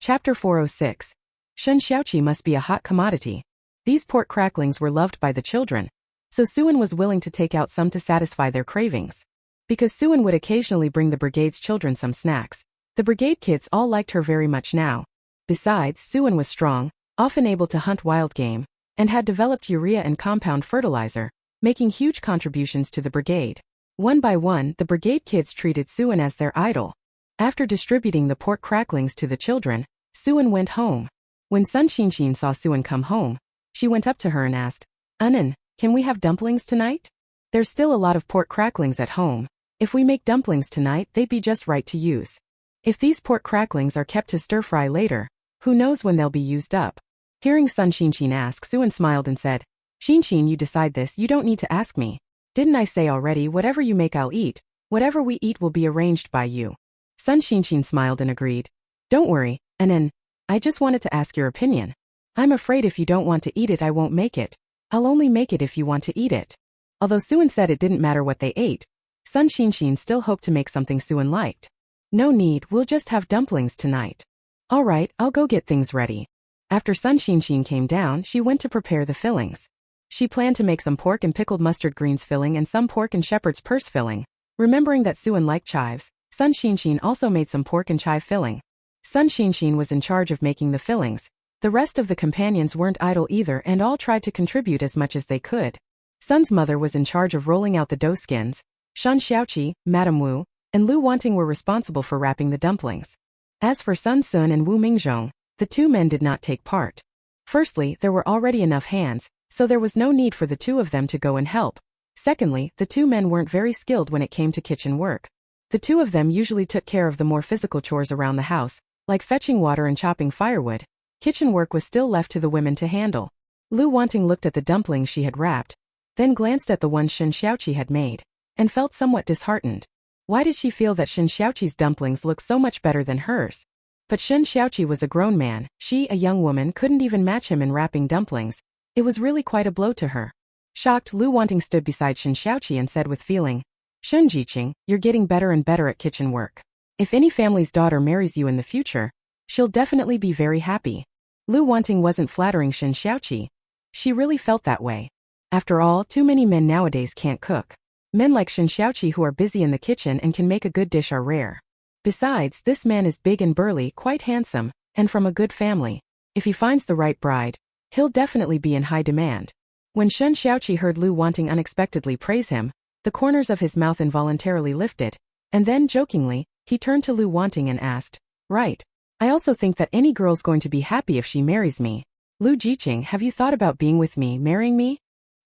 Chapter 406. Shun Xiaoqi must be a hot commodity. These pork cracklings were loved by the children, so Suan was willing to take out some to satisfy their cravings. Because Suan would occasionally bring the brigade's children some snacks, the brigade kids all liked her very much now. Besides, Suan was strong, often able to hunt wild game, and had developed urea and compound fertilizer, making huge contributions to the brigade. One by one, the brigade kids treated Suan as their idol. After distributing the pork cracklings to the children, Suan went home. When Sun Xinshin saw Suan come home, she went up to her and asked, "Anan, can we have dumplings tonight? There's still a lot of pork cracklings at home. If we make dumplings tonight, they'd be just right to use. If these pork cracklings are kept to stir-fry later, who knows when they'll be used up?" Hearing Sun Xinshin ask, Suan smiled and said, "Xinshin, you decide this, you don't need to ask me. Didn't I say already, whatever you make I'll eat, whatever we eat will be arranged by you?" Sun Xinshin smiled and agreed. "Don't worry, Anan. I just wanted to ask your opinion. I'm afraid if you don't want to eat it I won't make it. I'll only make it if you want to eat it." Although Suan said it didn't matter what they ate, Sun Xinshin still hoped to make something Suan liked. "No need, we'll just have dumplings tonight." "All right, I'll go get things ready." After Sun Xinshin came down, she went to prepare the fillings. She planned to make some pork and pickled mustard greens filling and some pork and shepherd's purse filling. Remembering that Suan liked chives, Sun Xinshin also made some pork and chive filling. Sun Xinshin was in charge of making the fillings. The rest of the companions weren't idle either and all tried to contribute as much as they could. Sun's mother was in charge of rolling out the dough skins. Shun Xiaoqi, Madame Wu, and Lu Wanting were responsible for wrapping the dumplings. As for Sun Sun and Wu Mingzhong, the two men did not take part. Firstly, there were already enough hands, so there was no need for the two of them to go and help. Secondly, the two men weren't very skilled when it came to kitchen work. The two of them usually took care of the more physical chores around the house, like fetching water and chopping firewood. Kitchen work was still left to the women to handle. Lu Wanting looked at the dumplings she had wrapped, then glanced at the ones Shun Xiaoqi had made, and felt somewhat disheartened. Why did she feel that Shun Xiaoqi's dumplings looked so much better than hers? But Shun Xiaoqi was a grown man, she, a young woman, couldn't even match him in wrapping dumplings. It was really quite a blow to her. Shocked, Lu Wanting stood beside Shun Xiaoqi and said with feeling, "Shun Jiqing, you're getting better and better at kitchen work. If any family's daughter marries you in the future, she'll definitely be very happy." Lu Wanting wasn't flattering Shun Xiaoqi. She really felt that way. After all, too many men nowadays can't cook. Men like Shun Xiaoqi who are busy in the kitchen and can make a good dish are rare. Besides, this man is big and burly, quite handsome, and from a good family. If he finds the right bride, he'll definitely be in high demand. When Shun Xiaoqi heard Lu Wanting unexpectedly praise him, the corners of his mouth involuntarily lifted, and then, jokingly, he turned to Lu Wanting and asked, "Right. I also think that any girl's going to be happy if she marries me. Lu Jiqing, have you thought about being with me, marrying me?"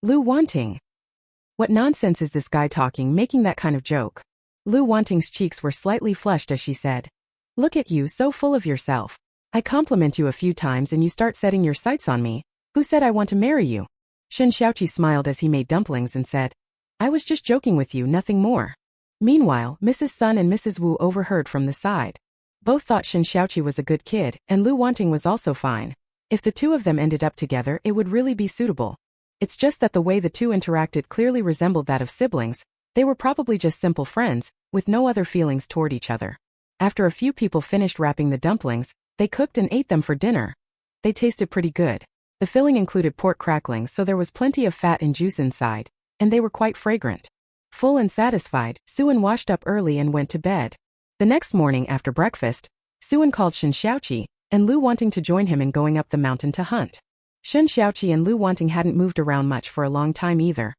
Lu Wanting. What nonsense is this guy talking, making that kind of joke? Lu Wanting's cheeks were slightly flushed as she said, "Look at you, so full of yourself. I compliment you a few times and you start setting your sights on me. Who said I want to marry you?" Shun Xiaoqi smiled as he made dumplings and said, "I was just joking with you, nothing more." Meanwhile, Mrs. Sun and Mrs. Wu overheard from the side. Both thought Shun Xiaoqi was a good kid, and Lu Wanting was also fine. If the two of them ended up together, it would really be suitable. It's just that the way the two interacted clearly resembled that of siblings. They were probably just simple friends, with no other feelings toward each other. After a few people finished wrapping the dumplings, they cooked and ate them for dinner. They tasted pretty good. The filling included pork cracklings, so there was plenty of fat and juice inside, and they were quite fragrant. Full and satisfied, Suan washed up early and went to bed. The next morning after breakfast, Suan called Shun Xiaoqi, and Lu Wanting to join him in going up the mountain to hunt. Shun Xiaoqi and Lu Wanting hadn't moved around much for a long time either.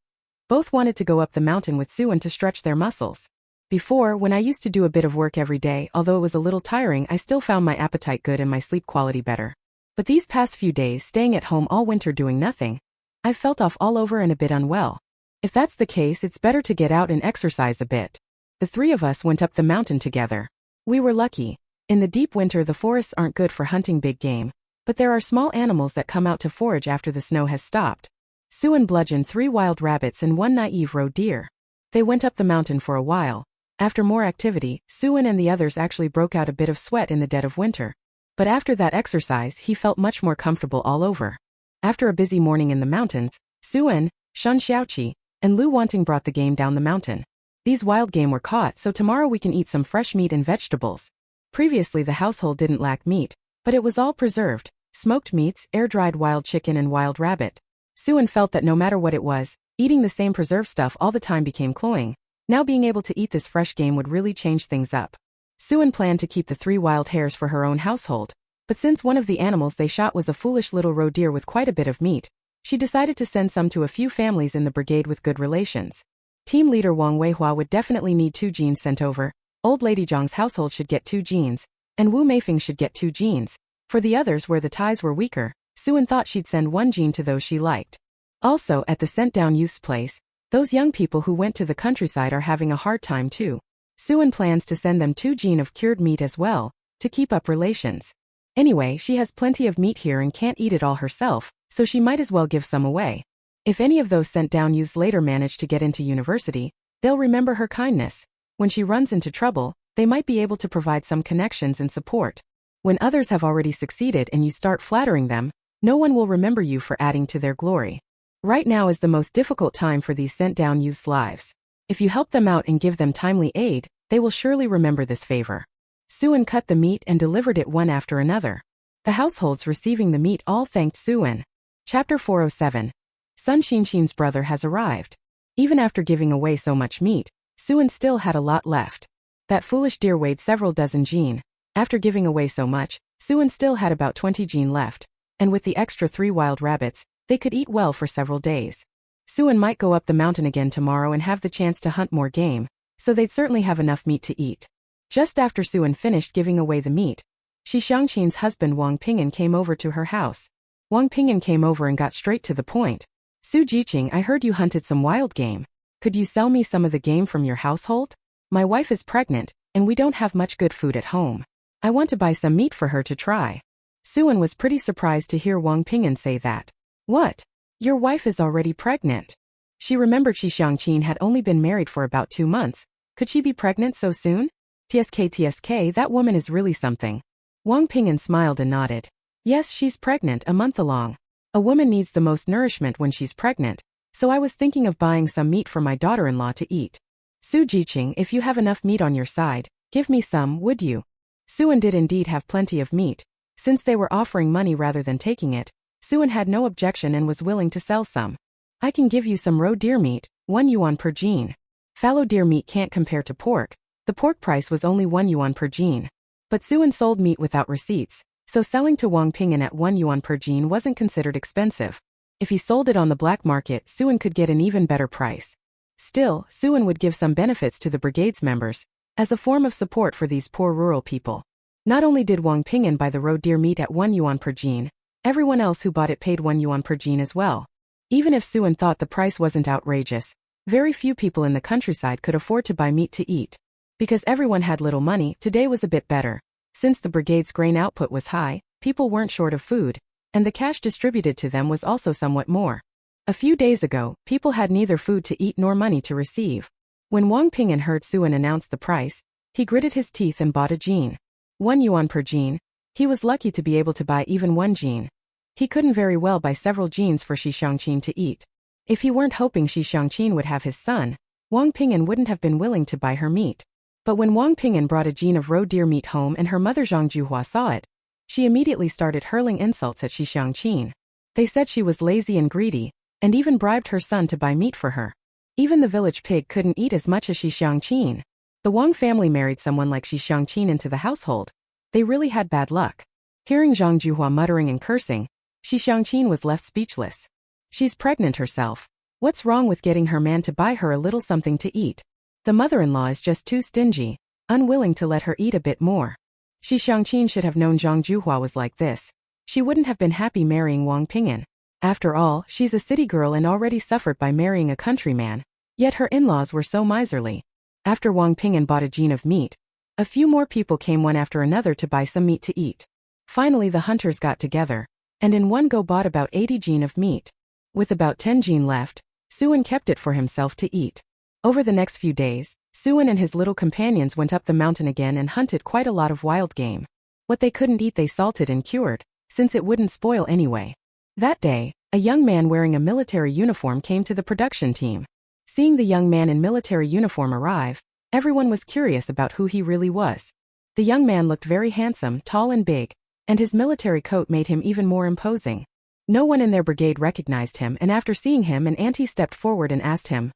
Both wanted to go up the mountain with Suan to stretch their muscles. Before, when I used to do a bit of work every day, although it was a little tiring, I still found my appetite good and my sleep quality better. But these past few days, staying at home all winter doing nothing, I felt off all over and a bit unwell. If that's the case, it's better to get out and exercise a bit. The three of us went up the mountain together. We were lucky. In the deep winter, the forests aren't good for hunting big game, but there are small animals that come out to forage after the snow has stopped. Suan bludgeoned 3 wild rabbits and 1 naive roe deer. They went up the mountain for a while. After more activity, Suan and the others actually broke out a bit of sweat in the dead of winter. But after that exercise, he felt much more comfortable all over. After a busy morning in the mountains, Suan, Shun Xiaoqi, and Lu Wanting brought the game down the mountain. These wild game were caught, so tomorrow we can eat some fresh meat and vegetables. Previously the household didn't lack meat, But it was all preserved: smoked meats, air-dried wild chicken and wild rabbit. Suin felt that no matter what it was, eating the same preserved stuff all the time became cloying. Now being able to eat this fresh game would really change things up. Suin planned to keep the 3 wild hares for her own household, but since one of the animals they shot was a foolish little roe deer with quite a bit of meat, she decided to send some to a few families in the brigade with good relations. Team leader Wang Weihua would definitely need 2 genes sent over. Old Lady Zhang's household should get 2 genes, and Wu Meifeng should get 2 genes. For the others where the ties were weaker, Suin thought she'd send 1 gene to those she liked. Also, at the sent-down youth's place, those young people who went to the countryside are having a hard time too. Suin plans to send them 2 genes of cured meat as well, to keep up relations. Anyway, she has plenty of meat here and can't eat it all herself, so she might as well give some away. If any of those sent-down youths later manage to get into university, they'll remember her kindness. When she runs into trouble, they might be able to provide some connections and support. When others have already succeeded and you start flattering them, no one will remember you for adding to their glory. Right now is the most difficult time for these sent-down youths' lives. If you help them out and give them timely aid, they will surely remember this favor. Suin cut the meat and delivered it one after another. The households receiving the meat all thanked Suin. Chapter 407. Sun Xinshin's brother has arrived. Even after giving away so much meat, Suin still had a lot left. That foolish deer weighed several dozen gene. After giving away so much, Suin still had about 20 gene left, and with the extra 3 wild rabbits, they could eat well for several days. Suin might go up the mountain again tomorrow and have the chance to hunt more game, so they'd certainly have enough meat to eat. Just after Suin finished giving away the meat, Shi Xiangqin's husband Wang Ping'an came over to her house. Wang Ping'an came over and got straight to the point. Su Jiqing, I heard you hunted some wild game. Could you sell me some of the game from your household? My wife is pregnant, and we don't have much good food at home. I want to buy some meat for her to try. Suin was pretty surprised to hear Wang Ping'an say that. What? Your wife is already pregnant? She remembered Shi Xiangqin had only been married for about 2 months. Could she be pregnant so soon? TSK, that woman is really something. Wang Ping'an smiled and nodded. Yes, she's pregnant a month along. A woman needs the most nourishment when she's pregnant, so I was thinking of buying some meat for my daughter-in-law to eat. Su Jiqing, if you have enough meat on your side, give me some, would you? Suin did indeed have plenty of meat. Since they were offering money rather than taking it, Suin had no objection and was willing to sell some. I can give you some roe deer meat, 1 yuan per gene. Fallow deer meat can't compare to pork. The pork price was only 1 yuan per gene. But Suin sold meat without receipts, so selling to Wang Ping'an at 1 yuan per gene wasn't considered expensive. If he sold it on the black market, Suin could get an even better price. Still, Suin would give some benefits to the brigade's members, as a form of support for these poor rural people. Not only did Wang Ping'an buy the roe deer meat at 1 yuan per gene, everyone else who bought it paid 1 yuan per gene as well. Even if Suin thought the price wasn't outrageous, very few people in the countryside could afford to buy meat to eat. Because everyone had little money, today was a bit better. Since the brigade's grain output was high, people weren't short of food, and the cash distributed to them was also somewhat more. A few days ago, people had neither food to eat nor money to receive. When Wang Ping'an heard Suin announce the price, he gritted his teeth and bought a gene. 1 yuan per gene. He was lucky to be able to buy even 1 gene. He couldn't very well buy several genes for Shi Xiangqin to eat. If he weren't hoping Shi Xiangqin would have his son, Wang Ping'an wouldn't have been willing to buy her meat. But when Wang Ping'an brought a gene of roe deer meat home and her mother Zhang Juhua saw it, she immediately started hurling insults at Shi Xiangqin. They said she was lazy and greedy, and even bribed her son to buy meat for her. Even the village pig couldn't eat as much as Shi Xiangqin. The Wang family married someone like Shi Xiangqin into the household. They really had bad luck. Hearing Zhang Juhua muttering and cursing, Shi Xiangqin was left speechless. She's pregnant herself. What's wrong with getting her man to buy her a little something to eat? The mother-in-law is just too stingy, unwilling to let her eat a bit more. Shi Xiangqin should have known Zhang Juhua was like this. She wouldn't have been happy marrying Wang Ping'an. After all, she's a city girl and already suffered by marrying a countryman. Yet her in-laws were so miserly. After Wang Ping'an bought a gene of meat, a few more people came one after another to buy some meat to eat. Finally the hunters got together, and in one go bought about 80 gene of meat. With about 10 gene left, Suin kept it for himself to eat. Over the next few days, Suin and his little companions went up the mountain again and hunted quite a lot of wild game. What they couldn't eat they salted and cured, since it wouldn't spoil anyway. That day, a young man wearing a military uniform came to the production team. Seeing the young man in military uniform arrive, everyone was curious about who he really was. The young man looked very handsome, tall and big. and his military coat made him even more imposing. No one in their brigade recognized him, and after seeing him, an auntie stepped forward and asked him,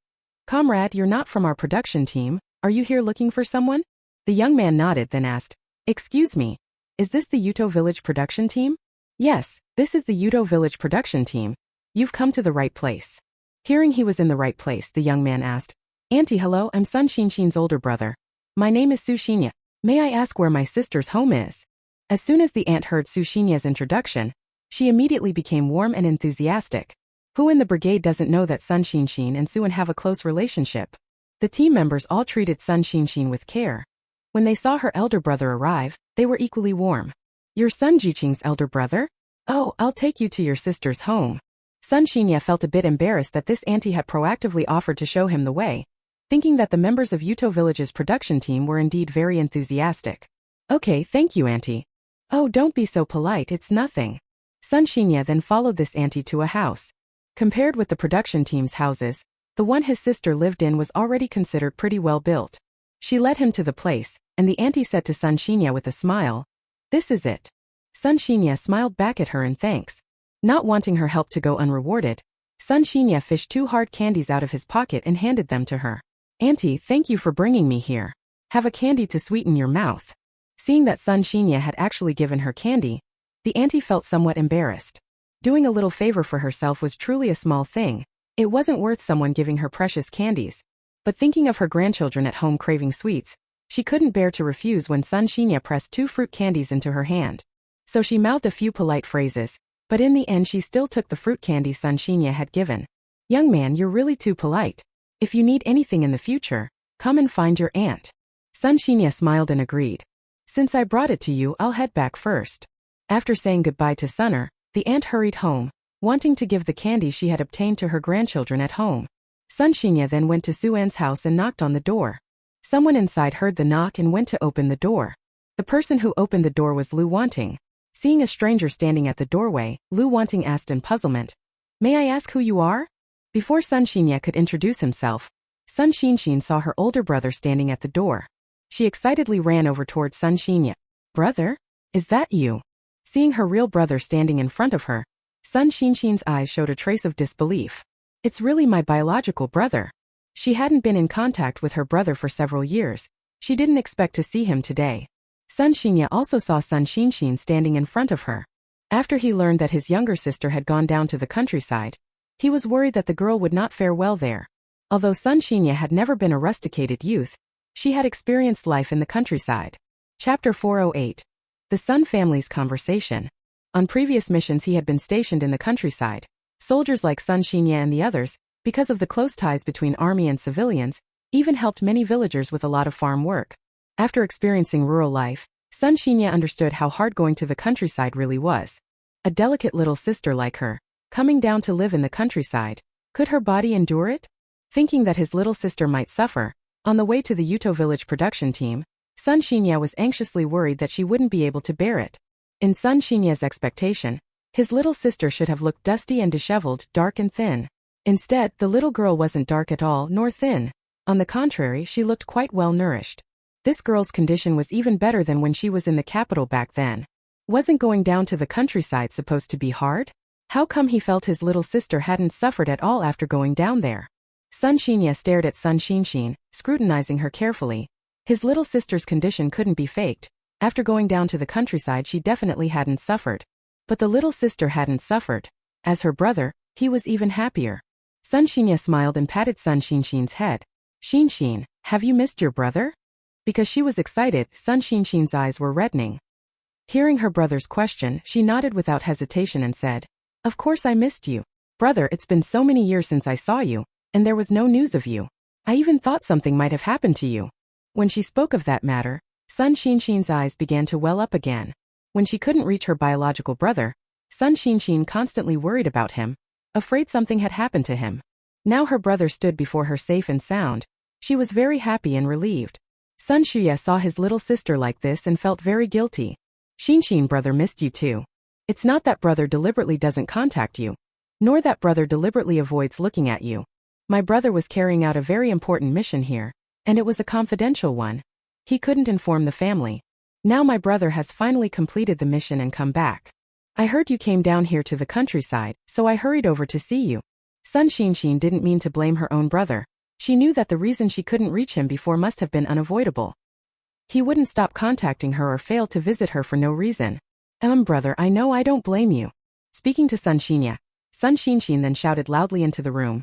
"Comrade, you're not from our production team, are you here looking for someone?" The young man nodded, then asked, "Excuse me, is this the Yuto Village production team?" "Yes, this is the Yuto Village production team. You've come to the right place." Hearing he was in the right place, the young man asked, "Auntie, hello, I'm Sun Shinshin's older brother. My name is Su Shinya. May I ask where my sister's home is?" As soon as the aunt heard Su Shinya's introduction, she immediately became warm and enthusiastic. Who in the brigade doesn't know that Sun Shinshin and Suin have a close relationship? The team members all treated Sun Shinshin with care. When they saw her elder brother arrive, they were equally warm. "You're Sun Jiqing's elder brother? Oh, I'll take you to your sister's home." Sun Shinya felt a bit embarrassed that this auntie had proactively offered to show him the way, thinking that the members of Yuto Village's production team were indeed very enthusiastic. "Okay, thank you, auntie." "Oh, don't be so polite, it's nothing." Sun Shinya then followed this auntie to a house. Compared with the production team's houses, the one his sister lived in was already considered pretty well built. She led him to the place, and the auntie said to Sun Shinya with a smile, "This is it." Sun Shinya smiled back at her in thanks. Not wanting her help to go unrewarded, Sun Shinya fished 2 hard candies out of his pocket and handed them to her. "Auntie, thank you for bringing me here. Have a candy to sweeten your mouth." Seeing that Sun Shinya had actually given her candy, the auntie felt somewhat embarrassed. Doing a little favor for herself was truly a small thing. It wasn't worth someone giving her precious candies. But thinking of her grandchildren at home craving sweets, she couldn't bear to refuse when Sun Shinya pressed 2 fruit candies into her hand. So she mouthed a few polite phrases, but in the end she still took the fruit candy Sun Shinya had given. "Young man, you're really too polite. If you need anything in the future, come and find your aunt." Sun Shinya smiled and agreed. "Since I brought it to you, I'll head back first." After saying goodbye to Sunner, the aunt hurried home, wanting to give the candy she had obtained to her grandchildren at home. Sun Shinya then went to Suan's house and knocked on the door. Someone inside heard the knock and went to open the door. The person who opened the door was Lu Wanting. Seeing a stranger standing at the doorway, Lu Wanting asked in puzzlement, "May I ask who you are?" Before Sun Shinya could introduce himself, Sun Shinshin saw her older brother standing at the door. She excitedly ran over towards Sun Shinya. "Brother? Is that you?" Seeing her real brother standing in front of her, Sun Shinshin's eyes showed a trace of disbelief. "It's really my biological brother." She hadn't been in contact with her brother for several years. She didn't expect to see him today. Sun Shinya also saw Sun Shinshin standing in front of her. After he learned that his younger sister had gone down to the countryside, he was worried that the girl would not fare well there. Although Sun Shinya had never been a rusticated youth, she had experienced life in the countryside. Chapter 408. The Sun family's conversation. On previous missions he had been stationed in the countryside. Soldiers like Sun Shinya and the others, because of the close ties between army and civilians, even helped many villagers with a lot of farm work. After experiencing rural life, Sun Shinya understood how hard going to the countryside really was. A delicate little sister like her, coming down to live in the countryside, could her body endure it? Thinking that his little sister might suffer, on the way to the Yuto village production team, Sun Shinya was anxiously worried that she wouldn't be able to bear it. In Sun Shinya's expectation, his little sister should have looked dusty and disheveled, dark and thin. Instead, the little girl wasn't dark at all, nor thin. On the contrary, she looked quite well nourished. This girl's condition was even better than when she was in the capital back then. Wasn't going down to the countryside supposed to be hard? How come he felt his little sister hadn't suffered at all after going down there? Sun Shinya stared at Sun Shinshin, scrutinizing her carefully. His little sister's condition couldn't be faked. After going down to the countryside she definitely hadn't suffered. But the little sister hadn't suffered. As her brother, he was even happier. Sun Shinya smiled and patted Sun Shinshin's head. "Shinshin, have you missed your brother?" Because she was excited, Sun Shinshin's eyes were reddening. Hearing her brother's question, she nodded without hesitation and said, "Of course I missed you. Brother, it's been so many years since I saw you, and there was no news of you. I even thought something might have happened to you." When she spoke of that matter, Sun Shinshin's eyes began to well up again. When she couldn't reach her biological brother, Sun Shinshin constantly worried about him, afraid something had happened to him. Now her brother stood before her safe and sound. She was very happy and relieved. Sun Shinya saw his little sister like this and felt very guilty. "Shinshin, brother missed you too. It's not that brother deliberately doesn't contact you, nor that brother deliberately avoids looking at you. My brother was carrying out a very important mission here, and it was a confidential one. He couldn't inform the family. Now my brother has finally completed the mission and come back. I heard you came down here to the countryside, so I hurried over to see you. Sun Xinshin didn't mean to blame her own brother. She knew that the reason she couldn't reach him before must have been unavoidable. He wouldn't stop contacting her or fail to visit her for no reason. Brother, I know I don't blame you. Speaking to Sun Xinshin then shouted loudly into the room.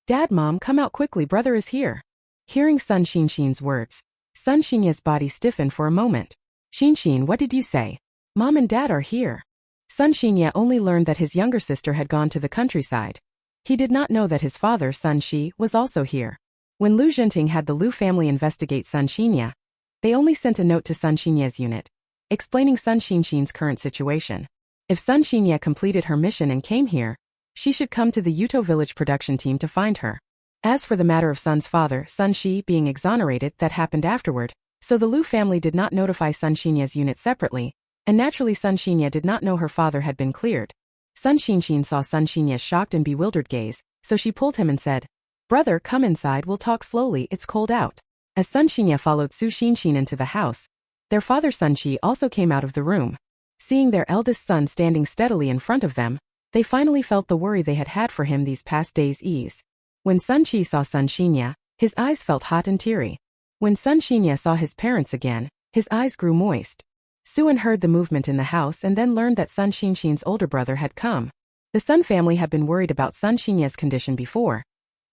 Dad, Mom, come out quickly, brother is here. Hearing Sun Xinshin's words, Sun Xinya's body stiffened for a moment. Xinshin, what did you say? Mom and Dad are here. Sun Xinya only learned that his younger sister had gone to the countryside. He did not know that his father, Sun Shi, was also here. When Lu Zhenting had the Lu family investigate Sun Xinya, they only sent a note to Sun Xinya's unit, explaining Sun Xinshin's current situation. If Sun Xinya completed her mission and came here, she should come to the Yuto village production team to find her. As for the matter of Sun's father, Sun Shi, being exonerated, that happened afterward, so the Lu family did not notify Sun Xinya's unit separately, and naturally Sun Xinya did not know her father had been cleared. Sun Xinshin saw Sun Xinya's shocked and bewildered gaze, so she pulled him and said, Brother, come inside, we'll talk slowly, it's cold out. As Sun Xinya followed Su Xinshin into the house, their father Sun Shi also came out of the room. Seeing their eldest son standing steadily in front of them, they finally felt the worry they had had for him these past days ease. When Sun Shi saw Sun Xinya, his eyes felt hot and teary. When Sun Xinya saw his parents again, his eyes grew moist. Suan heard the movement in the house and then learned that Sun Xinshin's older brother had come. The Sun family had been worried about Sun Xinya's condition before.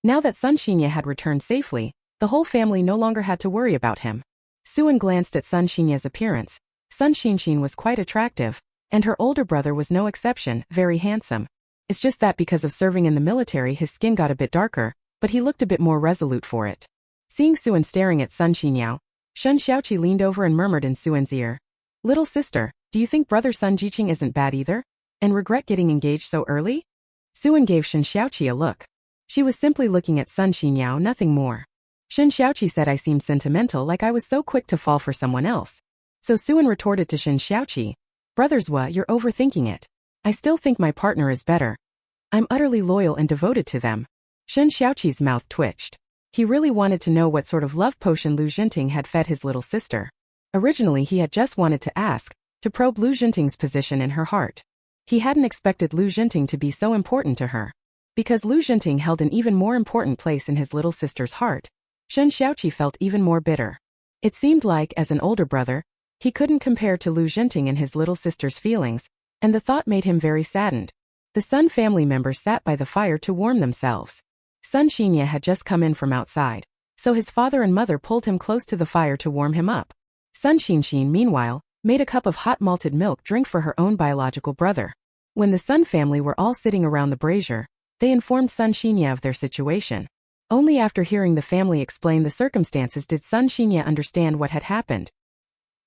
Now that Sun Xinya had returned safely, the whole family no longer had to worry about him. Suan glanced at Sun Xinya's appearance. Sun Xinshin was quite attractive, and her older brother was no exception, very handsome. It's just that because of serving in the military his skin got a bit darker, but he looked a bit more resolute for it. Seeing Suan staring at Sun Xinyao, Shen Xiaoqi leaned over and murmured in Suan's ear. Little sister, do you think brother Sun Jiqing isn't bad either? And regret getting engaged so early? Suan gave Shen Xiaoqi a look. She was simply looking at Sun Xinyao, nothing more. Shen Xiaoqi said I seemed sentimental, like I was so quick to fall for someone else. So Suan retorted to Shen Xiaoqi, Brother Zhua, you're overthinking it. I still think my partner is better. I'm utterly loyal and devoted to them. Shen Xiaoqi's mouth twitched. He really wanted to know what sort of love potion Lu Zhenting had fed his little sister. Originally he had just wanted to ask, to probe Lu Zhenting's position in her heart. He hadn't expected Lu Zhenting to be so important to her. Because Lu Zhenting held an even more important place in his little sister's heart, Shen Xiaoqi felt even more bitter. It seemed like, as an older brother, he couldn't compare to Lu Zhenting in his little sister's feelings, and the thought made him very saddened. The Sun family members sat by the fire to warm themselves. Sun Xinya had just come in from outside, so his father and mother pulled him close to the fire to warm him up. Sun Xinshin, meanwhile, made a cup of hot malted milk drink for her own biological brother. When the Sun family were all sitting around the brazier, they informed Sun Xinya of their situation. Only after hearing the family explain the circumstances did Sun Xinya understand what had happened.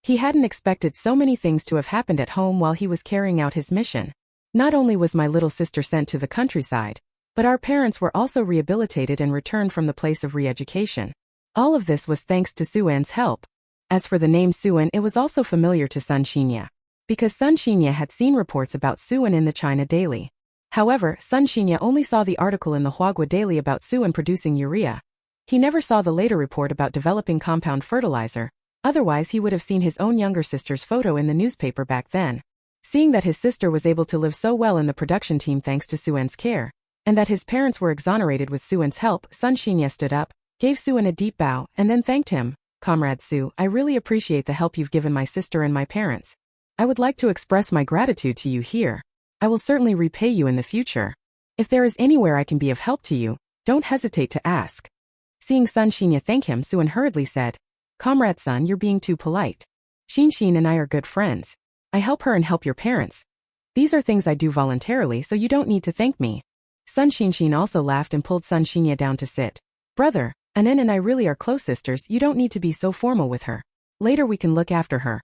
He hadn't expected so many things to have happened at home while he was carrying out his mission. Not only was my little sister sent to the countryside, but our parents were also rehabilitated and returned from the place of re-education. All of this was thanks to Suan's help. As for the name Suan, it was also familiar to Sun Xinya, because Sun Xinya had seen reports about Suan in the China Daily. However, Sun Xinya only saw the article in the Huagua Daily about Suan producing urea. He never saw the later report about developing compound fertilizer. Otherwise he would have seen his own younger sister's photo in the newspaper back then. Seeing that his sister was able to live so well in the production team thanks to Suan's care, and that his parents were exonerated with Suan's help, Sun Xinya stood up, gave Suan a deep bow, and then thanked him. Comrade Su, I really appreciate the help you've given my sister and my parents. I would like to express my gratitude to you here. I will certainly repay you in the future. If there is anywhere I can be of help to you, don't hesitate to ask. Seeing Sun Xinya thank him, Suan hurriedly said, Comrade Sun, you're being too polite. Xinshin and I are good friends. I help her and help your parents. These are things I do voluntarily, so you don't need to thank me. Sun Xinshin also laughed and pulled Sun Xinya down to sit. Brother, Anen and I really are close sisters, you don't need to be so formal with her. Later we can look after her.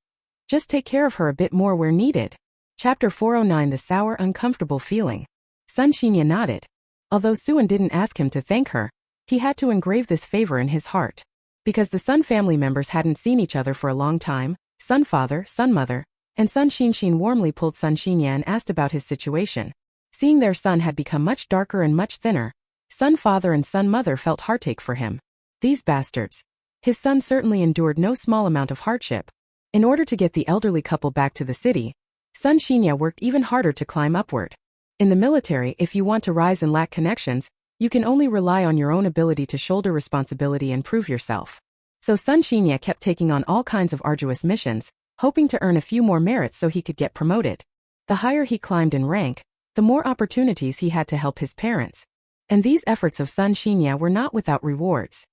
Just take care of her a bit more where needed. Chapter 409 The Sour Uncomfortable Feeling. Sun Xinya nodded. Although Suan didn't ask him to thank her, he had to engrave this favor in his heart. Because the Sun family members hadn't seen each other for a long time, Sun father, Sun mother, and Sun Xinshin warmly pulled Sun Xinya and asked about his situation. Seeing their son had become much darker and much thinner, Sun father and Sun mother felt heartache for him. These bastards. His son certainly endured no small amount of hardship. In order to get the elderly couple back to the city, Sun Xinya worked even harder to climb upward. In the military, if you want to rise and lack connections, you can only rely on your own ability to shoulder responsibility and prove yourself. So Sun Xinya kept taking on all kinds of arduous missions, hoping to earn a few more merits so he could get promoted. The higher he climbed in rank, the more opportunities he had to help his parents. And these efforts of Sun Xinya were not without rewards.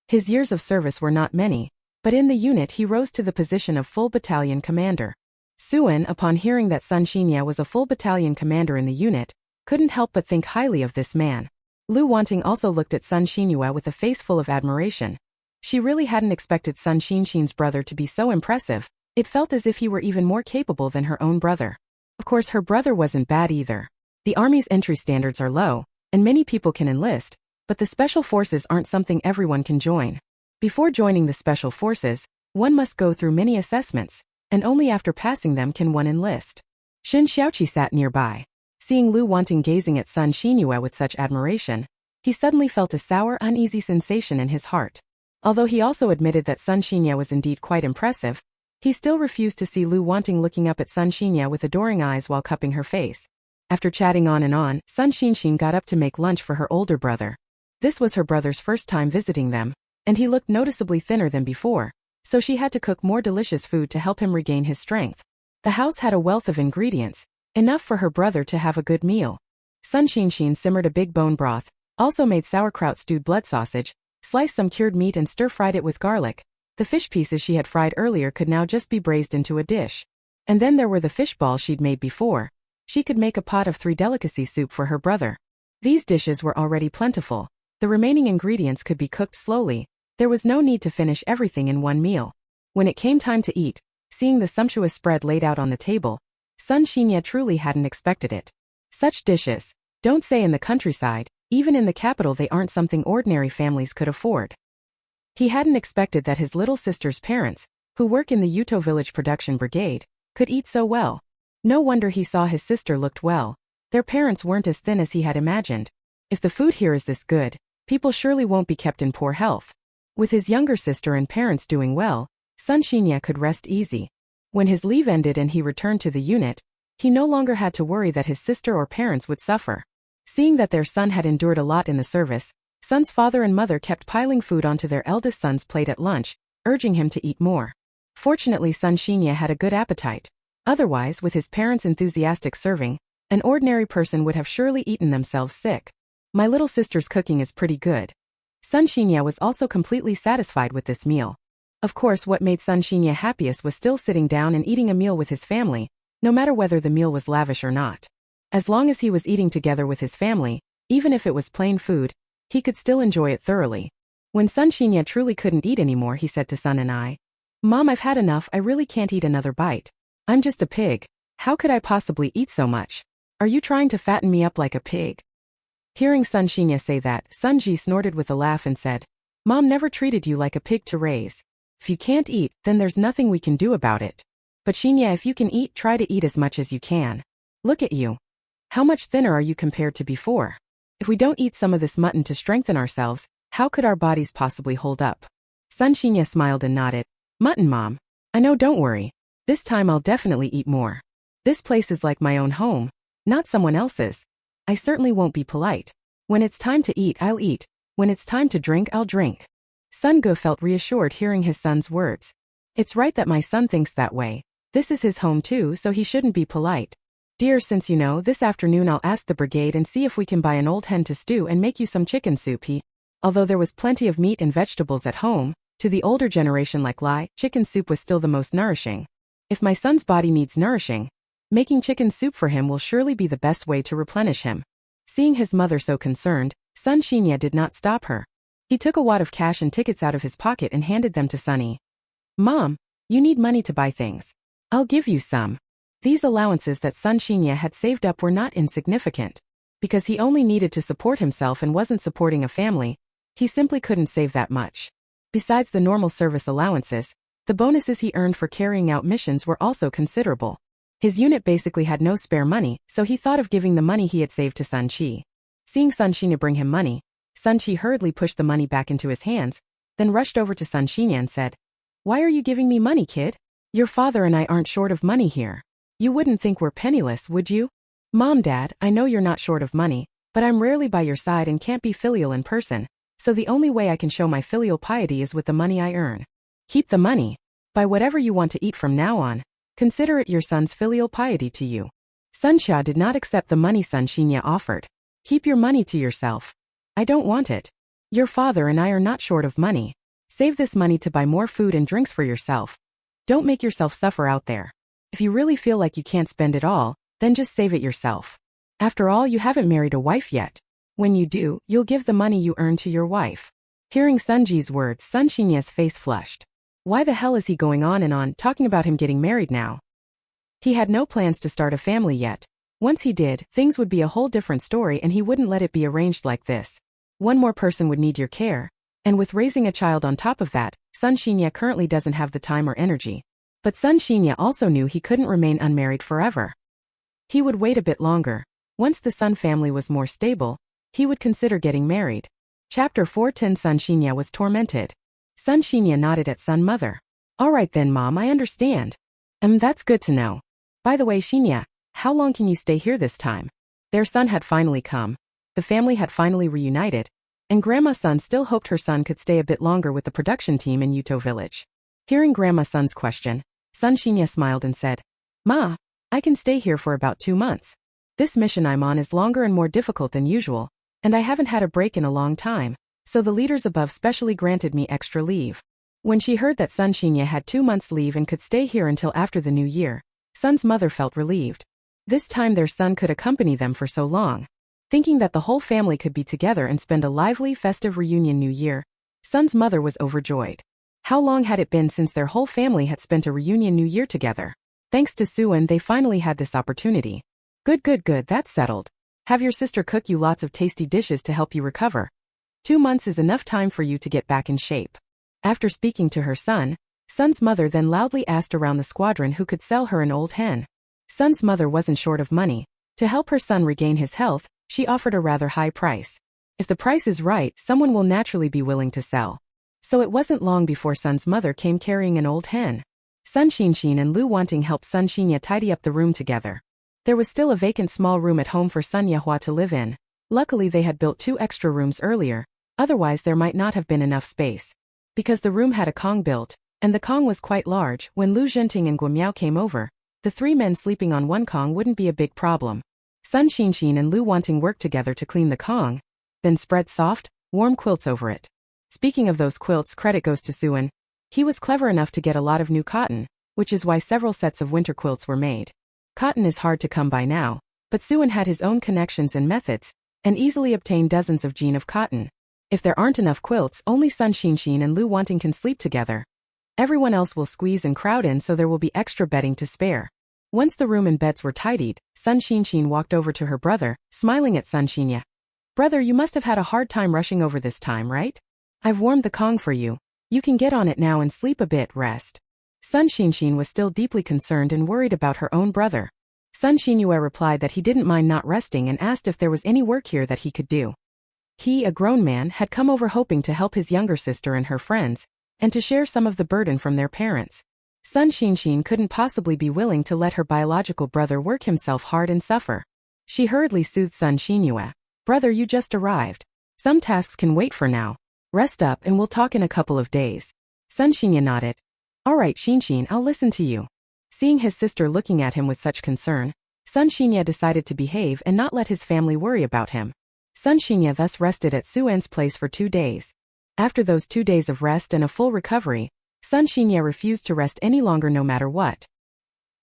His years of service were not many, but in the unit he rose to the position of full battalion commander. Suan, upon hearing that Sun Xinya was a full battalion commander in the unit, couldn't help but think highly of this man. Lu Wanting also looked at Sun Xinhua with a face full of admiration. She really hadn't expected Sun Xinxin's brother to be so impressive. It felt as if he were even more capable than her own brother. Of course, her brother wasn't bad either. The army's entry standards are low, and many people can enlist, but the special forces aren't something everyone can join. Before joining the special forces, one must go through many assessments, and only after passing them can one enlist. Shen Xiaoqi sat nearby. Seeing Lu Wanting gazing at Sun Xinhua with such admiration, he suddenly felt a sour, uneasy sensation in his heart. Although he also admitted that Sun Xinhua was indeed quite impressive, he still refused to see Lu Wanting looking up at Sun Xinhua with adoring eyes while cupping her face. After chatting on and on, Sun Xinxin got up to make lunch for her older brother. This was her brother's first time visiting them, and he looked noticeably thinner than before, so she had to cook more delicious food to help him regain his strength. The house had a wealth of ingredients, enough for her brother to have a good meal. Sun Xinxin simmered a big bone broth, also made sauerkraut stewed blood sausage, sliced some cured meat and stir-fried it with garlic. The fish pieces she had fried earlier could now just be braised into a dish. And then there were the fish balls she'd made before. She could make a pot of 3 delicacy soup for her brother. These dishes were already plentiful. The remaining ingredients could be cooked slowly. There was no need to finish everything in one meal. When it came time to eat, seeing the sumptuous spread laid out on the table, Sun Xinya truly hadn't expected it. Such dishes, don't say in the countryside, even in the capital they aren't something ordinary families could afford. He hadn't expected that his little sister's parents, who work in the Yuto Village Production Brigade, could eat so well. No wonder he saw his sister looked well. Their parents weren't as thin as he had imagined. If the food here is this good, people surely won't be kept in poor health. With his younger sister and parents doing well, Sun Xinya could rest easy. When his leave ended and he returned to the unit, he no longer had to worry that his sister or parents would suffer. Seeing that their son had endured a lot in the service, Sun's father and mother kept piling food onto their eldest son's plate at lunch, urging him to eat more. Fortunately, Sun Xinya had a good appetite. Otherwise, with his parents' enthusiastic serving, an ordinary person would have surely eaten themselves sick. My little sister's cooking is pretty good. Sun Xinya was also completely satisfied with this meal. Of course, what made Sun Xinya happiest was still sitting down and eating a meal with his family, no matter whether the meal was lavish or not. As long as he was eating together with his family, even if it was plain food, he could still enjoy it thoroughly. When Sun Xinya truly couldn't eat anymore, he said to Sun and I, "Mom, I've had enough, I really can't eat another bite. I'm just a pig. How could I possibly eat so much? Are you trying to fatten me up like a pig?" Hearing Sun Xinya say that, Sun Ji snorted with a laugh and said, "Mom never treated you like a pig to raise. If you can't eat, then there's nothing we can do about it. But Xinya, if you can eat, try to eat as much as you can. Look at you. How much thinner are you compared to before? If we don't eat some of this mutton to strengthen ourselves, how could our bodies possibly hold up?" Sun Xinya smiled and nodded. "Mutton, Mom. I know, don't worry. This time I'll definitely eat more. This place is like my own home, not someone else's. I certainly won't be polite. When it's time to eat, I'll eat. When it's time to drink, I'll drink." Sun Ge felt reassured hearing his son's words. It's right that my son thinks that way. This is his home too, so he shouldn't be polite. "Dear, since you know, this afternoon I'll ask the brigade and see if we can buy an old hen to stew and make you some chicken soup." Although there was plenty of meat and vegetables at home, to the older generation like Lai, chicken soup was still the most nourishing. If my son's body needs nourishing, making chicken soup for him will surely be the best way to replenish him. Seeing his mother so concerned, Sun Xinya did not stop her. He took a wad of cash and tickets out of his pocket and handed them to Sunny. "Mom, you need money to buy things. I'll give you some." These allowances that Sun Xinya had saved up were not insignificant. Because he only needed to support himself and wasn't supporting a family, he simply couldn't save that much. Besides the normal service allowances, the bonuses he earned for carrying out missions were also considerable. His unit basically had no spare money, so he thought of giving the money he had saved to Sun Qi. Seeing Sun Xinya bring him money, Sun Qi hurriedly pushed the money back into his hands, then rushed over to Sun Xinya and said, "Why are you giving me money, kid? Your father and I aren't short of money here. You wouldn't think we're penniless, would you? Mom, Dad, I know you're not short of money, but I'm rarely by your side and can't be filial in person, so the only way I can show my filial piety is with the money I earn. Keep the money. Buy whatever you want to eat from now on. Consider it your son's filial piety to you. Sun Xia did not accept the money Sun Xinya offered. Keep your money to yourself. I don't want it. Your father and I are not short of money. Save this money to buy more food and drinks for yourself. Don't make yourself suffer out there. If you really feel like you can't spend it all, then just save it yourself. After all, you haven't married a wife yet. When you do, you'll give the money you earn to your wife. Hearing Sun Ji's words, Sun Xinya's face flushed. Why the hell is he going on and on, talking about him getting married now? He had no plans to start a family yet. Once he did, things would be a whole different story and he wouldn't let it be arranged like this. One more person would need your care. And with raising a child on top of that, Sun Xinya currently doesn't have the time or energy. But Sun Xinya also knew he couldn't remain unmarried forever. He would wait a bit longer. Once the Sun family was more stable, he would consider getting married. Chapter 410 Sun Xinya was tormented. Sun Xinya nodded at Sun Mother. All right then, Mom, I understand. That's good to know. By the way, Xinya, how long can you stay here this time? Their son had finally come. The family had finally reunited, and Grandma Sun still hoped her son could stay a bit longer with the production team in Yuto village. Hearing Grandma Sun's question, Sun Xinya smiled and said, Ma, I can stay here for about 2 months. This mission I'm on is longer and more difficult than usual, and I haven't had a break in a long time, so the leaders above specially granted me extra leave. When she heard that Sun Xinya had 2 months leave and could stay here until after the new year, Sun's mother felt relieved. This time their son could accompany them for so long. Thinking that the whole family could be together and spend a lively, festive reunion New Year, Sun's mother was overjoyed. How long had it been since their whole family had spent a reunion New Year together? Thanks to Suan, they finally had this opportunity. Good, that's settled. Have your sister cook you lots of tasty dishes to help you recover. 2 months is enough time for you to get back in shape. After speaking to her son, Sun's mother then loudly asked around the squadron who could sell her an old hen. Sun's mother wasn't short of money. To help her son regain his health, she offered a rather high price. If the price is right, someone will naturally be willing to sell. So it wasn't long before Sun's mother came carrying an old hen. Sun Xinshin and Lu Wanting helped Sun Xinya tidy up the room together. There was still a vacant small room at home for Sun Yehua to live in. Luckily they had built 2 extra rooms earlier, otherwise there might not have been enough space. Because the room had a Kong built, and the Kong was quite large, when Lu Zhenting and Guamiao came over, the 3 men sleeping on one Kong wouldn't be a big problem. Sun Xinshin and Lu Wanting worked together to clean the Kong, then spread soft, warm quilts over it. Speaking of those quilts, credit goes to Suan. He was clever enough to get a lot of new cotton, which is why several sets of winter quilts were made. Cotton is hard to come by now, but Suan had his own connections and methods, and easily obtained dozens of jeans of cotton. If there aren't enough quilts, only Sun Xinshin and Lu Wanting can sleep together. Everyone else will squeeze and crowd in, so there will be extra bedding to spare. Once the room and beds were tidied, Sun Xinshin walked over to her brother, smiling at Sun Xinya. Brother, you must have had a hard time rushing over this time, right? I've warmed the Kong for you. You can get on it now and sleep a bit, rest. Sun Xinshin was still deeply concerned and worried about her own brother. Sun Xinyue replied that he didn't mind not resting and asked if there was any work here that he could do. He, a grown man, had come over hoping to help his younger sister and her friends, and to share some of the burden from their parents. Sun Xinshin couldn't possibly be willing to let her biological brother work himself hard and suffer. She hurriedly soothed Sun Xinyue. Brother, you just arrived. Some tasks can wait for now. Rest up and we'll talk in a couple of days. Sun Xinya nodded. All right, Xinshin, I'll listen to you. Seeing his sister looking at him with such concern, Sun Xinya decided to behave and not let his family worry about him. Sun Xinya thus rested at Suan's place for 2 days. After those 2 days of rest and a full recovery, Sun Xinya refused to rest any longer no matter what.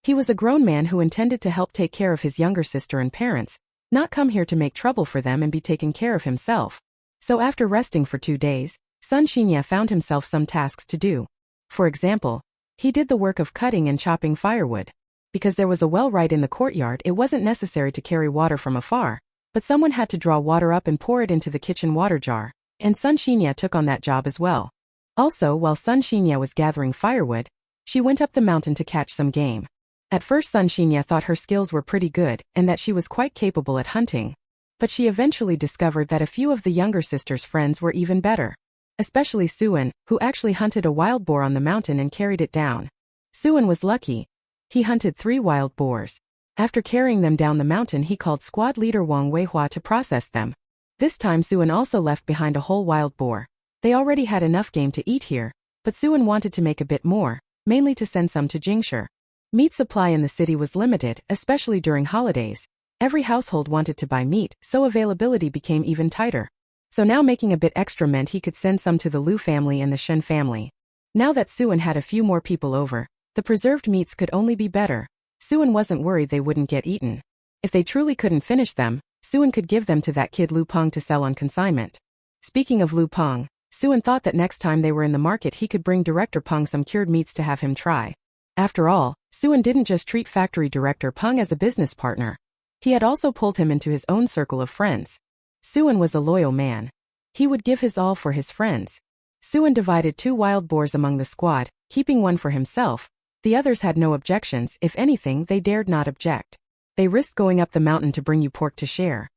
He was a grown man who intended to help take care of his younger sister and parents, not come here to make trouble for them and be taken care of himself. So after resting for 2 days, Sun Xinya found himself some tasks to do. For example, he did the work of cutting and chopping firewood. Because there was a well right in the courtyard, it wasn't necessary to carry water from afar, but someone had to draw water up and pour it into the kitchen water jar, and Sun Xinya took on that job as well. Also, while Sun Xinya was gathering firewood, she went up the mountain to catch some game. At first Sun Xinya thought her skills were pretty good and that she was quite capable at hunting. But she eventually discovered that a few of the younger sister's friends were even better. Especially Suan, who actually hunted a wild boar on the mountain and carried it down. Suan was lucky. He hunted 3 wild boars. After carrying them down the mountain, he called squad leader Wang Weihua to process them. This time Suan also left behind a whole wild boar. They already had enough game to eat here, but Suan wanted to make a bit more, mainly to send some to Jingshi. Meat supply in the city was limited, especially during holidays. Every household wanted to buy meat, so availability became even tighter. So now making a bit extra meant he could send some to the Liu family and the Shen family. Now that Suan had a few more people over, the preserved meats could only be better. Suan wasn't worried they wouldn't get eaten. If they truly couldn't finish them, Suan could give them to that kid Lu Peng to sell on consignment. Speaking of Lu Peng, Suan thought that next time they were in the market he could bring Director Peng some cured meats to have him try. After all, Suan didn't just treat factory director Peng as a business partner. He had also pulled him into his own circle of friends. Suan was a loyal man. He would give his all for his friends. Suan divided 2 wild boars among the squad, keeping one for himself. The others had no objections. If anything, they dared not object. They risked going up the mountain to bring you pork to share.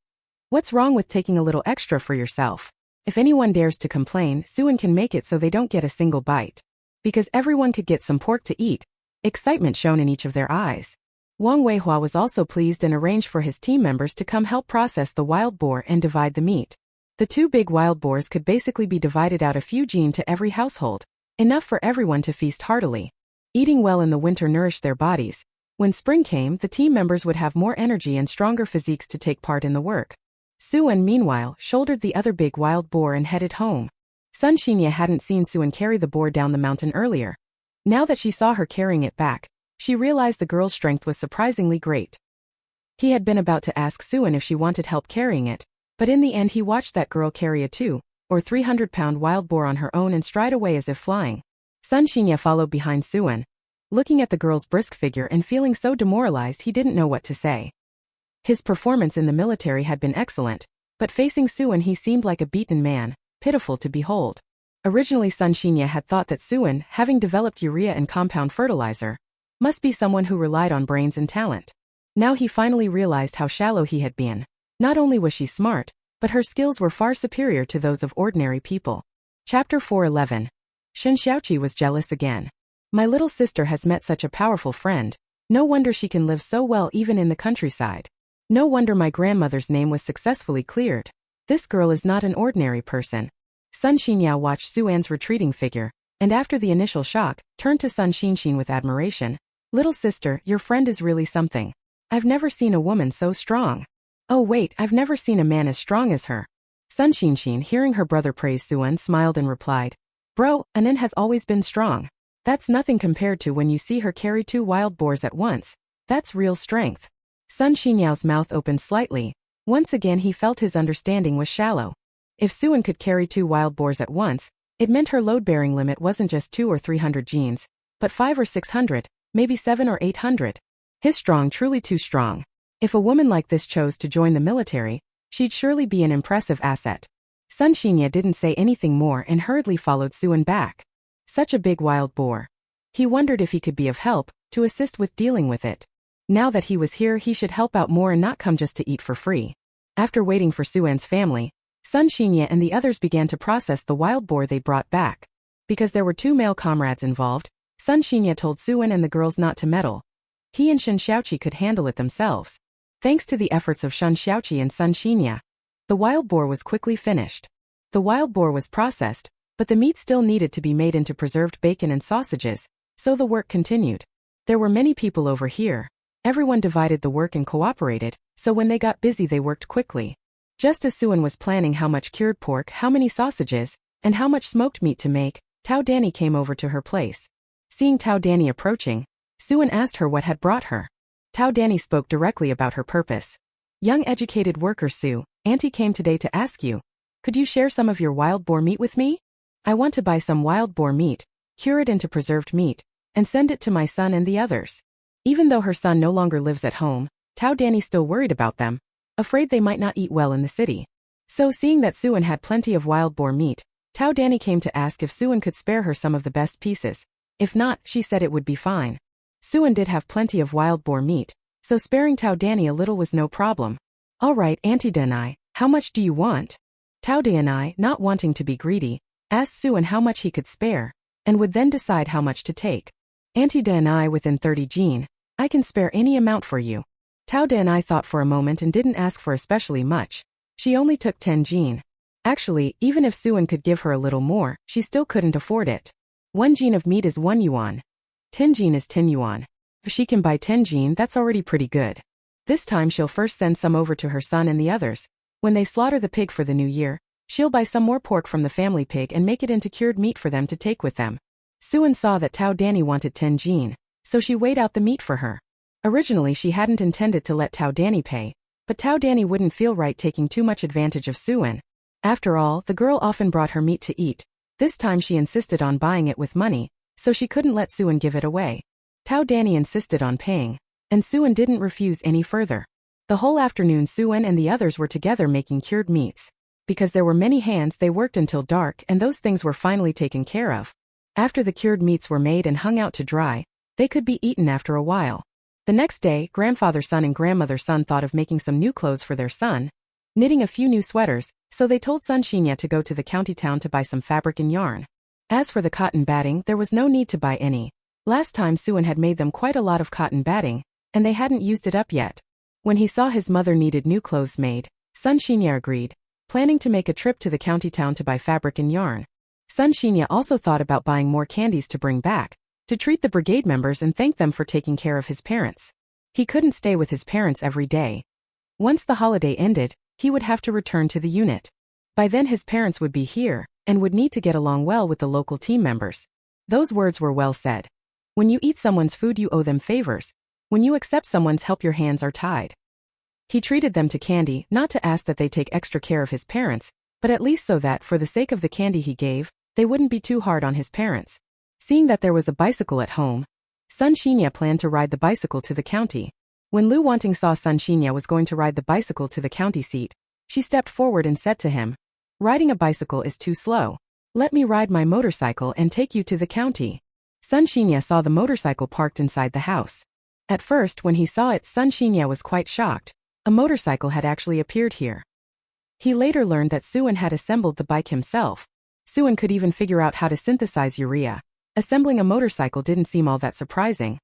What's wrong with taking a little extra for yourself? If anyone dares to complain, Suan can make it so they don't get a single bite. Because everyone could get some pork to eat. Excitement shone in each of their eyes. Wang Weihua was also pleased and arranged for his team members to come help process the wild boar and divide the meat. The 2 big wild boars could basically be divided out a few jin to every household, enough for everyone to feast heartily. Eating well in the winter nourished their bodies. When spring came, the team members would have more energy and stronger physiques to take part in the work. Suan, meanwhile, shouldered the other big wild boar and headed home. Sun Xinya hadn't seen Suan carry the boar down the mountain earlier. Now that she saw her carrying it back, she realized the girl's strength was surprisingly great. He had been about to ask Suan if she wanted help carrying it, but in the end he watched that girl carry a 2 or 300-pound wild boar on her own and stride away as if flying. Sun Xinya followed behind Suan. Looking at the girl's brisk figure and feeling so demoralized he didn't know what to say. His performance in the military had been excellent, but facing Suan he seemed like a beaten man, pitiful to behold. Originally Sun Xinya had thought that Suan, having developed urea and compound fertilizer, must be someone who relied on brains and talent. Now he finally realized how shallow he had been. Not only was she smart, but her skills were far superior to those of ordinary people. Chapter 411. Shen Xiaoqi was jealous again. My little sister has met such a powerful friend. No wonder she can live so well even in the countryside. No wonder my grandmother's name was successfully cleared. This girl is not an ordinary person. Sun Xinyao watched Suan's retreating figure, and after the initial shock, turned to Sun Xinxin with admiration. Little sister, your friend is really something. I've never seen a woman so strong. Oh wait, I've never seen a man as strong as her. Sun Xinxin, hearing her brother praise Suan, smiled and replied, Bro, Anin has always been strong. That's nothing compared to when you see her carry 2 wild boars at once. That's real strength. Sun Xinyao's mouth opened slightly. Once again he felt his understanding was shallow. If Suan could carry 2 wild boars at once, it meant her load-bearing limit wasn't just 2 or 300 genes, but 5 or 600, maybe 7 or 800. His strong, truly too strong. If a woman like this chose to join the military, she'd surely be an impressive asset. Sun Xinya didn't say anything more and hurriedly followed Suan back. Such a big wild boar. He wondered if he could be of help, to assist with dealing with it. Now that he was here he should help out more and not come just to eat for free. After waiting for Suan's family, Sun Xinya and the others began to process the wild boar they brought back. Because there were 2 male comrades involved, Sun Xinya told Suan and the girls not to meddle. He and Shen Xiaoqi could handle it themselves. Thanks to the efforts of Shen Xiaoqi and Sun Xinya, the wild boar was quickly finished. The wild boar was processed, but the meat still needed to be made into preserved bacon and sausages, so the work continued. There were many people over here. Everyone divided the work and cooperated, so when they got busy they worked quickly. Just as Suan was planning how much cured pork, how many sausages, and how much smoked meat to make, Tao Danny came over to her place. Seeing Tao Danny approaching, Suan asked her what had brought her. Tao Danny spoke directly about her purpose. Young educated worker Su, Auntie came today to ask you, could you share some of your wild boar meat with me? I want to buy some wild boar meat, cure it into preserved meat, and send it to my son and the others. Even though her son no longer lives at home, Tao Danny still worried about them, afraid they might not eat well in the city. So seeing that Suan had plenty of wild boar meat, Tao Danny came to ask if Suan could spare her some of the best pieces. If not, she said it would be fine. Suan did have plenty of wild boar meat, so sparing Tao Danny a little was no problem. Alright, Auntie Danai, how much do you want? Tao Danai, not wanting to be greedy, asked Suan how much he could spare, and would then decide how much to take. Auntie Da and I within 30 Jin. I can spare any amount for you. Tao Da and I thought for a moment and didn't ask for especially much. She only took 10 Jin. Actually, even if Suan could give her a little more, she still couldn't afford it. 1 Jin of meat is 1 yuan. 10 Jin is 10 yuan. If she can buy 10 Jin, that's already pretty good. This time she'll first send some over to her son and the others. When they slaughter the pig for the new year, she'll buy some more pork from the family pig and make it into cured meat for them to take with them. Suan saw that Tao Danny wanted 10 Jin, so she weighed out the meat for her. Originally she hadn't intended to let Tao Danny pay, but Tao Danny wouldn't feel right taking too much advantage of Suan. After all, the girl often brought her meat to eat. This time she insisted on buying it with money, so she couldn't let Suan give it away. Tao Danny insisted on paying, and Suan didn't refuse any further. The whole afternoon Suan and the others were together making cured meats. Because there were many hands, they worked until dark and those things were finally taken care of. After the cured meats were made and hung out to dry, they could be eaten after a while. The next day, grandfather son and grandmother son thought of making some new clothes for their son, knitting a few new sweaters, so they told son Shinya to go to the county town to buy some fabric and yarn. As for the cotton batting, there was no need to buy any. Last time Suan had made them quite a lot of cotton batting, and they hadn't used it up yet. When he saw his mother needed new clothes made, son Shinya agreed, planning to make a trip to the county town to buy fabric and yarn. Son Shinya also thought about buying more candies to bring back, to treat the brigade members and thank them for taking care of his parents. He couldn't stay with his parents every day. Once the holiday ended, he would have to return to the unit. By then his parents would be here, and would need to get along well with the local team members. Those words were well said. When you eat someone's food you owe them favors. When you accept someone's help your hands are tied. He treated them to candy, not to ask that they take extra care of his parents, but at least so that, for the sake of the candy he gave, they wouldn't be too hard on his parents. Seeing that there was a bicycle at home, son Shinya planned to ride the bicycle to the county. When Lu Wanting saw son Shinya was going to ride the bicycle to the county seat, she stepped forward and said to him, "Riding a bicycle is too slow. Let me ride my motorcycle and take you to the county." Son Shinya saw the motorcycle parked inside the house. At first, when he saw it, son Shinya was quite shocked. A motorcycle had actually appeared here. He later learned that Suan had assembled the bike himself. Suan could even figure out how to synthesize urea. Assembling a motorcycle didn't seem all that surprising.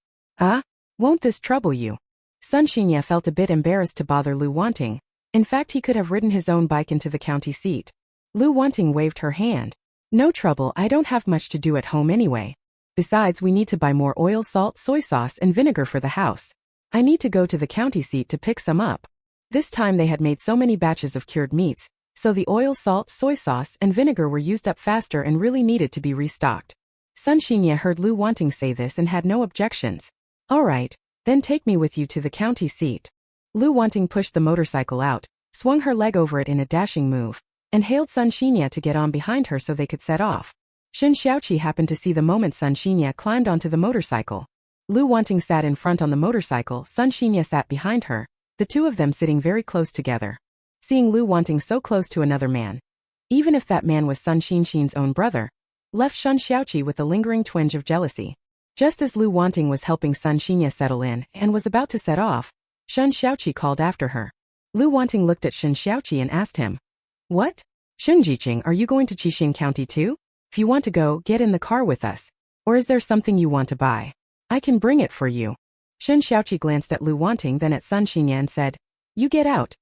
Won't this trouble you? Son Shinya felt a bit embarrassed to bother Lu Wanting. In fact, he could have ridden his own bike into the county seat. Lu Wanting waved her hand. "No trouble, I don't have much to do at home anyway. Besides, we need to buy more oil, salt, soy sauce, and vinegar for the house. I need to go to the county seat to pick some up." This time they had made so many batches of cured meats, so the oil, salt, soy sauce, and vinegar were used up faster and really needed to be restocked. Son Shinya heard Lu Wanting say this and had no objections. "All right, then take me with you to the county seat." Lu Wanting pushed the motorcycle out, swung her leg over it in a dashing move, and hailed Son Shinya to get on behind her so they could set off. Shen Xiaoqi happened to see the moment Son Shinya climbed onto the motorcycle. Lu Wanting sat in front on the motorcycle, Son Shinya sat behind her, the two of them sitting very close together. Seeing Lu Wanting so close to another man, even if that man was Sun Xinshin's own brother, left Shen Xiaoqi with a lingering twinge of jealousy. Just as Lu Wanting was helping Son Shinya settle in and was about to set off, Shen Xiaoqi called after her. Lu Wanting looked at Shen Xiaoqi and asked him, "What? Shen Jiqing, are you going to Qixing County too? If you want to go, get in the car with us. Or is there something you want to buy? I can bring it for you." Shen Xiaoqi glanced at Lu Wanting, then at Sun Shinya and said, "You get out.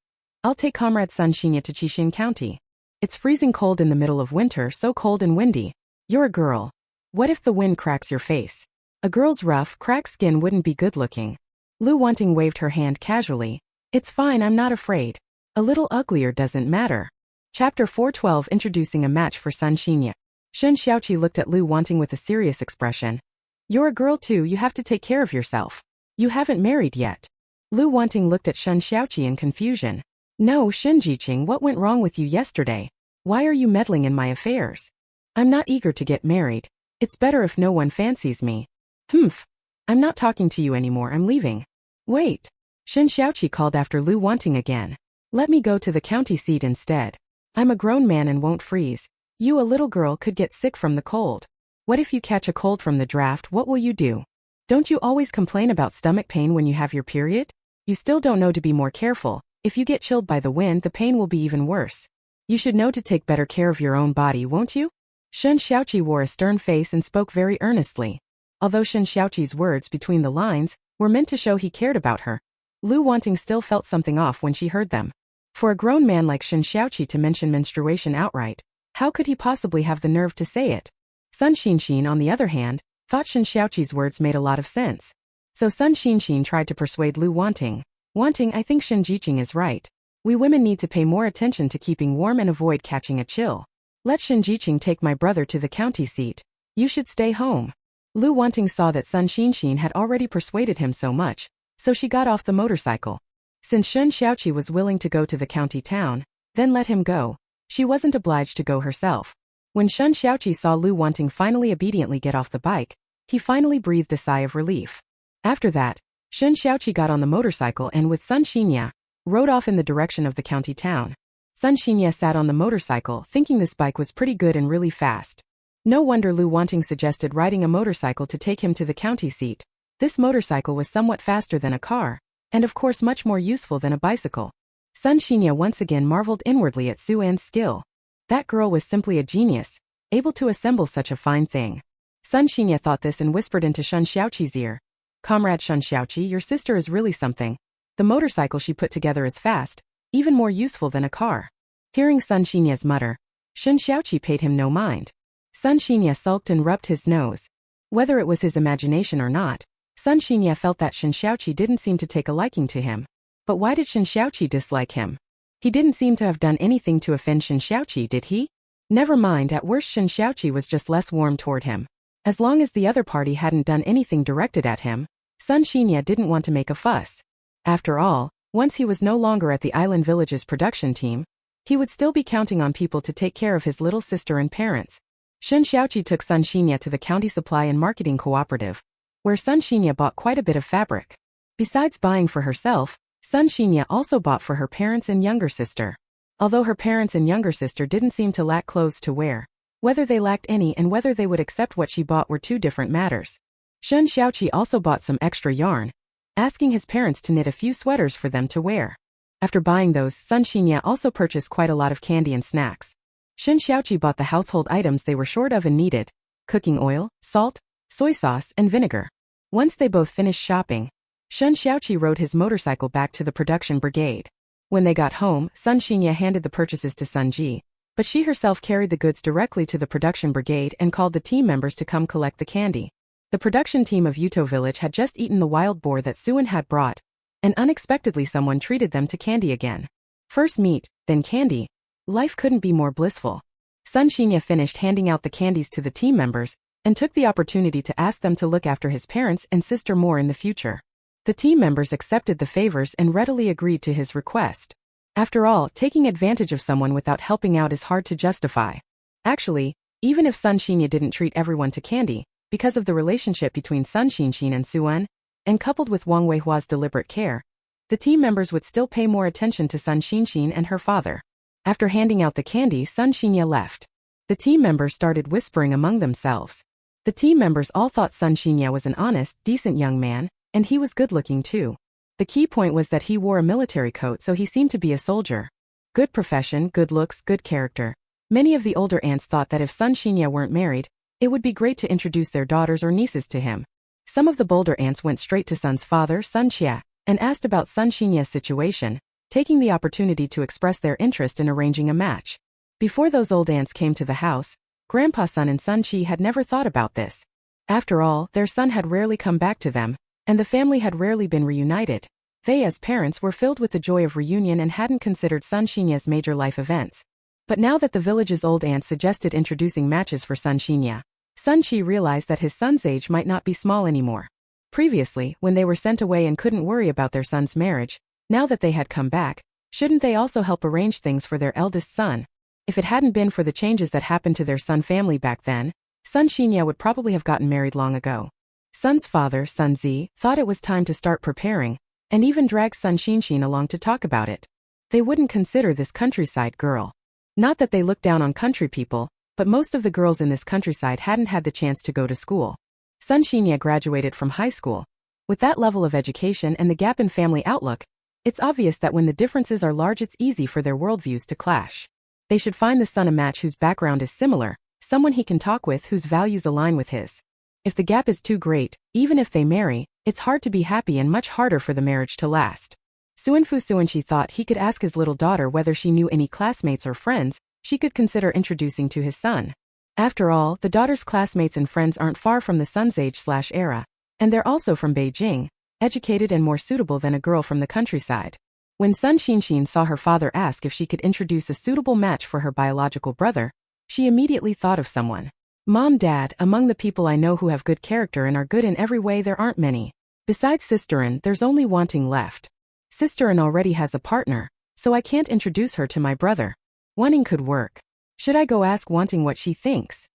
I'll take comrade Sun Shinya to Qixing County. It's freezing cold in the middle of winter, so cold and windy. You're a girl. What if the wind cracks your face? A girl's rough, cracked skin wouldn't be good looking." Lu Wanting waved her hand casually. "It's fine, I'm not afraid. A little uglier doesn't matter." Chapter 412, introducing a match for Sun Shinya. Shen Xiaoqi looked at Lu Wanting with a serious expression. "You're a girl too, you have to take care of yourself. You haven't married yet." Lu Wanting looked at Shen Xiaoqi in confusion. "No, Shen Jiqing, what went wrong with you yesterday? Why are you meddling in my affairs? I'm not eager to get married. It's better if no one fancies me." "Humph. I'm not talking to you anymore, I'm leaving." "Wait." Shen Xiaoqi called after Lu Wanting again. "Let me go to the county seat instead. I'm a grown man and won't freeze. You, a little girl, could get sick from the cold. What if you catch a cold from the draft, what will you do? Don't you always complain about stomach pain when you have your period? You still don't know to be more careful. If you get chilled by the wind, the pain will be even worse. You should know to take better care of your own body, won't you?" Shen Xiaoqi wore a stern face and spoke very earnestly. Although Shen Xiaoqi's words between the lines were meant to show he cared about her, Lu Wanting still felt something off when she heard them. For a grown man like Shen Xiaoqi to mention menstruation outright, how could he possibly have the nerve to say it? Sun Xinxin, on the other hand, thought Shen Xiaoqi's words made a lot of sense. So Sun Xinxin tried to persuade Lu Wanting. Wanting, I think Shen Jiqing is right. We women need to pay more attention to keeping warm and avoid catching a chill. Let Shen Jiqing take my brother to the county seat. You should stay home. Lu Wanting saw that Sun Xinxin had already persuaded him so much, so she got off the motorcycle. Since Shen Xiaoqi was willing to go to the county town, then let him go. She wasn't obliged to go herself. When Shen Xiaoqi saw Lu Wanting finally obediently get off the bike, he finally breathed a sigh of relief. After that, Shen Xiaoqi got on the motorcycle and with Sun Xinya, rode off in the direction of the county town. Sun Xinya sat on the motorcycle thinking this bike was pretty good and really fast. No wonder Lu Wanting suggested riding a motorcycle to take him to the county seat. This motorcycle was somewhat faster than a car, and of course much more useful than a bicycle. Sun Xinya once again marveled inwardly at Su An's skill. That girl was simply a genius, able to assemble such a fine thing. Sun Xinya thought this and whispered into Shen Xiaoqi's ear. Comrade Shen Xiaoqi, your sister is really something. The motorcycle she put together is fast, even more useful than a car. Hearing Sun Xinya's mutter, Shen Xiaoqi paid him no mind. Sun Xinya sulked and rubbed his nose. Whether it was his imagination or not, Sun Xinya felt that Shen Xiaoqi didn't seem to take a liking to him. But why did Shen Xiaoqi dislike him? He didn't seem to have done anything to offend Shen Xiaoqi, did he? Never mind, at worst Shen Xiaoqi was just less warm toward him. As long as the other party hadn't done anything directed at him, Sun Xinya didn't want to make a fuss. After all, once he was no longer at the island village's production team, he would still be counting on people to take care of his little sister and parents. Shen Xiaoqi took Sun Xinya to the county supply and marketing cooperative, where Sun Xinya bought quite a bit of fabric. Besides buying for herself, Sun Xinya also bought for her parents and younger sister. Although her parents and younger sister didn't seem to lack clothes to wear, whether they lacked any and whether they would accept what she bought were two different matters. Shen Xiaoqi also bought some extra yarn, asking his parents to knit a few sweaters for them to wear. After buying those, Sun Xinya also purchased quite a lot of candy and snacks. Shen Xiaoqi bought the household items they were short of and needed: cooking oil, salt, soy sauce, and vinegar. Once they both finished shopping, Shen Xiaoqi rode his motorcycle back to the production brigade. When they got home, Sun Xinya handed the purchases to Sun Ji, but she herself carried the goods directly to the production brigade and called the team members to come collect the candy. The production team of Yuto Village had just eaten the wild boar that Suan had brought, and unexpectedly someone treated them to candy again. First meat, then candy. Life couldn't be more blissful. Sun Xinya finished handing out the candies to the team members and took the opportunity to ask them to look after his parents and sister more in the future. The team members accepted the favors and readily agreed to his request. After all, taking advantage of someone without helping out is hard to justify. Actually, even if Sun Xinya didn't treat everyone to candy, because of the relationship between Sun Xinxin and Suan, and coupled with Wang Weihua's deliberate care, the team members would still pay more attention to Sun Xinxin and her father. After handing out the candy, Sun Xinya left. The team members started whispering among themselves. The team members all thought Sun Xinya was an honest, decent young man, and he was good-looking too. The key point was that he wore a military coat, so he seemed to be a soldier. Good profession, good looks, good character. Many of the older aunts thought that if Sun Xinya weren't married, it would be great to introduce their daughters or nieces to him. Some of the bolder aunts went straight to Sun's father, Sun Xia, and asked about Sun Xinya's situation, taking the opportunity to express their interest in arranging a match. Before those old aunts came to the house, Grandpa Sun and Sun Qi had never thought about this. After all, their son had rarely come back to them, and the family had rarely been reunited. They as parents were filled with the joy of reunion and hadn't considered Sun Xinya's major life events. But now that the village's old aunt suggested introducing matches for Sun Xinya, Sun Qi realized that his son's age might not be small anymore. Previously, when they were sent away and couldn't worry about their son's marriage, now that they had come back, shouldn't they also help arrange things for their eldest son? If it hadn't been for the changes that happened to their Sun family back then, Sun Xinya would probably have gotten married long ago. Sun's father, Sun Zi, thought it was time to start preparing, and even dragged Sun Xinxin along to talk about it. They wouldn't consider this countryside girl. Not that they looked down on country people, but most of the girls in this countryside hadn't had the chance to go to school. Sun Xinya graduated from high school. With that level of education and the gap in family outlook, it's obvious that when the differences are large, it's easy for their worldviews to clash. They should find the son a match whose background is similar, someone he can talk with whose values align with his. If the gap is too great, even if they marry, it's hard to be happy and much harder for the marriage to last. Suanchi thought he could ask his little daughter whether she knew any classmates or friends she could consider introducing to his son. After all, the daughter's classmates and friends aren't far from the son's age/era, and they're also from Beijing, educated and more suitable than a girl from the countryside. When Sun Xinshin saw her father ask if she could introduce a suitable match for her biological brother, she immediately thought of someone. Mom, Dad, among the people I know who have good character and are good in every way there aren't many. Besides Sisterin, there's only Wanting left. Sisterin already has a partner, so I can't introduce her to my brother. Wanting could work. Should I go ask Wanting what she thinks?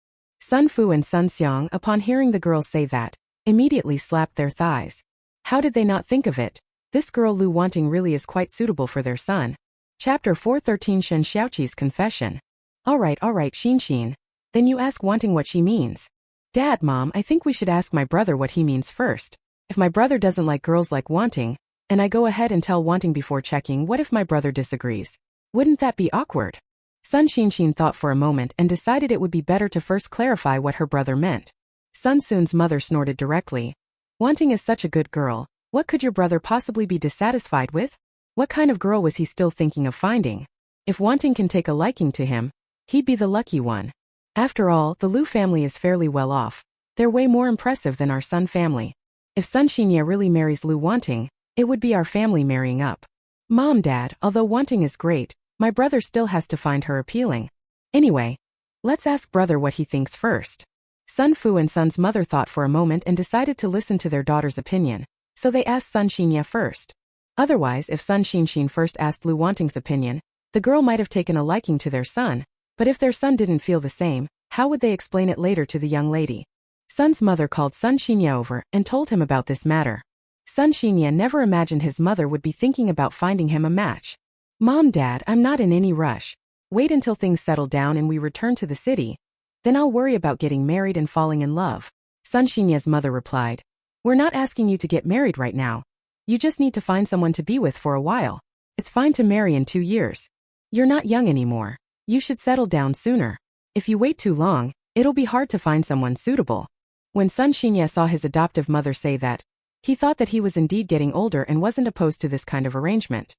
Sun Fu and Sun Xiang, upon hearing the girls say that, immediately slapped their thighs. How did they not think of it? This girl Lu Wanting really is quite suitable for their son. Chapter 413 Shen Xiaoqi's Confession. Alright, Xinshin. Then you ask Wanting what she means. Dad, Mom, I think we should ask my brother what he means first. If my brother doesn't like girls like Wanting, and I go ahead and tell Wanting before checking, what if my brother disagrees? Wouldn't that be awkward? Sun Xinshin thought for a moment and decided it would be better to first clarify what her brother meant. Sun Sun's mother snorted directly. Wanting is such a good girl. What could your brother possibly be dissatisfied with? What kind of girl was he still thinking of finding? If Wanting can take a liking to him, he'd be the lucky one. After all, the Lu family is fairly well off. They're way more impressive than our Sun family. If Sun Xinya really marries Lu Wanting, it would be our family marrying up. Mom, Dad, although Wanting is great, my brother still has to find her appealing. Anyway, let's ask brother what he thinks first. Sun Fu and Sun's mother thought for a moment and decided to listen to their daughter's opinion, so they asked Sun Xinya first. Otherwise, if Sun Xinshin first asked Lu Wanting's opinion, the girl might have taken a liking to their son, but if their son didn't feel the same, how would they explain it later to the young lady? Sun's mother called Sun Xinya over and told him about this matter. Sun Xinya never imagined his mother would be thinking about finding him a match. Mom, Dad, I'm not in any rush. Wait until things settle down and we return to the city. Then I'll worry about getting married and falling in love. Sun Xinya's mother replied. We're not asking you to get married right now. You just need to find someone to be with for a while. It's fine to marry in 2 years. You're not young anymore. You should settle down sooner. If you wait too long, it'll be hard to find someone suitable. When Sun Xinya saw his adoptive mother say that, he thought that he was indeed getting older and wasn't opposed to this kind of arrangement.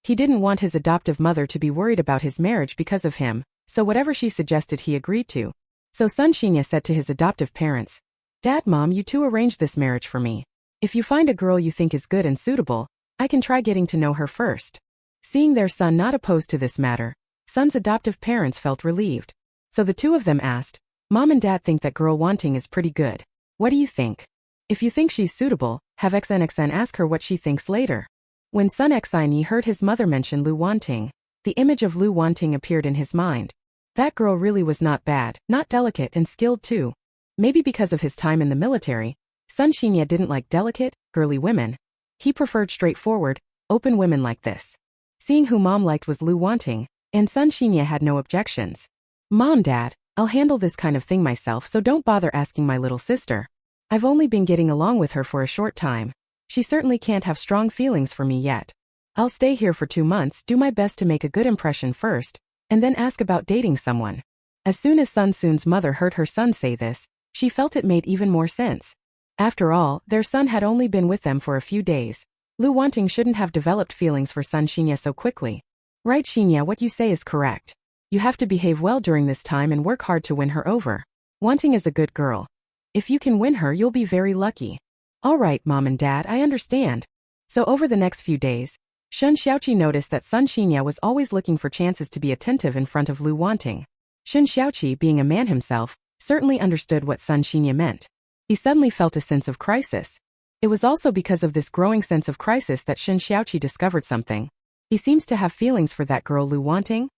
He didn't want his adoptive mother to be worried about his marriage because of him, so whatever she suggested he agreed to. So Sun Xinya said to his adoptive parents, Dad, Mom, you two arrange this marriage for me. If you find a girl you think is good and suitable, I can try getting to know her first. Seeing their son not opposed to this matter, Sun's adoptive parents felt relieved. So the two of them asked, Mom and Dad think that girl Wanting is pretty good. What do you think? If you think she's suitable, have XNXN ask her what she thinks later. When Sun Xini heard his mother mention Lu Wanting, the image of Lu Wanting appeared in his mind. That girl really was not bad, not delicate and skilled too. Maybe because of his time in the military, Sun Xinya didn't like delicate, girly women. He preferred straightforward, open women like this. Seeing who Mom liked was Lu Wanting, and Sun Xinya had no objections. Mom, Dad, I'll handle this kind of thing myself, so don't bother asking my little sister. I've only been getting along with her for a short time. She certainly can't have strong feelings for me yet. I'll stay here for 2 months, do my best to make a good impression first, and then ask about dating someone. As soon as Sun Sun's mother heard her son say this, she felt it made even more sense. After all, their son had only been with them for a few days. Lu Wanting shouldn't have developed feelings for Sun Xinya so quickly. Right, Xinya, what you say is correct. You have to behave well during this time and work hard to win her over. Wanting is a good girl. If you can win her, you'll be very lucky. All right, Mom and Dad, I understand. So over the next few days, Shen Xiaoqi noticed that Sun Xinya was always looking for chances to be attentive in front of Lu Wanting. Shen Xiaoqi, being a man himself, certainly understood what Sun Xinya meant. He suddenly felt a sense of crisis. It was also because of this growing sense of crisis that Shen Xiaoqi discovered something. He seems to have feelings for that girl Lu Wanting.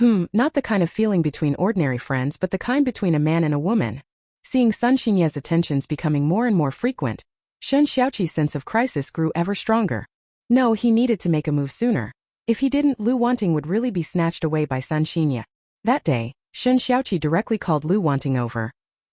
Not the kind of feeling between ordinary friends, but the kind between a man and a woman. Seeing Sun Xinya's attentions becoming more and more frequent, Shen Xiaoqi's sense of crisis grew ever stronger. No, he needed to make a move sooner. If he didn't, Lu Wanting would really be snatched away by Sun Xinya. That day, Shen Xiaoqi directly called Lu Wanting over.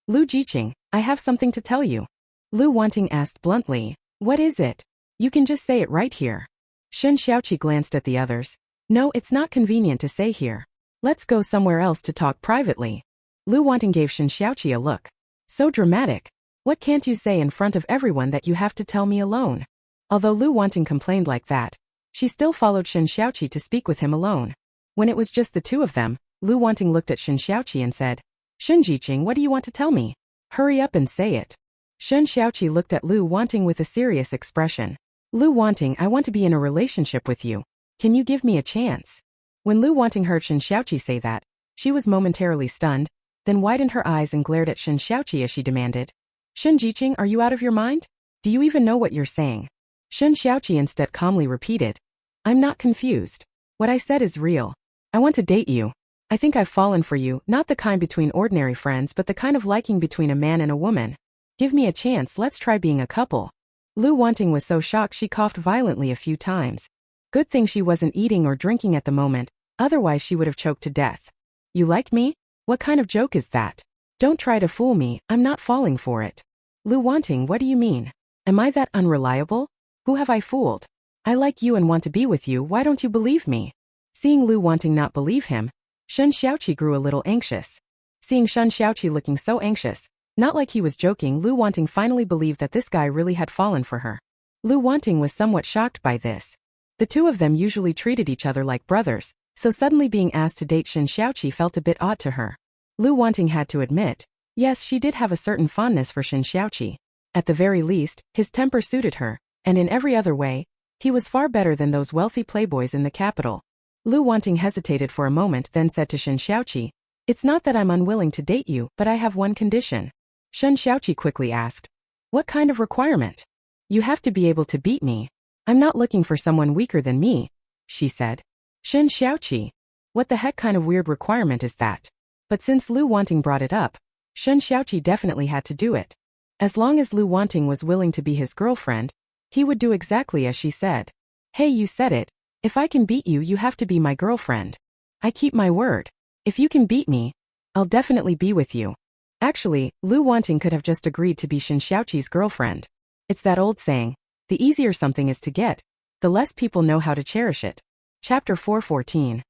Lu Jiqing, I have something to tell you. Lu Wanting asked bluntly, what is it? You can just say it right here. Shen Xiaoqi glanced at the others. No, it's not convenient to say here. Let's go somewhere else to talk privately. Lu Wanting gave Shen Xiaoqi a look. So dramatic. What can't you say in front of everyone that you have to tell me alone? Although Lu Wanting complained like that, she still followed Shen Xiaoqi to speak with him alone. When it was just the two of them, Lu Wanting looked at Shen Xiaoqi and said, Shen Jiqing, what do you want to tell me? Hurry up and say it. Shen Xiaoqi looked at Lu Wanting with a serious expression. Lu Wanting, I want to be in a relationship with you. Can you give me a chance? When Lu Wanting heard Shen Xiaoqi say that, she was momentarily stunned, then widened her eyes and glared at Shen Xiaoqi as she demanded, Shen Jiqing, are you out of your mind? Do you even know what you're saying? Shen Xiaoqi instead calmly repeated, I'm not confused. What I said is real. I want to date you. I think I've fallen for you, not the kind between ordinary friends but the kind of liking between a man and a woman. Give me a chance, let's try being a couple. Lu Wanting was so shocked she coughed violently a few times. Good thing she wasn't eating or drinking at the moment, otherwise she would have choked to death. You like me? What kind of joke is that? Don't try to fool me, I'm not falling for it. Lu Wanting, what do you mean? Am I that unreliable? Who have I fooled? I like you and want to be with you, why don't you believe me? Seeing Lu Wanting not believe him, Shen Xiaoqi grew a little anxious. Seeing Shen Xiaoqi looking so anxious, not like he was joking, Lu Wanting finally believed that this guy really had fallen for her. Lu Wanting was somewhat shocked by this. The two of them usually treated each other like brothers, so suddenly being asked to date Shen Xiaoqi felt a bit odd to her. Lu Wanting had to admit, yes, she did have a certain fondness for Shen Xiaoqi. At the very least, his temper suited her, and in every other way, he was far better than those wealthy playboys in the capital. Lu Wanting hesitated for a moment then said to Shen Xiaoqi, It's not that I'm unwilling to date you, but I have one condition. Shen Xiaoqi quickly asked, What kind of requirement? You have to be able to beat me. I'm not looking for someone weaker than me, she said. Shen Xiaoqi, what the heck kind of weird requirement is that? But since Lu Wanting brought it up, Shen Xiaoqi definitely had to do it. As long as Lu Wanting was willing to be his girlfriend, he would do exactly as she said. Hey, you said it. If I can beat you, you have to be my girlfriend. I keep my word. If you can beat me, I'll definitely be with you. Actually, Lu Wanting could have just agreed to be Shen Xiaoqi's girlfriend. It's that old saying, the easier something is to get, the less people know how to cherish it. Chapter 414.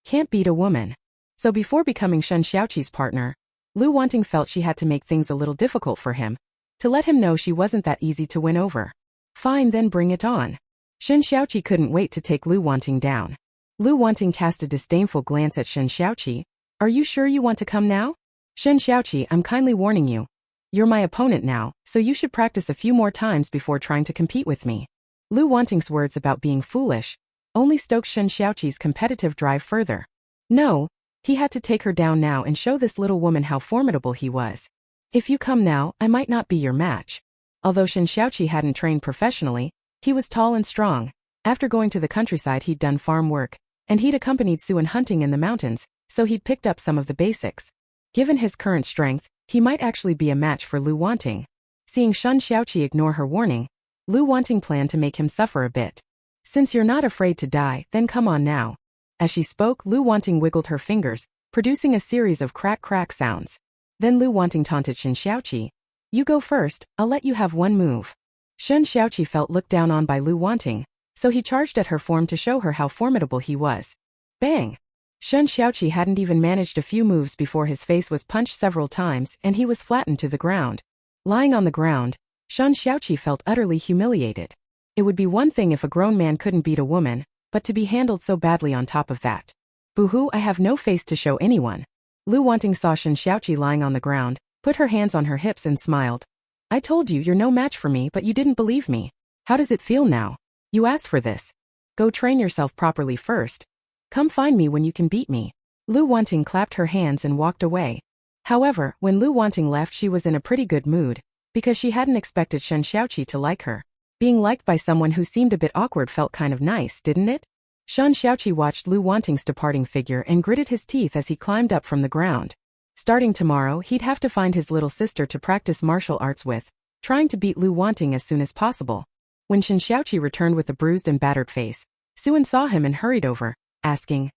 Can't beat a woman. So before becoming Shen Xiaoqi's partner, Lu Wanting felt she had to make things a little difficult for him, to let him know she wasn't that easy to win over. Fine, then bring it on. Shen Xiaoqi couldn't wait to take Lu Wanting down. Lu Wanting cast a disdainful glance at Shen Xiaoqi. Are you sure you want to come now? Shen Xiaoqi, I'm kindly warning you. You're my opponent now, so you should practice a few more times before trying to compete with me. Lu Wanting's words about being foolish only stoked Shen Xiaoqi's competitive drive further. No, he had to take her down now and show this little woman how formidable he was. If you come now, I might not be your match. Although Shen Xiaoqi hadn't trained professionally, he was tall and strong. After going to the countryside he'd done farm work, and he'd accompanied Suen hunting in the mountains, so he'd picked up some of the basics. Given his current strength, he might actually be a match for Lu Wanting. Seeing Shen Xiaoqi ignore her warning, Lu Wanting planned to make him suffer a bit. Since you're not afraid to die, then come on now. As she spoke, Lu Wanting wiggled her fingers, producing a series of crack-crack sounds. Then Lu Wanting taunted Shen Xiaoqi. You go first, I'll let you have one move. Shen Xiaoqi felt looked down on by Lu Wanting, so he charged at her form to show her how formidable he was. Bang! Shen Xiaoqi hadn't even managed a few moves before his face was punched several times and he was flattened to the ground. Lying on the ground, Shen Xiaoqi felt utterly humiliated. It would be one thing if a grown man couldn't beat a woman, but to be handled so badly on top of that. Boo-hoo, I have no face to show anyone. Lu Wanting saw Shen Xiaoqi lying on the ground, put her hands on her hips and smiled. I told you you're no match for me, but you didn't believe me. How does it feel now? You asked for this. Go train yourself properly first. Come find me when you can beat me. Lu Wanting clapped her hands and walked away. However, when Lu Wanting left she was in a pretty good mood, because she hadn't expected Shen Xiaoqi to like her. Being liked by someone who seemed a bit awkward felt kind of nice, didn't it? Shen Xiaoqi watched Lu Wanting's departing figure and gritted his teeth as he climbed up from the ground. Starting tomorrow, he'd have to find his little sister to practice martial arts with, trying to beat Lu Wanting as soon as possible. When Shen Xiaoqi returned with a bruised and battered face, Suen saw him and hurried over, asking,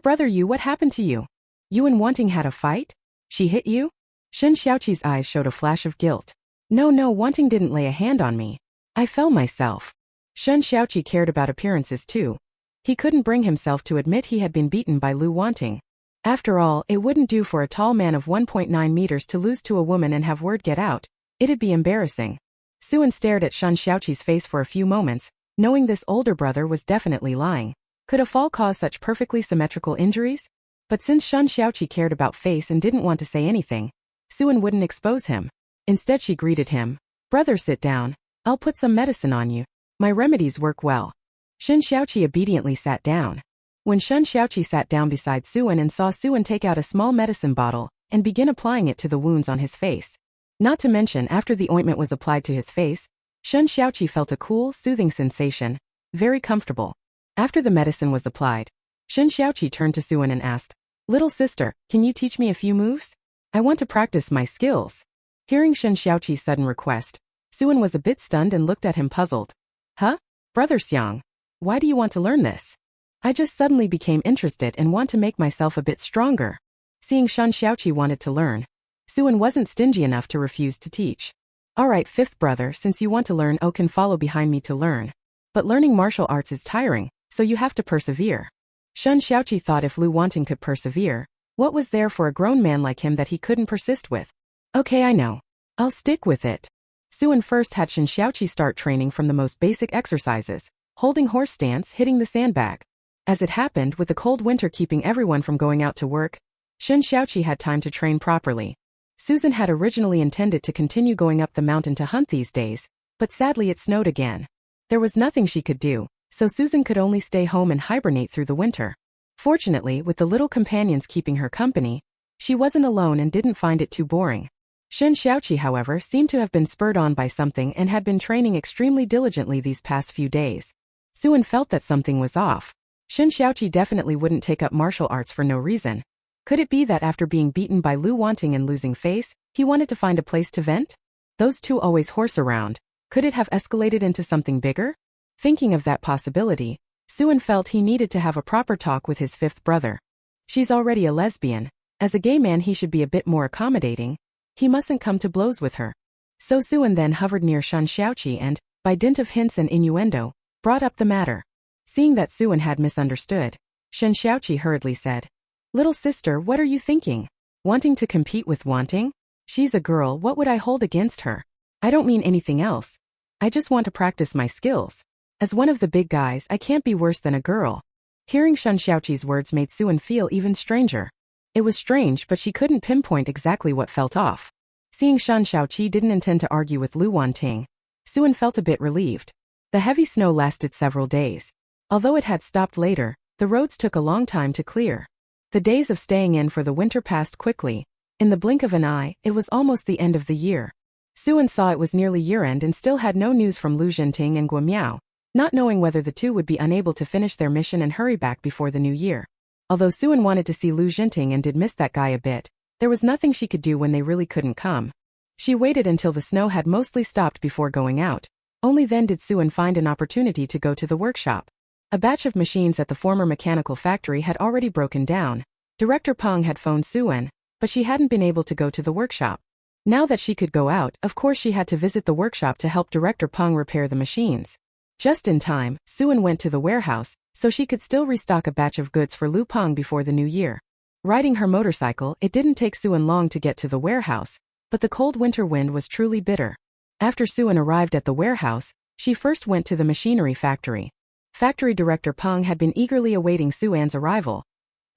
brother, what happened to you? You and Wanting had a fight? She hit you? Shen Xiaoqi's eyes showed a flash of guilt. No, Wanting didn't lay a hand on me. I fell myself. Shen Xiaoqi cared about appearances too. He couldn't bring himself to admit he had been beaten by Lu Wanting. After all, it wouldn't do for a tall man of 1.9 meters to lose to a woman and have word get out. It'd be embarrassing. Suan stared at Shun Xiaoqi's face for a few moments, knowing this older brother was definitely lying. Could a fall cause such perfectly symmetrical injuries? But since Shun Xiaoqi cared about face and didn't want to say anything, Suan wouldn't expose him. Instead she greeted him. Brother, sit down. I'll put some medicine on you. My remedies work well. Shun Xiaoqi obediently sat down. When Shun Xiaoqi sat down beside Suan and saw Suan take out a small medicine bottle and begin applying it to the wounds on his face. Not to mention, after the ointment was applied to his face, Shun Xiaoqi felt a cool, soothing sensation, very comfortable. After the medicine was applied, Shun Xiaoqi turned to Suan and asked, "Little sister, can you teach me a few moves? I want to practice my skills." Hearing Shun Xiaoqi's sudden request, Suan was a bit stunned and looked at him puzzled. Huh? Brother Xiang, why do you want to learn this? I just suddenly became interested and want to make myself a bit stronger. Seeing Shun Xiaoqi wanted to learn, Suan wasn't stingy enough to refuse to teach. Alright, fifth brother, since you want to learn, can follow behind me to learn. But learning martial arts is tiring, so you have to persevere. Shun Xiaoqi thought if Lu Wanting could persevere, what was there for a grown man like him that he couldn't persist with? Okay, I know. I'll stick with it. Suan first had Shun Xiaoqi start training from the most basic exercises, holding horse stance, hitting the sandbag. As it happened, with the cold winter keeping everyone from going out to work, Shun Xiaoqi had time to train properly. Susan had originally intended to continue going up the mountain to hunt these days, but sadly it snowed again. There was nothing she could do, so Susan could only stay home and hibernate through the winter. Fortunately, with the little companions keeping her company, she wasn't alone and didn't find it too boring. Shun Xiaoqi, however, seemed to have been spurred on by something and had been training extremely diligently these past few days. Suan felt that something was off. Shun Xiaoqi definitely wouldn't take up martial arts for no reason. Could it be that after being beaten by Lu Wanting and losing face, he wanted to find a place to vent? Those two always horse around. Could it have escalated into something bigger? Thinking of that possibility, Suan felt he needed to have a proper talk with his fifth brother. She's already a lesbian. As a gay man he should be a bit more accommodating. He mustn't come to blows with her. So Suan then hovered near Shun Xiaoqi and, by dint of hints and innuendo, brought up the matter. Seeing that Suan had misunderstood, Shun Xiaoqi hurriedly said, "Little sister, what are you thinking? Wanting to compete with Wanting? She's a girl, what would I hold against her? I don't mean anything else. I just want to practice my skills. As one of the big guys, I can't be worse than a girl." Hearing Shun Xiaoqi's words made Suan feel even stranger. It was strange, but she couldn't pinpoint exactly what felt off. Seeing Shun Xiaoqi didn't intend to argue with Lu Wanting, Suan felt a bit relieved. The heavy snow lasted several days. Although it had stopped later, the roads took a long time to clear. The days of staying in for the winter passed quickly. In the blink of an eye, it was almost the end of the year. Suan saw it was nearly year-end and still had no news from Lu Jinting and Guo Miao, not knowing whether the two would be unable to finish their mission and hurry back before the new year. Although Suan wanted to see Lu Jinting and did miss that guy a bit, there was nothing she could do when they really couldn't come. She waited until the snow had mostly stopped before going out. Only then did Suan find an opportunity to go to the workshop. A batch of machines at the former mechanical factory had already broken down. Director Peng had phoned Suan, but she hadn't been able to go to the workshop. Now that she could go out, of course she had to visit the workshop to help Director Peng repair the machines. Just in time, Suan went to the warehouse, so she could still restock a batch of goods for Lu Peng before the new year. Riding her motorcycle, it didn't take Suan long to get to the warehouse, but the cold winter wind was truly bitter. After Suan arrived at the warehouse, she first went to the machinery factory. Factory Director Peng had been eagerly awaiting Suan's arrival.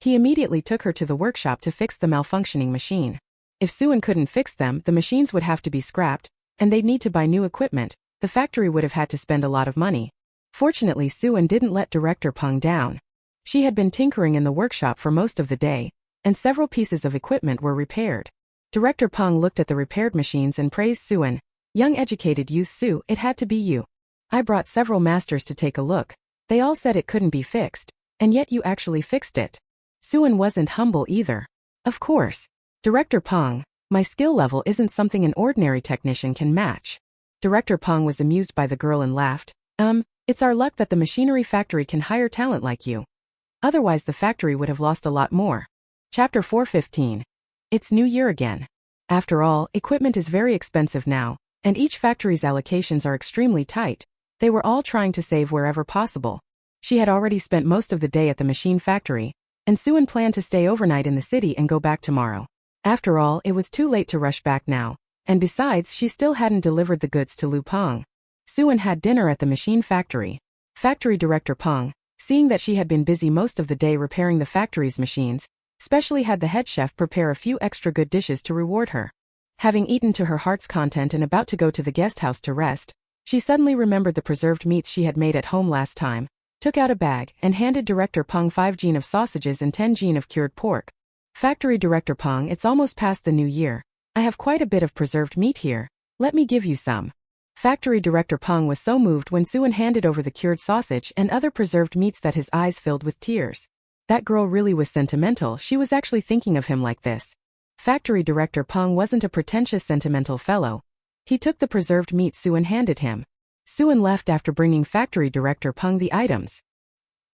He immediately took her to the workshop to fix the malfunctioning machine. If Suan couldn't fix them, the machines would have to be scrapped, and they'd need to buy new equipment. The factory would have had to spend a lot of money. Fortunately, Suan didn't let Director Peng down. She had been tinkering in the workshop for most of the day, and several pieces of equipment were repaired. Director Peng looked at the repaired machines and praised Suan. "Young educated youth Su, it had to be you. I brought several masters to take a look. They all said it couldn't be fixed, and yet you actually fixed it." Suan wasn't humble either. "Of course. Director Peng, my skill level isn't something an ordinary technician can match." Director Peng was amused by the girl and laughed. It's our luck that the machinery factory can hire talent like you. Otherwise the factory would have lost a lot more." Chapter 415. It's New Year again. After all, equipment is very expensive now, and each factory's allocations are extremely tight. They were all trying to save wherever possible. She had already spent most of the day at the machine factory, and Suan planned to stay overnight in the city and go back tomorrow. After all, it was too late to rush back now, And besides, she still hadn't delivered the goods to Lu Peng. Suan had dinner at the machine factory. Factory director Peng, seeing that she had been busy most of the day repairing the factory's machines, specially had the head chef prepare a few extra good dishes to reward her. Having eaten to her heart's content and about to go to the guest house to rest, she suddenly remembered the preserved meats she had made at home last time, took out a bag, and handed Director Peng 5 jin of sausages and 10 jin of cured pork. Factory Director Peng, it's almost past the new year. I have quite a bit of preserved meat here. Let me give you some. Factory Director Peng was so moved when Suan handed over the cured sausage and other preserved meats that his eyes filled with tears. That girl really was sentimental. She was actually thinking of him like this. Factory Director Peng wasn't a pretentious sentimental fellow. He took the preserved meat Suan handed him. Suan left after bringing Factory Director Peng the items.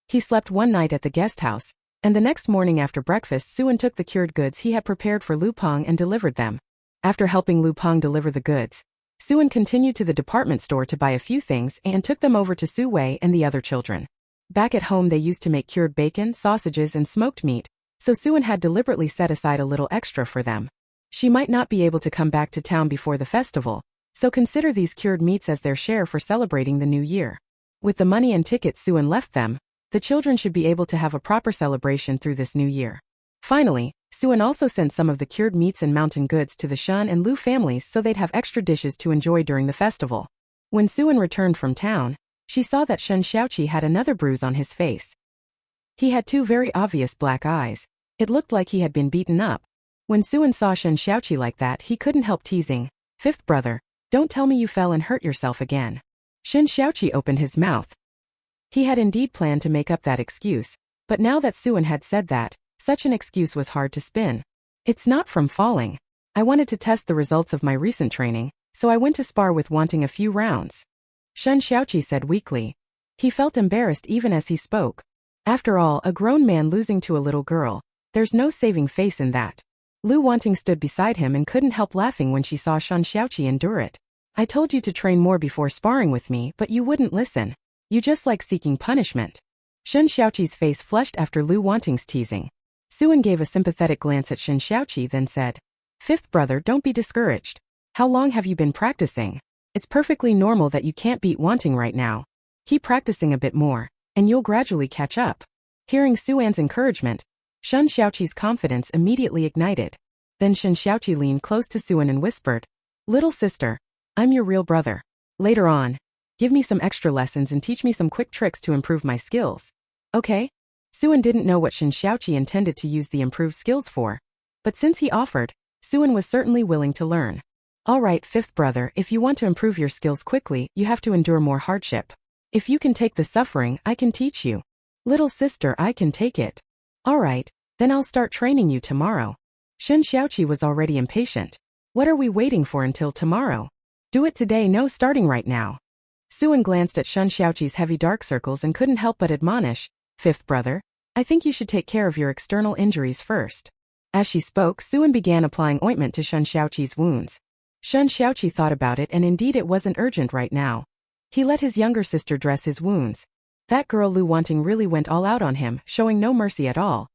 He slept one night at the guest house, and the next morning after breakfast Suan took the cured goods he had prepared for Lu Peng and delivered them. After helping Lu Peng deliver the goods, Suan continued to the department store to buy a few things and took them over to Su Wei and the other children. Back at home they used to make cured bacon, sausages and smoked meat, so Suan had deliberately set aside a little extra for them. She might not be able to come back to town before the festival, so consider these cured meats as their share for celebrating the new year. With the money and tickets Suan left them, the children should be able to have a proper celebration through this new year. Finally, Suan also sent some of the cured meats and mountain goods to the Shun and Lu families so they'd have extra dishes to enjoy during the festival. When Suan returned from town, she saw that Shen Xiaoqi had another bruise on his face. He had 2 very obvious black eyes. It looked like he had been beaten up. When Suan saw Shen Xiaoqi like that, he couldn't help teasing, "Fifth brother, don't tell me you fell and hurt yourself again." Shen Xiaoqi opened his mouth. He had indeed planned to make up that excuse, but now that Suan had said that, such an excuse was hard to spin. "It's not from falling. I wanted to test the results of my recent training, so I went to spar with wanting a few rounds," Shen Xiaoqi said weakly. He felt embarrassed even as he spoke. After all, a grown man losing to a little girl, there's no saving face in that. Lu Wanting stood beside him and couldn't help laughing when she saw Shen Xiaoqi endure it. "I told you to train more before sparring with me, but you wouldn't listen. You just like seeking punishment." Shen Xiaoqi's face flushed after Lu Wanting's teasing. Suan gave a sympathetic glance at Shen Xiaoqi then said, "Fifth brother, don't be discouraged. How long have you been practicing? It's perfectly normal that you can't beat Wanting right now. Keep practicing a bit more, and you'll gradually catch up." Hearing Suan's encouragement, Shen Xiaoqi's confidence immediately ignited. Then Shen Xiaoqi leaned close to Suan and whispered, "Little sister, I'm your real brother. Later on, give me some extra lessons and teach me some quick tricks to improve my skills. Okay?" Suan didn't know what Shen Xiaoqi intended to use the improved skills for, but since he offered, Suan was certainly willing to learn. "All right, fifth brother, if you want to improve your skills quickly, you have to endure more hardship. If you can take the suffering, I can teach you. Little sister, I can take it." "All right, then I'll start training you tomorrow." Shen Xiaoqi was already impatient. "What are we waiting for until tomorrow? Do it today, no starting right now." Suan glanced at Shen Xiaoqi's heavy dark circles and couldn't help but admonish, "Fifth brother, I think you should take care of your external injuries first." As she spoke, Suan began applying ointment to Shen Xiaoqi's wounds. Shen Xiaoqi thought about it and indeed it wasn't urgent right now. He let his younger sister dress his wounds. That girl Lu Wanting really went all out on him, showing no mercy at all.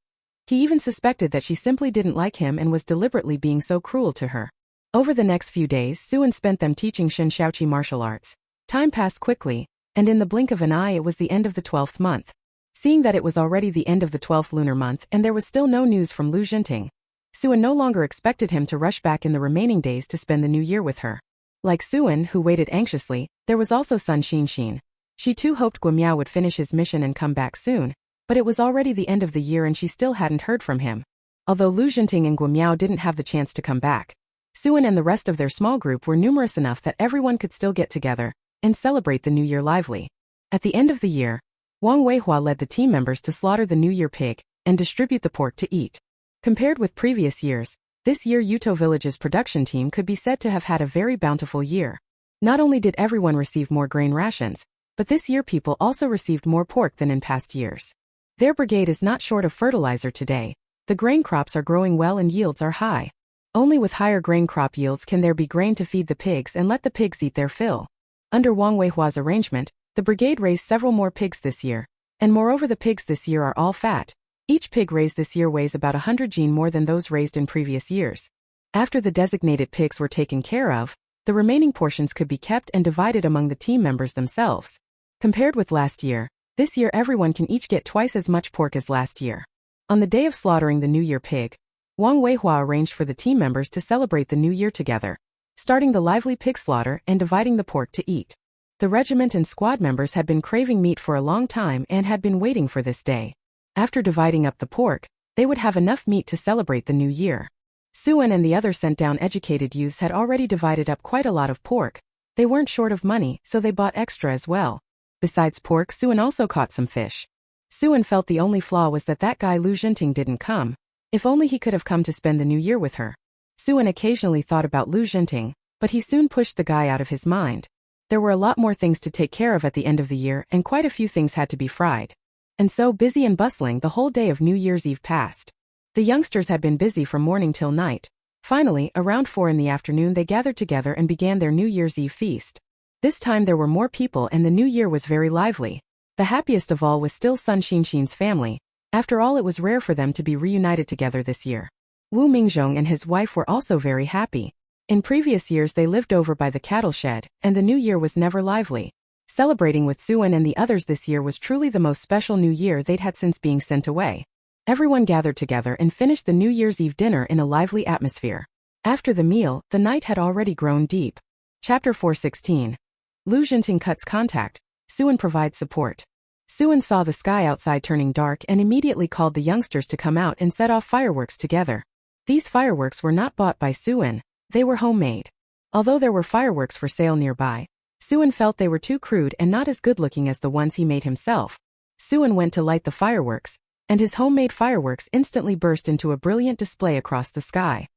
He even suspected that she simply didn't like him and was deliberately being so cruel to her. Over the next few days, Suan spent them teaching Shen Xiaoqi martial arts. Time passed quickly, and in the blink of an eye it was the end of the 12th month. Seeing that it was already the end of the 12th lunar month and there was still no news from Lu Jinting, Suan no longer expected him to rush back in the remaining days to spend the new year with her. Like Suan, who waited anxiously, there was also Sun Xinxin. She too hoped Guimiao would finish his mission and come back soon, but it was already the end of the year and she still hadn't heard from him. Although Lu Jinting and Guimiao didn't have the chance to come back, Suan and the rest of their small group were numerous enough that everyone could still get together and celebrate the new year lively. At the end of the year, Wang Weihua led the team members to slaughter the New Year pig and distribute the pork to eat. Compared with previous years, this year Yuto Village's production team could be said to have had a very bountiful year. Not only did everyone receive more grain rations, but this year people also received more pork than in past years. Their brigade is not short of fertilizer today. The grain crops are growing well and yields are high. Only with higher grain crop yields can there be grain to feed the pigs and let the pigs eat their fill. Under Wang Weihua's arrangement, the brigade raised several more pigs this year, and moreover the pigs this year are all fat. Each pig raised this year weighs about 100 jin more than those raised in previous years. After the designated pigs were taken care of, the remaining portions could be kept and divided among the team members themselves. Compared with last year, this year everyone can each get twice as much pork as last year. On the day of slaughtering the New Year pig, Wang Weihua arranged for the team members to celebrate the New Year together, starting the lively pig slaughter and dividing the pork to eat. The regiment and squad members had been craving meat for a long time and had been waiting for this day. After dividing up the pork, they would have enough meat to celebrate the New Year. Suan and the other sent-down educated youths had already divided up quite a lot of pork. They weren't short of money, so they bought extra as well. Besides pork, Suan also caught some fish. Suan felt the only flaw was that guy Lu Jinting didn't come. If only he could have come to spend the New Year with her. Suan occasionally thought about Lu Jinting, but he soon pushed the guy out of his mind. There were a lot more things to take care of at the end of the year and quite a few things had to be fried. And so, busy and bustling, the whole day of New Year's Eve passed. The youngsters had been busy from morning till night. Finally, around 4 in the afternoon they gathered together and began their New Year's Eve feast. This time there were more people and the New Year was very lively. The happiest of all was still Sun Xinxin's family. After all, it was rare for them to be reunited together this year. Wu Mingzhong and his wife were also very happy. In previous years they lived over by the cattle shed, and the New Year was never lively. Celebrating with Suan and the others this year was truly the most special New Year they'd had since being sent away. Everyone gathered together and finished the New Year's Eve dinner in a lively atmosphere. After the meal, the night had already grown deep. Chapter 416. Lu Jinting cuts contact. Suan provides support. Suan saw the sky outside turning dark and immediately called the youngsters to come out and set off fireworks together. These fireworks were not bought by Suan. They were homemade. Although there were fireworks for sale nearby, Suan felt they were too crude and not as good-looking as the ones he made himself. Suan went to light the fireworks, and his homemade fireworks instantly burst into a brilliant display across the sky.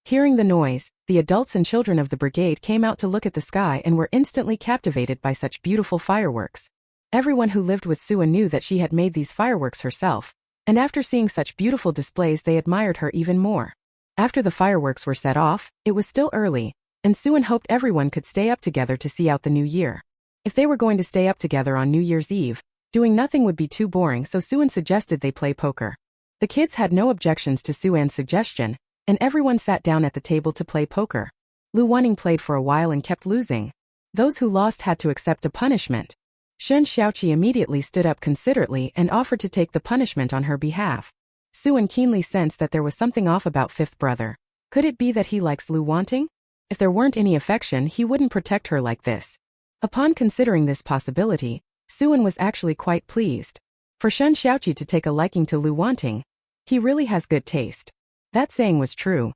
Hearing the noise, the adults and children of the brigade came out to look at the sky and were instantly captivated by such beautiful fireworks. Everyone who lived with Suan knew that she had made these fireworks herself, and after seeing such beautiful displays they admired her even more. After the fireworks were set off, it was still early, and Suan hoped everyone could stay up together to see out the New Year. If they were going to stay up together on New Year's Eve, doing nothing would be too boring, so Suan suggested they play poker. The kids had no objections to Suan's suggestion, and everyone sat down at the table to play poker. Lu Wanning played for a while and kept losing. Those who lost had to accept a punishment. Shen Xiaoqi immediately stood up considerately and offered to take the punishment on her behalf. Suan keenly sensed that there was something off about fifth brother. Could it be that he likes Lu Wanting? If there weren't any affection, he wouldn't protect her like this. Upon considering this possibility, Suan was actually quite pleased. For Shen Xiaoqi to take a liking to Lu Wanting, he really has good taste. That saying was true.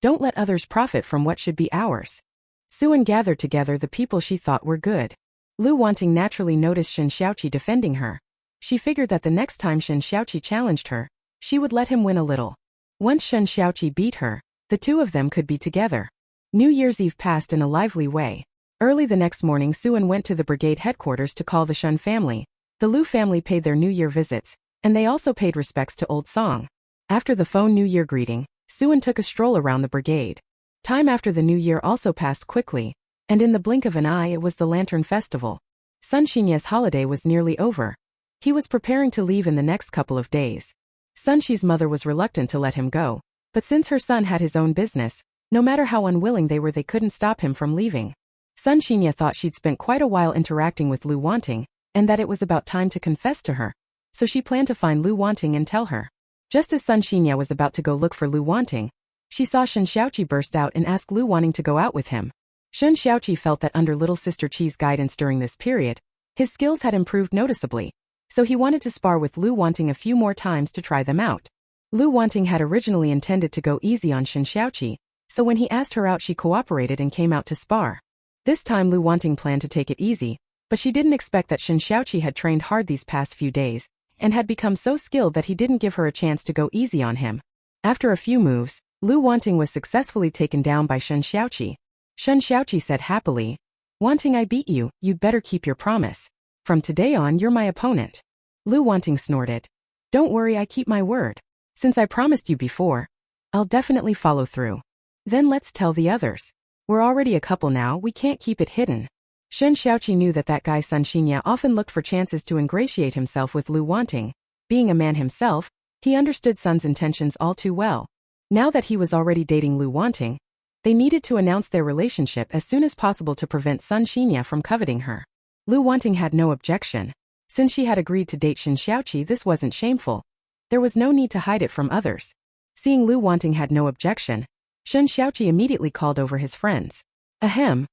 Don't let others profit from what should be ours. Suan gathered together the people she thought were good. Lu Wanting naturally noticed Shen Xiaoqi defending her. She figured that the next time Shen Xiaoqi challenged her, she would let him win a little. Once Shen Xiaoqi beat her, the two of them could be together. New Year's Eve passed in a lively way. Early the next morning Suan went to the brigade headquarters to call the Shen family. The Lu family paid their New Year visits, and they also paid respects to Old Song. After the phone New Year greeting, Suan took a stroll around the brigade. Time after the New Year also passed quickly, and in the blink of an eye it was the Lantern Festival. Sun Xinye's holiday was nearly over. He was preparing to leave in the next couple of days. Sun Shi's mother was reluctant to let him go, but since her son had his own business, no matter how unwilling they were, they couldn't stop him from leaving. Sun Xinye thought she'd spent quite a while interacting with Lu Wanting, and that it was about time to confess to her, so she planned to find Lu Wanting and tell her. Just as Sun Xinye was about to go look for Lu Wanting, she saw Shen Xiaoqi burst out and ask Lu Wanting to go out with him. Shen Xiaoqi felt that under little sister Qi's guidance during this period, his skills had improved noticeably, so he wanted to spar with Lu Wanting a few more times to try them out. Lu Wanting had originally intended to go easy on Shen Xiaoqi, so when he asked her out she cooperated and came out to spar. This time Lu Wanting planned to take it easy, but she didn't expect that Shen Xiaoqi had trained hard these past few days, and had become so skilled that he didn't give her a chance to go easy on him. After a few moves, Lu Wanting was successfully taken down by Shen Xiaoqi. Shen Xiaoqi said happily, "Wanting, I beat you, you'd better keep your promise. From today on you're my opponent." Lu Wanting snorted. "Don't worry, I keep my word. Since I promised you before, I'll definitely follow through. Then let's tell the others. We're already a couple now, we can't keep it hidden." Shen Xiaoqi knew that guy Sun Xinye often looked for chances to ingratiate himself with Lu Wanting. Being a man himself, he understood Sun's intentions all too well. Now that he was already dating Lu Wanting, they needed to announce their relationship as soon as possible to prevent Sun Xinya from coveting her. Lu Wanting had no objection. Since she had agreed to date Shen Xiaoqi, this wasn't shameful. There was no need to hide it from others. Seeing Lu Wanting had no objection, Shen Xiaoqi immediately called over his friends. Ahem.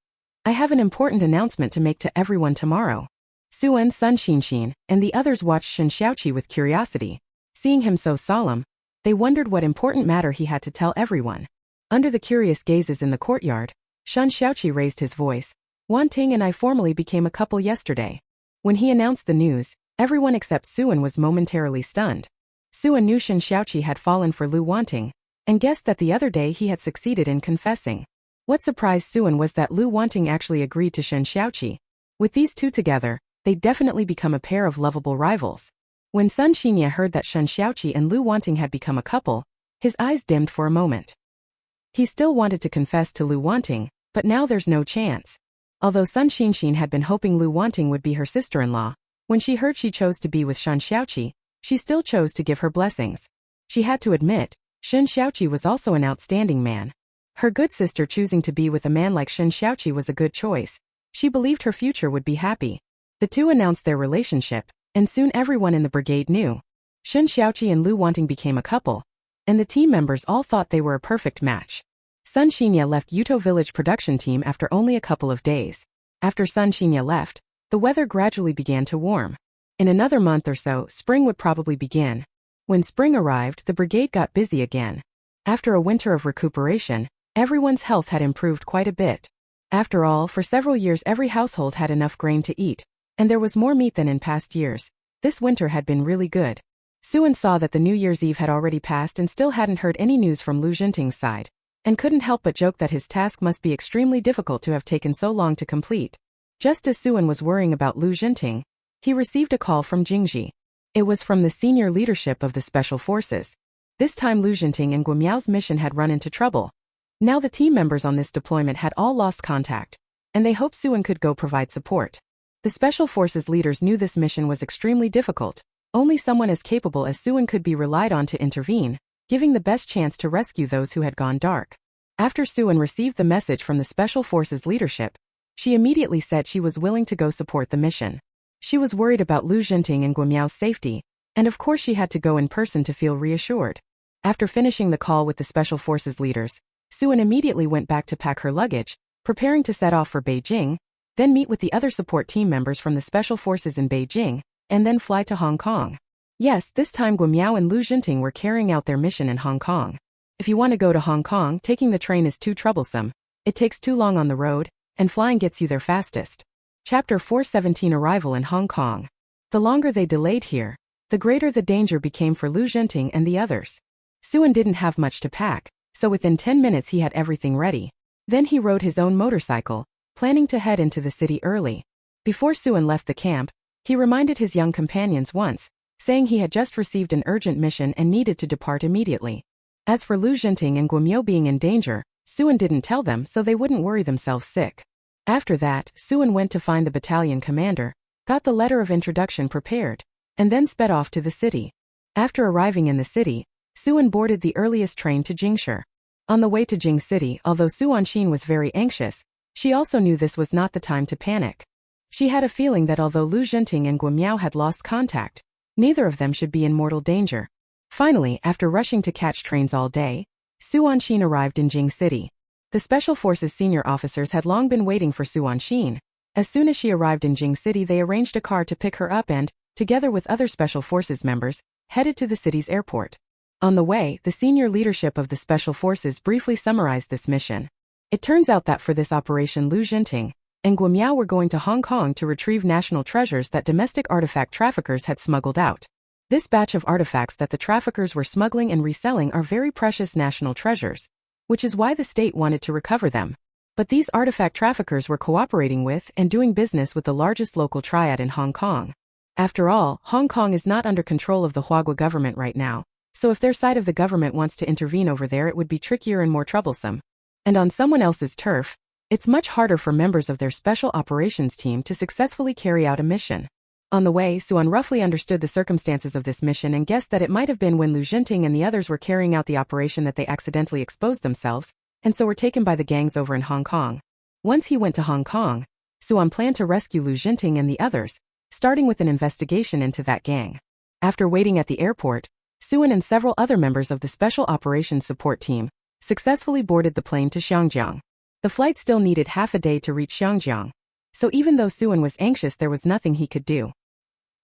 I have an important announcement to make to everyone tomorrow. Suan, Sun Xinxin, and the others watched Shen Xiaoqi with curiosity. Seeing him so solemn, they wondered what important matter he had to tell everyone. Under the curious gazes in the courtyard, Shen Xiaoqi raised his voice. Wanting and I formally became a couple yesterday. When he announced the news, everyone except Suan was momentarily stunned. Suan knew Shen Xiaoqi had fallen for Lu Wanting, and guessed that the other day he had succeeded in confessing. What surprised Suan was that Lu Wanting actually agreed to Shen Xiaoqi. With these two together, they'd definitely become a pair of lovable rivals. When Sun Xinya heard that Shen Xiaoqi and Lu Wanting had become a couple, his eyes dimmed for a moment. He still wanted to confess to Lu Wanting, but now there's no chance. Although Sun Xinxin had been hoping Lu Wanting would be her sister-in-law, when she heard she chose to be with Shen Xiaoqi, she still chose to give her blessings. She had to admit, Shen Xiaoqi was also an outstanding man. Her good sister choosing to be with a man like Shen Xiaoqi was a good choice. She believed her future would be happy. The two announced their relationship, and soon everyone in the brigade knew. Shen Xiaoqi and Lu Wanting became a couple, and the team members all thought they were a perfect match. Sun Xinya left Yuto Village production team after only a couple of days. After Sun Xinya left, the weather gradually began to warm. In another month or so, spring would probably begin. When spring arrived, the brigade got busy again. After a winter of recuperation, everyone's health had improved quite a bit. After all, for several years every household had enough grain to eat, and there was more meat than in past years. This winter had been really good. Suan saw that the New Year's Eve had already passed and still hadn't heard any news from Lu Jinting's side, and couldn't help but joke that his task must be extremely difficult to have taken so long to complete. Just as Suan was worrying about Lu Jinting, he received a call from Jingji. It was from the senior leadership of the Special Forces. This time Lu Jinting and Guimiao's mission had run into trouble. Now the team members on this deployment had all lost contact, and they hoped Suan could go provide support. The Special Forces leaders knew this mission was extremely difficult. Only someone as capable as Suan could be relied on to intervene, giving the best chance to rescue those who had gone dark. After Suan received the message from the Special Forces leadership, she immediately said she was willing to go support the mission. She was worried about Lu Jinting and Guimiao's safety, and of course she had to go in person to feel reassured. After finishing the call with the Special Forces leaders, Suan immediately went back to pack her luggage, preparing to set off for Beijing, then meet with the other support team members from the Special Forces in Beijing, and then fly to Hong Kong. Yes, this time Guimiao and Lu Jinting were carrying out their mission in Hong Kong. If you want to go to Hong Kong, taking the train is too troublesome, it takes too long on the road, and flying gets you there fastest. Chapter 417 Arrival in Hong Kong. The longer they delayed here, the greater the danger became for Lu Jinting and the others. Suan didn't have much to pack, so within 10 minutes he had everything ready. Then he rode his own motorcycle, planning to head into the city early. Before Suan left the camp, he reminded his young companions once, saying he had just received an urgent mission and needed to depart immediately. As for Lu Jinting and Guimiao being in danger, Suan didn't tell them so they wouldn't worry themselves sick. After that, Suan went to find the battalion commander, got the letter of introduction prepared, and then sped off to the city. After arriving in the city, Suan boarded the earliest train to Jingshi. On the way to Jing City, although Suanxin was very anxious, she also knew this was not the time to panic. She had a feeling that although Lu Jinting and Guimiao had lost contact, neither of them should be in mortal danger. Finally, after rushing to catch trains all day, Suanxin arrived in Jing City. The Special Forces senior officers had long been waiting for Suanxin. As soon as she arrived in Jing City, they arranged a car to pick her up and, together with other Special Forces members, headed to the city's airport. On the way, the senior leadership of the Special Forces briefly summarized this mission. It turns out that for this operation Lu Jinting and Guimiao were going to Hong Kong to retrieve national treasures that domestic artifact traffickers had smuggled out. This batch of artifacts that the traffickers were smuggling and reselling are very precious national treasures, which is why the state wanted to recover them. But these artifact traffickers were cooperating with and doing business with the largest local triad in Hong Kong. After all, Hong Kong is not under control of the Huagua government right now, so if their side of the government wants to intervene over there, it would be trickier and more troublesome. And on someone else's turf, it's much harder for members of their special operations team to successfully carry out a mission. On the way, Suan roughly understood the circumstances of this mission and guessed that it might have been when Lu Jinting and the others were carrying out the operation that they accidentally exposed themselves, and so were taken by the gangs over in Hong Kong. Once he went to Hong Kong, Suan planned to rescue Lu Jinting and the others, starting with an investigation into that gang. After waiting at the airport, Suan and several other members of the Special Operations Support Team successfully boarded the plane to Xiangjiang. The flight still needed half a day to reach Xiangjiang, so even though Suan was anxious, there was nothing he could do.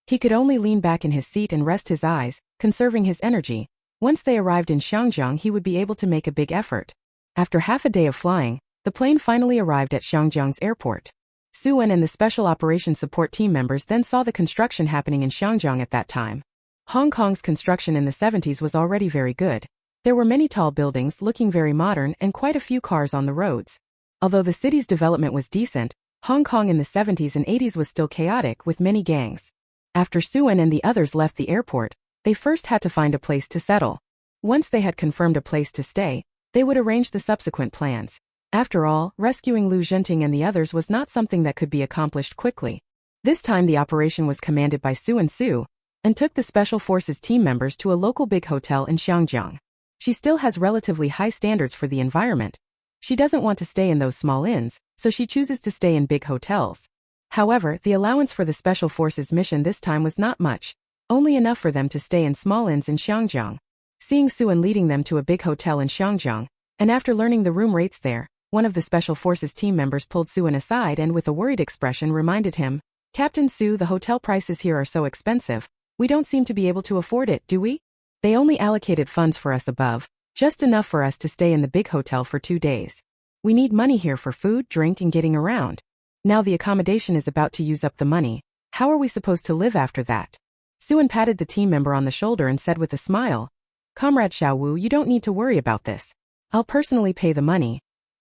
He could only lean back in his seat and rest his eyes, conserving his energy. Once they arrived in Xiangjiang, he would be able to make a big effort. After half a day of flying, the plane finally arrived at Xiangjiang's airport. Suan and the Special Operations Support Team members then saw the construction happening in Xiangjiang at that time. Hong Kong's construction in the 70s was already very good. There were many tall buildings looking very modern and quite a few cars on the roads. Although the city's development was decent, Hong Kong in the 70s and 80s was still chaotic with many gangs. After Suan and the others left the airport, they first had to find a place to settle. Once they had confirmed a place to stay, they would arrange the subsequent plans. After all, rescuing Lu Jinting and the others was not something that could be accomplished quickly. This time the operation was commanded by Suan Su, and took the Special Forces team members to a local big hotel in Xiangjiang. She still has relatively high standards for the environment. She doesn't want to stay in those small inns, so she chooses to stay in big hotels. However, the allowance for the Special Forces mission this time was not much, only enough for them to stay in small inns in Xiangjiang. Seeing Suan leading them to a big hotel in Xiangjiang, and after learning the room rates there, one of the Special Forces team members pulled Suan aside and with a worried expression reminded him, "Captain Su, the hotel prices here are so expensive, we don't seem to be able to afford it, do we? They only allocated funds for us above, just enough for us to stay in the big hotel for 2 days. We need money here for food, drink, and getting around. Now the accommodation is about to use up the money. How are we supposed to live after that?" Suan patted the team member on the shoulder and said with a smile, "Comrade Xiaowu, you don't need to worry about this. I'll personally pay the money.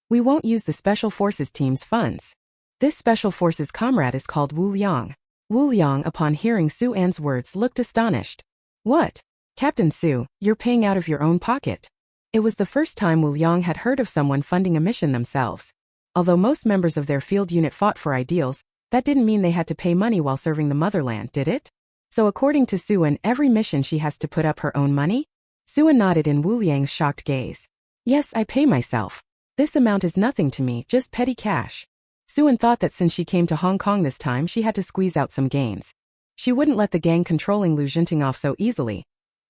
We won't use the Special Forces team's funds." This Special Forces comrade is called Wu Liang. Wu Liang, upon hearing Suan's words, looked astonished. "What? Captain Su, you're paying out of your own pocket?" It was the first time Wu Liang had heard of someone funding a mission themselves. Although most members of their field unit fought for ideals, that didn't mean they had to pay money while serving the motherland, did it? So according to Suan, every mission she has to put up her own money? Suan nodded in Wu Liang's shocked gaze. "Yes, I pay myself. This amount is nothing to me, just petty cash." Suan thought that since she came to Hong Kong this time, she had to squeeze out some gains. She wouldn't let the gang controlling Lu Jinting off so easily.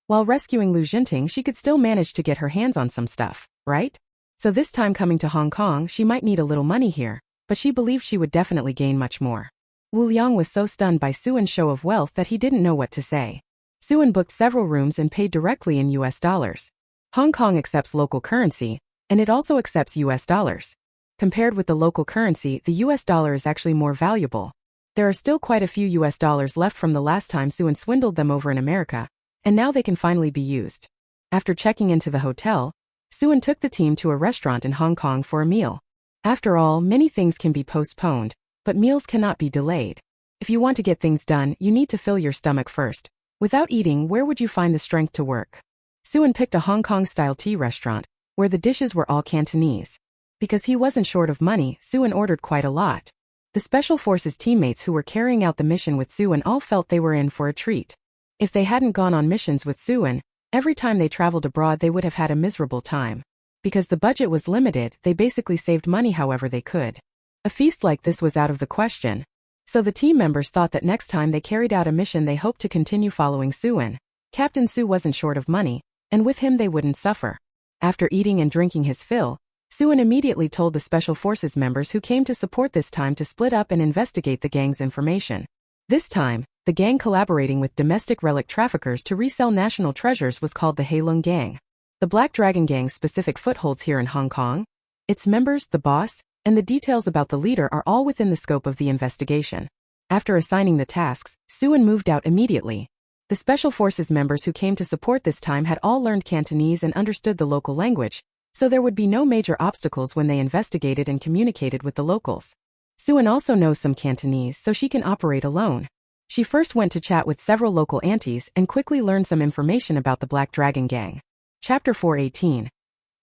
While rescuing Lu Jinting, she could still manage to get her hands on some stuff, right? So this time coming to Hong Kong, she might need a little money here, but she believed she would definitely gain much more. Wu Liang was so stunned by Suan's show of wealth that he didn't know what to say. Suan booked several rooms and paid directly in US dollars. Hong Kong accepts local currency, and it also accepts US dollars. Compared with the local currency, the US dollar is actually more valuable. There are still quite a few US dollars left from the last time Suan swindled them over in America, and now they can finally be used. After checking into the hotel, Suan took the team to a restaurant in Hong Kong for a meal. After all, many things can be postponed, but meals cannot be delayed. If you want to get things done, you need to fill your stomach first. Without eating, where would you find the strength to work? Suan picked a Hong Kong-style tea restaurant, where the dishes were all Cantonese. Because he wasn't short of money, Suan ordered quite a lot. The Special Forces teammates who were carrying out the mission with Suan all felt they were in for a treat. If they hadn't gone on missions with Suan, every time they traveled abroad they would have had a miserable time. Because the budget was limited, they basically saved money however they could. A feast like this was out of the question. So the team members thought that next time they carried out a mission they hoped to continue following Suan. Captain Su wasn't short of money, and with him they wouldn't suffer. After eating and drinking his fill, Suan immediately told the Special Forces members who came to support this time to split up and investigate the gang's information. This time, the gang collaborating with domestic relic traffickers to resell national treasures was called the Heilung Gang. The Black Dragon Gang's specific footholds here in Hong Kong, its members, the boss, and the details about the leader are all within the scope of the investigation. After assigning the tasks, Suan moved out immediately. The Special Forces members who came to support this time had all learned Cantonese and understood the local language, so there would be no major obstacles when they investigated and communicated with the locals. Suan also knows some Cantonese, so she can operate alone. She first went to chat with several local aunties and quickly learned some information about the Black Dragon Gang. Chapter 418.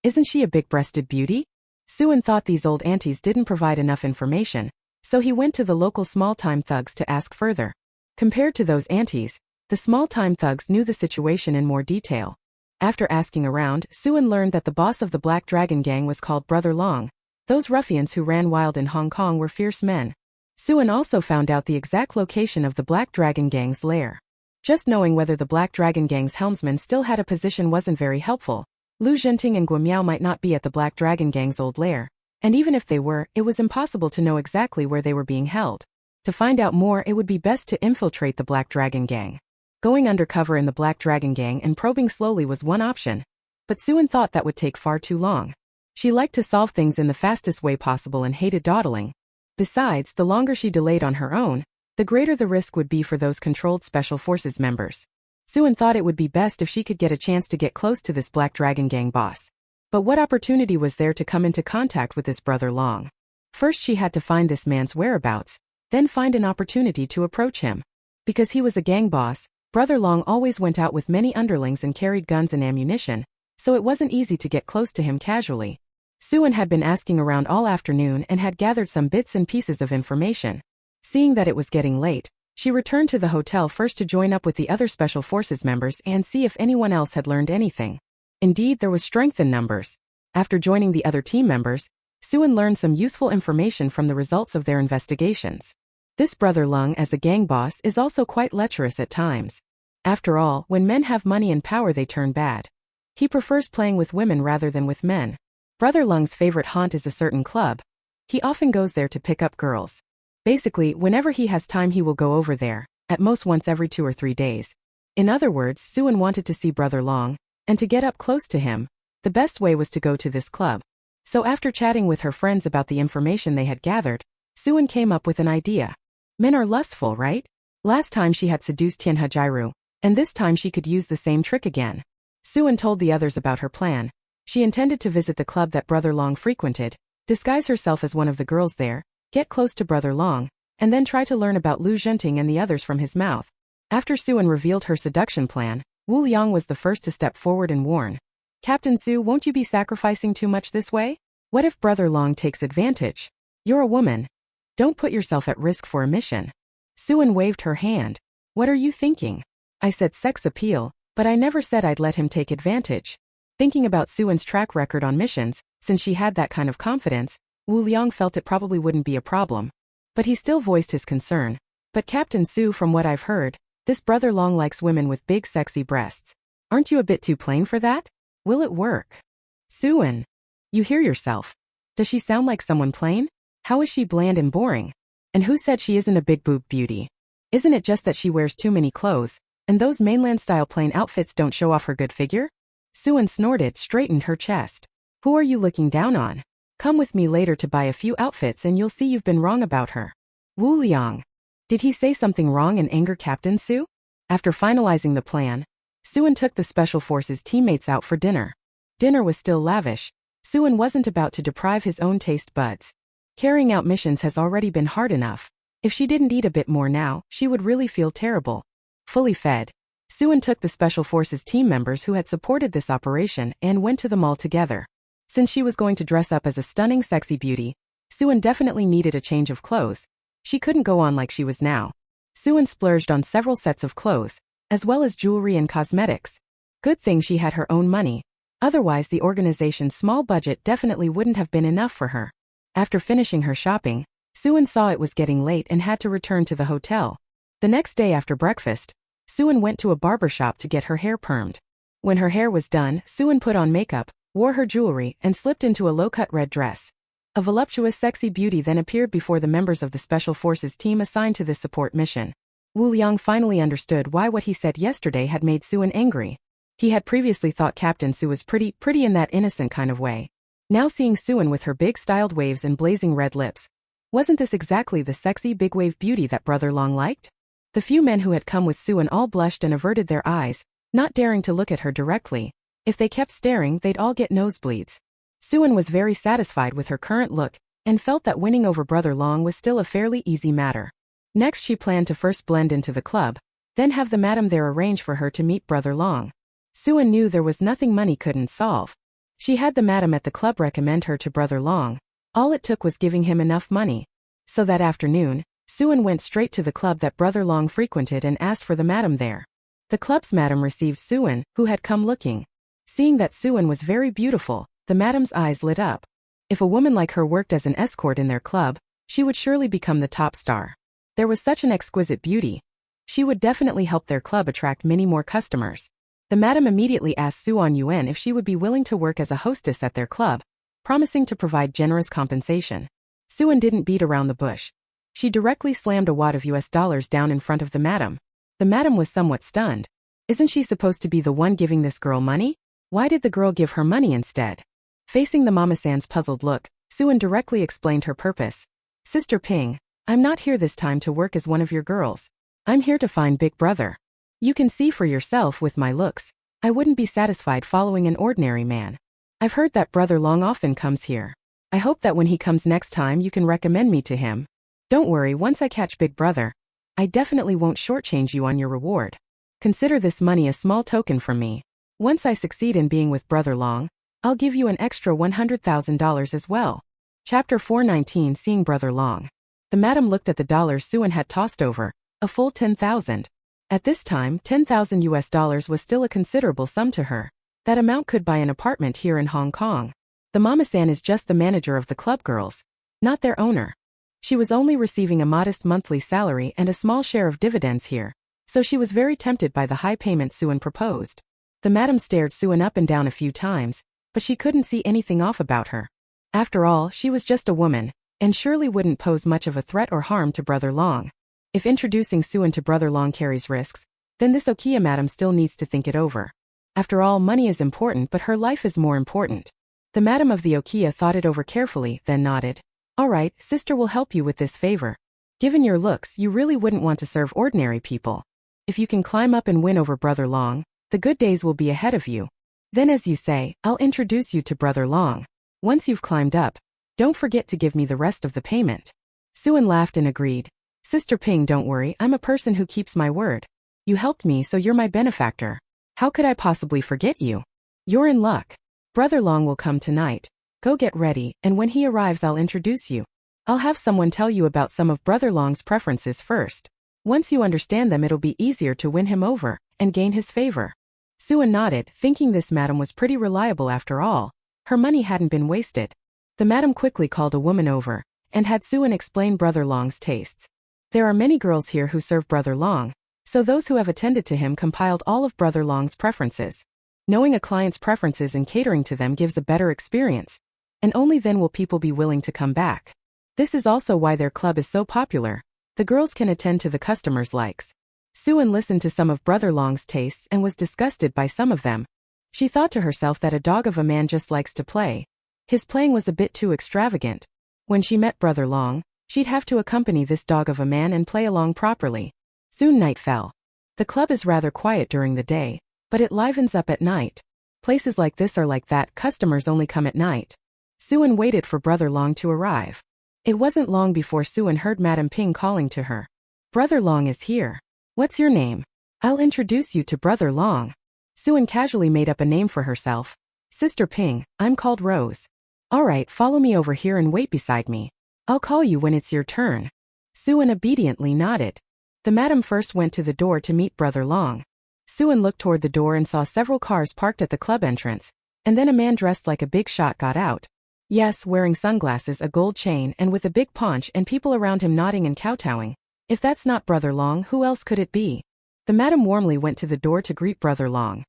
Isn't she a big-breasted beauty? Suan thought these old aunties didn't provide enough information, so he went to the local small-time thugs to ask further. Compared to those aunties, the small-time thugs knew the situation in more detail. After asking around, Suan learned that the boss of the Black Dragon Gang was called Brother Long. Those ruffians who ran wild in Hong Kong were fierce men. Suan also found out the exact location of the Black Dragon Gang's lair. Just knowing whether the Black Dragon Gang's helmsman still had a position wasn't very helpful. Lu Zhenting and Guo Miao might not be at the Black Dragon Gang's old lair, and even if they were, it was impossible to know exactly where they were being held. To find out more, it would be best to infiltrate the Black Dragon Gang. Going undercover in the Black Dragon Gang and probing slowly was one option, but Suan thought that would take far too long. She liked to solve things in the fastest way possible and hated dawdling. Besides, the longer she delayed on her own, the greater the risk would be for those controlled Special Forces members. Suan thought it would be best if she could get a chance to get close to this Black Dragon Gang boss. But what opportunity was there to come into contact with this Brother Long? First she had to find this man's whereabouts, then find an opportunity to approach him. Because he was a gang boss, Brother Long always went out with many underlings and carried guns and ammunition, so it wasn't easy to get close to him casually. Suan had been asking around all afternoon and had gathered some bits and pieces of information. Seeing that it was getting late, she returned to the hotel first to join up with the other Special Forces members and see if anyone else had learned anything. Indeed, there was strength in numbers. After joining the other team members, Suan learned some useful information from the results of their investigations. This Brother Lung as a gang boss is also quite lecherous at times. After all, when men have money and power they turn bad. He prefers playing with women rather than with men. Brother Lung's favorite haunt is a certain club. He often goes there to pick up girls. Basically, whenever he has time he will go over there, at most once every 2 or 3 days. In other words, Suan wanted to see Brother Long, and to get up close to him, the best way was to go to this club. So after chatting with her friends about the information they had gathered, Suan came up with an idea. Men are lustful, right? Last time she had seduced Tianhe Jairu, and this time she could use the same trick again. Suan told the others about her plan. She intended to visit the club that Brother Long frequented, disguise herself as one of the girls there, get close to Brother Long, and then try to learn about Lu Zhenting and the others from his mouth. After Suan revealed her seduction plan, Wu Liang was the first to step forward and warn. Captain Su, won't you be sacrificing too much this way? What if Brother Long takes advantage? You're a woman. Don't put yourself at risk for a mission. Suan waved her hand. What are you thinking? I said sex appeal, but I never said I'd let him take advantage. Thinking about Suan's track record on missions, since she had that kind of confidence, Wu Liang felt it probably wouldn't be a problem. But he still voiced his concern. But Captain Su, from what I've heard, this Brother Long likes women with big sexy breasts. Aren't you a bit too plain for that? Will it work? Suan. You hear yourself. Does she sound like someone plain? How is she bland and boring? And who said she isn't a big boob beauty? Isn't it just that she wears too many clothes, and those mainland-style plain outfits don't show off her good figure? Suan snorted, straightened her chest. Who are you looking down on? Come with me later to buy a few outfits and you'll see you've been wrong about her. Wu Liang. Did he say something wrong and anger Captain Su? After finalizing the plan, Suan took the Special Forces teammates out for dinner. Dinner was still lavish. Suan wasn't about to deprive his own taste buds. Carrying out missions has already been hard enough. If she didn't eat a bit more now, she would really feel terrible. Fully fed, Suan took the Special Forces team members who had supported this operation and went to the mall together. Since she was going to dress up as a stunning sexy beauty, Suan definitely needed a change of clothes. She couldn't go on like she was now. Suan splurged on several sets of clothes, as well as jewelry and cosmetics. Good thing she had her own money. Otherwise the organization's small budget definitely wouldn't have been enough for her. After finishing her shopping, Suan saw it was getting late and had to return to the hotel. The next day after breakfast, Suan went to a barber shop to get her hair permed. When her hair was done, Suan put on makeup, wore her jewelry, and slipped into a low-cut red dress. A voluptuous sexy beauty then appeared before the members of the Special Forces team assigned to this support mission. Wu Liang finally understood why what he said yesterday had made Suan angry. He had previously thought Captain Su was pretty in that innocent kind of way. Now seeing Suan with her big styled waves and blazing red lips, wasn't this exactly the sexy big wave beauty that Brother Long liked? The few men who had come with Suan all blushed and averted their eyes, not daring to look at her directly. If they kept staring, they'd all get nosebleeds. Suan was very satisfied with her current look, and felt that winning over Brother Long was still a fairly easy matter. Next she planned to first blend into the club, then have the madam there arrange for her to meet Brother Long. Suan knew there was nothing money couldn't solve. She had the madam at the club recommend her to Brother Long. All it took was giving him enough money. So that afternoon, Suan went straight to the club that Brother Long frequented and asked for the madam there. The club's madam received Suan, who had come looking. Seeing that Suan was very beautiful, the madam's eyes lit up. If a woman like her worked as an escort in their club, she would surely become the top star. There was such an exquisite beauty. She would definitely help their club attract many more customers. The madam immediately asked Suan Yuan if she would be willing to work as a hostess at their club, promising to provide generous compensation. Suan didn't beat around the bush. She directly slammed a wad of US dollars down in front of the madam. The madam was somewhat stunned. Isn't she supposed to be the one giving this girl money? Why did the girl give her money instead? Facing the Mama-san's puzzled look, Suan directly explained her purpose. Sister Ping, I'm not here this time to work as one of your girls. I'm here to find Big Brother. You can see for yourself with my looks. I wouldn't be satisfied following an ordinary man. I've heard that Brother Long often comes here. I hope that when he comes next time you can recommend me to him. Don't worry, once I catch Big Brother, I definitely won't shortchange you on your reward. Consider this money a small token from me. Once I succeed in being with Brother Long, I'll give you an extra $100,000 as well. Chapter 419 Seeing Brother Long. The madam looked at the dollars Suan had tossed over, a full 10,000. At this time, 10,000 US dollars was still a considerable sum to her. That amount could buy an apartment here in Hong Kong. The Mama-san is just the manager of the club girls, not their owner. She was only receiving a modest monthly salary and a small share of dividends here, so she was very tempted by the high payment Suan proposed. The madam stared Suan up and down a few times, but she couldn't see anything off about her. After all, she was just a woman, and surely wouldn't pose much of a threat or harm to Brother Long. If introducing Suan to Brother Long carries risks, then this Okiya madam still needs to think it over. After all, money is important, but her life is more important. The madam of the Okiya thought it over carefully, then nodded. All right, sister will help you with this favor. Given your looks, you really wouldn't want to serve ordinary people. If you can climb up and win over Brother Long, the good days will be ahead of you. Then as you say, I'll introduce you to Brother Long. Once you've climbed up, don't forget to give me the rest of the payment. Suan laughed and agreed. Sister Ping, don't worry, I'm a person who keeps my word. You helped me, so you're my benefactor. How could I possibly forget you? You're in luck. Brother Long will come tonight. Go get ready, and when he arrives I'll introduce you. I'll have someone tell you about some of Brother Long's preferences first. Once you understand them it'll be easier to win him over, and gain his favor. Suan nodded, thinking this madam was pretty reliable after all. Her money hadn't been wasted. The madam quickly called a woman over, and had Suan explain Brother Long's tastes. There are many girls here who serve Brother Long, so those who have attended to him compiled all of Brother Long's preferences. Knowing a client's preferences and catering to them gives a better experience, and only then will people be willing to come back. This is also why their club is so popular. The girls can attend to the customers' likes. Suan listened to some of Brother Long's tastes and was disgusted by some of them. She thought to herself that a dog of a man just likes to play. His playing was a bit too extravagant. When she met Brother Long, she'd have to accompany this dog of a man and play along properly. Soon night fell. The club is rather quiet during the day, but it livens up at night. Places like this are like that, customers only come at night. Suan waited for Brother Long to arrive. It wasn't long before Suan heard Madam Ping calling to her. Brother Long is here. What's your name? I'll introduce you to Brother Long. Suan casually made up a name for herself. Sister Ping, I'm called Rose. All right, follow me over here and wait beside me. I'll call you when it's your turn. Suan obediently nodded. The madam first went to the door to meet Brother Long. Suan looked toward the door and saw several cars parked at the club entrance, and then a man dressed like a big shot got out. Yes, wearing sunglasses, a gold chain, and with a big paunch, and people around him nodding and kowtowing. If that's not Brother Long, who else could it be? The madam warmly went to the door to greet Brother Long.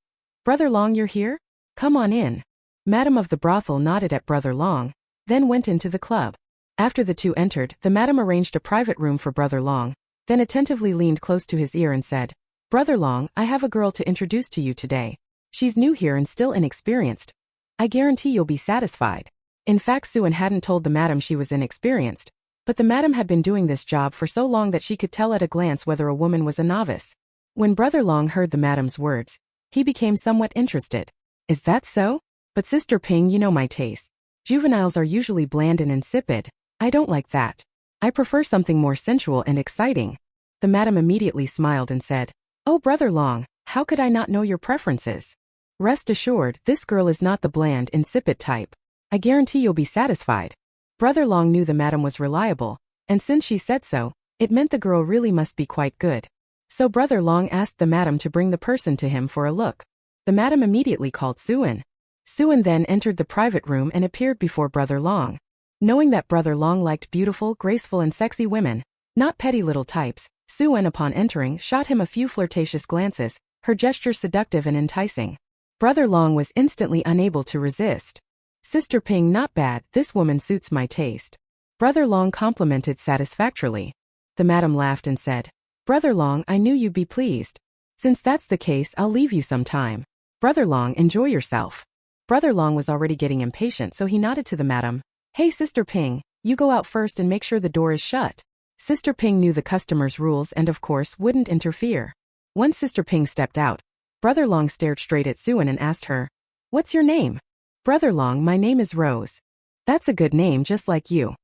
Brother Long, you're here? Come on in. Madam of the brothel nodded at Brother Long, then went into the club. After the two entered, the madam arranged a private room for Brother Long, then attentively leaned close to his ear and said, Brother Long, I have a girl to introduce to you today. She's new here and still inexperienced. I guarantee you'll be satisfied. In fact, Suan hadn't told the madam she was inexperienced, but the madam had been doing this job for so long that she could tell at a glance whether a woman was a novice. When Brother Long heard the madam's words, he became somewhat interested. Is that so? But Sister Ping, you know my taste. Juveniles are usually bland and insipid. I don't like that. I prefer something more sensual and exciting. The madam immediately smiled and said, Oh, Brother Long, how could I not know your preferences? Rest assured, this girl is not the bland, insipid type. I guarantee you'll be satisfied. Brother Long knew the madam was reliable, and since she said so, It meant the girl really must be quite good. So Brother Long asked the madam to bring the person to him for a look. The madam immediately called Suan. Suan then entered the private room and appeared before Brother Long. Knowing that Brother Long liked beautiful, graceful and sexy women, not petty little types, Suan upon entering shot him a few flirtatious glances, her gestures seductive and enticing. Brother Long was instantly unable to resist. Sister Ping, not bad, this woman suits my taste. Brother Long complimented satisfactorily. The madam laughed and said, Brother Long, I knew you'd be pleased. Since that's the case, I'll leave you some time. Brother Long, enjoy yourself. Brother Long was already getting impatient, so he nodded to the madam. Hey Sister Ping, you go out first and make sure the door is shut. Sister Ping knew the customer's rules and of course wouldn't interfere. Once Sister Ping stepped out, Brother Long stared straight at Suan and asked her, What's your name? Brother Long, my name is Rose. That's a good name, just like you.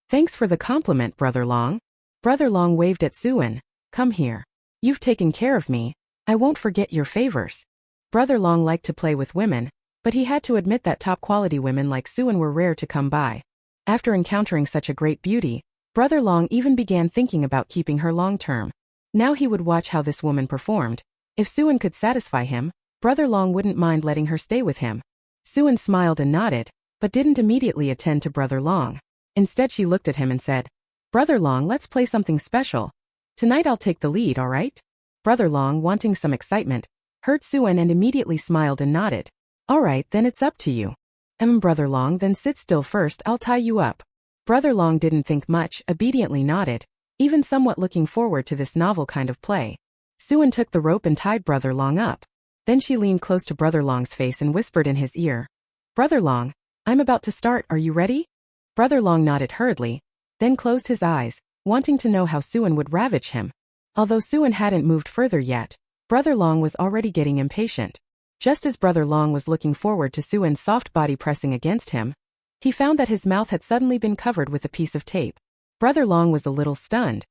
Thanks for the compliment, Brother Long. Brother Long waved at Suan. Come here. You've taken care of me. I won't forget your favors. Brother Long liked to play with women, but he had to admit that top-quality women like Suan were rare to come by. After encountering such a great beauty, Brother Long even began thinking about keeping her long-term. Now he would watch how this woman performed. If Suan could satisfy him, Brother Long wouldn't mind letting her stay with him. Suan smiled and nodded, but didn't immediately attend to Brother Long. Instead she looked at him and said, Brother Long, let's play something special. Tonight I'll take the lead, alright? Brother Long, wanting some excitement, heard Suan and immediately smiled and nodded. Alright, then it's up to you. Brother Long, then sit still first, I'll tie you up. Brother Long didn't think much, obediently nodded, even somewhat looking forward to this novel kind of play. Suan took the rope and tied Brother Long up. Then she leaned close to Brother Long's face and whispered in his ear. Brother Long, I'm about to start, are you ready? Brother Long nodded hurriedly, then closed his eyes, wanting to know how Suan would ravage him. Although Suan hadn't moved further yet, Brother Long was already getting impatient. Just as Brother Long was looking forward to Suan's soft body pressing against him, he found that his mouth had suddenly been covered with a piece of tape. Brother Long was a little stunned.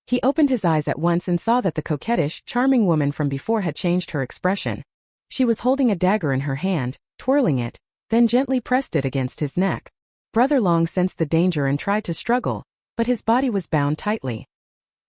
He opened his eyes at once and saw that the coquettish, charming woman from before had changed her expression. She was holding a dagger in her hand, twirling it, then gently pressed it against his neck. Brother Long sensed the danger and tried to struggle, but his body was bound tightly.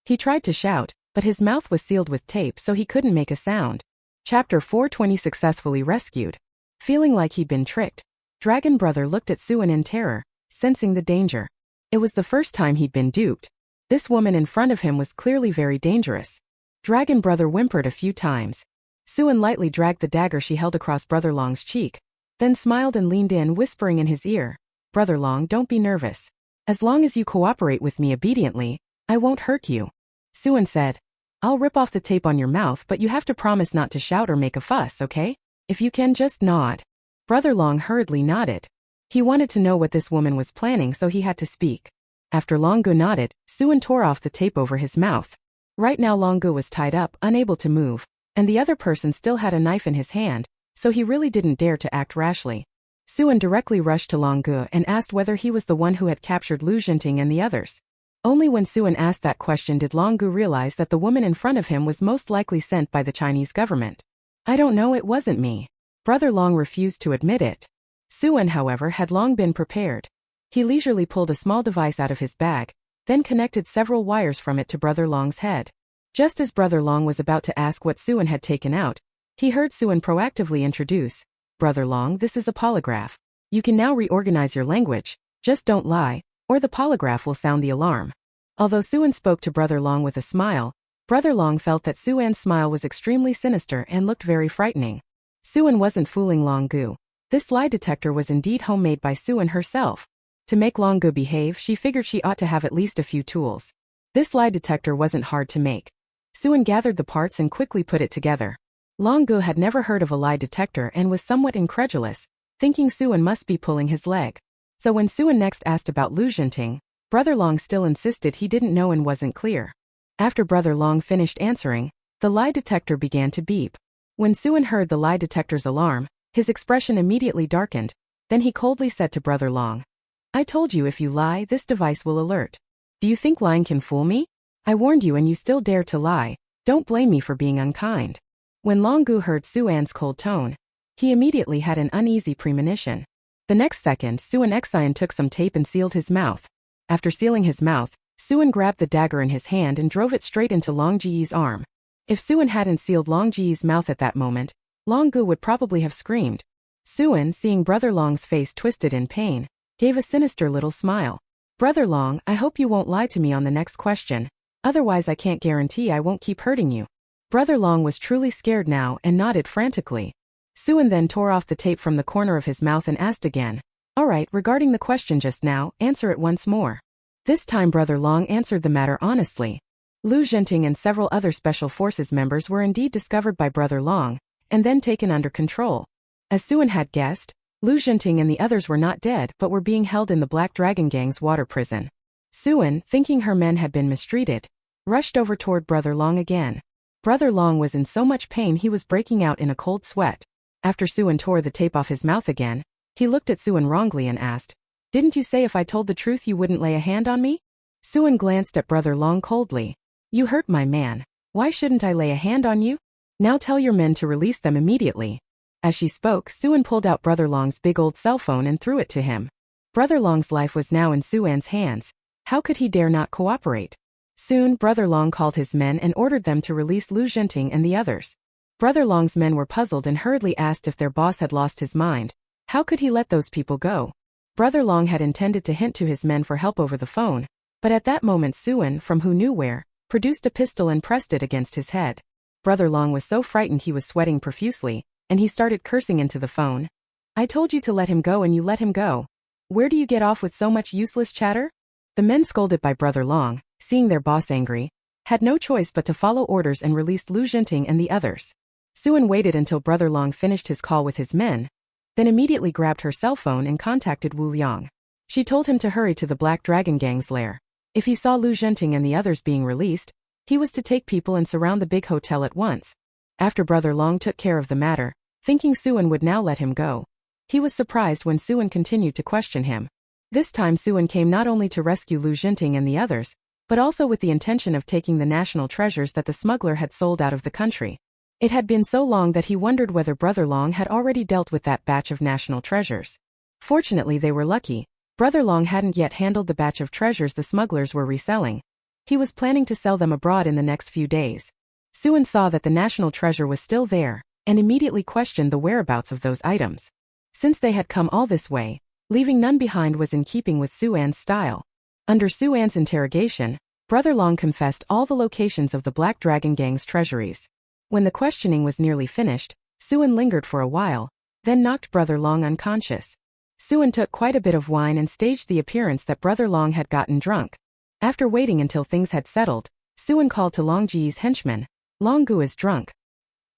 He tried to shout, but his mouth was sealed with tape so he couldn't make a sound. Chapter 420 Successfully Rescued. Feeling like he'd been tricked, Dragon Brother looked at Suan in terror, sensing the danger. It was the first time he'd been duped. This woman in front of him was clearly very dangerous. Dragon Brother whimpered a few times. Suan lightly dragged the dagger she held across Brother Long's cheek, then smiled and leaned in, whispering in his ear, Brother Long, don't be nervous. As long as you cooperate with me obediently, I won't hurt you. Suan said, I'll rip off the tape on your mouth, but you have to promise not to shout or make a fuss, okay? If you can, just nod. Brother Long hurriedly nodded. He wanted to know what this woman was planning, so he had to speak. After Longu nodded, Suan tore off the tape over his mouth. Right now Longu was tied up, unable to move, and the other person still had a knife in his hand, so he really didn't dare to act rashly. Suan directly rushed to Longu and asked whether he was the one who had captured Lu Jinting and the others. Only when Suan asked that question did Longu realize that the woman in front of him was most likely sent by the Chinese government. I don't know, it wasn't me. Brother Long refused to admit it. Suan, however, had long been prepared. He leisurely pulled a small device out of his bag, then connected several wires from it to Brother Long's head. Just as Brother Long was about to ask what Suan had taken out, he heard Suan proactively introduce, Brother Long, this is a polygraph. You can now reorganize your language, just don't lie, or the polygraph will sound the alarm. Although Suan spoke to Brother Long with a smile, Brother Long felt that Suan's smile was extremely sinister and looked very frightening. Suan wasn't fooling Longu. This lie detector was indeed homemade by Suan herself. To make Longu behave, she figured she ought to have at least a few tools. This lie detector wasn't hard to make. Suan gathered the parts and quickly put it together. Longu had never heard of a lie detector and was somewhat incredulous, thinking Suan must be pulling his leg. So when Suan next asked about Lu Jinting, Brother Long still insisted he didn't know and wasn't clear. After Brother Long finished answering, the lie detector began to beep. When Suan heard the lie detector's alarm, his expression immediately darkened. Then he coldly said to Brother Long, I told you if you lie, this device will alert. Do you think lying can fool me? I warned you and you still dare to lie. Don't blame me for being unkind. When Longu heard Suan's cold tone, he immediately had an uneasy premonition. The next second, Suan Xian took some tape and sealed his mouth. After sealing his mouth, Suin grabbed the dagger in his hand and drove it straight into Long Ji's arm. If Suin hadn't sealed Long Ji's mouth at that moment, Long Gu would probably have screamed. Suin, seeing Brother Long's face twisted in pain, gave a sinister little smile. Brother Long, I hope you won't lie to me on the next question. Otherwise I can't guarantee I won't keep hurting you. Brother Long was truly scared now and nodded frantically. Suin then tore off the tape from the corner of his mouth and asked again. Alright, regarding the question just now, answer it once more. This time Brother Long answered the matter honestly. Lu Zhenting and several other Special Forces members were indeed discovered by Brother Long, and then taken under control. As Suin had guessed, Lu Zhenting and the others were not dead but were being held in the Black Dragon Gang's water prison. Suin, thinking her men had been mistreated, rushed over toward Brother Long again. Brother Long was in so much pain he was breaking out in a cold sweat. After Suin tore the tape off his mouth again, he looked at Suin wrongly and asked, "Didn't you say if I told the truth you wouldn't lay a hand on me?" Suin glanced at Brother Long coldly. "You hurt my man. Why shouldn't I lay a hand on you? Now tell your men to release them immediately." As she spoke, Suin pulled out Brother Long's big old cell phone and threw it to him. Brother Long's life was now in Suan's hands. How could he dare not cooperate? Soon, Brother Long called his men and ordered them to release Lu Zhenting and the others. Brother Long's men were puzzled and hurriedly asked if their boss had lost his mind. How could he let those people go? Brother Long had intended to hint to his men for help over the phone, but at that moment Suin, from who knew where, produced a pistol and pressed it against his head. Brother Long was so frightened he was sweating profusely, and he started cursing into the phone. "I told you to let him go and you let him go. Where do you get off with so much useless chatter?" The men, scolded by Brother Long, seeing their boss angry, had no choice but to follow orders and released Lu Zhenting and the others. Suin waited until Brother Long finished his call with his men, then immediately grabbed her cell phone and contacted Wu Liang. She told him to hurry to the Black Dragon Gang's lair. If he saw Lu Zhenting and the others being released, he was to take people and surround the big hotel at once. After Brother Long took care of the matter, thinking Suin would now let him go, he was surprised when Suin continued to question him. This time Suin came not only to rescue Lu Zhenting and the others, but also with the intention of taking the national treasures that the smuggler had sold out of the country. It had been so long that he wondered whether Brother Long had already dealt with that batch of national treasures. Fortunately they were lucky. Brother Long hadn't yet handled the batch of treasures the smugglers were reselling. He was planning to sell them abroad in the next few days. Suin saw that the national treasure was still there, and immediately questioned the whereabouts of those items. Since they had come all this way, leaving none behind was in keeping with Suan's style. Under Suan's interrogation, Brother Long confessed all the locations of the Black Dragon Gang's treasuries. When the questioning was nearly finished, Suin lingered for a while, then knocked Brother Long unconscious. Suin took quite a bit of wine and staged the appearance that Brother Long had gotten drunk. After waiting until things had settled, Suin called to Long Ji's henchman. "Long Gu is drunk.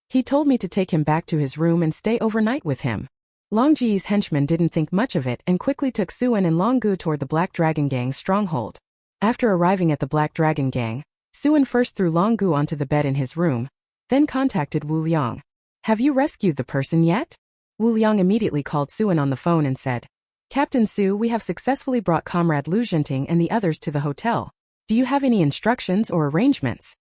He told me to take him back to his room and stay overnight with him." Long Ji's henchman didn't think much of it and quickly took Suin and Long Gu toward the Black Dragon Gang's stronghold. After arriving at the Black Dragon Gang, Suin first threw Long Gu onto the bed in his room, then contacted Wu Liang. "Have you rescued the person yet?" Wu Liang immediately called Suin on the phone and said, "Captain Su, we have successfully brought Comrade Lu Zhenting and the others to the hotel. Do you have any instructions or arrangements?"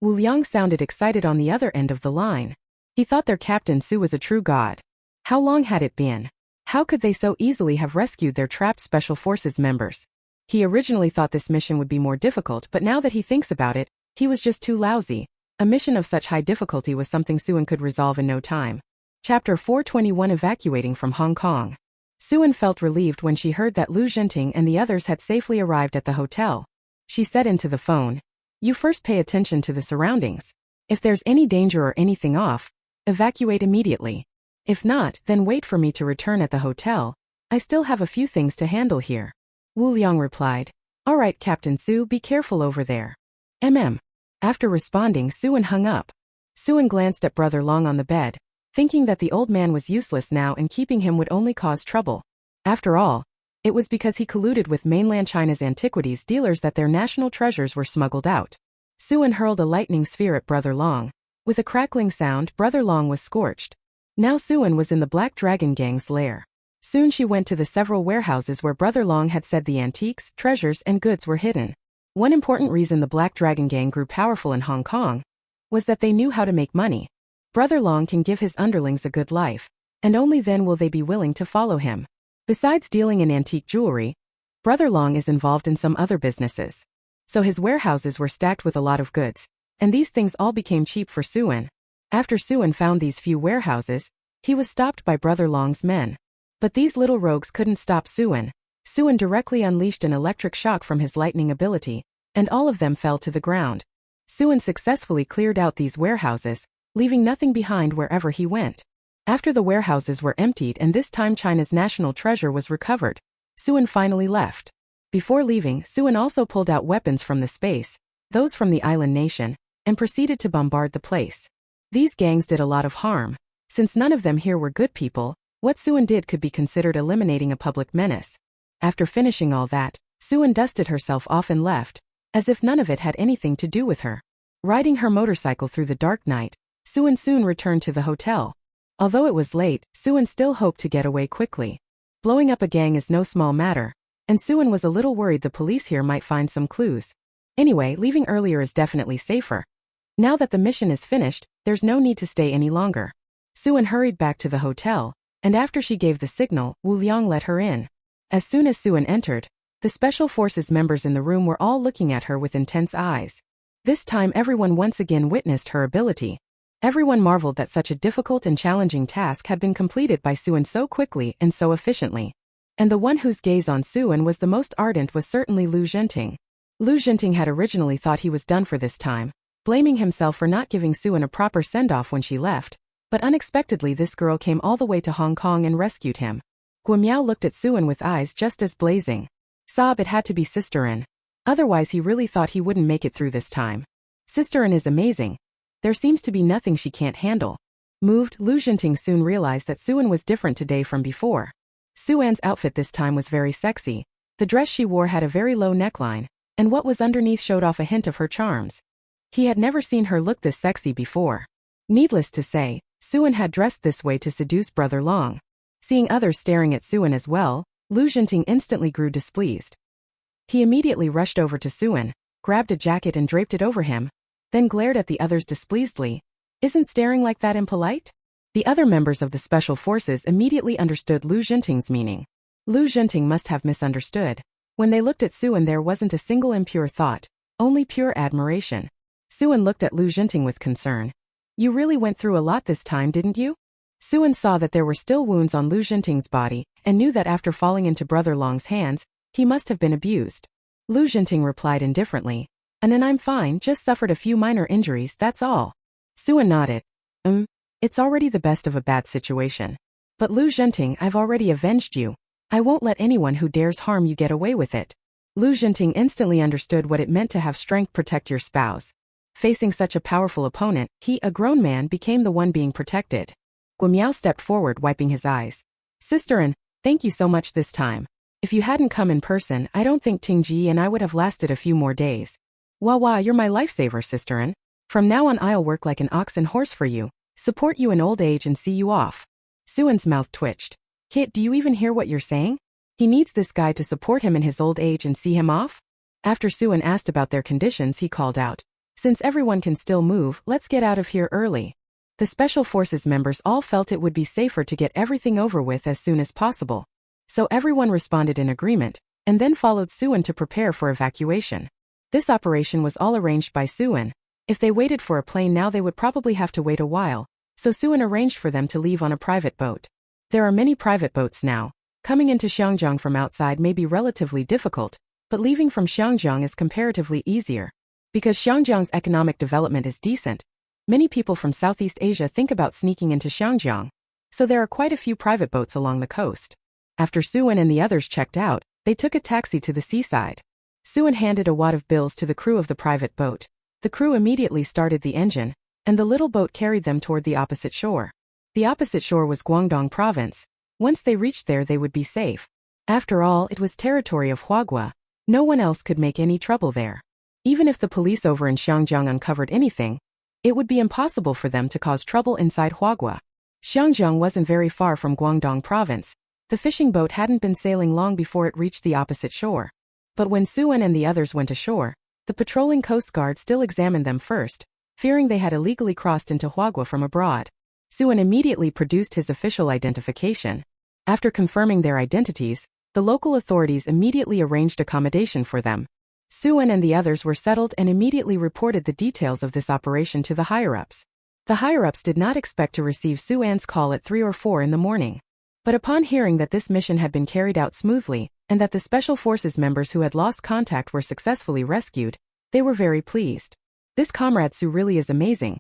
Wu Liang sounded excited on the other end of the line. He thought their Captain Su was a true god. How long had it been? How could they so easily have rescued their trapped Special Forces members? He originally thought this mission would be more difficult, but now that he thinks about it, he was just too lousy. A mission of such high difficulty was something Suin could resolve in no time. Chapter 421, Evacuating from Hong Kong. Suin felt relieved when she heard that Lu Zhenting and the others had safely arrived at the hotel. She said into the phone, "You first pay attention to the surroundings. If there's any danger or anything off, evacuate immediately. If not, then wait for me to return at the hotel. I still have a few things to handle here." Wu Liang replied, "All right, Captain Su, be careful over there." After responding, Suin hung up. Suin glanced at Brother Long on the bed, thinking that the old man was useless now and keeping him would only cause trouble. After all, it was because he colluded with mainland China's antiquities dealers that their national treasures were smuggled out. Suin hurled a lightning sphere at Brother Long. With a crackling sound, Brother Long was scorched. Now Suin was in the Black Dragon Gang's lair. Soon she went to the several warehouses where Brother Long had said the antiques, treasures, and goods were hidden. One important reason the Black Dragon Gang grew powerful in Hong Kong was that they knew how to make money. Brother Long can give his underlings a good life, and only then will they be willing to follow him. Besides dealing in antique jewelry, Brother Long is involved in some other businesses. So his warehouses were stacked with a lot of goods, and these things all became cheap for Suin. After Suin found these few warehouses, he was stopped by Brother Long's men. But these little rogues couldn't stop Suin. Suin directly unleashed an electric shock from his lightning ability, and all of them fell to the ground. Suin successfully cleared out these warehouses, leaving nothing behind wherever he went. After the warehouses were emptied and this time China's national treasure was recovered, Suin finally left. Before leaving, Suin also pulled out weapons from the space, those from the island nation, and proceeded to bombard the place. These gangs did a lot of harm. Since none of them here were good people, what Suin did could be considered eliminating a public menace. After finishing all that, Suin dusted herself off and left, as if none of it had anything to do with her. Riding her motorcycle through the dark night, Suin soon returned to the hotel. Although it was late, Suin still hoped to get away quickly. Blowing up a gang is no small matter, and Suin was a little worried the police here might find some clues. Anyway, leaving earlier is definitely safer. Now that the mission is finished, there's no need to stay any longer. Suin hurried back to the hotel, and after she gave the signal, Wu Liang let her in. As soon as Suin entered, the Special Forces members in the room were all looking at her with intense eyes. This time everyone once again witnessed her ability. Everyone marveled that such a difficult and challenging task had been completed by Suin so quickly and so efficiently. And the one whose gaze on Suin was the most ardent was certainly Lu Zhenting. Lu Zhenting had originally thought he was done for this time, blaming himself for not giving Suin a proper send-off when she left, but unexpectedly this girl came all the way to Hong Kong and rescued him. Guo Miao looked at Suin with eyes just as blazing. Sob, it had to be Sister An. Otherwise he really thought he wouldn't make it through this time. Sister An is amazing. There seems to be nothing she can't handle. Moved, Lu Zhenting soon realized that Suin was different today from before. Suan's outfit this time was very sexy. The dress she wore had a very low neckline, and what was underneath showed off a hint of her charms. He had never seen her look this sexy before. Needless to say, Suin had dressed this way to seduce Brother Long. Seeing others staring at Suin as well, Lu Zhenting instantly grew displeased. He immediately rushed over to Suin, grabbed a jacket and draped it over him, then glared at the others displeasedly. Isn't staring like that impolite? The other members of the Special Forces immediately understood Lu Zhenting's meaning. Lu Zhenting must have misunderstood. When they looked at Suin there wasn't a single impure thought, only pure admiration. Suin looked at Lu Zhenting with concern. You really went through a lot this time, didn't you? Suin saw that there were still wounds on Lu Zhenting's body, and knew that after falling into Brother Long's hands, he must have been abused. Lu Zhenting replied indifferently. And I'm fine, just suffered a few minor injuries, that's all. Suin nodded. It's already the best of a bad situation. But Lu Zhenting, I've already avenged you. I won't let anyone who dares harm you get away with it. Lu Zhenting instantly understood what it meant to have strength protect your spouse. Facing such a powerful opponent, he, a grown man, became the one being protected. Guo Miao stepped forward, wiping his eyes. Sister An, thank you so much this time. If you hadn't come in person, I don't think Ting Ji and I would have lasted a few more days. Wah, you're my lifesaver, Sister An. From now on I'll work like an ox and horse for you, support you in old age and see you off. Suin's mouth twitched. Kit, do you even hear what you're saying? He needs this guy to support him in his old age and see him off? After Suin asked about their conditions he called out. Since everyone can still move, let's get out of here early. The Special Forces members all felt it would be safer to get everything over with as soon as possible. So everyone responded in agreement, and then followed Suin to prepare for evacuation. This operation was all arranged by Suin. If they waited for a plane now they would probably have to wait a while, so Suin arranged for them to leave on a private boat. There are many private boats now. Coming into Xiangjiang from outside may be relatively difficult, but leaving from Xiangjiang is comparatively easier. Because Xiangjiang's economic development is decent, many people from Southeast Asia think about sneaking into Xiangjiang, so there are quite a few private boats along the coast. After Suin and the others checked out, they took a taxi to the seaside. Suin handed a wad of bills to the crew of the private boat. The crew immediately started the engine, and the little boat carried them toward the opposite shore. The opposite shore was Guangdong province. Once they reached there they would be safe. After all, it was territory of Huagua. No one else could make any trouble there. Even if the police over in Xiangjiang uncovered anything, it would be impossible for them to cause trouble inside Huagua. Xiangjiang wasn't very far from Guangdong province. The fishing boat hadn't been sailing long before it reached the opposite shore. But when Suin and the others went ashore, the patrolling Coast Guard still examined them first, fearing they had illegally crossed into Huagua from abroad. Suin immediately produced his official identification. After confirming their identities, the local authorities immediately arranged accommodation for them. Suwon and the others were settled and immediately reported the details of this operation to the higher-ups. The higher-ups did not expect to receive Suwon's call at 3 or 4 in the morning. But upon hearing that this mission had been carried out smoothly, and that the Special Forces members who had lost contact were successfully rescued, they were very pleased. This Comrade Su really is amazing.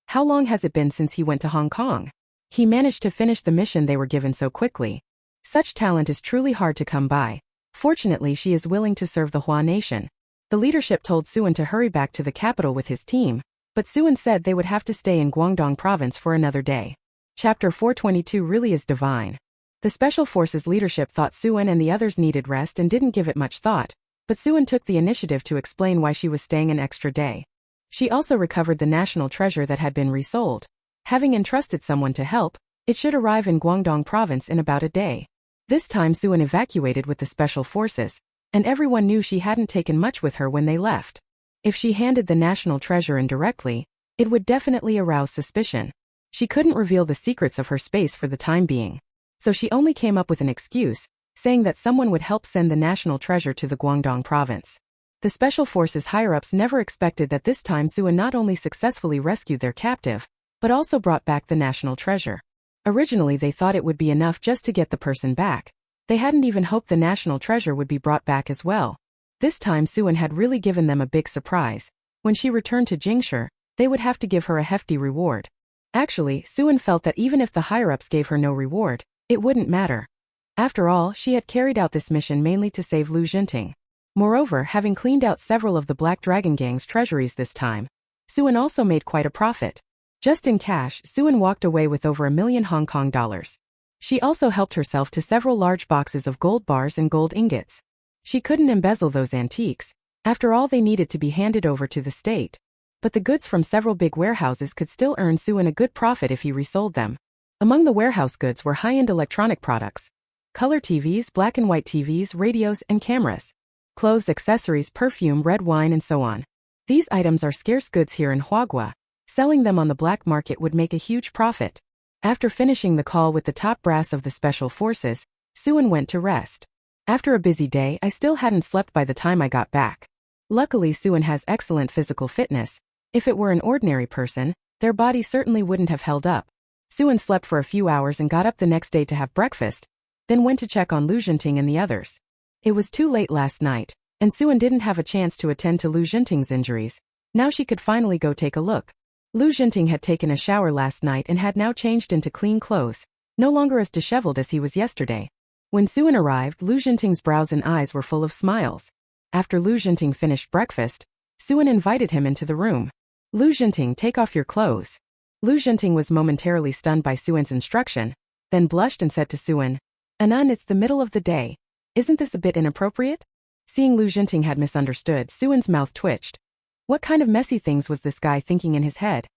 How long has it been since he went to Hong Kong? He managed to finish the mission they were given so quickly. Such talent is truly hard to come by. Fortunately, she is willing to serve the Hua nation. The leadership told Suwon to hurry back to the capital with his team, but Suwon said they would have to stay in Guangdong province for another day. Chapter 422 really is divine. The Special Forces leadership thought Suwon and the others needed rest and didn't give it much thought, but Suwon took the initiative to explain why she was staying an extra day. She also recovered the national treasure that had been resold. Having entrusted someone to help, it should arrive in Guangdong province in about a day. This time Suwon evacuated with the Special Forces, and everyone knew she hadn't taken much with her when they left. If she handed the national treasure indirectly, it would definitely arouse suspicion. She couldn't reveal the secrets of her space for the time being. So she only came up with an excuse, saying that someone would help send the national treasure to the Guangdong province. The Special Forces higher-ups never expected that this time Suwon not only successfully rescued their captive, but also brought back the national treasure. Originally they thought it would be enough just to get the person back. They hadn't even hoped the national treasure would be brought back as well. This time Suwon had really given them a big surprise. When she returned to Jingshi, they would have to give her a hefty reward. Actually, Suwon felt that even if the higher-ups gave her no reward, it wouldn't matter. After all, she had carried out this mission mainly to save Lu Jinting. Moreover, having cleaned out several of the Black Dragon Gang's treasuries this time, Suwon also made quite a profit. Just in cash, Suwon walked away with over $1 million Hong Kong dollars. She also helped herself to several large boxes of gold bars and gold ingots. She couldn't embezzle those antiques. After all, they needed to be handed over to the state. But the goods from several big warehouses could still earn Suwon a good profit if he resold them. Among the warehouse goods were high-end electronic products, color TVs, black and white TVs, radios, and cameras, clothes, accessories, perfume, red wine, and so on. These items are scarce goods here in Huaguo. Selling them on the black market would make a huge profit. After finishing the call with the top brass of the Special Forces, Suwon went to rest. After a busy day, I still hadn't slept by the time I got back. Luckily, Suwon has excellent physical fitness. If it were an ordinary person, their body certainly wouldn't have held up. Suwon slept for a few hours and got up the next day to have breakfast, then went to check on Lu Jinting and the others. It was too late last night, and Suwon didn't have a chance to attend to Lu Jinting's injuries. Now she could finally go take a look. Lu Jinting had taken a shower last night and had now changed into clean clothes, no longer as disheveled as he was yesterday. When Suwon arrived, Lu Jinting's brows and eyes were full of smiles. After Lu Jinting finished breakfast, Suwon invited him into the room. Lu Jinting, take off your clothes. Lu Jinting was momentarily stunned by Suwon's instruction, then blushed and said to Suwon, Anan, it's the middle of the day. Isn't this a bit inappropriate? Seeing Lu Jinting had misunderstood, Suwon's mouth twitched. What kind of messy things was this guy thinking in his head?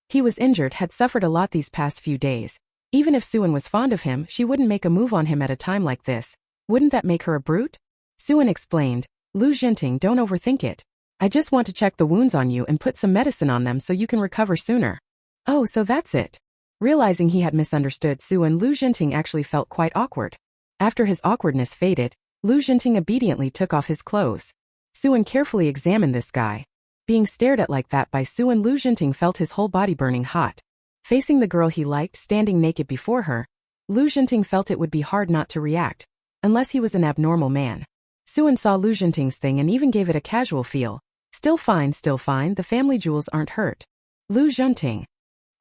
He was injured, had suffered a lot these past few days. Even if Suwon was fond of him, she wouldn't make a move on him at a time like this. Wouldn't that make her a brute? Suwon explained, Lu Jinting, don't overthink it. I just want to check the wounds on you and put some medicine on them so you can recover sooner. Oh, so that's it. Realizing he had misunderstood Suwon, Lu Jinting actually felt quite awkward. After his awkwardness faded, Lu Jinting obediently took off his clothes. Suwon carefully examined this guy. Being stared at like that by Suwon, Lu Jinting felt his whole body burning hot. Facing the girl he liked standing naked before her, Lu Jinting felt it would be hard not to react, unless he was an abnormal man. Suwon saw Lu Jinting's thing and even gave it a casual feel. Still fine, the family jewels aren't hurt. Lu Jinting.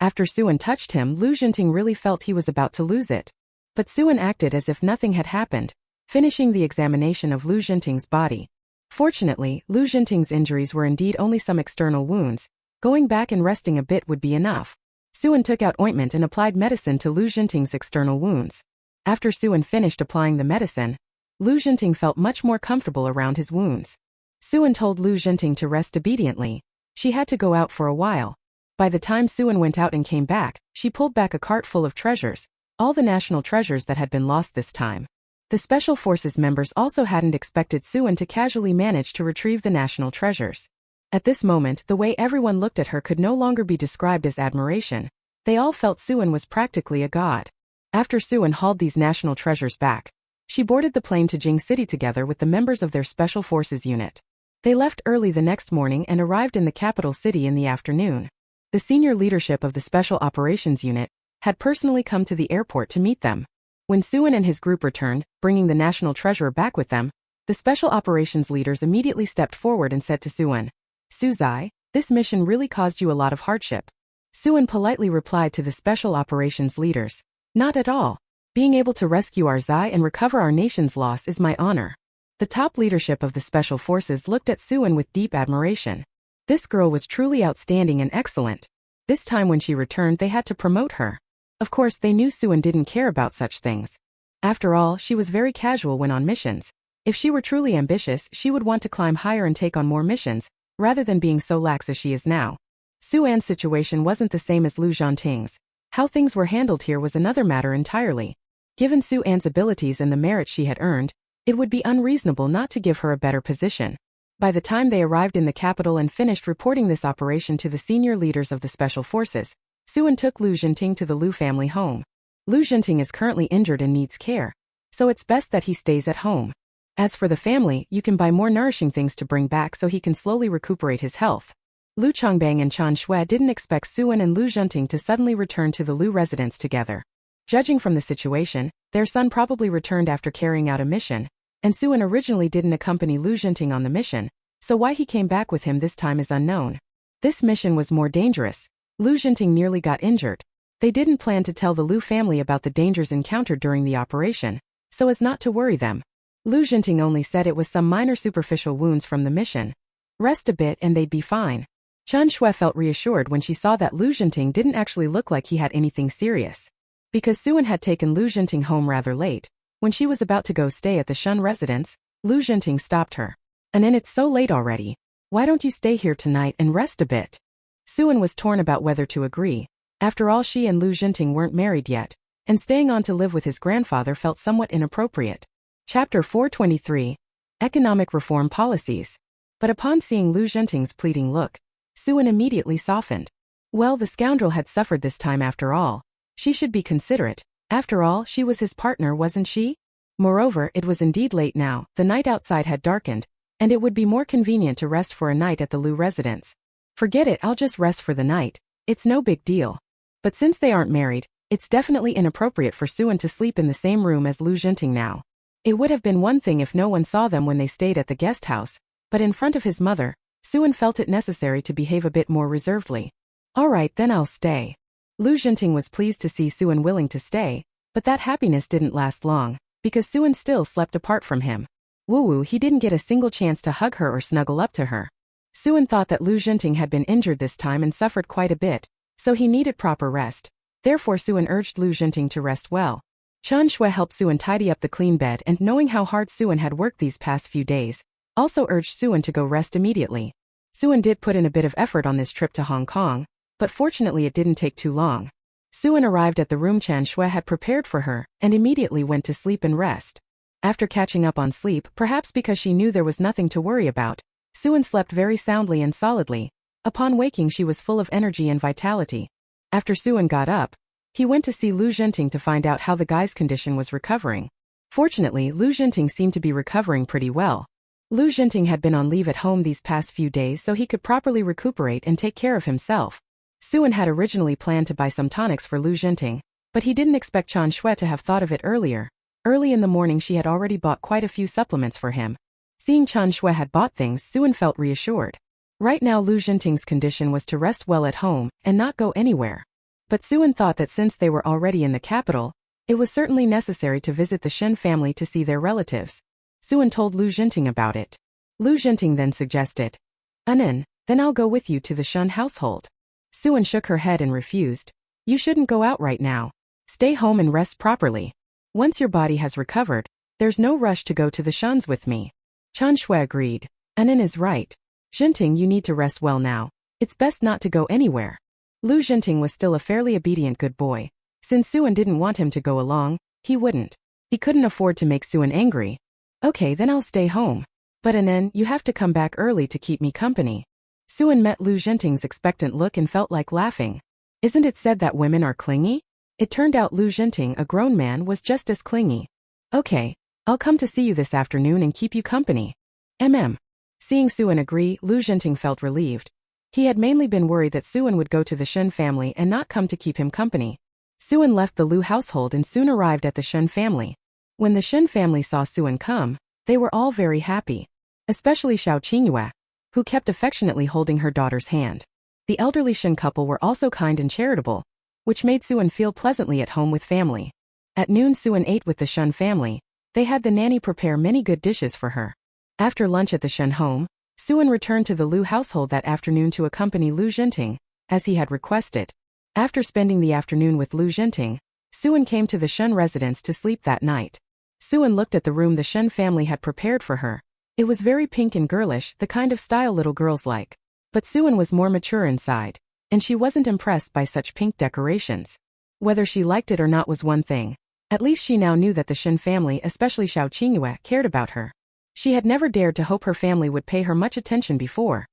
After Suwon touched him, Lu Jinting really felt he was about to lose it. But Suwon acted as if nothing had happened, finishing the examination of Lu Jinting's body. Fortunately, Lu Jinting's injuries were indeed only some external wounds. Going back and resting a bit would be enough. Suwon took out ointment and applied medicine to Lu Jinting's external wounds. After Suwon finished applying the medicine, Lu Jinting felt much more comfortable around his wounds. Suwon told Lu Jinting to rest obediently. She had to go out for a while. By the time Suwon went out and came back, she pulled back a cart full of treasures, all the national treasures that had been lost this time. The Special Forces members also hadn't expected Suwon to casually manage to retrieve the national treasures. At this moment, the way everyone looked at her could no longer be described as admiration. They all felt Suwon was practically a god. After Suwon hauled these national treasures back, she boarded the plane to Jing City together with the members of their Special Forces unit. They left early the next morning and arrived in the capital city in the afternoon. The senior leadership of the Special Operations Unit had personally come to the airport to meet them. When Suin and his group returned, bringing the national treasurer back with them, the Special Operations leaders immediately stepped forward and said to Suin, "Suzai, this mission really caused you a lot of hardship." Suin politely replied to the Special Operations leaders, "Not at all. Being able to rescue our Zai and recover our nation's loss is my honor." The top leadership of the Special Forces looked at Suin with deep admiration. This girl was truly outstanding and excellent. This time when she returned they had to promote her. Of course they knew Suin didn't care about such things. After all, she was very casual when on missions. If she were truly ambitious, she would want to climb higher and take on more missions, rather than being so lax as she is now. Suan's situation wasn't the same as Lu Zhanting's. How things were handled here was another matter entirely. Given Suan's abilities and the merit she had earned, it would be unreasonable not to give her a better position. By the time they arrived in the capital and finished reporting this operation to the senior leaders of the Special Forces, Suin took Lu Zhanting to the Lu family home. Lu Zhanting is currently injured and needs care, so it's best that he stays at home. As for the family, you can buy more nourishing things to bring back so he can slowly recuperate his health. Lu Chongbang and Chan Shui didn't expect Suin and Lu Zhanting to suddenly return to the Lu residence together. Judging from the situation, their son probably returned after carrying out a mission, and Suin originally didn't accompany Lu Zhanting on the mission, so why he came back with him this time is unknown. This mission was more dangerous. Lu Zhanting nearly got injured. They didn't plan to tell the Lu family about the dangers encountered during the operation, so as not to worry them. Lu Zhanting only said it was some minor superficial wounds from the mission. Rest a bit and they'd be fine. Chan Shui felt reassured when she saw that Lu Zhanting didn't actually look like he had anything serious. Because Suin had taken Lu Zhanting home rather late, when she was about to go stay at the Shun residence, Lu Zhanting stopped her. "And then it's so late already. Why don't you stay here tonight and rest a bit?" Suin was torn about whether to agree. After all, she and Lu Zhanting weren't married yet, and staying on to live with his grandfather felt somewhat inappropriate. Chapter 423. Economic Reform Policies. But upon seeing Lu Zhanting's pleading look, Suin immediately softened. Well, the scoundrel had suffered this time after all. She should be considerate. After all, she was his partner, wasn't she? Moreover, it was indeed late now, the night outside had darkened, and it would be more convenient to rest for a night at the Lu residence. "Forget it, I'll just rest for the night. It's no big deal." But since they aren't married, it's definitely inappropriate for Suin to sleep in the same room as Lu Zhanting now. It would have been one thing if no one saw them when they stayed at the guest house, but in front of his mother, Suin felt it necessary to behave a bit more reservedly. "All right, then I'll stay." Lu Zhanting was pleased to see Suin willing to stay, but that happiness didn't last long, because Suin still slept apart from him. Woo-woo, he didn't get a single chance to hug her or snuggle up to her. Suin thought that Lu Zhanting had been injured this time and suffered quite a bit, so he needed proper rest. Therefore Suin urged Lu Zhanting to rest well. Chan Shui helped Suin tidy up the clean bed and, knowing how hard Suin had worked these past few days, also urged Suin to go rest immediately. Suin did put in a bit of effort on this trip to Hong Kong, but fortunately it didn't take too long. Suin arrived at the room Chan Shui had prepared for her and immediately went to sleep and rest. After catching up on sleep, perhaps because she knew there was nothing to worry about, Suin slept very soundly and solidly. Upon waking she was full of energy and vitality. After Suin got up, he went to see Lu Zhanting to find out how the guy's condition was recovering. Fortunately, Lu Zhanting seemed to be recovering pretty well. Lu Zhanting had been on leave at home these past few days so he could properly recuperate and take care of himself. Suin had originally planned to buy some tonics for Lu Zhanting, but he didn't expect Chan Shui to have thought of it earlier. Early in the morning she had already bought quite a few supplements for him. Seeing Chan Shui had bought things, Suin felt reassured. Right now Lu Zhanting's condition was to rest well at home and not go anywhere. But Suin thought that since they were already in the capital, it was certainly necessary to visit the Shen family to see their relatives. Suin told Lu Zhanting about it. Lu Zhanting then suggested, "Then I'll go with you to the Shen household." Suin shook her head and refused. "You shouldn't go out right now. Stay home and rest properly. Once your body has recovered, there's no rush to go to the Shens with me." Chan Shui agreed. "Anan is right. Zhanting, you need to rest well now. It's best not to go anywhere." Lu Zhanting was still a fairly obedient good boy. Since Suin didn't want him to go along, he wouldn't. He couldn't afford to make Suin angry. "Okay, then I'll stay home. But Anan, you have to come back early to keep me company." Suin met Lu Zhanting's expectant look and felt like laughing. Isn't it said that women are clingy? It turned out Lu Zhanting, a grown man, was just as clingy. "Okay, I'll come to see you this afternoon and keep you company." Seeing Suan agree, Lu Jinting felt relieved. He had mainly been worried that Suan would go to the Shun family and not come to keep him company. Suan left the Lu household and soon arrived at the Shun family. When the Shun family saw Suan come, they were all very happy. Especially Xiao Qingyue, who kept affectionately holding her daughter's hand. The elderly Shun couple were also kind and charitable, which made Suan feel pleasantly at home with family. At noon Suan ate with the Shun family. They had the nanny prepare many good dishes for her. After lunch at the Shun home, Suan returned to the Lu household that afternoon to accompany Lu Jinting, as he had requested. After spending the afternoon with Lu Jinting, Suan came to the Shun residence to sleep that night. Suan looked at the room the Shun family had prepared for her. It was very pink and girlish, the kind of style little girls like. But Suan was more mature inside, and she wasn't impressed by such pink decorations. Whether she liked it or not was one thing. At least she now knew that the Shun family, especially Xiao Qingyue, cared about her. She had never dared to hope her family would pay her much attention before.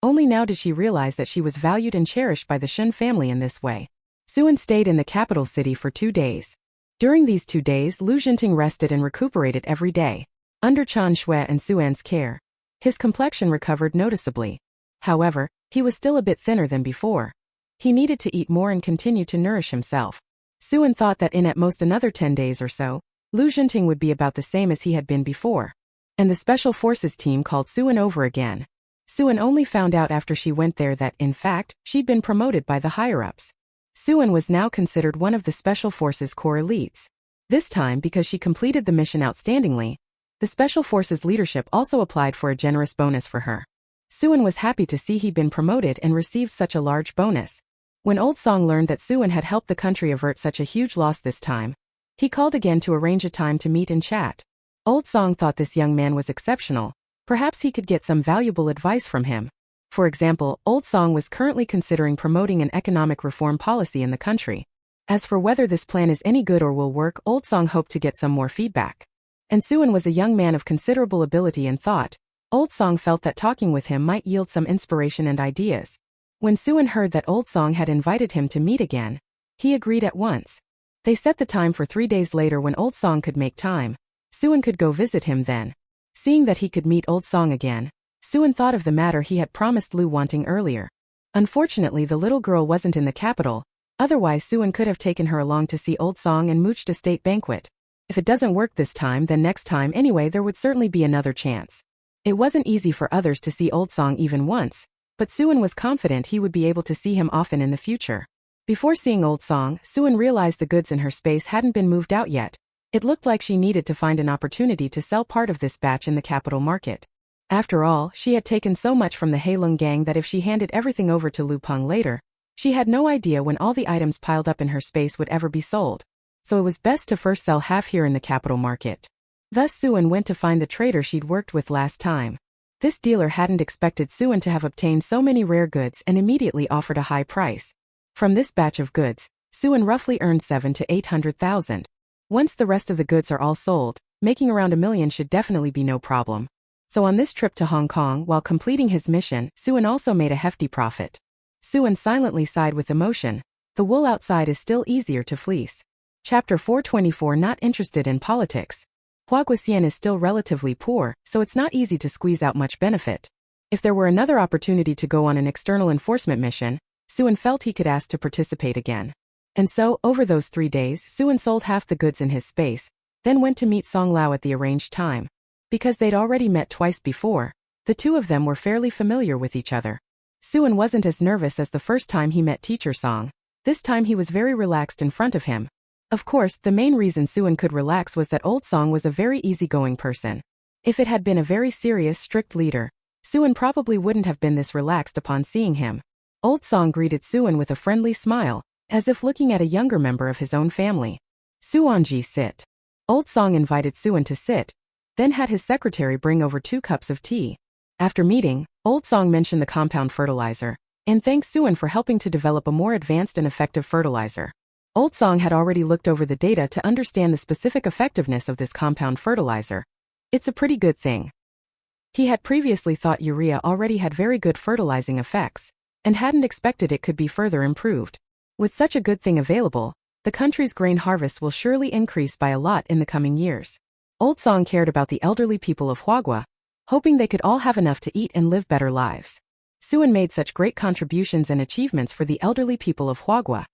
Only now did she realize that she was valued and cherished by the Shun family in this way. Suan stayed in the capital city for 2 days. During these 2 days, Lu Jinting rested and recuperated every day. Under Chan Shui and Suan's care, his complexion recovered noticeably. However, he was still a bit thinner than before. He needed to eat more and continue to nourish himself. Suan thought that in at most another 10 days or so, Lu Jinting would be about the same as he had been before. And the Special Forces team called Suan over again. Suan only found out after she went there that, in fact, she'd been promoted by the higher-ups. Suan was now considered one of the Special Forces core elites. This time because she completed the mission outstandingly, the Special Forces leadership also applied for a generous bonus for her. Suan was happy to see he'd been promoted and received such a large bonus. When Old Song learned that Suan had helped the country avert such a huge loss this time, he called again to arrange a time to meet and chat. Old Song thought this young man was exceptional. Perhaps he could get some valuable advice from him. For example, Old Song was currently considering promoting an economic reform policy in the country. As for whether this plan is any good or will work, Old Song hoped to get some more feedback. And Suan was a young man of considerable ability and thought. Old Song felt that talking with him might yield some inspiration and ideas. When Suan heard that Old Song had invited him to meet again, he agreed at once. They set the time for 3 days later when Old Song could make time. Suan could go visit him then. Seeing that he could meet Old Song again, Suan thought of the matter he had promised Lu wanting earlier. Unfortunately, the little girl wasn't in the capital, otherwise Suan could have taken her along to see Old Song and mooched a state banquet. If it doesn't work this time, then next time anyway there would certainly be another chance. It wasn't easy for others to see Old Song even once, but Suan was confident he would be able to see him often in the future. Before seeing Old Song, Suan realized the goods in her space hadn't been moved out yet. It looked like she needed to find an opportunity to sell part of this batch in the capital market. After all, she had taken so much from the Heilung gang that if she handed everything over to Lu Peng later, she had no idea when all the items piled up in her space would ever be sold. So it was best to first sell half here in the capital market. Thus Suan went to find the trader she'd worked with last time. This dealer hadn't expected Suan to have obtained so many rare goods and immediately offered a high price. From this batch of goods, Suan roughly earned 700,000 to 800,000. Once the rest of the goods are all sold, making around 1 million should definitely be no problem. So on this trip to Hong Kong, while completing his mission, Suan also made a hefty profit. Suan silently sighed with emotion. The wool outside is still easier to fleece. Chapter 424. Not interested in politics. Huaguosian is still relatively poor, so it's not easy to squeeze out much benefit. If there were another opportunity to go on an external enforcement mission, Suan felt he could ask to participate again. And so, over those 3 days, Suan sold half the goods in his space, then went to meet Song Lao at the arranged time. Because they'd already met twice before, the two of them were fairly familiar with each other. Suan wasn't as nervous as the first time he met Teacher Song. This time he was very relaxed in front of him. Of course, the main reason Suan could relax was that Old Song was a very easygoing person. If it had been a very serious, strict leader, Suan probably wouldn't have been this relaxed upon seeing him. Old Song greeted Suan with a friendly smile, as if looking at a younger member of his own family. Suanji, sit. Old Song invited Suan to sit, then had his secretary bring over 2 cups of tea. After meeting, Old Song mentioned the compound fertilizer, and thanked Suan for helping to develop a more advanced and effective fertilizer. Old Song had already looked over the data to understand the specific effectiveness of this compound fertilizer. It's a pretty good thing. He had previously thought urea already had very good fertilizing effects, and hadn't expected it could be further improved. With such a good thing available, the country's grain harvest will surely increase by a lot in the coming years. Old Song cared about the elderly people of Huagua. hoping they could all have enough to eat and live better lives. Suin made such great contributions and achievements for the elderly people of Hwagwa.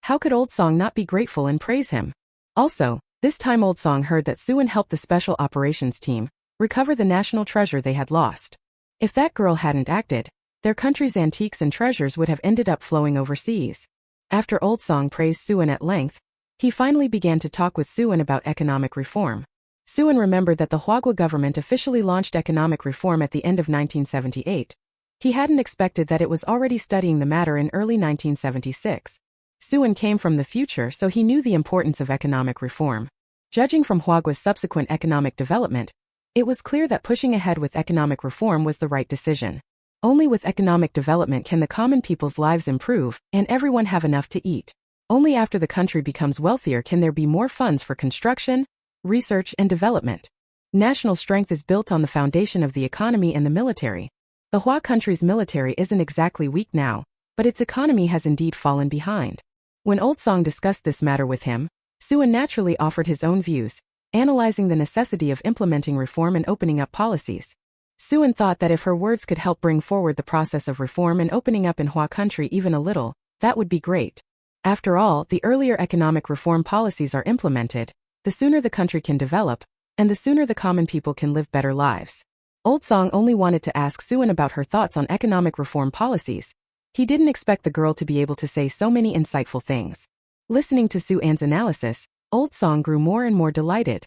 How could Old Song not be grateful and praise him? Also, this time Old Song heard that Suin helped the special operations team recover the national treasure they had lost. If that girl hadn't acted, their country's antiques and treasures would have ended up flowing overseas. After Old Song praised Suin at length, he finally began to talk with Suin about economic reform. Suin remembered that the Hwagwa government officially launched economic reform at the end of 1978. He hadn't expected that it was already studying the matter in early 1976. Suin came from the future, so he knew the importance of economic reform. Judging from Hwagwa's subsequent economic development, it was clear that pushing ahead with economic reform was the right decision. Only with economic development can the common people's lives improve and everyone have enough to eat. Only after the country becomes wealthier can there be more funds for construction, research, and development. National strength is built on the foundation of the economy and the military. The Hwa country's military isn't exactly weak now, but its economy has indeed fallen behind. When Old Song discussed this matter with him, Suin naturally offered his own views, analyzing the necessity of implementing reform and opening up policies. Suin thought that if her words could help bring forward the process of reform and opening up in Hwa country even a little, that would be great. After all, the earlier economic reform policies are implemented, the sooner the country can develop, and the sooner the common people can live better lives. Old Song only wanted to ask Suin about her thoughts on economic reform policies. He didn't expect the girl to be able to say so many insightful things. Listening to Suin's analysis, Old Song grew more and more delighted.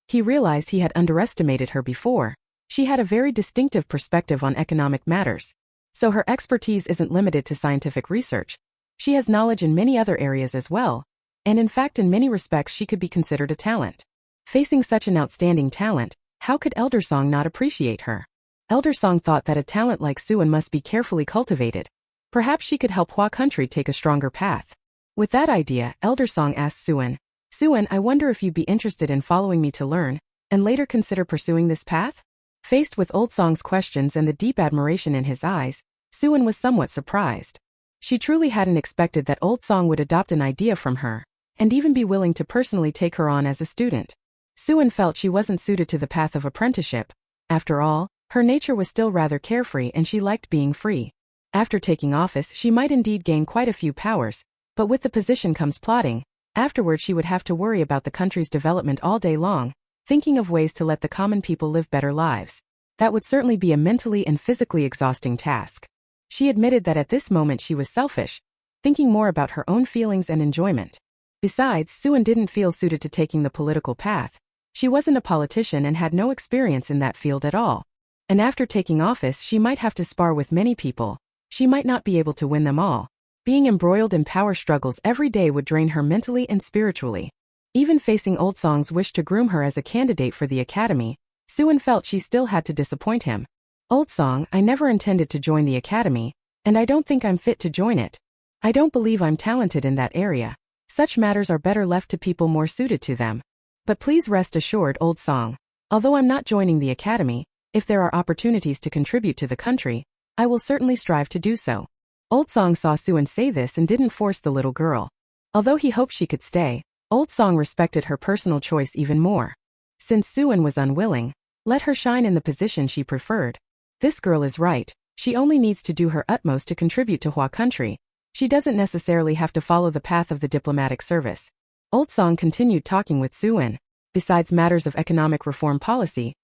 He realized he had underestimated her before. She had a very distinctive perspective on economic matters. So her expertise isn't limited to scientific research. She has knowledge in many other areas as well, and in fact in many respects she could be considered a talent. Facing such an outstanding talent, how could Elder Song not appreciate her? Elder Song thought that a talent like Suin must be carefully cultivated. Perhaps she could help Hwa country take a stronger path. With that idea, Elder Song asked Suin, "Suin, I wonder if you'd be interested in following me to learn, and later consider pursuing this path?" Faced with Old Song's questions and the deep admiration in his eyes, Suin was somewhat surprised. She truly hadn't expected that Old Song would adopt an idea from her, and even be willing to personally take her on as a student. Suin felt she wasn't suited to the path of apprenticeship. After all, her nature was still rather carefree and she liked being free. After taking office, she might indeed gain quite a few powers, but with the position comes plotting. Afterward she would have to worry about the country's development all day long, thinking of ways to let the common people live better lives. That would certainly be a mentally and physically exhausting task. She admitted that at this moment she was selfish, thinking more about her own feelings and enjoyment. Besides, Suin didn't feel suited to taking the political path. She wasn't a politician and had no experience in that field at all. And after taking office she might have to spar with many people. She might not be able to win them all. Being embroiled in power struggles every day would drain her mentally and spiritually. Even facing Old Song's wish to groom her as a candidate for the academy, Suin felt she still had to disappoint him. "Old Song, I never intended to join the academy, and I don't think I'm fit to join it. I don't believe I'm talented in that area. Such matters are better left to people more suited to them. But please rest assured, Old Song, although I'm not joining the academy, if there are opportunities to contribute to the country, I will certainly strive to do so." Old Song saw Suin say this and didn't force the little girl. Although he hoped she could stay, Old Song respected her personal choice even more. Since Suin was unwilling, let her shine in the position she preferred. This girl is right. She only needs to do her utmost to contribute to Hwa country. She doesn't necessarily have to follow the path of the diplomatic service. Old Song continued talking with Suin. Besides matters of economic reform policy,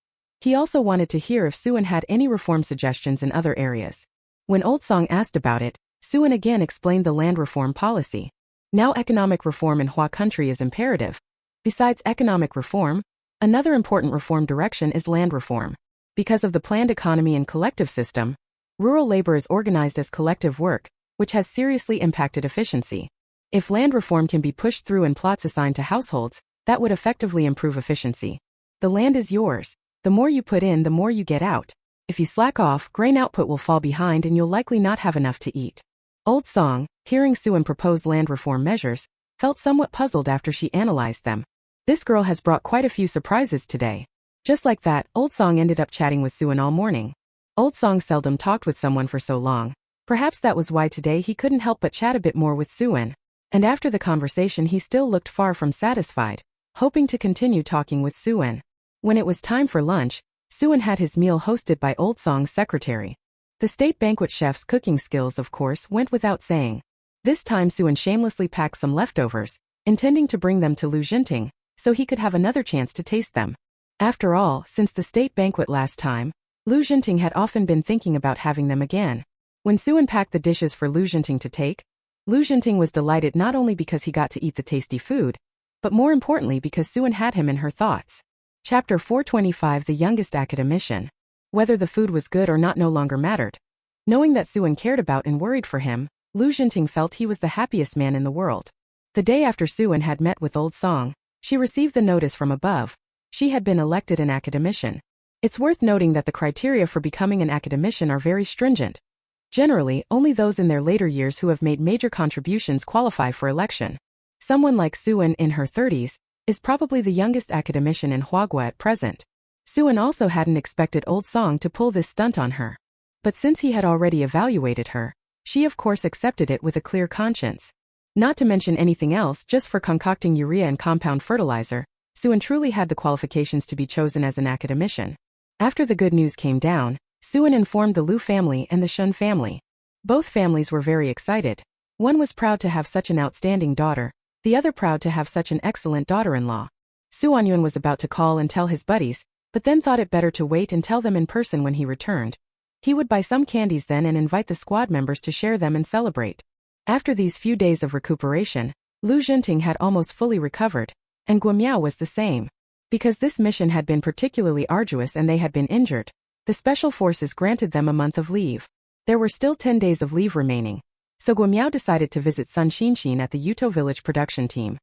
he also wanted to hear if Suin had any reform suggestions in other areas. When Old Song asked about it, Suin again explained the land reform policy. Now economic reform in Hwa country is imperative. Besides economic reform, another important reform direction is land reform. Because of the planned economy and collective system, rural labor is organized as collective work, which has seriously impacted efficiency. If land reform can be pushed through and plots assigned to households, that would effectively improve efficiency. The land is yours. The more you put in, the more you get out. If you slack off, grain output will fall behind and you'll likely not have enough to eat. Old Song, hearing Suin propose land reform measures, felt somewhat puzzled after she analyzed them. This girl has brought quite a few surprises today. Just like that, Old Song ended up chatting with Suin all morning. Old Song seldom talked with someone for so long. Perhaps that was why today he couldn't help but chat a bit more with Suin. And after the conversation he still looked far from satisfied, hoping to continue talking with Suin. When it was time for lunch, Suan had his meal hosted by Old Song's secretary. The state banquet chef's cooking skills, of course, went without saying. This time Suan shamelessly packed some leftovers, intending to bring them to Lu Jinting, so he could have another chance to taste them. After all, since the state banquet last time, Lu Jinting had often been thinking about having them again. When Suan packed the dishes for Lu Jinting to take, Lu Jinting was delighted not only because he got to eat the tasty food, but more importantly because Suan had him in her thoughts. Chapter 425, The Youngest Academician. Whether the food was good or not no longer mattered. Knowing that Suan cared about and worried for him, Lu Jinting felt he was the happiest man in the world. The day after Suan had met with Old Song, she received the notice from above. She had been elected an academician. It's worth noting that the criteria for becoming an academician are very stringent. Generally, only those in their later years who have made major contributions qualify for election. Someone like Suan in her 30s is probably the youngest academician in Manhwa at present. Suan also hadn't expected Old Song to pull this stunt on her. But since he had already evaluated her, she of course accepted it with a clear conscience. Not to mention anything else, just for concocting urea and compound fertilizer, Suan truly had the qualifications to be chosen as an academician. After the good news came down, Suan informed the Lu family and the Shun family. Both families were very excited. One was proud to have such an outstanding daughter, the other proud to have such an excellent daughter-in-law. Suan Yun was about to call and tell his buddies, but then thought it better to wait and tell them in person when he returned. He would buy some candies then and invite the squad members to share them and celebrate. After these few days of recuperation, Lu Jinting had almost fully recovered, and Guamiao was the same. Because this mission had been particularly arduous and they had been injured, the special forces granted them a month of leave. There were still 10 days of leave remaining, so Guamiao decided to visit Sun Xinshin at the Yuto Village production team.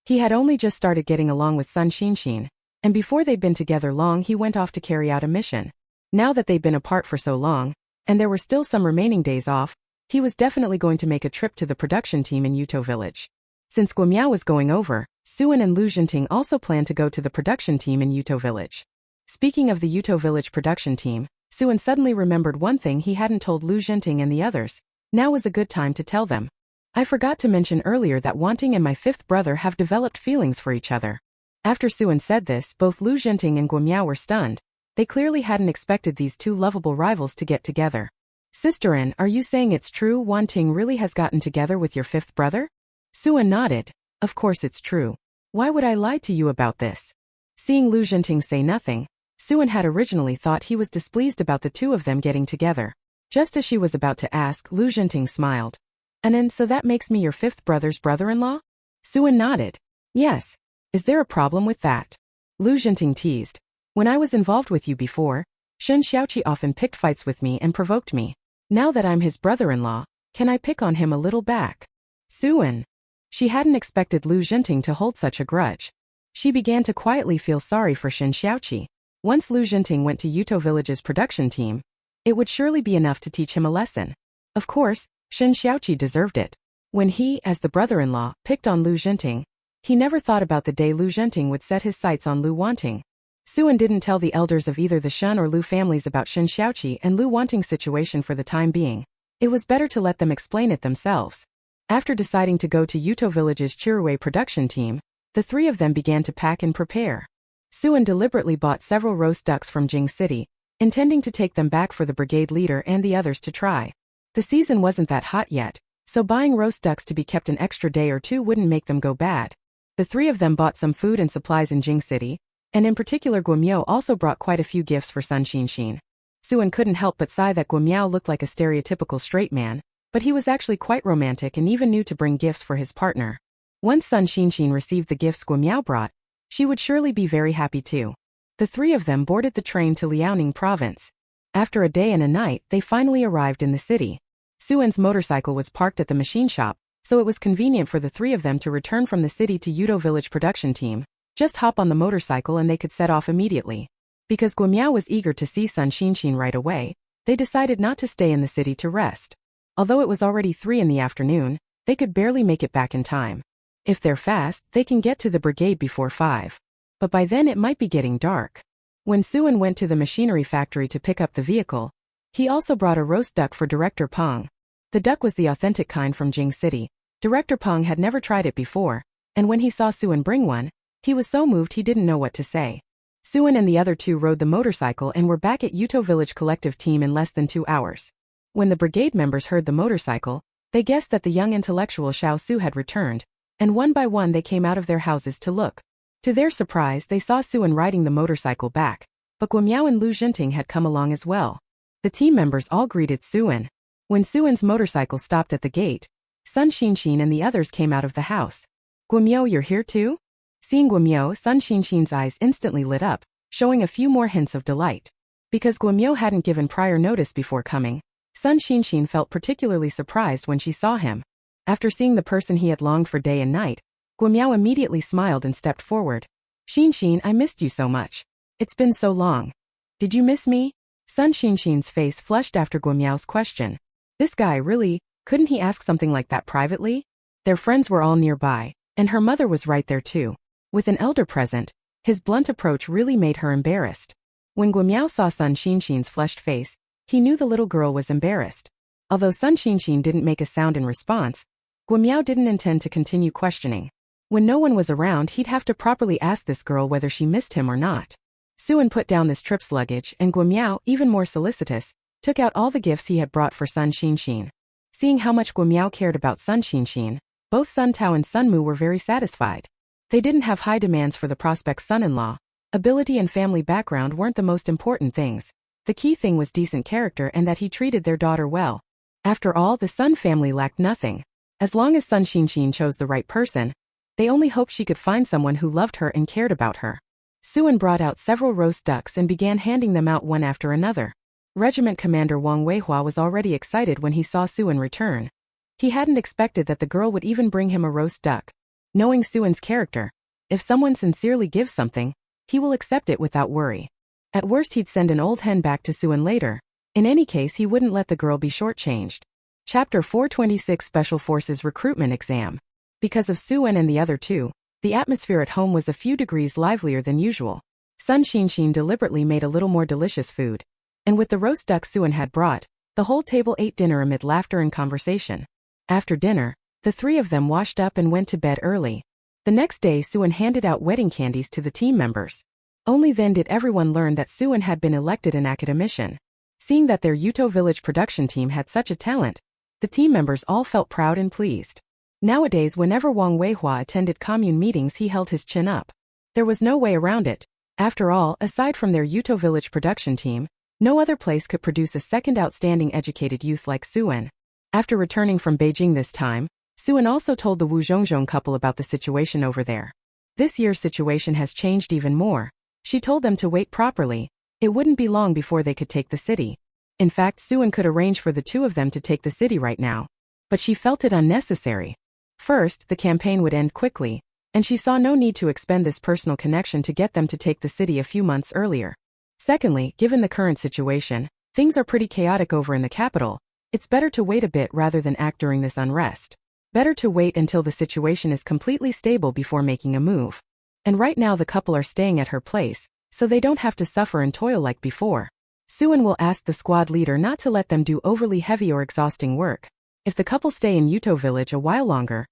He had only just started getting along with Sun Xinshin, and before they'd been together long he went off to carry out a mission. Now that they'd been apart for so long, and there were still some remaining days off, he was definitely going to make a trip to the production team in Yuto Village. Since Guamiao was going over, Suan and Lu Jinting also planned to go to the production team in Yuto Village. Speaking of the Yuto Village production team, Suan suddenly remembered one thing he hadn't told Lu Jinting and the others. Now was a good time to tell them. I forgot to mention earlier that Wanting and my fifth brother have developed feelings for each other. After Suan said this, both Lu Jinting and Guamiao were stunned. They clearly hadn't expected these two lovable rivals to get together. Sister-in, are you saying it's true Wanting really has gotten together with your fifth brother? Suan nodded. Of course it's true. Why would I lie to you about this? Seeing Lu Jinting say nothing, Suan had originally thought he was displeased about the two of them getting together. Just as she was about to ask, Lu Jinting smiled. And so that makes me your fifth brother's brother-in-law? Suan nodded. Yes. Is there a problem with that? Lu Jinting teased. When I was involved with you before, Shen Xiaoqi often picked fights with me and provoked me. Now that I'm his brother-in-law, can I pick on him a little back? Suan. She hadn't expected Lu Jinting to hold such a grudge. She began to quietly feel sorry for Shen Xiaoqi. Once Lu Jinting went to Yuto Village's production team, it would surely be enough to teach him a lesson. Of course, Shen Xiaoqi deserved it. When he, as the brother-in-law, picked on Lu Jinting, he never thought about the day Lu Jinting would set his sights on Lu Wanting. Suan didn't tell the elders of either the Shun or Lu families about Shen Xiaoqi and Lu Wanting's situation for the time being. It was better to let them explain it themselves. After deciding to go to Yuto Village's Chirue production team, the three of them began to pack and prepare. Suan deliberately bought several roast ducks from Jing City, intending to take them back for the brigade leader and the others to try. The season wasn't that hot yet, so buying roast ducks to be kept an extra day or two wouldn't make them go bad. The three of them bought some food and supplies in Jing City, and in particular Guamiao also brought quite a few gifts for Sun Xinshin. Suan couldn't help but sigh that Guamiao looked like a stereotypical straight man, but he was actually quite romantic and even knew to bring gifts for his partner. Once Sun Xinshin received the gifts Guamiao brought, she would surely be very happy too. The three of them boarded the train to Liaoning province. After a day and a night, they finally arrived in the city. Suan's motorcycle was parked at the machine shop, so it was convenient for the three of them to return from the city to Yuto Village production team. Just hop on the motorcycle and they could set off immediately. Because Guamiao was eager to see Sun Xinshin right away, they decided not to stay in the city to rest. Although it was already 3 in the afternoon, they could barely make it back in time. If they're fast, they can get to the brigade before 5. But by then it might be getting dark. When Suan went to the machinery factory to pick up the vehicle, he also brought a roast duck for Director Peng. The duck was the authentic kind from Jing City. Director Peng had never tried it before, and when he saw Suan bring one, he was so moved he didn't know what to say. Suin and the other two rode the motorcycle and were back at Yuto Village Collective Team in less than 2 hours. When the brigade members heard the motorcycle, they guessed that the young intellectual Xiao Su had returned, and one by one they came out of their houses to look. To their surprise, they saw Suin riding the motorcycle back, but Guamiao and Lu Jinting had come along as well. The team members all greeted Suin. When Suin's motorcycle stopped at the gate, Sun Xinshin and the others came out of the house. Guamiao, you're here too? Seeing Guamiao, Sun Xinshin's eyes instantly lit up, showing a few more hints of delight. Because Guamiao hadn't given prior notice before coming, Sun Xinshin felt particularly surprised when she saw him. After seeing the person he had longed for day and night, Guamiao immediately smiled and stepped forward. Xinshin, I missed you so much. It's been so long. Did you miss me? Sun Xinshin's face flushed after Guamiao's question. This guy really, couldn't he ask something like that privately? Their friends were all nearby, and her mother was right there too. With an elder present, his blunt approach really made her embarrassed. When Guamiao saw Sun Xinshin's flushed face, he knew the little girl was embarrassed. Although Sun Xinshin didn't make a sound in response, Guamiao didn't intend to continue questioning. When no one was around, he'd have to properly ask this girl whether she missed him or not. Suin put down this trip's luggage, and Guamiao, even more solicitous, took out all the gifts he had brought for Sun Xinshin. Seeing how much Guamiao cared about Sun Xinshin, both Sun Tao and Sun Mu were very satisfied. They didn't have high demands for the prospect's son-in-law. Ability and family background weren't the most important things. The key thing was decent character and that he treated their daughter well. After all, the Sun family lacked nothing. As long as Sun Xinshin chose the right person, they only hoped she could find someone who loved her and cared about her. Suin brought out several roast ducks and began handing them out one after another. Regiment Commander Wang Weihua was already excited when he saw Suin return. He hadn't expected that the girl would even bring him a roast duck. Knowing Suin's character, if someone sincerely gives something, he will accept it without worry. At worst, he'd send an old hen back to Suin later. In any case, he wouldn't let the girl be shortchanged. Chapter 426 Special Forces Recruitment Exam. Because of Suin and the other two, the atmosphere at home was a few degrees livelier than usual. Sun Xinshin deliberately made a little more delicious food. And with the roast duck Suin had brought, the whole table ate dinner amid laughter and conversation. After dinner, the three of them washed up and went to bed early. The next day, Suin handed out wedding candies to the team members. Only then did everyone learn that Suin had been elected an academician. Seeing that their Yuto Village production team had such a talent, the team members all felt proud and pleased. Nowadays, whenever Wang Weihua attended commune meetings, he held his chin up. There was no way around it. After all, aside from their Yuto Village production team, no other place could produce a second outstanding educated youth like Suin. After returning from Beijing this time, Suin also told the Wu Zhongzhong couple about the situation over there. This year's situation has changed even more. She told them to wait properly. It wouldn't be long before they could take the city. In fact, Suin could arrange for the two of them to take the city right now. But she felt it unnecessary. First, the campaign would end quickly, and she saw no need to expend this personal connection to get them to take the city a few months earlier. Secondly, given the current situation, things are pretty chaotic over in the capital. It's better to wait a bit rather than act during this unrest. Better to wait until the situation is completely stable before making a move. And right now the couple are staying at her place, so they don't have to suffer and toil like before. Suin will ask the squad leader not to let them do overly heavy or exhausting work. If the couple stay in Yuto Village a while longer,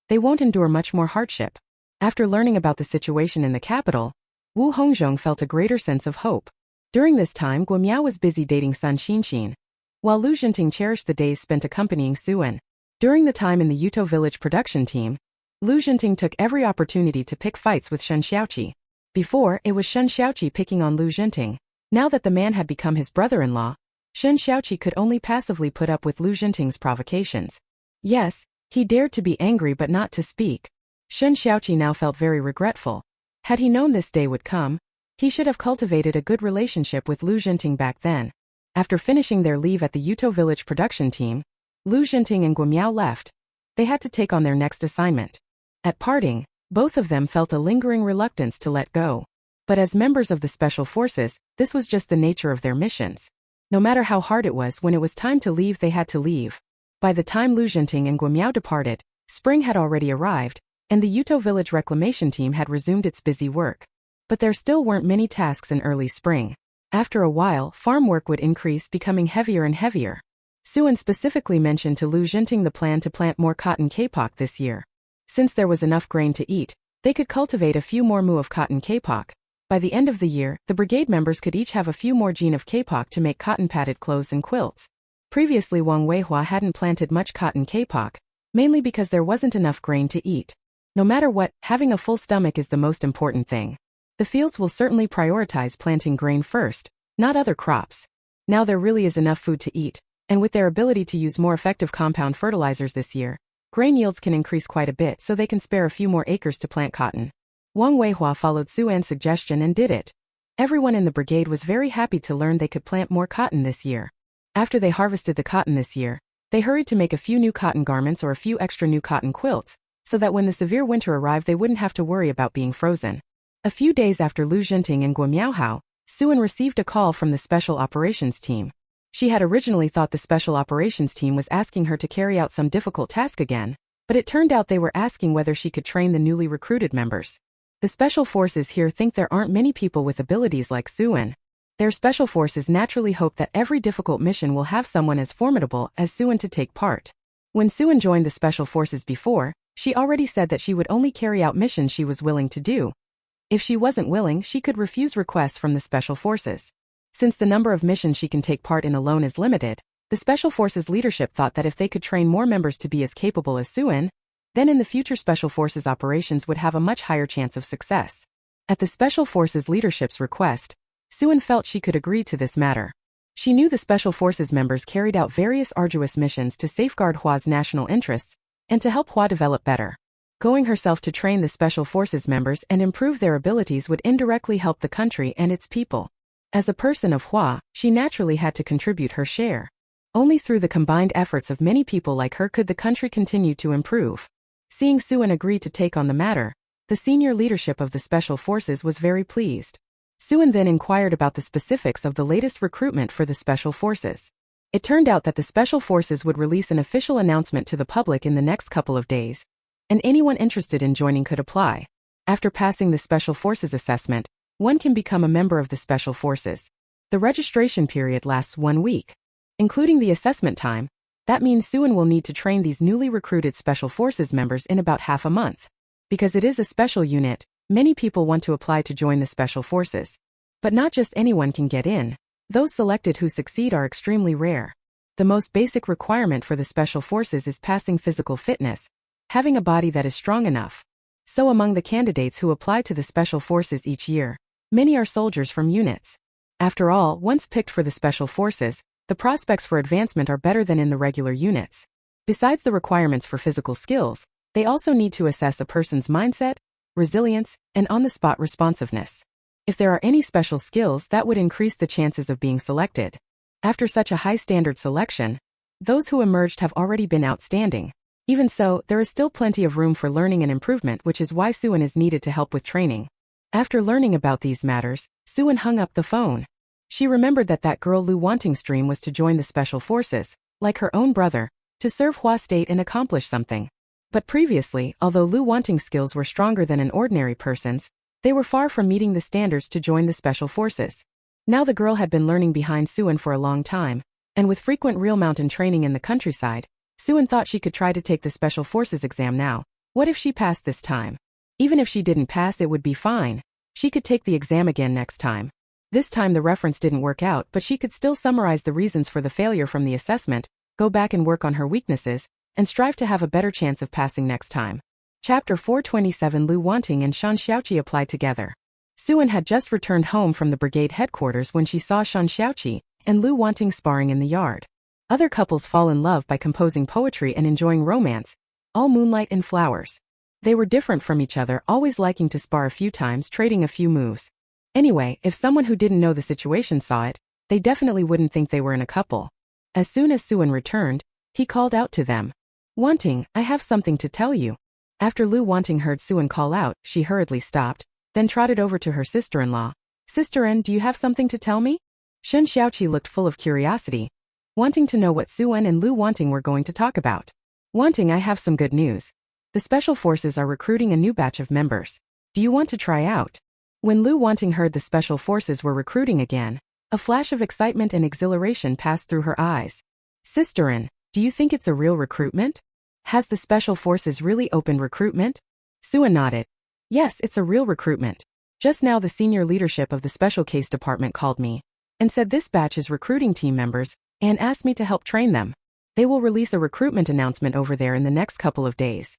they won't endure much more hardship. After learning about the situation in the capital, Wu Hongzhong felt a greater sense of hope. During this time, Guamiao was busy dating Sun Xinshin, while Lu Jinting cherished the days spent accompanying Suin. During the time in the Yuto Village production team, Lu Jinting took every opportunity to pick fights with Shen Xiaoqi. Before, it was Shen Xiaoqi picking on Lu Jinting. Now that the man had become his brother-in-law, Shen Xiaoqi could only passively put up with Lu Jinting's provocations. Yes, he dared to be angry but not to speak. Shen Xiaoqi now felt very regretful. Had he known this day would come, he should have cultivated a good relationship with Lu Jinting back then. After finishing their leave at the Yuto Village production team, Lu Jinting and Guamiao left. They had to take on their next assignment. At parting, both of them felt a lingering reluctance to let go. But as members of the Special Forces, this was just the nature of their missions. No matter how hard it was, when it was time to leave, they had to leave. By the time Lu Jinting and Guamiao departed, spring had already arrived, and the Yuto Village reclamation team had resumed its busy work. But there still weren't many tasks in early spring. After a while, farm work would increase, becoming heavier and heavier. Suin specifically mentioned to Lu Jinting the plan to plant more cotton kapok this year. Since there was enough grain to eat, they could cultivate a few more mu of cotton kapok. By the end of the year, the brigade members could each have a few more jeans of kapok to make cotton-padded clothes and quilts. Previously Wang Weihua hadn't planted much cotton kapok, mainly because there wasn't enough grain to eat. No matter what, having a full stomach is the most important thing. The fields will certainly prioritize planting grain first, not other crops. Now there really is enough food to eat, and with their ability to use more effective compound fertilizers this year, grain yields can increase quite a bit so they can spare a few more acres to plant cotton. Wang Weihua followed Su-an's suggestion and did it. Everyone in the brigade was very happy to learn they could plant more cotton this year. After they harvested the cotton this year, they hurried to make a few new cotton garments or a few extra new cotton quilts, so that when the severe winter arrived they wouldn't have to worry about being frozen. A few days after Lu Jinting and Guo Miaohao, Su-an received a call from the Special Operations Team. She had originally thought the Special Operations Team was asking her to carry out some difficult task again, but it turned out they were asking whether she could train the newly recruited members. The Special Forces here think there aren't many people with abilities like Su-an. Their Special Forces naturally hope that every difficult mission will have someone as formidable as Su-an to take part. When Su-an joined the Special Forces before, she already said that she would only carry out missions she was willing to do. If she wasn't willing, she could refuse requests from the Special Forces. Since the number of missions she can take part in alone is limited, the Special Forces leadership thought that if they could train more members to be as capable as Su-an, then in the future Special Forces operations would have a much higher chance of success. At the Special Forces leadership's request, Su-an felt she could agree to this matter. She knew the Special Forces members carried out various arduous missions to safeguard Hwa's national interests and to help Hwa develop better. Going herself to train the Special Forces members and improve their abilities would indirectly help the country and its people. As a person of Hwa, she naturally had to contribute her share. Only through the combined efforts of many people like her could the country continue to improve. Seeing Su-an agree to take on the matter, the senior leadership of the Special Forces was very pleased. Su-an then inquired about the specifics of the latest recruitment for the Special Forces. It turned out that the Special Forces would release an official announcement to the public in the next couple of days, and anyone interested in joining could apply. After passing the Special Forces assessment, one can become a member of the Special Forces. The registration period lasts 1 week. Including the assessment time, that means Su-an will need to train these newly recruited Special Forces members in about half a month. Because it is a special unit, many people want to apply to join the Special Forces. But not just anyone can get in. Those selected who succeed are extremely rare. The most basic requirement for the Special Forces is passing physical fitness, having a body that is strong enough. So among the candidates who apply to the Special Forces each year, many are soldiers from units. After all, once picked for the Special Forces, the prospects for advancement are better than in the regular units. Besides the requirements for physical skills, they also need to assess a person's mindset, resilience, and on-the-spot responsiveness. If there are any special skills, that would increase the chances of being selected. After such a high-standard selection, those who emerged have already been outstanding. Even so, there is still plenty of room for learning and improvement, which is why Su-an is needed to help with training. After learning about these matters, Su-an hung up the phone. She remembered that girl Lu Wanting's dream was to join the Special Forces, like her own brother, to serve Hwa State and accomplish something. But previously, although Lu Wanting's skills were stronger than an ordinary person's, they were far from meeting the standards to join the Special Forces. Now the girl had been learning behind Su-an for a long time, and with frequent real mountain training in the countryside, Su-an thought she could try to take the Special Forces exam now. What if she passed this time? Even if she didn't pass, it would be fine. She could take the exam again next time. This time the reference didn't work out, but she could still summarize the reasons for the failure from the assessment, go back and work on her weaknesses, and strive to have a better chance of passing next time. Chapter 427. Lu Wanting and Shan Xiaoqi applied together. Su-an had just returned home from the brigade headquarters when she saw Shan Xiaoqi and Lu Wanting sparring in the yard. Other couples fall in love by composing poetry and enjoying romance, all moonlight and flowers. They were different from each other, always liking to spar a few times, trading a few moves. Anyway, if someone who didn't know the situation saw it, they definitely wouldn't think they were in a couple. As soon as Su-an returned, he called out to them. "Wanting, I have something to tell you." After Lu Wanting heard Su-an call out, she hurriedly stopped, then trotted over to her sister-in-law. "Sister-in, do you have something to tell me?" Shan Xiaoqi looked full of curiosity, wanting to know what Su-an and Lu Wanting were going to talk about. "Wanting, I have some good news. The Special Forces are recruiting a new batch of members. Do you want to try out?" When Lu Wanting heard the Special Forces were recruiting again, a flash of excitement and exhilaration passed through her eyes. "Sister-in, do you think it's a real recruitment? Has the Special Forces really opened recruitment?" Su-an nodded. "Yes, it's a real recruitment." Just now the senior leadership of the special case department called me and said this batch is recruiting team members and asked me to help train them. They will release a recruitment announcement over there in the next couple of days.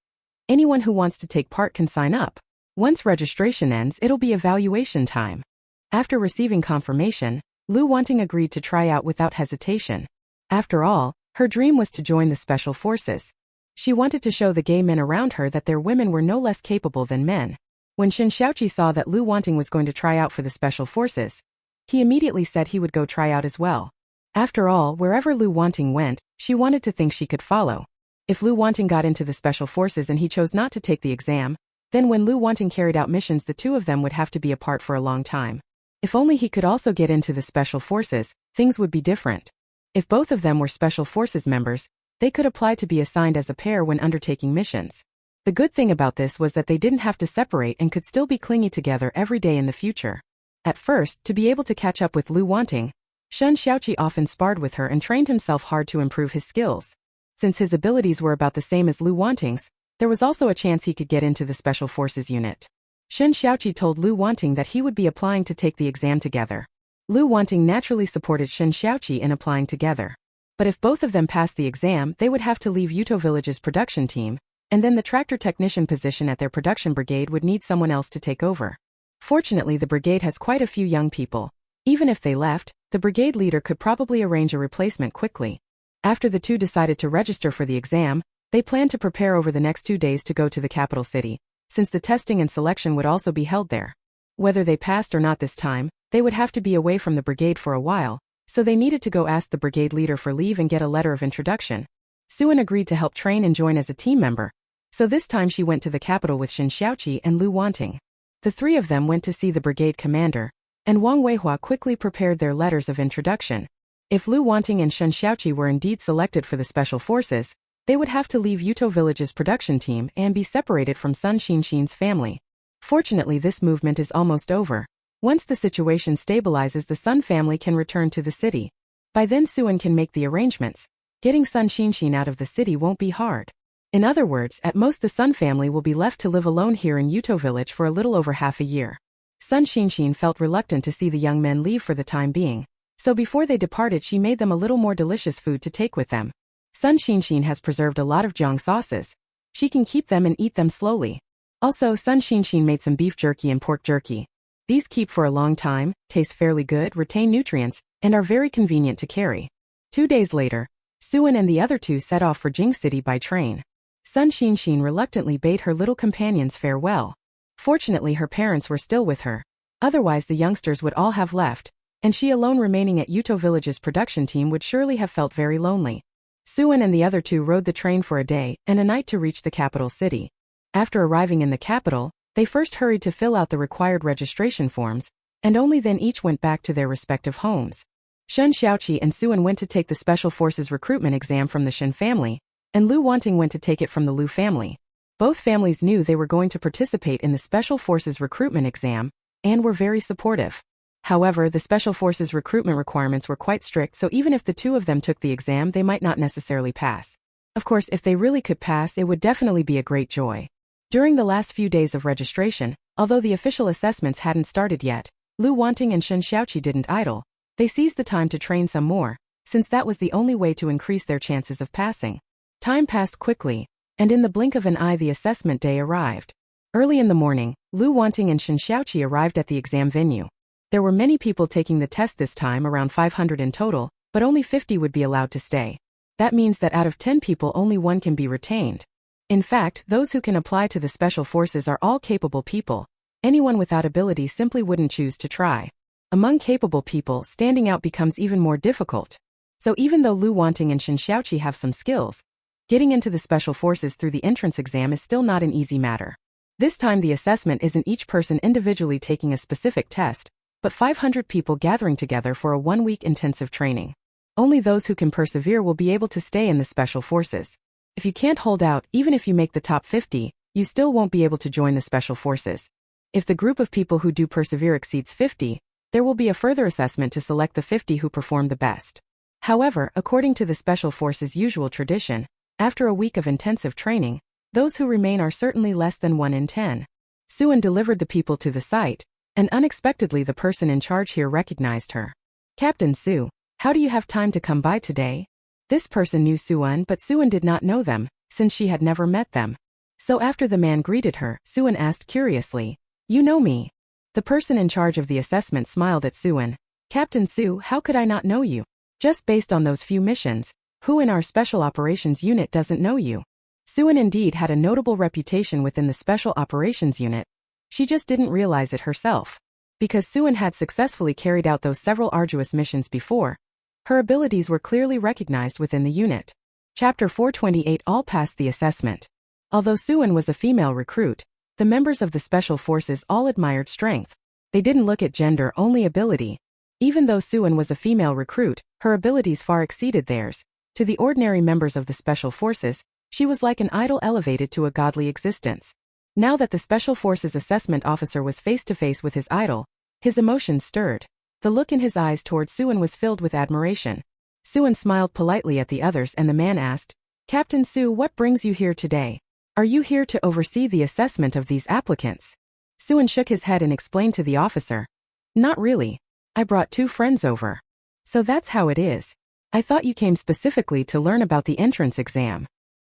Anyone who wants to take part can sign up. Once registration ends, it'll be evaluation time. After receiving confirmation, Lu Wanting agreed to try out without hesitation. After all, her dream was to join the special forces. She wanted to show the gay men around her that their women were no less capable than men. When Shen Xiaoqi saw that Lu Wanting was going to try out for the special forces, he immediately said he would go try out as well. After all, wherever Lu Wanting went, she wanted to think she could follow. If Lu Wanting got into the special forces and he chose not to take the exam, then when Lu Wanting carried out missions, the two of them would have to be apart for a long time. If only he could also get into the special forces, things would be different. If both of them were special forces members, they could apply to be assigned as a pair when undertaking missions. The good thing about this was that they didn't have to separate and could still be clingy together every day in the future. At first, to be able to catch up with Lu Wanting, Shen Xiaoqi often sparred with her and trained himself hard to improve his skills. Since his abilities were about the same as Lu Wanting's, there was also a chance he could get into the Special Forces unit. Shen Xiaoqi told Lu Wanting that he would be applying to take the exam together. Lu Wanting naturally supported Shen Xiaoqi in applying together. But if both of them passed the exam, they would have to leave Yuto Village's production team, and then the tractor technician position at their production brigade would need someone else to take over. Fortunately, the brigade has quite a few young people. Even if they left, the brigade leader could probably arrange a replacement quickly. After the two decided to register for the exam, they planned to prepare over the next 2 days to go to the capital city, since the testing and selection would also be held there. Whether they passed or not this time, they would have to be away from the brigade for a while, so they needed to go ask the brigade leader for leave and get a letter of introduction. Suan agreed to help train and join as a team member, so this time she went to the capital with Shen Xiaoqi and Lu Wanting. The three of them went to see the brigade commander, and Wang Weihua quickly prepared their letters of introduction. If Lu Wanting and Shen Xiaoqi were indeed selected for the special forces, they would have to leave Yuto Village's production team and be separated from Sun Xinxin's family. Fortunately, this movement is almost over. Once the situation stabilizes, the Sun family can return to the city. By then Suan can make the arrangements. Getting Sun Xinxin out of the city won't be hard. In other words, at most the Sun family will be left to live alone here in Yuto Village for a little over half a year. Sun Xinxin felt reluctant to see the young men leave for the time being, so before they departed she made them a little more delicious food to take with them. Sun Xinxin has preserved a lot of jiang sauces. She can keep them and eat them slowly. Also, Sun Xinxin made some beef jerky and pork jerky. These keep for a long time, taste fairly good, retain nutrients, and are very convenient to carry. 2 days later, Suan and the other two set off for Jing City by train. Sun Xinxin reluctantly bade her little companions farewell. Fortunately, her parents were still with her. Otherwise the youngsters would all have left, and she alone remaining at Yuto Village's production team would surely have felt very lonely. Suan and the other two rode the train for a day and a night to reach the capital city. After arriving in the capital, they first hurried to fill out the required registration forms, and only then each went back to their respective homes. Shen Xiaoqi and Suan went to take the Special Forces recruitment exam from the Shen family, and Lu Wanting went to take it from the Lu family. Both families knew they were going to participate in the Special Forces recruitment exam, and were very supportive. However, the Special Forces recruitment requirements were quite strict, so even if the two of them took the exam, they might not necessarily pass. Of course, if they really could pass, it would definitely be a great joy. During the last few days of registration, although the official assessments hadn't started yet, Lu Wanting and Shen Xiaoqi didn't idle. They seized the time to train some more, since that was the only way to increase their chances of passing. Time passed quickly, and in the blink of an eye the assessment day arrived. Early in the morning, Lu Wanting and Shen Xiaoqi arrived at the exam venue. There were many people taking the test this time, around 500 in total, but only 50 would be allowed to stay. That means that out of 10 people only 1 can be retained. In fact, those who can apply to the special forces are all capable people. Anyone without ability simply wouldn't choose to try. Among capable people, standing out becomes even more difficult. So even though Lu Wanting and Shen Xiaoqi have some skills, getting into the special forces through the entrance exam is still not an easy matter. This time the assessment isn't each person individually taking a specific test, but 500 people gathering together for a 1-week intensive training. Only those who can persevere will be able to stay in the special forces. If you can't hold out, even if you make the top 50, you still won't be able to join the special forces. If the group of people who do persevere exceeds 50, there will be a further assessment to select the 50 who perform the best. However, according to the special forces' usual tradition, after a week of intensive training, those who remain are certainly less than 1 in 10. Suan delivered the people to the site, And unexpectedly the person in charge here recognized her. "Captain Su, how do you have time to come by today?" This person knew Suan, but Suan did not know them, since she had never met them. So after the man greeted her, Suan asked curiously, "You know me?" The person in charge of the assessment smiled at Suan. "Captain Su, how could I not know you? Just based on those few missions, who in our special operations unit doesn't know you?" Suan indeed had a notable reputation within the special operations unit. She just didn't realize it herself. Because Suan had successfully carried out those several arduous missions before, her abilities were clearly recognized within the unit. Chapter 428 All passed the assessment. Although Suan was a female recruit, the members of the special forces all admired strength. They didn't look at gender, only ability. Even though Suan was a female recruit, her abilities far exceeded theirs. To the ordinary members of the special forces, she was like an idol elevated to a godly existence. Now that the special forces assessment officer was face to face with his idol, his emotions stirred. The look in his eyes toward Suan was filled with admiration. Suan smiled politely at the others and the man asked, "Captain Su, what brings you here today? Are you here to oversee the assessment of these applicants?" Suan shook his head and explained to the officer, "Not really. I brought 2 friends over." "So that's how it is. I thought you came specifically to learn about the entrance exam."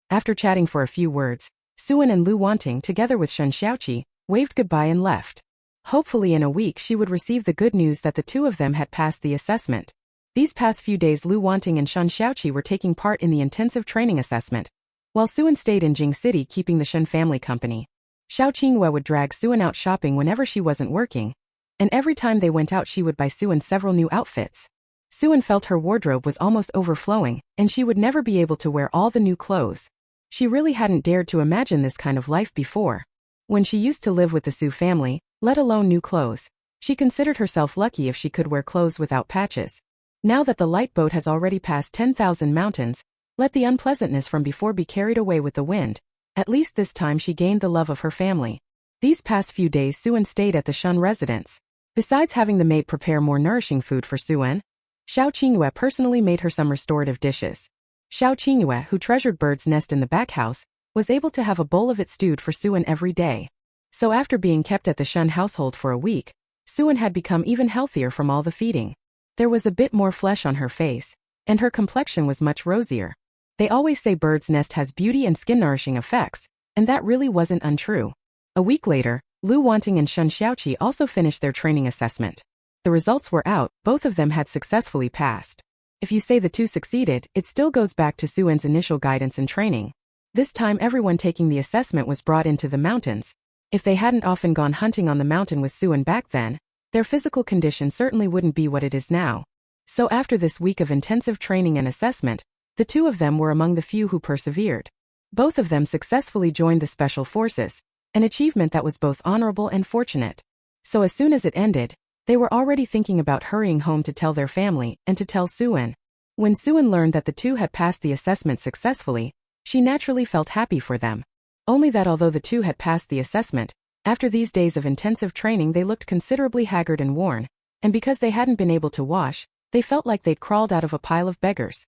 After chatting for a few words, Suan and Lu Wanting together with Shen Xiaoqi waved goodbye and left. Hopefully in a week she would receive the good news that the 2 of them had passed the assessment. These past few days Lu Wanting and Shen Xiaoqi were taking part in the intensive training assessment, while Suan stayed in Jing City keeping the Shen family company. Xiao Qinghua would drag Suan out shopping whenever she wasn't working, and every time they went out she would buy Suan several new outfits. Suan felt her wardrobe was almost overflowing, and she would never be able to wear all the new clothes. She really hadn't dared to imagine this kind of life before. When she used to live with the Su family, let alone new clothes, she considered herself lucky if she could wear clothes without patches. Now that the light boat has already passed 10,000 mountains, let the unpleasantness from before be carried away with the wind. At least this time she gained the love of her family. These past few days Suan stayed at the Shun residence. Besides having the maid prepare more nourishing food for Suan, Xiao Qinghua personally made her some restorative dishes. Xiao Qinghua, who treasured Bird's Nest in the back house, was able to have a bowl of it stewed for Suan every day. So after being kept at the Shun household for a week, Suan had become even healthier from all the feeding. There was a bit more flesh on her face, and her complexion was much rosier. They always say Bird's Nest has beauty and skin-nourishing effects, and that really wasn't untrue. A week later, Lu Wanting and Shen Xiaoqi also finished their training assessment. The results were out, both of them had successfully passed. If you say the 2 succeeded, it still goes back to Suan's initial guidance and training. This time everyone taking the assessment was brought into the mountains. If they hadn't often gone hunting on the mountain with Suan back then, their physical condition certainly wouldn't be what it is now. So after this week of intensive training and assessment, the 2 of them were among the few who persevered. Both of them successfully joined the special forces, an achievement that was both honorable and fortunate. So as soon as it ended, they were already thinking about hurrying home to tell their family and to tell Suan. When Suan learned that the 2 had passed the assessment successfully, she naturally felt happy for them. Only that although the 2 had passed the assessment, after these days of intensive training they looked considerably haggard and worn, and because they hadn't been able to wash, they felt like they'd crawled out of a pile of beggars.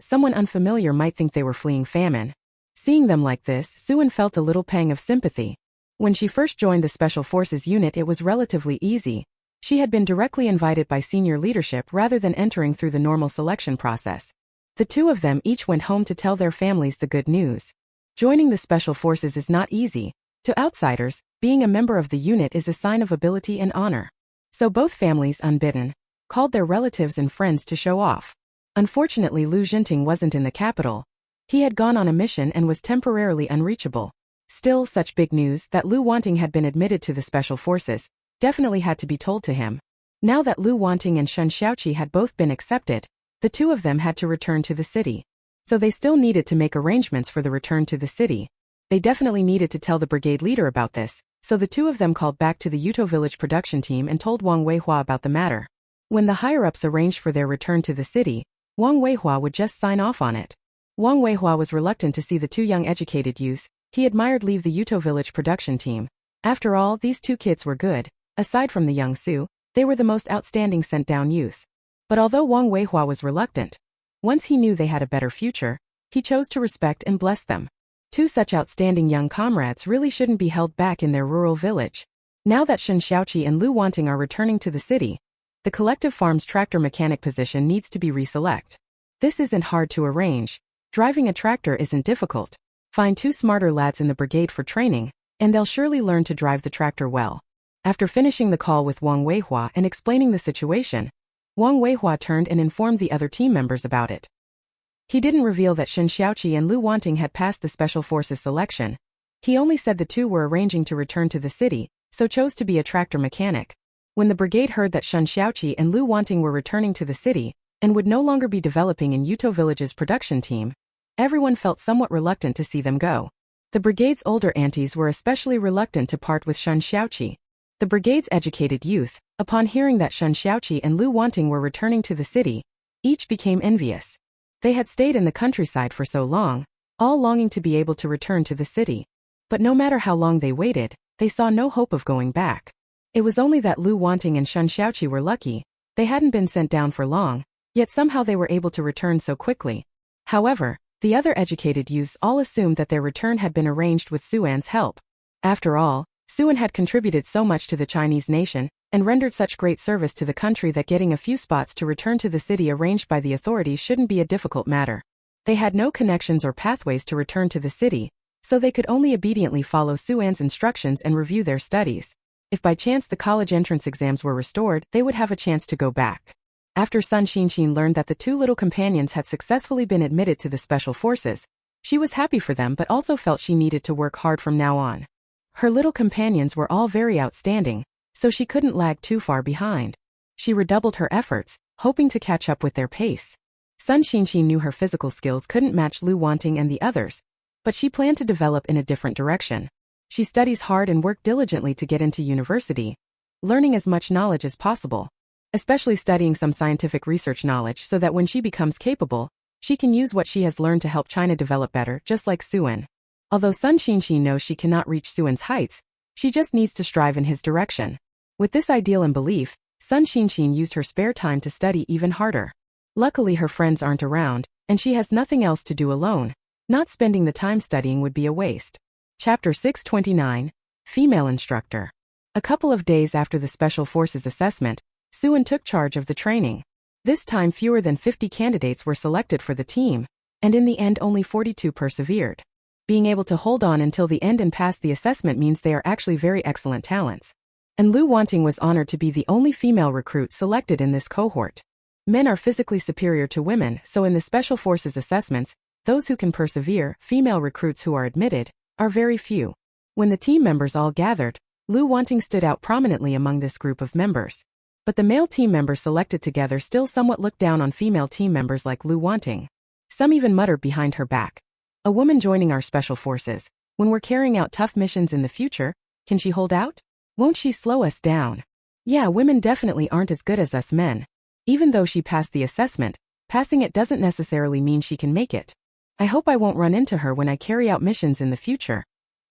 Someone unfamiliar might think they were fleeing famine. Seeing them like this, Suan felt a little pang of sympathy. When she first joined the Special Forces unit it was relatively easy. She had been directly invited by senior leadership rather than entering through the normal selection process. The 2 of them each went home to tell their families the good news. Joining the Special Forces is not easy. To outsiders, being a member of the unit is a sign of ability and honor. So both families, unbidden, called their relatives and friends to show off. Unfortunately Lu Jinting wasn't in the capital. He had gone on a mission and was temporarily unreachable. Still, such big news that Lu Wanting had been admitted to the Special Forces definitely had to be told to him. Now that Lu Wanting and Shen Xiaoqi had both been accepted, the 2 of them had to return to the city. So they still needed to make arrangements for the return to the city. They definitely needed to tell the brigade leader about this, so the 2 of them called back to the Yuto village production team and told Wang Weihua about the matter. When the higher-ups arranged for their return to the city, Wang Weihua would just sign off on it. Wang Weihua was reluctant to see the 2 young educated youths he admired leave the Yuto village production team. After all, these 2 kids were good. Aside from the young Su, they were the most outstanding sent-down youths. But although Wang Weihua was reluctant, once he knew they had a better future, he chose to respect and bless them. 2 such outstanding young comrades really shouldn't be held back in their rural village. Now that Shen Xiaoqi and Lu Wanting are returning to the city, the collective farm's tractor mechanic position needs to be reselect. This isn't hard to arrange. Driving a tractor isn't difficult. Find 2 smarter lads in the brigade for training, and they'll surely learn to drive the tractor well. After finishing the call with Wang Weihua and explaining the situation, Wang Weihua turned and informed the other team members about it. He didn't reveal that Shen Xiaoqi and Lu Wanting had passed the Special Forces selection. He only said the two were arranging to return to the city, so chose to be a tractor mechanic. When the brigade heard that Shen Xiaoqi and Lu Wanting were returning to the city, and would no longer be developing in Yuto Village's production team, everyone felt somewhat reluctant to see them go. The brigade's older aunties were especially reluctant to part with Shen Xiaoqi. The brigade's educated youth, upon hearing that Shen Xiaoqi and Lu Wanting were returning to the city, each became envious. They had stayed in the countryside for so long, all longing to be able to return to the city. But no matter how long they waited, they saw no hope of going back. It was only that Lu Wanting and Shen Xiaoqi were lucky. They hadn't been sent down for long, yet somehow they were able to return so quickly. However, the other educated youths all assumed that their return had been arranged with Suan's help. After all, Suan had contributed so much to the Chinese nation, and rendered such great service to the country that getting a few spots to return to the city arranged by the authorities shouldn't be a difficult matter. They had no connections or pathways to return to the city, so they could only obediently follow Suan's instructions and review their studies. If by chance the college entrance exams were restored, they would have a chance to go back. After Sun Xinxin learned that the 2 little companions had successfully been admitted to the Special Forces, she was happy for them but also felt she needed to work hard from now on. Her little companions were all very outstanding, so she couldn't lag too far behind. She redoubled her efforts, hoping to catch up with their pace. Sun Xinxin knew her physical skills couldn't match Lu Wanting and the others, but she planned to develop in a different direction. She studies hard and worked diligently to get into university, learning as much knowledge as possible, especially studying some scientific research knowledge so that when she becomes capable, she can use what she has learned to help China develop better, just like Suan. Although Sun Xinxin knows she cannot reach Suan's heights, she just needs to strive in his direction. With this ideal and belief, Sun Xinxin used her spare time to study even harder. Luckily her friends aren't around, and she has nothing else to do alone. Not spending the time studying would be a waste. Chapter 629, Female Instructor. A couple of days after the Special Forces assessment, Suan took charge of the training. This time fewer than 50 candidates were selected for the team, and in the end only 42 persevered. Being able to hold on until the end and pass the assessment means they are actually very excellent talents. And Lu Wanting was honored to be the only female recruit selected in this cohort. Men are physically superior to women, so in the Special Forces assessments, those who can persevere, female recruits who are admitted, are very few. When the team members all gathered, Lu Wanting stood out prominently among this group of members. But the male team members selected together still somewhat looked down on female team members like Lu Wanting. Some even muttered behind her back, "A woman joining our Special Forces, when we're carrying out tough missions in the future, can she hold out? Won't she slow us down? Yeah, women definitely aren't as good as us men." Even though she passed the assessment, passing it doesn't necessarily mean she can make it. I hope I won't run into her when I carry out missions in the future.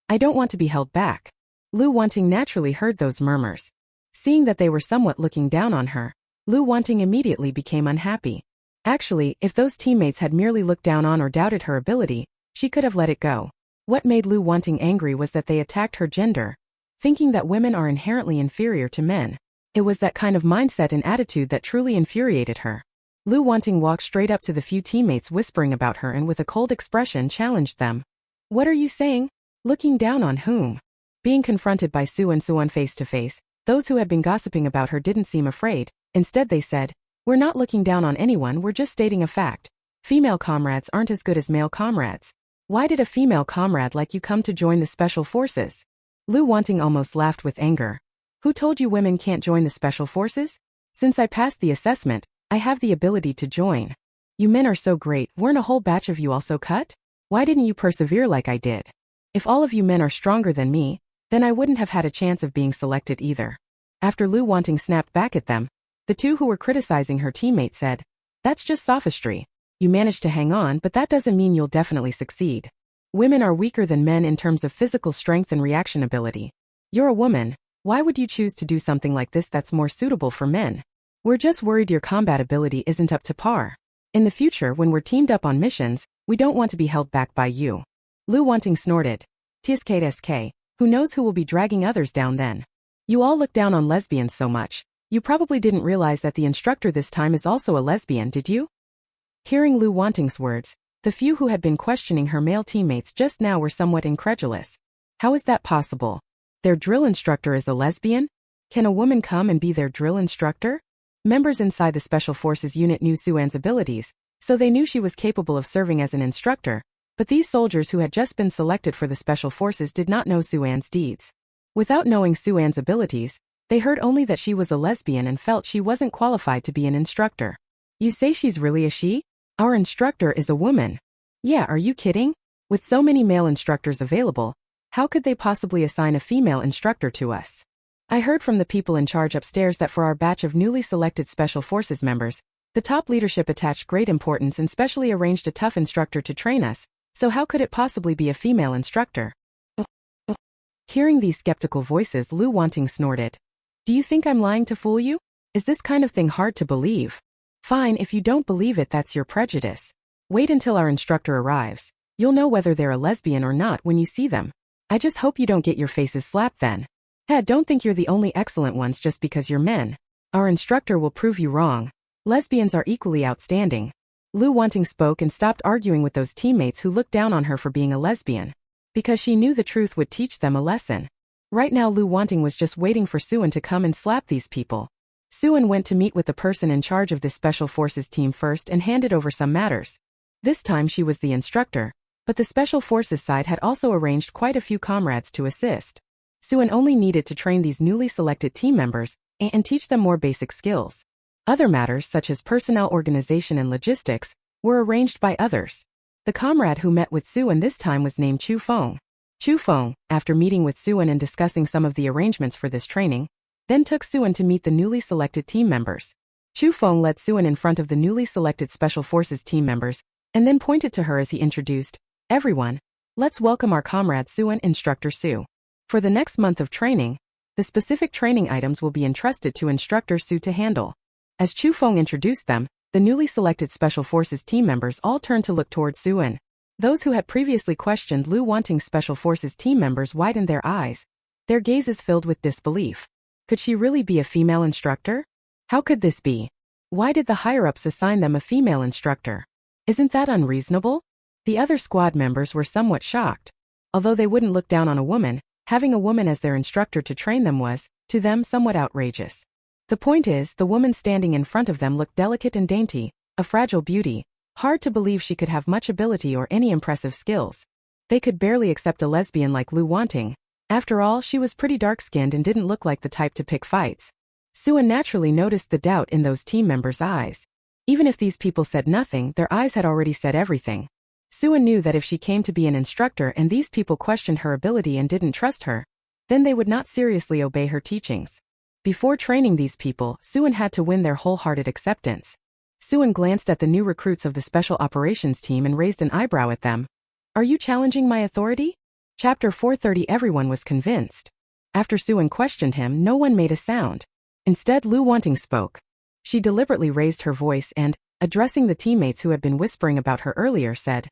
I don't want to be held back. Lu Wanting naturally heard those murmurs. Seeing that they were somewhat looking down on her, Lu Wanting immediately became unhappy. Actually, if those teammates had merely looked down on or doubted her ability, she could have let it go. What made Lu Wanting angry was that they attacked her gender, thinking that women are inherently inferior to men. It was that kind of mindset and attitude that truly infuriated her. Lu Wanting walked straight up to the few teammates whispering about her and with a cold expression challenged them. "What are you saying? Looking down on whom?" Being confronted by Suan face to face, those who had been gossiping about her didn't seem afraid. Instead they said, "We're not looking down on anyone, we're just stating a fact. Female comrades aren't as good as male comrades. Why did a female comrade like you come to join the Special Forces?" Lu Wanting almost laughed with anger. "Who told you women can't join the Special Forces? Since I passed the assessment, I have the ability to join. You men are so great, weren't a whole batch of you also cut? Why didn't you persevere like I did? If all of you men are stronger than me, then I wouldn't have had a chance of being selected either." After Lu Wanting snapped back at them, the two who were criticizing her teammate said, "That's just sophistry. You managed to hang on, but that doesn't mean you'll definitely succeed. Women are weaker than men in terms of physical strength and reaction ability. You're a woman, why would you choose to do something like this that's more suitable for men? We're just worried your combat ability isn't up to par. In the future, when we're teamed up on missions, we don't want to be held back by you." Lu Wanting snorted. "TSK, who knows who will be dragging others down then? You all look down on lesbians so much. You probably didn't realize that the instructor this time is also a lesbian, did you? Hearing Lu Wanting's words, the few who had been questioning her male teammates just now were somewhat incredulous. How is that possible? Their drill instructor is a lesbian? Can a woman come and be their drill instructor? Members inside the Special Forces unit knew Suan's abilities, so they knew she was capable of serving as an instructor, but these soldiers who had just been selected for the Special Forces did not know Suan's deeds. Without knowing Suan's abilities, they heard only that she was a lesbian and felt she wasn't qualified to be an instructor. You say she's really a she? Our instructor is a woman. Yeah, are you kidding? With so many male instructors available, how could they possibly assign a female instructor to us? I heard from the people in charge upstairs that for our batch of newly selected Special Forces members, the top leadership attached great importance and specially arranged a tough instructor to train us, so how could it possibly be a female instructor? Hearing these skeptical voices, Lu Wanting snorted. Do you think I'm lying to fool you? Is this kind of thing hard to believe? Fine, if you don't believe it, that's your prejudice. Wait until our instructor arrives. You'll know whether they're a lesbian or not when you see them. I just hope you don't get your faces slapped then. Don't think you're the only excellent ones just because you're men. Our instructor will prove you wrong. Lesbians are equally outstanding. Lu Wanting spoke and stopped arguing with those teammates who looked down on her for being a lesbian. Because she knew the truth would teach them a lesson. Right now Lu Wanting was just waiting for Suan to come and slap these people. Suan went to meet with the person in charge of this Special Forces team first and handed over some matters. This time she was the instructor, but the Special Forces side had also arranged quite a few comrades to assist. Suan only needed to train these newly selected team members and teach them more basic skills. Other matters such as personnel organization and logistics were arranged by others. The comrade who met with Suan this time was named Chu Feng. Chu Feng, after meeting with Suan and discussing some of the arrangements for this training, then took Suan to meet the newly selected team members. Chu Feng led Suan in front of the newly selected Special Forces team members, and then pointed to her as he introduced, "Everyone, let's welcome our comrade Suan, Instructor Su. For the next month of training, the specific training items will be entrusted to Instructor Su to handle." As Chu Feng introduced them, the newly selected Special Forces team members all turned to look towards Suan. Those who had previously questioned Lu Wanting's Special Forces team members widened their eyes, their gazes filled with disbelief. Could she really be a female instructor? How could this be? Why did the higher-ups assign them a female instructor? Isn't that unreasonable? The other squad members were somewhat shocked. Although they wouldn't look down on a woman, having a woman as their instructor to train them was, to them, somewhat outrageous. The point is, the woman standing in front of them looked delicate and dainty, a fragile beauty. Hard to believe she could have much ability or any impressive skills. They could barely accept a lesbian like Lu Wanting. After all, she was pretty dark-skinned and didn't look like the type to pick fights. Suan naturally noticed the doubt in those team members' eyes. Even if these people said nothing, their eyes had already said everything. Suan knew that if she came to be an instructor and these people questioned her ability and didn't trust her, then they would not seriously obey her teachings. Before training these people, Suan had to win their wholehearted acceptance. Suan glanced at the new recruits of the Special Operations team and raised an eyebrow at them. Are you challenging my authority? Chapter 430. Everyone was convinced. After Suan questioned him, no one made a sound. Instead, Lu Wanting spoke. She deliberately raised her voice and, addressing the teammates who had been whispering about her earlier, said,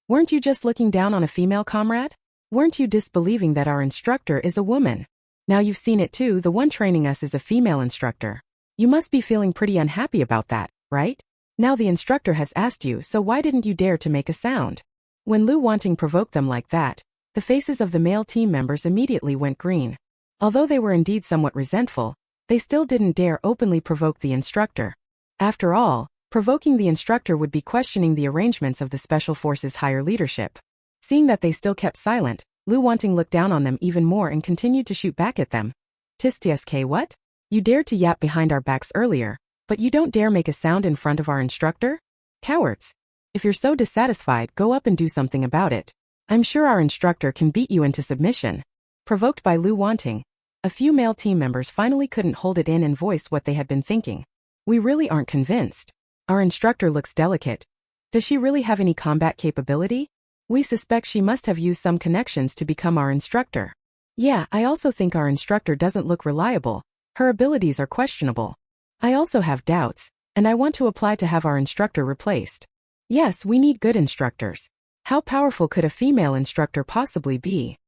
"Weren't you just looking down on a female comrade? Weren't you disbelieving that our instructor is a woman? Now you've seen it too, the one training us is a female instructor. You must be feeling pretty unhappy about that, right? Now the instructor has asked you, so why didn't you dare to make a sound?" When Lu Wanting provoked them like that, the faces of the male team members immediately went green. Although they were indeed somewhat resentful, they still didn't dare openly provoke the instructor. After all, provoking the instructor would be questioning the arrangements of the Special Forces higher leadership. Seeing that they still kept silent, Lu Wanting looked down on them even more and continued to shoot back at them. "Tsk, what? You dared to yap behind our backs earlier, but you don't dare make a sound in front of our instructor? Cowards! If you're so dissatisfied, go up and do something about it. I'm sure our instructor can beat you into submission." Provoked by Lu Wanting, a few male team members finally couldn't hold it in and voiced what they had been thinking. "We really aren't convinced. Our instructor looks delicate. Does she really have any combat capability? We suspect she must have used some connections to become our instructor. Yeah, I also think our instructor doesn't look reliable. Her abilities are questionable. I also have doubts, and I want to apply to have our instructor replaced. Yes, we need good instructors. How powerful could a female instructor possibly be?"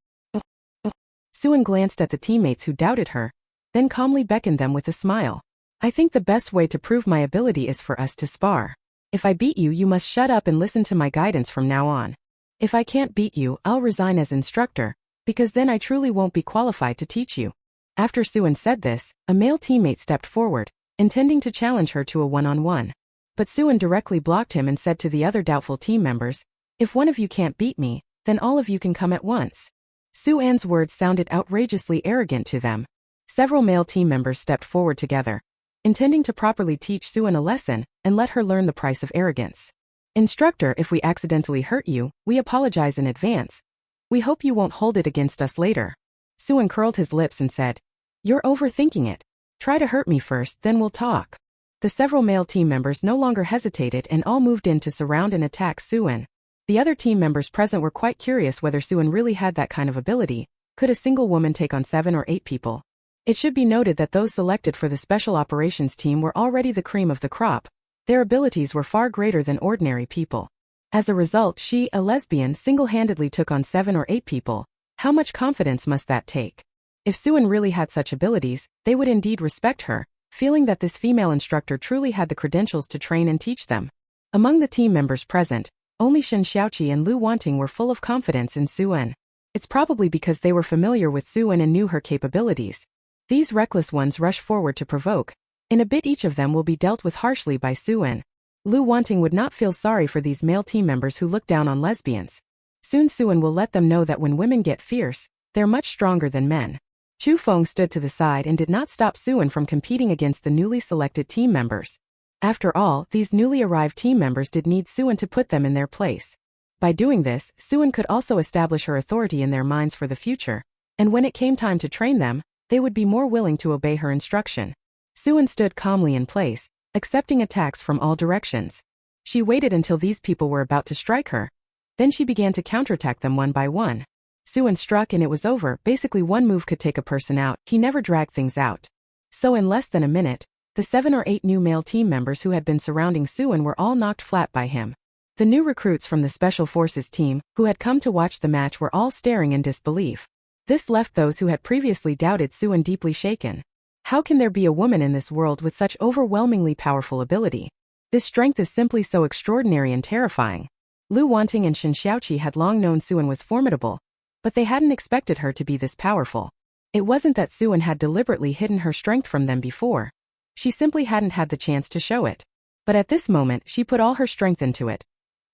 Suan glanced at the teammates who doubted her, then calmly beckoned them with a smile. I think the best way to prove my ability is for us to spar. If I beat you, you must shut up and listen to my guidance from now on. If I can't beat you, I'll resign as instructor, because then I truly won't be qualified to teach you. After Suan said this, a male teammate stepped forward, intending to challenge her to a one-on-one. But Suan directly blocked him and said to the other doubtful team members, "If one of you can't beat me, then all of you can come at once." Suan's words sounded outrageously arrogant to them. Several male team members stepped forward together, intending to properly teach Suan a lesson and let her learn the price of arrogance. "Instructor, if we accidentally hurt you, we apologize in advance. We hope you won't hold it against us later." Suan curled his lips and said, "You're overthinking it. Try to hurt me first, then we'll talk." The several male team members no longer hesitated and all moved in to surround and attack Suan. The other team members present were quite curious whether Suan really had that kind of ability. Could a single woman take on 7 or 8 people? It should be noted that those selected for the special operations team were already the cream of the crop. Their abilities were far greater than ordinary people. As a result, she, a lesbian, single-handedly took on 7 or 8 people. How much confidence must that take? If Suan really had such abilities, they would indeed respect her, feeling that this female instructor truly had the credentials to train and teach them. Among the team members present, only Shen Xiaoqi and Lu Wanting were full of confidence in Suan. It's probably because they were familiar with Suan and knew her capabilities. These reckless ones rush forward to provoke. In a bit each of them will be dealt with harshly by Suan. Lu Wanting would not feel sorry for these male team members who look down on lesbians. Soon Suan will let them know that when women get fierce, they're much stronger than men. Chu Feng stood to the side and did not stop Suan from competing against the newly selected team members. After all, these newly arrived team members did need Suan to put them in their place. By doing this, Suan could also establish her authority in their minds for the future, and when it came time to train them, they would be more willing to obey her instruction. Suan stood calmly in place, accepting attacks from all directions. She waited until these people were about to strike her. Then she began to counterattack them one by one. Suan struck and it was over. Basically, one move could take a person out. He never dragged things out. So in less than a minute, the 7 or 8 new male team members who had been surrounding Suan were all knocked flat by him. The new recruits from the Special Forces team, who had come to watch the match, were all staring in disbelief. This left those who had previously doubted Suan deeply shaken. How can there be a woman in this world with such overwhelmingly powerful ability? This strength is simply so extraordinary and terrifying. Lu Wanting and Shen Xiaoqi had long known Suan was formidable, but they hadn't expected her to be this powerful. It wasn't that Suan had deliberately hidden her strength from them before. She simply hadn't had the chance to show it. But at this moment, she put all her strength into it.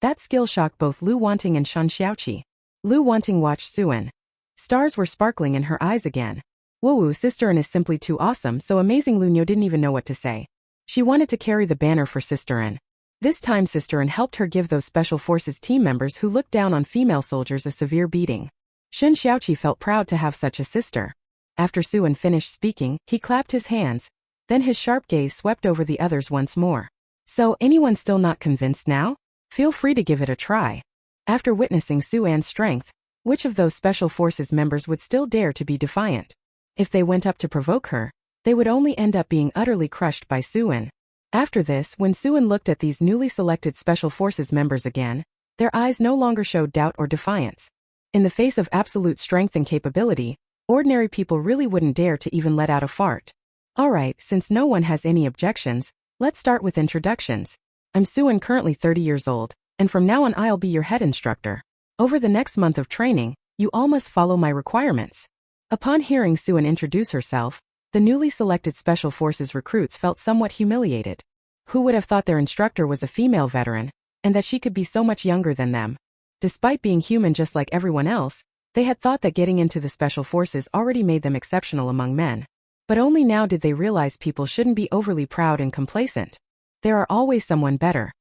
That skill shocked both Lu Wanting and Shen Xiaoqi. Lu Wanting watched Suan. Stars were sparkling in her eyes again. Woo, Sisterin is simply too awesome, so amazing. Lu Niu didn't even know what to say. She wanted to carry the banner for Sisterin. This time Sisterin helped her give those Special Forces team members who looked down on female soldiers a severe beating. Shen Xiaoqi felt proud to have such a sister. After Suan finished speaking, he clapped his hands. Then his sharp gaze swept over the others once more. So, anyone still not convinced now? Feel free to give it a try. After witnessing Suan's strength, which of those Special Forces members would still dare to be defiant? If they went up to provoke her, they would only end up being utterly crushed by Suan. After this, when Suan looked at these newly selected Special Forces members again, their eyes no longer showed doubt or defiance. In the face of absolute strength and capability, ordinary people really wouldn't dare to even let out a fart. Alright, since no one has any objections, let's start with introductions. I'm Suan, currently 30 years old, and from now on I'll be your head instructor. Over the next month of training, you all must follow my requirements. Upon hearing Suan introduce herself, the newly selected Special Forces recruits felt somewhat humiliated. Who would have thought their instructor was a female veteran, and that she could be so much younger than them? Despite being human just like everyone else, they had thought that getting into the Special Forces already made them exceptional among men. But only now did they realize people shouldn't be overly proud and complacent. There are always someone better.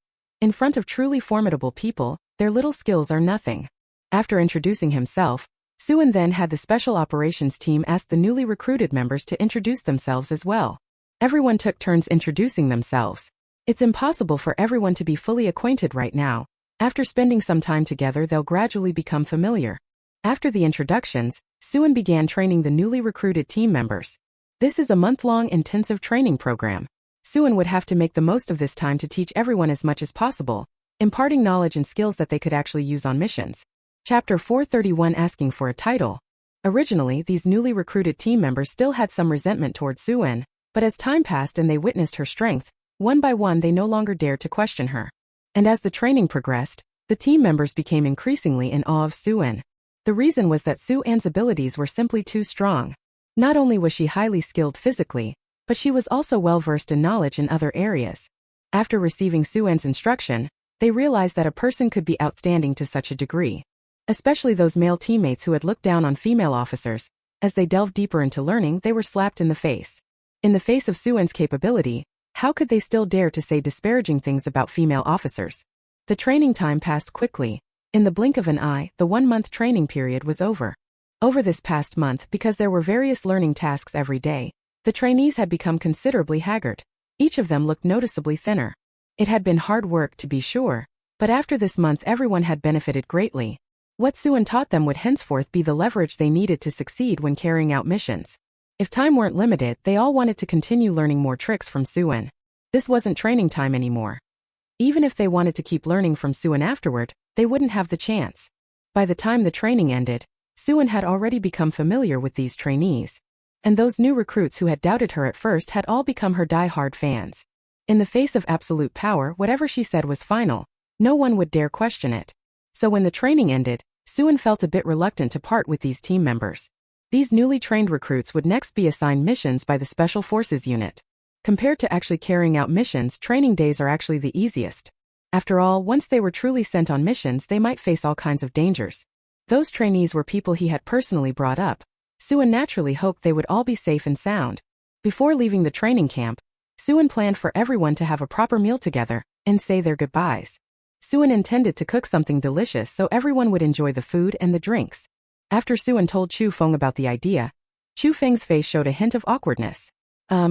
In front of truly formidable people, their little skills are nothing. After introducing himself, Suan then had the Special Operations team ask the newly recruited members to introduce themselves as well. Everyone took turns introducing themselves. It's impossible for everyone to be fully acquainted right now. After spending some time together, they'll gradually become familiar. After the introductions, Suan began training the newly recruited team members. This is a month-long intensive training program. Suan would have to make the most of this time to teach everyone as much as possible, imparting knowledge and skills that they could actually use on missions. Chapter 431, Asking for a Title. Originally, these newly recruited team members still had some resentment toward Suin, but as time passed and they witnessed her strength, one by one they no longer dared to question her. And as the training progressed, the team members became increasingly in awe of Suin. The reason was that Suin's abilities were simply too strong. Not only was she highly skilled physically, but she was also well-versed in knowledge in other areas. After receiving Suin's instruction, they realized that a person could be outstanding to such a degree. Especially those male teammates who had looked down on female officers. As they delved deeper into learning, they were slapped in the face. In the face of Suin's capability, how could they still dare to say disparaging things about female officers? The training time passed quickly. In the blink of an eye, the 1-month training period was over. Over this past month, because there were various learning tasks every day, the trainees had become considerably haggard. Each of them looked noticeably thinner. It had been hard work to be sure, but after this month everyone had benefited greatly. What Suin taught them would henceforth be the leverage they needed to succeed when carrying out missions. If time weren't limited, they all wanted to continue learning more tricks from Suin. This wasn't training time anymore. Even if they wanted to keep learning from Suin afterward, they wouldn't have the chance. By the time the training ended, Suin had already become familiar with these trainees. And those new recruits who had doubted her at first had all become her die-hard fans. In the face of absolute power, whatever she said was final. No one would dare question it. So when the training ended, Suin felt a bit reluctant to part with these team members. These newly trained recruits would next be assigned missions by the Special Forces unit. Compared to actually carrying out missions, training days are actually the easiest. After all, once they were truly sent on missions, they might face all kinds of dangers. Those trainees were people he had personally brought up. Suin naturally hoped they would all be safe and sound. Before leaving the training camp, Suin planned for everyone to have a proper meal together and say their goodbyes. Suin intended to cook something delicious so everyone would enjoy the food and the drinks. After Suin told Chu Feng about the idea, Chu Feng's face showed a hint of awkwardness.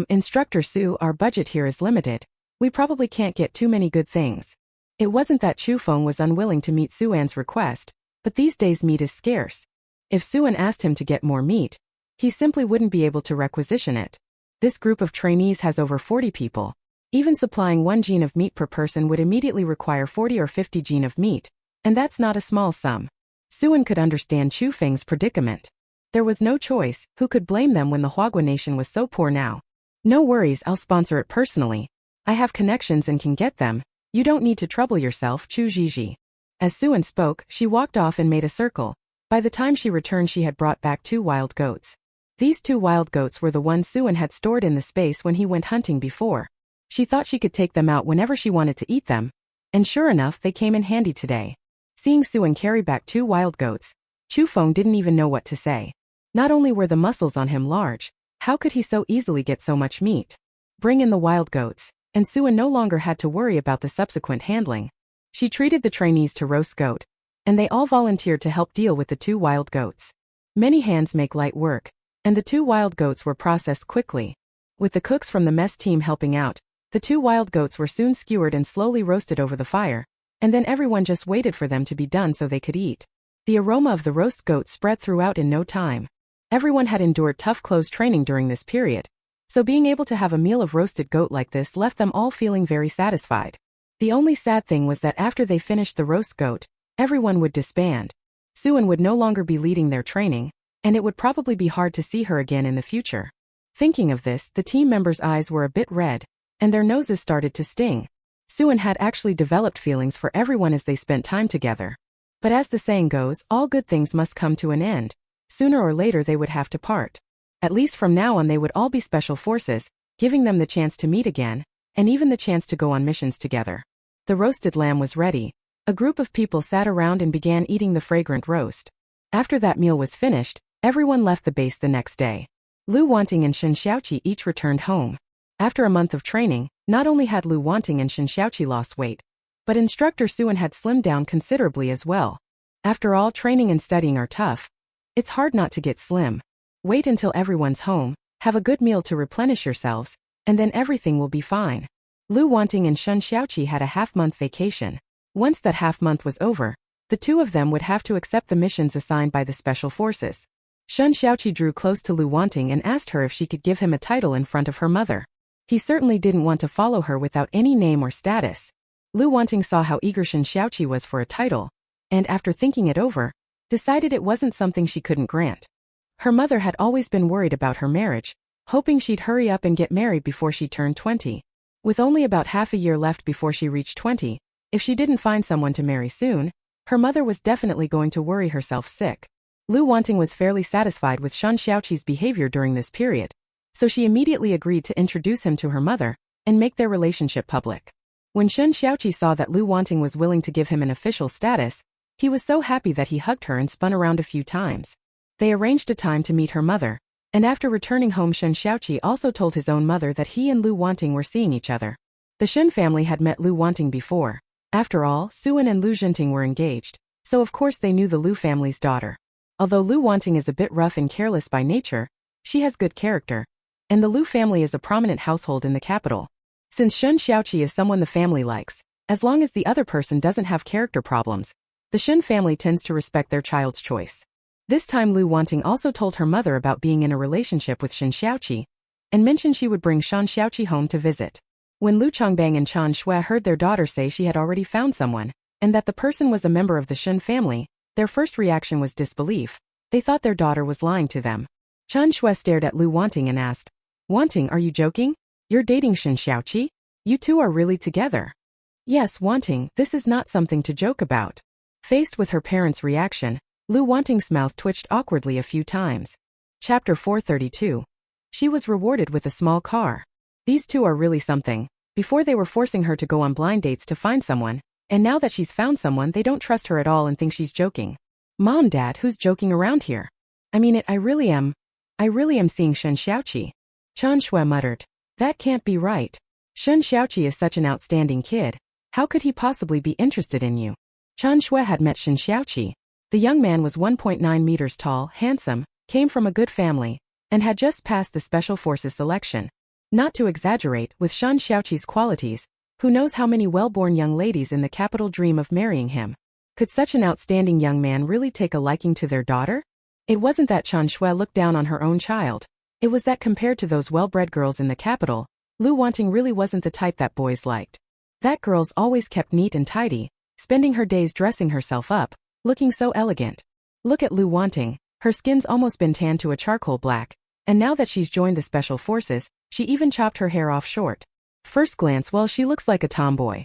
Instructor Su, our budget here is limited. We probably can't get too many good things. It wasn't that Chu Feng was unwilling to meet Suan's request, but these days meat is scarce. If Suin asked him to get more meat, he simply wouldn't be able to requisition it. This group of trainees has over 40 people. Even supplying 1 gene of meat per person would immediately require 40 or 50 gene of meat, and that's not a small sum. Suin could understand Chu Feng's predicament. There was no choice. Who could blame them when the Huagua nation was so poor now? No worries, I'll sponsor it personally. I have connections and can get them. You don't need to trouble yourself, Chu Jiji. As Suin spoke, she walked off and made a circle. By the time she returned, she had brought back 2 wild goats. These 2 wild goats were the ones Suin had stored in the space when he went hunting before. She thought she could take them out whenever she wanted to eat them. And sure enough, they came in handy today. Seeing Suin carry back 2 wild goats, Chu Feng didn't even know what to say. Not only were the muscles on him large, how could he so easily get so much meat? Bring in the wild goats, and Suin no longer had to worry about the subsequent handling. She treated the trainees to roast goat, and they all volunteered to help deal with the 2 wild goats. Many hands make light work, and the 2 wild goats were processed quickly. With the cooks from the mess team helping out, the 2 wild goats were soon skewered and slowly roasted over the fire, and then everyone just waited for them to be done so they could eat. The aroma of the roast goat spread throughout in no time. Everyone had endured tough clothes training during this period, so being able to have a meal of roasted goat like this left them all feeling very satisfied. The only sad thing was that after they finished the roast goat, everyone would disband. Suin would no longer be leading their training, and it would probably be hard to see her again in the future. Thinking of this, the team members' eyes were a bit red, and their noses started to sting. Suin had actually developed feelings for everyone as they spent time together. But as the saying goes, all good things must come to an end. Sooner or later they would have to part. At least from now on they would all be special forces, giving them the chance to meet again, and even the chance to go on missions together. The roasted lamb was ready. A group of people sat around and began eating the fragrant roast. After that meal was finished, everyone left the base the next day. Lu Wanting and Shen Xiaoqi each returned home. After a month of training, not only had Lu Wanting and Shen Xiaoqi lost weight, but instructor Suin had slimmed down considerably as well. After all, training and studying are tough. It's hard not to get slim. Wait until everyone's home, have a good meal to replenish yourselves, and then everything will be fine. Lu Wanting and Shen Xiaoqi had a half-month vacation. Once that half-month was over, the 2 of them would have to accept the missions assigned by the special forces. Shen Xiaoqi drew close to Lu Wanting and asked her if she could give him a title in front of her mother. He certainly didn't want to follow her without any name or status. Lu Wanting saw how eager Shen Xiaoqi was for a title, and after thinking it over, decided it wasn't something she couldn't grant. Her mother had always been worried about her marriage, hoping she'd hurry up and get married before she turned 20. With only about half a year left before she reached 20, if she didn't find someone to marry soon, her mother was definitely going to worry herself sick. Lu Wanting was fairly satisfied with Shen Xiaoqi's behavior during this period, so she immediately agreed to introduce him to her mother and make their relationship public. When Shen Xiaoqi saw that Lu Wanting was willing to give him an official status, he was so happy that he hugged her and spun around a few times. They arranged a time to meet her mother, and after returning home Shen Xiaoqi also told his own mother that he and Lu Wanting were seeing each other. The Shen family had met Lu Wanting before. After all, Suan and Lu Jinting were engaged, so of course they knew the Lu family's daughter. Although Lu Wanting is a bit rough and careless by nature, she has good character, and the Lu family is a prominent household in the capital. Since Shen Xiaoqi is someone the family likes, as long as the other person doesn't have character problems, the Shen family tends to respect their child's choice. This time Lu Wanting also told her mother about being in a relationship with Shen Xiaoqi, and mentioned she would bring Shen Xiaoqi home to visit. When Lu Chongbang and Chan Shui heard their daughter say she had already found someone, and that the person was a member of the Shen family, their first reaction was disbelief. They thought their daughter was lying to them. Chan Shui stared at Lu Wanting and asked, "Wanting, are you joking? You're dating Shen Xiaoqi? You two are really together?" "Yes, Wanting, this is not something to joke about." Faced with her parents' reaction, Lu Wanting's mouth twitched awkwardly a few times. Chapter 432. She was rewarded with a small car. These two are really something. Before they were forcing her to go on blind dates to find someone, and now that she's found someone they don't trust her at all and think she's joking. "Mom, Dad, who's joking around here? I mean it, I really am seeing Shen Xiaoqi." Chan Shui muttered. "That can't be right. Shen Xiaoqi is such an outstanding kid. How could he possibly be interested in you?" Chan Shui had met Shen Xiaoqi. The young man was 1.9 meters tall, handsome, came from a good family, and had just passed the Special Forces selection. Not to exaggerate, with Shen Xiaoqi's qualities, who knows how many well-born young ladies in the capital dream of marrying him? Could such an outstanding young man really take a liking to their daughter? It wasn't that Chan Shui looked down on her own child. It was that compared to those well-bred girls in the capital, Lu Wanting really wasn't the type that boys liked. That girl's always kept neat and tidy, spending her days dressing herself up, looking so elegant. Look at Lu Wanting, her skin's almost been tanned to a charcoal black, and now that she's joined the Special Forces, she even chopped her hair off short. First glance, well, she looks like a tomboy.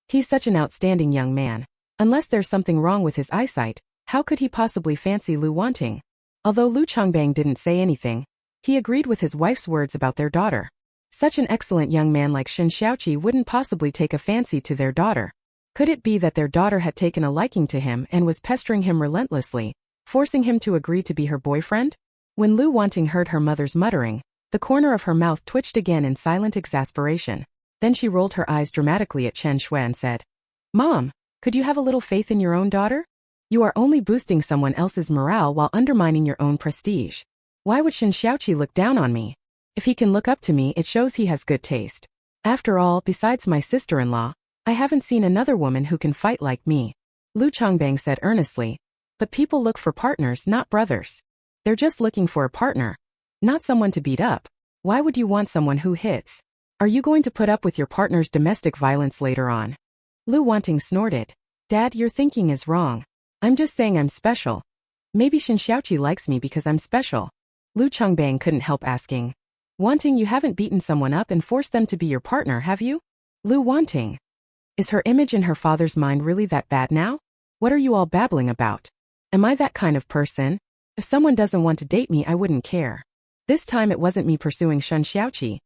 He's such an outstanding young man. Unless there's something wrong with his eyesight, how could he possibly fancy Lu Wanting? Although Lu Chongbang didn't say anything, he agreed with his wife's words about their daughter. Such an excellent young man like Shen Xiaoqi wouldn't possibly take a fancy to their daughter. Could it be that their daughter had taken a liking to him and was pestering him relentlessly, forcing him to agree to be her boyfriend? When Lu Wanting heard her mother's muttering, the corner of her mouth twitched again in silent exasperation. Then she rolled her eyes dramatically at Chen Shui and said, "Mom, could you have a little faith in your own daughter? You are only boosting someone else's morale while undermining your own prestige. Why would Shen Xiaoqi look down on me? If he can look up to me, it shows he has good taste. After all, besides my sister-in-law, I haven't seen another woman who can fight like me." Lu Chongbang said earnestly. "But people look for partners, not brothers. They're just looking for a partner, not someone to beat up. Why would you want someone who hits? Are you going to put up with your partner's domestic violence later on?" Lu Wanting snorted. "Dad, your thinking is wrong. I'm just saying I'm special. Maybe Shen Xiaoqi likes me because I'm special." Lu Chongbang couldn't help asking. "Wanting, you haven't beaten someone up and forced them to be your partner, have you?" Lu Wanting. Is her image in her father's mind really that bad now? What are you all babbling about? Am I that kind of person? If someone doesn't want to date me, I wouldn't care. This time it wasn't me pursuing Shen Xiaoqi.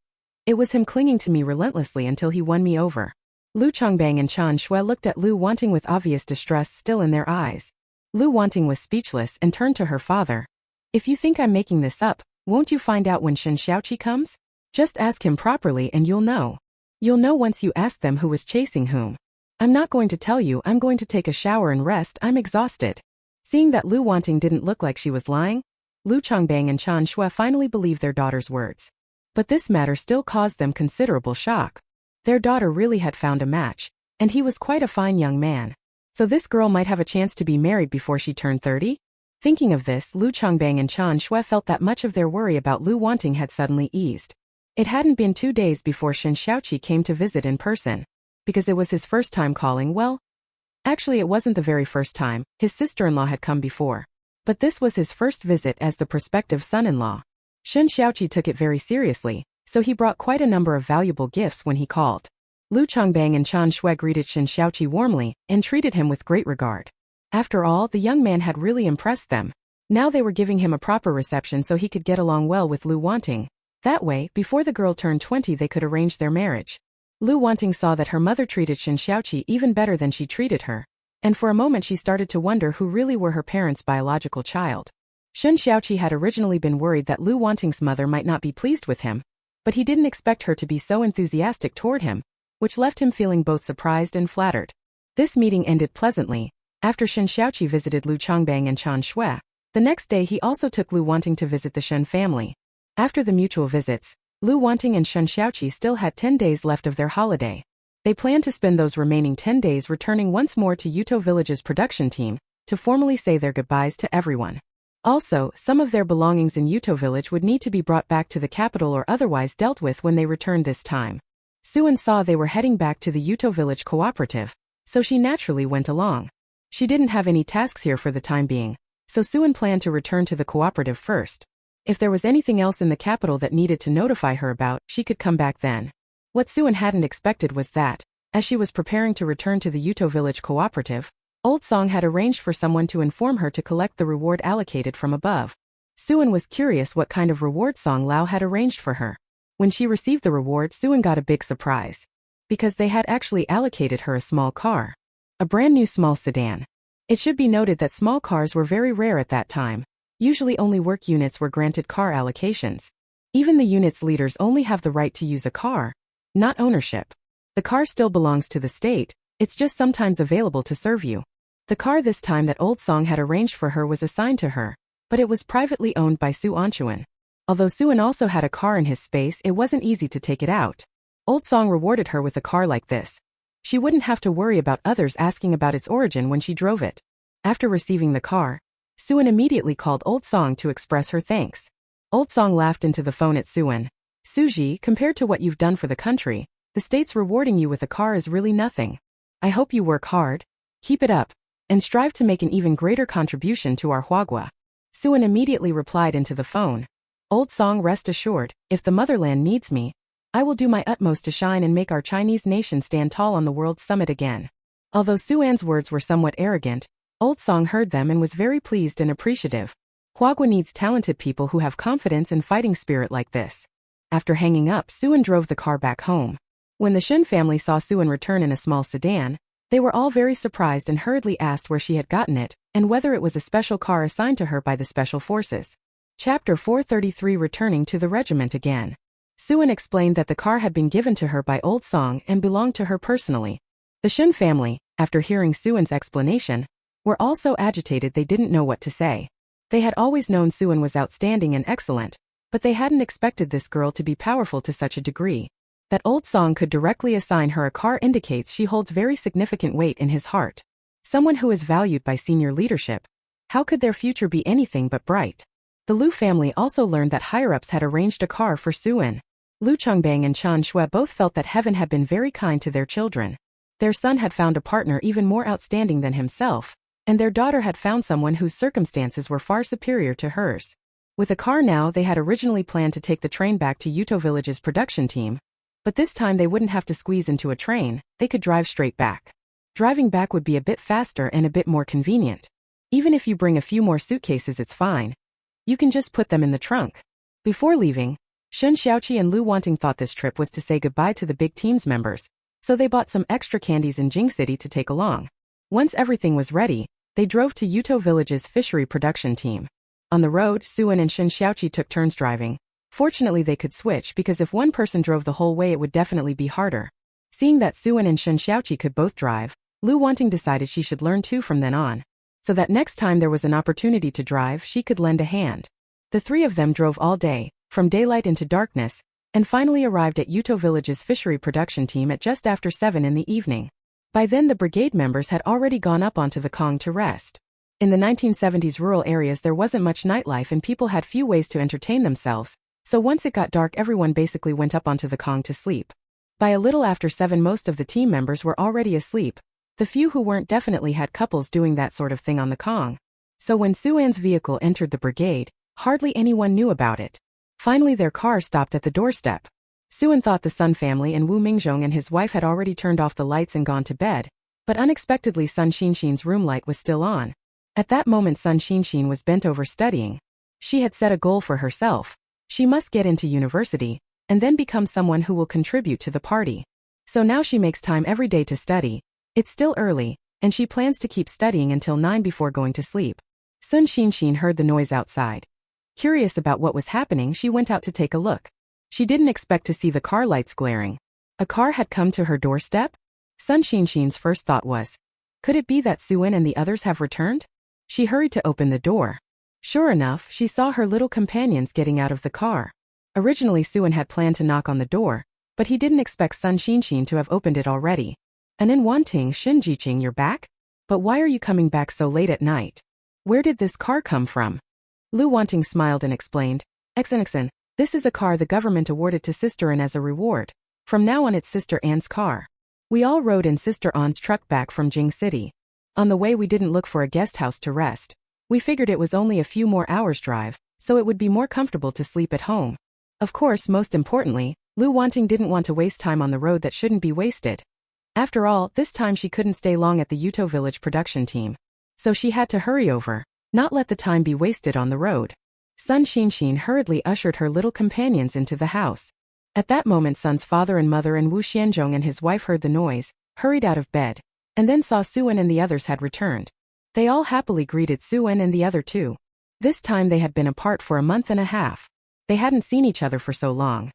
It was him clinging to me relentlessly until he won me over. Lu Chongbang and Chan Shui looked at Lu Wanting with obvious distress still in their eyes. Lu Wanting was speechless and turned to her father. "If you think I'm making this up, won't you find out when Shen Xiaoqi comes? Just ask him properly and you'll know. You'll know once you ask them who was chasing whom. I'm not going to tell you, I'm going to take a shower and rest, I'm exhausted." Seeing that Lu Wanting didn't look like she was lying, Lu Chongbang and Chan Shui finally believed their daughter's words. But this matter still caused them considerable shock. Their daughter really had found a match, and he was quite a fine young man. So this girl might have a chance to be married before she turned 30? Thinking of this, Lu Chongbang and Chan Shui felt that much of their worry about Lu Wanting had suddenly eased. It hadn't been 2 days before Shen Xiaoqi came to visit in person. Because it was his first time calling, well, actually it wasn't the very first time, his sister-in-law had come before. But this was his first visit as the prospective son-in-law. Shen Xiaoqi took it very seriously, so he brought quite a number of valuable gifts when he called. Lu Chongbang and Chan Shui greeted Shen Xiaoqi warmly and treated him with great regard. After all, the young man had really impressed them. Now they were giving him a proper reception so he could get along well with Lu Wanting. That way, before the girl turned 20 they could arrange their marriage. Lu Wanting saw that her mother treated Shen Xiaoqi even better than she treated her. And for a moment she started to wonder who really were her parents' biological child. Shen Xiaoqi had originally been worried that Lu Wanting's mother might not be pleased with him, but he didn't expect her to be so enthusiastic toward him, which left him feeling both surprised and flattered. This meeting ended pleasantly. After Shen Xiaoqi visited Lu Chongbang and Chan Shui, the next day he also took Lu Wanting to visit the Shen family. After the mutual visits, Lu Wanting and Shen Xiaoqi still had 10 days left of their holiday. They planned to spend those remaining 10 days returning once more to Yuto Village's production team to formally say their goodbyes to everyone. Also, some of their belongings in Yuto Village would need to be brought back to the capital or otherwise dealt with when they returned this time. Suan saw they were heading back to the Yuto Village cooperative, so she naturally went along. She didn't have any tasks here for the time being, so Suan planned to return to the cooperative first. If there was anything else in the capital that needed to notify her about, she could come back then. What Suan hadn't expected was that, as she was preparing to return to the Yuto Village cooperative, Old Song had arranged for someone to inform her to collect the reward allocated from above. Suan was curious what kind of reward Song Lao had arranged for her. When she received the reward, Suan got a big surprise. Because they had actually allocated her a small car. A brand new small sedan. It should be noted that small cars were very rare at that time. Usually only work units were granted car allocations. Even the unit's leaders only have the right to use a car, not ownership. The car still belongs to the state, it's just sometimes available to serve you. The car this time that Old Song had arranged for her was assigned to her, but it was privately owned by Su Anchuan. Although Suan also had a car in his space, it wasn't easy to take it out. Old Song rewarded her with a car like this. She wouldn't have to worry about others asking about its origin when she drove it. After receiving the car, Suan immediately called Old Song to express her thanks. Old Song laughed into the phone at Suan. Suji, compared to what you've done for the country, the state's rewarding you with a car is really nothing. I hope you work hard, keep it up, and strive to make an even greater contribution to our Huagua. Suan immediately replied into the phone. Old Song, rest assured, if the motherland needs me, I will do my utmost to shine and make our Chinese nation stand tall on the world summit again. Although Suan's words were somewhat arrogant, Old Song heard them and was very pleased and appreciative. Huagua needs talented people who have confidence and fighting spirit like this. After hanging up, Suan drove the car back home. When the Shen family saw Suan return in a small sedan, they were all very surprised and hurriedly asked where she had gotten it and whether it was a special car assigned to her by the Special Forces. Chapter 433, Returning to the Regiment Again. Suan explained that the car had been given to her by Old Song and belonged to her personally. The Shen family, after hearing Suan's explanation, were all so agitated they didn't know what to say. They had always known Suan was outstanding and excellent, but they hadn't expected this girl to be powerful to such a degree. That Old Song could directly assign her a car indicates she holds very significant weight in his heart. Someone who is valued by senior leadership. How could their future be anything but bright? The Lu family also learned that higher-ups had arranged a car for Suan. Lu Chongbang and Chan Shui both felt that heaven had been very kind to their children. Their son had found a partner even more outstanding than himself, and their daughter had found someone whose circumstances were far superior to hers. With a car now, they had originally planned to take the train back to Yuto Village's production team. But this time they wouldn't have to squeeze into a train, they could drive straight back. Driving back would be a bit faster and a bit more convenient. Even if you bring a few more suitcases, it's fine. You can just put them in the trunk. Before leaving, Shen Xiaoqi and Lu Wanting thought this trip was to say goodbye to the big team's members, so they bought some extra candies in Jing City to take along. Once everything was ready, they drove to Yuto Village's fishery production team. On the road, Suan and Shen Xiaoqi took turns driving. Fortunately they could switch because if one person drove the whole way it would definitely be harder. Seeing that Suan and Shen Xiaoqi could both drive, Lu Wanting decided she should learn too from then on, so that next time there was an opportunity to drive she could lend a hand. The three of them drove all day, from daylight into darkness, and finally arrived at Yuto Village's fishery production team at just after 7 in the evening. By then the brigade members had already gone up onto the Kong to rest. In the 1970s rural areas there wasn't much nightlife and people had few ways to entertain themselves, so once it got dark everyone basically went up onto the Kong to sleep. By a little after 7 most of the team members were already asleep. The few who weren't definitely had couples doing that sort of thing on the Kong. So when Suan's vehicle entered the brigade, hardly anyone knew about it. Finally their car stopped at the doorstep. Suan thought the Sun family and Wu Mingjong and his wife had already turned off the lights and gone to bed, but unexpectedly Sun Xinxin's room light was still on. At that moment Sun Xinxin was bent over studying. She had set a goal for herself. She must get into university, and then become someone who will contribute to the party. So now she makes time every day to study. It's still early, and she plans to keep studying until 9 before going to sleep. Sun Xinxin heard the noise outside. Curious about what was happening, she went out to take a look. She didn't expect to see the car lights glaring. A car had come to her doorstep? Sun Xinxin's first thought was, could it be that Suan and the others have returned? She hurried to open the door. Sure enough, she saw her little companions getting out of the car. Originally Suan had planned to knock on the door, but he didn't expect Sun Xinxin to have opened it already. Anin Wanting Shinjiqing, you're back? But why are you coming back so late at night? Where did this car come from? Lu Wanting smiled and explained, Exen, this is a car the government awarded to Sister An as a reward. From now on it's Sister An's car. We all rode in Sister An's truck back from Jing City. On the way we didn't look for a guest house to rest. We figured it was only a few more hours drive, so it would be more comfortable to sleep at home. Of course, most importantly, Lu Wanting didn't want to waste time on the road that shouldn't be wasted. After all, this time she couldn't stay long at the Yuto Village production team. So she had to hurry over, not let the time be wasted on the road. Sun Xinxin hurriedly ushered her little companions into the house. At that moment Sun's father and mother and Wu Xianzhong and his wife heard the noise, hurried out of bed, and then saw Suan and the others had returned. They all happily greeted Suan and the other two. This time they had been apart for a month and a half. They hadn't seen each other for so long.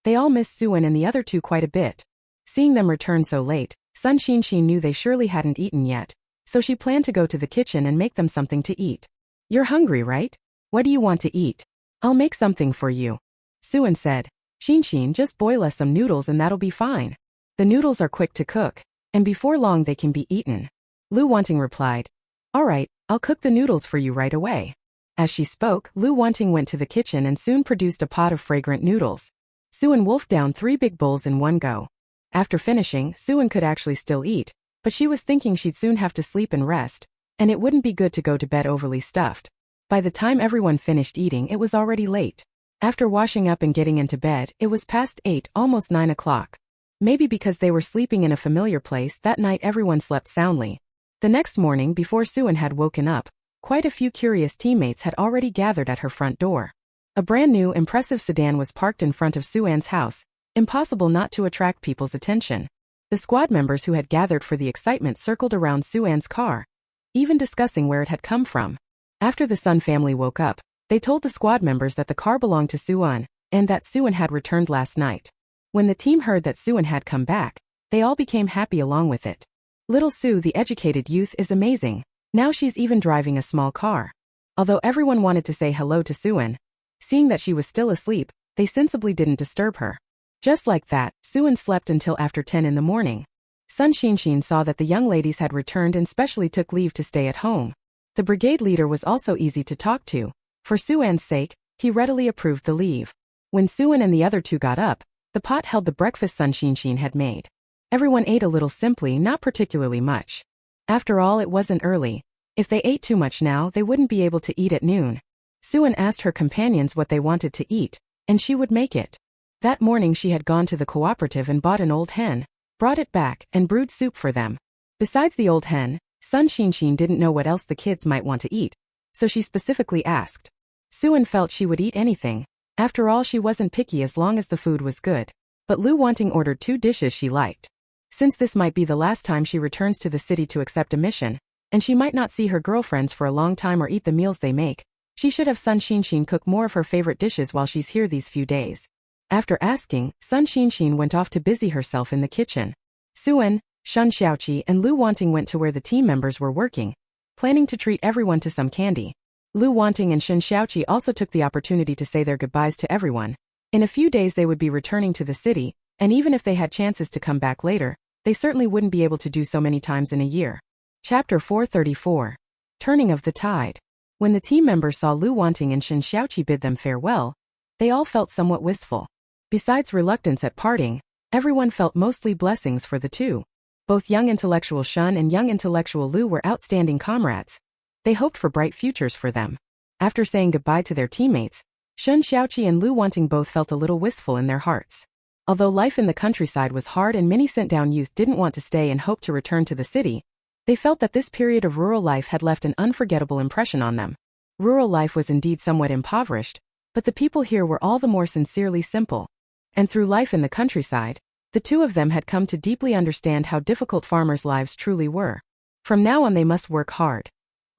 They all missed Suan and the other two quite a bit. Seeing them return so late, Sun Xinxin knew they surely hadn't eaten yet, so she planned to go to the kitchen and make them something to eat. You're hungry, right? What do you want to eat? I'll make something for you. Suan said. Xinxin, just boil us some noodles and that'll be fine. The noodles are quick to cook, and before long they can be eaten. Lu Wanting replied. All right, I'll cook the noodles for you right away. As she spoke, Lu Wanting went to the kitchen and soon produced a pot of fragrant noodles. Suan wolfed down 3 big bowls in one go. After finishing, Suan could actually still eat, but she was thinking she'd soon have to sleep and rest, and it wouldn't be good to go to bed overly stuffed. By the time everyone finished eating, it was already late. After washing up and getting into bed, it was past 8, almost 9 o'clock. Maybe because they were sleeping in a familiar place, that night everyone slept soundly. The next morning, before Suan had woken up, quite a few curious teammates had already gathered at her front door. A brand new, impressive sedan was parked in front of Suan's house, impossible not to attract people's attention. The squad members who had gathered for the excitement circled around Suan's car, even discussing where it had come from. After the Sun family woke up, they told the squad members that the car belonged to Suan, and that Suan had returned last night. When the team heard that Suan had come back, they all became happy along with it. Little Sue, the educated youth, is amazing. Now she's even driving a small car. Although everyone wanted to say hello to Suan, seeing that she was still asleep, they sensibly didn't disturb her. Just like that, Suan slept until after 10 in the morning. Sun Xinxin saw that the young ladies had returned and specially took leave to stay at home. The brigade leader was also easy to talk to. For Suan's sake, he readily approved the leave. When Suan and the other two got up, the pot held the breakfast Sun Xinxin had made. Everyone ate a little simply, not particularly much. After all, it wasn't early. If they ate too much now, they wouldn't be able to eat at noon. Suan asked her companions what they wanted to eat, and she would make it. That morning she had gone to the cooperative and bought an old hen, brought it back, and brewed soup for them. Besides the old hen, Sun Xinxin didn't know what else the kids might want to eat, so she specifically asked. Suan felt she would eat anything. After all, she wasn't picky as long as the food was good. But Lu Wanting ordered 2 dishes she liked. Since this might be the last time she returns to the city to accept a mission, and she might not see her girlfriends for a long time or eat the meals they make, she should have Sun Xinxin cook more of her favorite dishes while she's here these few days. After asking, Sun Xinxin went off to busy herself in the kitchen. Suan, Shen Xiaoqi and Lu Wanting went to where the team members were working, planning to treat everyone to some candy. Lu Wanting and Shen Xiaoqi also took the opportunity to say their goodbyes to everyone. In a few days they would be returning to the city, and even if they had chances to come back later, they certainly wouldn't be able to do so many times in a year. Chapter 434. Turning of the Tide. When the team members saw Lu Wanting and Shen Xiaoqi bid them farewell, they all felt somewhat wistful. Besides reluctance at parting, everyone felt mostly blessings for the two. Both young intellectual Shen and young intellectual Lu were outstanding comrades. They hoped for bright futures for them. After saying goodbye to their teammates, Shen Xiaoqi and Lu Wanting both felt a little wistful in their hearts. Although life in the countryside was hard and many sent-down youth didn't want to stay and hoped to return to the city, they felt that this period of rural life had left an unforgettable impression on them. Rural life was indeed somewhat impoverished, but the people here were all the more sincerely simple. And through life in the countryside, the two of them had come to deeply understand how difficult farmers' lives truly were. From now on they must work hard.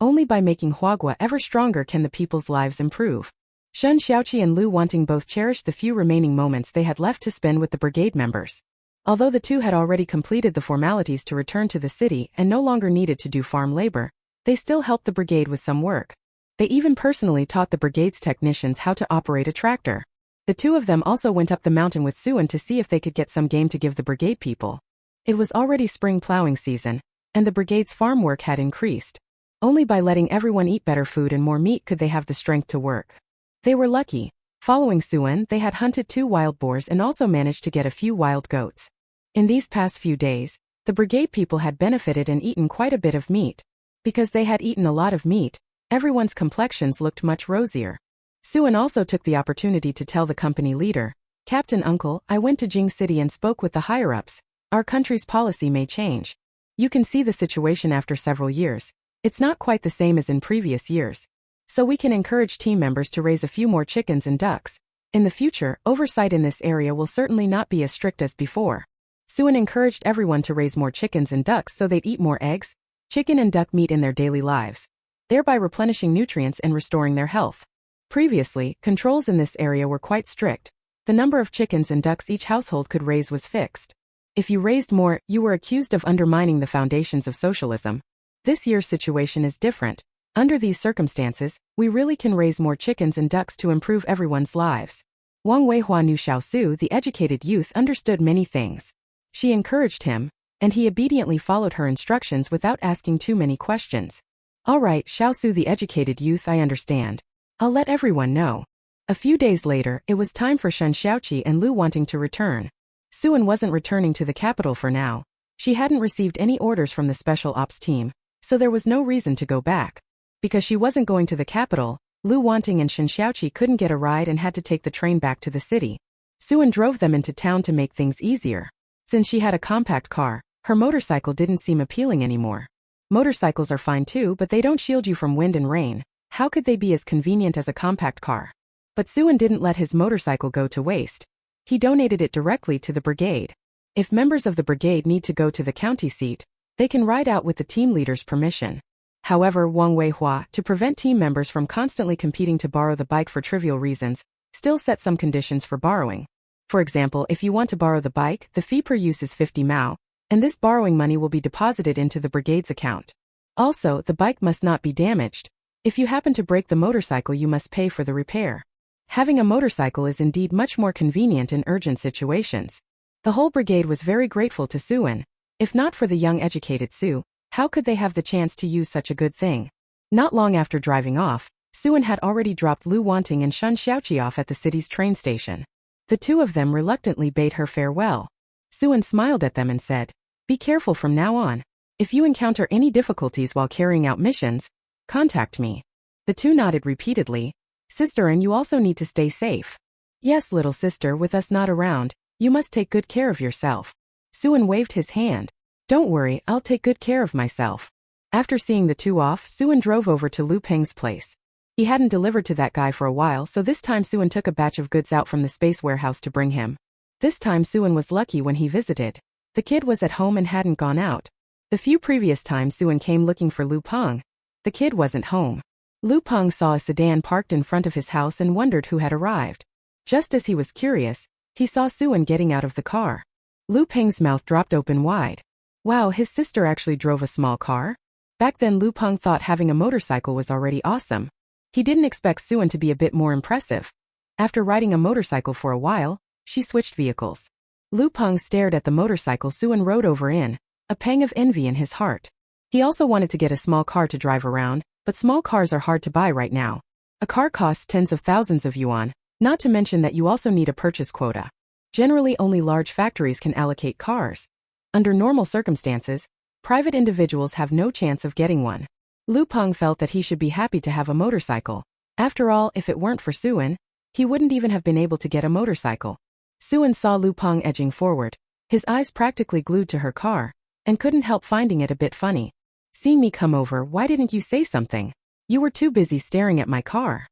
Only by making manhwa ever stronger can the people's lives improve. Shen Xiaoqi and Lu Wanting both cherished the few remaining moments they had left to spend with the brigade members. Although the two had already completed the formalities to return to the city and no longer needed to do farm labor, they still helped the brigade with some work. They even personally taught the brigade's technicians how to operate a tractor. The two of them also went up the mountain with Suan to see if they could get some game to give the brigade people. It was already spring plowing season, and the brigade's farm work had increased. Only by letting everyone eat better food and more meat could they have the strength to work. They were lucky. Following Suan, they had hunted 2 wild boars and also managed to get a few wild goats. In these past few days, the brigade people had benefited and eaten quite a bit of meat. Because they had eaten a lot of meat, everyone's complexions looked much rosier. Suan also took the opportunity to tell the company leader, "Captain Uncle, I went to Jing City and spoke with the higher-ups. Our country's policy may change. You can see the situation after several years. It's not quite the same as in previous years. So we can encourage team members to raise a few more chickens and ducks. In the future, oversight in this area will certainly not be as strict as before." Suan encouraged everyone to raise more chickens and ducks so they'd eat more eggs, chicken and duck meat in their daily lives, thereby replenishing nutrients and restoring their health. Previously, controls in this area were quite strict. The number of chickens and ducks each household could raise was fixed. If you raised more, you were accused of undermining the foundations of socialism. This year's situation is different. Under these circumstances, we really can raise more chickens and ducks to improve everyone's lives. Wang Weihua knew Xiao Su, the educated youth, understood many things. She encouraged him, and he obediently followed her instructions without asking too many questions. "All right, Xiao Su, the educated youth, I understand. I'll let everyone know." A few days later, it was time for Shen Xiaoqi and Lu Wanting to return. Suan wasn't returning to the capital for now. She hadn't received any orders from the special ops team, so there was no reason to go back. Because she wasn't going to the capital, Lu Wanting and Shen Xiaoqi couldn't get a ride and had to take the train back to the city. Suan drove them into town to make things easier. Since she had a compact car, her motorcycle didn't seem appealing anymore. Motorcycles are fine too, but they don't shield you from wind and rain. How could they be as convenient as a compact car? But Suan didn't let his motorcycle go to waste. He donated it directly to the brigade. If members of the brigade need to go to the county seat, they can ride out with the team leader's permission. However, Wang Weihua, to prevent team members from constantly competing to borrow the bike for trivial reasons, still set some conditions for borrowing. For example, if you want to borrow the bike, the fee per use is 50 mao, and this borrowing money will be deposited into the brigade's account. Also, the bike must not be damaged. If you happen to break the motorcycle, you must pay for the repair. Having a motorcycle is indeed much more convenient in urgent situations. The whole brigade was very grateful to Suan. If not for the young educated Su, how could they have the chance to use such a good thing? Not long after driving off, Suan had already dropped Lu Wanting and Shen Xiaoqi off at the city's train station. The two of them reluctantly bade her farewell. Suan smiled at them and said, "Be careful from now on. If you encounter any difficulties while carrying out missions, contact me." The two nodded repeatedly. "Sister, and you also need to stay safe." "Yes, little sister, with us not around, you must take good care of yourself." Suan waved his hand. "Don't worry, I'll take good care of myself." After seeing the two off, Suan drove over to Lu Peng's place. He hadn't delivered to that guy for a while, so this time Suan took a batch of goods out from the space warehouse to bring him. This time Suan was lucky when he visited. The kid was at home and hadn't gone out. The few previous times Suan came looking for Lu Peng, the kid wasn't home. Lu Peng saw a sedan parked in front of his house and wondered who had arrived. Just as he was curious, he saw Suan getting out of the car. Lu Peng's mouth dropped open wide. Wow, his sister actually drove a small car? Back then Lu Peng thought having a motorcycle was already awesome. He didn't expect Suan to be a bit more impressive. After riding a motorcycle for a while, she switched vehicles. Lu Peng stared at the motorcycle Suan rode over in, a pang of envy in his heart. He also wanted to get a small car to drive around, but small cars are hard to buy right now. A car costs tens of thousands of yuan, not to mention that you also need a purchase quota. Generally, only large factories can allocate cars. Under normal circumstances, private individuals have no chance of getting one. Lu Peng felt that he should be happy to have a motorcycle. After all, if it weren't for Suan, he wouldn't even have been able to get a motorcycle. Suan saw Lu Peng edging forward, his eyes practically glued to her car, and couldn't help finding it a bit funny. Seeing me come over, why didn't you say something? You were too busy staring at my car.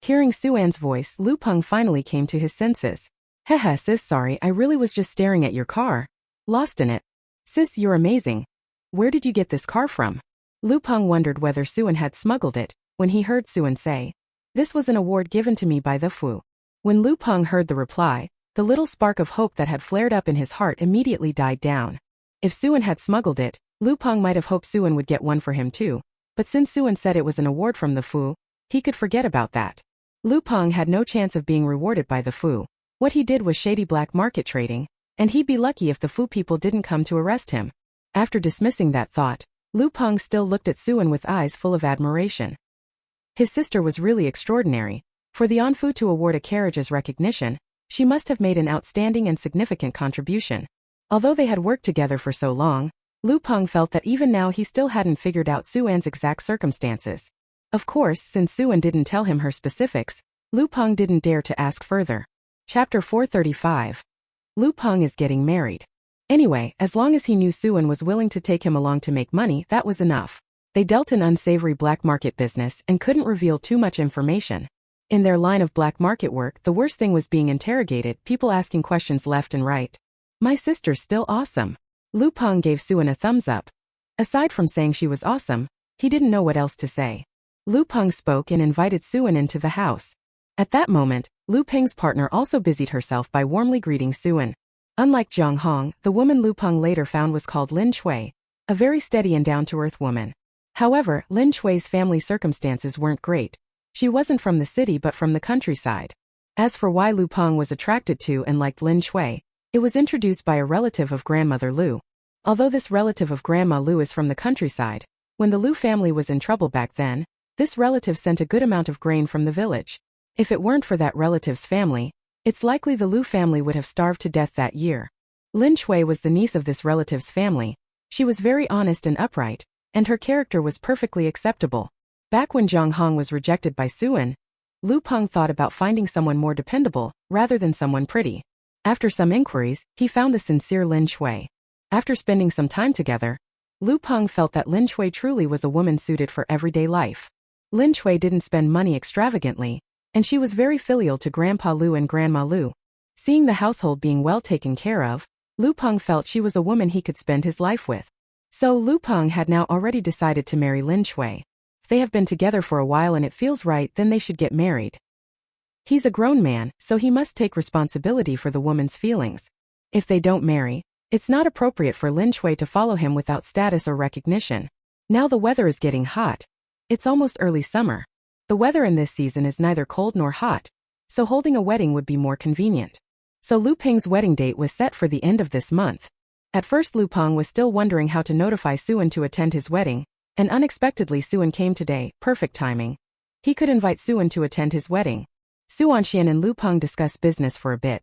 Hearing Suan's voice, Lu Peng finally came to his senses. Haha sis, sorry, I really was just staring at your car. Lost in it. Sis, you're amazing. Where did you get this car from? Lu Peng wondered whether Suan had smuggled it, when he heard Suan say, this was an award given to me by the Fu. When Lu Peng heard the reply, the little spark of hope that had flared up in his heart immediately died down. If Suan had smuggled it, Lu Peng might have hoped Suan would get one for him too, but since Suan said it was an award from the Fu, he could forget about that. Lu Peng had no chance of being rewarded by the Fu. What he did was shady black market trading, and he'd be lucky if the Fu people didn't come to arrest him. After dismissing that thought, Lu Peng still looked at Suan with eyes full of admiration. His sister was really extraordinary. For the Anfu to award a carriage as recognition, she must have made an outstanding and significant contribution. Although they had worked together for so long, Lu Peng felt that even now he still hadn't figured out Suan's exact circumstances. Of course, since Suan didn't tell him her specifics, Lu Peng didn't dare to ask further. Chapter 435. Lu Peng is getting married. Anyway, as long as he knew Suan was willing to take him along to make money, that was enough. They dealt in unsavory black market business and couldn't reveal too much information. In their line of black market work, the worst thing was being interrogated, people asking questions left and right. My sister's still awesome. Lu Peng gave Suan a thumbs up. Aside from saying she was awesome, he didn't know what else to say. Lu Peng spoke and invited Suan into the house. At that moment, Lu Peng's partner also busied herself by warmly greeting Suan. Unlike Zhang Hong, the woman Lu Peng later found was called Lin Chui, a very steady and down-to-earth woman. However, Lin Chui's family circumstances weren't great. She wasn't from the city but from the countryside. As for why Lu Peng was attracted to and liked Lin Chui, it was introduced by a relative of grandmother Lu. Although this relative of Grandma Lu is from the countryside, when the Lu family was in trouble back then, this relative sent a good amount of grain from the village. If it weren't for that relative's family, it's likely the Lu family would have starved to death that year. Lin Chui was the niece of this relative's family. She was very honest and upright, and her character was perfectly acceptable. Back when Zhang Hong was rejected by Suan, Lu Peng thought about finding someone more dependable, rather than someone pretty. After some inquiries, he found the sincere Lin Chui. After spending some time together, Lu Peng felt that Lin Chui truly was a woman suited for everyday life. Lin Chui didn't spend money extravagantly, and she was very filial to Grandpa Lu and Grandma Lu. Seeing the household being well taken care of, Lu Peng felt she was a woman he could spend his life with. So Lu Peng had now already decided to marry Lin Chui. If they have been together for a while and it feels right, then they should get married. He's a grown man, so he must take responsibility for the woman's feelings. If they don't marry, it's not appropriate for Lin Chui to follow him without status or recognition. Now the weather is getting hot. It's almost early summer. The weather in this season is neither cold nor hot, so holding a wedding would be more convenient. So Lu Peng's wedding date was set for the end of this month. At first Lu Peng was still wondering how to notify Suan to attend his wedding, and unexpectedly Suan came today, perfect timing. He could invite Suan to attend his wedding. Suan Xian and Lu Peng discussed business for a bit.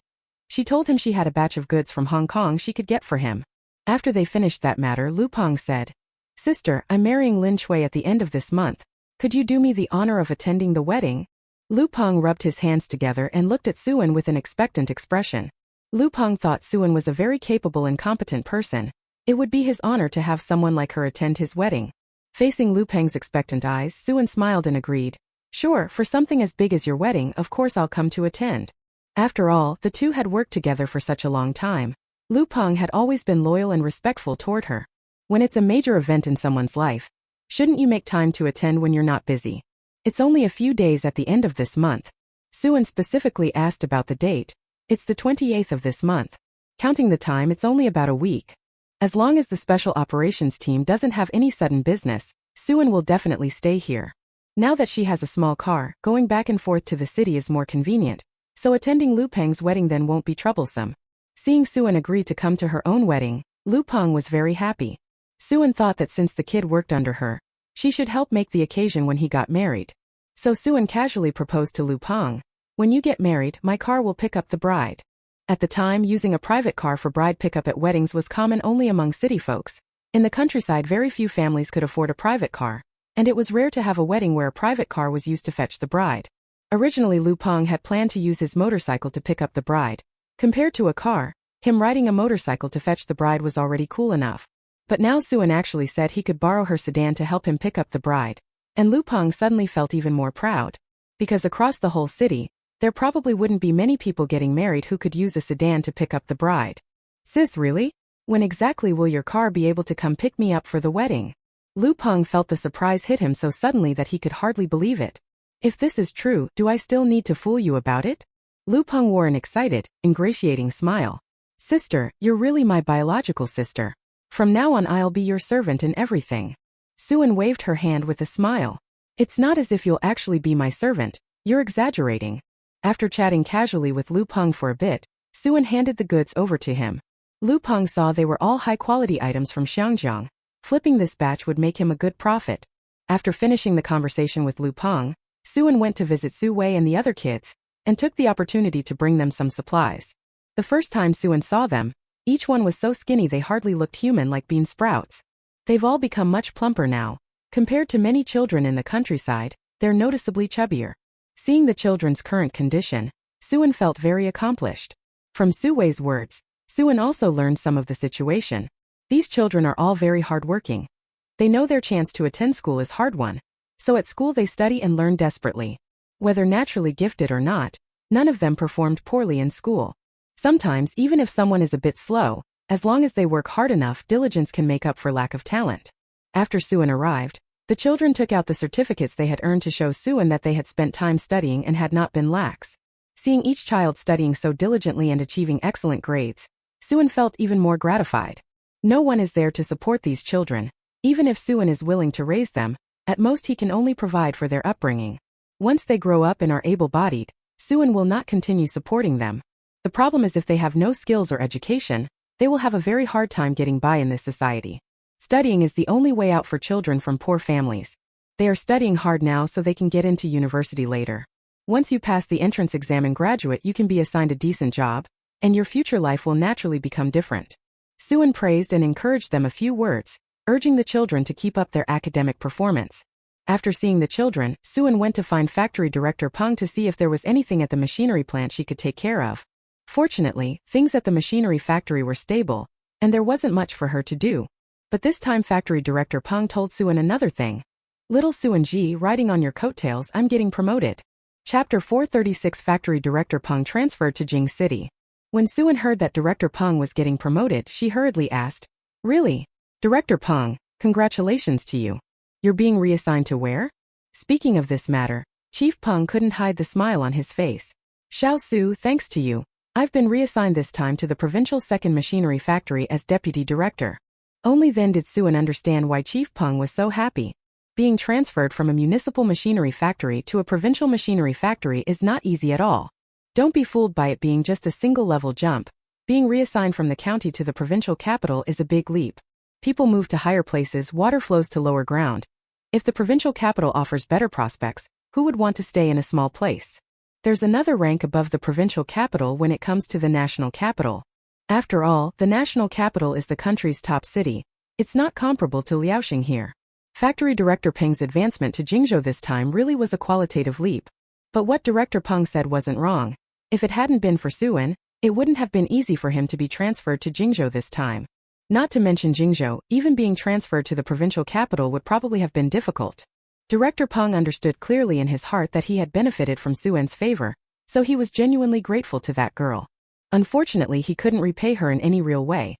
She told him she had a batch of goods from Hong Kong she could get for him. After they finished that matter, Lu Peng said, Sister, I'm marrying Lin Chui at the end of this month. Could you do me the honor of attending the wedding? Lu Peng rubbed his hands together and looked at Suan with an expectant expression. Lu Peng thought Suan was a very capable and competent person. It would be his honor to have someone like her attend his wedding. Facing Lu Peng's expectant eyes, Suan smiled and agreed. Sure, for something as big as your wedding, of course I'll come to attend. After all, the two had worked together for such a long time. Lu Peng had always been loyal and respectful toward her. When it's a major event in someone's life, shouldn't you make time to attend when you're not busy? It's only a few days at the end of this month. Suan specifically asked about the date. It's the 28th of this month. Counting the time, it's only about a week. As long as the special operations team doesn't have any sudden business, Suan will definitely stay here. Now that she has a small car, going back and forth to the city is more convenient, so attending Lu Peng's wedding then won't be troublesome. Seeing Suan agree to come to her own wedding, Lu Peng was very happy. Suan thought that since the kid worked under her, she should help make the occasion when he got married. So Suan casually proposed to Lu Peng, when you get married, my car will pick up the bride. At the time, using a private car for bride pickup at weddings was common only among city folks. In the countryside, very few families could afford a private car, and it was rare to have a wedding where a private car was used to fetch the bride. Originally Lu Peng had planned to use his motorcycle to pick up the bride. Compared to a car, him riding a motorcycle to fetch the bride was already cool enough. But now Suan actually said he could borrow her sedan to help him pick up the bride. And Lu Peng suddenly felt even more proud. Because across the whole city, there probably wouldn't be many people getting married who could use a sedan to pick up the bride. Sis, really? When exactly will your car be able to come pick me up for the wedding? Lu Peng felt the surprise hit him so suddenly that he could hardly believe it. If this is true, do I still need to fool you about it? Lu Peng wore an excited, ingratiating smile. Sister, you're really my biological sister. From now on I'll be your servant in everything. Suan waved her hand with a smile. It's not as if you'll actually be my servant, you're exaggerating. After chatting casually with Lu Peng for a bit, Suan handed the goods over to him. Lu Peng saw they were all high-quality items from Xiangjiang. Flipping this batch would make him a good profit. After finishing the conversation with Lu Peng, Suan went to visit Su Wei and the other kids, and took the opportunity to bring them some supplies. The first time Suan saw them, each one was so skinny they hardly looked human, like bean sprouts. They've all become much plumper now. Compared to many children in the countryside, they're noticeably chubbier. Seeing the children's current condition, Suan felt very accomplished. From Su Wei's words, Suan also learned some of the situation. These children are all very hardworking. They know their chance to attend school is hard one. So at school they study and learn desperately. Whether naturally gifted or not, none of them performed poorly in school. Sometimes even if someone is a bit slow, as long as they work hard enough, diligence can make up for lack of talent. After Suan arrived, the children took out the certificates they had earned to show Suan that they had spent time studying and had not been lax. Seeing each child studying so diligently and achieving excellent grades, Suan felt even more gratified. No one is there to support these children. Even if Suan is willing to raise them, at most he can only provide for their upbringing. Once they grow up and are able-bodied, Suan will not continue supporting them. The problem is if they have no skills or education, they will have a very hard time getting by in this society. Studying is the only way out for children from poor families. They are studying hard now so they can get into university later. Once you pass the entrance exam and graduate, you can be assigned a decent job, and your future life will naturally become different. Suan praised and encouraged them a few words, urging the children to keep up their academic performance. After seeing the children, Suan went to find Factory Director Peng to see if there was anything at the machinery plant she could take care of. Fortunately, things at the machinery factory were stable, and there wasn't much for her to do. But this time Factory Director Peng told Suan another thing. Little Suan Ji, riding on your coattails, I'm getting promoted. Chapter 436. Factory Director Peng transferred to Jing City. When Suan heard that Director Peng was getting promoted, she hurriedly asked, Really? Director Peng, congratulations to you. You're being reassigned to where? Speaking of this matter, Chief Peng couldn't hide the smile on his face. Xiao Su, thanks to you, I've been reassigned this time to the provincial second machinery factory as deputy director. Only then did Suan understand why Chief Peng was so happy. Being transferred from a municipal machinery factory to a provincial machinery factory is not easy at all. Don't be fooled by it being just a single-level jump. Being reassigned from the county to the provincial capital is a big leap. People move to higher places, water flows to lower ground. If the provincial capital offers better prospects, who would want to stay in a small place? There's another rank above the provincial capital when it comes to the national capital. After all, the national capital is the country's top city. It's not comparable to Liaoxing here. Factory Director Peng's advancement to Jingzhou this time really was a qualitative leap. But what Director Peng said wasn't wrong. If it hadn't been for Suan, it wouldn't have been easy for him to be transferred to Jingzhou this time. Not to mention Jingzhou, even being transferred to the provincial capital would probably have been difficult. Director Peng understood clearly in his heart that he had benefited from Suan's favor, so he was genuinely grateful to that girl. Unfortunately, he couldn't repay her in any real way.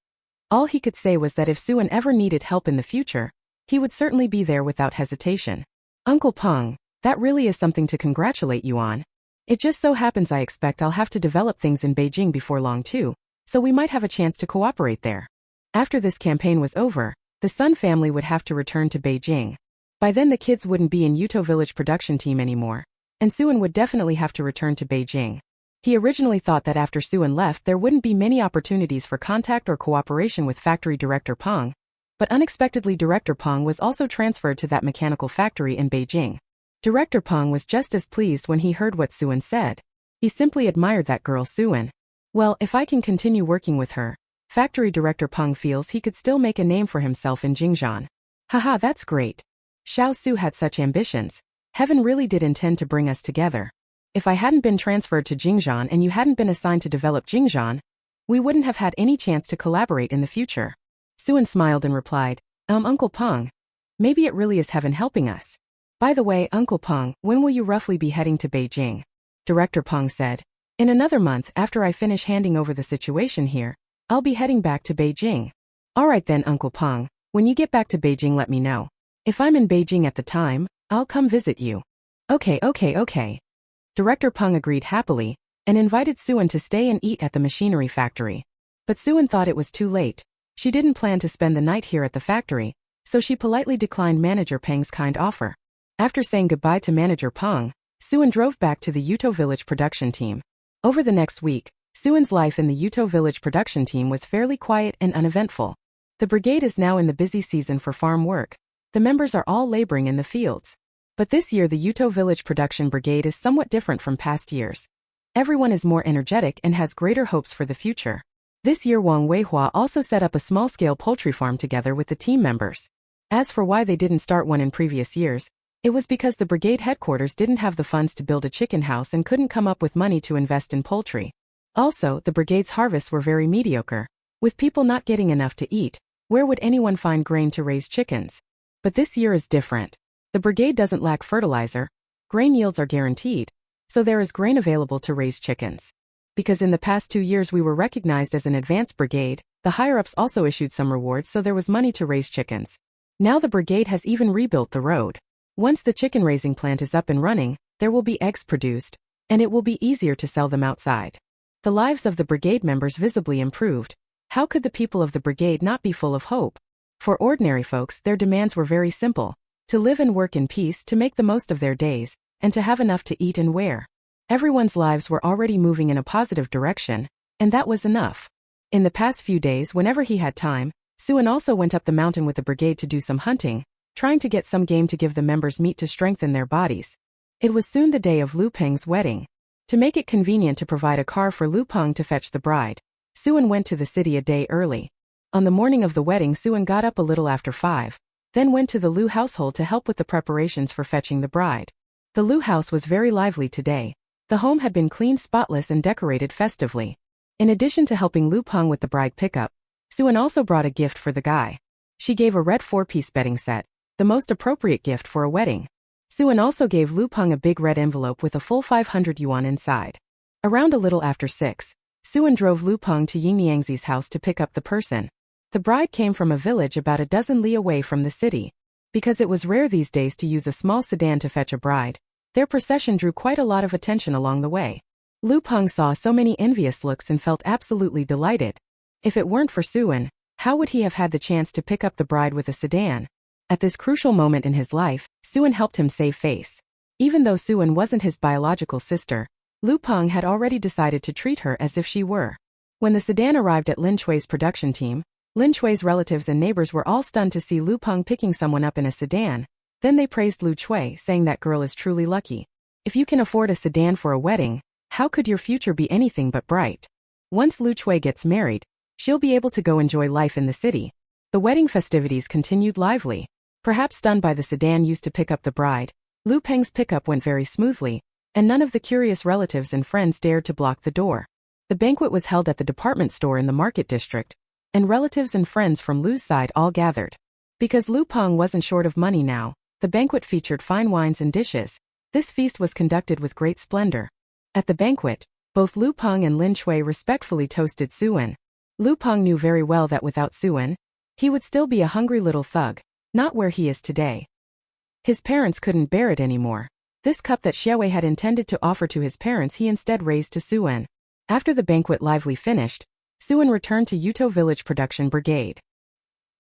All he could say was that if Suan ever needed help in the future, he would certainly be there without hesitation. Uncle Peng, that really is something to congratulate you on. It just so happens I expect I'll have to develop things in Beijing before long too, so we might have a chance to cooperate there. After this campaign was over, the Sun family would have to return to Beijing. By then the kids wouldn't be in Yuto Village production team anymore, and Suan would definitely have to return to Beijing. He originally thought that after Suan left there wouldn't be many opportunities for contact or cooperation with Factory Director Peng, but unexpectedly Director Peng was also transferred to that mechanical factory in Beijing. Director Peng was just as pleased when he heard what Suan said. He simply admired that girl Suan. Well, if I can continue working with her, Factory Director Peng feels he could still make a name for himself in Jingzhan. Haha, that's great. Xiao Su had such ambitions. Heaven really did intend to bring us together. If I hadn't been transferred to Jingzhan and you hadn't been assigned to develop Jingzhan, we wouldn't have had any chance to collaborate in the future. Suan smiled and replied, Uncle Peng. Maybe it really is heaven helping us. By the way, Uncle Peng, when will you roughly be heading to Beijing? Director Peng said. In another month after I finish handing over the situation here, I'll be heading back to Beijing. Alright then, Uncle Peng, when you get back to Beijing let me know. If I'm in Beijing at the time, I'll come visit you. Okay. Director Peng agreed happily, and invited Suan to stay and eat at the machinery factory. But Suan thought it was too late. She didn't plan to spend the night here at the factory, so she politely declined Manager Peng's kind offer. After saying goodbye to Manager Peng, Suan drove back to the Yuto Village production team. Over the next week, Suan's life in the Yuto Village production team was fairly quiet and uneventful. The brigade is now in the busy season for farm work. The members are all laboring in the fields. But this year the Yuto Village production brigade is somewhat different from past years. Everyone is more energetic and has greater hopes for the future. This year Wang Weihua also set up a small-scale poultry farm together with the team members. As for why they didn't start one in previous years, it was because the brigade headquarters didn't have the funds to build a chicken house and couldn't come up with money to invest in poultry. Also, the brigade's harvests were very mediocre. With people not getting enough to eat, where would anyone find grain to raise chickens? But this year is different. The brigade doesn't lack fertilizer, grain yields are guaranteed, so there is grain available to raise chickens. Because in the past 2 years we were recognized as an advanced brigade, the higher-ups also issued some rewards so there was money to raise chickens. Now the brigade has even rebuilt the road. Once the chicken raising plant is up and running, there will be eggs produced, and it will be easier to sell them outside. The lives of the brigade members visibly improved. How could the people of the brigade not be full of hope? For ordinary folks, their demands were very simple: to live and work in peace, to make the most of their days, and to have enough to eat and wear. Everyone's lives were already moving in a positive direction, and that was enough. In the past few days, whenever he had time, Suan also went up the mountain with the brigade to do some hunting, trying to get some game to give the members meat to strengthen their bodies. It was soon the day of Lu Peng's wedding. To make it convenient to provide a car for Lu Peng to fetch the bride, Suan went to the city a day early. On the morning of the wedding, Suan got up a little after 5, then went to the Lu household to help with the preparations for fetching the bride. The Lu house was very lively today. The home had been cleaned spotless and decorated festively. In addition to helping Lu Peng with the bride pickup, Suan also brought a gift for the guy. She gave a red 4-piece bedding set, the most appropriate gift for a wedding. Suan also gave Lu Peng a big red envelope with a full 500 yuan inside. Around a little after 6, Suan drove Lu Peng to Ying Niangzi's house to pick up the person. The bride came from a village about a dozen li away from the city. Because it was rare these days to use a small sedan to fetch a bride, their procession drew quite a lot of attention along the way. Lu Peng saw so many envious looks and felt absolutely delighted. If it weren't for Suan, how would he have had the chance to pick up the bride with a sedan? At this crucial moment in his life, Suan helped him save face. Even though Suan wasn't his biological sister, Lu Peng had already decided to treat her as if she were. When the sedan arrived at Lin Chui's production team, Lin Chui's relatives and neighbors were all stunned to see Lu Peng picking someone up in a sedan. Then they praised Lu Chui, saying that girl is truly lucky. If you can afford a sedan for a wedding, how could your future be anything but bright? Once Lu Chui gets married, she'll be able to go enjoy life in the city. The wedding festivities continued lively. Perhaps stunned by the sedan used to pick up the bride, Lu Peng's pickup went very smoothly, and none of the curious relatives and friends dared to block the door. The banquet was held at the department store in the market district, and relatives and friends from Lu's side all gathered. Because Lu Peng wasn't short of money now, the banquet featured fine wines and dishes. This feast was conducted with great splendor. At the banquet, both Lu Peng and Lin Chui respectfully toasted Suan. Lu Peng knew very well that without Suan, he would still be a hungry little thug, not where he is today. His parents couldn't bear it anymore. This cup that Xiaowei had intended to offer to his parents he instead raised to Suan. After the banquet lively finished, Suan returned to Yuto Village Production Brigade.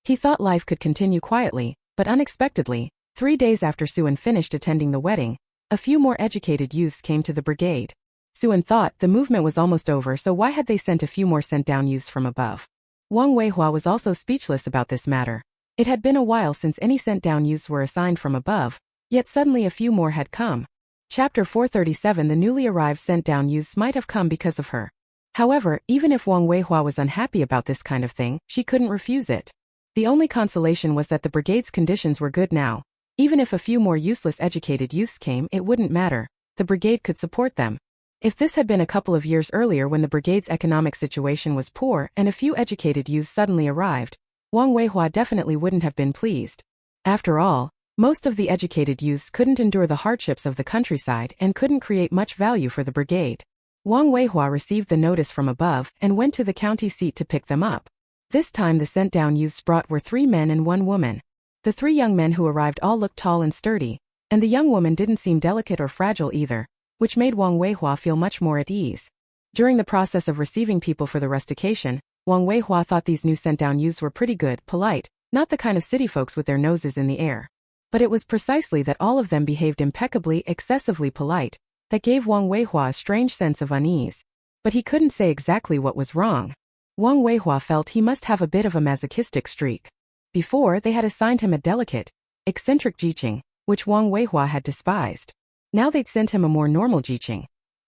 He thought life could continue quietly, but unexpectedly, 3 days after Suan finished attending the wedding, a few more educated youths came to the brigade. Suan thought the movement was almost over, so why had they sent a few more sent-down youths from above? Wang Weihua was also speechless about this matter. It had been a while since any sent-down youths were assigned from above, yet suddenly a few more had come. Chapter 437. The newly arrived sent-down youths might have come because of her. However, even if Wang Weihua was unhappy about this kind of thing, she couldn't refuse it. The only consolation was that the brigade's conditions were good now. Even if a few more useless educated youths came, it wouldn't matter. The brigade could support them. If this had been a couple of years earlier when the brigade's economic situation was poor and a few educated youths suddenly arrived, Wang Weihua definitely wouldn't have been pleased. After all, most of the educated youths couldn't endure the hardships of the countryside and couldn't create much value for the brigade. Wang Weihua received the notice from above and went to the county seat to pick them up. This time the sent-down youths brought were 3 men and 1 woman. The 3 young men who arrived all looked tall and sturdy, and the young woman didn't seem delicate or fragile either, which made Wang Weihua feel much more at ease. During the process of receiving people for the rustication, Wang Weihua thought these new sent-down youths were pretty good, polite, not the kind of city folks with their noses in the air. But it was precisely that all of them behaved impeccably, excessively polite, that gave Wang Weihua a strange sense of unease. But he couldn't say exactly what was wrong. Wang Weihua felt he must have a bit of a masochistic streak. Before, they had assigned him a delicate, eccentric jiqing, which Wang Weihua had despised. Now they'd sent him a more normal jiqing.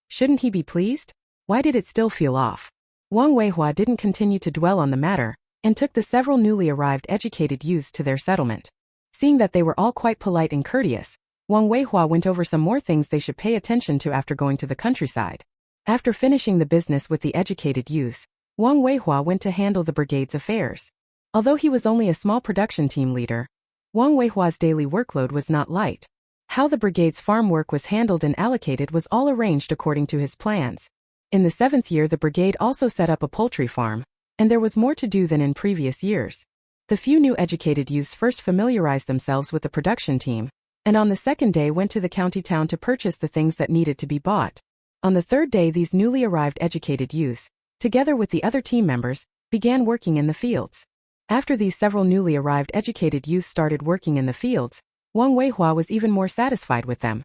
Shouldn't he be pleased? Why did it still feel off? Wang Weihua didn't continue to dwell on the matter, and took the several newly arrived educated youths to their settlement. Seeing that they were all quite polite and courteous, Wang Weihua went over some more things they should pay attention to after going to the countryside. After finishing the business with the educated youths, Wang Weihua went to handle the brigade's affairs. Although he was only a small production team leader, Wang Weihua's daily workload was not light. How the brigade's farm work was handled and allocated was all arranged according to his plans. In the 7th year the brigade also set up a poultry farm, and there was more to do than in previous years. The few new educated youths first familiarized themselves with the production team, and on the 2nd day went to the county town to purchase the things that needed to be bought. On the 3rd day these newly arrived educated youths, together with the other team members, began working in the fields. After these several newly arrived educated youths started working in the fields, Wang Weihua was even more satisfied with them.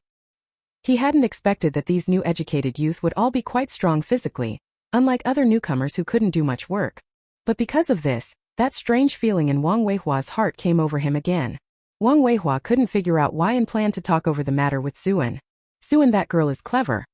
He hadn't expected that these new educated youth would all be quite strong physically, unlike other newcomers who couldn't do much work. But because of this, that strange feeling in Wang Weihua's heart came over him again. Wang Weihua couldn't figure out why and planned to talk over the matter with Suan. Suan, that girl is clever.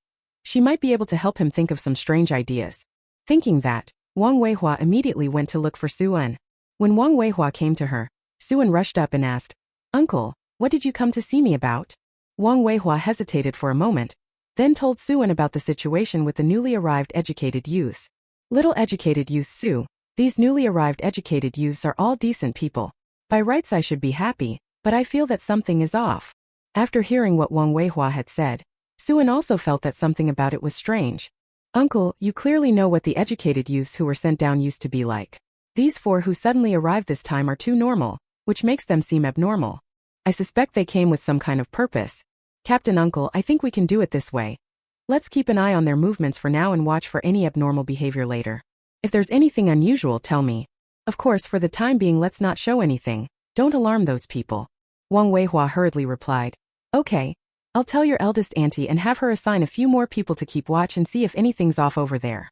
She might be able to help him think of some strange ideas. Thinking that, Wang Weihua immediately went to look for Suan. When Wang Weihua came to her, Suan rushed up and asked, "Uncle, what did you come to see me about?" Wang Weihua hesitated for a moment, then told Suan about the situation with the newly arrived educated youths. Little educated youths, Su, these newly arrived educated youths are all decent people. By rights I should be happy, but I feel that something is off. After hearing what Wang Weihua had said, Suan also felt that something about it was strange. "Uncle, you clearly know what the educated youths who were sent down used to be like. These 4 who suddenly arrived this time are too normal, which makes them seem abnormal. I suspect they came with some kind of purpose. Captain Uncle, I think we can do it this way. Let's keep an eye on their movements for now and watch for any abnormal behavior later. If there's anything unusual, tell me. Of course, for the time being let's not show anything. Don't alarm those people." Wang Weihua hurriedly replied, "Okay. I'll tell your eldest auntie and have her assign a few more people to keep watch and see if anything's off over there.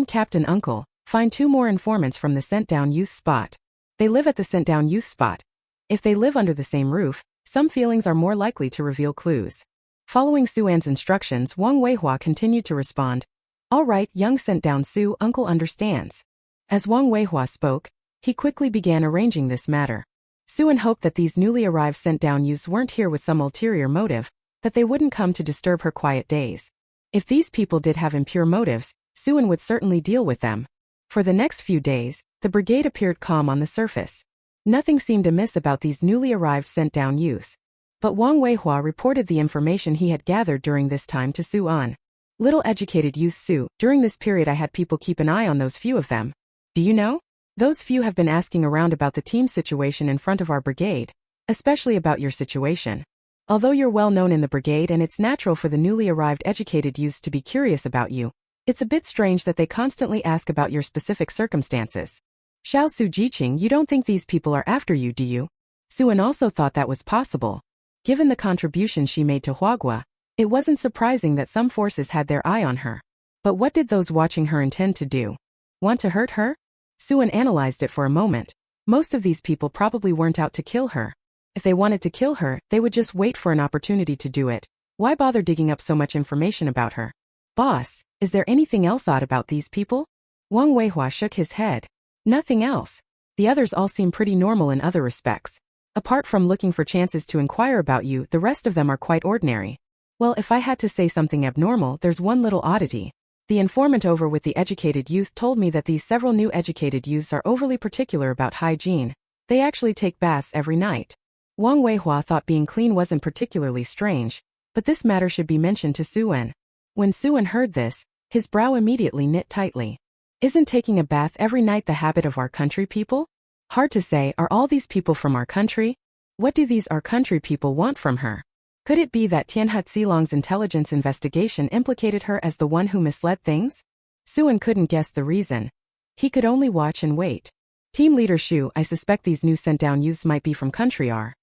Captain Uncle, find 2 more informants from the sent-down youth spot. They live at the sent-down youth spot. If they live under the same roof, some feelings are more likely to reveal clues." Following Suan's instructions, Wang Weihua continued to respond, "All right, young sent-down Su, Uncle understands." As Wang Weihua spoke, he quickly began arranging this matter. Suan hoped that these newly arrived sent-down youths weren't here with some ulterior motive, that they wouldn't come to disturb her quiet days. If these people did have impure motives, Suan would certainly deal with them. For the next few days, the brigade appeared calm on the surface. Nothing seemed amiss about these newly arrived sent-down youths. But Wang Weihua reported the information he had gathered during this time to Suan. "Little educated youth Su, during this period I had people keep an eye on those few of them. Do you know? Those few have been asking around about the team situation in front of our brigade, especially about your situation. Although you're well known in the brigade and it's natural for the newly arrived educated youths to be curious about you, it's a bit strange that they constantly ask about your specific circumstances. Xiao Su Jiqing, you don't think these people are after you, do you?" Suan also thought that was possible. Given the contribution she made to Huagua, it wasn't surprising that some forces had their eye on her. But what did those watching her intend to do? Want to hurt her? Suan analyzed it for a moment. Most of these people probably weren't out to kill her. If they wanted to kill her, they would just wait for an opportunity to do it. Why bother digging up so much information about her? "Boss, is there anything else odd about these people?" Wang Weihua shook his head. "Nothing else. The others all seem pretty normal in other respects. Apart from looking for chances to inquire about you, the rest of them are quite ordinary. Well, if I had to say something abnormal, there's one little oddity. The informant over with the educated youth told me that these several new educated youths are overly particular about hygiene. They actually take baths every night. Wang Weihua thought being clean wasn't particularly strange, but this matter should be mentioned to Suen. When Suen heard this, his brow immediately knit tightly. Isn't taking a bath every night the habit of our country people? Hard to say, are all these people from our country? What do these our country people want from her? Could it be that Tianhe Xilong's intelligence investigation implicated her as the one who misled things? Suen couldn't guess the reason. He could only watch and wait. Team Leader Shu, I suspect these new sent-down youths might be from country R.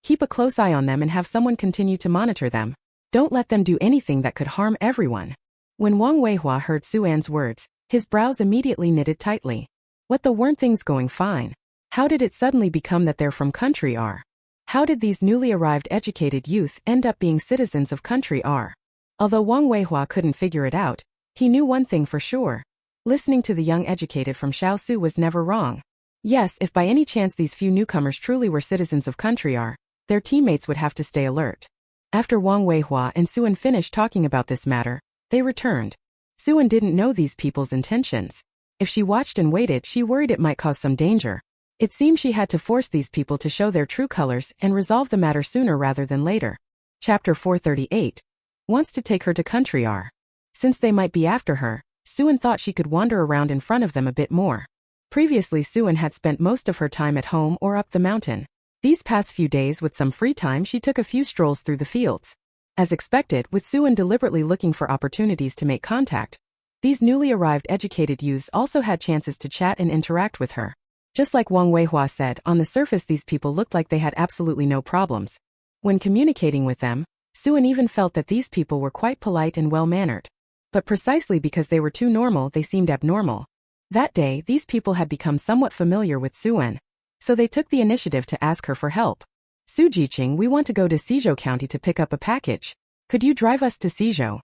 Keep a close eye on them and have someone continue to monitor them. Don't let them do anything that could harm everyone. When Wang Weihua heard Suan's words, his brows immediately knitted tightly. What the weren't things going fine? How did it suddenly become that they're from country R? How did these newly arrived educated youth end up being citizens of country R? Although Wang Weihua couldn't figure it out, he knew one thing for sure. Listening to the young educated from Shaosu was never wrong. Yes, if by any chance these few newcomers truly were citizens of country R, their teammates would have to stay alert. After Wang Weihua and Suen finished talking about this matter, they returned. Suen didn't know these people's intentions. If she watched and waited, she worried it might cause some danger. It seemed she had to force these people to show their true colors and resolve the matter sooner rather than later. Chapter 438. Wants to take her to country R. Since they might be after her, Suen thought she could wander around in front of them a bit more. Previously, Suen had spent most of her time at home or up the mountain. These past few days, with some free time, she took a few strolls through the fields. As expected, with Suen deliberately looking for opportunities to make contact, these newly arrived educated youths also had chances to chat and interact with her. Just like Wang Weihua said, on the surface these people looked like they had absolutely no problems. When communicating with them, Suen even felt that these people were quite polite and well-mannered. But precisely because they were too normal, they seemed abnormal. That day, these people had become somewhat familiar with Suen, so they took the initiative to ask her for help. Su Jiqing, we want to go to Sizhou County to pick up a package. Could you drive us to Sizhou?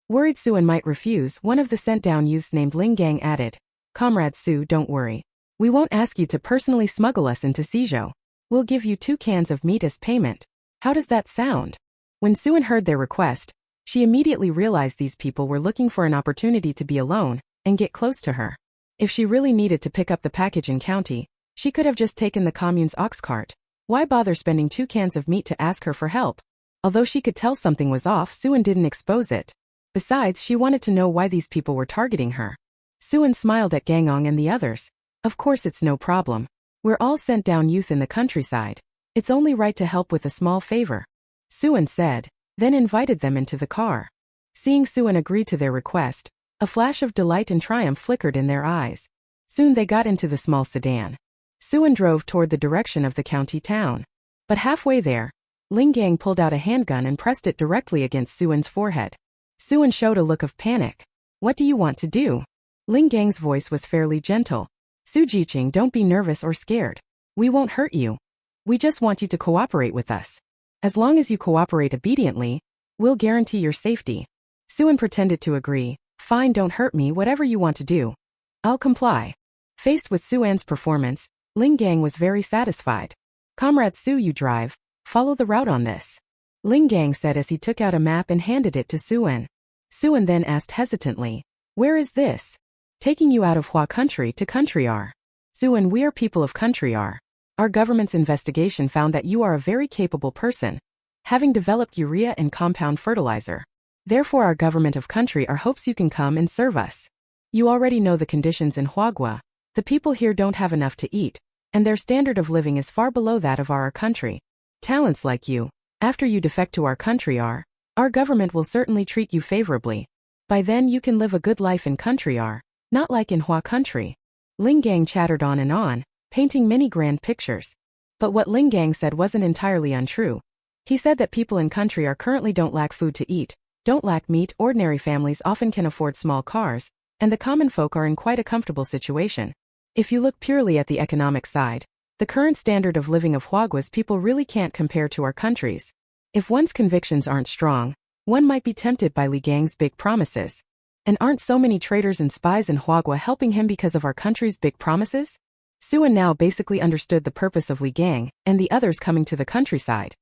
Worried Suen might refuse, one of the sent-down youths named Ling Gang added, Comrade Su, don't worry. We won't ask you to personally smuggle us into Sizhou. We'll give you 2 cans of meat as payment. How does that sound? When Suen heard their request, she immediately realized these people were looking for an opportunity to be alone and get close to her. If she really needed to pick up the package in county, she could have just taken the commune's ox cart. Why bother spending 2 cans of meat to ask her for help? Although she could tell something was off, Suen didn't expose it. Besides, she wanted to know why these people were targeting her. Suen smiled at Gangong and the others. Of course it's no problem. We're all sent-down youth in the countryside. It's only right to help with a small favor. Suen said, then invited them into the car. Seeing Suen agree to their request, a flash of delight and triumph flickered in their eyes. Soon they got into the small sedan. Suen drove toward the direction of the county town. But halfway there, Ling Gang pulled out a handgun and pressed it directly against Suen's forehead. Suen showed a look of panic. What do you want to do? Ling Gang's voice was fairly gentle. Su Jiqing, don't be nervous or scared. We won't hurt you. We just want you to cooperate with us. As long as you cooperate obediently, we'll guarantee your safety. Suen pretended to agree. Fine, don't hurt me, whatever you want to do. I'll comply. Faced with Suan's performance, Ling Gang was very satisfied. Comrade Su, you drive. Follow the route on this. Ling Gang said as he took out a map and handed it to Suen. Suen then asked hesitantly, where is this? Taking you out of Hua country to country R. Suen, we are people of country R. Our government's investigation found that you are a very capable person, having developed urea and compound fertilizer. Therefore our government of country R hopes you can come and serve us. You already know the conditions in Huagua. The people here don't have enough to eat, and their standard of living is far below that of our country. Talents like you, after you defect to our country R, our government will certainly treat you favorably. By then you can live a good life in country R. Not like in Hua country. Ling Gang chattered on, painting many grand pictures. But what Ling Gang said wasn't entirely untrue. He said that people in country R currently don't lack food to eat, don't lack meat, ordinary families often can afford small cars, and the common folk are in quite a comfortable situation. If you look purely at the economic side, the current standard of living of Huagua's people really can't compare to our country's. If one's convictions aren't strong, one might be tempted by Li Gang's big promises. And aren't so many traitors and spies in Huagua helping him because of our country's big promises? Suan now basically understood the purpose of Li Gang and the others coming to the countryside.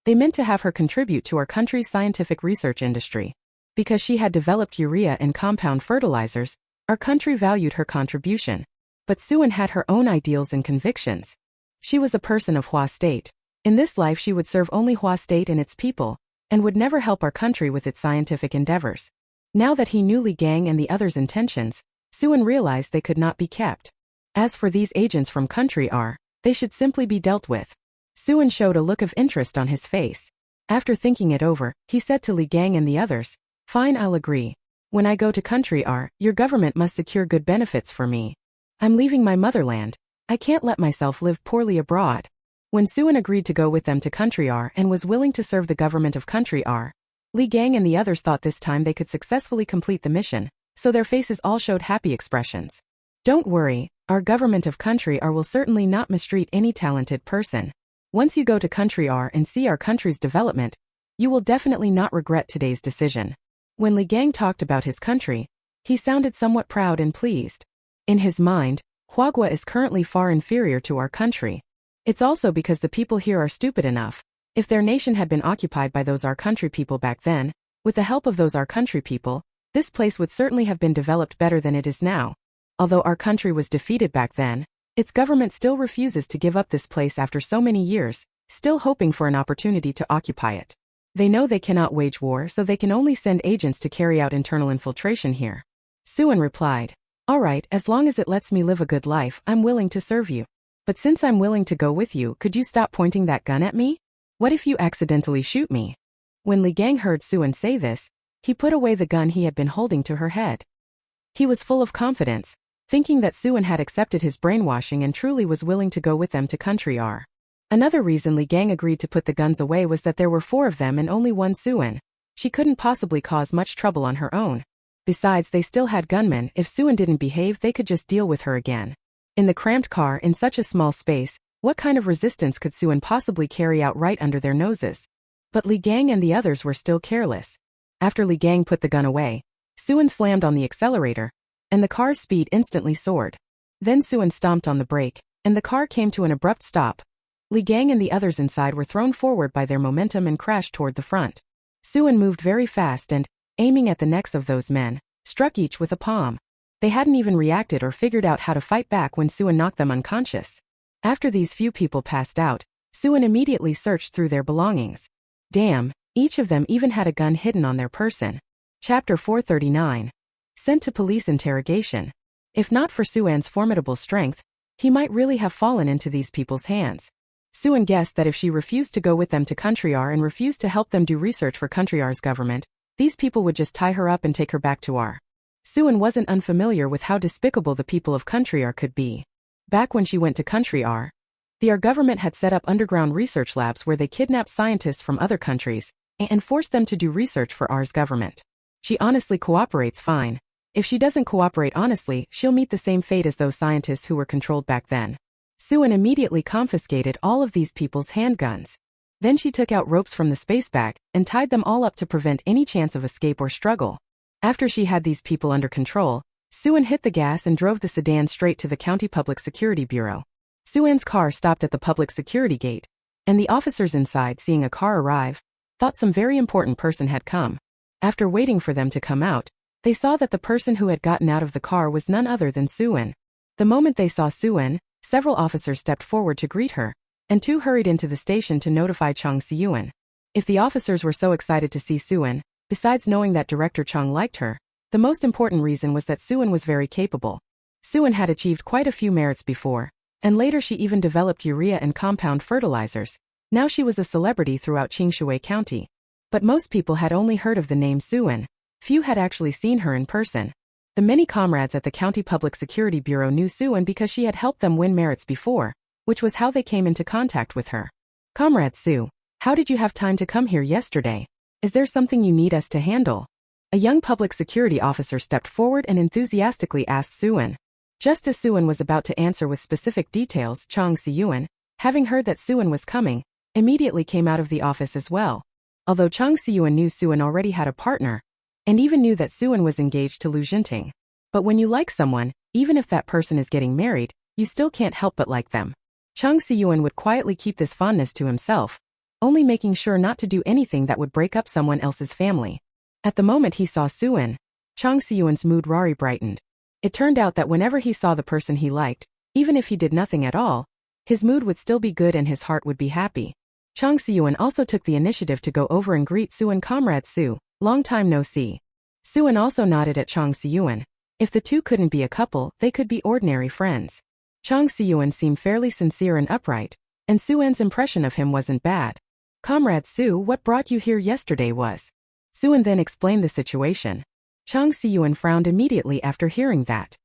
They meant to have her contribute to our country's scientific research industry. Because she had developed urea and compound fertilizers, our country valued her contribution. But Suan had her own ideals and convictions. She was a person of Hua state. In this life she would serve only Hua state and its people, and would never help our country with its scientific endeavors. Now that he knew Li Gang and the others' intentions, Suan realized they could not be kept. As for these agents from Country R, they should simply be dealt with. Suan showed a look of interest on his face. After thinking it over, he said to Li Gang and the others, "Fine, I'll agree. When I go to Country R, your government must secure good benefits for me. I'm leaving my motherland. I can't let myself live poorly abroad." When Suan agreed to go with them to Country R and was willing to serve the government of Country R, Li Gang and the others thought this time they could successfully complete the mission, so their faces all showed happy expressions. "Don't worry, our government of Country R will certainly not mistreat any talented person. Once you go to Country R and see our country's development, you will definitely not regret today's decision." When Li Gang talked about his country, he sounded somewhat proud and pleased. In his mind, Huagua is currently far inferior to our country. It's also because the people here are stupid enough. If their nation had been occupied by those our country people back then, with the help of those our country people, this place would certainly have been developed better than it is now. Although our country was defeated back then, its government still refuses to give up this place after so many years, still hoping for an opportunity to occupy it. They know they cannot wage war, so they can only send agents to carry out internal infiltration here. Suan replied, "All right, as long as it lets me live a good life, I'm willing to serve you. But since I'm willing to go with you, could you stop pointing that gun at me? What if you accidentally shoot me?" When Li Gang heard Suan say this, he put away the gun he had been holding to her head. He was full of confidence, thinking that Suan had accepted his brainwashing and truly was willing to go with them to Country R. Another reason Li Gang agreed to put the guns away was that there were 4 of them and only one Suan. She couldn't possibly cause much trouble on her own. Besides, they still had gunmen. If Suan didn't behave, they could just deal with her again. In the cramped car in such a small space, what kind of resistance could Suan possibly carry out right under their noses? But Li Gang and the others were still careless. After Li Gang put the gun away, Suan slammed on the accelerator, and the car's speed instantly soared. Then Suan stomped on the brake, and the car came to an abrupt stop. Li Gang and the others inside were thrown forward by their momentum and crashed toward the front. Suan moved very fast and, aiming at the necks of those men, struck each with a palm. They hadn't even reacted or figured out how to fight back when Suan knocked them unconscious. After these few people passed out, Suan immediately searched through their belongings. Damn, each of them even had a gun hidden on their person. Chapter 439. Sent to police interrogation. If not for Suan's formidable strength, he might really have fallen into these people's hands. Suan guessed that if she refused to go with them to Country R and refused to help them do research for Country R's government, these people would just tie her up and take her back to R. Suan wasn't unfamiliar with how despicable the people of Country R could be. Back when she went to Country R, the R government had set up underground research labs where they kidnapped scientists from other countries and forced them to do research for R's government. She honestly cooperates fine. If she doesn't cooperate honestly, she'll meet the same fate as those scientists who were controlled back then. Suan immediately confiscated all of these people's handguns. Then she took out ropes from the space bag and tied them all up to prevent any chance of escape or struggle. After she had these people under control, Suan hit the gas and drove the sedan straight to the County Public Security Bureau. Suan's car stopped at the public security gate, and the officers inside, seeing a car arrive, thought some very important person had come. After waiting for them to come out, they saw that the person who had gotten out of the car was none other than Suan. The moment they saw Suan, several officers stepped forward to greet her, and 2 hurried into the station to notify Chang Siyuan. If the officers were so excited to see Suan, besides knowing that Director Chang liked her, the most important reason was that Suan was very capable. Suan had achieved quite a few merits before, and later she even developed urea and compound fertilizers. Now she was a celebrity throughout Qingshui County. But most people had only heard of the name Suan. Few had actually seen her in person. The many comrades at the County Public Security Bureau knew Suan because she had helped them win merits before, which was how they came into contact with her. "Comrade Su, how did you have time to come here yesterday? Is there something you need us to handle?" A young public security officer stepped forward and enthusiastically asked Suan. Just as Suan was about to answer with specific details, Chang Siyuan, having heard that Suan was coming, immediately came out of the office as well. Although Chang Siyuan knew Suan already had a partner, and even knew that Suan was engaged to Lu Jinting. But when you like someone, even if that person is getting married, you still can't help but like them. Chung Si-yuan would quietly keep this fondness to himself, only making sure not to do anything that would break up someone else's family. At the moment he saw Suin, Chung Si-yuan's mood rari brightened. It turned out that whenever he saw the person he liked, even if he did nothing at all, his mood would still be good and his heart would be happy. Chung Si-yuan also took the initiative to go over and greet Suin. Comrade Su, long time no see. Suin also nodded at Chung Si-yuan. If the two couldn't be a couple, they could be ordinary friends. Chung Si-yuan seemed fairly sincere and upright, and Suin's impression of him wasn't bad. Comrade Su, what brought you here yesterday was? Suin then explained the situation. Chung Si-yuan frowned immediately after hearing that.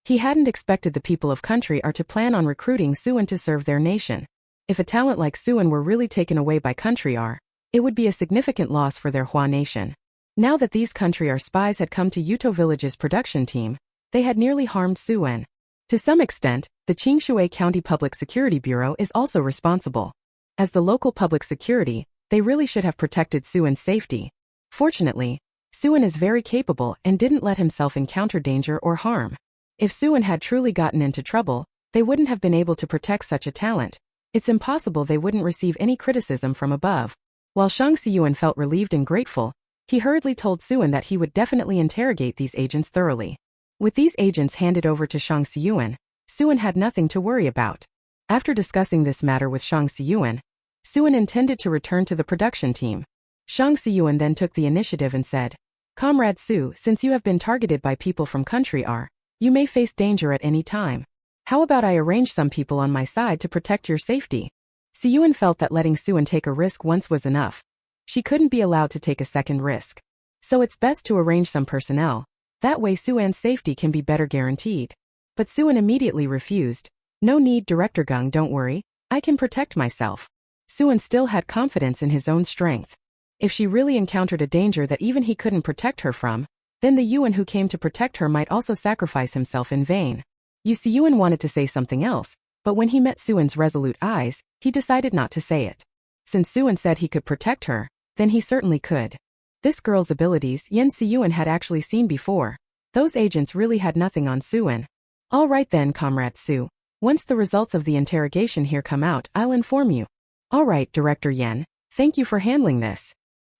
He hadn't expected the people of country are to plan on recruiting Suin to serve their nation. If a talent like Suin were really taken away by country are, it would be a significant loss for their Hua nation. Now that these country are spies had come to Yuto Village's production team, they had nearly harmed Suin. To some extent, the Qingshui County Public Security Bureau is also responsible. As the local public security, they really should have protected Suin's safety. Fortunately, Suin is very capable and didn't let himself encounter danger or harm. If Suin had truly gotten into trouble, they wouldn't have been able to protect such a talent. It's impossible they wouldn't receive any criticism from above. While Chung Si-yuan felt relieved and grateful, he hurriedly told Suin that he would definitely interrogate these agents thoroughly. With these agents handed over to Chung Si-yuan, Suin had nothing to worry about. After discussing this matter with Chung Si-yuan, Suin intended to return to the production team. Chung Si-yuan then took the initiative and said, Comrade Su, since you have been targeted by people from country R, you may face danger at any time. How about I arrange some people on my side to protect your safety? Si-yuan felt that letting Suin take a risk once was enough. She couldn't be allowed to take a second risk. So it's best to arrange some personnel. That way Suin's safety can be better guaranteed. But Suin immediately refused. No need, Director Gung, don't worry. I can protect myself. Suin still had confidence in his own strength. If she really encountered a danger that even he couldn't protect her from, then the Yuan who came to protect her might also sacrifice himself in vain. Yuan wanted to say something else, but when he met Suin's resolute eyes, he decided not to say it. Since Suin said he could protect her, then he certainly could. This girl's abilities Yuan had actually seen before. Those agents really had nothing on Suin. All right then, Comrade Su. Once the results of the interrogation here come out, I'll inform you. All right, Director Yen. Thank you for handling this.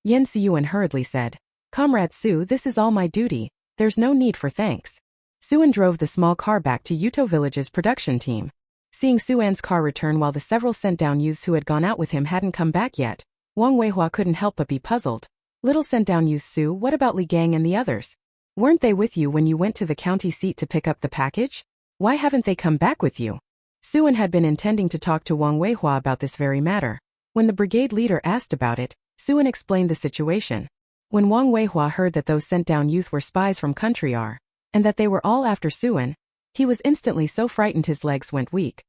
Yuan hurriedly said. Comrade Su, this is all my duty. There's no need for thanks. Suin drove the small car back to Yuto Village's production team. Seeing Suin's car return while the several sent-down youths who had gone out with him hadn't come back yet, Wang Weihua couldn't help but be puzzled. Little sent-down youth Su, what about Li Gang and the others? Weren't they with you when you went to the county seat to pick up the package? Why haven't they come back with you? Suin had been intending to talk to Wang Weihua about this very matter. When the brigade leader asked about it, Suin explained the situation. When Wang Weihua heard that those sent-down youth were spies from country R, and that they were all after Suin, he was instantly so frightened his legs went weak.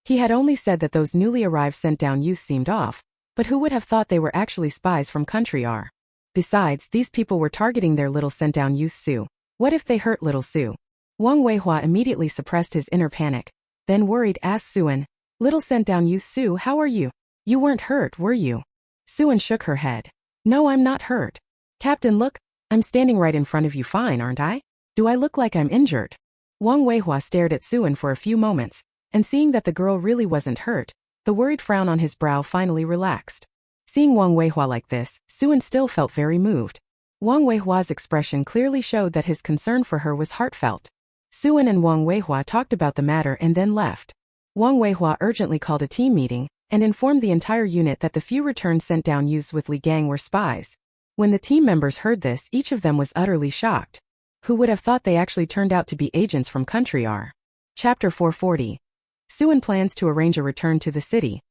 He had only said that those newly arrived sent-down youth seemed off, but who would have thought they were actually spies from country R? Besides, these people were targeting their little sent-down youth Su. What if they hurt little Su? Wang Weihua immediately suppressed his inner panic, then worried asked Suin, Little sent-down youth Su, how are you? You weren't hurt, were you? Suin shook her head. No, I'm not hurt. Captain, look, I'm standing right in front of you fine, aren't I? Do I look like I'm injured? Wang Weihua stared at Suin for a few moments, and seeing that the girl really wasn't hurt, the worried frown on his brow finally relaxed. Seeing Wang Weihua like this, Suin still felt very moved. Wang Weihua's expression clearly showed that his concern for her was heartfelt. Suin and Wang Weihua talked about the matter and then left. Wang Weihua urgently called a team meeting and informed the entire unit that the few returned sent-down youths with Li Gang were spies. When the team members heard this, each of them was utterly shocked. Who would have thought they actually turned out to be agents from country R? Chapter 440. Suin plans to arrange a return to the city.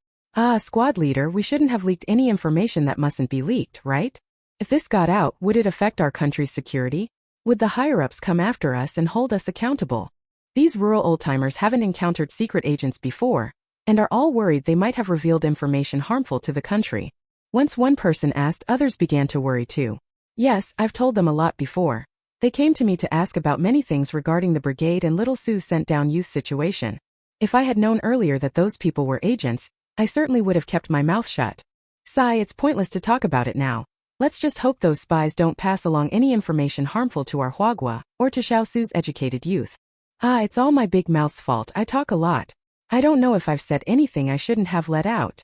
Squad leader, we shouldn't have leaked any information that mustn't be leaked, right? If this got out, would it affect our country's security? Would the higher-ups come after us and hold us accountable? These rural old-timers haven't encountered secret agents before, and are all worried they might have revealed information harmful to the country. Once one person asked, others began to worry too. Yes, I've told them a lot before. They came to me to ask about many things regarding the brigade and little Sue's sent-down youth situation. If I had known earlier that those people were agents, I certainly would have kept my mouth shut. Sigh, it's pointless to talk about it now. Let's just hope those spies don't pass along any information harmful to our Huagua, or to Xiao Su's educated youth. Ah, it's all my big mouth's fault. I talk a lot. I don't know if I've said anything I shouldn't have let out.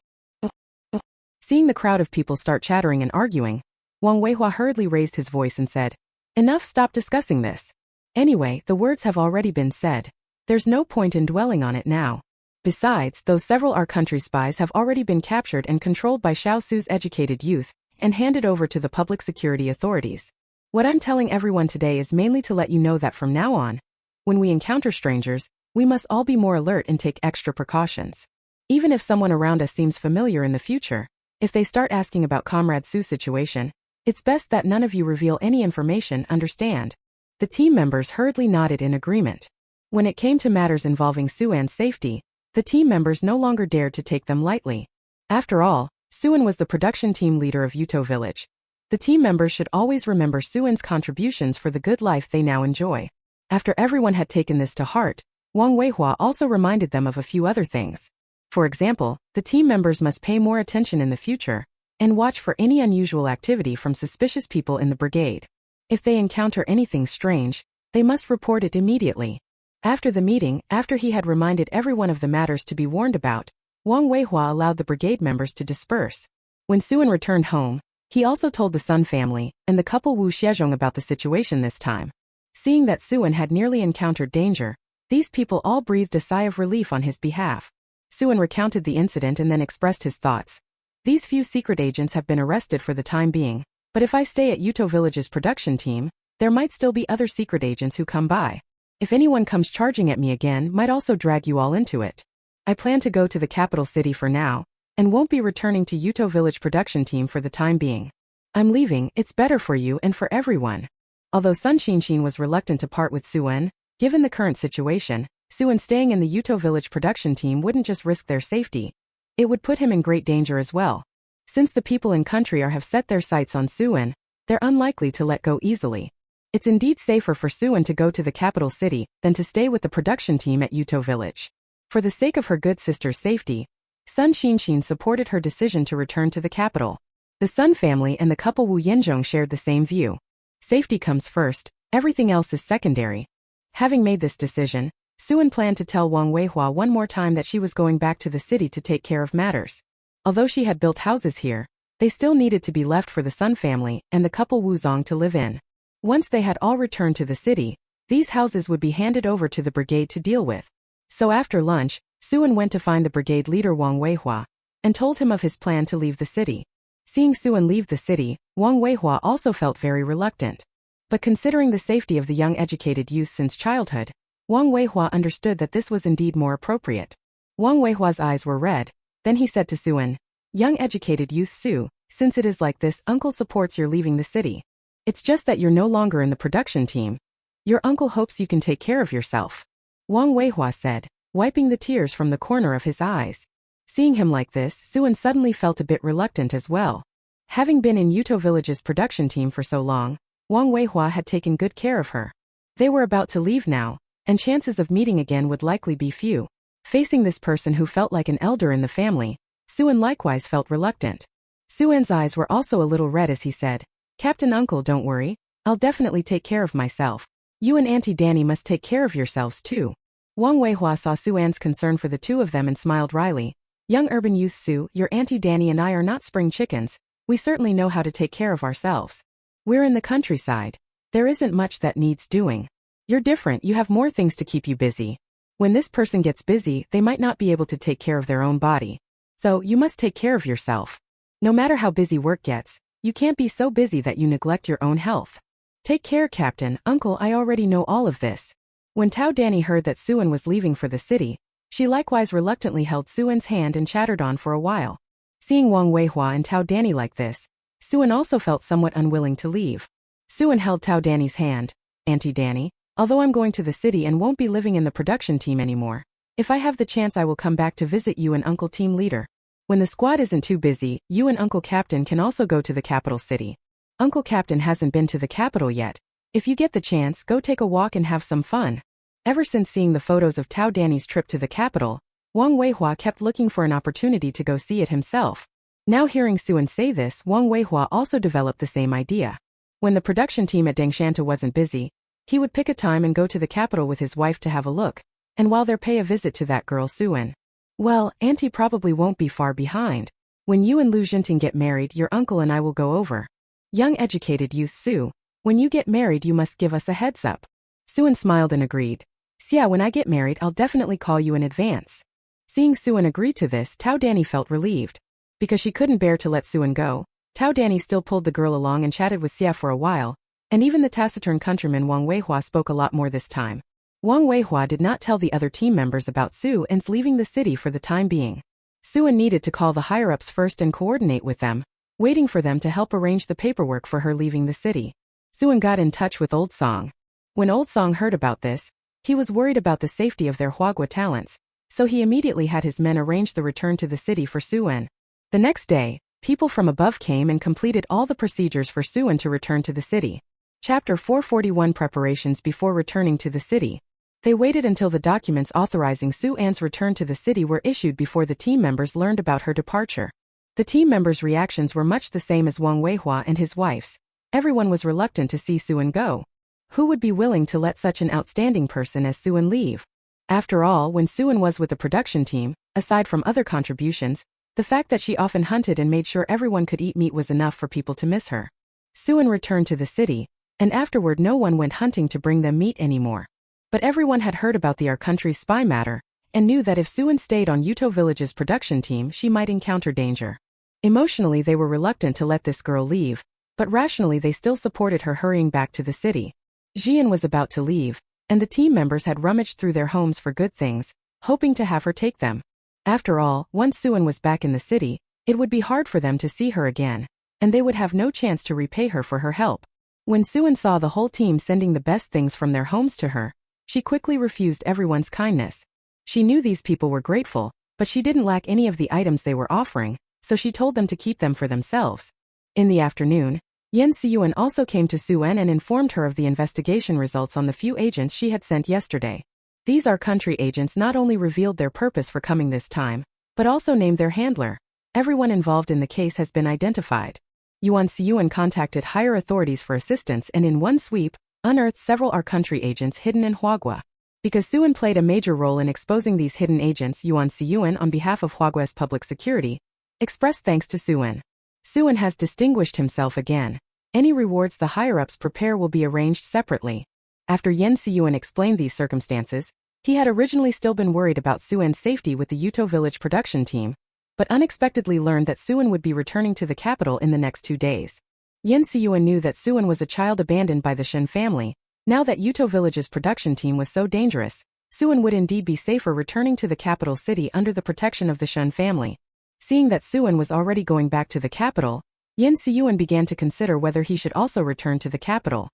Seeing the crowd of people start chattering and arguing, Wang Weihua hurriedly raised his voice and said, "Enough, stop discussing this. Anyway, the words have already been said. There's no point in dwelling on it now. Besides, though several our country spies have already been captured and controlled by Xiao Su's educated youth, and handed over to the public security authorities. What I'm telling everyone today is mainly to let you know that from now on, when we encounter strangers, we must all be more alert and take extra precautions. Even if someone around us seems familiar in the future, if they start asking about Comrade Su's situation, it's best that none of you reveal any information, understand?" The team members hurriedly nodded in agreement. When it came to matters involving Suan's safety, the team members no longer dared to take them lightly. After all, Suan was the production team leader of Yuto Village. The team members should always remember Suan's contributions for the good life they now enjoy. After everyone had taken this to heart, Wang Weihua also reminded them of a few other things. For example, the team members must pay more attention in the future, and watch for any unusual activity from suspicious people in the brigade. If they encounter anything strange, they must report it immediately. After the meeting, after he had reminded everyone of the matters to be warned about, Wang Weihua allowed the brigade members to disperse. When Suan returned home, he also told the Sun family and the couple Wu Xiezhong about the situation this time. Seeing that Suan had nearly encountered danger, these people all breathed a sigh of relief on his behalf. Suan recounted the incident and then expressed his thoughts. "These few secret agents have been arrested for the time being, but if I stay at Yuto Village's production team, there might still be other secret agents who come by. If anyone comes charging at me again, might also drag you all into it. I plan to go to the capital city for now, and won't be returning to Yuto Village production team for the time being. I'm leaving, it's better for you and for everyone." Although Sun Xinshin was reluctant to part with Suan, given the current situation, Suan staying in the Yuto Village production team wouldn't just risk their safety. It would put him in great danger as well. Since the people in country have set their sights on Suan, they're unlikely to let go easily. It's indeed safer for Suan to go to the capital city than to stay with the production team at Yuto Village. For the sake of her good sister's safety, Sun Xinshin supported her decision to return to the capital. The Sun family and the couple Wu Yenzhong shared the same view. Safety comes first, everything else is secondary. Having made this decision, Suan planned to tell Wang Weihua one more time that she was going back to the city to take care of matters. Although she had built houses here, they still needed to be left for the Sun family and the couple Wu Zong to live in. Once they had all returned to the city, these houses would be handed over to the brigade to deal with. So after lunch, Suan went to find the brigade leader Wang Weihua, and told him of his plan to leave the city. Seeing Suan leave the city, Wang Weihua also felt very reluctant. But considering the safety of the young educated youth since childhood, Wang Weihua understood that this was indeed more appropriate. Wang Weihua's eyes were red, then he said to Suan, "Young educated youth Su, since it is like this, uncle supports your leaving the city. It's just that you're no longer in the production team. Your uncle hopes you can take care of yourself," Wang Weihua said, wiping the tears from the corner of his eyes. Seeing him like this, Suan suddenly felt a bit reluctant as well. Having been in Yuto Village's production team for so long, Wang Weihua had taken good care of her. They were about to leave now, and chances of meeting again would likely be few. Facing this person who felt like an elder in the family, Suan likewise felt reluctant. Suan's eyes were also a little red as he said, "Captain Uncle, don't worry, I'll definitely take care of myself. You and Auntie Danny must take care of yourselves too." Wang Weihua saw Suan's concern for the two of them and smiled wryly. "Young urban youth Su, your Auntie Danny and I are not spring chickens, we certainly know how to take care of ourselves. We're in the countryside. There isn't much that needs doing. You're different, you have more things to keep you busy. When this person gets busy, they might not be able to take care of their own body. So, you must take care of yourself. No matter how busy work gets, you can't be so busy that you neglect your own health. Take care, Captain, Uncle, I already know all of this." When Tao Danny heard that Suan was leaving for the city, she likewise reluctantly held Suan's hand and chattered on for a while. Seeing Wang Weihua and Tao Danny like this, Suan also felt somewhat unwilling to leave. Suan held Tao Danny's hand. "Auntie Danny, although I'm going to the city and won't be living in the production team anymore, if I have the chance I will come back to visit you and Uncle Team Leader. When the squad isn't too busy, you and Uncle Captain can also go to the capital city. Uncle Captain hasn't been to the capital yet. If you get the chance, go take a walk and have some fun." Ever since seeing the photos of Tao Danny's trip to the capital, Wang Weihua kept looking for an opportunity to go see it himself. Now hearing Suan say this, Wang Weihua also developed the same idea. When the production team at Dengshanta wasn't busy, He would pick a time and go to the capital with his wife to have a look, and while there pay a visit to that girl Suan. Well, Auntie probably won't be far behind. When you and Lu Jinting get married, your uncle and I will go over. Young educated youth Su, when you get married you must give us a heads up. Suan smiled and agreed. Yeah, when I get married I'll definitely call you in advance. Seeing Suan agree to this, Tao Danny felt relieved. Because she couldn't bear to let Suan go, Tao Danny still pulled the girl along and chatted with Xia for a while, and even the taciturn countryman Wang Weihua spoke a lot more this time. Wang Weihua did not tell the other team members about Suan's leaving the city for the time being. Suan needed to call the higher-ups first and coordinate with them, waiting for them to help arrange the paperwork for her leaving the city. Suan got in touch with Old Song. When Old Song heard about this, he was worried about the safety of their Huagua talents, so he immediately had his men arrange the return to the city for Suan. The next day, people from above came and completed all the procedures for Suan to return to the city. Chapter 441 Preparations before returning to the city. They waited until the documents authorizing Suan's return to the city were issued before the team members learned about her departure. The team members' reactions were much the same as Wang Weihua and his wife's. Everyone was reluctant to see Suan go. Who would be willing to let such an outstanding person as Suan leave? After all, when Suan was with the production team, aside from other contributions, the fact that she often hunted and made sure everyone could eat meat was enough for people to miss her. Suan returned to the city, and afterward no one went hunting to bring them meat anymore. But everyone had heard about our country's spy matter, and knew that if Suan stayed on Yuto Village's production team she might encounter danger. Emotionally they were reluctant to let this girl leave, but rationally they still supported her hurrying back to the city. Jian was about to leave, and the team members had rummaged through their homes for good things, hoping to have her take them. After all, once Suan was back in the city, it would be hard for them to see her again, and they would have no chance to repay her for her help. When Suan saw the whole team sending the best things from their homes to her, she quickly refused everyone's kindness. She knew these people were grateful, but she didn't lack any of the items they were offering, so she told them to keep them for themselves. In the afternoon, Yen Siyuan also came to Suan and informed her of the investigation results on the few agents she had sent yesterday. These our country agents not only revealed their purpose for coming this time, but also named their handler. Everyone involved in the case has been identified. Yuan Siyuan contacted higher authorities for assistance and in one sweep, unearthed several our country agents hidden in Huagua. Because Suan played a major role in exposing these hidden agents, Yuan Siyuan, on behalf of Huagua's public security, expressed thanks to Suan. Suan has distinguished himself again. Any rewards the higher-ups prepare will be arranged separately. After Yen Siyuan explained these circumstances, he had originally still been worried about Suan's safety with the Yuto Village production team, but unexpectedly learned that Suan would be returning to the capital in the next 2 days. Yen Siyuan knew that Suan was a child abandoned by the Shen family. Now that Yuto Village's production team was so dangerous, Suan would indeed be safer returning to the capital city under the protection of the Shen family. Seeing that Suan was already going back to the capital, Yen Siyuan began to consider whether he should also return to the capital.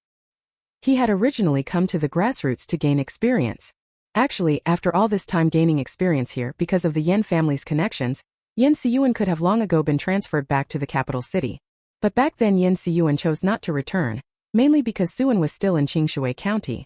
He had originally come to the grassroots to gain experience. Actually, after all this time gaining experience here because of the Yen family's connections, Yen Siyuan could have long ago been transferred back to the capital city. But back then Yen Siyuan chose not to return, mainly because Suan was still in Qingshui County.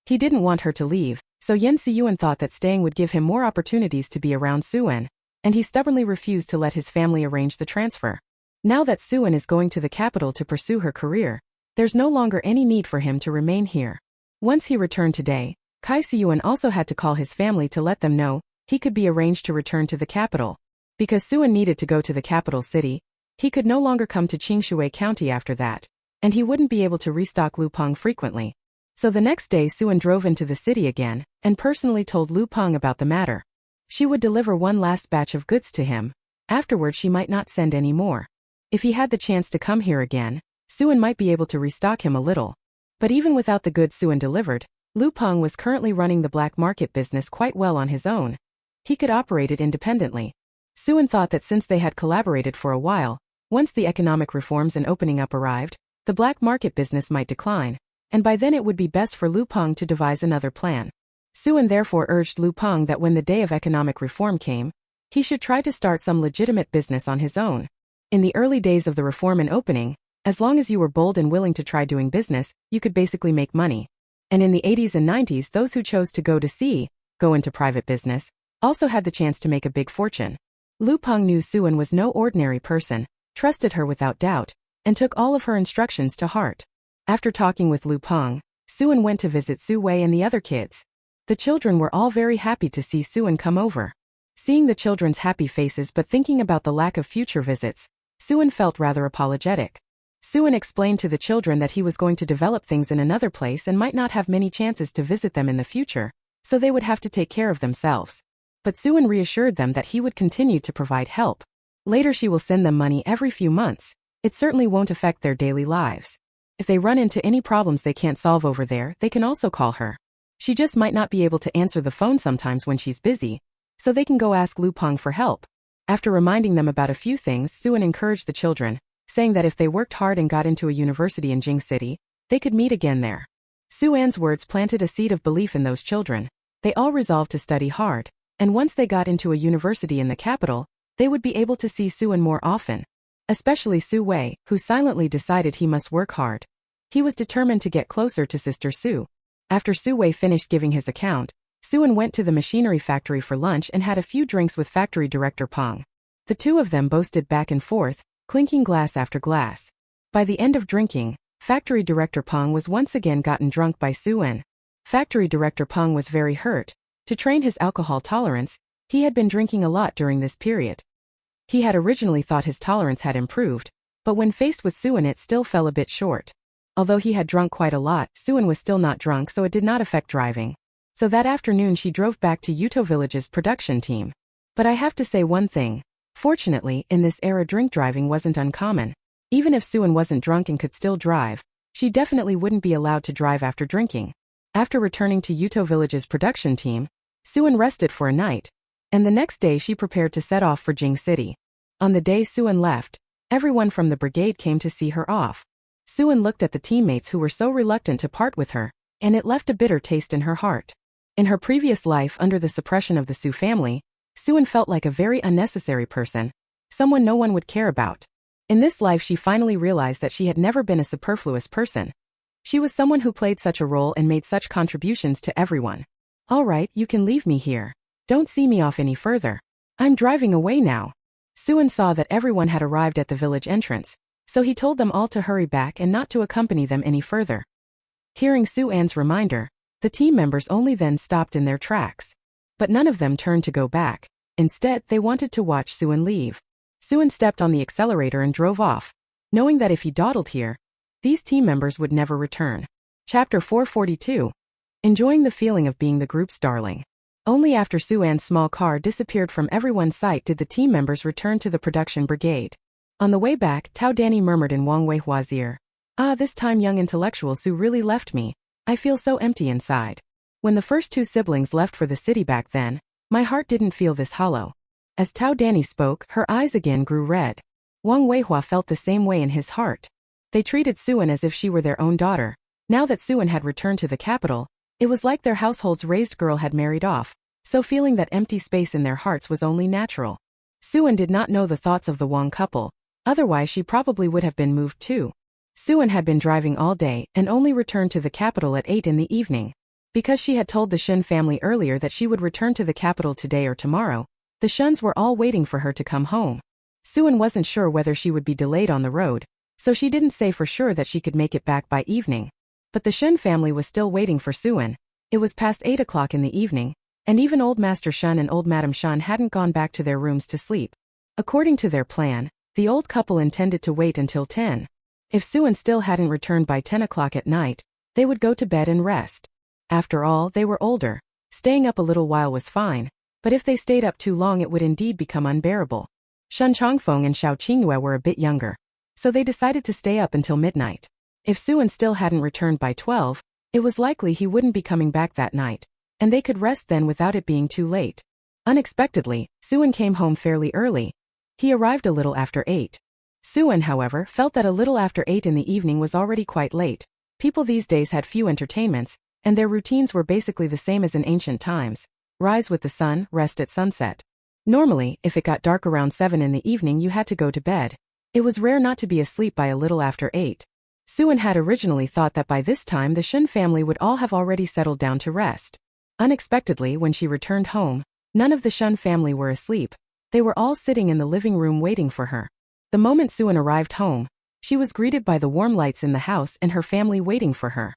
He didn't want her to leave, so Yen Siyuan thought that staying would give him more opportunities to be around Suan, and he stubbornly refused to let his family arrange the transfer. Now that Suan is going to the capital to pursue her career, there's no longer any need for him to remain here. Once he returned today, Kai Siyuan also had to call his family to let them know he could be arranged to return to the capital. Because Suan needed to go to the capital city, he could no longer come to Qingshui County after that, and he wouldn't be able to restock Lu Peng frequently. So the next day Suan drove into the city again, and personally told Lu Peng about the matter. She would deliver one last batch of goods to him. Afterward she might not send any more. If he had the chance to come here again, Suan might be able to restock him a little. But even without the goods Suan delivered, Lu Peng was currently running the black market business quite well on his own. He could operate it independently. Suan thought that since they had collaborated for a while, once the economic reforms and opening up arrived, the black market business might decline, and by then it would be best for Lu Peng to devise another plan. Suan therefore urged Lu Peng that when the day of economic reform came, he should try to start some legitimate business on his own. In the early days of the reform and opening, as long as you were bold and willing to try doing business, you could basically make money. And in the 80s and 90s, those who chose to go into private business, also had the chance to make a big fortune. Lu Peng knew Suan was no ordinary person, trusted her without doubt, and took all of her instructions to heart. After talking with Lu Peng, Suan went to visit Su-wei and the other kids. The children were all very happy to see Suan come over. Seeing the children's happy faces but thinking about the lack of future visits, Suan felt rather apologetic. Suan explained to the children that he was going to develop things in another place and might not have many chances to visit them in the future, so they would have to take care of themselves. But Suan reassured them that he would continue to provide help. Later she will send them money every few months. It certainly won't affect their daily lives. If they run into any problems they can't solve over there, they can also call her. She just might not be able to answer the phone sometimes when she's busy, so they can go ask Lu Peng for help. After reminding them about a few things, Suan encouraged the children, saying that if they worked hard and got into a university in Jing City, they could meet again there. Suan's words planted a seed of belief in those children. They all resolved to study hard, and once they got into a university in the capital, they would be able to see Suan more often. Especially Su-wei, who silently decided he must work hard. He was determined to get closer to Sister Su. After Su-wei finished giving his account, Suan went to the machinery factory for lunch and had a few drinks with factory director Peng. The two of them boasted back and forth, clinking glass after glass. By the end of drinking, factory director Peng was once again gotten drunk by Suan. Factory director Peng was very hurt. To train his alcohol tolerance, he had been drinking a lot during this period. He had originally thought his tolerance had improved, but when faced with Suan it still fell a bit short. Although he had drunk quite a lot, Suan was still not drunk, so it did not affect driving. So that afternoon she drove back to Yuto Village's production team. But I have to say one thing. Fortunately, in this era drink driving wasn't uncommon. Even if Suan wasn't drunk and could still drive, she definitely wouldn't be allowed to drive after drinking. After returning to Yuto Village's production team, Suan rested for a night, and the next day she prepared to set off for Jing City. On the day Suan left, everyone from the brigade came to see her off. Suan looked at the teammates who were so reluctant to part with her, and it left a bitter taste in her heart. In her previous life under the suppression of the Su family, Suan felt like a very unnecessary person, someone no one would care about. In this life she finally realized that she had never been a superfluous person. She was someone who played such a role and made such contributions to everyone. All right, you can leave me here. Don't see me off any further. I'm driving away now. Suan saw that everyone had arrived at the village entrance, so he told them all to hurry back and not to accompany them any further. Hearing Suan's reminder, the team members only then stopped in their tracks. But none of them turned to go back. Instead, they wanted to watch Suan leave. Suan stepped on the accelerator and drove off, knowing that if he dawdled here, these team members would never return. Chapter 442. Enjoying the feeling of being the group's darling. Only after Suan's small car disappeared from everyone's sight did the team members return to the production brigade. On the way back, Tao Danny murmured in Wang Weihua's ear, this time young intellectual Su really left me. I feel so empty inside. When the first two siblings left for the city back then, my heart didn't feel this hollow. As Tao Danny spoke, her eyes again grew red. Wang Weihua felt the same way in his heart. They treated Suan as if she were their own daughter. Now that Suan had returned to the capital, it was like their household's raised girl had married off, so feeling that empty space in their hearts was only natural. Suan did not know the thoughts of the Wang couple, otherwise she probably would have been moved too. Suan had been driving all day and only returned to the capital at 8 in the evening. Because she had told the Shun family earlier that she would return to the capital today or tomorrow, the Shuns were all waiting for her to come home. Suan wasn't sure whether she would be delayed on the road, so she didn't say for sure that she could make it back by evening. But the Shun family was still waiting for Suan. It was past 8 o'clock in the evening, and even old Master Shun and old Madam Shun hadn't gone back to their rooms to sleep. According to their plan, the old couple intended to wait until 10. If Suan still hadn't returned by 10 o'clock at night, they would go to bed and rest. After all, they were older. Staying up a little while was fine, but if they stayed up too long it would indeed become unbearable. Shun Chongfeng and Xiao Qingyue were a bit younger, so they decided to stay up until midnight. If Suan still hadn't returned by 12, it was likely he wouldn't be coming back that night, and they could rest then without it being too late. Unexpectedly, Suan came home fairly early. He arrived a little after 8. Suan, however, felt that a little after 8 in the evening was already quite late. People these days had few entertainments, and their routines were basically the same as in ancient times. Rise with the sun, rest at sunset. Normally, if it got dark around 7 in the evening you had to go to bed. It was rare not to be asleep by a little after 8. Suan had originally thought that by this time the Shun family would all have already settled down to rest. Unexpectedly, when she returned home, none of the Shun family were asleep. They were all sitting in the living room waiting for her. The moment Suan arrived home, she was greeted by the warm lights in the house and her family waiting for her.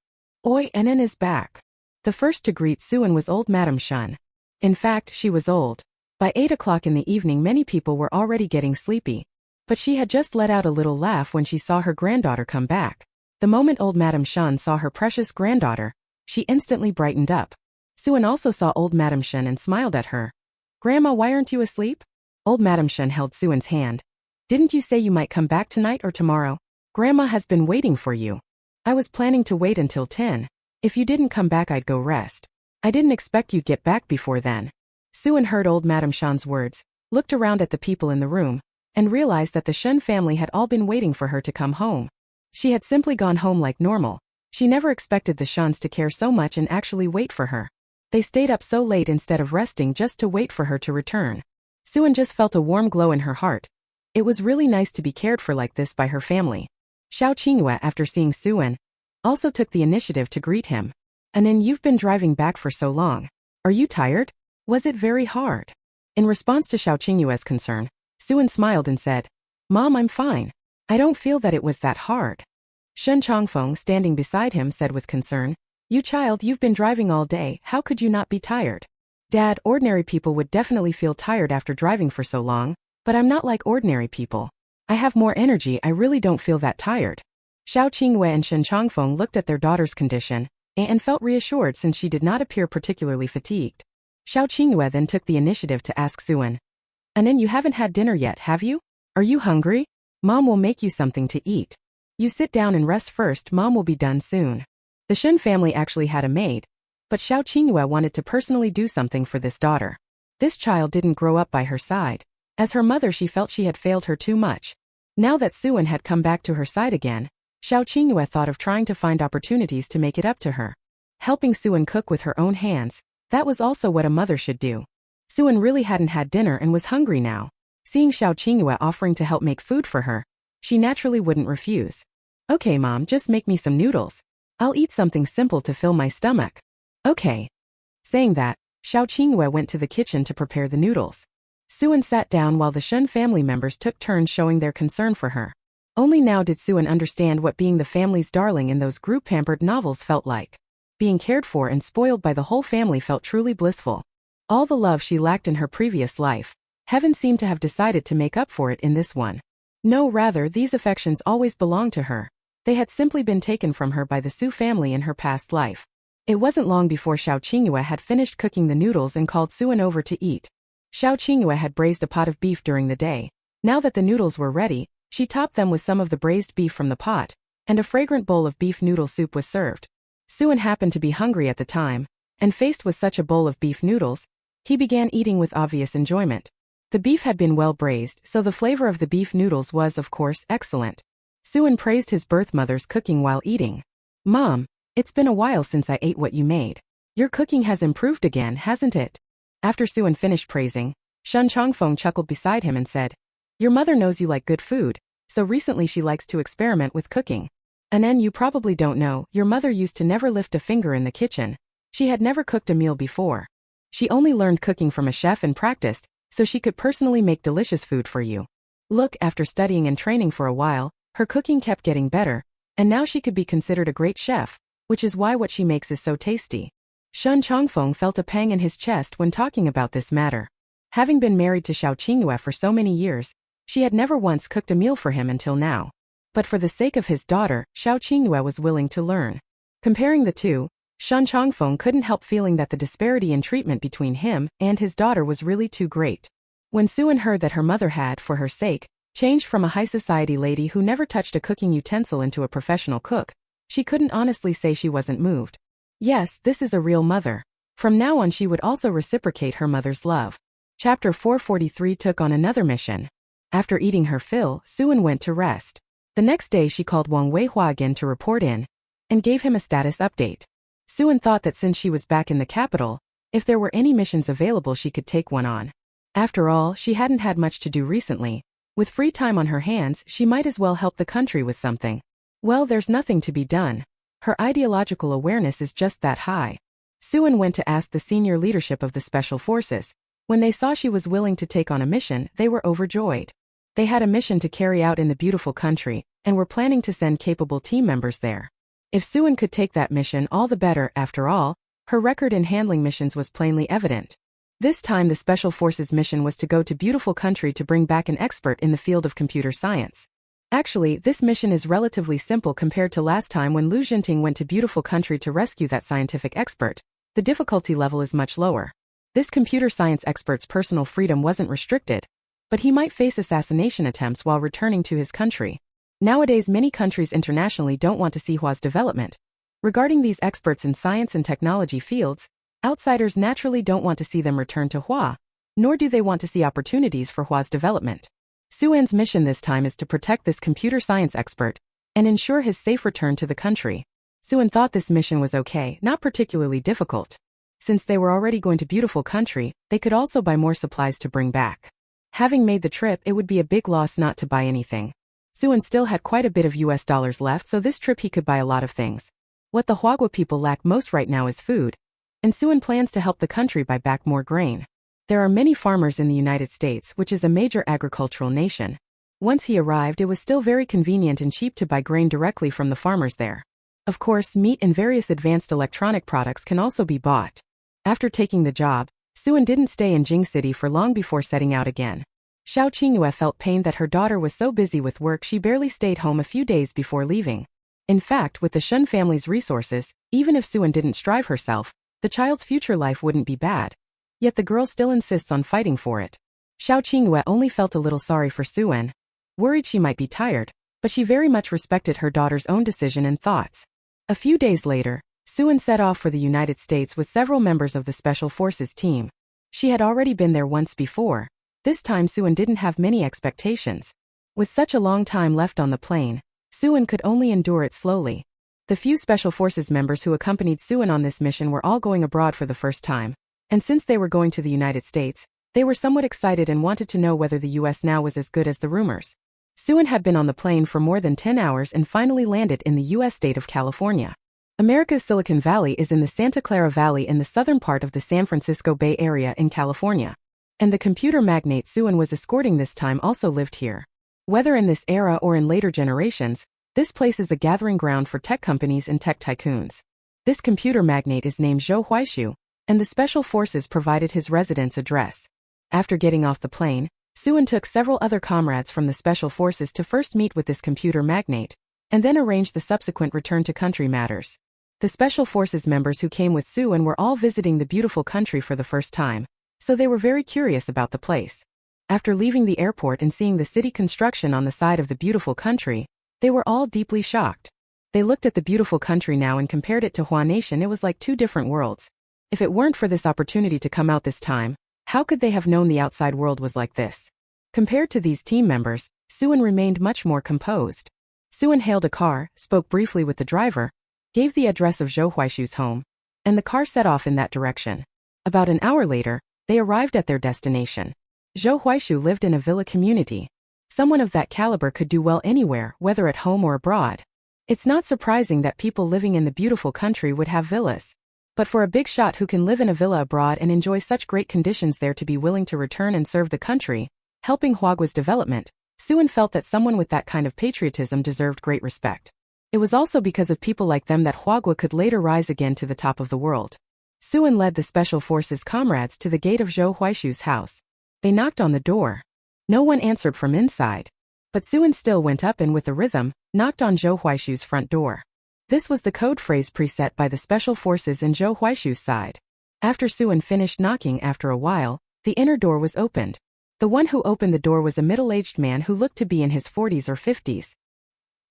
Oi, NN is back. The first to greet Suan was old Madame Shun. In fact, she was old. By 8 o'clock in the evening many people were already getting sleepy. But she had just let out a little laugh when she saw her granddaughter come back. The moment old Madame Shun saw her precious granddaughter, she instantly brightened up. Suan also saw old Madame Shun and smiled at her. Grandma, why aren't you asleep? Old Madame Shun held Suan's hand. Didn't you say you might come back tonight or tomorrow? Grandma has been waiting for you. I was planning to wait until 10. If you didn't come back I'd go rest. I didn't expect you'd get back before then. Suan heard old Madame Shun's words, looked around at the people in the room, and realized that the Shun family had all been waiting for her to come home. She had simply gone home like normal. She never expected the Shuns to care so much and actually wait for her. They stayed up so late instead of resting just to wait for her to return. Suan just felt a warm glow in her heart. It was really nice to be cared for like this by her family. Xiao Qingyue, after seeing Suan, also took the initiative to greet him. Anin, you've been driving back for so long. Are you tired? Was it very hard? In response to Xiao Qingyue's concern, Suan smiled and said, Mom, I'm fine. I don't feel that it was that hard. Shen Chongfeng, standing beside him, said with concern, You child, you've been driving all day, how could you not be tired? Dad, ordinary people would definitely feel tired after driving for so long, but I'm not like ordinary people. I have more energy, I really don't feel that tired. Xiao Qingyue and Shen Chongfeng looked at their daughter's condition, and felt reassured since she did not appear particularly fatigued. Xiao Qingyue then took the initiative to ask Suan, Anin, you haven't had dinner yet, have you? Are you hungry? Mom will make you something to eat. You sit down and rest first, Mom will be done soon. The Shen family actually had a maid, but Xiao Qingyue wanted to personally do something for this daughter. This child didn't grow up by her side. As her mother she felt she had failed her too much. Now that Suan had come back to her side again, Xiao Qingyue thought of trying to find opportunities to make it up to her. Helping Suan cook with her own hands, that was also what a mother should do. Suan really hadn't had dinner and was hungry now. Seeing Xiao Qingyue offering to help make food for her, she naturally wouldn't refuse. Okay Mom, just make me some noodles. I'll eat something simple to fill my stomach. Okay. Saying that, Xiao Qingyue went to the kitchen to prepare the noodles. Suan sat down while the Shun family members took turns showing their concern for her. Only now did Suan understand what being the family's darling in those group-pampered novels felt like. Being cared for and spoiled by the whole family felt truly blissful. All the love she lacked in her previous life, heaven seemed to have decided to make up for it in this one. No, rather, these affections always belonged to her. They had simply been taken from her by the Su family in her past life. It wasn't long before Xiao Qingyue had finished cooking the noodles and called Suan over to eat. Xiao Qingyue had braised a pot of beef during the day. Now that the noodles were ready, she topped them with some of the braised beef from the pot, and a fragrant bowl of beef noodle soup was served. Suan happened to be hungry at the time, and faced with such a bowl of beef noodles, he began eating with obvious enjoyment. The beef had been well braised, so the flavor of the beef noodles was, of course, excellent. Suan praised his birth mother's cooking while eating. Mom, it's been a while since I ate what you made. Your cooking has improved again, hasn't it? After Suan finished praising, Shen Chongfeng chuckled beside him and said, Your mother knows you like good food, so recently she likes to experiment with cooking. Anen, you probably don't know, your mother used to never lift a finger in the kitchen. She had never cooked a meal before. She only learned cooking from a chef and practiced, so she could personally make delicious food for you. Look, after studying and training for a while, her cooking kept getting better, and now she could be considered a great chef, which is why what she makes is so tasty. Shen Chongfeng felt a pang in his chest when talking about this matter. Having been married to Xiao Qingyue for so many years, she had never once cooked a meal for him until now. But for the sake of his daughter, Xiao Qingyue was willing to learn. Comparing the two, Shen Chongfeng couldn't help feeling that the disparity in treatment between him and his daughter was really too great. When Suan heard that her mother had, for her sake, changed from a high society lady who never touched a cooking utensil into a professional cook, she couldn't honestly say she wasn't moved. Yes, this is a real mother. From now on she would also reciprocate her mother's love. Chapter 443 took on another mission. After eating her fill, Suan went to rest. The next day she called Wang Weihua again to report in, and gave him a status update. Suan thought that since she was back in the capital, if there were any missions available she could take one on. After all, she hadn't had much to do recently. With free time on her hands, she might as well help the country with something. Well, there's nothing to be done. Her ideological awareness is just that high. Suan went to ask the senior leadership of the special forces. When they saw she was willing to take on a mission, they were overjoyed. They had a mission to carry out in the beautiful country, and were planning to send capable team members there. If Suan could take that mission, all the better. After all, her record in handling missions was plainly evident. This time the Special Forces mission was to go to beautiful country to bring back an expert in the field of computer science. Actually, this mission is relatively simple compared to last time when Lu Jinting went to beautiful country to rescue that scientific expert. The difficulty level is much lower. This computer science expert's personal freedom wasn't restricted, but he might face assassination attempts while returning to his country. Nowadays many countries internationally don't want to see Hwa's development. Regarding these experts in science and technology fields, outsiders naturally don't want to see them return to Hwa, nor do they want to see opportunities for Hwa's development. Suan's mission this time is to protect this computer science expert and ensure his safe return to the country. Suan thought this mission was okay, not particularly difficult. Since they were already going to beautiful country, they could also buy more supplies to bring back. Having made the trip, it would be a big loss not to buy anything. Suan still had quite a bit of US dollars left, so this trip he could buy a lot of things. What the Hwagwa people lack most right now is food, and Suan plans to help the country buy back more grain. There are many farmers in the United States, which is a major agricultural nation. Once he arrived, it was still very convenient and cheap to buy grain directly from the farmers there. Of course, meat and various advanced electronic products can also be bought. After taking the job, Suan didn't stay in Jing City for long before setting out again. Xiao Qingyue felt pained that her daughter was so busy with work she barely stayed home a few days before leaving. In fact, with the Shun family's resources, even if Suan didn't strive herself, the child's future life wouldn't be bad. Yet the girl still insists on fighting for it. Xiao Qingyue only felt a little sorry for Suan, worried she might be tired, but she very much respected her daughter's own decision and thoughts. A few days later, Suan set off for the United States with several members of the Special Forces team. She had already been there once before. This time Suan didn't have many expectations. With such a long time left on the plane, Suan could only endure it slowly. The few Special Forces members who accompanied Suan on this mission were all going abroad for the first time, and since they were going to the United States, they were somewhat excited and wanted to know whether the US now was as good as the rumors. Suan had been on the plane for more than 10 hours and finally landed in the US state of California. America's Silicon Valley is in the Santa Clara Valley in the southern part of the San Francisco Bay Area in California. And the computer magnate Suan was escorting this time also lived here. Whether in this era or in later generations, this place is a gathering ground for tech companies and tech tycoons. This computer magnate is named Zhou Huaishu, and the Special Forces provided his residence address. After getting off the plane, Suan took several other comrades from the Special Forces to first meet with this computer magnate, and then arrange the subsequent return to country matters. The Special Forces members who came with Suan were all visiting the beautiful country for the first time, so they were very curious about the place. After leaving the airport and seeing the city construction on the side of the beautiful country, they were all deeply shocked. They looked at the beautiful country now and compared it to Hwa Nation. It was like two different worlds. If it weren't for this opportunity to come out this time, how could they have known the outside world was like this? Compared to these team members, Suan remained much more composed. Suan hailed a car, spoke briefly with the driver, gave the address of Zhou Huaishu's home, and the car set off in that direction. About an hour later, they arrived at their destination. Zhou Huaishu lived in a villa community. Someone of that caliber could do well anywhere, whether at home or abroad. It's not surprising that people living in the beautiful country would have villas. But for a big shot who can live in a villa abroad and enjoy such great conditions there to be willing to return and serve the country, helping Hwagwa's development, Suan felt that someone with that kind of patriotism deserved great respect. It was also because of people like them that Hwagwa could later rise again to the top of the world. Suan led the Special Forces comrades to the gate of Zhou Huaishu's house. They knocked on the door. No one answered from inside. But Suan still went up and with a rhythm, knocked on Zhou Huaishu's front door. This was the code phrase preset by the Special Forces in Zhou Huaishu's side. After Suan finished knocking after a while, the inner door was opened. The one who opened the door was a middle-aged man who looked to be in his 40s or 50s.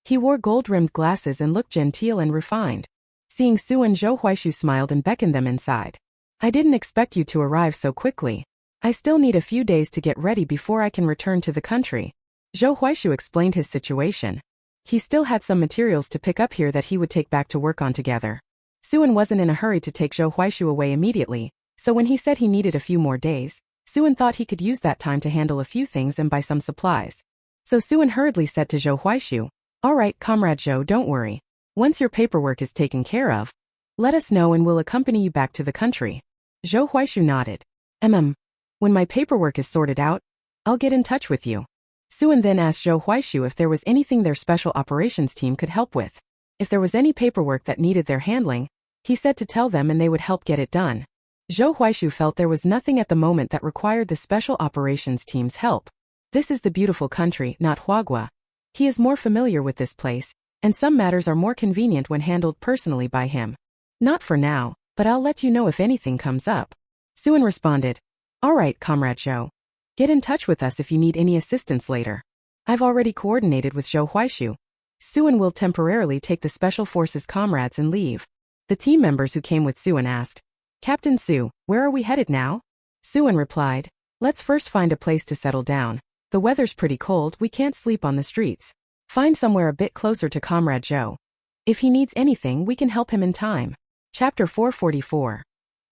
He wore gold-rimmed glasses and looked genteel and refined. Seeing Suan, Zhou Huaishu smiled and beckoned them inside. I didn't expect you to arrive so quickly. I still need a few days to get ready before I can return to the country. Zhou Huaishu explained his situation. He still had some materials to pick up here that he would take back to work on together. Suan wasn't in a hurry to take Zhou Huaishu away immediately, so when he said he needed a few more days, Suan thought he could use that time to handle a few things and buy some supplies. So Suan hurriedly said to Zhou Huaishu, "All right, Comrade Zhou, don't worry. Once your paperwork is taken care of, let us know and we'll accompany you back to the country." Zhou Huaishu nodded. When my paperwork is sorted out, I'll get in touch with you." Suan then asked Zhou Huaishu if there was anything their special operations team could help with. If there was any paperwork that needed their handling, he said to tell them and they would help get it done. Zhou Huaishu felt there was nothing at the moment that required the special operations team's help. This is the beautiful country, not Huagua. He is more familiar with this place, and some matters are more convenient when handled personally by him. Not for now, but I'll let you know if anything comes up. Suan responded. All right, Comrade Zhou. Get in touch with us if you need any assistance later. I've already coordinated with Zhou Huaishu. Suan will temporarily take the Special Forces comrades and leave. The team members who came with Suan asked, Captain Su, where are we headed now? Suan replied, let's first find a place to settle down. The weather's pretty cold, we can't sleep on the streets. Find somewhere a bit closer to Comrade Zhou. If he needs anything, we can help him in time. Chapter 444.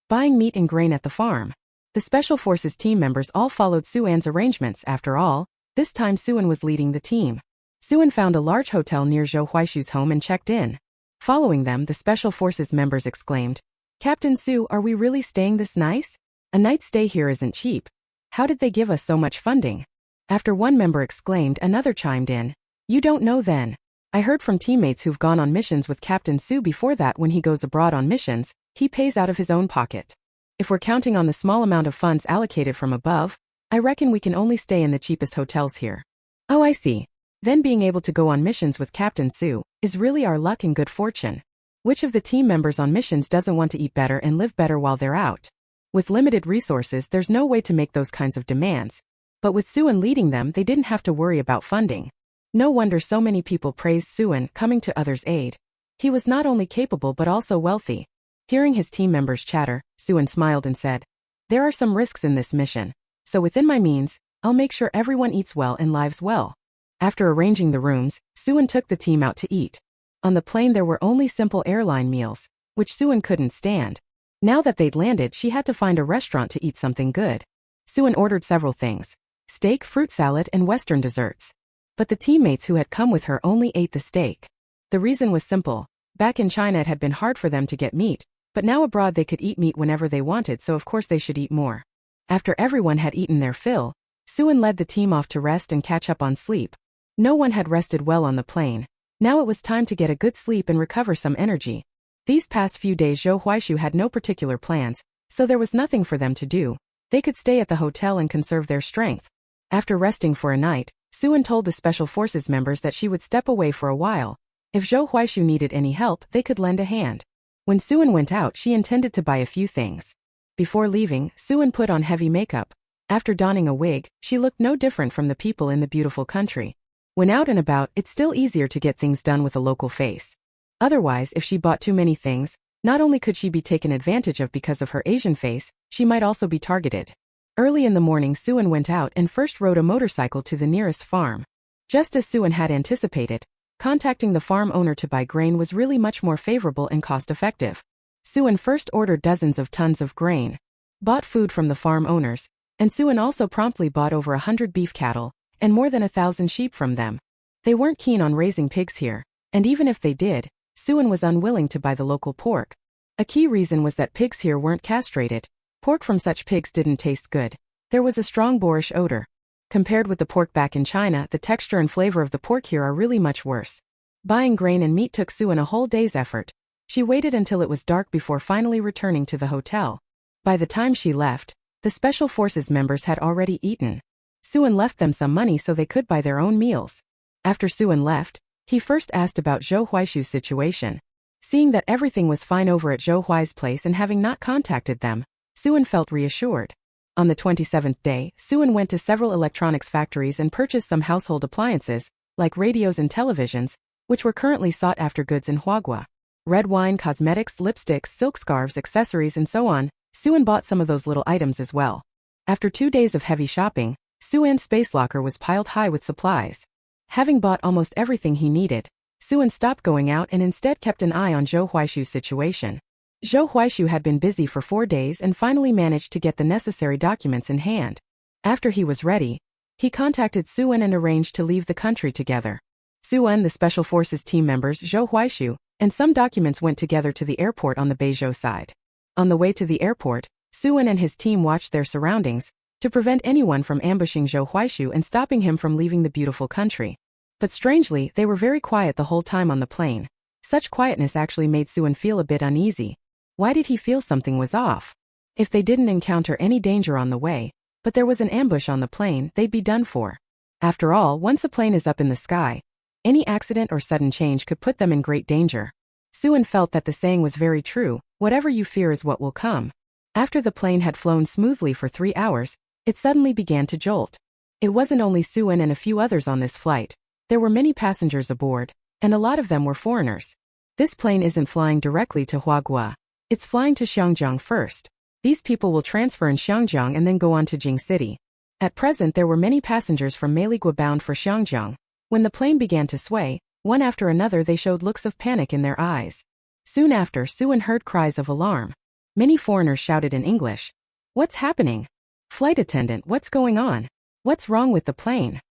Buying meat and grain at the farm. The Special Forces team members all followed Suan's arrangements. After all, this time Suan was leading the team. Suan found a large hotel near Zhou Huaishu's home and checked in. Following them, the Special Forces members exclaimed, Captain Su, are we really staying this nice? A night's stay here isn't cheap. How did they give us so much funding? After one member exclaimed, another chimed in. You don't know then. I heard from teammates who've gone on missions with Captain Su before that when he goes abroad on missions, he pays out of his own pocket. If we're counting on the small amount of funds allocated from above, I reckon we can only stay in the cheapest hotels here. Oh, I see. Then being able to go on missions with Captain Su is really our luck and good fortune. Which of the team members on missions doesn't want to eat better and live better while they're out? With limited resources, there's no way to make those kinds of demands. But with Suan leading them, they didn't have to worry about funding. No wonder so many people praised Suan, coming to others' aid. He was not only capable but also wealthy. Hearing his team members chatter, Suan smiled and said, there are some risks in this mission, so within my means, I'll make sure everyone eats well and lives well. After arranging the rooms, Suan took the team out to eat. On the plane there were only simple airline meals, which Suan couldn't stand. Now that they'd landed, she had to find a restaurant to eat something good. Suan ordered several things. Steak, fruit salad, and Western desserts. But the teammates who had come with her only ate the steak. The reason was simple. Back in China it had been hard for them to get meat, but now abroad they could eat meat whenever they wanted, so of course they should eat more. After everyone had eaten their fill, Suan led the team off to rest and catch up on sleep. No one had rested well on the plane. Now it was time to get a good sleep and recover some energy. These past few days Zhou Huaishu had no particular plans, so there was nothing for them to do. They could stay at the hotel and conserve their strength. After resting for a night, Suan told the Special Forces members that she would step away for a while. If Zhou Huaishu needed any help, they could lend a hand. When Suan went out, she intended to buy a few things. Before leaving, Suan put on heavy makeup. After donning a wig, she looked no different from the people in the beautiful country. When out and about, it's still easier to get things done with a local face. Otherwise, if she bought too many things, not only could she be taken advantage of because of her Asian face, she might also be targeted. Early in the morning Suan went out and first rode a motorcycle to the nearest farm. Just as Suan had anticipated, contacting the farm owner to buy grain was really much more favorable and cost-effective. Suan first ordered dozens of tons of grain, bought food from the farm owners, and Suan also promptly bought over 100 beef cattle, and more than 1,000 sheep from them. They weren't keen on raising pigs here, and even if they did, Suan was unwilling to buy the local pork. A key reason was that pigs here weren't castrated. Pork from such pigs didn't taste good. There was a strong boorish odor. Compared with the pork back in China, the texture and flavor of the pork here are really much worse. Buying grain and meat took Suan a whole day's effort. She waited until it was dark before finally returning to the hotel. By the time she left, the Special Forces members had already eaten. Suan left them some money so they could buy their own meals. After Suan left, he first asked about Zhou Huaishu's situation. Seeing that everything was fine over at Zhou Huai's place and having not contacted them, Suan felt reassured. On the 27th day, Suan went to several electronics factories and purchased some household appliances, like radios and televisions, which were currently sought-after goods in Huagua. Red wine, cosmetics, lipsticks, silk scarves, accessories, and so on. Suan bought some of those little items as well. After 2 days of heavy shopping, Suan's space locker was piled high with supplies. Having bought almost everything he needed, Suan stopped going out and instead kept an eye on Zhou Huaishu's situation. Zhou Huaishu had been busy for 4 days and finally managed to get the necessary documents in hand. After he was ready, he contacted Suan and arranged to leave the country together. Suan, the Special Forces team members, Zhou Huaishu, and some documents went together to the airport on the Beizhou side. On the way to the airport, Suan and his team watched their surroundings to prevent anyone from ambushing Zhou Huaishu and stopping him from leaving the beautiful country. But strangely, they were very quiet the whole time on the plane. Such quietness actually made Suan feel a bit uneasy. Why did he feel something was off? If they didn't encounter any danger on the way, but there was an ambush on the plane, they'd be done for. After all, once a plane is up in the sky, any accident or sudden change could put them in great danger. Suan felt that the saying was very true, whatever you fear is what will come. After the plane had flown smoothly for 3 hours, it suddenly began to jolt. It wasn't only Suan and a few others on this flight. There were many passengers aboard, and a lot of them were foreigners. This plane isn't flying directly to Huaguo. It's flying to Xiangjiang first. These people will transfer in Xiangjiang and then go on to Jing City. At present there were many passengers from Meligua bound for Xiangjiang. When the plane began to sway, one after another they showed looks of panic in their eyes. Soon after, Suan heard cries of alarm. Many foreigners shouted in English. "What's happening? Flight attendant, what's going on? What's wrong with the plane?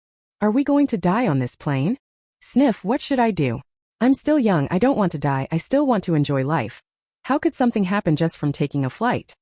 Are we going to die on this plane? Sniff, what should I do? I'm still young, I don't want to die, I still want to enjoy life. How could something happen just from taking a flight?"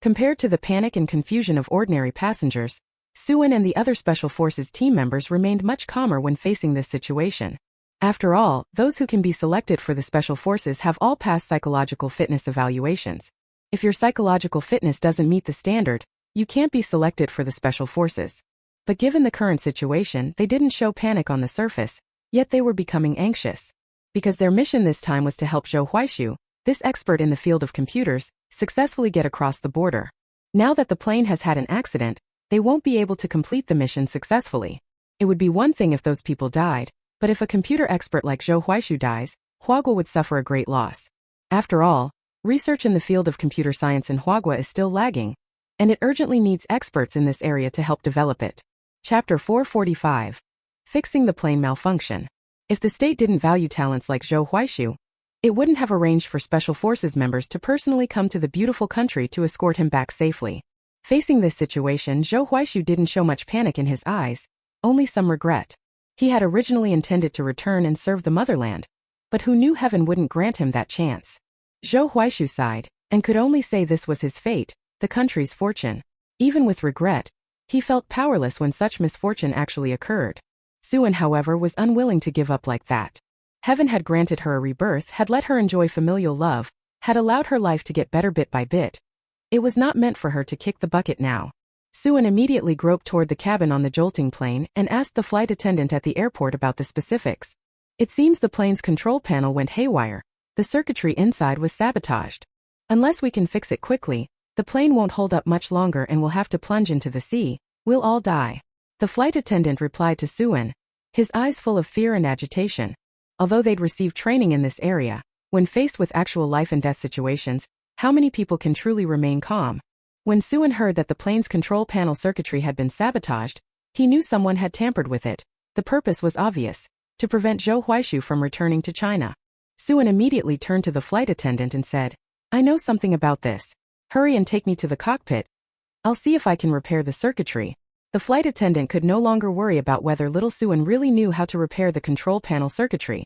Compared to the panic and confusion of ordinary passengers, Suan and the other Special Forces team members remained much calmer when facing this situation. After all, those who can be selected for the Special Forces have all passed psychological fitness evaluations. If your psychological fitness doesn't meet the standard, you can't be selected for the Special Forces. But given the current situation, they didn't show panic on the surface, yet they were becoming anxious. Because their mission this time was to help Zhou Huaishu, this expert in the field of computers, successfully get across the border. Now that the plane has had an accident, they won't be able to complete the mission successfully. It would be one thing if those people died, but if a computer expert like Zhou Huaishu dies, Huaguo would suffer a great loss. After all, research in the field of computer science in Huaguo is still lagging, and it urgently needs experts in this area to help develop it. Chapter 445. Fixing the plane malfunction. If the state didn't value talents like Zhou Huaishu, it wouldn't have arranged for Special Forces members to personally come to the beautiful country to escort him back safely. Facing this situation, Zhou Huaishu didn't show much panic in his eyes, only some regret. He had originally intended to return and serve the motherland, but who knew heaven wouldn't grant him that chance? Zhou Huaishu sighed, and could only say this was his fate, the country's fortune. Even with regret, he felt powerless when such misfortune actually occurred. Suan, however, was unwilling to give up like that. Heaven had granted her a rebirth, had let her enjoy familial love, had allowed her life to get better bit by bit. It was not meant for her to kick the bucket now. Suan immediately groped toward the cabin on the jolting plane and asked the flight attendant at the airport about the specifics. It seems the plane's control panel went haywire. The circuitry inside was sabotaged. Unless we can fix it quickly, the plane won't hold up much longer and will have to plunge into the sea. We'll all die. The flight attendant replied to Suan, his eyes full of fear and agitation. Although they'd received training in this area, when faced with actual life and death situations, how many people can truly remain calm? When Suan heard that the plane's control panel circuitry had been sabotaged, he knew someone had tampered with it. The purpose was obvious, to prevent Zhou Huaishu from returning to China. Suan immediately turned to the flight attendant and said, "I know something about this. Hurry and take me to the cockpit. I'll see if I can repair the circuitry." The flight attendant could no longer worry about whether little Suan really knew how to repair the control panel circuitry.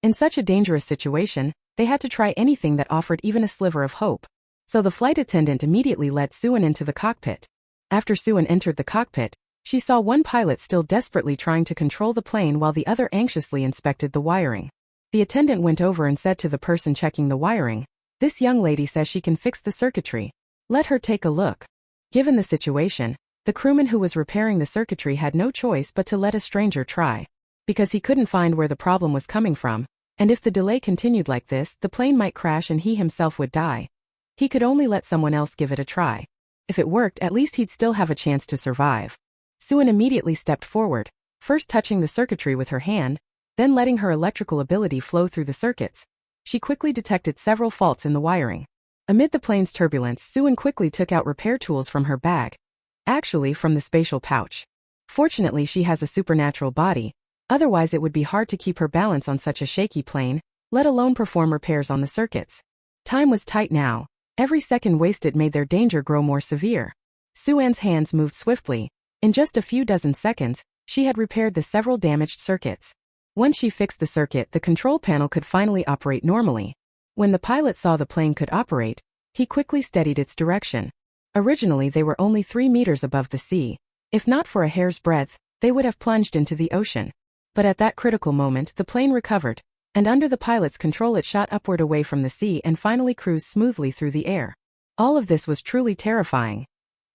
In such a dangerous situation, they had to try anything that offered even a sliver of hope. So the flight attendant immediately let Suan into the cockpit. After Suan entered the cockpit, she saw one pilot still desperately trying to control the plane while the other anxiously inspected the wiring. The attendant went over and said to the person checking the wiring, "This young lady says she can fix the circuitry. Let her take a look." Given the situation, the crewman who was repairing the circuitry had no choice but to let a stranger try. Because he couldn't find where the problem was coming from, and if the delay continued like this, the plane might crash and he himself would die. He could only let someone else give it a try. If it worked, at least he'd still have a chance to survive. Suan immediately stepped forward, first touching the circuitry with her hand, then letting her electrical ability flow through the circuits. She quickly detected several faults in the wiring. Amid the plane's turbulence, Suan quickly took out repair tools from her bag. Actually, from the spatial pouch. Fortunately, she has a supernatural body, otherwise it would be hard to keep her balance on such a shaky plane, let alone perform repairs on the circuits. Time was tight now. Every second wasted made their danger grow more severe. Suan's hands moved swiftly. In just a few dozen seconds, she had repaired the several damaged circuits. Once she fixed the circuit, the control panel could finally operate normally. When the pilot saw the plane could operate, he quickly steadied its direction. Originally they were only 3 meters above the sea. If not for a hair's breadth, they would have plunged into the ocean. But at that critical moment the plane recovered, and under the pilot's control it shot upward away from the sea and finally cruised smoothly through the air. All of this was truly terrifying.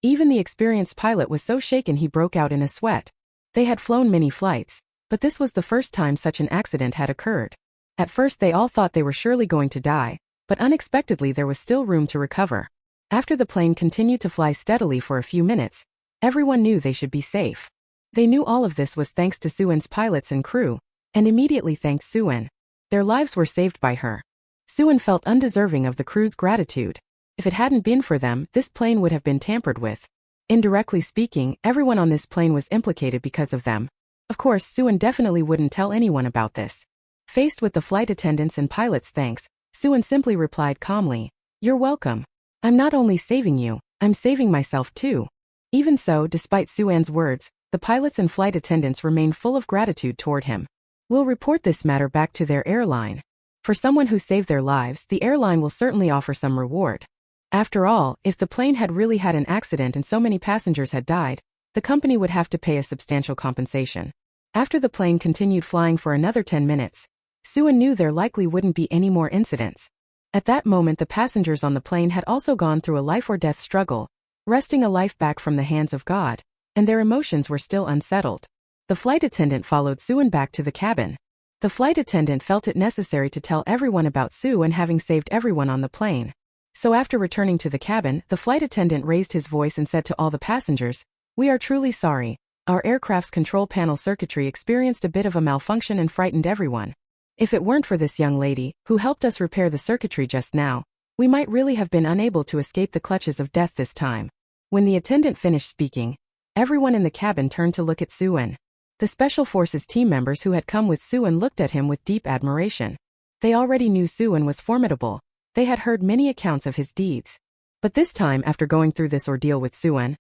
Even the experienced pilot was so shaken he broke out in a sweat. They had flown many flights, but this was the first time such an accident had occurred. At first they all thought they were surely going to die, but unexpectedly there was still room to recover. After the plane continued to fly steadily for a few minutes, everyone knew they should be safe. They knew all of this was thanks to Suin's pilots and crew, and immediately thanked Suin. Their lives were saved by her. Suin felt undeserving of the crew's gratitude. If it hadn't been for them, this plane would have been tampered with. Indirectly speaking, everyone on this plane was implicated because of them. Of course, Suin definitely wouldn't tell anyone about this. Faced with the flight attendants and pilot's thanks, Suin simply replied calmly, "You're welcome. I'm not only saving you, I'm saving myself too." Even so, despite Suin's words, the pilots and flight attendants remained full of gratitude toward him. "We'll report this matter back to their airline. For someone who saved their lives, the airline will certainly offer some reward." After all, if the plane had really had an accident and so many passengers had died, the company would have to pay a substantial compensation. After the plane continued flying for another 10 minutes, Suin knew there likely wouldn't be any more incidents. At that moment the passengers on the plane had also gone through a life-or-death struggle, wresting a life back from the hands of God, and their emotions were still unsettled. The flight attendant followed Suin back to the cabin. The flight attendant felt it necessary to tell everyone about Suin having saved everyone on the plane. So after returning to the cabin, the flight attendant raised his voice and said to all the passengers, "We are truly sorry. Our aircraft's control panel circuitry experienced a bit of a malfunction and frightened everyone. If it weren't for this young lady, who helped us repair the circuitry just now, we might really have been unable to escape the clutches of death this time." When the attendant finished speaking, everyone in the cabin turned to look at Suin. The Special Forces team members who had come with Suin looked at him with deep admiration. They already knew Suin was formidable. They had heard many accounts of his deeds. But this time, after going through this ordeal with Suin,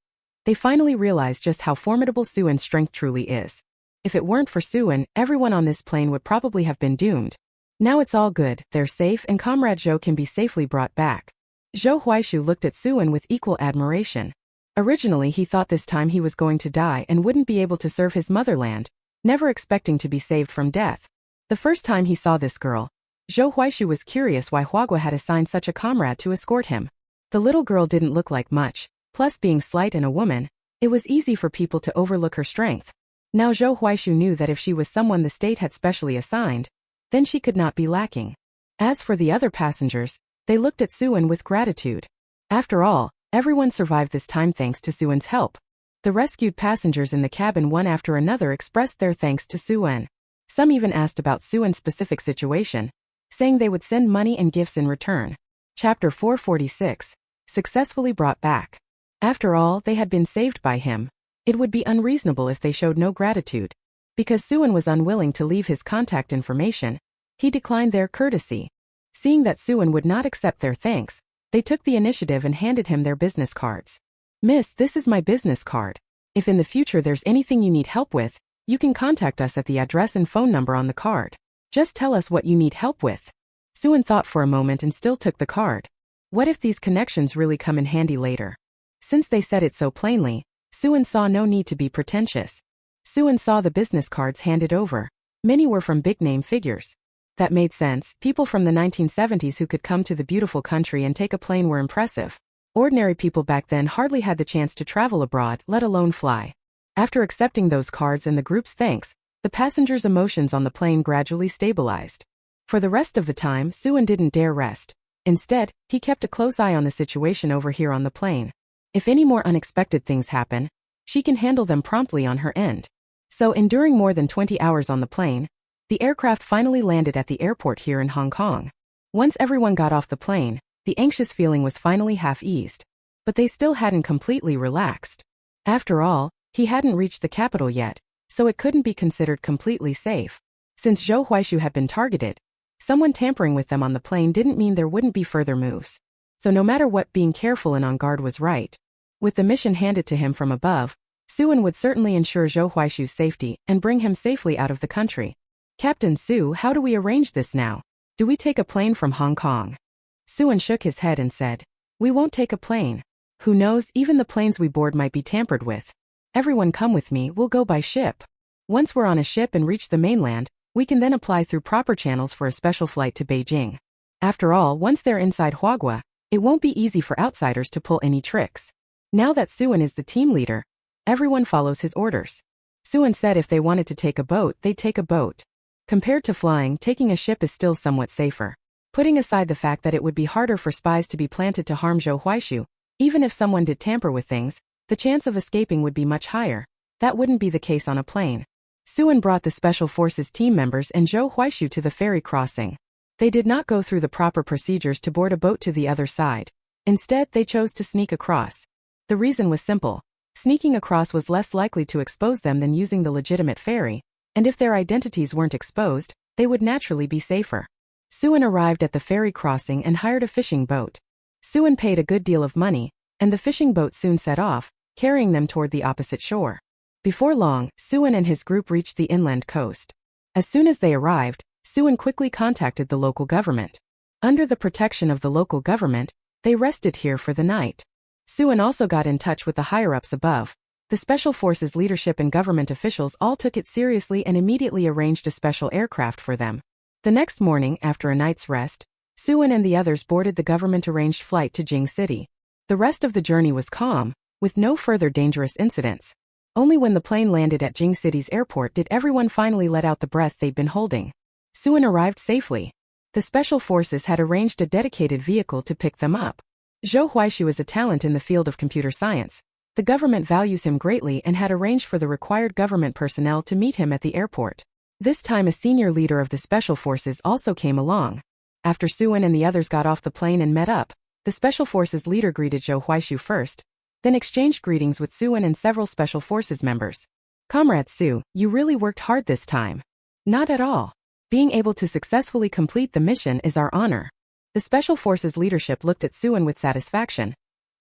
they finally realized just how formidable Suin's strength truly is. If it weren't for Suin, everyone on this plane would probably have been doomed. Now it's all good, they're safe, and Comrade Zhou can be safely brought back. Zhou Huaishu looked at Suin with equal admiration. Originally he thought this time he was going to die and wouldn't be able to serve his motherland, never expecting to be saved from death. The first time he saw this girl, Zhou Huaishu was curious why Huagua had assigned such a comrade to escort him. The little girl didn't look like much, plus being slight and a woman, it was easy for people to overlook her strength. Now Zhou Huaishu knew that if she was someone the state had specially assigned, then she could not be lacking. As for the other passengers, they looked at Suin with gratitude. After all, everyone survived this time thanks to Suin's help. The rescued passengers in the cabin one after another expressed their thanks to Suin. Some even asked about Suin's specific situation, saying they would send money and gifts in return. Chapter 446. Successfully brought back. After all, they had been saved by him. It would be unreasonable if they showed no gratitude. Because Suin was unwilling to leave his contact information, he declined their courtesy. Seeing that Suin would not accept their thanks, they took the initiative and handed him their business cards. "Miss, this is my business card. If in the future there's anything you need help with, you can contact us at the address and phone number on the card. Just tell us what you need help with." Suin thought for a moment and still took the card. What if these connections really come in handy later? Since they said it so plainly, Suin saw no need to be pretentious. Suin saw the business cards handed over. Many were from big-name figures. That made sense. People from the 1970s who could come to the beautiful country and take a plane were impressive. Ordinary people back then hardly had the chance to travel abroad, let alone fly. After accepting those cards and the group's thanks, the passengers' emotions on the plane gradually stabilized. For the rest of the time, Suin didn't dare rest. Instead, he kept a close eye on the situation over here on the plane. If any more unexpected things happen, she can handle them promptly on her end. So, enduring more than 20 hours on the plane, the aircraft finally landed at the airport here in Hong Kong. Once everyone got off the plane, the anxious feeling was finally half eased. But they still hadn't completely relaxed. After all, he hadn't reached the capital yet, so it couldn't be considered completely safe. Since Zhou Huaishu had been targeted, someone tampering with them on the plane didn't mean there wouldn't be further moves. So no matter what, being careful and on guard was right. With the mission handed to him from above, Suin would certainly ensure Zhou Huaishu's safety and bring him safely out of the country. "Captain Su, how do we arrange this now? Do we take a plane from Hong Kong?" Suin shook his head and said, "We won't take a plane. Who knows, even the planes we board might be tampered with. Everyone come with me, we'll go by ship. Once we're on a ship and reach the mainland, We can then apply through proper channels for a special flight to Beijing. After all, once they're inside Huaguo, it won't be easy for outsiders to pull any tricks. Now that Suan is the team leader, everyone follows his orders. Suan said if they wanted to take a boat, they'd take a boat. Compared to flying, taking a ship is still somewhat safer. Putting aside the fact that it would be harder for spies to be planted to harm Zhou Huaishu, even if someone did tamper with things, the chance of escaping would be much higher. That wouldn't be the case on a plane. Suan brought the Special Forces team members and Zhou Huaishu to the ferry crossing. They did not go through the proper procedures to board a boat to the other side. Instead, they chose to sneak across. The reason was simple. Sneaking across was less likely to expose them than using the legitimate ferry, and if their identities weren't exposed, they would naturally be safer. Suan arrived at the ferry crossing and hired a fishing boat. Suan paid a good deal of money, and the fishing boat soon set off, carrying them toward the opposite shore. Before long, Suan and his group reached the inland coast. As soon as they arrived, Suan quickly contacted the local government. Under the protection of the local government, they rested here for the night. Suan also got in touch with the higher-ups above. The Special Forces leadership and government officials all took it seriously and immediately arranged a special aircraft for them. The next morning, after a night's rest, Suan and the others boarded the government-arranged flight to Jing City. The rest of the journey was calm, with no further dangerous incidents. Only when the plane landed at Jing City's airport did everyone finally let out the breath they'd been holding. Suan arrived safely. The Special Forces had arranged a dedicated vehicle to pick them up. Zhou Huaishu is a talent in the field of computer science. The government values him greatly and had arranged for the required government personnel to meet him at the airport. This time a senior leader of the Special Forces also came along. After Suan and the others got off the plane and met up, the Special Forces leader greeted Zhou Huaishu first, then exchanged greetings with Suan and several Special Forces members. "Comrade Su, you really worked hard this time." "Not at all. Being able to successfully complete the mission is our honor." The Special Forces leadership looked at Suan with satisfaction.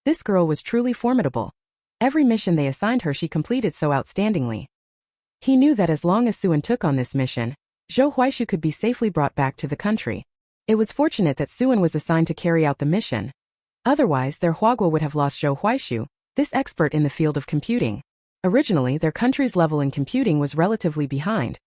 This girl was truly formidable. Every mission they assigned her she completed so outstandingly. He knew that as long as Suan took on this mission, Zhou Huaishu could be safely brought back to the country. It was fortunate that Suan was assigned to carry out the mission. Otherwise, their Huaguo would have lost Zhou Huaishu, this expert in the field of computing. Originally, their country's level in computing was relatively behind.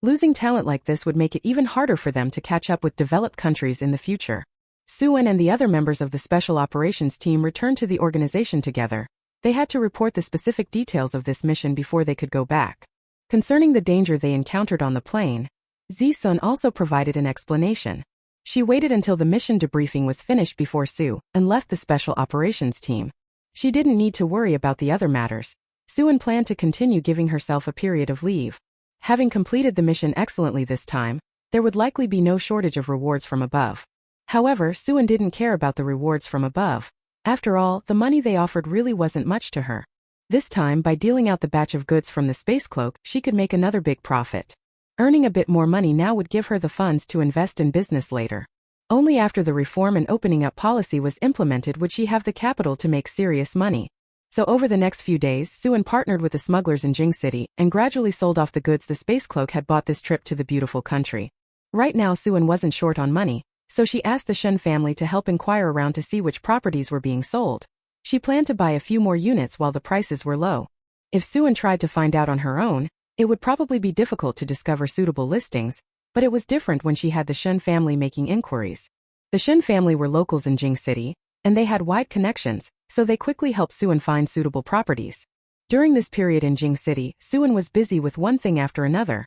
Losing talent like this would make it even harder for them to catch up with developed countries in the future. Suan and the other members of the Special Operations team returned to the organization together. They had to report the specific details of this mission before they could go back. Concerning the danger they encountered on the plane, Zisun also provided an explanation. She waited until the mission debriefing was finished before Su and left the Special Operations team. She didn't need to worry about the other matters. Suan planned to continue giving herself a period of leave. Having completed the mission excellently this time, there would likely be no shortage of rewards from above. However, Suan didn't care about the rewards from above. After all, the money they offered really wasn't much to her. This time, by dealing out the batch of goods from the space cloak, she could make another big profit. Earning a bit more money now would give her the funds to invest in business later. Only after the reform and opening up policy was implemented would she have the capital to make serious money. So over the next few days, Suan partnered with the smugglers in Jing City and gradually sold off the goods the space cloak had bought this trip to the beautiful country. Right now Suan wasn't short on money, so she asked the Shen family to help inquire around to see which properties were being sold. She planned to buy a few more units while the prices were low. If Suan tried to find out on her own, it would probably be difficult to discover suitable listings, but it was different when she had the Shen family making inquiries. The Shen family were locals in Jing City, and they had wide connections, so they quickly helped Suan find suitable properties. During this period in Jing City, Suan was busy with one thing after another,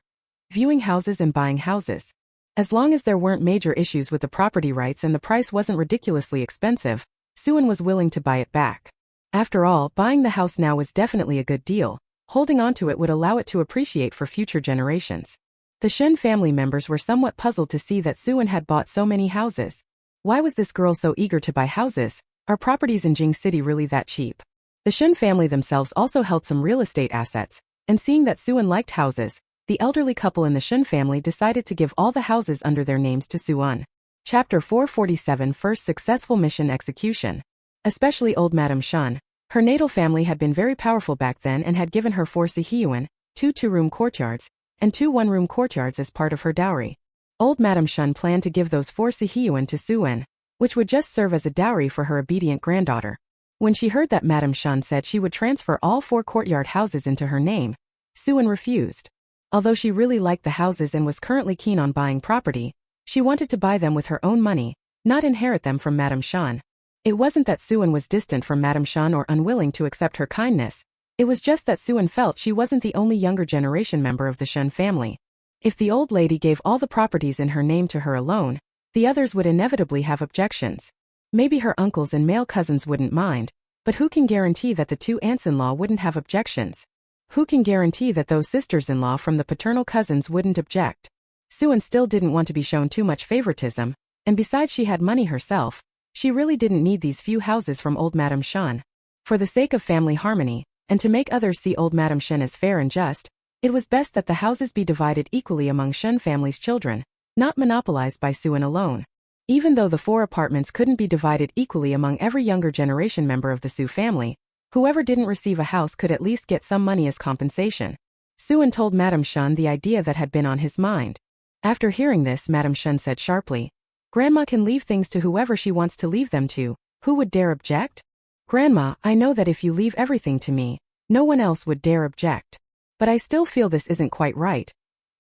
viewing houses and buying houses. As long as there weren't major issues with the property rights and the price wasn't ridiculously expensive, Suan was willing to buy it back. After all, buying the house now was definitely a good deal. Holding on to it would allow it to appreciate for future generations. The Shen family members were somewhat puzzled to see that Suan had bought so many houses. Why was this girl so eager to buy houses? Are properties in Jing City really that cheap? The Shen family themselves also held some real estate assets, and seeing that Suan liked houses, the elderly couple in the Shen family decided to give all the houses under their names to Suan. Chapter 447 First Successful Mission Execution. Especially old Madame Shen. Her natal family had been very powerful back then and had given her 4 sihiyuan, 2 two-room courtyards, and 2 one-room courtyards as part of her dowry. Old Madame Shen planned to give those 4 sihiyuan to Suan, which would just serve as a dowry for her obedient granddaughter. When she heard that Madame Shen said she would transfer all 4 courtyard houses into her name, Suan refused. Although she really liked the houses and was currently keen on buying property, she wanted to buy them with her own money, not inherit them from Madame Shan. It wasn't that Suan was distant from Madame Shan or unwilling to accept her kindness. It was just that Suan felt she wasn't the only younger generation member of the Shan family. If the old lady gave all the properties in her name to her alone, the others would inevitably have objections. Maybe her uncles and male cousins wouldn't mind, but who can guarantee that the two aunts-in-law wouldn't have objections? Who can guarantee that those sisters-in-law from the paternal cousins wouldn't object? Suan still didn't want to be shown too much favoritism, and besides she had money herself, she really didn't need these few houses from old Madame Shan. For the sake of family harmony, and to make others see old Madame Shan as fair and just, it was best that the houses be divided equally among Shan family's children, not monopolized by Suan alone. Even though the 4 apartments couldn't be divided equally among every younger generation member of the Su family, whoever didn't receive a house could at least get some money as compensation. Suan told Madame Shan the idea that had been on his mind. After hearing this, Madame Shan said sharply, "Grandma can leave things to whoever she wants to leave them to. Who would dare object?" "Grandma, I know that if you leave everything to me, no one else would dare object. But I still feel this isn't quite right.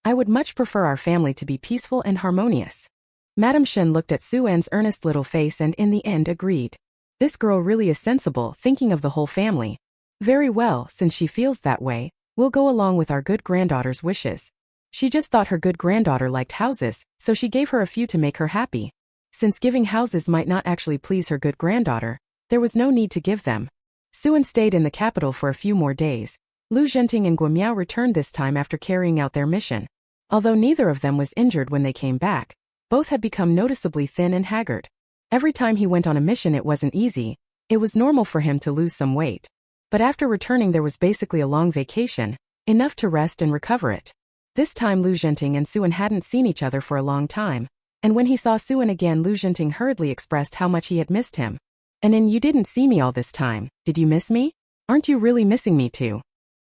I would much prefer our family to be peaceful and harmonious." Madame Shan looked at Suan's earnest little face and in the end agreed. This girl really is sensible, thinking of the whole family. Very well, since she feels that way, we'll go along with our good granddaughter's wishes. She just thought her good granddaughter liked houses, so she gave her a few to make her happy. Since giving houses might not actually please her good granddaughter, there was no need to give them. Suan stayed in the capital for a few more days. Lu Zhenting and Guo Miao returned this time after carrying out their mission. Although neither of them was injured when they came back, both had become noticeably thin and haggard. Every time he went on a mission it wasn't easy. It was normal for him to lose some weight. But after returning there was basically a long vacation, enough to rest and recover it. This time Lu Zhenting and Suan hadn't seen each other for a long time, and when he saw Suan again Lu Zhenting hurriedly expressed how much he had missed him. "And you didn't see me all this time, did you miss me? Aren't you really missing me too?"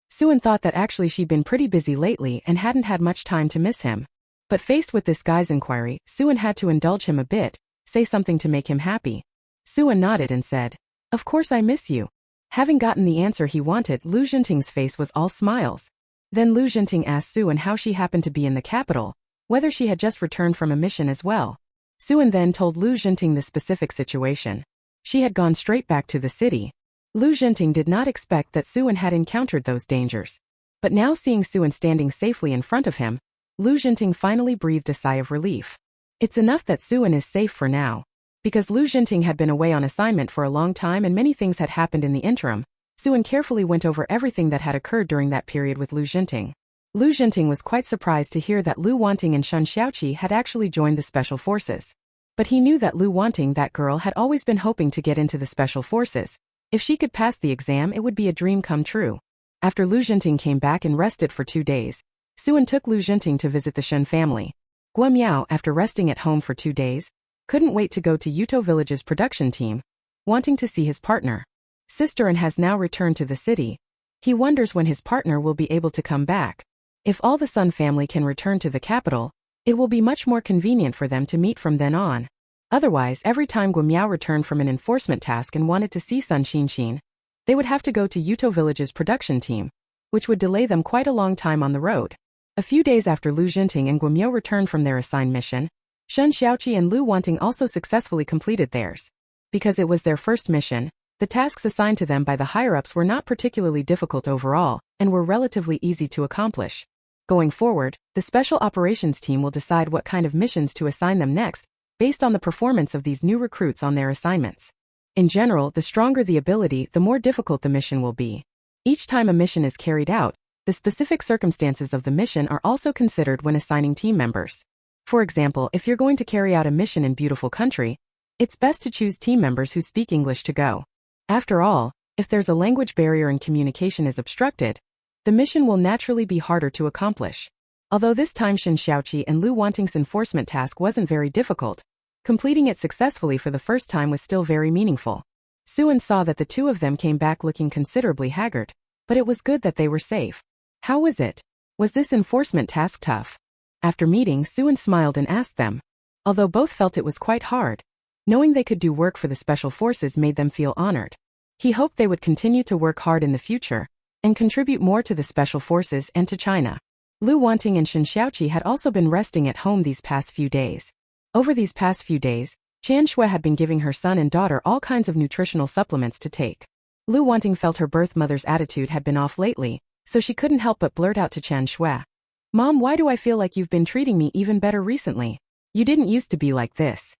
Suan thought that actually she'd been pretty busy lately and hadn't had much time to miss him. But faced with this guy's inquiry, Suan had to indulge him a bit, say something to make him happy. Suan nodded and said, "Of course I miss you." Having gotten the answer he wanted, Lu Zhenting's face was all smiles. Then Lu Zhenting asked Suan how she happened to be in the capital, whether she had just returned from a mission as well. Suan then told Lu Zhenting the specific situation. She had gone straight back to the city. Lu Zhenting did not expect that Suan had encountered those dangers. But now seeing Suan standing safely in front of him, Lu Zhenting finally breathed a sigh of relief. It's enough that Suan is safe for now. Because Lu Zhenting had been away on assignment for a long time and many things had happened in the interim, Suan carefully went over everything that had occurred during that period with Lu Zhenting. Lu Zhenting was quite surprised to hear that Lu Wanting and Shen Xiaoqi had actually joined the special forces. But he knew that Lu Wanting, that girl, had always been hoping to get into the special forces. If she could pass the exam, it would be a dream come true. After Lu Zhenting came back and rested for 2 days, Suan took Lu Zhenting to visit the Shen family. Guo Miao, after resting at home for 2 days, couldn't wait to go to Yuto Village's production team, wanting to see his partner. Sister and has now returned to the city. He wonders when his partner will be able to come back. If all the Sun family can return to the capital, it will be much more convenient for them to meet from then on. Otherwise, every time Guo Miao returned from an enforcement task and wanted to see Sun Xinxin, they would have to go to Yuto Village's production team, which would delay them quite a long time on the road. A few days after Lu Zhenting and Guo Miao returned from their assigned mission, Shen Xiaoqi and Lu Wanting also successfully completed theirs. Because it was their first mission, the tasks assigned to them by the higher-ups were not particularly difficult overall, and were relatively easy to accomplish. Going forward, the Special Operations Team will decide what kind of missions to assign them next, based on the performance of these new recruits on their assignments. In general, the stronger the ability, the more difficult the mission will be. Each time a mission is carried out, the specific circumstances of the mission are also considered when assigning team members. For example, if you're going to carry out a mission in beautiful country, it's best to choose team members who speak English to go. After all, if there's a language barrier and communication is obstructed, the mission will naturally be harder to accomplish. Although this time Shen Xiaoqi and Lu Wanting's enforcement task wasn't very difficult, completing it successfully for the first time was still very meaningful. Suan saw that the two of them came back looking considerably haggard, but it was good that they were safe. How was it? Was this enforcement task tough? After meeting, Suan smiled and asked them. Although both felt it was quite hard, knowing they could do work for the special forces made them feel honored. He hoped they would continue to work hard in the future, and contribute more to the special forces and to China. Lu Wanting and Shen Xiaoqi had also been resting at home these past few days. Over these past few days, Qian Shui had been giving her son and daughter all kinds of nutritional supplements to take. Lu Wanting felt her birth mother's attitude had been off lately, so she couldn't help but blurt out to Qian Shui, "Mom, why do I feel like you've been treating me even better recently? You didn't used to be like this."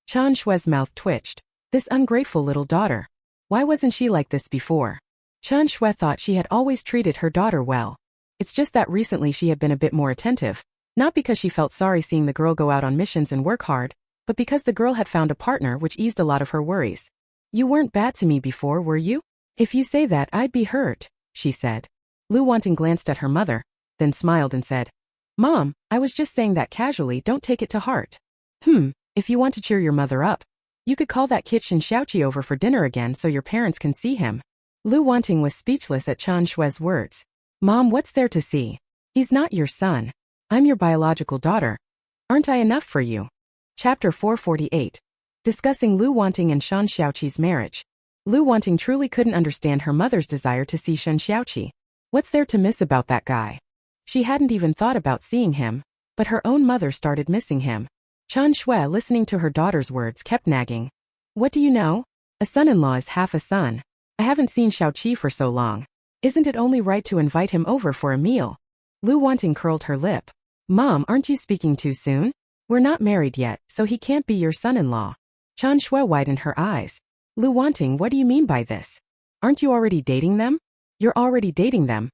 Qian Shui's mouth twitched. This ungrateful little daughter. Why wasn't she like this before? Qian Shui thought she had always treated her daughter well. It's just that recently she had been a bit more attentive, not because she felt sorry seeing the girl go out on missions and work hard, but because the girl had found a partner which eased a lot of her worries. "You weren't bad to me before, were you? If you say that, I'd be hurt," she said. Lu Wanting glanced at her mother, then smiled and said, "Mom, I was just saying that casually, don't take it to heart." If you want to cheer your mother up, you could call that kid Shen Xiaoqi over for dinner again so your parents can see him." Lu Wanting was speechless at Qian Shui's words. "Mom, what's there to see? He's not your son. I'm your biological daughter. Aren't I enough for you?" Chapter 448. Discussing Lu Wanting and Shen Xiaoqi's marriage. Lu Wanting truly couldn't understand her mother's desire to see Shen Xiaoqi. What's there to miss about that guy? She hadn't even thought about seeing him, but her own mother started missing him. Qian Shui, listening to her daughter's words, kept nagging. "What do you know? A son-in-law is half a son. I haven't seen Xiaoqi for so long. Isn't it only right to invite him over for a meal?" Lu Wanting curled her lip. "Mom, aren't you speaking too soon? We're not married yet, so he can't be your son-in-law." Qian Shui widened her eyes. "Lu Wanting, what do you mean by this? Aren't you already dating them? You're already dating them.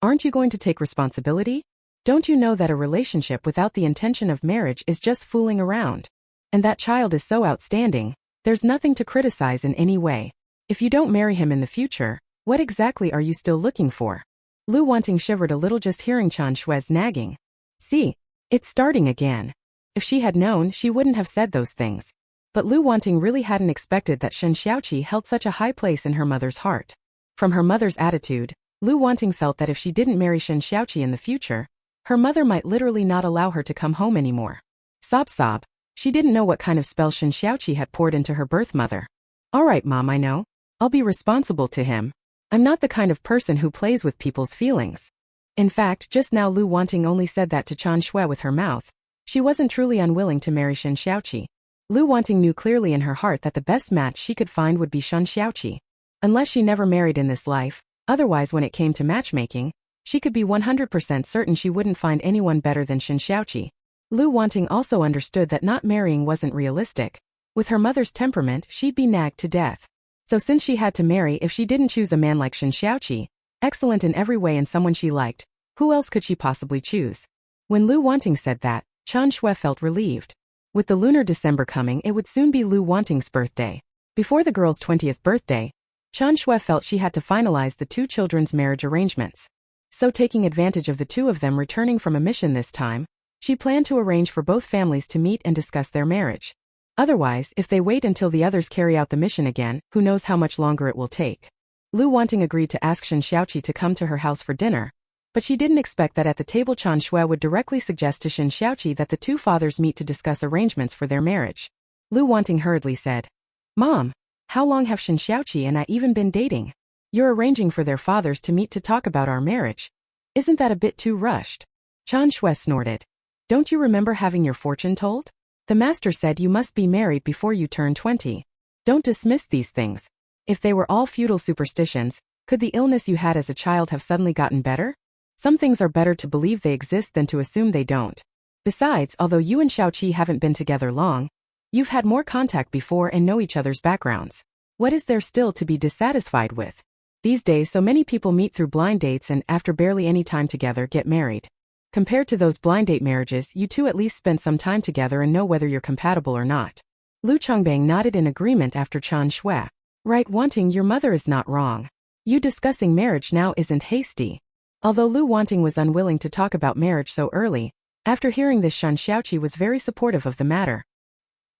Aren't you going to take responsibility? Don't you know that a relationship without the intention of marriage is just fooling around? And that child is so outstanding, there's nothing to criticize in any way. If you don't marry him in the future, what exactly are you still looking for?" Lu Wanting shivered a little just hearing Qian Shui's nagging. See, it's starting again. If she had known, she wouldn't have said those things. But Lu Wanting really hadn't expected that Shen Xiaoqi held such a high place in her mother's heart. From her mother's attitude, Lu Wanting felt that if she didn't marry Shen Xiaoqi in the future, her mother might literally not allow her to come home anymore. Sob sob. She didn't know what kind of spell Shen Xiaoqi had poured into her birth mother. "All right, Mom, I know. I'll be responsible to him. I'm not the kind of person who plays with people's feelings." In fact, just now Lu Wanting only said that to Qian Shui with her mouth. She wasn't truly unwilling to marry Shen Xiaoqi. Lu Wanting knew clearly in her heart that the best match she could find would be Shen Xiaoqi. Unless she never married in this life, otherwise when it came to matchmaking, she could be 100% certain she wouldn't find anyone better than Shen Xiaoqi. Lu Wanting also understood that not marrying wasn't realistic. With her mother's temperament, she'd be nagged to death. So since she had to marry if she didn't choose a man like Shen Xiaoqi, excellent in every way and someone she liked, who else could she possibly choose? When Lu Wanting said that, Qian Shui felt relieved. With the lunar December coming, it would soon be Lu Wanting's birthday. Before the girl's 20th birthday, Qian Shui felt she had to finalize the two children's marriage arrangements. So taking advantage of the two of them returning from a mission this time, she planned to arrange for both families to meet and discuss their marriage. Otherwise, if they wait until the others carry out the mission again, who knows how much longer it will take. Lu Wanting agreed to ask Shen Xiaoqi to come to her house for dinner, but she didn't expect that at the table Qian Shui would directly suggest to Shen Xiaoqi that the two fathers meet to discuss arrangements for their marriage. Lu Wanting hurriedly said, "Mom, how long have Shen Xiaoqi and I even been dating? You're arranging for their fathers to meet to talk about our marriage. Isn't that a bit too rushed?" Qian Shui snorted. "Don't you remember having your fortune told? The master said you must be married before you turn 20. Don't dismiss these things. If they were all feudal superstitions, could the illness you had as a child have suddenly gotten better? Some things are better to believe they exist than to assume they don't. Besides, although you and Xiaoqi haven't been together long, you've had more contact before and know each other's backgrounds. What is there still to be dissatisfied with? These days so many people meet through blind dates and, after barely any time together, get married. Compared to those blind date marriages, you two at least spend some time together and know whether you're compatible or not." Lu Chongbang nodded in agreement after Qian Shui. "Right, Wanting, your mother is not wrong. You discussing marriage now isn't hasty." Although Lu Wanting was unwilling to talk about marriage so early, after hearing this Shen Xiaoqi was very supportive of the matter.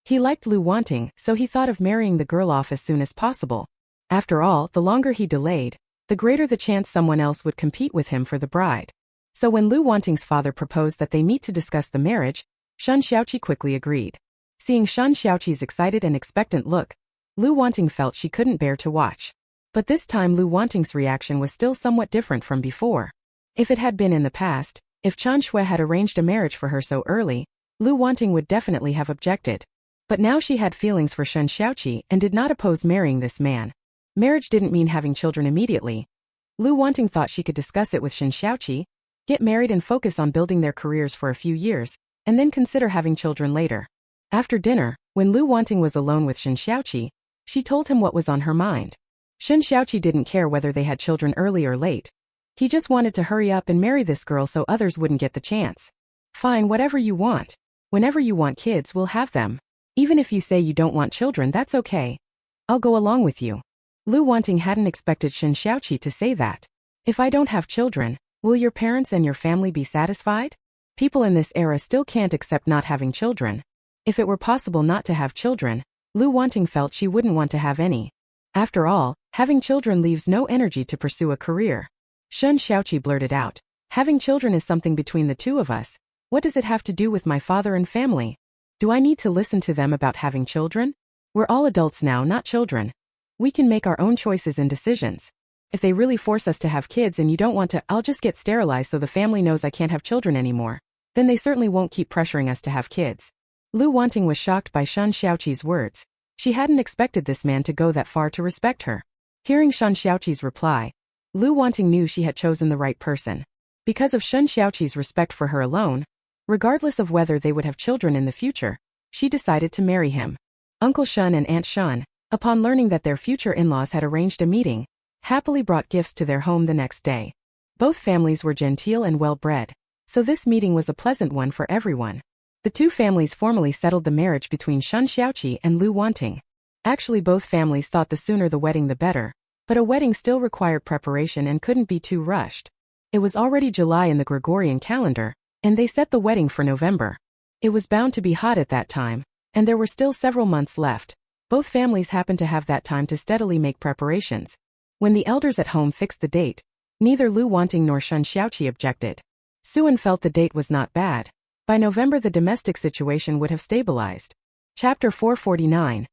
He liked Lu Wanting, so he thought of marrying the girl off as soon as possible. After all, the longer he delayed, the greater the chance someone else would compete with him for the bride. So when Lu Wanting's father proposed that they meet to discuss the marriage, Shen Xiaoqi quickly agreed. Seeing Shen Xiaoqi's excited and expectant look, Lu Wanting felt she couldn't bear to watch. But this time Lu Wanting's reaction was still somewhat different from before. If it had been in the past, If Chen Shui had arranged a marriage for her so early, Lu Wanting would definitely have objected. But now she had feelings for Shen Xiaoqi and did not oppose marrying this man. Marriage didn't mean having children immediately. Lu Wanting thought she could discuss it with Shen Xiaoqi, get married and focus on building their careers for a few years, and then consider having children later. After dinner, when Lu Wanting was alone with Shen Xiaoqi, she told him what was on her mind. Shen Xiaoqi didn't care whether they had children early or late. He just wanted to hurry up and marry this girl so others wouldn't get the chance. Fine, whatever you want. Whenever you want kids, we'll have them. Even if you say you don't want children, that's okay. I'll go along with you. Lu Wanting hadn't expected Shen Xiaoqi to say that. If I don't have children, will your parents and your family be satisfied? People in this era still can't accept not having children. If it were possible not to have children, Lu Wanting felt she wouldn't want to have any. After all, having children leaves no energy to pursue a career. Shen Xiaoqi blurted out, having children is something between the two of us. What does it have to do with my father and family? Do I need to listen to them about having children? We're all adults now, not children. We can make our own choices and decisions. If they really force us to have kids and you don't want to, I'll just get sterilized so the family knows I can't have children anymore. Then they certainly won't keep pressuring us to have kids. Lu Wanting was shocked by Shen Xiaoqi's words. She hadn't expected this man to go that far to respect her. Hearing Shen Xiaoqi's reply, Lu Wanting knew she had chosen the right person. Because of Shen Xiaoqi's respect for her alone, regardless of whether they would have children in the future, she decided to marry him. Uncle Shen and Aunt Shen, upon learning that their future in-laws had arranged a meeting, happily brought gifts to their home the next day. Both families were genteel and well-bred, so this meeting was a pleasant one for everyone. The two families formally settled the marriage between Shen Xiaoqi and Lu Wanting. Actually, both families thought the sooner the wedding the better, but a wedding still required preparation and couldn't be too rushed. It was already July in the Gregorian calendar, and they set the wedding for November. It was bound to be hot at that time, and there were still several months left. Both families happened to have that time to steadily make preparations. When the elders at home fixed the date, neither Lu Wanting nor Shen Xiaoqi objected. Suan felt the date was not bad. By November the domestic situation would have stabilized. Chapter 449.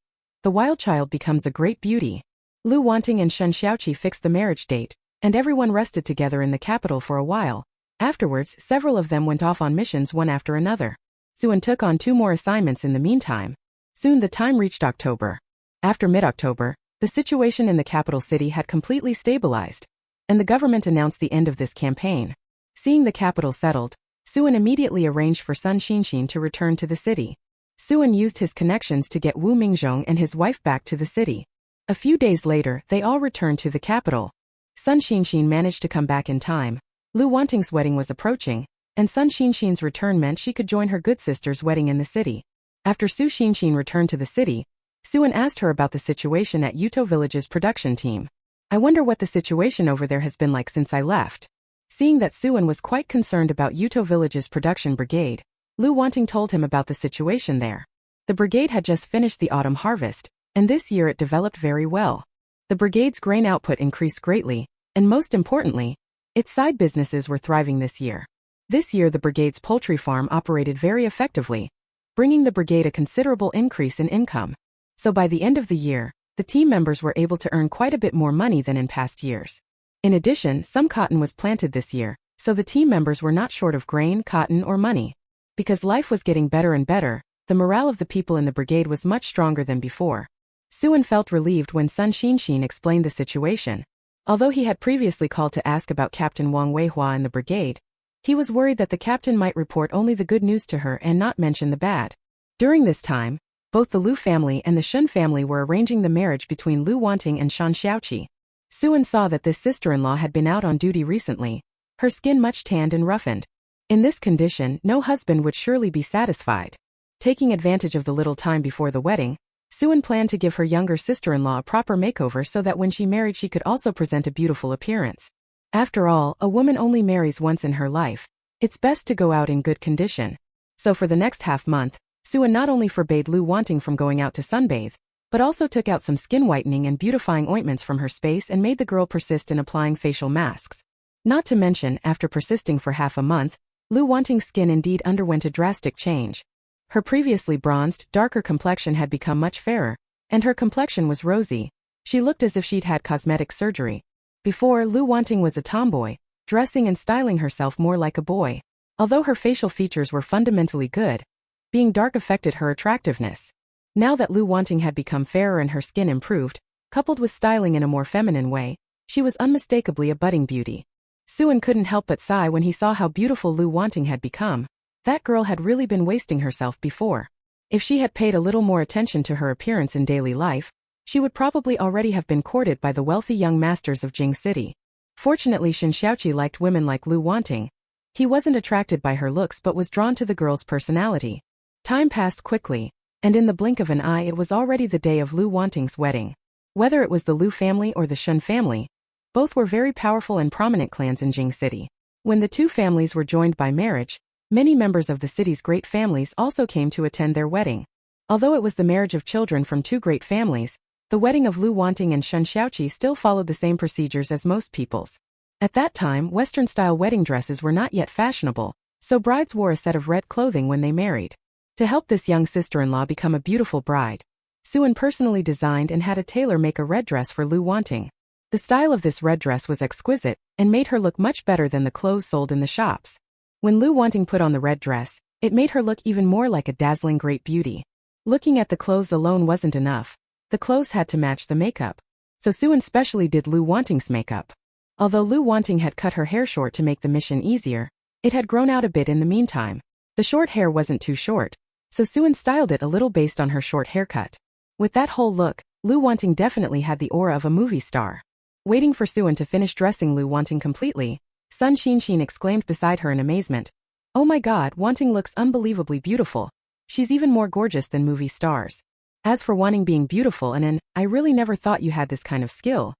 The Wild Child Becomes a Great Beauty. Lu Wanting and Shen Xiaoqi fixed the marriage date, and everyone rested together in the capital for a while. Afterwards, several of them went off on missions one after another. Suan took on 2 more assignments in the meantime. Soon the time reached October. After mid-October, the situation in the capital city had completely stabilized, and the government announced the end of this campaign. Seeing the capital settled, Suan immediately arranged for Sun Xinxin to return to the city. Suan used his connections to get Wu Mingzhong and his wife back to the city. A few days later, they all returned to the capital. Sun Xinxin managed to come back in time. Lu Wanting's wedding was approaching, and Sun Xinxin's return meant she could join her good sister's wedding in the city. After Su Xinxin returned to the city, Suan asked her about the situation at Yuto Village's production team. I wonder what the situation over there has been like since I left. Seeing that Suan was quite concerned about Yuto Village's production brigade, Lu Wanting told him about the situation there. The brigade had just finished the autumn harvest, and this year it developed very well. The brigade's grain output increased greatly, and most importantly, its side businesses were thriving this year. This year the brigade's poultry farm operated very effectively, bringing the brigade a considerable increase in income. So by the end of the year, the team members were able to earn quite a bit more money than in past years. In addition, some cotton was planted this year, so the team members were not short of grain, cotton, or money. Because life was getting better and better, the morale of the people in the brigade was much stronger than before. Suan felt relieved when Sun Xinxin explained the situation. Although he had previously called to ask about Captain Wang Weihua and the brigade, he was worried that the captain might report only the good news to her and not mention the bad. During this time, both the Lu family and the Shun family were arranging the marriage between Lu Wanting and Shen Xiaoqi. Suan saw that this sister-in-law had been out on duty recently, her skin much tanned and roughened. In this condition, no husband would surely be satisfied. Taking advantage of the little time before the wedding, Suan planned to give her younger sister-in-law a proper makeover so that when she married she could also present a beautiful appearance. After all, a woman only marries once in her life. It's best to go out in good condition. So for the next half-month, Suan not only forbade Lu Wanting from going out to sunbathe, but also took out some skin whitening and beautifying ointments from her space and made the girl persist in applying facial masks. Not to mention, after persisting for half a month, Lu Wanting's skin indeed underwent a drastic change. Her previously bronzed, darker complexion had become much fairer, and her complexion was rosy. She looked as if she'd had cosmetic surgery. Before, Lu Wanting was a tomboy, dressing and styling herself more like a boy. Although her facial features were fundamentally good, being dark affected her attractiveness. Now that Lu Wanting had become fairer and her skin improved, coupled with styling in a more feminine way, she was unmistakably a budding beauty. Suin couldn't help but sigh when he saw how beautiful Lu Wanting had become. That girl had really been wasting herself before. If she had paid a little more attention to her appearance in daily life, she would probably already have been courted by the wealthy young masters of Jing City. Fortunately, Shen Xiaoqi liked women like Lu Wanting. He wasn't attracted by her looks but was drawn to the girl's personality. Time passed quickly, and in the blink of an eye it was already the day of Lu Wanting's wedding. Whether it was the Lu family or the Shen family, both were very powerful and prominent clans in Jing City. When the two families were joined by marriage, many members of the city's great families also came to attend their wedding. Although it was the marriage of children from two great families, the wedding of Lu Wanting and Shen Xiaoqi still followed the same procedures as most people's. At that time, Western-style wedding dresses were not yet fashionable, so brides wore a set of red clothing when they married. To help this young sister-in-law become a beautiful bride, Suin personally designed and had a tailor make a red dress for Lu Wanting. The style of this red dress was exquisite and made her look much better than the clothes sold in the shops. When Lu Wanting put on the red dress, it made her look even more like a dazzling great beauty. Looking at the clothes alone wasn't enough. The clothes had to match the makeup. So Suin specially did Lu Wanting's makeup. Although Lu Wanting had cut her hair short to make the mission easier, it had grown out a bit in the meantime. The short hair wasn't too short, so Suin styled it a little based on her short haircut. With that whole look, Lu Wanting definitely had the aura of a movie star. Waiting for Suin to finish dressing Lu Wanting completely, Sun Xinxin exclaimed beside her in amazement. "Oh my god, Wanting looks unbelievably beautiful. She's even more gorgeous than movie stars. As for Wanting being beautiful I really never thought you had this kind of skill.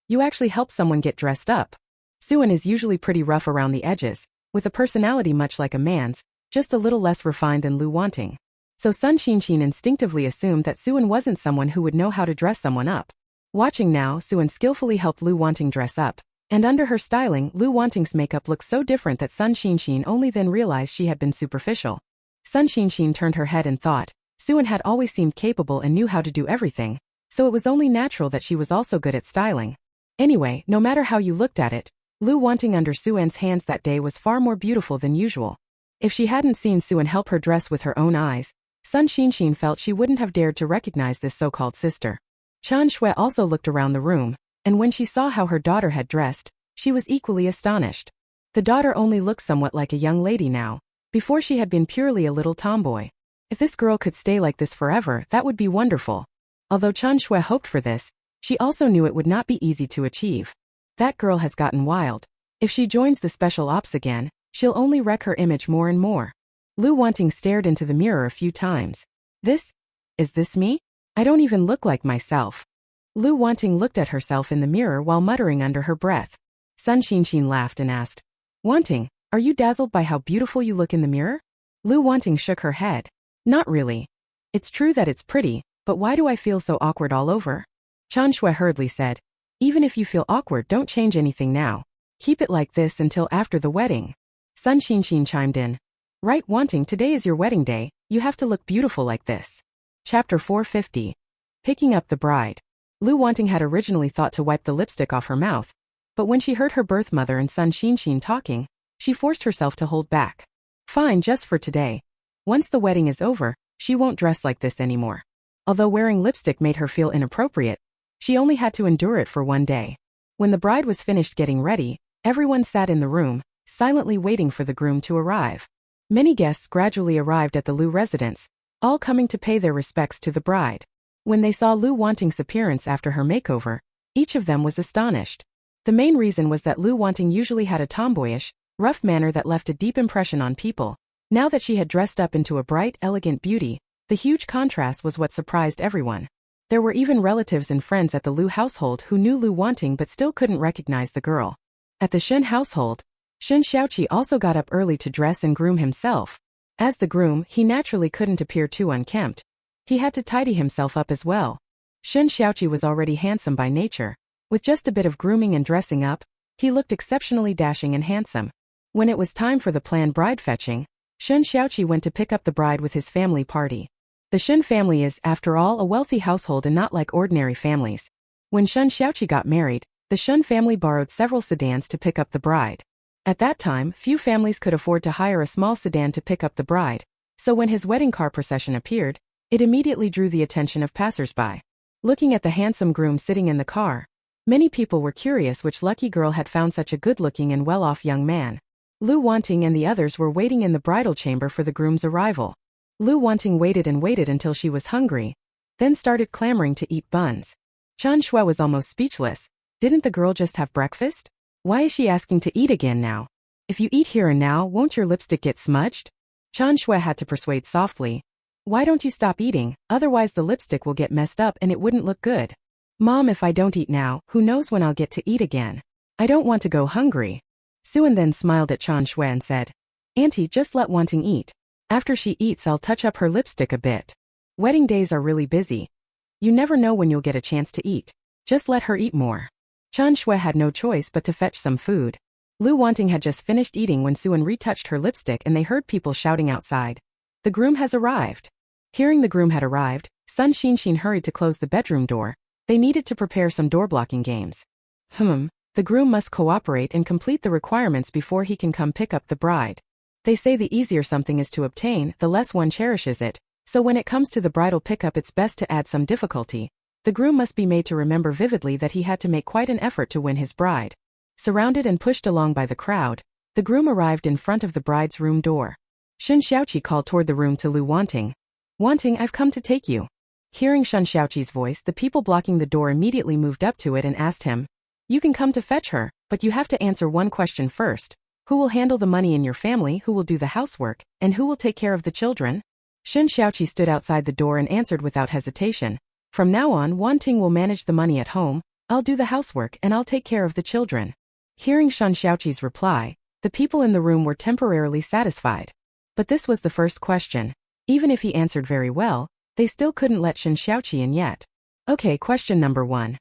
You actually help someone get dressed up." Suin is usually pretty rough around the edges, with a personality much like a man's, just a little less refined than Lu Wanting. So Sun Xinxin instinctively assumed that Suin wasn't someone who would know how to dress someone up. Watching now, Suin skillfully helped Lu Wanting dress up, and under her styling, Lu Wanting's makeup looked so different that Sun Xinxin only then realized she had been superficial. Sun Xinxin turned her head and thought, Suin had always seemed capable and knew how to do everything, so it was only natural that she was also good at styling. Anyway, no matter how you looked at it, Lu Wanting under Suin's hands that day was far more beautiful than usual. If she hadn't seen Suin help her dress with her own eyes, Sun Xinxin felt she wouldn't have dared to recognize this so-called sister. Chen Shui also looked around the room, and when she saw how her daughter had dressed, she was equally astonished. The daughter only looked somewhat like a young lady now. Before she had been purely a little tomboy. If this girl could stay like this forever, that would be wonderful. Although Chen Shui hoped for this, she also knew it would not be easy to achieve. That girl has gotten wild. If she joins the special ops again, she'll only wreck her image more and more. Lu Wanting stared into the mirror a few times. Is this me? I don't even look like myself. Lu Wanting looked at herself in the mirror while muttering under her breath. Sun Xinxin laughed and asked, "Wanting, are you dazzled by how beautiful you look in the mirror?" Lu Wanting shook her head. "Not really. It's true that it's pretty, but why do I feel so awkward all over?" Chen Shui hurriedly said, "Even if you feel awkward, don't change anything now. Keep it like this until after the wedding." Sun Xinxin chimed in. "Right, Wanting, today is your wedding day, you have to look beautiful like this." Chapter 450. Picking up the bride. Lu Wanting had originally thought to wipe the lipstick off her mouth, but when she heard her birth mother and Sun Xinxin talking, she forced herself to hold back. Fine, just for today. Once the wedding is over, she won't dress like this anymore. Although wearing lipstick made her feel inappropriate, she only had to endure it for one day. When the bride was finished getting ready, everyone sat in the room, silently waiting for the groom to arrive. Many guests gradually arrived at the Lu residence, all coming to pay their respects to the bride. When they saw Lu Wanting's appearance after her makeover, each of them was astonished. The main reason was that Lu Wanting usually had a tomboyish, rough manner that left a deep impression on people. Now that she had dressed up into a bright, elegant beauty, the huge contrast was what surprised everyone. There were even relatives and friends at the Lu household who knew Lu Wanting but still couldn't recognize the girl. At the Shen household, Shen Xiaoqi also got up early to dress and groom himself. As the groom, he naturally couldn't appear too unkempt. He had to tidy himself up as well. Shen Xiaoqi was already handsome by nature. With just a bit of grooming and dressing up, he looked exceptionally dashing and handsome. When it was time for the planned bride fetching, Shen Xiaoqi went to pick up the bride with his family party. The Shen family is, after all, a wealthy household and not like ordinary families. When Shen Xiaoqi got married, the Shen family borrowed several sedans to pick up the bride. At that time, few families could afford to hire a small sedan to pick up the bride, so when his wedding car procession appeared, it immediately drew the attention of passersby. Looking at the handsome groom sitting in the car, many people were curious which lucky girl had found such a good-looking and well-off young man. Lu Wanting and the others were waiting in the bridal chamber for the groom's arrival. Lu Wanting waited and waited until she was hungry, then started clamoring to eat buns. Chen Shui was almost speechless. Didn't the girl just have breakfast? Why is she asking to eat again now? If you eat here and now, won't your lipstick get smudged? Chen Shui had to persuade softly. Why don't you stop eating, otherwise the lipstick will get messed up and it wouldn't look good. Mom, if I don't eat now, who knows when I'll get to eat again? I don't want to go hungry. Suan then smiled at Chen Shui and said, Auntie, just let Wanting eat. After she eats, I'll touch up her lipstick a bit. Wedding days are really busy. You never know when you'll get a chance to eat. Just let her eat more. Chen Shui had no choice but to fetch some food. Lu Wanting had just finished eating when Suan retouched her lipstick and they heard people shouting outside. The groom has arrived. Hearing the groom had arrived, Sun Xinshin hurried to close the bedroom door. They needed to prepare some door-blocking games. The groom must cooperate and complete the requirements before he can come pick up the bride. They say the easier something is to obtain, the less one cherishes it, so when it comes to the bridal pickup it's best to add some difficulty. The groom must be made to remember vividly that he had to make quite an effort to win his bride. Surrounded and pushed along by the crowd, the groom arrived in front of the bride's room door. Shun Xiaoqi called toward the room to Lu Wanting. Wanting, I've come to take you. Hearing Shun Xiaoqi's voice, the people blocking the door immediately moved up to it and asked him, You can come to fetch her, but you have to answer one question first. Who will handle the money in your family, who will do the housework, and who will take care of the children? Shun Xiaoqi stood outside the door and answered without hesitation. From now on, Wanting will manage the money at home, I'll do the housework and I'll take care of the children. Hearing Shun Xiaoqi's reply, the people in the room were temporarily satisfied. But this was the first question. Even if he answered very well, they still couldn't let Shun Xiaoqi in yet. Okay, question number 1.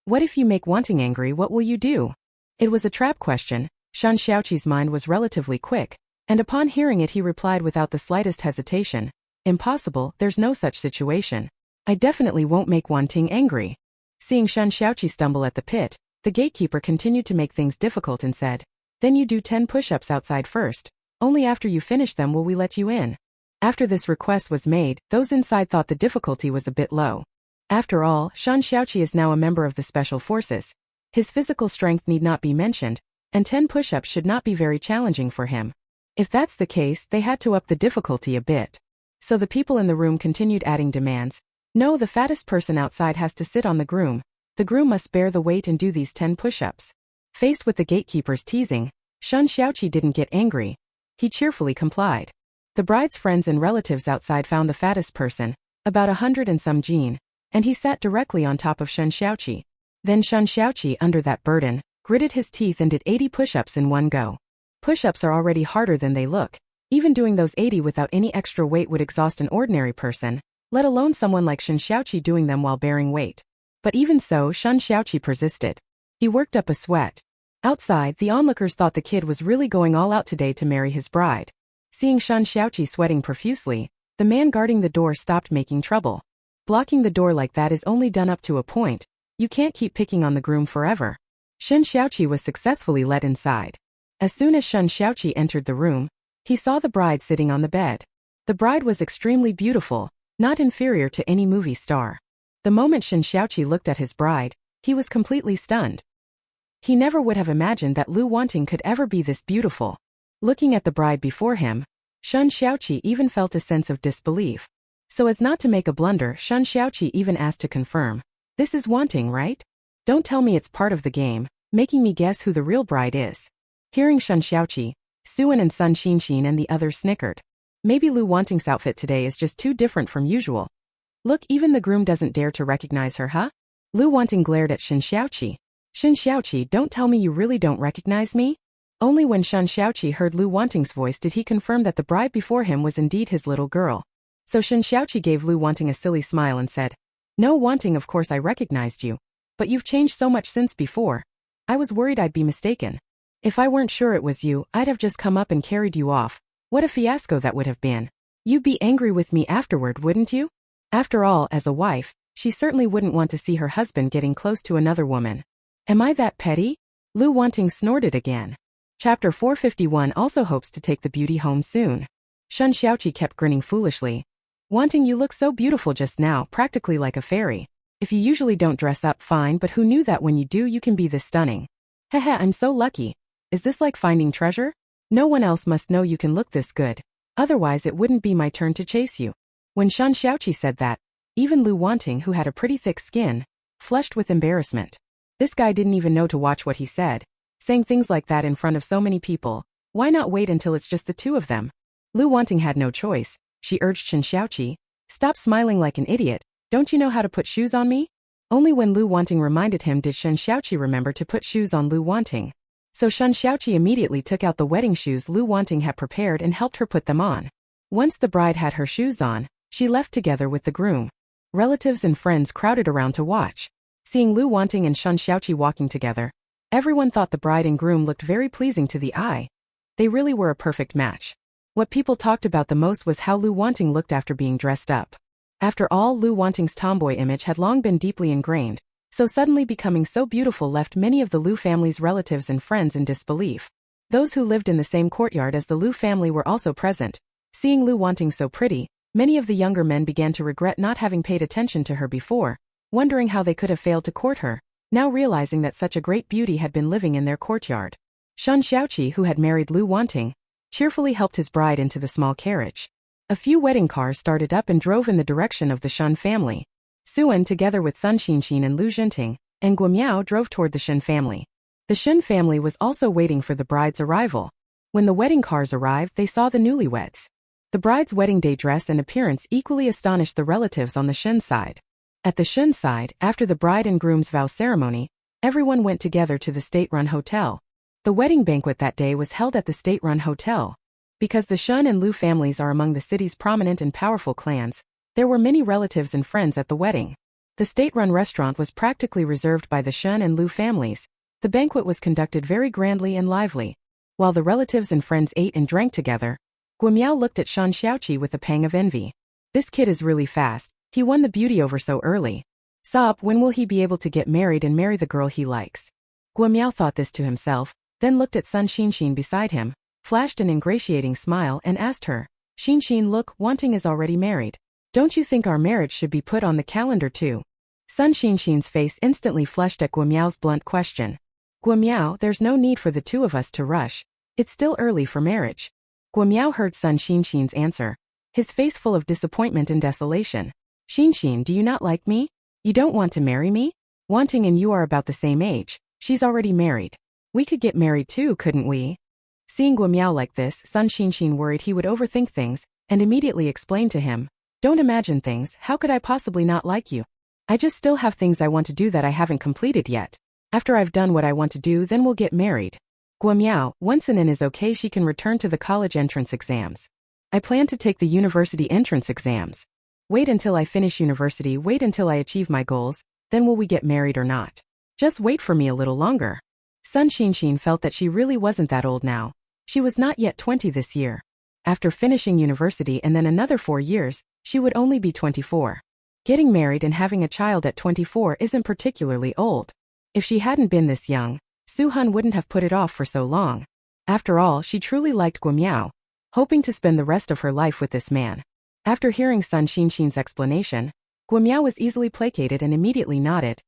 What if you make Wanting angry, what will you do? It was a trap question. Shun Xiaoqi's mind was relatively quick, and upon hearing it he replied without the slightest hesitation. Impossible, there's no such situation. I definitely won't make Wanting angry. Seeing Shun Xiaoqi stumble at the pit, the gatekeeper continued to make things difficult and said, Then you do 10 push-ups outside first. Only after you finish them will we let you in. After this request was made, those inside thought the difficulty was a bit low. After all, Shun Xiaoqi is now a member of the Special Forces. His physical strength need not be mentioned, and 10 push-ups should not be very challenging for him. If that's the case, they had to up the difficulty a bit. So the people in the room continued adding demands. No, the fattest person outside has to sit on the groom. The groom must bear the weight and do these 10 push-ups. Faced with the gatekeeper's teasing, Shun Xiaoqi didn't get angry. He cheerfully complied. The bride's friends and relatives outside found the fattest person, about 100 and some jin, and he sat directly on top of Shun Xiaoqi. Then Shun Xiaoqi, under that burden, gritted his teeth and did 80 push-ups in one go. Push-ups are already harder than they look. Even doing those 80 without any extra weight would exhaust an ordinary person, let alone someone like Shun Xiaoqi doing them while bearing weight. But even so, Shun Xiaoqi persisted. He worked up a sweat. Outside, the onlookers thought the kid was really going all out today to marry his bride. Seeing Shun Xiaoqi sweating profusely, the man guarding the door stopped making trouble. Blocking the door like that is only done up to a point. You can't keep picking on the groom forever. Shun Xiaoqi was successfully let inside. As soon as Shun Xiaoqi entered the room, he saw the bride sitting on the bed. The bride was extremely beautiful, not inferior to any movie star. The moment Shun Xiaoqi looked at his bride, he was completely stunned. He never would have imagined that Lu Wanting could ever be this beautiful. Looking at the bride before him, Shun Xiaoqi even felt a sense of disbelief. So as not to make a blunder, Shun Xiaoqi even asked to confirm. This is Wanting, right? Don't tell me it's part of the game, making me guess who the real bride is. Hearing Shun Xiaoqi, Suan and Sun Xinshin and the others snickered. Maybe Lu Wanting's outfit today is just too different from usual. Look, even the groom doesn't dare to recognize her, huh? Lu Wanting glared at Shun Xiaoqi. Shun Xiaoqi, don't tell me you really don't recognize me? Only when Shun Xiaoqi heard Lu Wanting's voice did he confirm that the bride before him was indeed his little girl. So Shun Xiaoqi gave Lu Wanting a silly smile and said, No, Wanting, of course I recognized you. But you've changed so much since before. I was worried I'd be mistaken. If I weren't sure it was you, I'd have just come up and carried you off. What a fiasco that would have been. You'd be angry with me afterward, wouldn't you? After all, as a wife, she certainly wouldn't want to see her husband getting close to another woman. Am I that petty? Lu Wanting snorted again. Chapter 451 also hopes to take the beauty home soon. Shen Xiaoqi kept grinning foolishly. Wanting, you look so beautiful just now, practically like a fairy. If you usually don't dress up, fine, but who knew that when you do you can be this stunning? Heh, I'm so lucky. Is this like finding treasure? No one else must know you can look this good. Otherwise it wouldn't be my turn to chase you. When Shen Xiaoqi said that, even Lu Wanting, who had a pretty thick skin, flushed with embarrassment. This guy didn't even know to watch what he said, saying things like that in front of so many people. Why not wait until it's just the two of them? Lu Wanting had no choice. She urged Shen Xiaoqi, "Stop smiling like an idiot. Don't you know how to put shoes on me?" Only when Lu Wanting reminded him did Shen Xiaoqi remember to put shoes on Lu Wanting. So Shen Xiaoqi immediately took out the wedding shoes Lu Wanting had prepared and helped her put them on. Once the bride had her shoes on, she left together with the groom. Relatives and friends crowded around to watch. Seeing Lu Wanting and Shen Xiaoqi walking together, everyone thought the bride and groom looked very pleasing to the eye. They really were a perfect match. What people talked about the most was how Lu Wanting looked after being dressed up. After all, Lu Wanting's tomboy image had long been deeply ingrained, so suddenly becoming so beautiful left many of the Lu family's relatives and friends in disbelief. Those who lived in the same courtyard as the Lu family were also present. Seeing Lu Wanting so pretty, many of the younger men began to regret not having paid attention to her before, wondering how they could have failed to court her, now realizing that such a great beauty had been living in their courtyard. Shen Xiaoqi, who had married Lu Wanting, cheerfully helped his bride into the small carriage. A few wedding cars started up and drove in the direction of the Shen family. Suan, together with Sun Xinxin and Lu Jinting, and Guamiao drove toward the Shen family. The Shen family was also waiting for the bride's arrival. When the wedding cars arrived, they saw the newlyweds. The bride's wedding day dress and appearance equally astonished the relatives on the Shen side. At the Shen side, after the bride and groom's vow ceremony, everyone went together to the state-run hotel. The wedding banquet that day was held at the state-run hotel. Because the Shen and Lu families are among the city's prominent and powerful clans, there were many relatives and friends at the wedding. The state-run restaurant was practically reserved by the Shen and Lu families. The banquet was conducted very grandly and lively. While the relatives and friends ate and drank together, Guamiao looked at Shen Xiaoqi with a pang of envy. This kid is really fast. He won the beauty over so early. Sob, when will he be able to get married and marry the girl he likes? Guamiao thought this to himself, then looked at Sun Xinxin beside him, flashed an ingratiating smile and asked her, "Xinxin, look, Wanting is already married. Don't you think our marriage should be put on the calendar too?" Sun Xinxin's face instantly flushed at Guamiao's blunt question. "Guamiao, there's no need for the two of us to rush. It's still early for marriage." Guamiao heard Sun Xinxin's answer, his face full of disappointment and desolation. "Xinxin, do you not like me? You don't want to marry me? Wanting and you are about the same age. She's already married. We could get married too, couldn't we?" Seeing Guamiao like this, Sun Xinxin worried he would overthink things, and immediately explained to him, "Don't imagine things, how could I possibly not like you? I just still have things I want to do that I haven't completed yet. After I've done what I want to do, then we'll get married." Guamiao, once Anin is okay, she can return to the college entrance exams. "I plan to take the university entrance exams. Wait until I finish university, wait until I achieve my goals, then will we get married or not? Just wait for me a little longer." Sun Xinxin felt that she really wasn't that old now. She was not yet 20 this year. After finishing university and then another 4 years, she would only be 24. Getting married and having a child at 24 isn't particularly old. If she hadn't been this young, Su-hun wouldn't have put it off for so long. After all, she truly liked Guamiao, hoping to spend the rest of her life with this man. After hearing Sun Xinxin's explanation, Guamiao was easily placated and immediately nodded.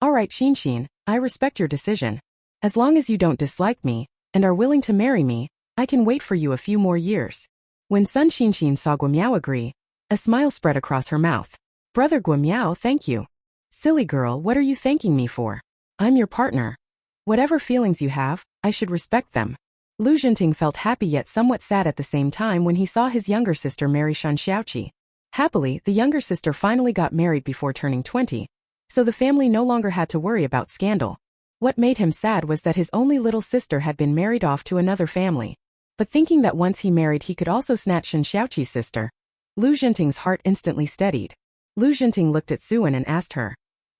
"All right, Xinxin, I respect your decision. As long as you don't dislike me, and are willing to marry me, I can wait for you a few more years." When Sun Xinxin saw Guamiao agree, a smile spread across her mouth. "Brother Guamiao, thank you." "Silly girl, what are you thanking me for? I'm your partner. Whatever feelings you have, I should respect them." Lu Jinting felt happy yet somewhat sad at the same time when he saw his younger sister marry Shen Xiaoqi. Happily, the younger sister finally got married before turning 20, so the family no longer had to worry about scandal. What made him sad was that his only little sister had been married off to another family. But thinking that once he married he could also snatch Shen Xiaoqi's sister, Lu Jinting's heart instantly steadied. Lu Jinting looked at Suan and asked her,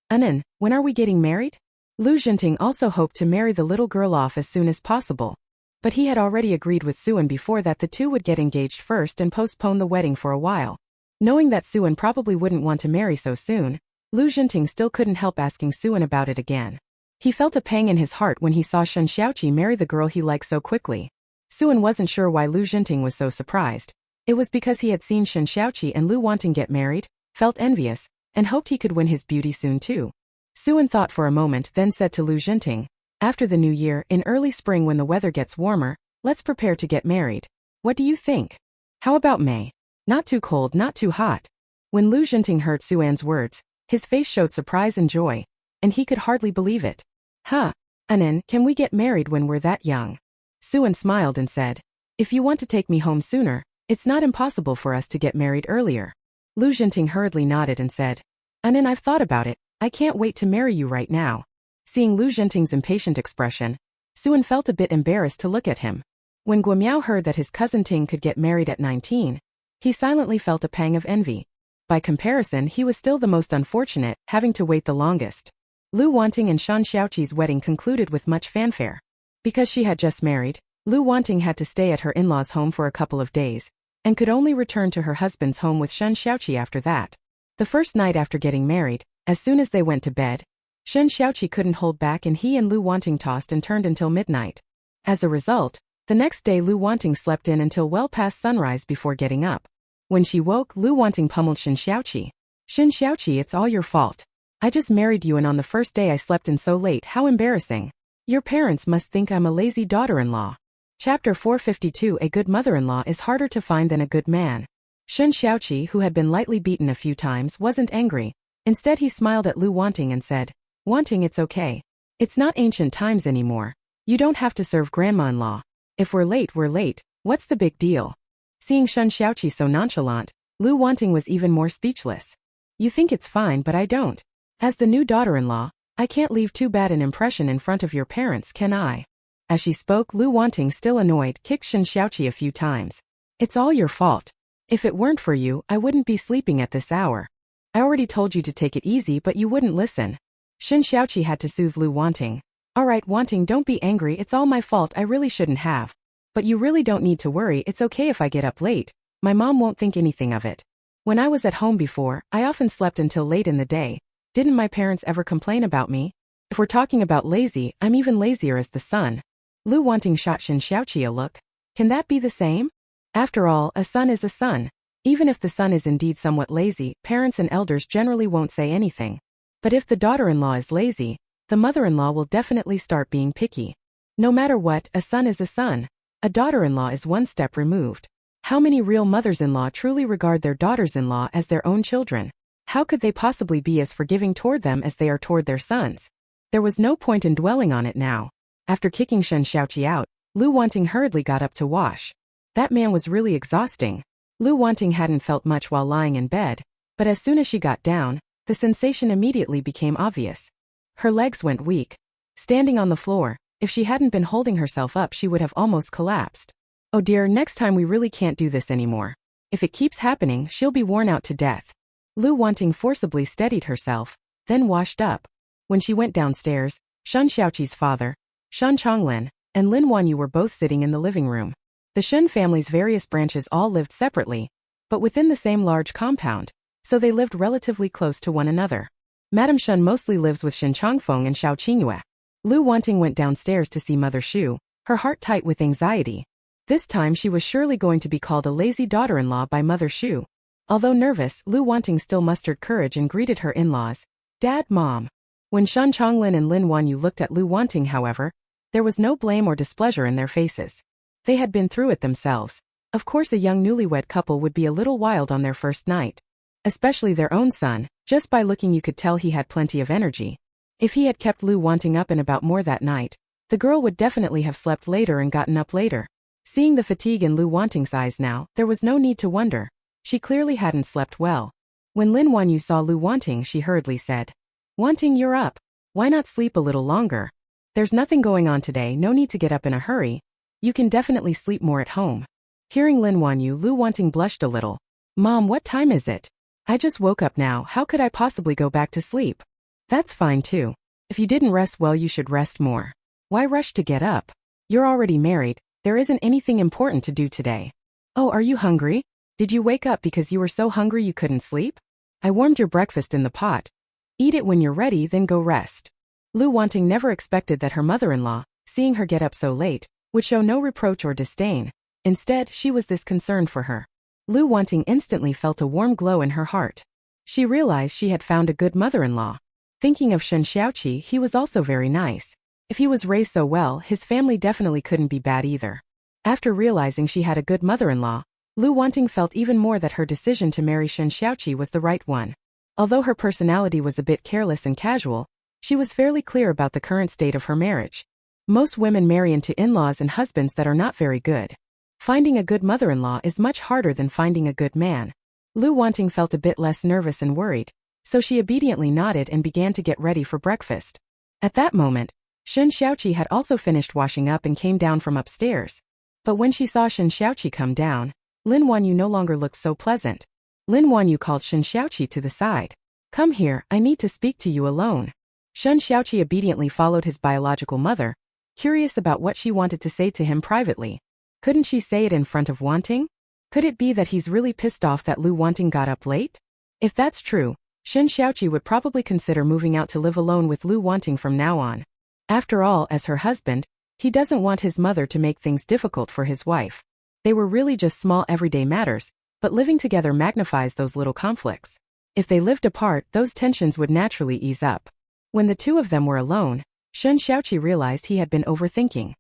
"Anin, when are we getting married?" Lu Jinting also hoped to marry the little girl off as soon as possible. But he had already agreed with Suan before that the two would get engaged first and postpone the wedding for a while. Knowing that Suan probably wouldn't want to marry so soon, Lu Jinting still couldn't help asking Suan about it again. He felt a pang in his heart when he saw Shen Xiaoqi marry the girl he liked so quickly. Suan wasn't sure why Lu Jinting was so surprised. It was because he had seen Shen Xiaoqi and Lu Wanting get married, felt envious, and hoped he could win his beauty soon too. Suan thought for a moment, then said to Lu Jinting, "After the new year, in early spring when the weather gets warmer, let's prepare to get married. What do you think? How about May? Not too cold, not too hot." When Lu Jinting heard Suan's words, his face showed surprise and joy, and he could hardly believe it. "Huh. Anan, can we get married when we're that young?" Suan smiled and said, "If you want to take me home sooner, it's not impossible for us to get married earlier." Lu Jinting hurriedly nodded and said, "Anan, I've thought about it. I can't wait to marry you right now." Seeing Lu Jinting's impatient expression, Suan felt a bit embarrassed to look at him. When Guamiao heard that his cousin Ting could get married at 19, he silently felt a pang of envy. By comparison, he was still the most unfortunate, having to wait the longest. Lu Wanting and Shan Xiaoqi's wedding concluded with much fanfare. Because she had just married, Lu Wanting had to stay at her in-laws' home for a couple of days, and could only return to her husband's home with Shen Xiaoqi after that. The first night after getting married, as soon as they went to bed, Shen Xiaoqi couldn't hold back and he and Lu Wanting tossed and turned until midnight. As a result, the next day Lu Wanting slept in until well past sunrise before getting up. When she woke, Lu Wanting pummeled Shen Xiaoqi. "Shen Xiaoqi, it's all your fault. I just married you and on the first day I slept in so late, how embarrassing. Your parents must think I'm a lazy daughter-in-law." Chapter 452. A good mother-in-law is harder to find than a good man. Shen Xiaoqi, who had been lightly beaten a few times, wasn't angry. Instead he smiled at Lu Wanting and said, "Wanting, it's okay. It's not ancient times anymore. You don't have to serve grandma-in-law. If we're late, we're late. What's the big deal?" Seeing Shen Xiaoqi so nonchalant, Lu Wanting was even more speechless. "You think it's fine, but I don't. As the new daughter-in-law, I can't leave too bad an impression in front of your parents, can I?" As she spoke, Lu Wanting, still annoyed, kicked Shen Xiaoqi a few times. "It's all your fault. If it weren't for you, I wouldn't be sleeping at this hour. I already told you to take it easy but you wouldn't listen." Shen Xiaoqi had to soothe Lu Wanting. "Alright Wanting, don't be angry, it's all my fault, I really shouldn't have. But you really don't need to worry, it's okay if I get up late. My mom won't think anything of it. When I was at home before, I often slept until late in the day. Didn't my parents ever complain about me? If we're talking about lazy, I'm even lazier as the son." Lu Wanting shot Shen Xiaoqi a look. Can that be the same? After all, a son is a son. Even if the son is indeed somewhat lazy, parents and elders generally won't say anything. But if the daughter-in-law is lazy, the mother-in-law will definitely start being picky. No matter what, a son is a son. A daughter-in-law is one step removed. How many real mothers-in-law truly regard their daughters-in-law as their own children? How could they possibly be as forgiving toward them as they are toward their sons? There was no point in dwelling on it now. After kicking Shen Xiaoqi out, Lu Wanting hurriedly got up to wash. That man was really exhausting. Lu Wanting hadn't felt much while lying in bed, but as soon as she got down, the sensation immediately became obvious. Her legs went weak. Standing on the floor, if she hadn't been holding herself up she would have almost collapsed. "Oh dear, next time we really can't do this anymore. If it keeps happening, she'll be worn out to death." Lu Wanting forcibly steadied herself, then washed up. When she went downstairs, Shen Xiaoqi's father, Shen Chonglin, and Lin Wanyu were both sitting in the living room. The Shen family's various branches all lived separately, but within the same large compound, so they lived relatively close to one another. Madame Shen mostly lives with Shen Chongfeng and Xiao Qingyue. Lu Wanting went downstairs to see Mother Shu, her heart tight with anxiety. This time she was surely going to be called a lazy daughter-in-law by Mother Shu. Although nervous, Lu Wanting still mustered courage and greeted her in-laws. "Dad, Mom." When Shen Chonglin and Lin Wanyu looked at Lu Wanting, however, there was no blame or displeasure in their faces. They had been through it themselves. Of course a young newlywed couple would be a little wild on their first night. Especially their own son, just by looking you could tell he had plenty of energy. If he had kept Lu Wanting up and about more that night, the girl would definitely have slept later and gotten up later. Seeing the fatigue in Lu Wanting's eyes now, there was no need to wonder. She clearly hadn't slept well. When Lin Wanyu saw Lu Wanting, she hurriedly said, "Wanting, you're up. Why not sleep a little longer? There's nothing going on today, no need to get up in a hurry. You can definitely sleep more at home." Hearing Lin Wanyu, Lu Wanting blushed a little. "Mom, what time is it? I just woke up now, how could I possibly go back to sleep?" "That's fine too. If you didn't rest well you should rest more. Why rush to get up? You're already married, there isn't anything important to do today." "Oh, are you hungry? Did you wake up because you were so hungry you couldn't sleep? I warmed your breakfast in the pot. Eat it when you're ready, then go rest." Lu Wanting never expected that her mother-in-law, seeing her get up so late, would show no reproach or disdain. Instead, she was this concerned for her. Lu Wanting instantly felt a warm glow in her heart. She realized she had found a good mother-in-law. Thinking of Shen Xiaoqi, he was also very nice. If he was raised so well, his family definitely couldn't be bad either. After realizing she had a good mother-in-law, Lu Wanting felt even more that her decision to marry Shen Xiaoqi was the right one. Although her personality was a bit careless and casual, she was fairly clear about the current state of her marriage. Most women marry into in-laws and husbands that are not very good. Finding a good mother-in-law is much harder than finding a good man. Lu Wanting felt a bit less nervous and worried, so she obediently nodded and began to get ready for breakfast. At that moment, Shen Xiaoqi had also finished washing up and came down from upstairs. But when she saw Shen Xiaoqi come down, Lin Wanyu no longer looked so pleasant. Lin Wanyu called Shen Xiaoqi to the side. "Come here, I need to speak to you alone." Shen Xiaoqi obediently followed his biological mother, curious about what she wanted to say to him privately. Couldn't she say it in front of Wanting? Could it be that he's really pissed off that Lu Wanting got up late? If that's true, Shen Xiaoqi would probably consider moving out to live alone with Lu Wanting from now on. After all, as her husband, he doesn't want his mother to make things difficult for his wife. They were really just small everyday matters, but living together magnifies those little conflicts. If they lived apart, those tensions would naturally ease up. When the two of them were alone, Shen Xiaoqi realized he had been overthinking.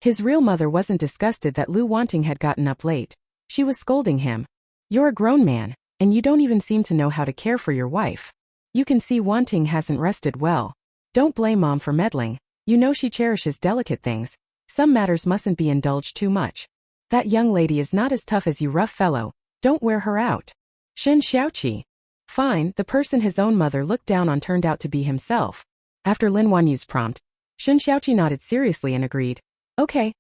His real mother wasn't disgusted that Lu Wanting had gotten up late. She was scolding him. "You're a grown man, and you don't even seem to know how to care for your wife. You can see Wanting hasn't rested well. Don't blame Mom for meddling. You know she cherishes delicate things. Some matters mustn't be indulged too much. That young lady is not as tough as you, rough fellow. Don't wear her out." Shen Xiaoqi. Fine, the person his own mother looked down on turned out to be himself. After Lin Wanyu's prompt, Shen Xiaoqi nodded seriously and agreed. Okay,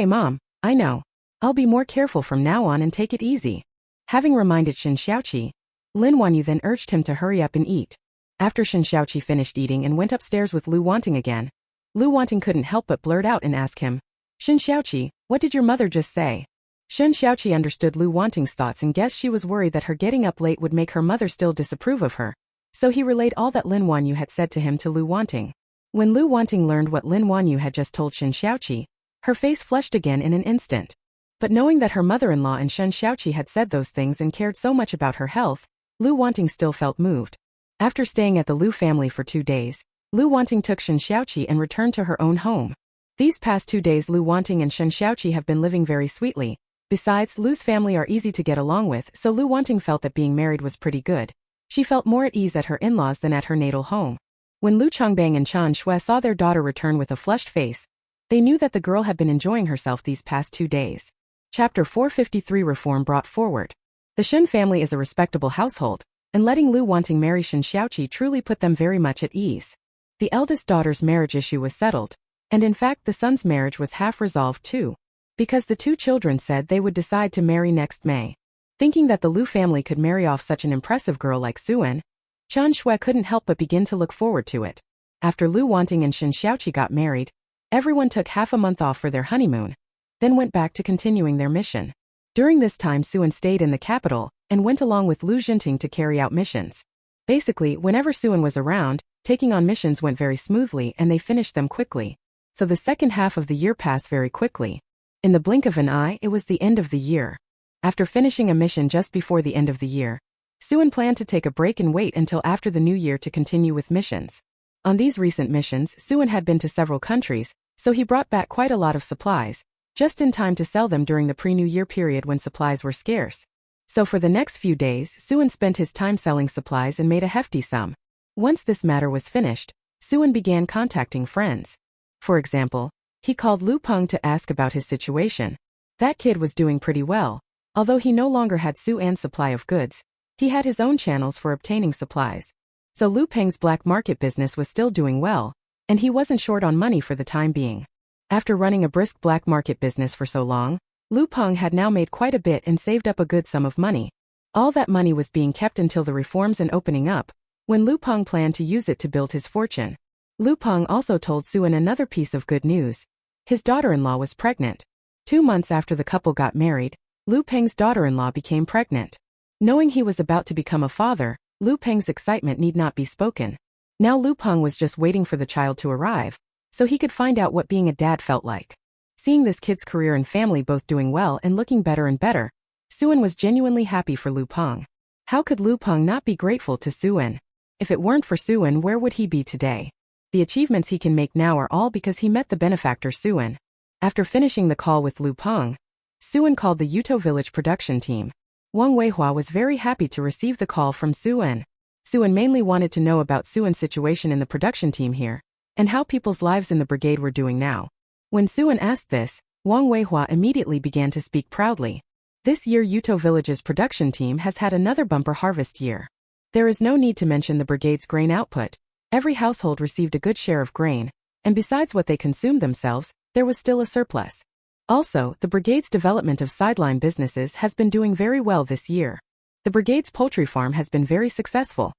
Mom, I know. I'll be more careful from now on and take it easy." Having reminded Shen Xiaoqi, Lin Wanyu then urged him to hurry up and eat. After Shen Xiaoqi finished eating and went upstairs with Lu Wanting again, Lu Wanting couldn't help but blurt out and ask him, "Shen Xiaoqi, what did your mother just say?" Shen Xiaoqi understood Lu Wanting's thoughts and guessed she was worried that her getting up late would make her mother still disapprove of her, so he relayed all that Lin Wanyu had said to him to Lu Wanting. When Lu Wanting learned what Lin Wanyu had just told Shen Xiaoqi, her face flushed again in an instant. But knowing that her mother-in-law and Shen Xiaoqi had said those things and cared so much about her health, Lu Wanting still felt moved. After staying at the Lu family for 2 days, Lu Wanting took Shen Xiaoqi and returned to her own home. These past 2 days Lu Wanting and Shen Xiaoqi have been living very sweetly. Besides, Lu's family are easy to get along with, so Lu Wanting felt that being married was pretty good. She felt more at ease at her in-laws than at her natal home. When Lu Chongbang and Chan Shui saw their daughter return with a flushed face, they knew that the girl had been enjoying herself these past 2 days. Chapter 453 Reform brought forward. The Shen family is a respectable household, and letting Lu Wanting marry Shen Xiaoqi truly put them very much at ease. The eldest daughter's marriage issue was settled, and in fact the son's marriage was half resolved too, because the 2 children said they would decide to marry next May. Thinking that the Lu family could marry off such an impressive girl like Suen, Chan Shui couldn't help but begin to look forward to it. After Lu Wanting and Shen Xiaoqi got married, everyone took half a month off for their honeymoon, then went back to continuing their mission. During this time Suen stayed in the capital and went along with Lu Jinting to carry out missions. Basically, whenever Suen was around, taking on missions went very smoothly and they finished them quickly. So the second half of the year passed very quickly. In the blink of an eye, it was the end of the year. After finishing a mission just before the end of the year, Suen planned to take a break and wait until after the new year to continue with missions. On these recent missions, Suen had been to several countries, so he brought back quite a lot of supplies, just in time to sell them during the pre-New Year period when supplies were scarce. So for the next few days, Suen spent his time selling supplies and made a hefty sum. Once this matter was finished, Suen began contacting friends. For example, he called Lu Peng to ask about his situation. That kid was doing pretty well. Although he no longer had Suan's supply of goods, he had his own channels for obtaining supplies. So Lu Peng's black market business was still doing well, and he wasn't short on money for the time being. After running a brisk black market business for so long, Lu Peng had now made quite a bit and saved up a good sum of money. All that money was being kept until the reforms and opening up, when Lu Peng planned to use it to build his fortune. Lu Peng also told Suen another piece of good news. His daughter-in-law was pregnant. 2 months after the couple got married, Lu Peng's daughter-in-law became pregnant. Knowing he was about to become a father, Lu Peng's excitement need not be spoken. Now Lu Peng was just waiting for the child to arrive, so he could find out what being a dad felt like. Seeing this kid's career and family both doing well and looking better and better, Suan was genuinely happy for Lu Peng. How could Lu Peng not be grateful to Suan? If it weren't for Suan, where would he be today? The achievements he can make now are all because he met the benefactor Suan. After finishing the call with Lu Peng, Suan called the Yuto Village production team. Wang Weihua was very happy to receive the call from Suan. Suan mainly wanted to know about Suan's situation in the production team here, and how people's lives in the brigade were doing now. When Suan asked this, Wang Weihua immediately began to speak proudly. This year Yuto Village's production team has had another bumper harvest year. There is no need to mention the brigade's grain output. Every household received a good share of grain, and besides what they consumed themselves, there was still a surplus. Also, the brigade's development of sideline businesses has been doing very well this year. The brigade's poultry farm has been very successful.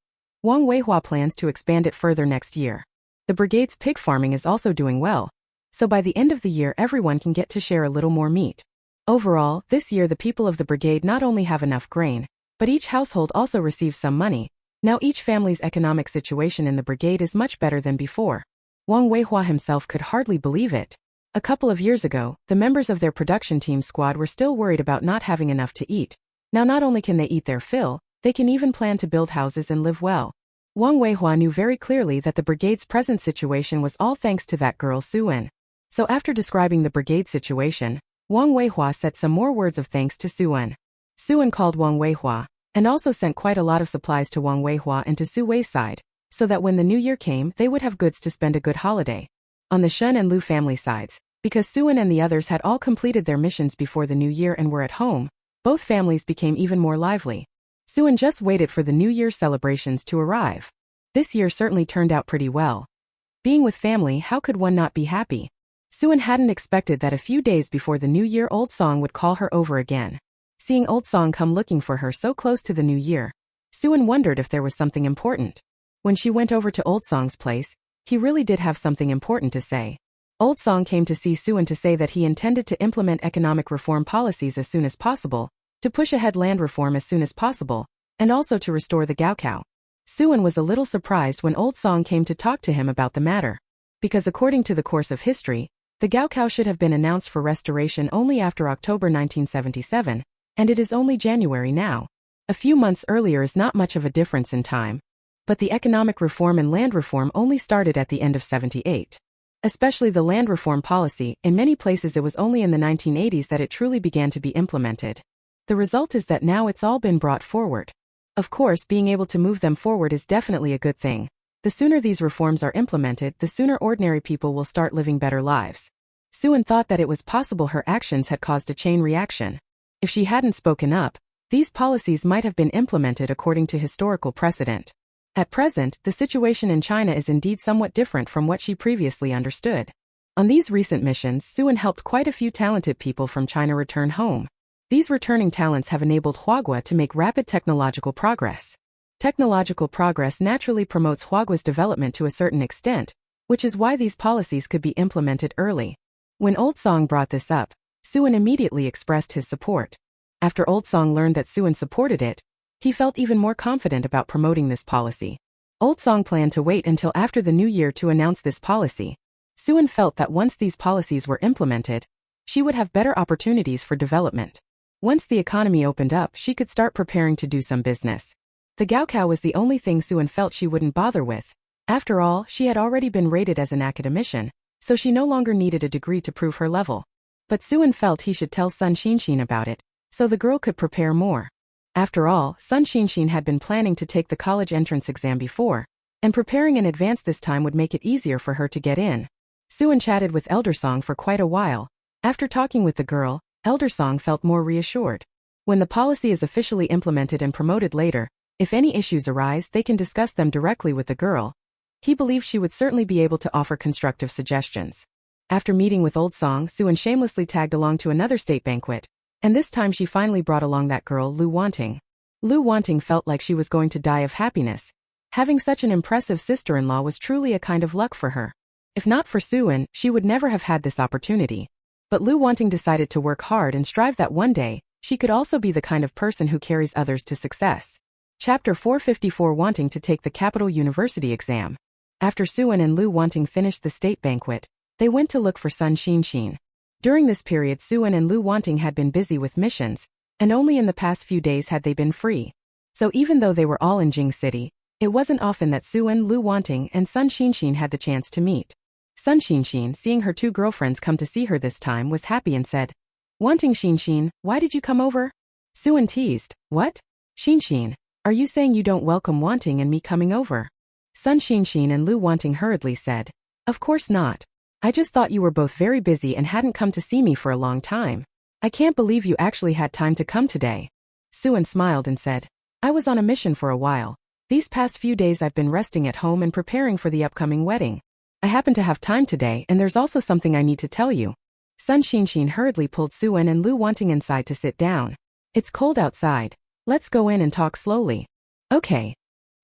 Wang Weihua plans to expand it further next year. The brigade's pig farming is also doing well, so by the end of the year everyone can get to share a little more meat. Overall, this year the people of the brigade not only have enough grain, but each household also receives some money. Now each family's economic situation in the brigade is much better than before. Wang Weihua himself could hardly believe it. A couple of years ago, the members of their production team squad were still worried about not having enough to eat. Now not only can they eat their fill, they can even plan to build houses and live well. Wang Weihua knew very clearly that the brigade's present situation was all thanks to that girl Suan. So after describing the brigade situation, Wang Weihua said some more words of thanks to Suan. Suan called Wang Weihua, and also sent quite a lot of supplies to Wang Weihua and to Su Wei's side, so that when the new year came they would have goods to spend a good holiday. On the Shen and Lu family sides, because Suan and the others had all completed their missions before the new year and were at home, both families became even more lively. Suan just waited for the New Year celebrations to arrive. This year certainly turned out pretty well. Being with family, how could one not be happy? Suan hadn't expected that a few days before the New Year Old Song would call her over again. Seeing Old Song come looking for her so close to the new year, Suan wondered if there was something important. When she went over to Old Song's place, he really did have something important to say. Old Song came to see Suan to say that he intended to implement economic reform policies as soon as possible, to push ahead land reform as soon as possible, and also to restore the Gaokao. Suan was a little surprised when Old Song came to talk to him about the matter. Because according to the course of history, the Gaokao should have been announced for restoration only after October 1977, and it is only January now. A few months earlier is not much of a difference in time. But the economic reform and land reform only started at the end of 78. Especially the land reform policy, in many places it was only in the 1980s that it truly began to be implemented. The result is that now it's all been brought forward. Of course, being able to move them forward is definitely a good thing. The sooner these reforms are implemented, the sooner ordinary people will start living better lives. Suan thought that it was possible her actions had caused a chain reaction. If she hadn't spoken up, these policies might have been implemented according to historical precedent. At present, the situation in China is indeed somewhat different from what she previously understood. On these recent missions, Suan helped quite a few talented people from China return home. These returning talents have enabled Huagua to make rapid technological progress. Technological progress naturally promotes Huagua's development to a certain extent, which is why these policies could be implemented early. When Old Song brought this up, Suan immediately expressed his support. After Old Song learned that Suan supported it, he felt even more confident about promoting this policy. Old Song planned to wait until after the new year to announce this policy. Suan felt that once these policies were implemented, she would have better opportunities for development. Once the economy opened up, she could start preparing to do some business. The Gaokao was the only thing Suan felt she wouldn't bother with. After all, she had already been rated as an academician, so she no longer needed a degree to prove her level. But Suan felt he should tell Sun Xinshin about it, so the girl could prepare more. After all, Sun Xinshin had been planning to take the college entrance exam before, and preparing in advance this time would make it easier for her to get in. Suan chatted with Elder Song for quite a while. After talking with the girl, Elder Song felt more reassured. When the policy is officially implemented and promoted later, if any issues arise, they can discuss them directly with the girl. He believed she would certainly be able to offer constructive suggestions. After meeting with Old Song, Suan shamelessly tagged along to another state banquet, and this time she finally brought along that girl, Lu Wanting. Lu Wanting felt like she was going to die of happiness. Having such an impressive sister-in-law was truly a kind of luck for her. If not for Suan, she would never have had this opportunity. But Lu Wanting decided to work hard and strive that one day, she could also be the kind of person who carries others to success. Chapter 454, Wanting to take the Capital University exam. After Suan and Lu Wanting finished the state banquet, they went to look for Sun Xinshin. During this period Suan and Lu Wanting had been busy with missions, and only in the past few days had they been free. So even though they were all in Jing City, it wasn't often that Suan, Lu Wanting, and Sun Xinshin had the chance to meet. Sun Xinshin, seeing her two girlfriends come to see her this time, was happy and said, "Wanting Xinshin, why did you come over?" Suan teased, "What? Xinshin, are you saying you don't welcome Wanting and me coming over?" Sun Xinshin and Lu Wanting hurriedly said, "Of course not. I just thought you were both very busy and hadn't come to see me for a long time. I can't believe you actually had time to come today." Suan smiled and said, "I was on a mission for a while. These past few days I've been resting at home and preparing for the upcoming wedding. I happen to have time today, and there's also something I need to tell you." Sun Xinshin hurriedly pulled Suan and Lu Wanting inside to sit down. "It's cold outside. Let's go in and talk slowly." "Okay."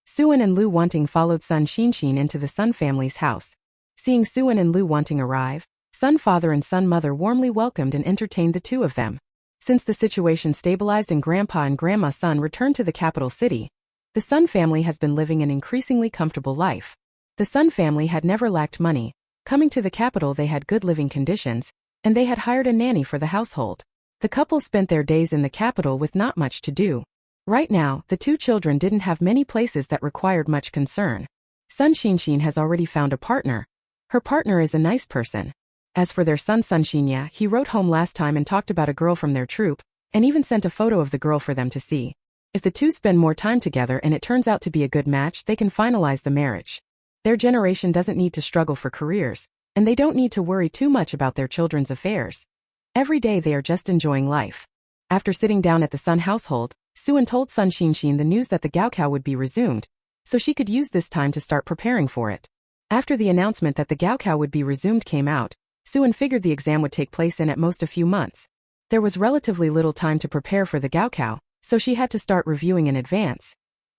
Suan and Lu Wanting followed Sun Xinshin into the Sun family's house. Seeing Suan and Lu Wanting arrive, Sun father and Sun mother warmly welcomed and entertained the two of them. Since the situation stabilized and Grandpa and Grandma Sun returned to the capital city, the Sun family has been living an increasingly comfortable life. The Sun family had never lacked money. Coming to the capital they had good living conditions, and they had hired a nanny for the household. The couple spent their days in the capital with not much to do. Right now, the two children didn't have many places that required much concern. Sun Xinshin has already found a partner. Her partner is a nice person. As for their son Sun Xinya, he wrote home last time and talked about a girl from their troop, and even sent a photo of the girl for them to see. If the two spend more time together and it turns out to be a good match, they can finalize the marriage. Their generation doesn't need to struggle for careers, and they don't need to worry too much about their children's affairs. Every day they are just enjoying life. After sitting down at the Sun household, Suan told Sun Xinshin the news that the Gaokao would be resumed, so she could use this time to start preparing for it. After the announcement that the Gaokao would be resumed came out, Suan figured the exam would take place in at most a few months. There was relatively little time to prepare for the Gaokao, so she had to start reviewing in advance.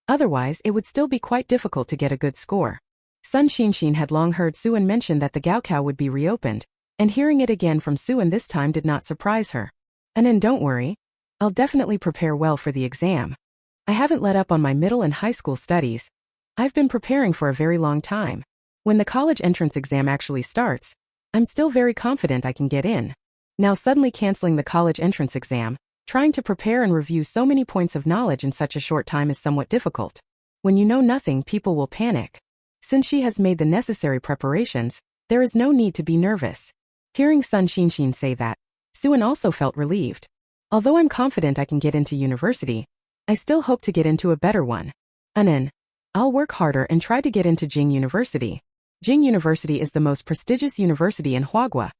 Otherwise, it would still be quite difficult to get a good score. Sun Xinshin had long heard Suan mention that the Gaokao would be reopened, and hearing it again from Suan this time did not surprise her. "And don't worry. I'll definitely prepare well for the exam. I haven't let up on my middle and high school studies. I've been preparing for a very long time. When the college entrance exam actually starts, I'm still very confident I can get in." Now suddenly canceling the college entrance exam, trying to prepare and review so many points of knowledge in such a short time is somewhat difficult. When you know nothing, people will panic. Since she has made the necessary preparations, there is no need to be nervous. Hearing Sun Xinshin say that, Suan also felt relieved. "Although I'm confident I can get into university, I still hope to get into a better one. I'll work harder and try to get into Jing University. Jing University is the most prestigious university in Huagua.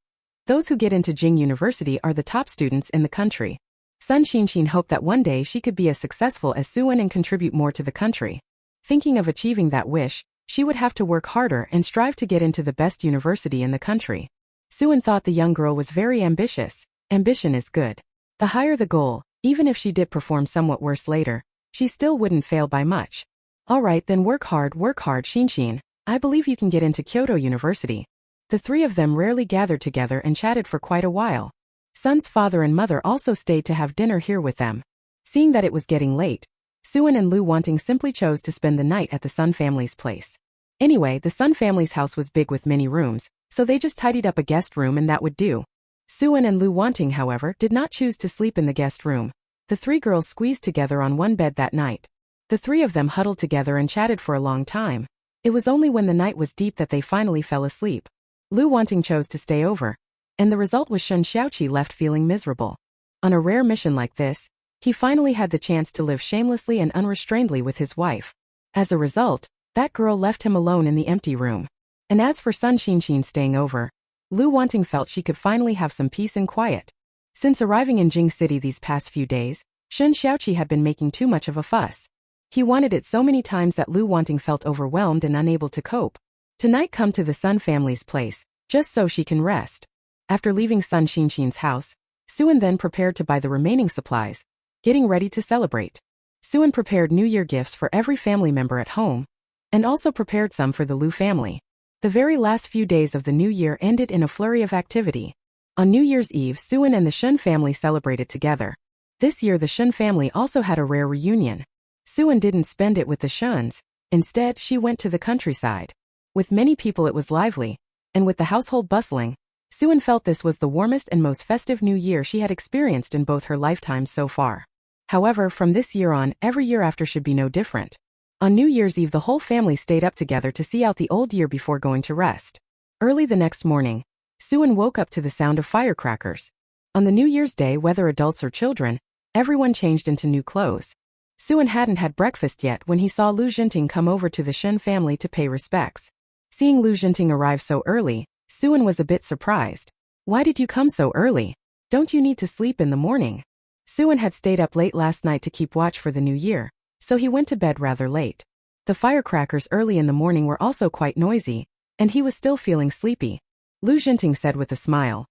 Those who get into Jing University are the top students in the country." Sun Xinshin hoped that one day she could be as successful as Suan and contribute more to the country. Thinking of achieving that wish, she would have to work harder and strive to get into the best university in the country. Suan thought the young girl was very ambitious. Ambition is good. The higher the goal, even if she did perform somewhat worse later, she still wouldn't fail by much. "All right, then work hard, Xinshin. I believe you can get into Kyoto University." The three of them rarely gathered together and chatted for quite a while. Sun's father and mother also stayed to have dinner here with them. Seeing that it was getting late, Suan and Lu Wanting simply chose to spend the night at the Sun family's place. Anyway, the Sun family's house was big with many rooms, so they just tidied up a guest room and that would do. Suan and Lu Wanting, however, did not choose to sleep in the guest room. The three girls squeezed together on one bed that night. The three of them huddled together and chatted for a long time. It was only when the night was deep that they finally fell asleep. Lu Wanting chose to stay over, and the result was Shun Xiaoqi left feeling miserable. On a rare mission like this, he finally had the chance to live shamelessly and unrestrainedly with his wife. As a result, that girl left him alone in the empty room. And as for Sun Xinshin staying over, Lu Wanting felt she could finally have some peace and quiet. Since arriving in Jing City these past few days, Shun Xiaoqi had been making too much of a fuss. He wanted it so many times that Lu Wanting felt overwhelmed and unable to cope. Tonight come to the Sun family's place, just so she can rest. After leaving Sun Xinshin's house, Suan then prepared to buy the remaining supplies, getting ready to celebrate. Suan prepared New Year gifts for every family member at home, and also prepared some for the Lu family. The very last few days of the new year ended in a flurry of activity. On New Year's Eve, Suan and the Shun family celebrated together. This year the Shun family also had a rare reunion. Suan didn't spend it with the Shuns. Instead, she went to the countryside. With many people it was lively, and with the household bustling, Suan felt this was the warmest and most festive New Year she had experienced in both her lifetimes so far. However, from this year on, every year after should be no different. On New Year's Eve the whole family stayed up together to see out the old year before going to rest. Early the next morning, Suan woke up to the sound of firecrackers. On the New Year's Day, whether adults or children, everyone changed into new clothes. Suan hadn't had breakfast yet when he saw Lu Jinting come over to the Shen family to pay respects. Seeing Lu Jinting arrive so early, Suan was a bit surprised. "Why did you come so early? Don't you need to sleep in the morning?" Suan had stayed up late last night to keep watch for the new year, so he went to bed rather late. The firecrackers early in the morning were also quite noisy, and he was still feeling sleepy. Lu Jinting said with a smile.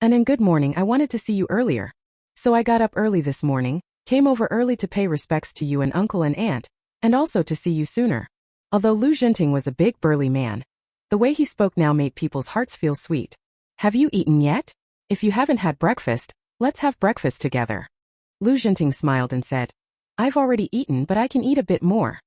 "And good morning, I wanted to see you earlier. So I got up early this morning, came over early to pay respects to you and uncle and aunt, and also to see you sooner." Although Lu Jinting was a big burly man, the way he spoke now made people's hearts feel sweet. "Have you eaten yet? If you haven't had breakfast, let's have breakfast together." Lu Jinting smiled and said, "I've already eaten but I can eat a bit more."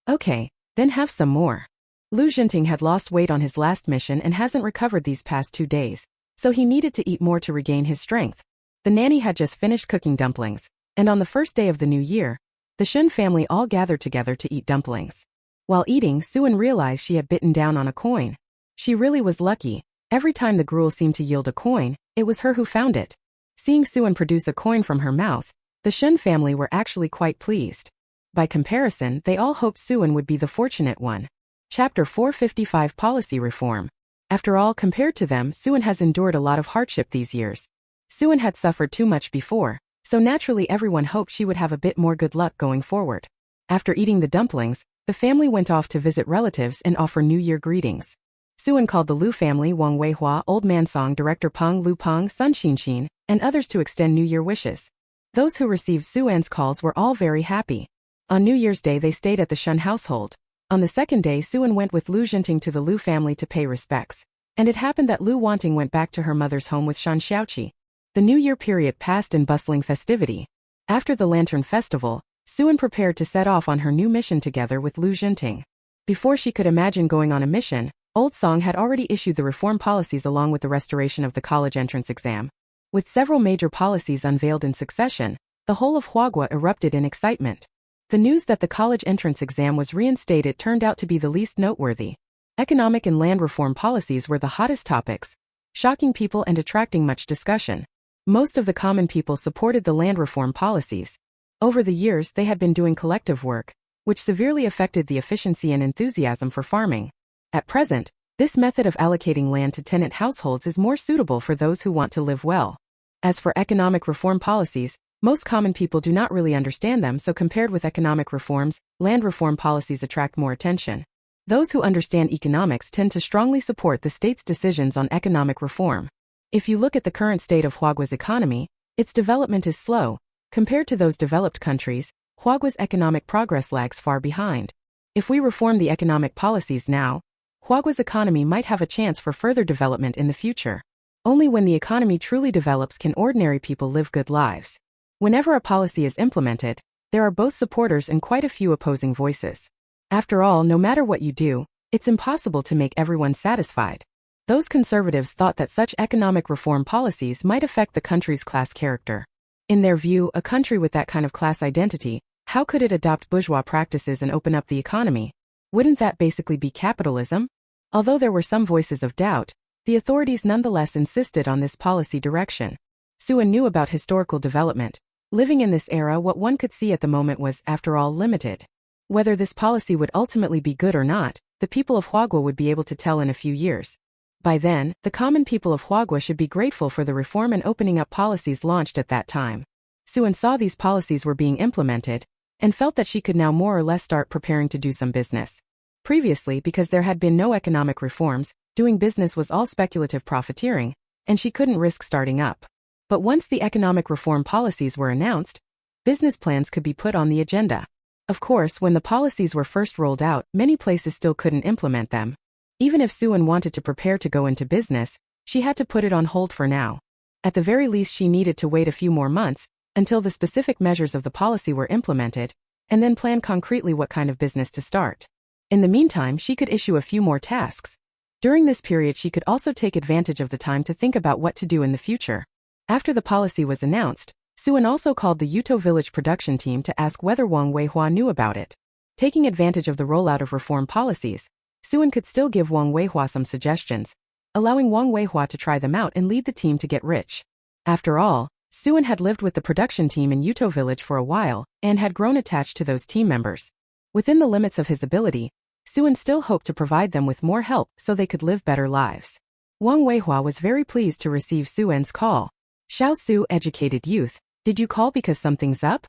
"Okay, then have some more." Lu Jinting had lost weight on his last mission and hasn't recovered these past 2 days, so he needed to eat more to regain his strength. The nanny had just finished cooking dumplings, and on the first day of the new year, the Shen family all gathered together to eat dumplings. While eating, Suan realized she had bitten down on a coin. She really was lucky. Every time the gruel seemed to yield a coin, it was her who found it. Seeing Suan produce a coin from her mouth, the Shen family were actually quite pleased. By comparison, they all hoped Suan would be the fortunate one. Chapter 455 Policy Reform. After all, compared to them, Suan has endured a lot of hardship these years. Suan had suffered too much before, so naturally everyone hoped she would have a bit more good luck going forward. After eating the dumplings, the family went off to visit relatives and offer New Year greetings. Suan called the Lu family Wang Weihua, Old Man Song Director Peng Lu Peng, Sun Xinxin, and others to extend New Year wishes. Those who received Suan's calls were all very happy. On New Year's Day they stayed at the Shen household. On the second day Suan went with Lu Jinting to the Lu family to pay respects, and it happened that Lu Wanting went back to her mother's home with Shan Xiaoqi. The New Year period passed in bustling festivity. After the Lantern Festival, Suan prepared to set off on her new mission together with Lu Jinting. Before she could imagine going on a mission, Old Song had already issued the reform policies along with the restoration of the college entrance exam. With several major policies unveiled in succession, the whole of Huagua erupted in excitement. The news that the college entrance exam was reinstated turned out to be the least noteworthy. Economic and land reform policies were the hottest topics, shocking people and attracting much discussion. Most of the common people supported the land reform policies. Over the years they had been doing collective work, which severely affected the efficiency and enthusiasm for farming. At present, this method of allocating land to tenant households is more suitable for those who want to live well. As for economic reform policies, most common people do not really understand them, so compared with economic reforms, land reform policies attract more attention. Those who understand economics tend to strongly support the state's decisions on economic reform. If you look at the current state of Huagua's economy, its development is slow. Compared to those developed countries, Huagua's economic progress lags far behind. If we reform the economic policies now, Huagua's economy might have a chance for further development in the future. Only when the economy truly develops can ordinary people live good lives. Whenever a policy is implemented, there are both supporters and quite a few opposing voices. After all, no matter what you do, it's impossible to make everyone satisfied. Those conservatives thought that such economic reform policies might affect the country's class character. In their view, a country with that kind of class identity, how could it adopt bourgeois practices and open up the economy? Wouldn't that basically be capitalism? Although there were some voices of doubt, the authorities nonetheless insisted on this policy direction. Suan knew about historical development. Living in this era, what one could see at the moment was, after all, limited. Whether this policy would ultimately be good or not, the people of Huagua would be able to tell in a few years. By then, the common people of Huagua should be grateful for the reform and opening up policies launched at that time. Suan saw these policies were being implemented, and felt that she could now more or less start preparing to do some business. Previously, because there had been no economic reforms, doing business was all speculative profiteering, and she couldn't risk starting up. But once the economic reform policies were announced, business plans could be put on the agenda. Of course, when the policies were first rolled out, many places still couldn't implement them. Even if Suan wanted to prepare to go into business, she had to put it on hold for now. At the very least, she needed to wait a few more months, until the specific measures of the policy were implemented, and then plan concretely what kind of business to start. In the meantime, she could issue a few more tasks. During this period, she could also take advantage of the time to think about what to do in the future. After the policy was announced, Suan also called the Yuto Village production team to ask whether Wang Weihua knew about it. Taking advantage of the rollout of reform policies, Suan could still give Wang Weihua some suggestions, allowing Wang Weihua to try them out and lead the team to get rich. After all, Suan had lived with the production team in Yuto Village for a while and had grown attached to those team members. Within the limits of his ability, Suan still hoped to provide them with more help so they could live better lives. Wang Weihua was very pleased to receive Suan's call. "Xiao Su, educated youth, did you call because something's up?"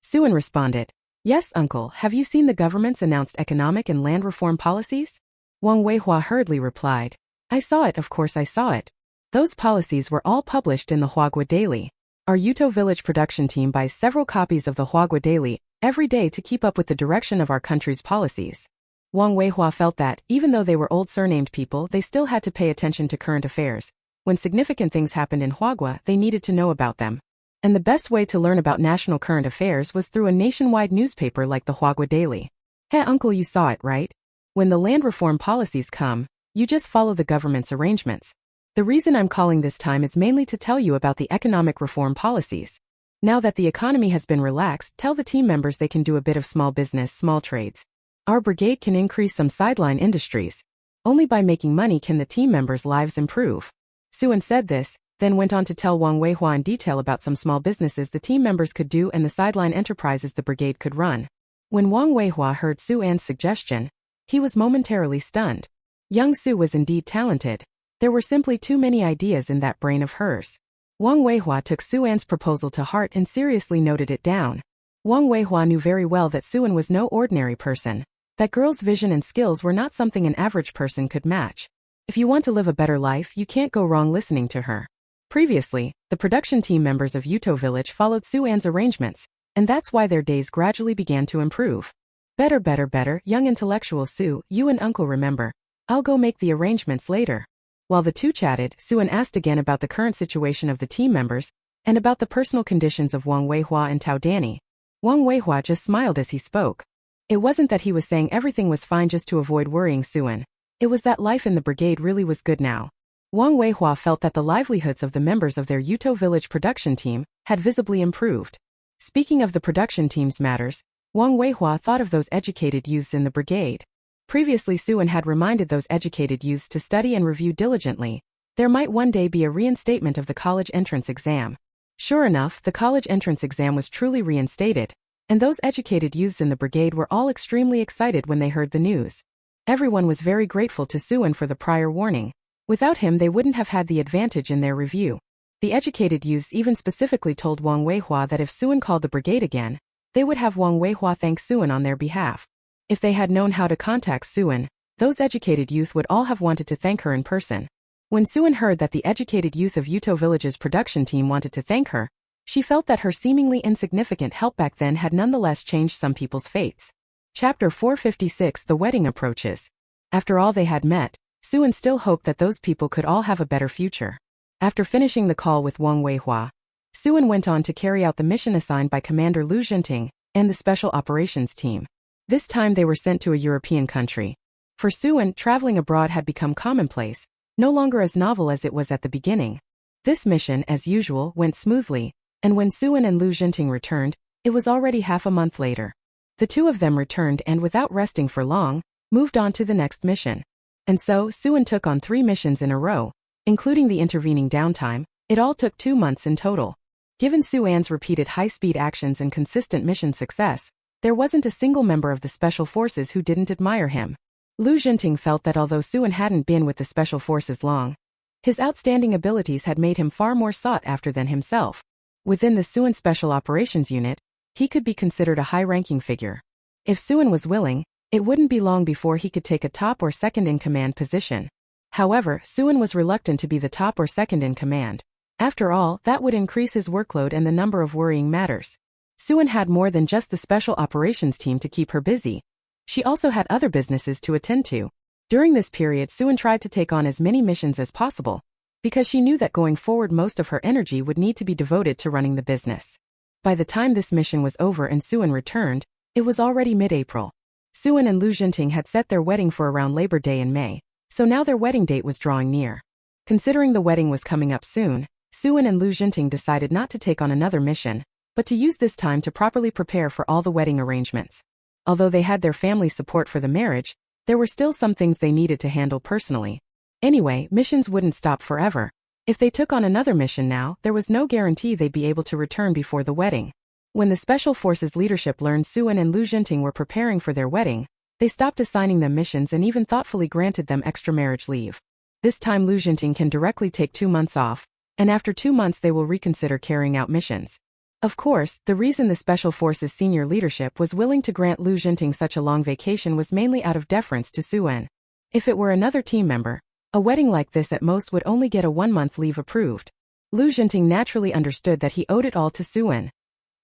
Suan responded, "Yes, uncle, have you seen the government's announced economic and land reform policies?" Wang Weihua hurriedly replied, "I saw it, of course I saw it. Those policies were all published in the Huagua Daily. Our Yuto Village production team buys several copies of the Huagua Daily every day to keep up with the direction of our country's policies." Wang Weihua felt that, even though they were old surnamed people, they still had to pay attention to current affairs. When significant things happened in Huagua, they needed to know about them. And the best way to learn about national current affairs was through a nationwide newspaper like the Huagua Daily. "Hey uncle, you saw it, right? When the land reform policies come, you just follow the government's arrangements. The reason I'm calling this time is mainly to tell you about the economic reform policies. Now that the economy has been relaxed, tell the team members they can do a bit of small business, small trades. Our brigade can increase some sideline industries. Only by making money can the team members' lives improve." Suan said this, then went on to tell Wang Weihua in detail about some small businesses the team members could do and the sideline enterprises the brigade could run. When Wang Weihua heard Suan's suggestion, he was momentarily stunned. Young Su was indeed talented. There were simply too many ideas in that brain of hers. Wang Weihua took Suan's proposal to heart and seriously noted it down. Wang Weihua knew very well that Suan was no ordinary person. That girl's vision and skills were not something an average person could match. If you want to live a better life, you can't go wrong listening to her. Previously, the production team members of Yuto Village followed Suan's arrangements, and that's why their days gradually began to improve. Better, young intellectual Su, you and uncle remember. I'll go make the arrangements later." While the two chatted, Suan asked again about the current situation of the team members, and about the personal conditions of Wang Weihua and Tao Danny. Wang Weihua just smiled as he spoke. It wasn't that he was saying everything was fine just to avoid worrying Suan. It was that life in the brigade really was good now. Wang Weihua felt that the livelihoods of the members of their Yuto Village production team had visibly improved. Speaking of the production team's matters, Wang Weihua thought of those educated youths in the brigade. Previously, Suan had reminded those educated youths to study and review diligently. There might one day be a reinstatement of the college entrance exam. Sure enough, the college entrance exam was truly reinstated, and those educated youths in the brigade were all extremely excited when they heard the news. Everyone was very grateful to Suan for the prior warning. Without him, they wouldn't have had the advantage in their review. The educated youths even specifically told Wang Weihua that if Suan called the brigade again, they would have Wang Weihua thank Suan on their behalf. If they had known how to contact Suan, those educated youth would all have wanted to thank her in person. When Suan heard that the educated youth of Yuto Village's production team wanted to thank her, she felt that her seemingly insignificant help back then had nonetheless changed some people's fates. Chapter 456: The Wedding Approaches. After all they had met, Suan still hoped that those people could all have a better future. After finishing the call with Wang Weihua, Suan went on to carry out the mission assigned by Commander Lu Jinting and the Special Operations Team. This time they were sent to a European country. For Suan, traveling abroad had become commonplace, no longer as novel as it was at the beginning. This mission, as usual, went smoothly, and when Suan and Lu Jinting returned, it was already half a month later. The two of them returned and, without resting for long, moved on to the next mission. And so, Suan took on 3 missions in a row, including the intervening downtime. It all took 2 months in total. Given Suan's repeated high-speed actions and consistent mission success, there wasn't a single member of the Special Forces who didn't admire him. Lu Jinting felt that although Suan hadn't been with the Special Forces long, his outstanding abilities had made him far more sought after than himself. Within the Suan Special Operations Unit, he could be considered a high-ranking figure. If Suan was willing, it wouldn't be long before he could take a top or second-in-command position. However, Suan was reluctant to be the top or second-in-command. After all, that would increase his workload and the number of worrying matters. Suan had more than just the Special Operations Team to keep her busy. She also had other businesses to attend to. During this period, Suan tried to take on as many missions as possible, because she knew that going forward most of her energy would need to be devoted to running the business. By the time this mission was over and Suan returned, it was already mid-April. Suan and Lu Jinting had set their wedding for around Labor Day in May, so now their wedding date was drawing near. Considering the wedding was coming up soon, Suan and Lu Jinting decided not to take on another mission, but to use this time to properly prepare for all the wedding arrangements. Although they had their family's support for the marriage, there were still some things they needed to handle personally. Anyway, missions wouldn't stop forever. If they took on another mission now, there was no guarantee they'd be able to return before the wedding. When the Special Forces leadership learned Suan and Lu Jinting were preparing for their wedding, they stopped assigning them missions and even thoughtfully granted them extra marriage leave. This time Lu Jinting can directly take 2 months off, and after 2 months they will reconsider carrying out missions. Of course, the reason the Special Forces senior leadership was willing to grant Lu Jinting such a long vacation was mainly out of deference to Suan. If it were another team member, a wedding like this at most would only get a 1-month leave approved. Lu Jinting naturally understood that he owed it all to Suan.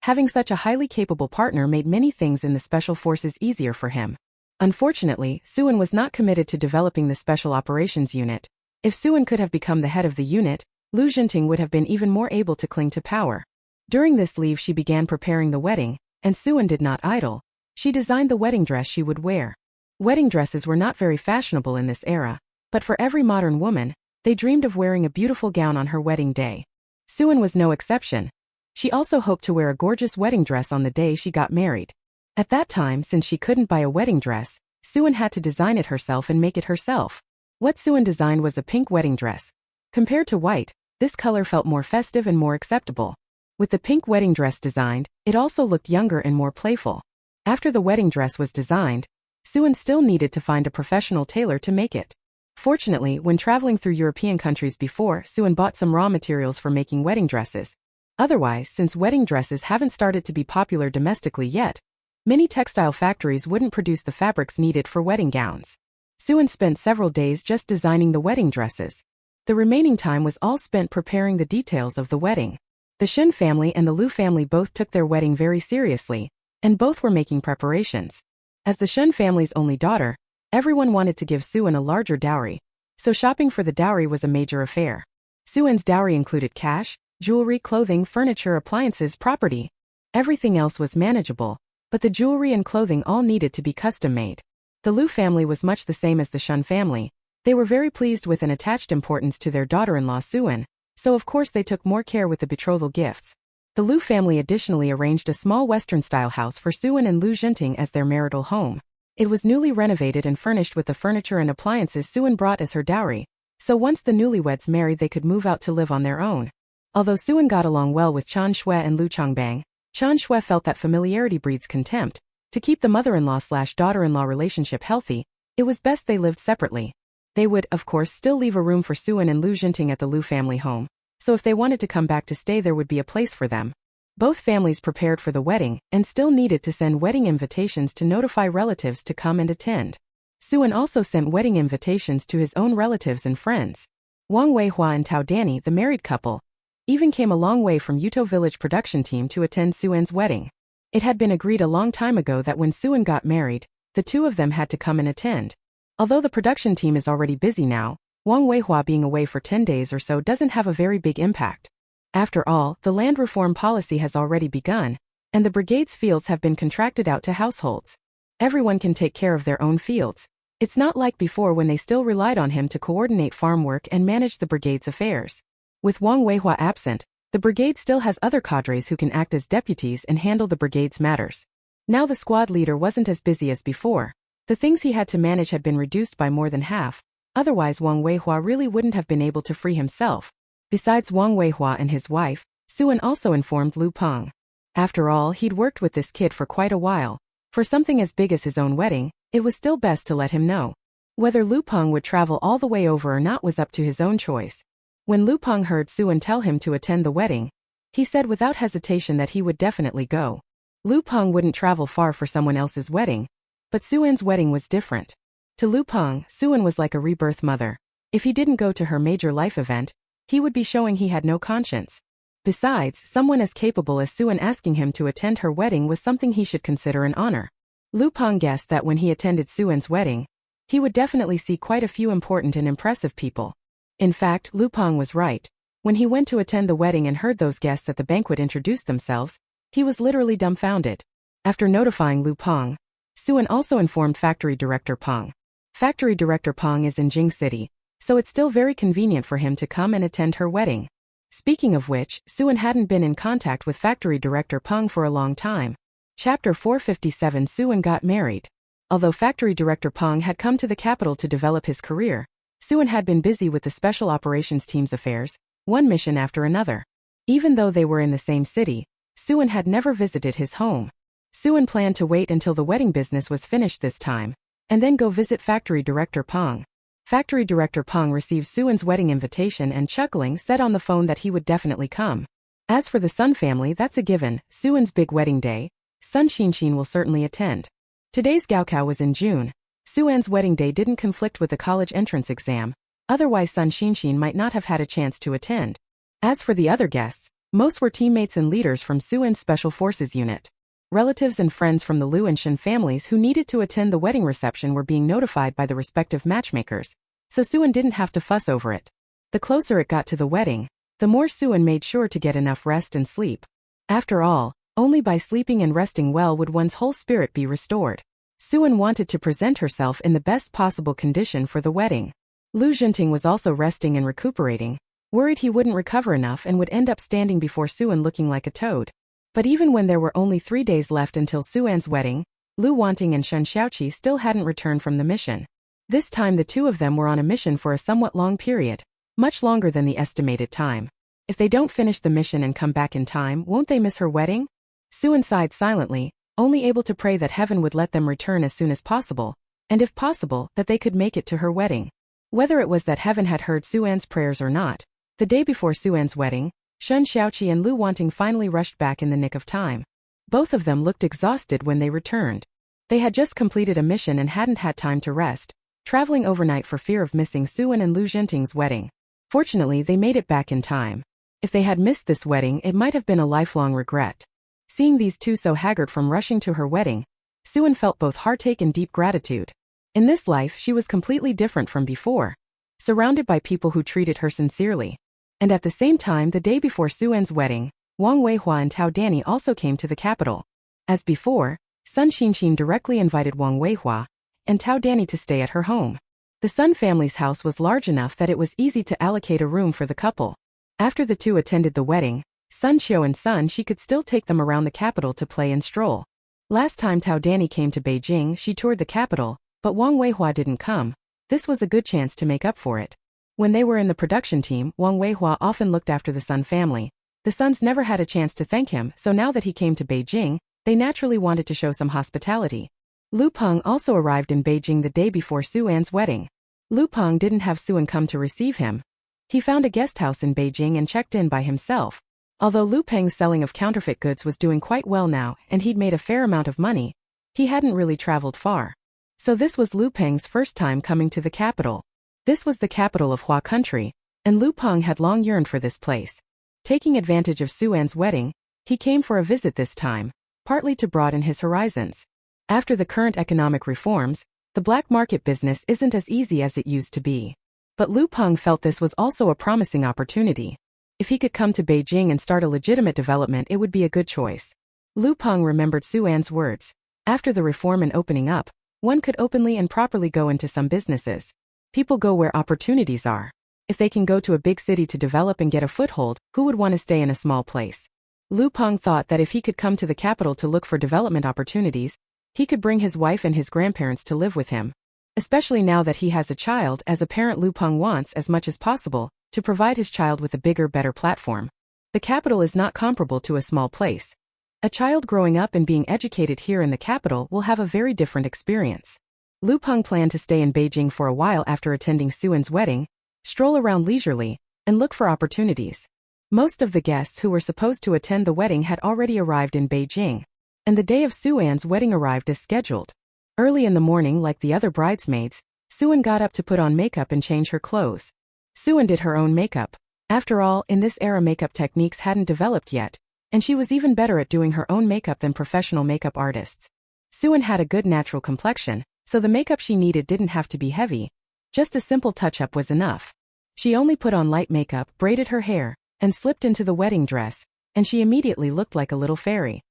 Having such a highly capable partner made many things in the Special Forces easier for him. Unfortunately, Suan was not committed to developing the Special Operations Unit. If Suan could have become the head of the unit, Lu Jinting would have been even more able to cling to power. During this leave she began preparing the wedding, and Suan did not idle. She designed the wedding dress she would wear. Wedding dresses were not very fashionable in this era, but for every modern woman, they dreamed of wearing a beautiful gown on her wedding day. Suan was no exception. She also hoped to wear a gorgeous wedding dress on the day she got married. At that time, since she couldn't buy a wedding dress, Suan had to design it herself and make it herself. What Suan designed was a pink wedding dress. Compared to white, this color felt more festive and more acceptable. With the pink wedding dress designed, it also looked younger and more playful. After the wedding dress was designed, Suan still needed to find a professional tailor to make it. Fortunately, when traveling through European countries before, Suan bought some raw materials for making wedding dresses. Otherwise, since wedding dresses haven't started to be popular domestically yet, many textile factories wouldn't produce the fabrics needed for wedding gowns. Suan spent several days just designing the wedding dresses. The remaining time was all spent preparing the details of the wedding. The Shen family and the Lu family both took their wedding very seriously, and both were making preparations. As the Shen family's only daughter, everyone wanted to give Suan a larger dowry, so shopping for the dowry was a major affair. Suan's dowry included cash, jewelry, clothing, furniture, appliances, property. Everything else was manageable, but the jewelry and clothing all needed to be custom-made. The Lu family was much the same as the Shen family. They were very pleased with and attached importance to their daughter-in-law Suan, so of course they took more care with the betrothal gifts. The Lu family additionally arranged a small Western-style house for Suan and Lu Jinting as their marital home. It was newly renovated and furnished with the furniture and appliances Suan brought as her dowry, so once the newlyweds married they could move out to live on their own. Although Suan got along well with Chan Shui and Lu Chongbang, Chan Shui felt that familiarity breeds contempt. To keep the mother-in-law/daughter-in-law relationship healthy, it was best they lived separately. They would, of course, still leave a room for Suan and Lu Jinting at the Lu family home, so if they wanted to come back to stay there would be a place for them. Both families prepared for the wedding and still needed to send wedding invitations to notify relatives to come and attend. Suan also sent wedding invitations to his own relatives and friends. Wang Weihua and Tao Danny, the married couple, even came a long way from Yuto Village production team to attend Suan's wedding. It had been agreed a long time ago that when Suan got married, the two of them had to come and attend. Although the production team is already busy now, Wang Weihua being away for 10 days or so doesn't have a very big impact. After all, the land reform policy has already begun, and the brigade's fields have been contracted out to households. Everyone can take care of their own fields. It's not like before when they still relied on him to coordinate farm work and manage the brigade's affairs. With Wang Weihua absent, the brigade still has other cadres who can act as deputies and handle the brigade's matters. Now the squad leader wasn't as busy as before. The things he had to manage had been reduced by more than half, otherwise Wang Weihua really wouldn't have been able to free himself. Besides Wang Weihua and his wife, Suan also informed Lu Peng. After all, he'd worked with this kid for quite a while. For something as big as his own wedding, it was still best to let him know. Whether Lu Peng would travel all the way over or not was up to his own choice. When Lu Peng heard Suan tell him to attend the wedding, he said without hesitation that he would definitely go. Lu Peng wouldn't travel far for someone else's wedding, but Suan's wedding was different. To Lu Peng, Suan was like a rebirth mother. If he didn't go to her major life event, he would be showing he had no conscience. Besides, someone as capable as Suan asking him to attend her wedding was something he should consider an honor. Lu Peng guessed that when he attended Suan's wedding, he would definitely see quite a few important and impressive people. In fact, Lu Peng was right. When he went to attend the wedding and heard those guests at the banquet introduce themselves, he was literally dumbfounded. After notifying Lu Peng, Suan also informed factory director Peng. Factory director Peng is in Jing City, so it's still very convenient for him to come and attend her wedding. Speaking of which, Suan hadn't been in contact with factory director Peng for a long time. Chapter 457. Suan got married. Although factory director Peng had come to the capital to develop his career, Suan had been busy with the special operations team's affairs, one mission after another. Even though they were in the same city, Suan had never visited his home. Suan planned to wait until the wedding business was finished this time, and then go visit factory director Peng. Factory director Peng received Suan's wedding invitation and chuckling said on the phone that he would definitely come. As for the Sun family, that's a given. Suan's big wedding day, Sun Xinxin will certainly attend. Today's Gaokao was in June. Suan's wedding day didn't conflict with the college entrance exam, otherwise Sun Xinxin might not have had a chance to attend. As for the other guests, most were teammates and leaders from Suan's Special Forces unit. Relatives and friends from the Liu and Shen families who needed to attend the wedding reception were being notified by the respective matchmakers, so Suan didn't have to fuss over it. The closer it got to the wedding, the more Suan made sure to get enough rest and sleep. After all, only by sleeping and resting well would one's whole spirit be restored. Suan wanted to present herself in the best possible condition for the wedding. Lu Zhenting was also resting and recuperating, worried he wouldn't recover enough and would end up standing before Suan looking like a toad. But even when there were only 3 days left until Suan's wedding, Lu Wanting and Shen Xiaoqi still hadn't returned from the mission. This time the two of them were on a mission for a somewhat long period, much longer than the estimated time. If they don't finish the mission and come back in time, won't they miss her wedding? Suan sighed silently, only able to pray that heaven would let them return as soon as possible, and if possible, that they could make it to her wedding. Whether it was that heaven had heard Suan's prayers or not, the day before Suan's wedding, Shen Xiaoqi and Lu Wanting finally rushed back in the nick of time. Both of them looked exhausted when they returned. They had just completed a mission and hadn't had time to rest, traveling overnight for fear of missing Suan and Lu Zhenting's wedding. Fortunately, they made it back in time. If they had missed this wedding, it might have been a lifelong regret. Seeing these two so haggard from rushing to her wedding, Suan felt both heartache and deep gratitude. In this life, she was completely different from before, surrounded by people who treated her sincerely. And at the same time, the day before Suan's wedding, Wang Weihua and Tao Danny also came to the capital. As before, Sun Xinxin directly invited Wang Weihua and Tao Danny to stay at her home. The Sun family's house was large enough that it was easy to allocate a room for the couple. After the two attended the wedding, Sun Qiu and Sun Shi could still take them around the capital to play and stroll. Last time Tao Danny came to Beijing, she toured the capital, but Wang Weihua didn't come. This was a good chance to make up for it. When they were in the production team, Wang Weihua often looked after the Sun family. The Suns never had a chance to thank him, so now that he came to Beijing, they naturally wanted to show some hospitality. Lu Peng also arrived in Beijing the day before Suan's wedding. Lu Peng didn't have Suan come to receive him. He found a guest house in Beijing and checked in by himself. Although Lu Peng's selling of counterfeit goods was doing quite well now and he'd made a fair amount of money, he hadn't really traveled far. So this was Lu Peng's first time coming to the capital. This was the capital of Hua country, and Lu Peng had long yearned for this place. Taking advantage of Suan's wedding, he came for a visit this time, partly to broaden his horizons. After the current economic reforms, the black market business isn't as easy as it used to be. But Lu Peng felt this was also a promising opportunity. If he could come to Beijing and start a legitimate development, it would be a good choice. Lu Peng remembered Suan's words. After the reform and opening up, one could openly and properly go into some businesses. People go where opportunities are. If they can go to a big city to develop and get a foothold, who would want to stay in a small place? Lu Peng thought that if he could come to the capital to look for development opportunities, he could bring his wife and his grandparents to live with him. Especially now that he has a child, as a parent Lu Peng wants as much as possible to provide his child with a bigger, better platform. The capital is not comparable to a small place. A child growing up and being educated here in the capital will have a very different experience. Lu Peng planned to stay in Beijing for a while after attending Suan's wedding, stroll around leisurely, and look for opportunities. Most of the guests who were supposed to attend the wedding had already arrived in Beijing, and the day of Suan's wedding arrived as scheduled. Early in the morning, like the other bridesmaids, Suan got up to put on makeup and change her clothes. Suan did her own makeup. After all, in this era makeup techniques hadn't developed yet, and she was even better at doing her own makeup than professional makeup artists. Suan had a good natural complexion, so the makeup she needed didn't have to be heavy. Just a simple touch-up was enough. She only put on light makeup, braided her hair, and slipped into the wedding dress, and she immediately looked like a little fairy.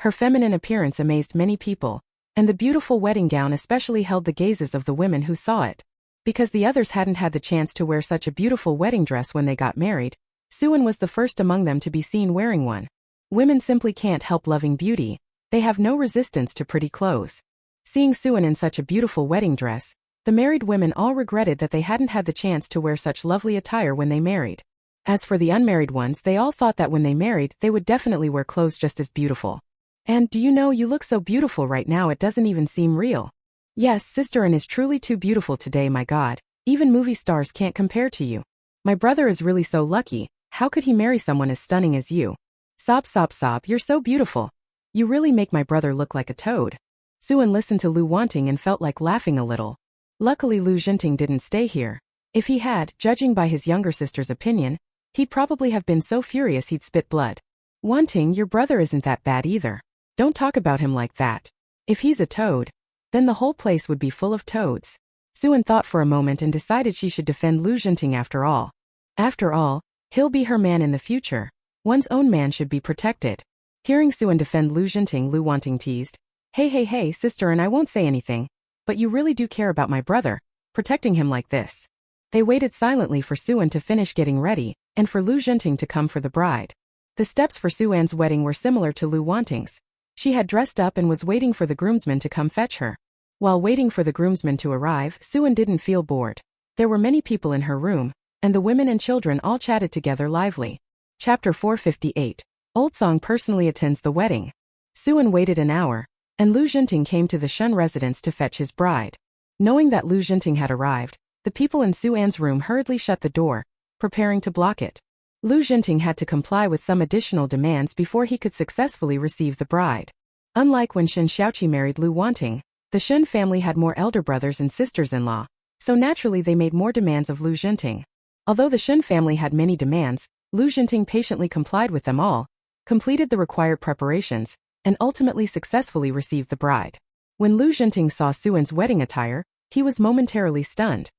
Her feminine appearance amazed many people. And the beautiful wedding gown especially held the gazes of the women who saw it. Because the others hadn't had the chance to wear such a beautiful wedding dress when they got married, Suwon was the first among them to be seen wearing one. Women simply can't help loving beauty. They have no resistance to pretty clothes. Seeing Suwon in such a beautiful wedding dress, the married women all regretted that they hadn't had the chance to wear such lovely attire when they married. As for the unmarried ones, they all thought that when they married, they would definitely wear clothes just as beautiful. And do you know, you look so beautiful right now it doesn't even seem real. Yes, Sister An is truly too beautiful today, my God. Even movie stars can't compare to you. My brother is really so lucky. How could he marry someone as stunning as you? Sob sob sob, you're so beautiful. You really make my brother look like a toad. Suwon listened to Lu Wanting and felt like laughing a little. Luckily Lu Jinting didn't stay here. If he had, judging by his younger sister's opinion, he'd probably have been so furious he'd spit blood. Wanting, your brother isn't that bad either. Don't talk about him like that. If he's a toad, then the whole place would be full of toads. Suwon thought for a moment and decided she should defend Lu Jinting after all. After all, he'll be her man in the future. One's own man should be protected. Hearing Suwon defend Lu Jinting, Lu Wanting teased, Hey, sister, and I won't say anything, but you really do care about my brother, protecting him like this. They waited silently for Suwon to finish getting ready, and for Lu Jinting to come for the bride. The steps for Suan's wedding were similar to Lu Wanting's. She had dressed up and was waiting for the groomsmen to come fetch her. While waiting for the groomsmen to arrive, Suwon didn't feel bored. There were many people in her room, and the women and children all chatted together lively. Chapter 458. Old Song personally attends the wedding. Suwon waited an hour, and Lu Jinting came to the Shun residence to fetch his bride. Knowing that Lu Jinting had arrived, the people in Suan's room hurriedly shut the door, preparing to block it. Lu Jinting had to comply with some additional demands before he could successfully receive the bride. Unlike when Shen Xiaoqi married Lu Wanting, the Shun family had more elder brothers and sisters-in-law, so naturally they made more demands of Lu Jinting. Although the Shun family had many demands, Lu Jinting patiently complied with them all, completed the required preparations, and ultimately successfully received the bride. When Lu Jinting saw Suan's wedding attire, he was momentarily stunned.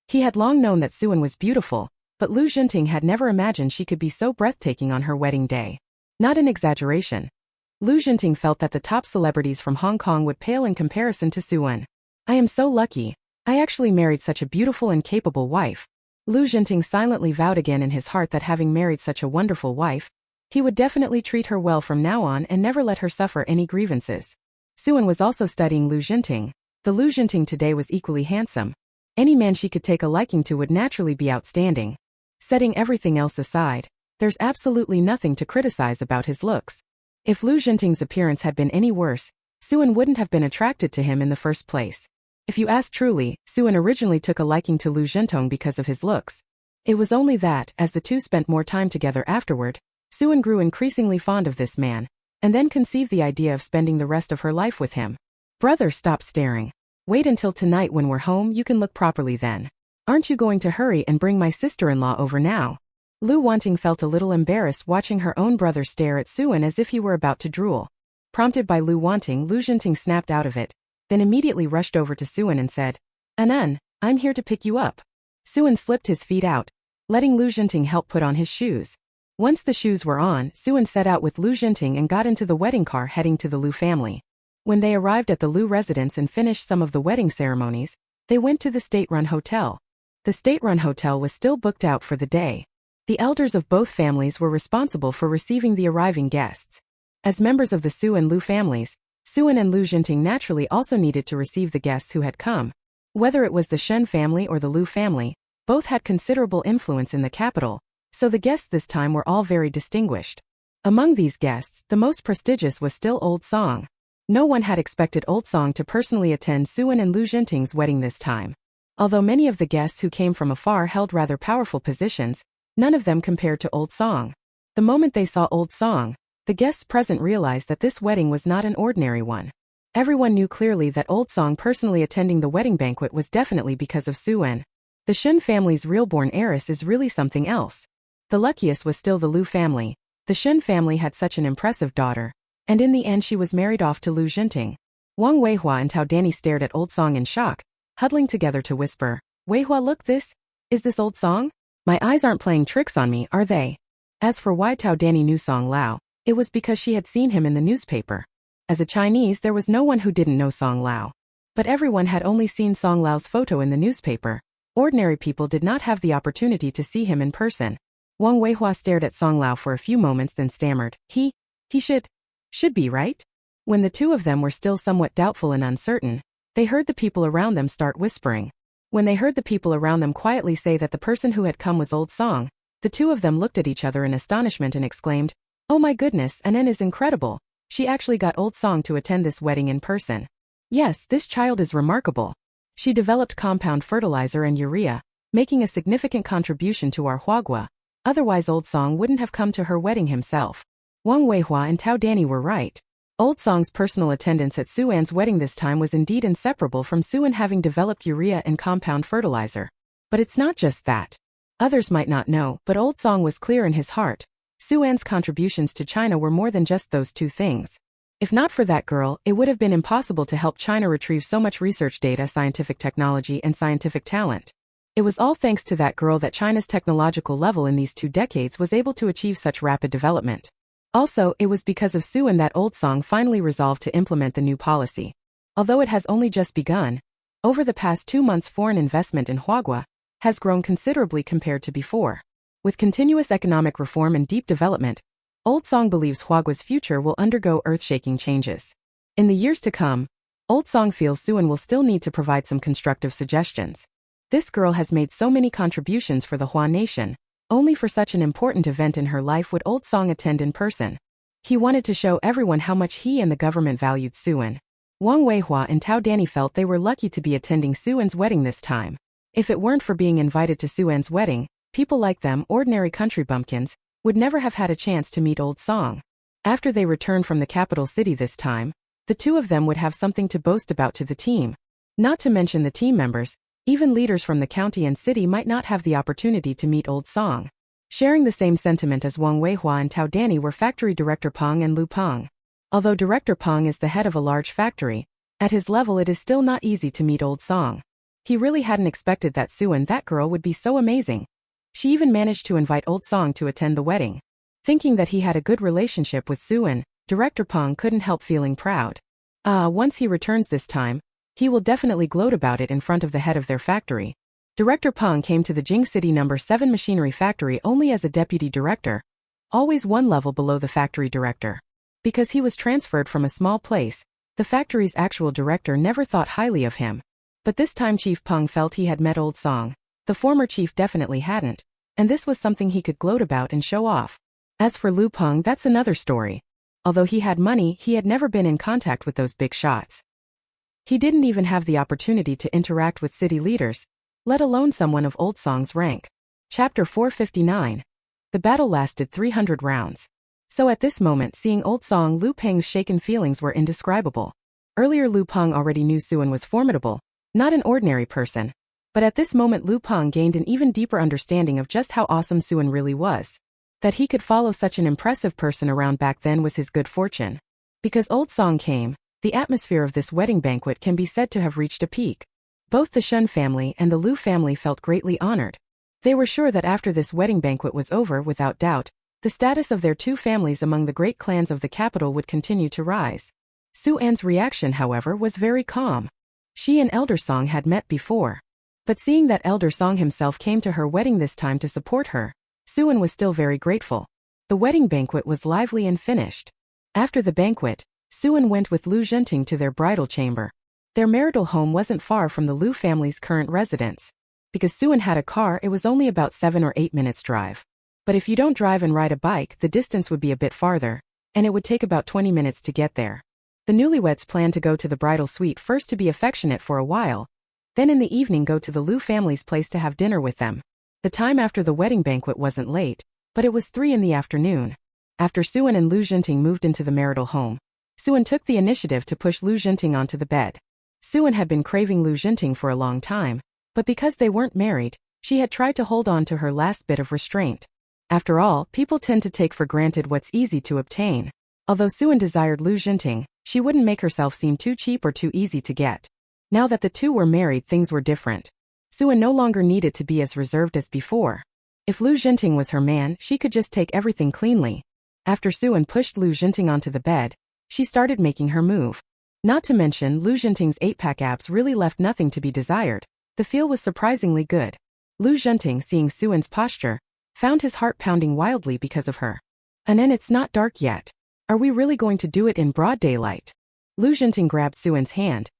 He had long known that Suan was beautiful, but Lu Jinting had never imagined she could be so breathtaking on her wedding day. Not an exaggeration. Lu Jinting felt that the top celebrities from Hong Kong would pale in comparison to Suan. I am so lucky. I actually married such a beautiful and capable wife. Lu Jinting silently vowed again in his heart that having married such a wonderful wife, he would definitely treat her well from now on and never let her suffer any grievances. Suan was also studying Lu Jinting. The Lu Jinting today was equally handsome. Any man she could take a liking to would naturally be outstanding. Setting everything else aside, there's absolutely nothing to criticize about his looks. If Lu Jinting's appearance had been any worse, Suan wouldn't have been attracted to him in the first place. If you ask truly, Suan originally took a liking to Lu Jinting because of his looks. It was only that, as the two spent more time together afterward, Suan grew increasingly fond of this man, and then conceived the idea of spending the rest of her life with him. Brother, stop staring. Wait until tonight when we're home, you can look properly then. Aren't you going to hurry and bring my sister-in-law over now? Lu Wanting felt a little embarrassed watching her own brother stare at Suan as if he were about to drool. Prompted by Lu Wanting, Lu Jinting snapped out of it, then immediately rushed over to Suan and said, Anan, I'm here to pick you up. Suan slipped his feet out, letting Lu Jinting help put on his shoes. Once the shoes were on, Suan set out with Lu Jinting and got into the wedding car heading to the Lu family. When they arrived at the Lu residence and finished some of the wedding ceremonies, they went to the state-run hotel. The state-run hotel was still booked out for the day. The elders of both families were responsible for receiving the arriving guests. As members of the Su and Lu families, Suan and Lu Jinting naturally also needed to receive the guests who had come. Whether it was the Shen family or the Lu family, both had considerable influence in the capital, so the guests this time were all very distinguished. Among these guests, the most prestigious was still Old Song. No one had expected Old Song to personally attend Suan and Lu Jinting's wedding this time. Although many of the guests who came from afar held rather powerful positions, none of them compared to Old Song. The moment they saw Old Song, the guests present realized that this wedding was not an ordinary one. Everyone knew clearly that Old Song personally attending the wedding banquet was definitely because of Suan. The Shen family's reborn heiress is really something else. The luckiest was still the Lu family. The Shen family had such an impressive daughter, and in the end she was married off to Lu Jinting. Wang Weihua and Tao Danny stared at Old Song in shock, huddling together to whisper, Weihua, look, is this Old Song? My eyes aren't playing tricks on me, are they? As for why Tao Danny knew Song Lao, it was because she had seen him in the newspaper. As a Chinese, there was no one who didn't know Song Lao. But everyone had only seen Song Lao's photo in the newspaper. Ordinary people did not have the opportunity to see him in person. Wang Weihua stared at Song Lao for a few moments, then stammered, He should be right? When the two of them were still somewhat doubtful and uncertain, they heard the people around them start whispering. When they heard the people around them quietly say that the person who had come was Old Song, the two of them looked at each other in astonishment and exclaimed, Oh my goodness, Anen is incredible. She actually got Old Song to attend this wedding in person. Yes, this child is remarkable. She developed compound fertilizer and urea, making a significant contribution to our manhwa. Otherwise Old Song wouldn't have come to her wedding himself. Wang Weihua and Tao Danny were right. Old Song's personal attendance at Su-an's wedding this time was indeed inseparable from Su-an having developed urea and compound fertilizer. But it's not just that. Others might not know, but Old Song was clear in his heart. Su-an's contributions to China were more than just those two things. If not for that girl, it would have been impossible to help China retrieve so much research data, scientific technology, and scientific talent. It was all thanks to that girl that China's technological level in these 2 decades was able to achieve such rapid development. Also, it was because of Su-an that Old Song finally resolved to implement the new policy. Although it has only just begun, over the past 2 months foreign investment in manhwa has grown considerably compared to before. With continuous economic reform and deep development, Old Song believes manhwa's future will undergo earth-shaking changes. In the years to come, Old Song feels Su-an will still need to provide some constructive suggestions. This girl has made so many contributions for the Hua nation. Only for such an important event in her life would Old Song attend in person. He wanted to show everyone how much he and the government valued Su-an. Wang Weihua and Tao Danny felt they were lucky to be attending Su-an's wedding this time. If it weren't for being invited to Su-an's wedding, people like them, ordinary country bumpkins, would never have had a chance to meet Old Song. After they returned from the capital city this time, the two of them would have something to boast about to the team. Not to mention the team members, even leaders from the county and city might not have the opportunity to meet Old Song. Sharing the same sentiment as Wang Weihua and Tao Danny were factory director Peng and Lu Peng. Although Director Peng is the head of a large factory, at his level it is still not easy to meet Old Song. He really hadn't expected that Su-an, that girl, would be so amazing. She even managed to invite Old Song to attend the wedding. Thinking that he had a good relationship with Su-an, Director Peng couldn't help feeling proud. Once he returns this time, he will definitely gloat about it in front of the head of their factory. Director Peng came to the Jing City No. 7 machinery factory only as a deputy director, always one level below the factory director. Because he was transferred from a small place, the factory's actual director never thought highly of him. But this time Chief Peng felt he had met Old Song. The former chief definitely hadn't, and this was something he could gloat about and show off. As for Lu Peng, that's another story. Although he had money, he had never been in contact with those big shots. He didn't even have the opportunity to interact with city leaders, let alone someone of Old Song's rank. Chapter 459. The battle lasted 300 rounds. So at this moment, seeing Old Song, Lu Peng's shaken feelings were indescribable. Earlier Lu Peng already knew Su-an was formidable, not an ordinary person. But at this moment Lu Peng gained an even deeper understanding of just how awesome Su-an really was. That he could follow such an impressive person around back then was his good fortune. Because Old Song came, the atmosphere of this wedding banquet can be said to have reached a peak. Both the Shun family and the Lu family felt greatly honored. They were sure that after this wedding banquet was over, without doubt, the status of their two families among the great clans of the capital would continue to rise. Su-an's reaction, however, was very calm. She and Elder Song had met before. But seeing that Elder Song himself came to her wedding this time to support her, Su-an was still very grateful. The wedding banquet was lively and finished. After the banquet, Su-an went with Lu Zhenting to their bridal chamber. Their marital home wasn't far from the Lu family's current residence. Because Su-an had a car, it was only about 7 or 8 minutes drive. But if you don't drive and ride a bike, the distance would be a bit farther, and it would take about 20 minutes to get there. The newlyweds planned to go to the bridal suite first to be affectionate for a while, then in the evening go to the Lu family's place to have dinner with them. The time after the wedding banquet wasn't late, but it was 3 in the afternoon. After Su-an and Lu Zhenting moved into the marital home, Su-an took the initiative to push Lu Zhenting onto the bed. Su-an had been craving Lu Zhenting for a long time, but because they weren't married, she had tried to hold on to her last bit of restraint. After all, people tend to take for granted what's easy to obtain. Although Su-an desired Lu Zhenting, she wouldn't make herself seem too cheap or too easy to get. Now that the two were married, things were different. Su-an no longer needed to be as reserved as before. If Lu Zhenting was her man, she could just take everything cleanly. After Su-an pushed Lu Zhenting onto the bed, She started making her move. Not to mention, Lu Zhenting's 8-pack abs really left nothing to be desired. The feel was surprisingly good. Lu Zhenting, seeing Suan's posture, found his heart pounding wildly because of her. And then it's not dark yet. Are we really going to do it in broad daylight? Lu Zhenting grabbed Suan's hand.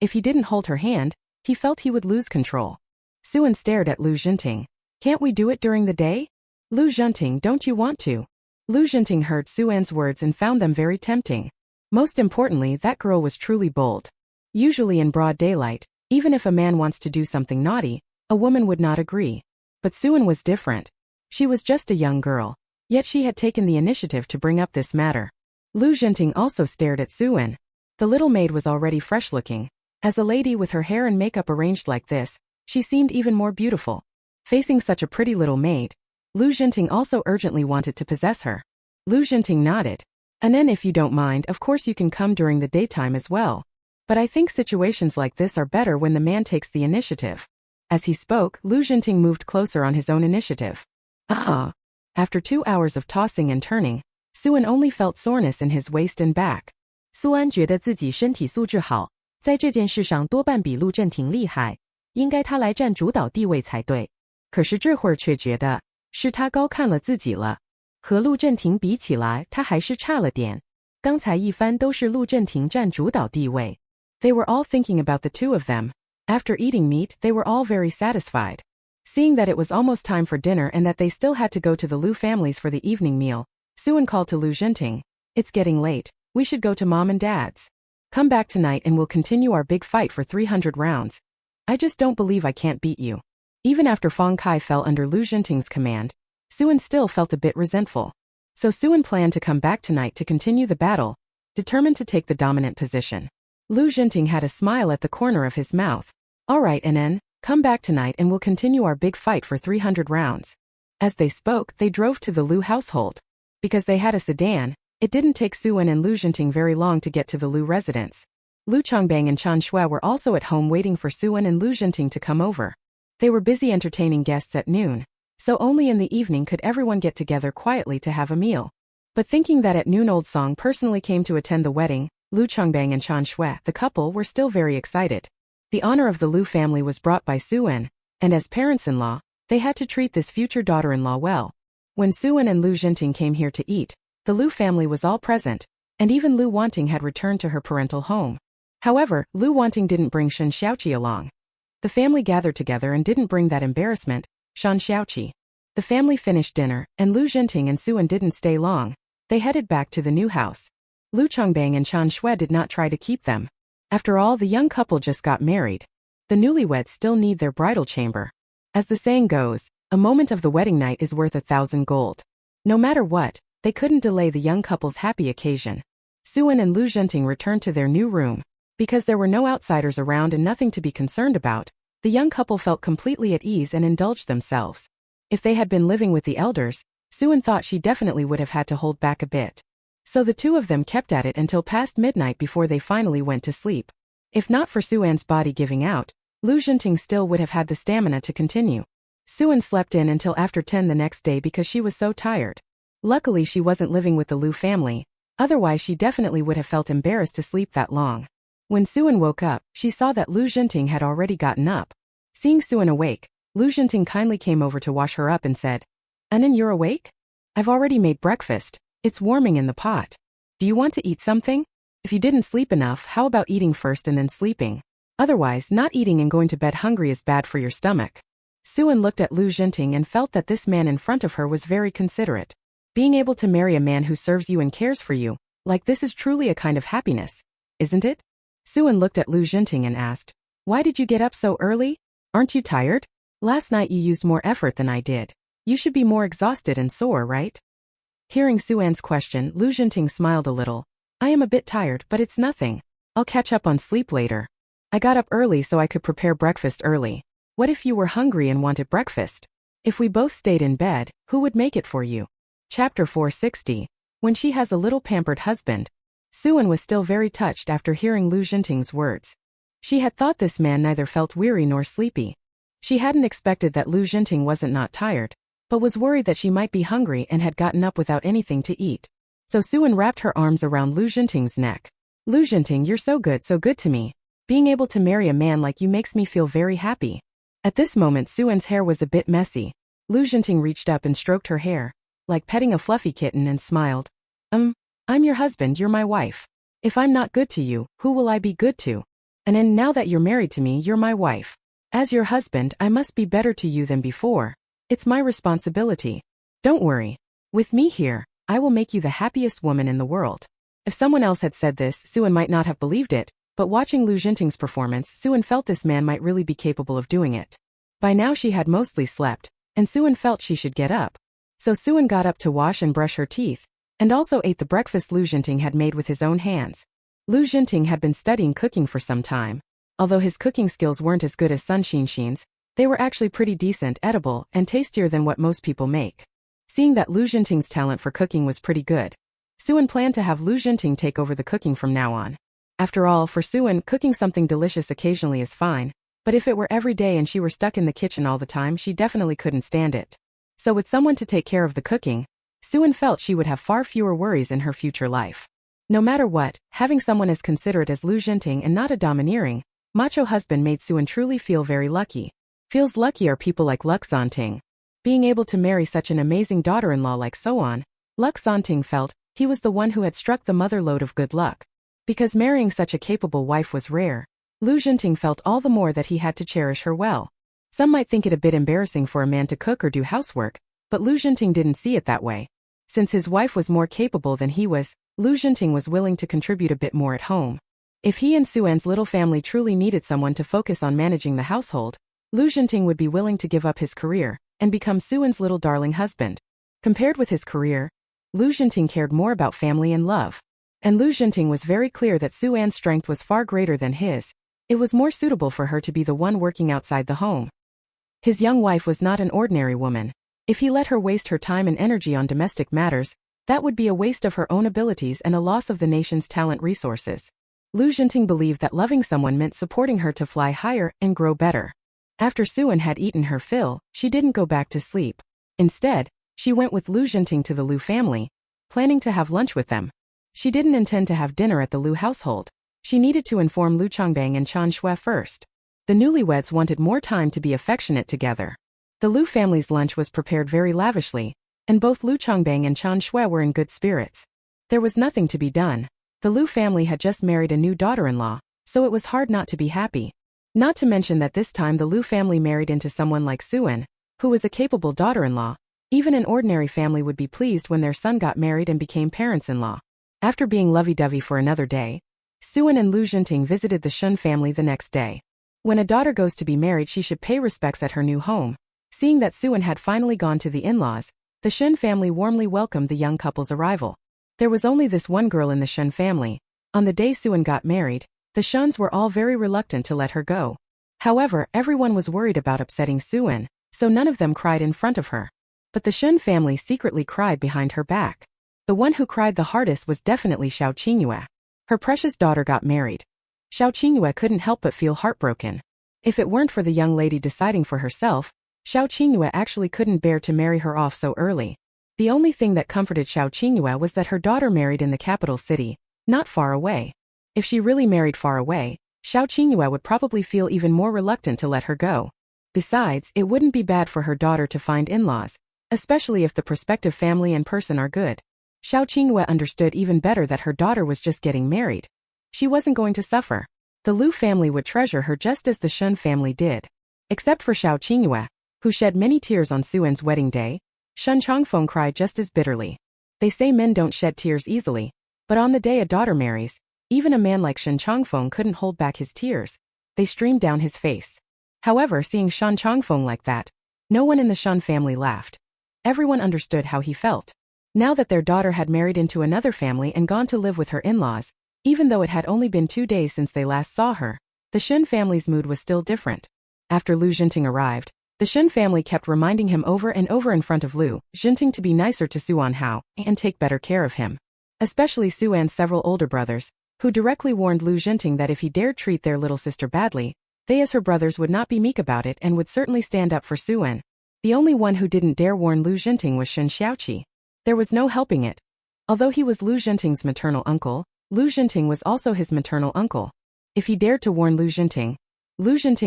If he didn't hold her hand, he felt he would lose control. Suan stared at Lu Zhenting. Can't we do it during the day? Lu Zhenting, don't you want to? Lu Zhenting heard Suan's words and found them very tempting. Most importantly, that girl was truly bold. Usually in broad daylight, even if a man wants to do something naughty, a woman would not agree. But Suan was different. She was just a young girl, yet she had taken the initiative to bring up this matter. Lu Zhenting also stared at Suan. The little maid was already fresh-looking. As a lady with her hair and makeup arranged like this, she seemed even more beautiful. Facing such a pretty little maid, Lu Zhenting also urgently wanted to possess her. Lu Zhenting nodded. And then if you don't mind, of course you can come during the daytime as well. But I think situations like this are better when the man takes the initiative. As he spoke, Lu Zhenting moved closer on his own initiative. After 2 hours of tossing and turning, Suan only felt soreness in his waist and back. 苏安觉得自己身体素质好，在这件事上多半比陆振廷厉害，应该他来占主导地位才对。可是这会儿却觉得，是他高看了自己了。和陆振廷比起来，他还是差了点。刚才一番都是陆振廷占主导地位。They were all thinking about the two of them. After eating meat, they were all very satisfied. Seeing that it was almost time for dinner and that they still had to go to the Lu families for the evening meal, Suan called to Lu Zhenting. It's getting late. We should go to Mom and Dad's. Come back tonight and we'll continue our big fight for 300 rounds. I just don't believe I can't beat you. Even after Fong Kai fell under Lu Zhenting's command, Suan still felt a bit resentful. So Suan planned to come back tonight to continue the battle, determined to take the dominant position. Lu Zhenting had a smile at the corner of his mouth. All right, Nen, come back tonight and we'll continue our big fight for 300 rounds. As they spoke, they drove to the Lu household. Because they had a sedan, it didn't take Suan and Lu Zhenting very long to get to the Lu residence. Lu Chongbang and Chan Shui were also at home waiting for Suan and Lu Zhenting to come over. They were busy entertaining guests at noon, so only in the evening could everyone get together quietly to have a meal. But thinking that at noon Old Song personally came to attend the wedding, Lu Chongbang and Chan Shui, the couple, were still very excited. The honor of the Lu family was brought by Suan, and as parents-in-law, they had to treat this future daughter-in-law well. When Suan and Lu Zhenting came here to eat, the Lu family was all present, and even Lu Wanting had returned to her parental home. However, Lu Wanting didn't bring Shen Xiaoqi along. The family gathered together and didn't bring that embarrassment, Shen Xiaoqi. The family finished dinner, and Lu Zhenting and Suan didn't stay long. They headed back to the new house. Lu Chongbang and Chan Shui did not try to keep them. After all, the young couple just got married. The newlyweds still need their bridal chamber. As the saying goes, a moment of the wedding night is worth 1,000 gold. No matter what, they couldn't delay the young couple's happy occasion. Suan and Lu Zhenting returned to their new room. Because there were no outsiders around and nothing to be concerned about, the young couple felt completely at ease and indulged themselves. If they had been living with the elders, Suan thought she definitely would have had to hold back a bit. So the two of them kept at it until past midnight before they finally went to sleep. If not for Suan's body giving out, Lu Zhenting still would have had the stamina to continue. Suan slept in until after 10 the next day because she was so tired. Luckily she wasn't living with the Lu family, otherwise she definitely would have felt embarrassed to sleep that long. When Suan woke up, she saw that Lu Zhenting had already gotten up. Seeing Suan awake, Lu Zhenting kindly came over to wash her up and said, "Anan, you're awake? I've already made breakfast. It's warming in the pot. Do you want to eat something? If you didn't sleep enough, how about eating first and then sleeping? Otherwise, not eating and going to bed hungry is bad for your stomach." Suan looked at Lu Zhenting and felt that this man in front of her was very considerate. Being able to marry a man who serves you and cares for you, like this is truly a kind of happiness, isn't it? Suan looked at Lu Zhenting and asked, "Why did you get up so early? Aren't you tired? Last night you used more effort than I did. You should be more exhausted and sore, right?" Hearing Suan's question, Lu Zhenting smiled a little. "I am a bit tired, but it's nothing. I'll catch up on sleep later. I got up early so I could prepare breakfast early. What if you were hungry and wanted breakfast? If we both stayed in bed, who would make it for you?" Chapter 460. When she has a little pampered husband. Suan was still very touched after hearing Lu Zhenting's words. She had thought this man neither felt weary nor sleepy. She hadn't expected that Lu Zhenting wasn't not tired, but was worried that she might be hungry and had gotten up without anything to eat. So Suan wrapped her arms around Lu Jinting's neck. Lu Jinting, you're so good to me. Being able to marry a man like you makes me feel very happy. At this moment Suan's hair was a bit messy. Lu Jinting reached up and stroked her hair, like petting a fluffy kitten, and smiled. I'm your husband, you're my wife. If I'm not good to you, who will I be good to? And now that you're married to me, you're my wife. As your husband, I must be better to you than before. It's my responsibility. Don't worry. With me here, I will make you the happiest woman in the world. If someone else had said this, Suan might not have believed it, but watching Lu Jinting's performance, Suan felt this man might really be capable of doing it. By now she had mostly slept, and Suan felt she should get up. So Suan got up to wash and brush her teeth, and also ate the breakfast Lu Jinting had made with his own hands. Lu Jinting had been studying cooking for some time. Although his cooking skills weren't as good as Sun Xinshin's, they were actually pretty decent, edible, and tastier than what most people make. Seeing that Lu Jinting's talent for cooking was pretty good, Suan planned to have Lu Jinting take over the cooking from now on. After all, for Suan, cooking something delicious occasionally is fine, but if it were every day and she were stuck in the kitchen all the time, she definitely couldn't stand it. So with someone to take care of the cooking, Suan felt she would have far fewer worries in her future life. No matter what, having someone as considerate as Lu Jinting and not a domineering, macho husband made Suan truly feel very lucky. Feels lucky are people like Luk Zonting. Being able to marry such an amazing daughter-in-law like Soan, Luk Zonting felt he was the one who had struck the mother lode of good luck. Because marrying such a capable wife was rare, Lu Jinting felt all the more that he had to cherish her well. Some might think it a bit embarrassing for a man to cook or do housework, but Lu Jinting didn't see it that way. Since his wife was more capable than he was, Lu Jinting was willing to contribute a bit more at home. If he and Suan's little family truly needed someone to focus on managing the household, Lu Jinting would be willing to give up his career and become Suan's little darling husband. Compared with his career, Lu Jinting cared more about family and love. And Lu Jinting was very clear that Suan's strength was far greater than his. It was more suitable for her to be the one working outside the home. His young wife was not an ordinary woman. If he let her waste her time and energy on domestic matters, that would be a waste of her own abilities and a loss of the nation's talent resources. Lu Jinting believed that loving someone meant supporting her to fly higher and grow better. After Suan had eaten her fill, she didn't go back to sleep. Instead, she went with Lu Jinting to the Lu family, planning to have lunch with them. She didn't intend to have dinner at the Lu household. She needed to inform Lu Chongbang and Chan Shui first. The newlyweds wanted more time to be affectionate together. The Lu family's lunch was prepared very lavishly, and both Lu Chongbang and Chan Shui were in good spirits. There was nothing to be done. The Lu family had just married a new daughter-in-law, so it was hard not to be happy. Not to mention that this time the Lu family married into someone like Suan, who was a capable daughter-in-law. Even an ordinary family would be pleased when their son got married and became parents-in-law. After being lovey-dovey for another day, Suan and Lu Jinting visited the Shun family the next day. When a daughter goes to be married, she should pay respects at her new home. Seeing that Suan had finally gone to the in-laws, the Shun family warmly welcomed the young couple's arrival. There was only this one girl in the Shun family. On the day Suan got married, the Shuns were all very reluctant to let her go. However, everyone was worried about upsetting Suan, so none of them cried in front of her. But the Shun family secretly cried behind her back. The one who cried the hardest was definitely Xiao Qingyue. Her precious daughter got married. Xiao Qingyue couldn't help but feel heartbroken. If it weren't for the young lady deciding for herself, Xiao Qingyue actually couldn't bear to marry her off so early. The only thing that comforted Xiao Qingyue was that her daughter married in the capital city, not far away. If she really married far away, Xiao Qingyue would probably feel even more reluctant to let her go. Besides, it wouldn't be bad for her daughter to find in-laws, especially if the prospective family and person are good. Xiao Qingyue understood even better that her daughter was just getting married. She wasn't going to suffer. The Lu family would treasure her just as the Shun family did. Except for Xiao Qingyue, who shed many tears on Suan's wedding day, Shun Chongfeng cried just as bitterly. They say men don't shed tears easily, but on the day a daughter marries, even a man like Shun Chongfeng couldn't hold back his tears. They streamed down his face. However, seeing Shun Chongfeng like that, no one in the Shun family laughed. Everyone understood how he felt. Now that their daughter had married into another family and gone to live with her in-laws, even though it had only been 2 days since they last saw her, the Shun family's mood was still different. After Lu Jinting arrived, the Shun family kept reminding him over and over in front of Lu Jinting to be nicer to Suan Hao and take better care of him. Especially Suan's several older brothers, who directly warned Lu Jinting that if he dared treat their little sister badly, they as her brothers would not be meek about it and would certainly stand up for Suan. The only one who didn't dare warn Lu Jinting was Shen Xiaoqi. There was no helping it. Although he was Lu Zhenting's maternal uncle, Lu Zhenting was also his maternal uncle. If he dared to warn Lu Zhenting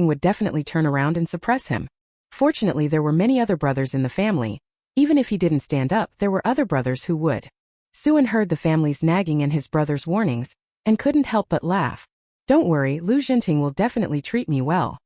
would definitely turn around and suppress him. Fortunately, there were many other brothers in the family. Even if he didn't stand up, there were other brothers who would. Suan heard the family's nagging and his brother's warnings, and couldn't help but laugh. Don't worry, Lu Zhenting will definitely treat me well.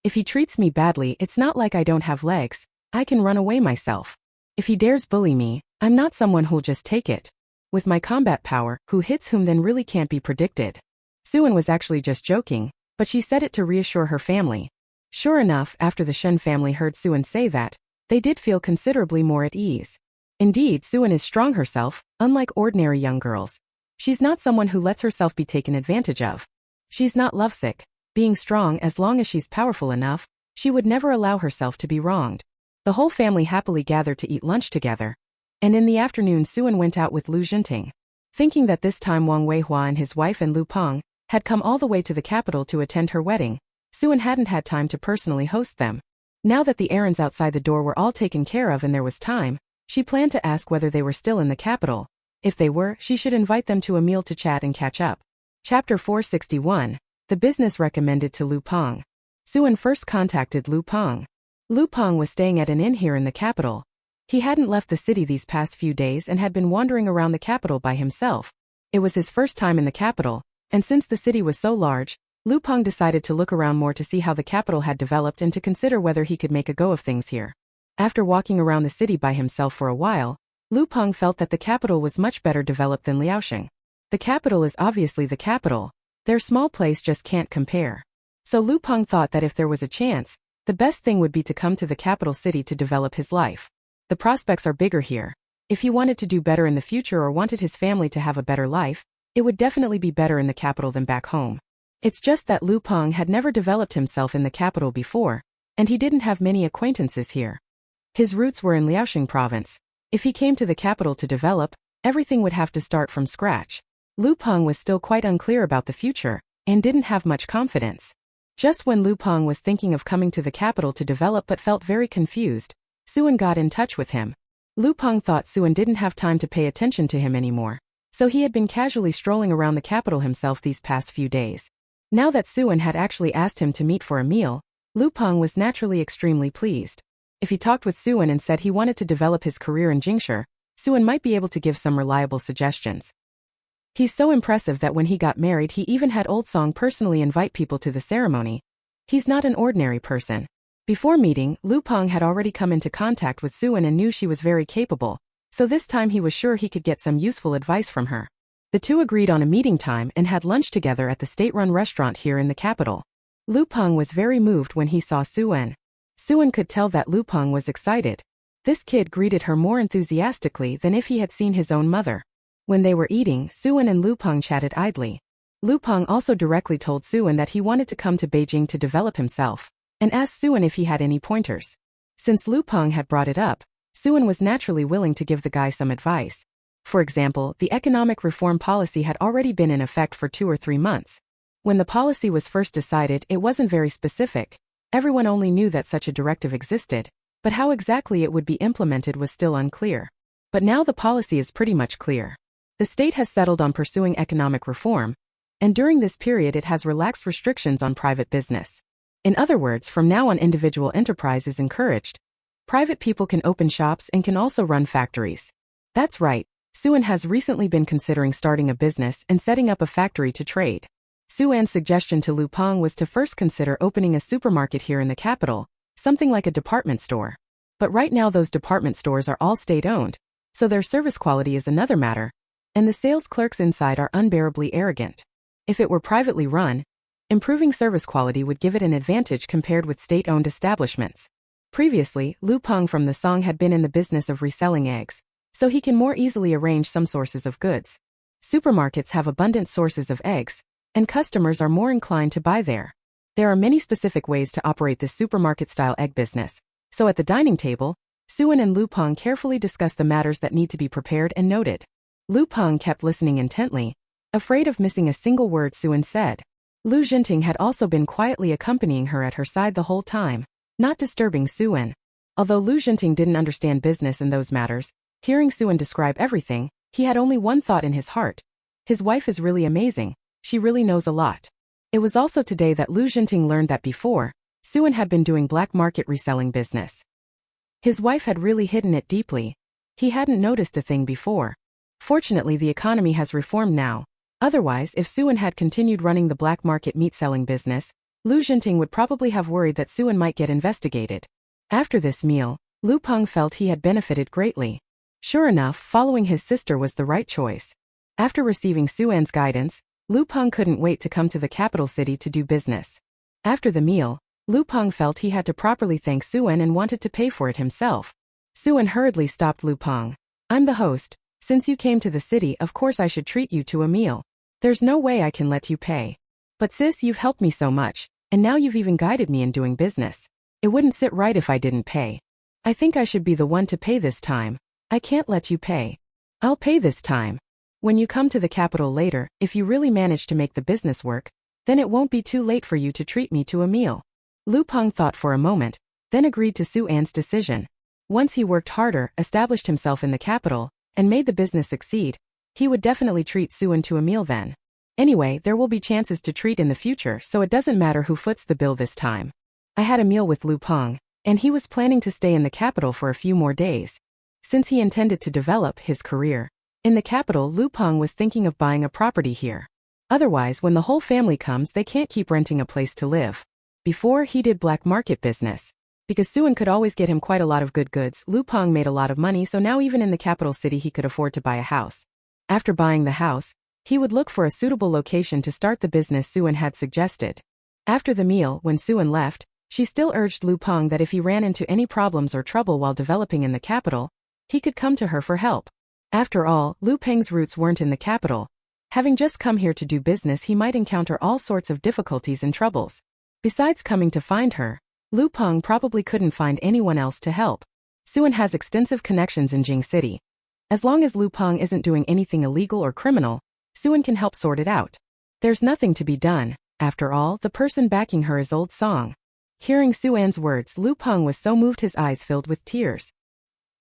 If he treats me badly, it's not like I don't have legs, I can run away myself. If he dares bully me, I'm not someone who'll just take it. With my combat power, who hits whom then really can't be predicted. Suan was actually just joking, but she said it to reassure her family. Sure enough, after the Shen family heard Suan say that, they did feel considerably more at ease. Indeed, Suan is strong herself, unlike ordinary young girls. She's not someone who lets herself be taken advantage of. She's not lovesick. Being strong, as long as she's powerful enough, she would never allow herself to be wronged. The whole family happily gathered to eat lunch together. And in the afternoon Suan went out with Lu Zhenting. Thinking that this time Wang Weihua and his wife and Lu Peng had come all the way to the capital to attend her wedding, Suan hadn't had time to personally host them. Now that the errands outside the door were all taken care of and there was time, she planned to ask whether they were still in the capital. If they were, she should invite them to a meal to chat and catch up. Chapter 461. The business recommended to Lu Peng. Suan first contacted Lu Peng. Lu Peng was staying at an inn here in the capital. He hadn't left the city these past few days and had been wandering around the capital by himself. It was his first time in the capital, and since the city was so large, Lu Peng decided to look around more to see how the capital had developed and to consider whether he could make a go of things here. After walking around the city by himself for a while, Lu Peng felt that the capital was much better developed than Liaoxing. The capital is obviously the capital. Their small place just can't compare. So Lu Peng thought that if there was a chance, the best thing would be to come to the capital city to develop his life. The prospects are bigger here. If he wanted to do better in the future or wanted his family to have a better life, it would definitely be better in the capital than back home. It's just that Lu Peng had never developed himself in the capital before, and he didn't have many acquaintances here. His roots were in Liaoxing province. If he came to the capital to develop, everything would have to start from scratch. Lu Peng was still quite unclear about the future, and didn't have much confidence. Just when Lu Peng was thinking of coming to the capital to develop but felt very confused, Suan got in touch with him. Lu Peng thought Suan didn't have time to pay attention to him anymore, so he had been casually strolling around the capital himself these past few days. Now that Suan had actually asked him to meet for a meal, Lu Peng was naturally extremely pleased. If he talked with Suan and said he wanted to develop his career in Jingshi, Suan might be able to give some reliable suggestions. He's so impressive that when he got married he even had Old Song personally invite people to the ceremony. He's not an ordinary person. Before meeting, Lu Peng had already come into contact with Suan and knew she was very capable, so this time he was sure he could get some useful advice from her. The two agreed on a meeting time and had lunch together at the state-run restaurant here in the capital. Lu Peng was very moved when he saw Suan. Suan could tell that Lu Peng was excited. This kid greeted her more enthusiastically than if he had seen his own mother. When they were eating, Suan and Lu Peng chatted idly. Lu Peng also directly told Suan that he wanted to come to Beijing to develop himself, and asked Suan if he had any pointers. Since Lu Peng had brought it up, Suan was naturally willing to give the guy some advice. For example, the economic reform policy had already been in effect for 2 or 3 months. When the policy was first decided, it wasn't very specific. Everyone only knew that such a directive existed, but how exactly it would be implemented was still unclear. But now the policy is pretty much clear. The state has settled on pursuing economic reform, and during this period it has relaxed restrictions on private business. In other words, from now on individual enterprise is encouraged. Private people can open shops and can also run factories. That's right, Suan has recently been considering starting a business and setting up a factory to trade. Suan's suggestion to Lu Peng was to first consider opening a supermarket here in the capital, something like a department store. But right now those department stores are all state-owned, so their service quality is another matter, and the sales clerks inside are unbearably arrogant. If it were privately run, improving service quality would give it an advantage compared with state-owned establishments. Previously, Lu Peng from the Song had been in the business of reselling eggs, so he can more easily arrange some sources of goods. Supermarkets have abundant sources of eggs, and customers are more inclined to buy there. There are many specific ways to operate this supermarket-style egg business, so at the dining table, Suan and Lu Peng carefully discussed the matters that need to be prepared and noted. Lu Peng kept listening intently, afraid of missing a single word Suan said. Lu Zhenting had also been quietly accompanying her at her side the whole time, not disturbing Suan. Although Lu Zhenting didn't understand business and those matters, hearing Suan describe everything, He had only one thought in his heart. His wife is really amazing, she really knows a lot. It was also today that Lu Jinting learned that before, Suan had been doing black market reselling business. His wife had really hidden it deeply. He hadn't noticed a thing before. Fortunately, the economy has reformed now. Otherwise, if Suan had continued running the black market meat-selling business, Lu Jinting would probably have worried that Suan might get investigated. After this meal, Lu Peng felt he had benefited greatly. Sure enough, following his sister was the right choice. After receiving Suan's guidance, Lu Peng couldn't wait to come to the capital city to do business. After the meal, Lu Peng felt he had to properly thank Suan and wanted to pay for it himself. Suan hurriedly stopped Lu Peng. I'm the host. Since you came to the city, of course I should treat you to a meal. There's no way I can let you pay. But sis, you've helped me so much, and now you've even guided me in doing business. It wouldn't sit right if I didn't pay. I think I should be the one to pay this time. I can't let you pay. I'll pay this time. When you come to the capital later, if you really manage to make the business work, then it won't be too late for you to treat me to a meal. Lu Peng thought for a moment, then agreed to Suan's decision. Once he worked harder, established himself in the capital, and made the business succeed, he would definitely treat Suan to a meal then. Anyway, there will be chances to treat in the future, so it doesn't matter who foots the bill this time. I had a meal with Lu Peng, and he was planning to stay in the capital for a few more days. Since he intended to develop his career in the capital, Lu Peng was thinking of buying a property here. Otherwise, when the whole family comes, they can't keep renting a place to live. Before, he did black market business. Because Suan could always get him quite a lot of good goods, Lu Peng made a lot of money, so now even in the capital city he could afford to buy a house. After buying the house, he would look for a suitable location to start the business Suan had suggested. After the meal, when Suan left, she still urged Lu Peng that if he ran into any problems or trouble while developing in the capital, he could come to her for help. After all, Lu Peng's roots weren't in the capital. Having just come here to do business, he might encounter all sorts of difficulties and troubles. Besides coming to find her, Lu Peng probably couldn't find anyone else to help. Suan has extensive connections in Jing City. As long as Lu Peng isn't doing anything illegal or criminal, Suan can help sort it out. There's nothing to be done. After all, the person backing her is Old Song. Hearing Suan's words, Lu Peng was so moved his eyes filled with tears.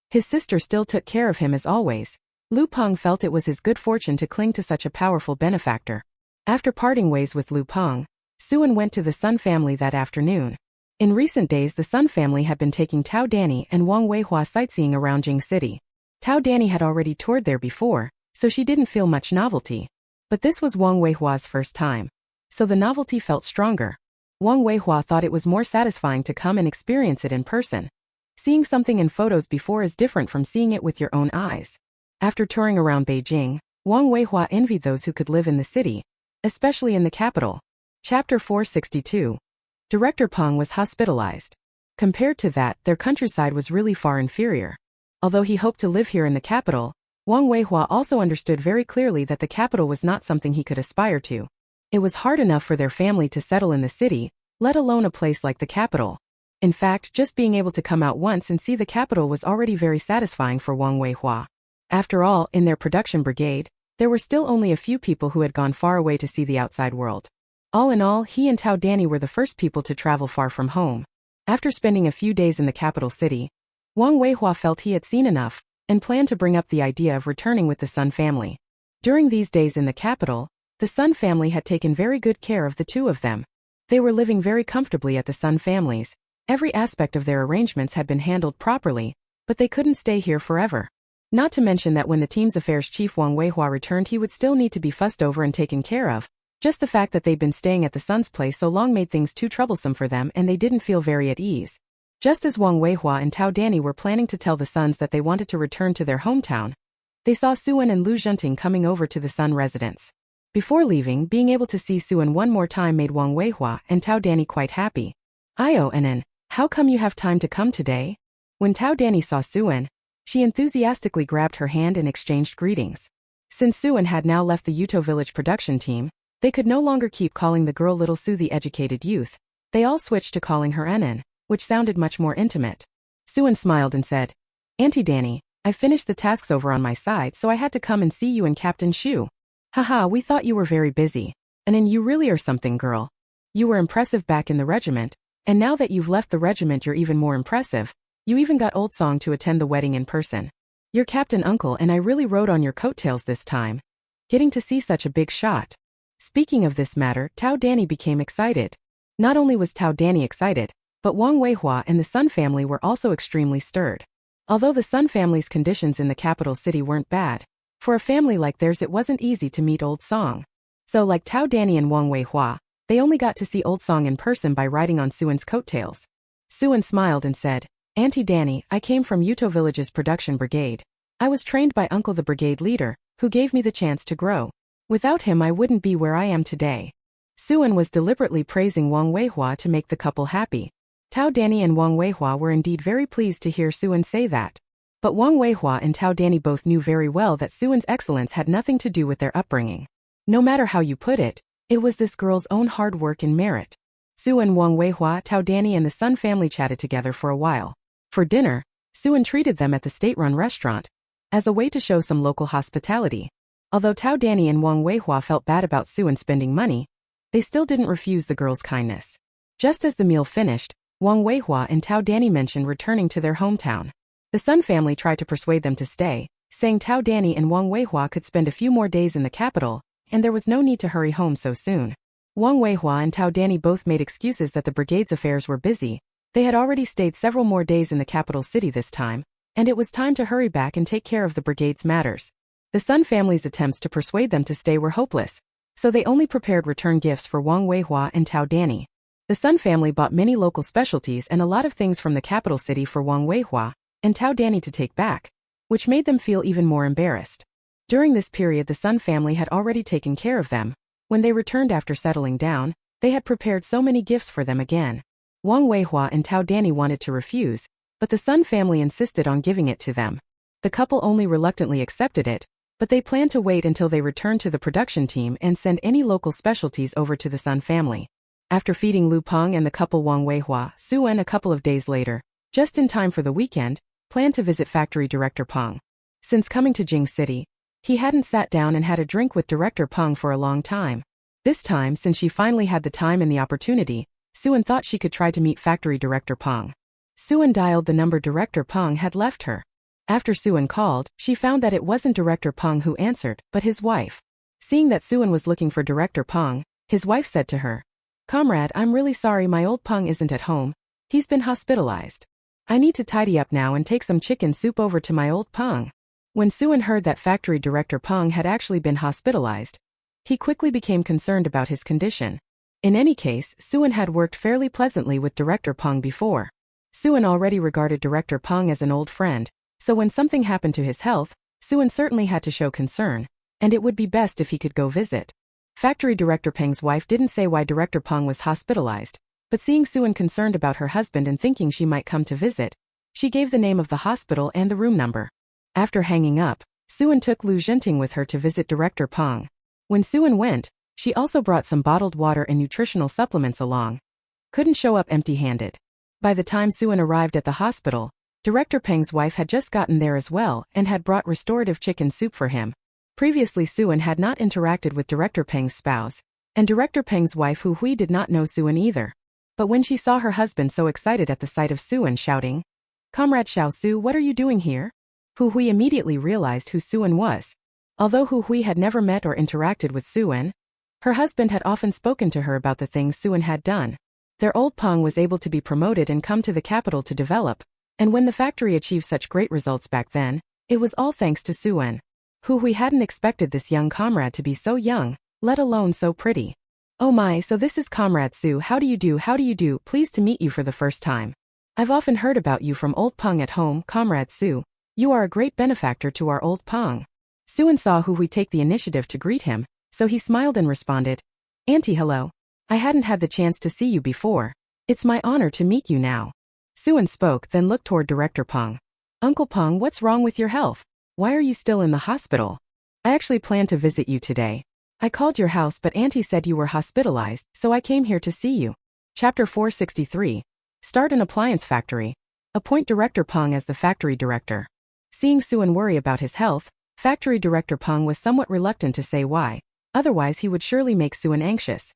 His sister still took care of him as always. Lu Peng felt it was his good fortune to cling to such a powerful benefactor. After parting ways with Lu Peng, Suan went to the Sun family that afternoon. In recent days, the Sun family had been taking Tao Danny and Wang Weihua sightseeing around Jing City. Tao Danny had already toured there before, so she didn't feel much novelty. But this was Wang Weihua's first time, so the novelty felt stronger. Wang Weihua thought it was more satisfying to come and experience it in person. Seeing something in photos before is different from seeing it with your own eyes. After touring around Beijing, Wang Weihua envied those who could live in the city, especially in the capital. Chapter 462. Director Peng was hospitalized. Compared to that, their countryside was really far inferior. Although he hoped to live here in the capital, Wang Weihua also understood very clearly that the capital was not something he could aspire to. It was hard enough for their family to settle in the city, let alone a place like the capital. In fact, just being able to come out once and see the capital was already very satisfying for Wang Weihua. After all, in their production brigade, there were still only a few people who had gone far away to see the outside world. All in all, he and Tao Danny were the first people to travel far from home. After spending a few days in the capital city, Wang Weihua felt he had seen enough, and planned to bring up the idea of returning with the Sun family. During these days in the capital, the Sun family had taken very good care of the two of them. They were living very comfortably at the Sun family's. Every aspect of their arrangements had been handled properly, but they couldn't stay here forever. Not to mention that when the team's affairs chief Wang Weihua returned, he would still need to be fussed over and taken care of. Just the fact that they'd been staying at the Sun's place so long made things too troublesome for them, and they didn't feel very at ease. Just as Wang Weihua and Tao Danny were planning to tell the Suns that they wanted to return to their hometown, they saw Suan and Lu Jinting coming over to the Sun residence. Before leaving, being able to see Suan one more time made Wang Weihua and Tao Danny quite happy. "Io Anan, how come you have time to come today?" When Tao Danny saw Suan, she enthusiastically grabbed her hand and exchanged greetings. Since Suan had now left the Yuto village production team, they could no longer keep calling the girl Little Su, the educated youth. They all switched to calling her Anan, which sounded much more intimate. Suan smiled and said, "Auntie Danny, I finished the tasks over on my side, so I had to come and see you and Captain Shu. Haha, we thought you were very busy. Anan, you really are something, girl. You were impressive back in the regiment, and now that you've left the regiment you're even more impressive. You even got Old Song to attend the wedding in person." You're Captain Uncle and I really rode on your coattails this time. Getting to see such a big shot. Speaking of this matter, Tao Danny became excited. Not only was Tao Danny excited, but Wang Weihua and the Sun family were also extremely stirred. Although the Sun family's conditions in the capital city weren't bad, for a family like theirs it wasn't easy to meet Old Song. So like Tao Danny and Wang Weihua, they only got to see Old Song in person by riding on Suan's coattails. Suan smiled and said, Auntie Danny, I came from Yuto Village's production brigade. I was trained by Uncle the brigade leader, who gave me the chance to grow. Without him I wouldn't be where I am today. Suan was deliberately praising Wang Weihua to make the couple happy. Tao Danny and Wang Weihua were indeed very pleased to hear Suan say that. But Wang Weihua and Tao Danny both knew very well that Suan's excellence had nothing to do with their upbringing. No matter how you put it, it was this girl's own hard work and merit. Suan, Wang Weihua, Tao Danny and the Sun family chatted together for a while. For dinner, Suan treated them at the state-run restaurant, as a way to show some local hospitality. Although Tao Danny and Wang Weihua felt bad about Suan spending money, they still didn't refuse the girl's kindness. Just as the meal finished, Wang Weihua and Tao Danny mentioned returning to their hometown. The Sun family tried to persuade them to stay, saying Tao Danny and Wang Weihua could spend a few more days in the capital, and there was no need to hurry home so soon. Wang Weihua and Tao Danny both made excuses that the brigade's affairs were busy. They had already stayed several more days in the capital city this time, and it was time to hurry back and take care of the brigade's matters. The Sun family's attempts to persuade them to stay were hopeless, so they only prepared return gifts for Wang Weihua and Tao Danny. The Sun family bought many local specialties and a lot of things from the capital city for Wang Weihua and Tao Danny to take back, which made them feel even more embarrassed. During this period the Sun family had already taken care of them. When they returned after settling down, they had prepared so many gifts for them again. Wang Weihua and Tao Danny wanted to refuse, but the Sun family insisted on giving it to them. The couple only reluctantly accepted it, but they planned to wait until they returned to the production team and send any local specialties over to the Sun family. After feeding Lu Peng and the couple, Wang Weihua, Suan a couple of days later, just in time for the weekend, planned to visit factory director Peng. Since coming to Jing City, he hadn't sat down and had a drink with director Peng for a long time. This time, since she finally had the time and the opportunity, Suan thought she could try to meet factory director Peng. Suan dialed the number director Peng had left her. After Suan called, she found that it wasn't director Peng who answered, but his wife. Seeing that Suan was looking for director Peng, his wife said to her, Comrade, I'm really sorry my old Peng isn't at home. He's been hospitalized. I need to tidy up now and take some chicken soup over to my old Peng. When Suan heard that factory director Peng had actually been hospitalized, he quickly became concerned about his condition. In any case, Suan had worked fairly pleasantly with director Peng before. Suan already regarded director Peng as an old friend, so when something happened to his health, Suan certainly had to show concern, and it would be best if he could go visit. Factory director Peng's wife didn't say why director Peng was hospitalized, but seeing Suan concerned about her husband and thinking she might come to visit, she gave the name of the hospital and the room number. After hanging up, Suan took Lu Zhenting with her to visit director Peng. When Suan went, she also brought some bottled water and nutritional supplements along. Couldn't show up empty-handed. By the time Suan arrived at the hospital, director Peng's wife had just gotten there as well and had brought restorative chicken soup for him. Previously Suan had not interacted with director Peng's spouse, and director Peng's wife Hu Hui did not know Suan either. But when she saw her husband so excited at the sight of Suan shouting, Comrade Xiao Su, what are you doing here? Hu Hui immediately realized who Suan was. Although Hu Hui had never met or interacted with Suan, her husband had often spoken to her about the things Suan had done. Their old Peng was able to be promoted and come to the capital to develop, and when the factory achieved such great results back then, it was all thanks to Suan. Hu Hui hadn't expected this young comrade to be so young, let alone so pretty. Oh my, so this is Comrade Su, how do you do, pleased to meet you for the first time. I've often heard about you from old Peng at home, Comrade Su. You are a great benefactor to our old Peng. Suan saw Hu Hui take the initiative to greet him, so he smiled and responded, Auntie, hello. I hadn't had the chance to see you before. It's my honor to meet you now. Suan spoke, then looked toward director Peng. Uncle Peng, what's wrong with your health? Why are you still in the hospital? I actually planned to visit you today. I called your house but Auntie said you were hospitalized, so I came here to see you. Chapter 463. Start an appliance factory. Appoint director Peng as the factory director. Seeing Suan worry about his health, factory director Peng was somewhat reluctant to say why, otherwise he would surely make Suan anxious.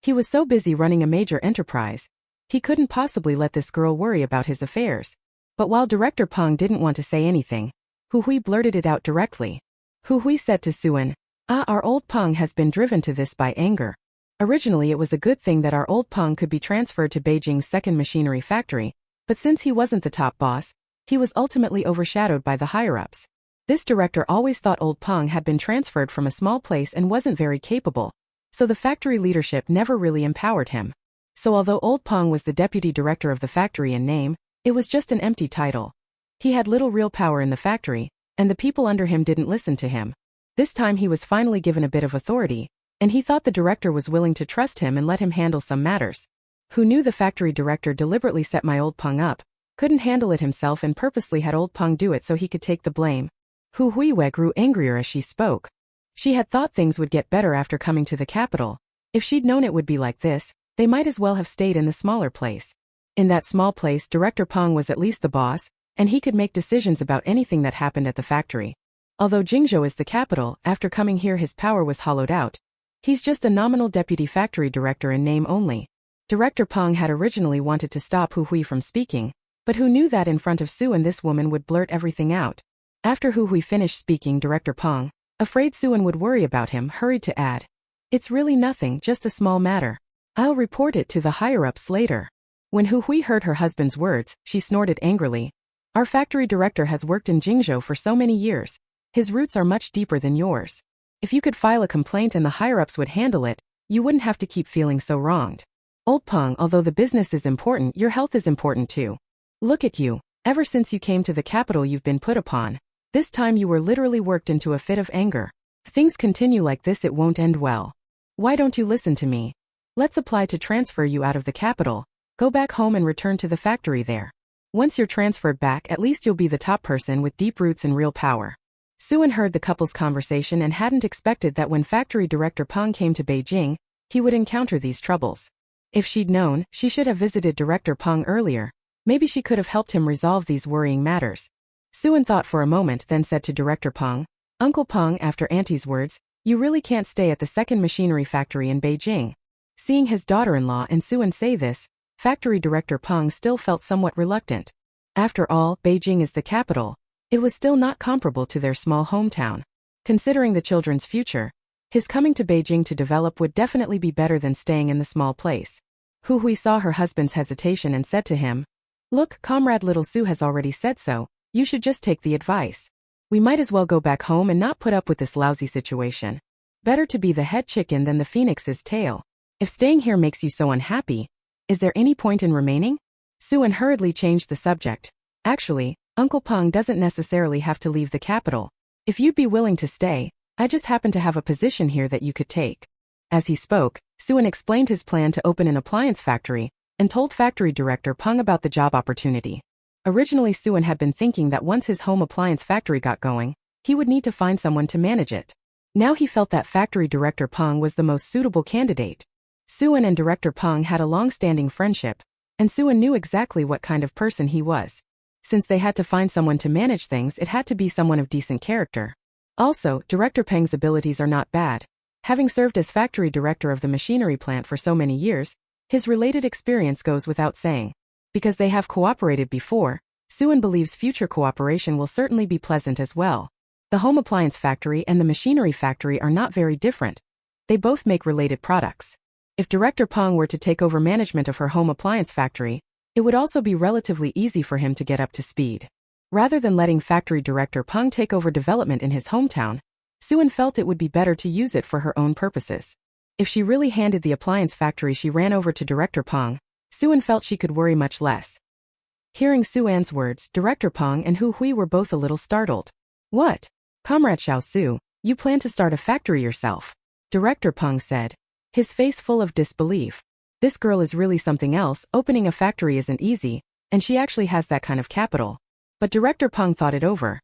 He was so busy running a major enterprise, he couldn't possibly let this girl worry about his affairs. But while director Peng didn't want to say anything, Hu Hui blurted it out directly. Hu Hui said to Suan, our old Peng has been driven to this by anger. Originally it was a good thing that our old Peng could be transferred to Beijing's second machinery factory, but since he wasn't the top boss, he was ultimately overshadowed by the higher-ups. This director always thought old Peng had been transferred from a small place and wasn't very capable, so the factory leadership never really empowered him. So although old Peng was the deputy director of the factory in name, it was just an empty title. He had little real power in the factory, and the people under him didn't listen to him. This time he was finally given a bit of authority, and he thought the director was willing to trust him and let him handle some matters. Who knew the factory director deliberately set my old Peng up, couldn't handle it himself and purposely had old Peng do it so he could take the blame. Hu Huiwei grew angrier as she spoke. She had thought things would get better after coming to the capital. If she'd known it would be like this, they might as well have stayed in the smaller place. In that small place, Director Peng was at least the boss, and he could make decisions about anything that happened at the factory. Although Jingzhou is the capital, after coming here his power was hollowed out. He's just a nominal deputy factory director in name only. Director Peng had originally wanted to stop Hu Hui from speaking, but who knew that in front of Suan this woman would blurt everything out. After Hu Hui finished speaking, Director Peng, afraid Suan would worry about him, hurried to add, "It's really nothing, just a small matter. I'll report it to the higher-ups later." When Hu Hui heard her husband's words, she snorted angrily. "Our factory director has worked in Jingzhou for so many years. His roots are much deeper than yours. If you could file a complaint and the higher-ups would handle it, you wouldn't have to keep feeling so wronged. Old Peng, although the business is important, your health is important too. Look at you. Ever since you came to the capital you've been put upon. This time you were literally worked into a fit of anger. If things continue like this it won't end well. Why don't you listen to me? Let's apply to transfer you out of the capital. Go back home and return to the factory there. Once you're transferred back, at least you'll be the top person with deep roots and real power." Suan heard the couple's conversation and hadn't expected that when factory director Peng came to Beijing, he would encounter these troubles. If she'd known, she should have visited Director Peng earlier. Maybe she could have helped him resolve these worrying matters. Suan thought for a moment, then said to Director Peng, "Uncle Peng, after Auntie's words, you really can't stay at the second machinery factory in Beijing." Seeing his daughter-in-law and Suan say this, factory director Peng still felt somewhat reluctant. After all, Beijing is the capital. It was still not comparable to their small hometown. Considering the children's future, his coming to Beijing to develop would definitely be better than staying in the small place. Hu Hui saw her husband's hesitation and said to him, "Look, comrade, little Su has already said so. You should just take the advice. We might as well go back home and not put up with this lousy situation. Better to be the head chicken than the phoenix's tail. If staying here makes you so unhappy, is there any point in remaining?" Suan hurriedly changed the subject. "Actually, Uncle Peng doesn't necessarily have to leave the capital. If you'd be willing to stay, I just happen to have a position here that you could take." As he spoke, Suan explained his plan to open an appliance factory, and told factory director Peng about the job opportunity. Originally Suan had been thinking that once his home appliance factory got going, he would need to find someone to manage it. Now he felt that factory director Peng was the most suitable candidate. Suan and Director Peng had a long-standing friendship, and Suan knew exactly what kind of person he was. Since they had to find someone to manage things, it had to be someone of decent character. Also, Director Peng's abilities are not bad. Having served as factory director of the machinery plant for so many years, his related experience goes without saying. Because they have cooperated before, Suan believes future cooperation will certainly be pleasant as well. The home appliance factory and the machinery factory are not very different. They both make related products. If Director Peng were to take over management of her home appliance factory, it would also be relatively easy for him to get up to speed. Rather than letting factory director Peng take over development in his hometown, Suan felt it would be better to use it for her own purposes. If she really handed the appliance factory she ran over to Director Peng, Suan felt she could worry much less. Hearing Suan's words, Director Peng and Hu Hui were both a little startled. "What? Comrade Xiao Su, you plan to start a factory yourself?" Director Peng said, his face full of disbelief. This girl is really something else. Opening a factory isn't easy, and she actually has that kind of capital. But Director Peng thought it over.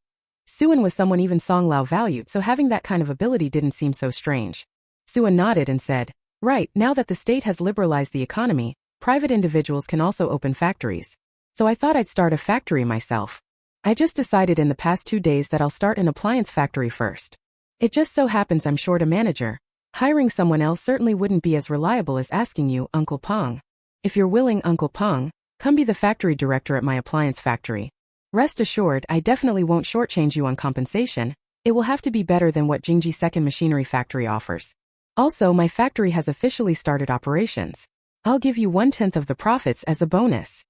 Suan was someone even Song Lao valued, so having that kind of ability didn't seem so strange. Suan nodded and said, "Right, now that the state has liberalized the economy, private individuals can also open factories. So I thought I'd start a factory myself. I just decided in the past 2 days that I'll start an appliance factory first. It just so happens I'm short a manager. Hiring someone else certainly wouldn't be as reliable as asking you, Uncle Peng. If you're willing, Uncle Peng, come be the factory director at my appliance factory." Rest assured, I definitely won't shortchange you on compensation. It will have to be better than what Jingji Second Machinery Factory offers. Also, my factory has officially started operations. I'll give you 1/10 of the profits as a bonus.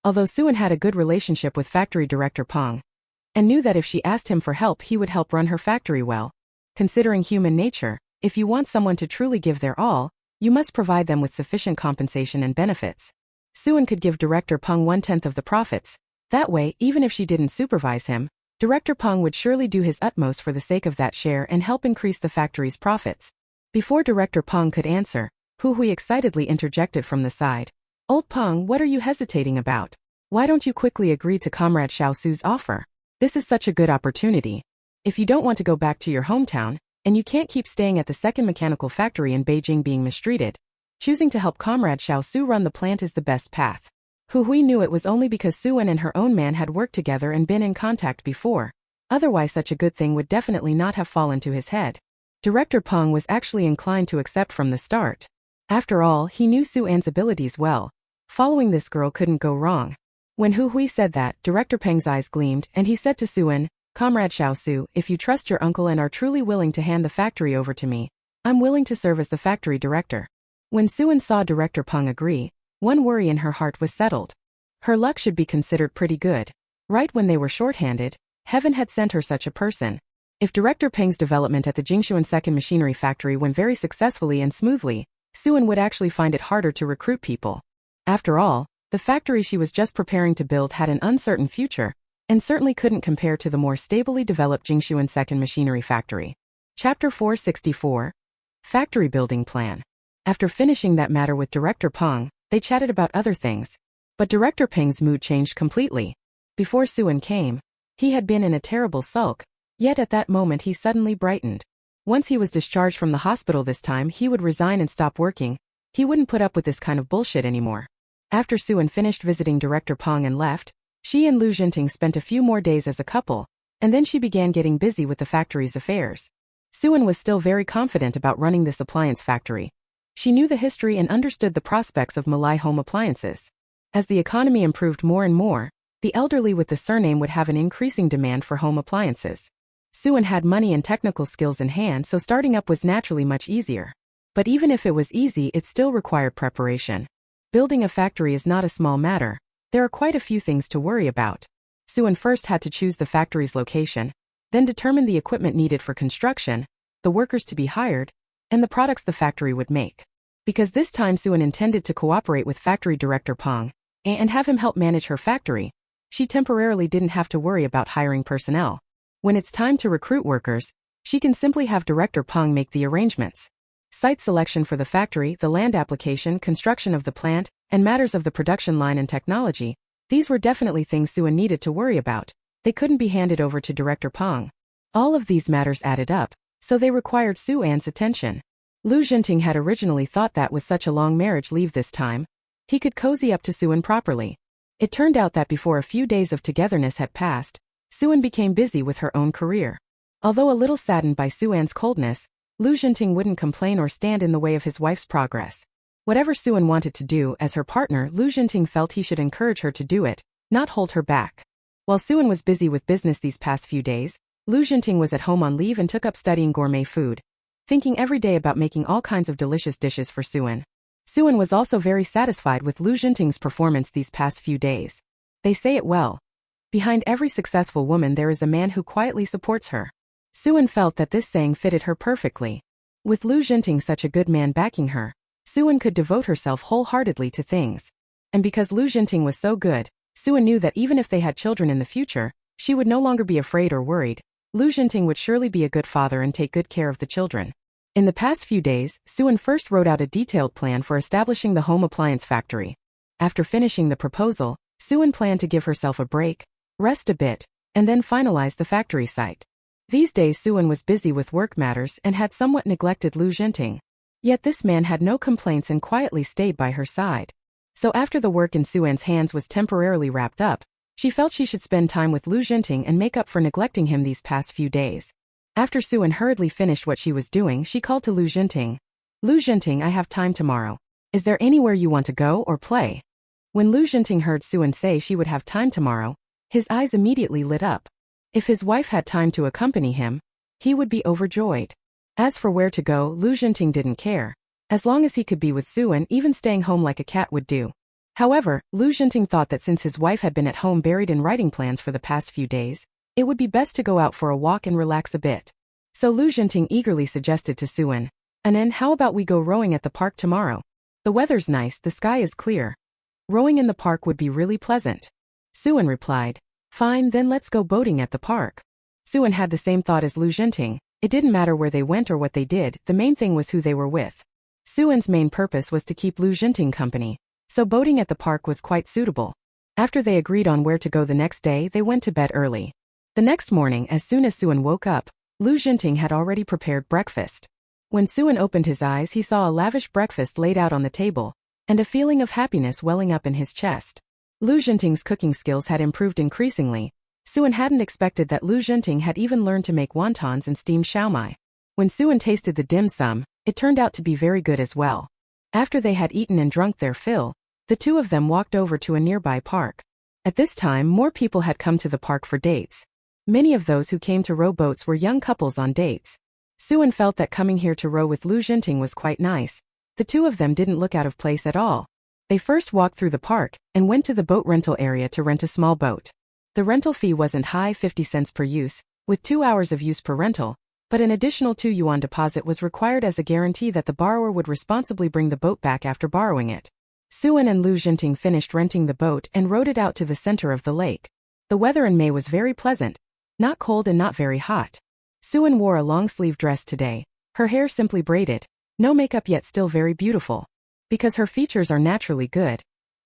Although Suan had a good relationship with factory director Peng, and knew that if she asked him for help he would help run her factory well. Considering human nature, if you want someone to truly give their all, you must provide them with sufficient compensation and benefits. Suan could give Director Peng 1/10 of the profits. That way, even if she didn't supervise him, Director Peng would surely do his utmost for the sake of that share and help increase the factory's profits. Before Director Peng could answer, Hu Hui excitedly interjected from the side. Old Peng, what are you hesitating about? Why don't you quickly agree to Comrade Xiao Su's offer? This is such a good opportunity. If you don't want to go back to your hometown, and you can't keep staying at the second mechanical factory in Beijing being mistreated, choosing to help Comrade Xiao Su run the plant is the best path. Hu Hui knew it was only because Suan and her own man had worked together and been in contact before. Otherwise such a good thing would definitely not have fallen to his head. Director Peng was actually inclined to accept from the start. After all, he knew Suan's abilities well. Following this girl couldn't go wrong. When Hu Hui said that, Director Peng's eyes gleamed, and he said to Suan, Comrade Xiao Su, if you trust your uncle and are truly willing to hand the factory over to me, I'm willing to serve as the factory director. When Suan saw Director Peng agree, one worry in her heart was settled. Her luck should be considered pretty good. Right when they were shorthanded, heaven had sent her such a person. If Director Peng's development at the Jingshuan Second Machinery Factory went very successfully and smoothly, Suan would actually find it harder to recruit people. After all, the factory she was just preparing to build had an uncertain future, and certainly couldn't compare to the more stably developed Jingshuan Second Machinery Factory. Chapter 464. Factory Building Plan. After finishing that matter with Director Peng, they chatted about other things. But Director Peng's mood changed completely. Before Suan came, he had been in a terrible sulk, yet at that moment he suddenly brightened. Once he was discharged from the hospital this time he would resign and stop working. He wouldn't put up with this kind of bullshit anymore. After Suan finished visiting Director Peng and left, she and Lu Jinting spent a few more days as a couple, and then she began getting busy with the factory's affairs. Suan was still very confident about running this appliance factory. She knew the history and understood the prospects of Malai home appliances. As the economy improved more and more, the elderly with the surname would have an increasing demand for home appliances. Suan had money and technical skills in hand, so starting up was naturally much easier. But even if it was easy, it still required preparation. Building a factory is not a small matter. There are quite a few things to worry about. Suan first had to choose the factory's location, then determine the equipment needed for construction, the workers to be hired, and the products the factory would make. Because this time Suan intended to cooperate with factory director Peng and have him help manage her factory, she temporarily didn't have to worry about hiring personnel. When it's time to recruit workers, she can simply have director Peng make the arrangements. Site selection for the factory, the land application, construction of the plant, and matters of the production line and technology, these were definitely things Suan needed to worry about. They couldn't be handed over to director Peng. All of these matters added up, so they required Suan's attention. Lu Jinting had originally thought that with such a long marriage leave this time, he could cozy up to Suan properly. It turned out that before a few days of togetherness had passed, Suan became busy with her own career. Although a little saddened by Suan's coldness, Lu Jinting wouldn't complain or stand in the way of his wife's progress. Whatever Suan wanted to do as her partner, Lu Jinting felt he should encourage her to do it, not hold her back. While Suan was busy with business these past few days, Lu Jinting was at home on leave and took up studying gourmet food, thinking every day about making all kinds of delicious dishes for Suan. Suan was also very satisfied with Lu Jinting's performance these past few days. They say it well. Behind every successful woman there is a man who quietly supports her. Suan felt that this saying fitted her perfectly. With Lu Jinting such a good man backing her, Suan could devote herself wholeheartedly to things. And because Lu Jinting was so good, Suan knew that even if they had children in the future, she would no longer be afraid or worried. Lu Jinting would surely be a good father and take good care of the children. In the past few days, Suan first wrote out a detailed plan for establishing the home appliance factory. After finishing the proposal, Suan planned to give herself a break, rest a bit, and then finalize the factory site. These days Suan was busy with work matters and had somewhat neglected Lu Jinting. Yet this man had no complaints and quietly stayed by her side. So after the work in Suan's hands was temporarily wrapped up, she felt she should spend time with Lu Jinting and make up for neglecting him these past few days. After Suan hurriedly finished what she was doing, she called to Lu Jinting. Lu Jinting, I have time tomorrow. Is there anywhere you want to go or play? When Lu Jinting heard Suan say she would have time tomorrow, His eyes immediately lit up. If his wife had time to accompany him, he would be overjoyed. As for where to go, Lu Jinting didn't care. As long as he could be with Suan, even staying home like a cat would do. However, Lu Jinting thought that since his wife had been at home buried in writing plans for the past few days, it would be best to go out for a walk and relax a bit. So Lu Jinting eagerly suggested to Suan, "Anan, how about we go rowing at the park tomorrow? The weather's nice, the sky is clear. Rowing in the park would be really pleasant." Suan replied, "Fine, then let's go boating at the park." Suan had the same thought as Lu Jinting. It didn't matter where they went or what they did, the main thing was who they were with. Suan's main purpose was to keep Lu Jinting company, so boating at the park was quite suitable. After they agreed on where to go the next day, they went to bed early. The next morning, as soon as Suan woke up, Lu Jinting had already prepared breakfast. When Suan opened his eyes, he saw a lavish breakfast laid out on the table, and a feeling of happiness welling up in his chest. Lu Jinting's cooking skills had improved increasingly. Suan hadn't expected that Lu Jinting had even learned to make wontons and steamed siomai. When Suan tasted the dim sum, it turned out to be very good as well. After they had eaten and drunk their fill, the two of them walked over to a nearby park. At this time, more people had come to the park for dates. Many of those who came to row boats were young couples on dates. Suan felt that coming here to row with Lu Jinting was quite nice. The two of them didn't look out of place at all. They first walked through the park and went to the boat rental area to rent a small boat. The rental fee wasn't high, 50 cents per use, with 2 hours of use per rental, but an additional 2 yuan deposit was required as a guarantee that the borrower would responsibly bring the boat back after borrowing it. Suan and Lu Jinting finished renting the boat and rowed it out to the center of the lake. The weather in May was very pleasant, not cold and not very hot. Suan wore a long-sleeve dress today, her hair simply braided, no makeup yet still very beautiful. Because her features are naturally good.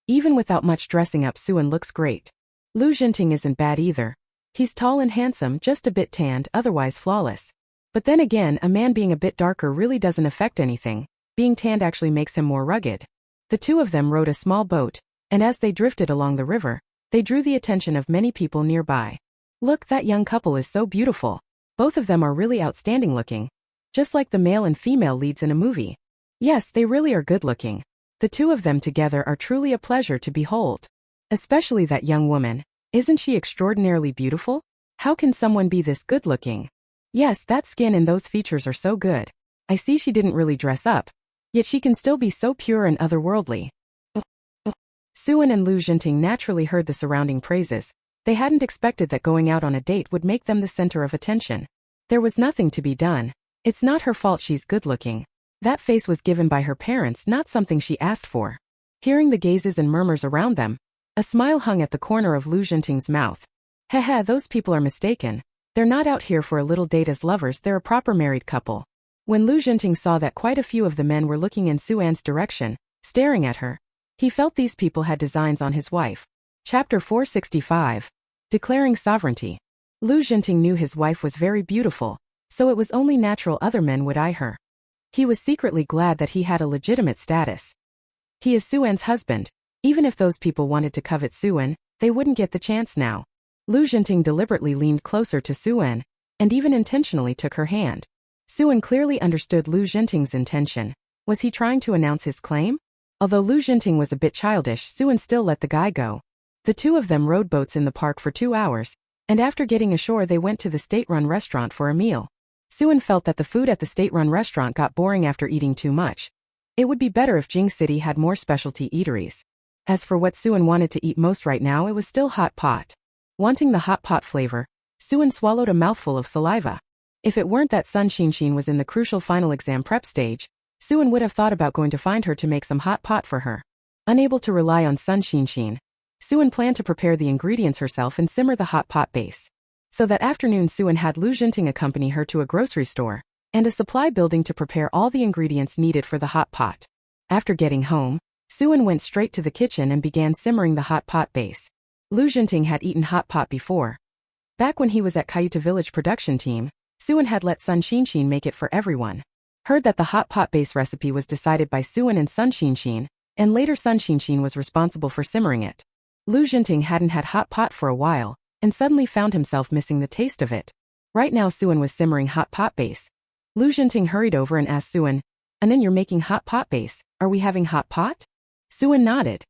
Even without much dressing up, Suan looks great. Lu Jinting isn't bad either. He's tall and handsome, just a bit tanned, otherwise flawless. But then again, a man being a bit darker really doesn't affect anything. Being tanned actually makes him more rugged. The two of them rowed a small boat, and as they drifted along the river, they drew the attention of many people nearby. "Look, that young couple is so beautiful. Both of them are really outstanding looking. Just like the male and female leads in a movie. Yes, they really are good looking. The two of them together are truly a pleasure to behold. Especially that young woman. Isn't she extraordinarily beautiful? How can someone be this good looking? Yes, that skin and those features are so good. I see she didn't really dress up. Yet she can still be so pure and otherworldly." Suan and Lu Jinting naturally heard the surrounding praises. They hadn't expected that going out on a date would make them the center of attention. There was nothing to be done. It's not her fault she's good looking. That face was given by her parents, not something she asked for. Hearing the gazes and murmurs around them, a smile hung at the corner of Lu Jinting's mouth. "Heh, those people are mistaken. They're not out here for a little date as lovers, they're a proper married couple." When Lu Jinting saw that quite a few of the men were looking in Suan's direction, staring at her, he felt these people had designs on his wife. Chapter 465. Declaring Sovereignty. Lu Jinting knew his wife was very beautiful, so it was only natural other men would eye her. He was secretly glad that he had a legitimate status. He is Suan's husband. Even if those people wanted to covet Suan, they wouldn't get the chance now. Lu Jinting deliberately leaned closer to Suan, and even intentionally took her hand. Suan clearly understood Lu Jinting's intention. Was he trying to announce his claim? Although Lu Jinting was a bit childish, Suan still let the guy go. The two of them rowed boats in the park for 2 hours, and after getting ashore they went to the state-run restaurant for a meal. Suan felt that the food at the state-run restaurant got boring after eating too much. It would be better if Jing City had more specialty eateries. As for what Suan wanted to eat most right now, it was still hot pot. Wanting the hot pot flavor, Suan swallowed a mouthful of saliva. If it weren't that Sun Xinshin was in the crucial final exam prep stage, Suan would have thought about going to find her to make some hot pot for her. Unable to rely on Sun Xinshin, Suan planned to prepare the ingredients herself and simmer the hot pot base. So that afternoon Suan had Lu Jinting accompany her to a grocery store and a supply building to prepare all the ingredients needed for the hot pot. After getting home, Suan went straight to the kitchen and began simmering the hot pot base. Lu Jinting had eaten hot pot before. Back when he was at Kayuta Village production team, Suan had let Sun Xinshin make it for everyone. Heard that the hot pot base recipe was decided by Suan and Sun Xinshin, and later Sun Xinshin was responsible for simmering it. Lu Jinting hadn't had hot pot for a while, and suddenly found himself missing the taste of it. Right now Suan was simmering hot pot base. Lu Jinting hurried over and asked Suan, "Anan, you're making hot pot base, are we having hot pot?" Suan nodded.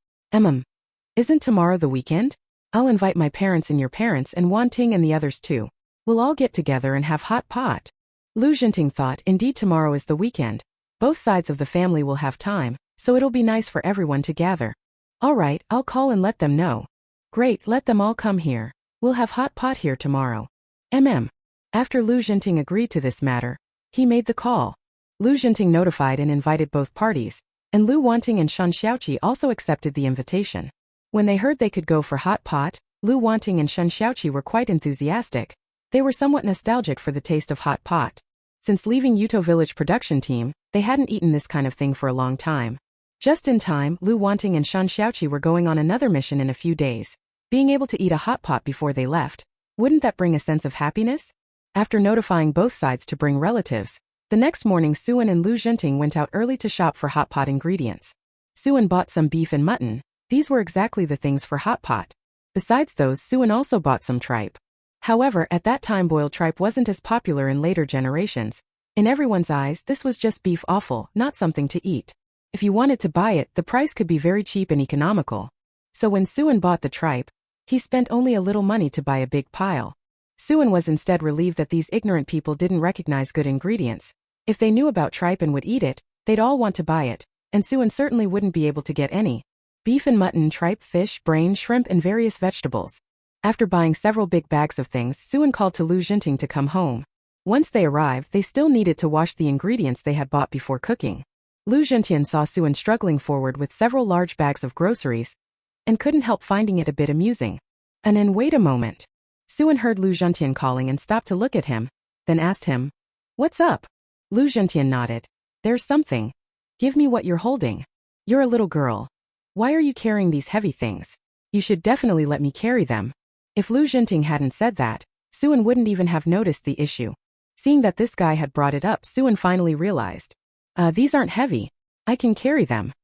Isn't tomorrow the weekend? I'll invite my parents and your parents and Wan Ting and the others too. We'll all get together and have hot pot. Lu Jinting thought, indeed tomorrow is the weekend. Both sides of the family will have time, so it'll be nice for everyone to gather. All right, I'll call and let them know. Great, let them all come here. We'll have hot pot here tomorrow. After Lu Jinting agreed to this matter, he made the call. Lu Jinting notified and invited both parties, and Lu Wanting and Shen Xiaoqi also accepted the invitation. When they heard they could go for hot pot, Lu Wanting and Shen Xiaoqi were quite enthusiastic. They were somewhat nostalgic for the taste of hot pot. Since leaving Yuto Village production team, they hadn't eaten this kind of thing for a long time. Just in time, Lu Wanting and Shen Xiaoqi were going on another mission in a few days. Being able to eat a hot pot before they left, wouldn't that bring a sense of happiness? After notifying both sides to bring relatives, the next morning Suan and Lu Jinting went out early to shop for hot pot ingredients. Suan bought some beef and mutton. These were exactly the things for hot pot. Besides those, Suan also bought some tripe. However, at that time boiled tripe wasn't as popular in later generations. In everyone's eyes, this was just beef offal, not something to eat. If you wanted to buy it, the price could be very cheap and economical. So when Suan bought the tripe, he spent only a little money to buy a big pile. Suan was instead relieved that these ignorant people didn't recognize good ingredients. If they knew about tripe and would eat it, they'd all want to buy it, and Suan certainly wouldn't be able to get any. Beef and mutton, tripe, fish, brain, shrimp and various vegetables. After buying several big bags of things, Suan called to Lu Jinting to come home. Once they arrived, they still needed to wash the ingredients they had bought before cooking. Lu Jinting saw Suan struggling forward with several large bags of groceries, and couldn't help finding it a bit amusing. And then wait a moment. Suan heard Lu Jinting calling and stopped to look at him, then asked him, "What's up?" Lu Jinting nodded. "There's something. Give me what you're holding. You're a little girl. Why are you carrying these heavy things? You should definitely let me carry them." If Lu Jinting hadn't said that, Suan wouldn't even have noticed the issue. Seeing that this guy had brought it up, Suan finally realized. These aren't heavy. I can carry them."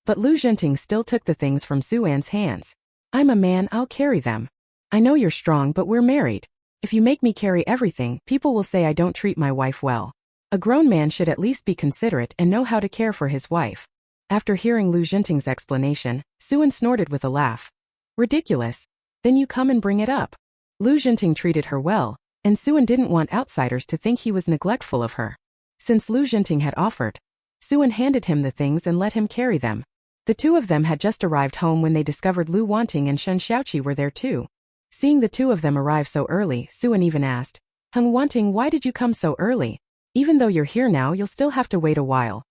But Lu Jinting still took the things from Suan's hands. "I'm a man, I'll carry them. I know you're strong, but we're married. If you make me carry everything, people will say I don't treat my wife well. A grown man should at least be considerate and know how to care for his wife." After hearing Lu Jinting's explanation, Suan snorted with a laugh. "Ridiculous. Then you come and bring it up." Lu Jinting treated her well, and Suan didn't want outsiders to think he was neglectful of her. Since Lu Jinting had offered, Suan handed him the things and let him carry them. The two of them had just arrived home when they discovered Lu Wanting and Shen Xiaoqi were there too. Seeing the two of them arrive so early, Suan even asked, Wanting, why did you come so early? Even though you're here now, you'll still have to wait a while.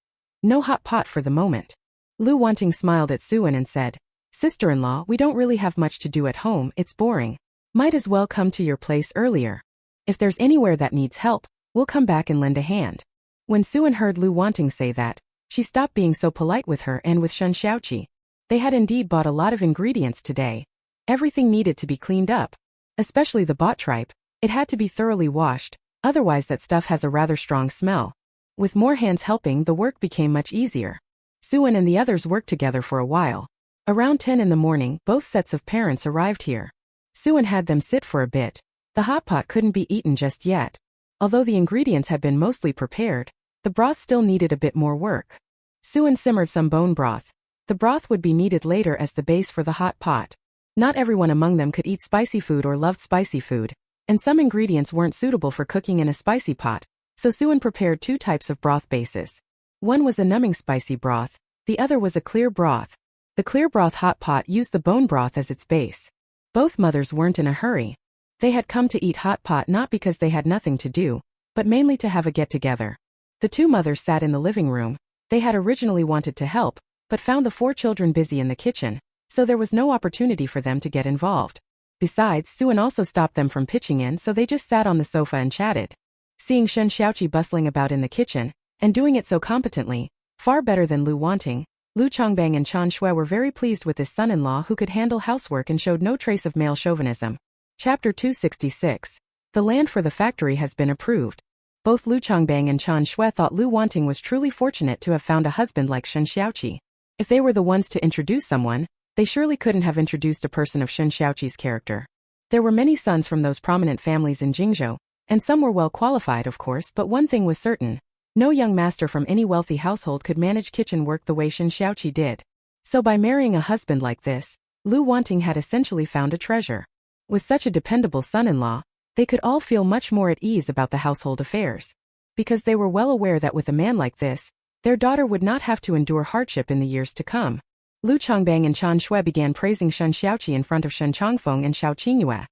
No hot pot for the moment." Lu Wanting smiled at Suan and said, "Sister-in-law, we don't really have much to do at home, it's boring. Might as well come to your place earlier. If there's anywhere that needs help, we'll come back and lend a hand." When Suan heard Lu Wanting say that, she stopped being so polite with her and with Shen Xiaoqi. They had indeed bought a lot of ingredients today. Everything needed to be cleaned up. Especially the bought tripe. It had to be thoroughly washed, otherwise that stuff has a rather strong smell. With more hands helping, the work became much easier. Suan and the others worked together for a while. Around 10 in the morning, both sets of parents arrived here. Suan had them sit for a bit. The hot pot couldn't be eaten just yet. Although the ingredients had been mostly prepared, the broth still needed a bit more work. Suan simmered some bone broth. The broth would be needed later as the base for the hot pot. Not everyone among them could eat spicy food or loved spicy food, and some ingredients weren't suitable for cooking in a spicy pot, so Suan prepared two types of broth bases. One was a numbing spicy broth, the other was a clear broth. The clear broth hot pot used the bone broth as its base. Both mothers weren't in a hurry. They had come to eat hot pot not because they had nothing to do, but mainly to have a get-together. The two mothers sat in the living room. They had originally wanted to help, but found the four children busy in the kitchen, so there was no opportunity for them to get involved. Besides, Suan also stopped them from pitching in, so they just sat on the sofa and chatted. Seeing Shen Xiaoqi bustling about in the kitchen, and doing it so competently, far better than Lu Wanting, Lu Chongbang and Chan Shui were very pleased with his son-in-law who could handle housework and showed no trace of male chauvinism. Chapter 266. The land for the factory has been approved. Both Lu Chongbang and Chan Shui thought Lu Wanting was truly fortunate to have found a husband like Shen Xiaoqi. If they were the ones to introduce someone, they surely couldn't have introduced a person of Shen Xiaoqi's character. There were many sons from those prominent families in Jingzhou, and some were well qualified of course, but one thing was certain. No young master from any wealthy household could manage kitchen work the way Shen Xiaoqi did. So by marrying a husband like this, Lu Wanting had essentially found a treasure. With such a dependable son-in-law, they could all feel much more at ease about the household affairs. Because they were well aware that with a man like this, their daughter would not have to endure hardship in the years to come. Lu Chongbang and Chan Shui began praising Shen Xiaoqi in front of Shen Chongfeng and Xiao Qingyue.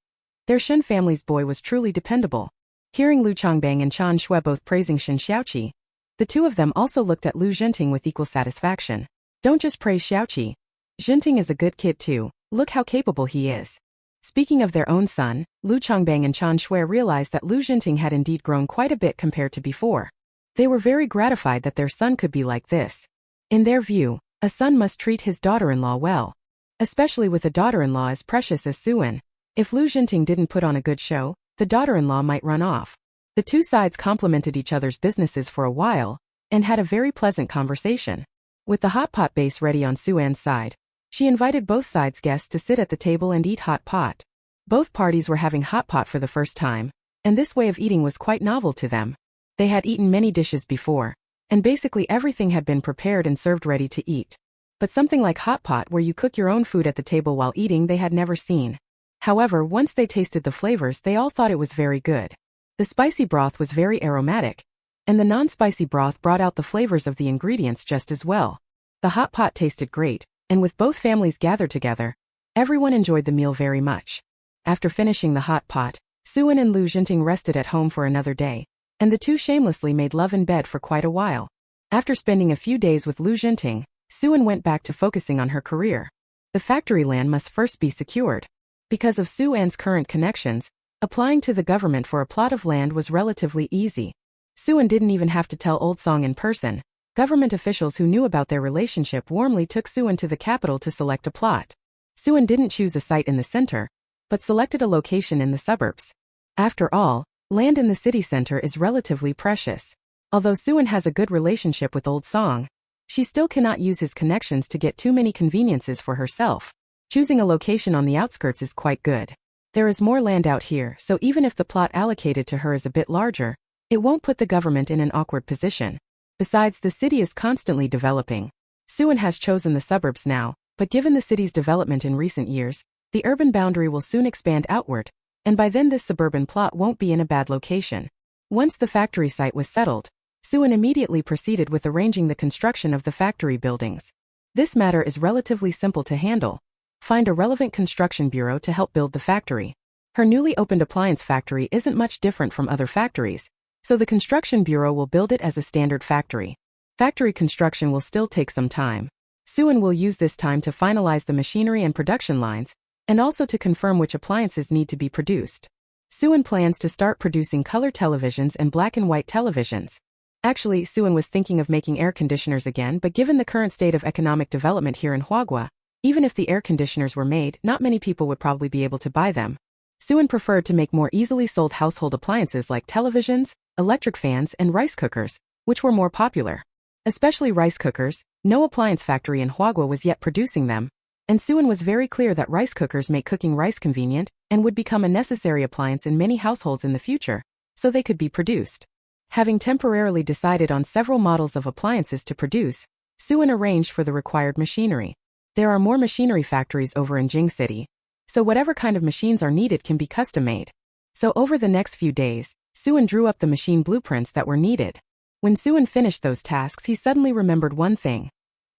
Their Shen family's boy was truly dependable. Hearing Lu Chongbang and Chan Shui both praising Shen Xiaoqi, the two of them also looked at Lu Zhenting with equal satisfaction. Don't just praise Xiaoqi. Zhenting is a good kid too, look how capable he is. Speaking of their own son, Lu Chongbang and Chan Shui realized that Lu Zhenting had indeed grown quite a bit compared to before. They were very gratified that their son could be like this. In their view, a son must treat his daughter-in-law well. Especially with a daughter-in-law as precious as Suan. If Lu Zhenting didn't put on a good show, the daughter-in-law might run off. The two sides complimented each other's businesses for a while, and had a very pleasant conversation. With the hot pot base ready on Suan's side, she invited both sides' guests to sit at the table and eat hot pot. Both parties were having hot pot for the first time, and this way of eating was quite novel to them. They had eaten many dishes before, and basically everything had been prepared and served ready to eat. But something like hot pot where you cook your own food at the table while eating they had never seen. However, once they tasted the flavors they all thought it was very good. The spicy broth was very aromatic, and the non-spicy broth brought out the flavors of the ingredients just as well. The hot pot tasted great, and with both families gathered together, everyone enjoyed the meal very much. After finishing the hot pot, Suan and Lu Zhenting rested at home for another day, and the two shamelessly made love in bed for quite a while. After spending a few days with Lu Zhenting, Suan went back to focusing on her career. The factory land must first be secured. Because of Suan's current connections, applying to the government for a plot of land was relatively easy. Suan didn't even have to tell Old Song in person. Government officials who knew about their relationship warmly took Suan to the capital to select a plot. Suan didn't choose a site in the center, but selected a location in the suburbs. After all, land in the city center is relatively precious. Although Suan has a good relationship with Old Song, she still cannot use his connections to get too many conveniences for herself. Choosing a location on the outskirts is quite good. There is more land out here, so even if the plot allocated to her is a bit larger, it won't put the government in an awkward position. Besides, the city is constantly developing. Suan has chosen the suburbs now, but given the city's development in recent years, the urban boundary will soon expand outward, and by then this suburban plot won't be in a bad location. Once the factory site was settled, Suan immediately proceeded with arranging the construction of the factory buildings. This matter is relatively simple to handle. Find a relevant construction bureau to help build the factory. Her newly opened appliance factory isn't much different from other factories, so the construction bureau will build it as a standard factory. Factory construction will still take some time. Suan will use this time to finalize the machinery and production lines, and also to confirm which appliances need to be produced. Suan plans to start producing color televisions and black and white televisions. Actually, Suan was thinking of making air conditioners again, but given the current state of economic development here in Huaghua, even if the air conditioners were made, not many people would probably be able to buy them. Suan preferred to make more easily sold household appliances like televisions, electric fans, and rice cookers, which were more popular. Especially rice cookers. No appliance factory in Huaghua was yet producing them, and Suan was very clear that rice cookers make cooking rice convenient and would become a necessary appliance in many households in the future, so they could be produced. Having temporarily decided on several models of appliances to produce, Suan arranged for the required machinery. There are more machinery factories over in Jing City, so whatever kind of machines are needed can be custom-made. So over the next few days, Suan drew up the machine blueprints that were needed. When Suan finished those tasks, he suddenly remembered one thing.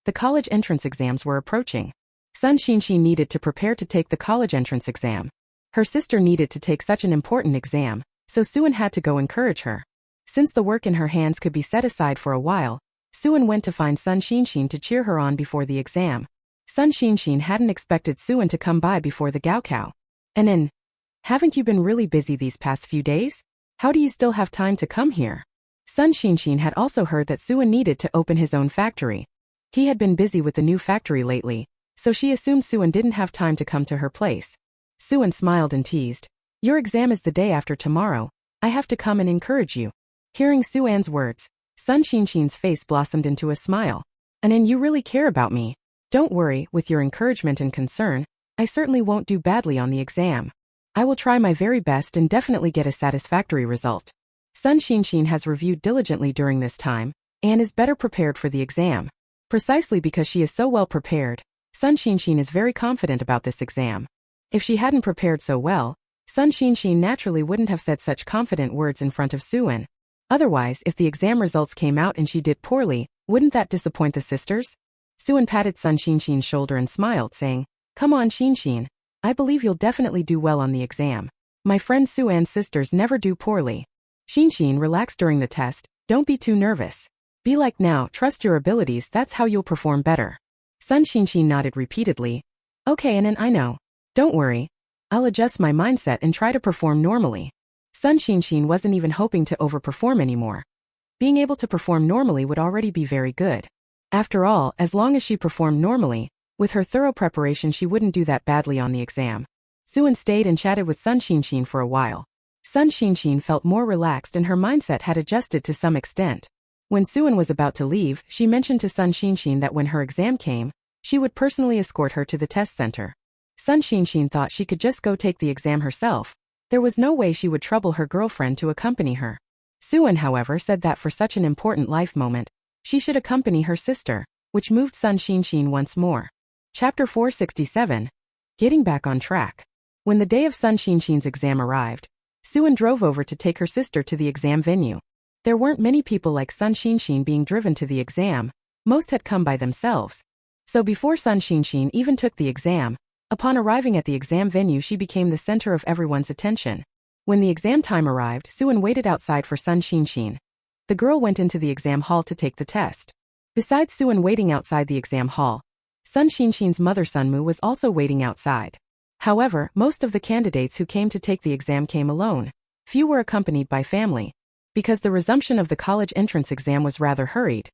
The college entrance exams were approaching. Sun Xinxin needed to prepare to take the college entrance exam. Her sister needed to take such an important exam, so Suan had to go encourage her. Since the work in her hands could be set aside for a while, Suan went to find Sun Xinxin to cheer her on before the exam. Sun Xinxin hadn't expected Suan to come by before the Gaokao. And haven't you been really busy these past few days? How do you still have time to come here? Sun Xinxin had also heard that Suan needed to open his own factory. He had been busy with the new factory lately, so she assumed Suan didn't have time to come to her place. Suan smiled and teased. Your exam is the day after tomorrow. I have to come and encourage you. Hearing Suan's words, Sun Xinxin's face blossomed into a smile. And you really care about me. Don't worry, with your encouragement and concern, I certainly won't do badly on the exam. I will try my very best and definitely get a satisfactory result. Sun Xinxin has reviewed diligently during this time, and is better prepared for the exam. Precisely because she is so well prepared, Sun Xinshin is very confident about this exam. If she hadn't prepared so well, Sun Xinshin naturally wouldn't have said such confident words in front of Suan. Otherwise, if the exam results came out and she did poorly, wouldn't that disappoint the sisters? Suan patted Sun Xinshin's shoulder and smiled, saying, "Come on, Xinshin. I believe you'll definitely do well on the exam. My friend Suan's sisters never do poorly. Xinshin, relax during the test, don't be too nervous. Be like now, trust your abilities, that's how you'll perform better." Sun Xinshin nodded repeatedly. "Okay, and I know. Don't worry. I'll adjust my mindset and try to perform normally." Sun Xinshin wasn't even hoping to overperform anymore. Being able to perform normally would already be very good. After all, as long as she performed normally, with her thorough preparation she wouldn't do that badly on the exam. Suan stayed and chatted with Sun Xinshin for a while. Sun Xinshin felt more relaxed and her mindset had adjusted to some extent. When Suan was about to leave, she mentioned to Sun Xinshin that when her exam came, she would personally escort her to the test center. Sun Xinshin thought she could just go take the exam herself. There was no way she would trouble her girlfriend to accompany her. Suan, however, said that for such an important life moment, she should accompany her sister, which moved Sun Xinshin once more. Chapter 467. Getting back on track. When the day of Sun Xinshin's exam arrived, Suan drove over to take her sister to the exam venue. There weren't many people like Sun Xinshin being driven to the exam, most had come by themselves. So before Sun Xinshin even took the exam, upon arriving at the exam venue she became the center of everyone's attention. When the exam time arrived, Suan waited outside for Sun Xinshin. The girl went into the exam hall to take the test. Besides Suan waiting outside the exam hall, Sun Xinshin's mother Sunmu was also waiting outside. However, most of the candidates who came to take the exam came alone. Few were accompanied by family. Because the resumption of the college entrance exam was rather hurried,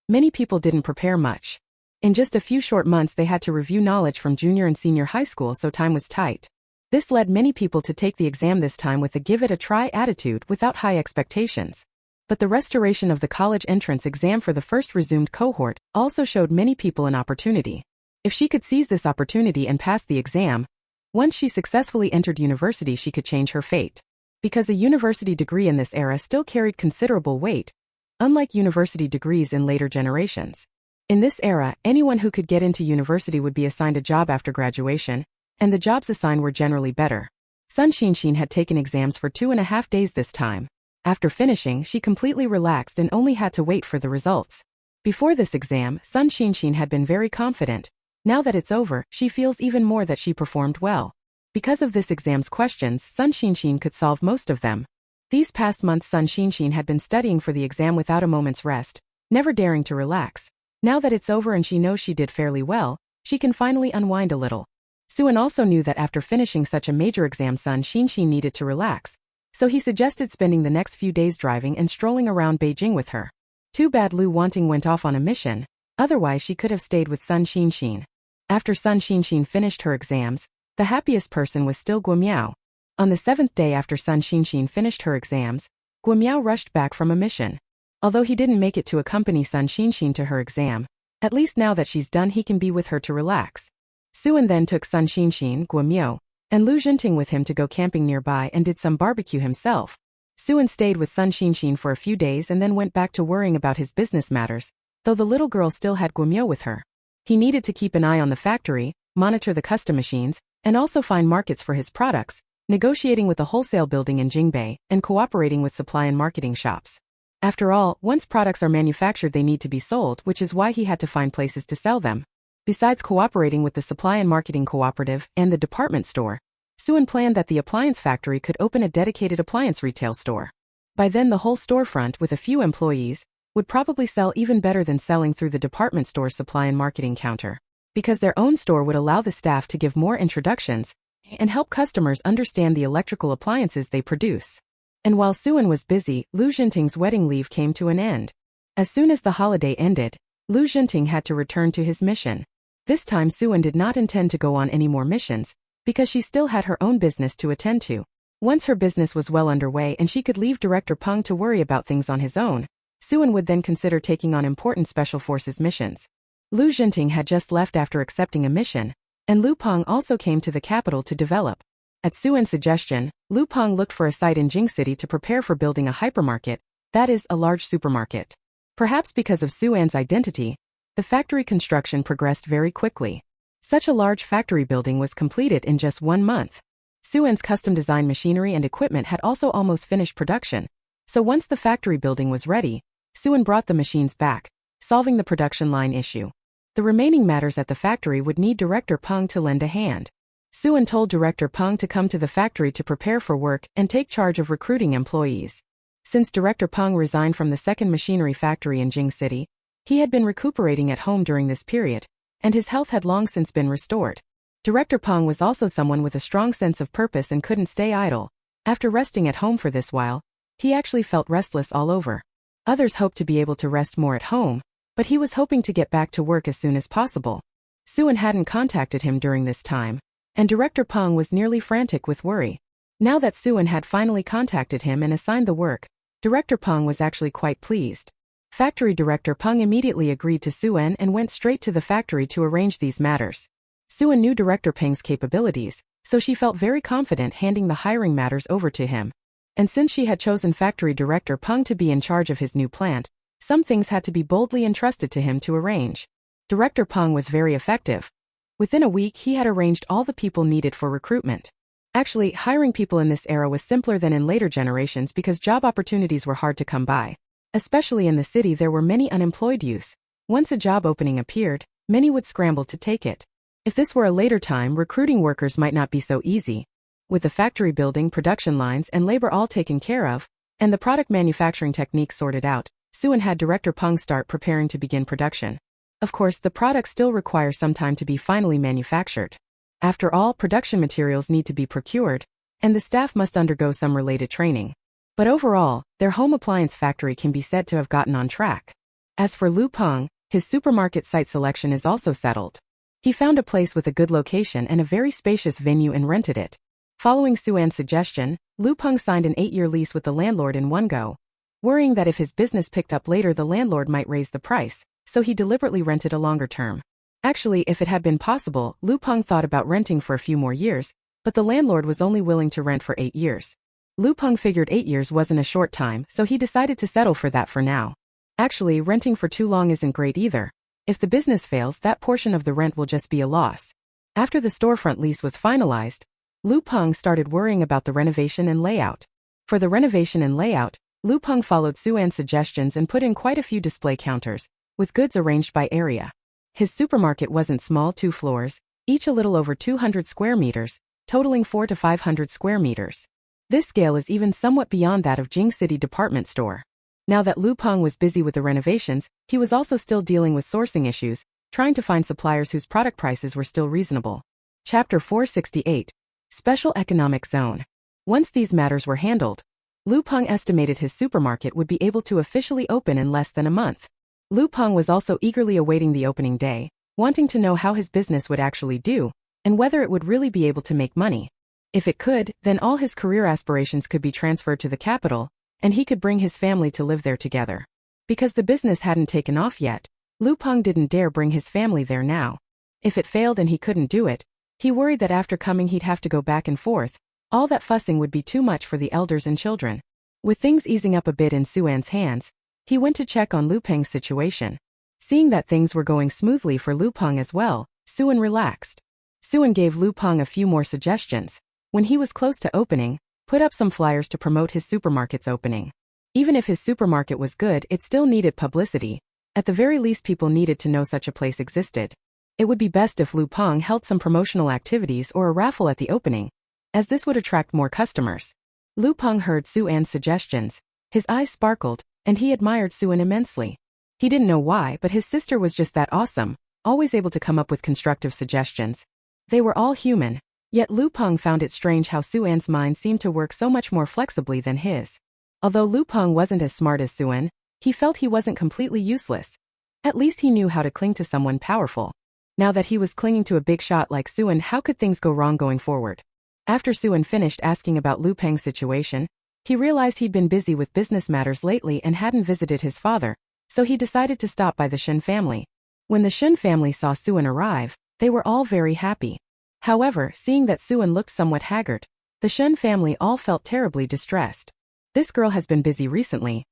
many people didn't prepare much. In just a few short months they had to review knowledge from junior and senior high school, so time was tight. This led many people to take the exam this time with a give-it-a-try attitude without high expectations. But the restoration of the college entrance exam for the first resumed cohort also showed many people an opportunity. If she could seize this opportunity and pass the exam, once she successfully entered university she could change her fate. Because a university degree in this era still carried considerable weight, unlike university degrees in later generations. In this era, anyone who could get into university would be assigned a job after graduation, and the jobs assigned were generally better. Sun Xinshin had taken exams for 2.5 days this time. After finishing, she completely relaxed and only had to wait for the results. Before this exam, Sun Xinshin had been very confident. Now that it's over, she feels even more that she performed well. Because of this exam's questions, Sun Xinshin could solve most of them. These past months Sun Xinshin had been studying for the exam without a moment's rest, never daring to relax. Now that it's over and she knows she did fairly well, she can finally unwind a little. Suan also knew that after finishing such a major exam Sun Xinshin needed to relax, so he suggested spending the next few days driving and strolling around Beijing with her. Too bad Lu Wanting went off on a mission, otherwise she could have stayed with Sun Xinshin. After Sun Xinshin finished her exams, the happiest person was still Guomiao. On the 7th day after Sun Xinshin finished her exams, Guomiao rushed back from a mission. Although he didn't make it to accompany Sun Xinshin to her exam, at least now that she's done he can be with her to relax. Suan then took Sun Xinshin, Guomiao, and Lu Jinting with him to go camping nearby and did some barbecue himself. Suan stayed with Sun Xinshin for a few days and then went back to worrying about his business matters, though the little girl still had Guomiao with her. He needed to keep an eye on the factory, monitor the custom machines, and also find markets for his products, negotiating with the wholesale building in Jingbei, and cooperating with supply and marketing shops. After all, once products are manufactured they need to be sold, which is why he had to find places to sell them. Besides cooperating with the supply and marketing cooperative and the department store, Suan planned that the appliance factory could open a dedicated appliance retail store. By then the whole storefront, with a few employees, would probably sell even better than selling through the department store's supply and marketing counter. Because their own store would allow the staff to give more introductions and help customers understand the electrical appliances they produce. And while Suan was busy, Lu Jinting's wedding leave came to an end. As soon as the holiday ended, Lu Jinting had to return to his mission. This time Suan did not intend to go on any more missions, because she still had her own business to attend to. Once her business was well underway and she could leave Director Peng to worry about things on his own, Suan would then consider taking on important Special Forces missions. Lu Jinting had just left after accepting a mission, and Lu Peng also came to the capital to develop. At Suan's suggestion, Lu Peng looked for a site in Jing City to prepare for building a hypermarket, that is, a large supermarket. Perhaps because of Suan's identity, the factory construction progressed very quickly. Such a large factory building was completed in just 1 month. Suen's custom-designed machinery and equipment had also almost finished production. So once the factory building was ready, Suen brought the machines back, solving the production line issue. The remaining matters at the factory would need Director Peng to lend a hand. Suen told Director Peng to come to the factory to prepare for work and take charge of recruiting employees. Since Director Peng resigned from the second machinery factory in Jing City, he had been recuperating at home during this period, and his health had long since been restored. Director Peng was also someone with a strong sense of purpose and couldn't stay idle. After resting at home for this while, he actually felt restless all over. Others hoped to be able to rest more at home, but he was hoping to get back to work as soon as possible. Suen hadn't contacted him during this time, and Director Peng was nearly frantic with worry. Now that Suen had finally contacted him and assigned the work, Director Peng was actually quite pleased. Factory Director Peng immediately agreed to Suen and went straight to the factory to arrange these matters. Suen knew Director Peng's capabilities, so she felt very confident handing the hiring matters over to him. And since she had chosen Factory Director Peng to be in charge of his new plant, some things had to be boldly entrusted to him to arrange. Director Peng was very effective. Within a week he had arranged all the people needed for recruitment. Actually, hiring people in this era was simpler than in later generations because job opportunities were hard to come by. Especially in the city there were many unemployed youths. Once a job opening appeared, many would scramble to take it. If this were a later time, recruiting workers might not be so easy. With the factory building, production lines, and labor all taken care of, and the product manufacturing techniques sorted out, Suen had Director Peng start preparing to begin production. Of course, the products still require some time to be finally manufactured. After all, production materials need to be procured, and the staff must undergo some related training. But overall, their home appliance factory can be said to have gotten on track. As for Lu Peng, his supermarket site selection is also settled. He found a place with a good location and a very spacious venue and rented it. Following Suen's suggestion, Lu Peng signed an 8-year lease with the landlord in one go. Worrying that if his business picked up later the landlord might raise the price, so he deliberately rented a longer term. Actually, if it had been possible, Lu Peng thought about renting for a few more years, but the landlord was only willing to rent for 8 years. Lu Peng figured 8 years wasn't a short time, so he decided to settle for that for now. Actually, renting for too long isn't great either. If the business fails, that portion of the rent will just be a loss. After the storefront lease was finalized, Lu Peng started worrying about the renovation and layout. For the renovation and layout, Lu Peng followed Suen's suggestions and put in quite a few display counters, with goods arranged by area. His supermarket wasn't small, 2 floors, each a little over 200 square meters, totaling 400 to 500 square meters. This scale is even somewhat beyond that of Jing City department store. Now that Lu Peng was busy with the renovations, he was also still dealing with sourcing issues, trying to find suppliers whose product prices were still reasonable. Chapter 468. Special Economic Zone. Once these matters were handled, Lu Peng estimated his supermarket would be able to officially open in less than a month. Lu Peng was also eagerly awaiting the opening day, wanting to know how his business would actually do, and whether it would really be able to make money. If it could, then all his career aspirations could be transferred to the capital, and he could bring his family to live there together. Because the business hadn't taken off yet, Lu Peng didn't dare bring his family there now. If it failed and he couldn't do it, he worried that after coming he'd have to go back and forth. All that fussing would be too much for the elders and children. With things easing up a bit in Suen's hands, he went to check on Lu Peng's situation. Seeing that things were going smoothly for Lu Peng as well, Suen relaxed. Suen gave Lu Peng a few more suggestions. When he was close to opening, put up some flyers to promote his supermarket's opening. Even if his supermarket was good, it still needed publicity. At the very least, people needed to know such a place existed. It would be best if Lu Peng held some promotional activities or a raffle at the opening, as this would attract more customers. Lu Peng heard Suen's suggestions. His eyes sparkled, and he admired Suen immensely. He didn't know why, but his sister was just that awesome, always able to come up with constructive suggestions. They were all human. Yet Lu Peng found it strange how Suen's mind seemed to work so much more flexibly than his. Although Lu Peng wasn't as smart as Suen, he felt he wasn't completely useless. At least he knew how to cling to someone powerful. Now that he was clinging to a big shot like Suen, how could things go wrong going forward? After Suen finished asking about Lu Peng's situation, he realized he'd been busy with business matters lately and hadn't visited his father, so he decided to stop by the Shen family. When the Shen family saw Suen arrive, they were all very happy. However, seeing that Suen looked somewhat haggard, the Shen family all felt terribly distressed. This girl has been busy recently.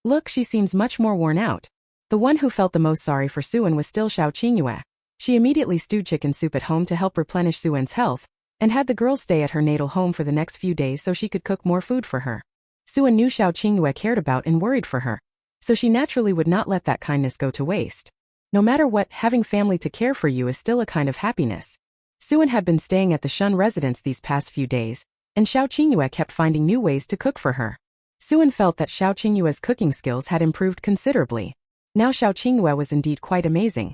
Look, she seems much more worn out. The one who felt the most sorry for Suen was still Xiao Qingyue. She immediately stewed chicken soup at home to help replenish Suen's health, and had the girl stay at her natal home for the next few days so she could cook more food for her. Suen knew Xiao Qingyue cared about and worried for her, so she naturally would not let that kindness go to waste. No matter what, having family to care for you is still a kind of happiness. Suen had been staying at the Shun residence these past few days, and Xiao Qingyue kept finding new ways to cook for her. Suen felt that Xiao Qingyue's cooking skills had improved considerably. Now Xiao Qingyue was indeed quite amazing.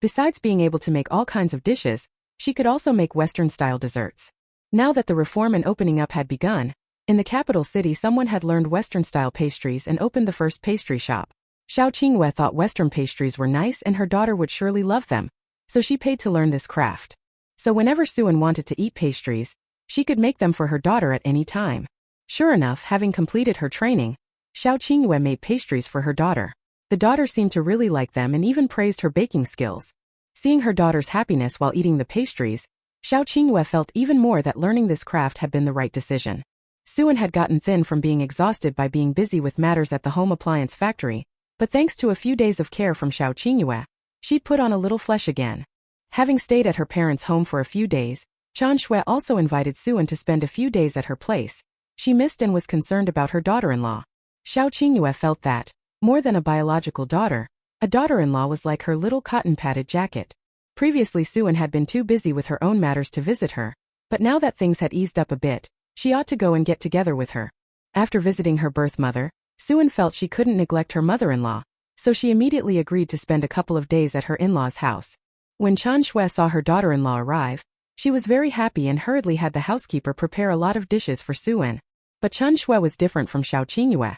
Besides being able to make all kinds of dishes, she could also make Western-style desserts. Now that the reform and opening up had begun, in the capital city someone had learned Western-style pastries and opened the first pastry shop. Xiao Qingyue thought Western pastries were nice and her daughter would surely love them, so she paid to learn this craft. So whenever Suen wanted to eat pastries, she could make them for her daughter at any time. Sure enough, having completed her training, Xiao Qingyue made pastries for her daughter. The daughter seemed to really like them and even praised her baking skills. Seeing her daughter's happiness while eating the pastries, Xiao Qingyue felt even more that learning this craft had been the right decision. Suen had gotten thin from being exhausted by being busy with matters at the home appliance factory, but thanks to a few days of care from Xiao Qingyue, she'd put on a little flesh again. Having stayed at her parents' home for a few days, Chan Shui also invited Suen to spend a few days at her place. She missed and was concerned about her daughter-in-law. Xiao Qingyue felt that, more than a biological daughter, a daughter-in-law was like her little cotton-padded jacket. Previously Suen had been too busy with her own matters to visit her, but now that things had eased up a bit, she ought to go and get together with her. After visiting her birth mother, Suen felt she couldn't neglect her mother-in-law, so she immediately agreed to spend a couple of days at her in-law's house. When Chan Shui saw her daughter-in-law arrive, she was very happy and hurriedly had the housekeeper prepare a lot of dishes for Suen. But Chan Shui was different from Xiao Qingyue.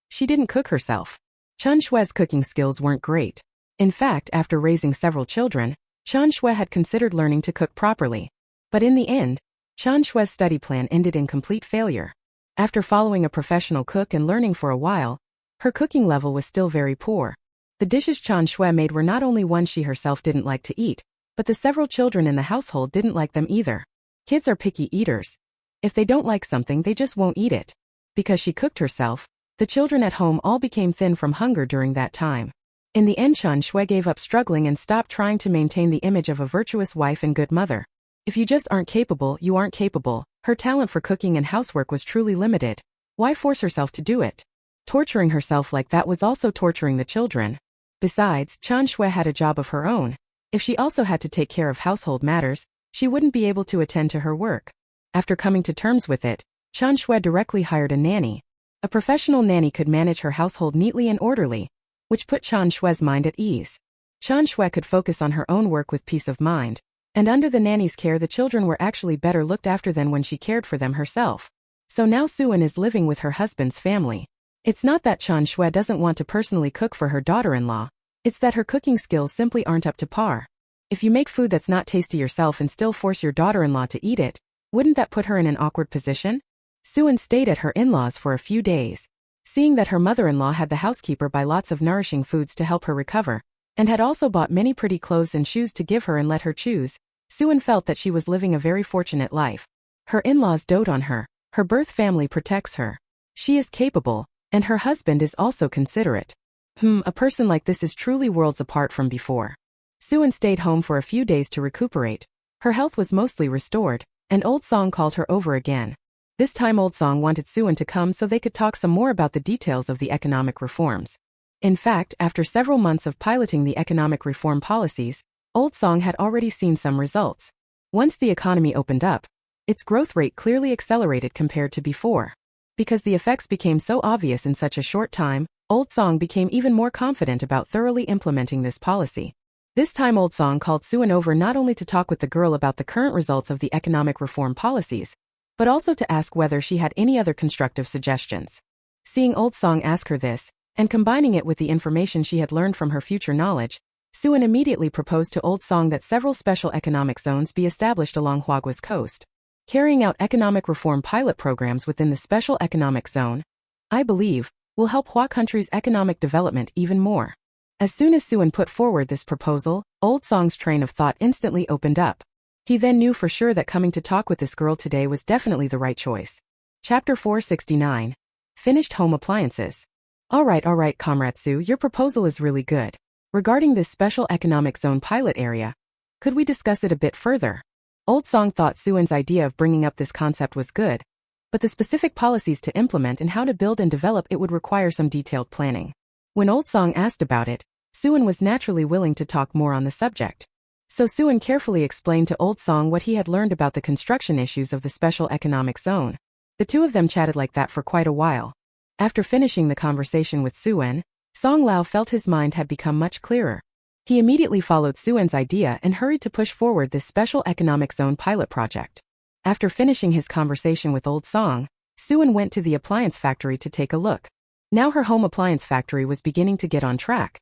She didn't cook herself. Chan Shui's cooking skills weren't great. In fact, after raising several children, Chan Shui had considered learning to cook properly. But in the end, Chan Shui's study plan ended in complete failure. After following a professional cook and learning for a while, her cooking level was still very poor. The dishes Chan Shui made were not only ones she herself didn't like to eat, but the several children in the household didn't like them either. Kids are picky eaters. If they don't like something, they just won't eat it. Because she cooked herself, the children at home all became thin from hunger during that time. In the end, Chan Shui gave up struggling and stopped trying to maintain the image of a virtuous wife and good mother. If you just aren't capable, you aren't capable. Her talent for cooking and housework was truly limited. Why force herself to do it? Torturing herself like that was also torturing the children. Besides, Chan Shui had a job of her own. If she also had to take care of household matters, she wouldn't be able to attend to her work. After coming to terms with it, Chan Shui directly hired a nanny. A professional nanny could manage her household neatly and orderly, which put Chan Shui's mind at ease. Chan Shui could focus on her own work with peace of mind, and under the nanny's care the children were actually better looked after than when she cared for them herself. So now Suen is living with her husband's family. It's not that Chan Shui doesn't want to personally cook for her daughter-in-law, it's that her cooking skills simply aren't up to par. If you make food that's not tasty yourself and still force your daughter-in-law to eat it, wouldn't that put her in an awkward position? Suen stayed at her in-laws for a few days. Seeing that her mother-in-law had the housekeeper buy lots of nourishing foods to help her recover, and had also bought many pretty clothes and shoes to give her and let her choose, Suen felt that she was living a very fortunate life. Her in-laws dote on her, her birth family protects her. She is capable, and her husband is also considerate. A person like this is truly worlds apart from before. Suen stayed home for a few days to recuperate. Her health was mostly restored, and Old Song called her over again. This time Old Song wanted Suen to come so they could talk some more about the details of the economic reforms. In fact, after several months of piloting the economic reform policies, Old Song had already seen some results. Once the economy opened up, its growth rate clearly accelerated compared to before. Because the effects became so obvious in such a short time, Old Song became even more confident about thoroughly implementing this policy. This time Old Song called Suen over not only to talk with the girl about the current results of the economic reform policies, but also to ask whether she had any other constructive suggestions. Seeing Old Song ask her this, and combining it with the information she had learned from her future knowledge, Suen immediately proposed to Old Song that several special economic zones be established along Huagua's coast. Carrying out economic reform pilot programs within the special economic zone, I believe, will help Hua country's economic development even more. As soon as Suen put forward this proposal, Old Song's train of thought instantly opened up. He then knew for sure that coming to talk with this girl today was definitely the right choice. Chapter 469. Finished Home Appliances. Alright, Comrade Su, your proposal is really good. Regarding this special economic zone pilot area, Could we discuss it a bit further? Old Song thought Suwon's idea of bringing up this concept was good, but the specific policies to implement and how to build and develop it would require some detailed planning. When Old Song asked about it, Suwon was naturally willing to talk more on the subject. So Suwon carefully explained to Old Song what he had learned about the construction issues of the special economic zone. The two of them chatted like that for quite a while. After finishing the conversation with Suwon, Song Lao felt his mind had become much clearer. He immediately followed Suwon's idea and hurried to push forward this special economic zone pilot project. After finishing his conversation with Old Song, Suwon went to the appliance factory to take a look. Now her home appliance factory was beginning to get on track.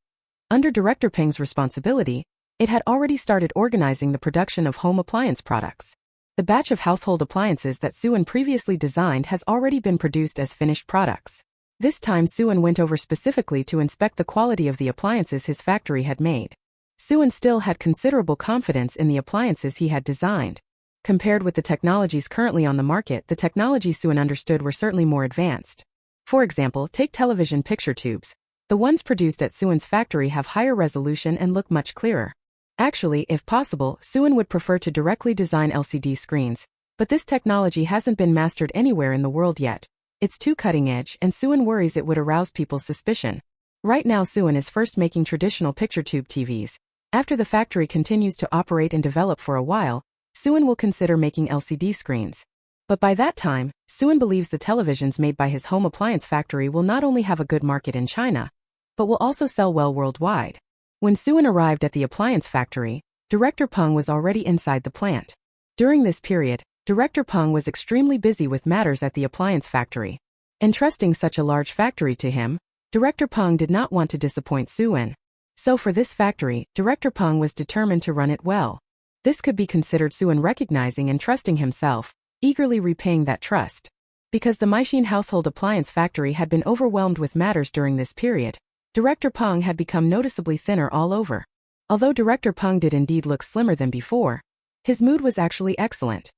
Under Director Peng's responsibility, it had already started organizing the production of home appliance products. The batch of household appliances that Suwon previously designed has already been produced as finished products. This time Suwon went over specifically to inspect the quality of the appliances his factory had made. Suwon still had considerable confidence in the appliances he had designed. Compared with the technologies currently on the market, the technologies Suwon understood were certainly more advanced. For example, take television picture tubes. The ones produced at Suwon's factory have higher resolution and look much clearer. Actually, if possible, Suwon would prefer to directly design LCD screens, but this technology hasn't been mastered anywhere in the world yet. It's too cutting edge, and Suwon worries it would arouse people's suspicion. Right now Suwon is first making traditional picture tube TVs. After the factory continues to operate and develop for a while, Suwon will consider making LCD screens. But by that time, Suwon believes the televisions made by his home appliance factory will not only have a good market in China, but will also sell well worldwide. When Suwon arrived at the appliance factory, Director Peng was already inside the plant. During this period, Director Peng was extremely busy with matters at the appliance factory. Entrusting such a large factory to him, Director Peng did not want to disappoint Suwon. So for this factory, Director Peng was determined to run it well. This could be considered Suwon recognizing and trusting himself, eagerly repaying that trust. Because the Maixin household appliance factory had been overwhelmed with matters during this period, Director Peng had become noticeably thinner all over. Although Director Peng did indeed look slimmer than before, his mood was actually excellent.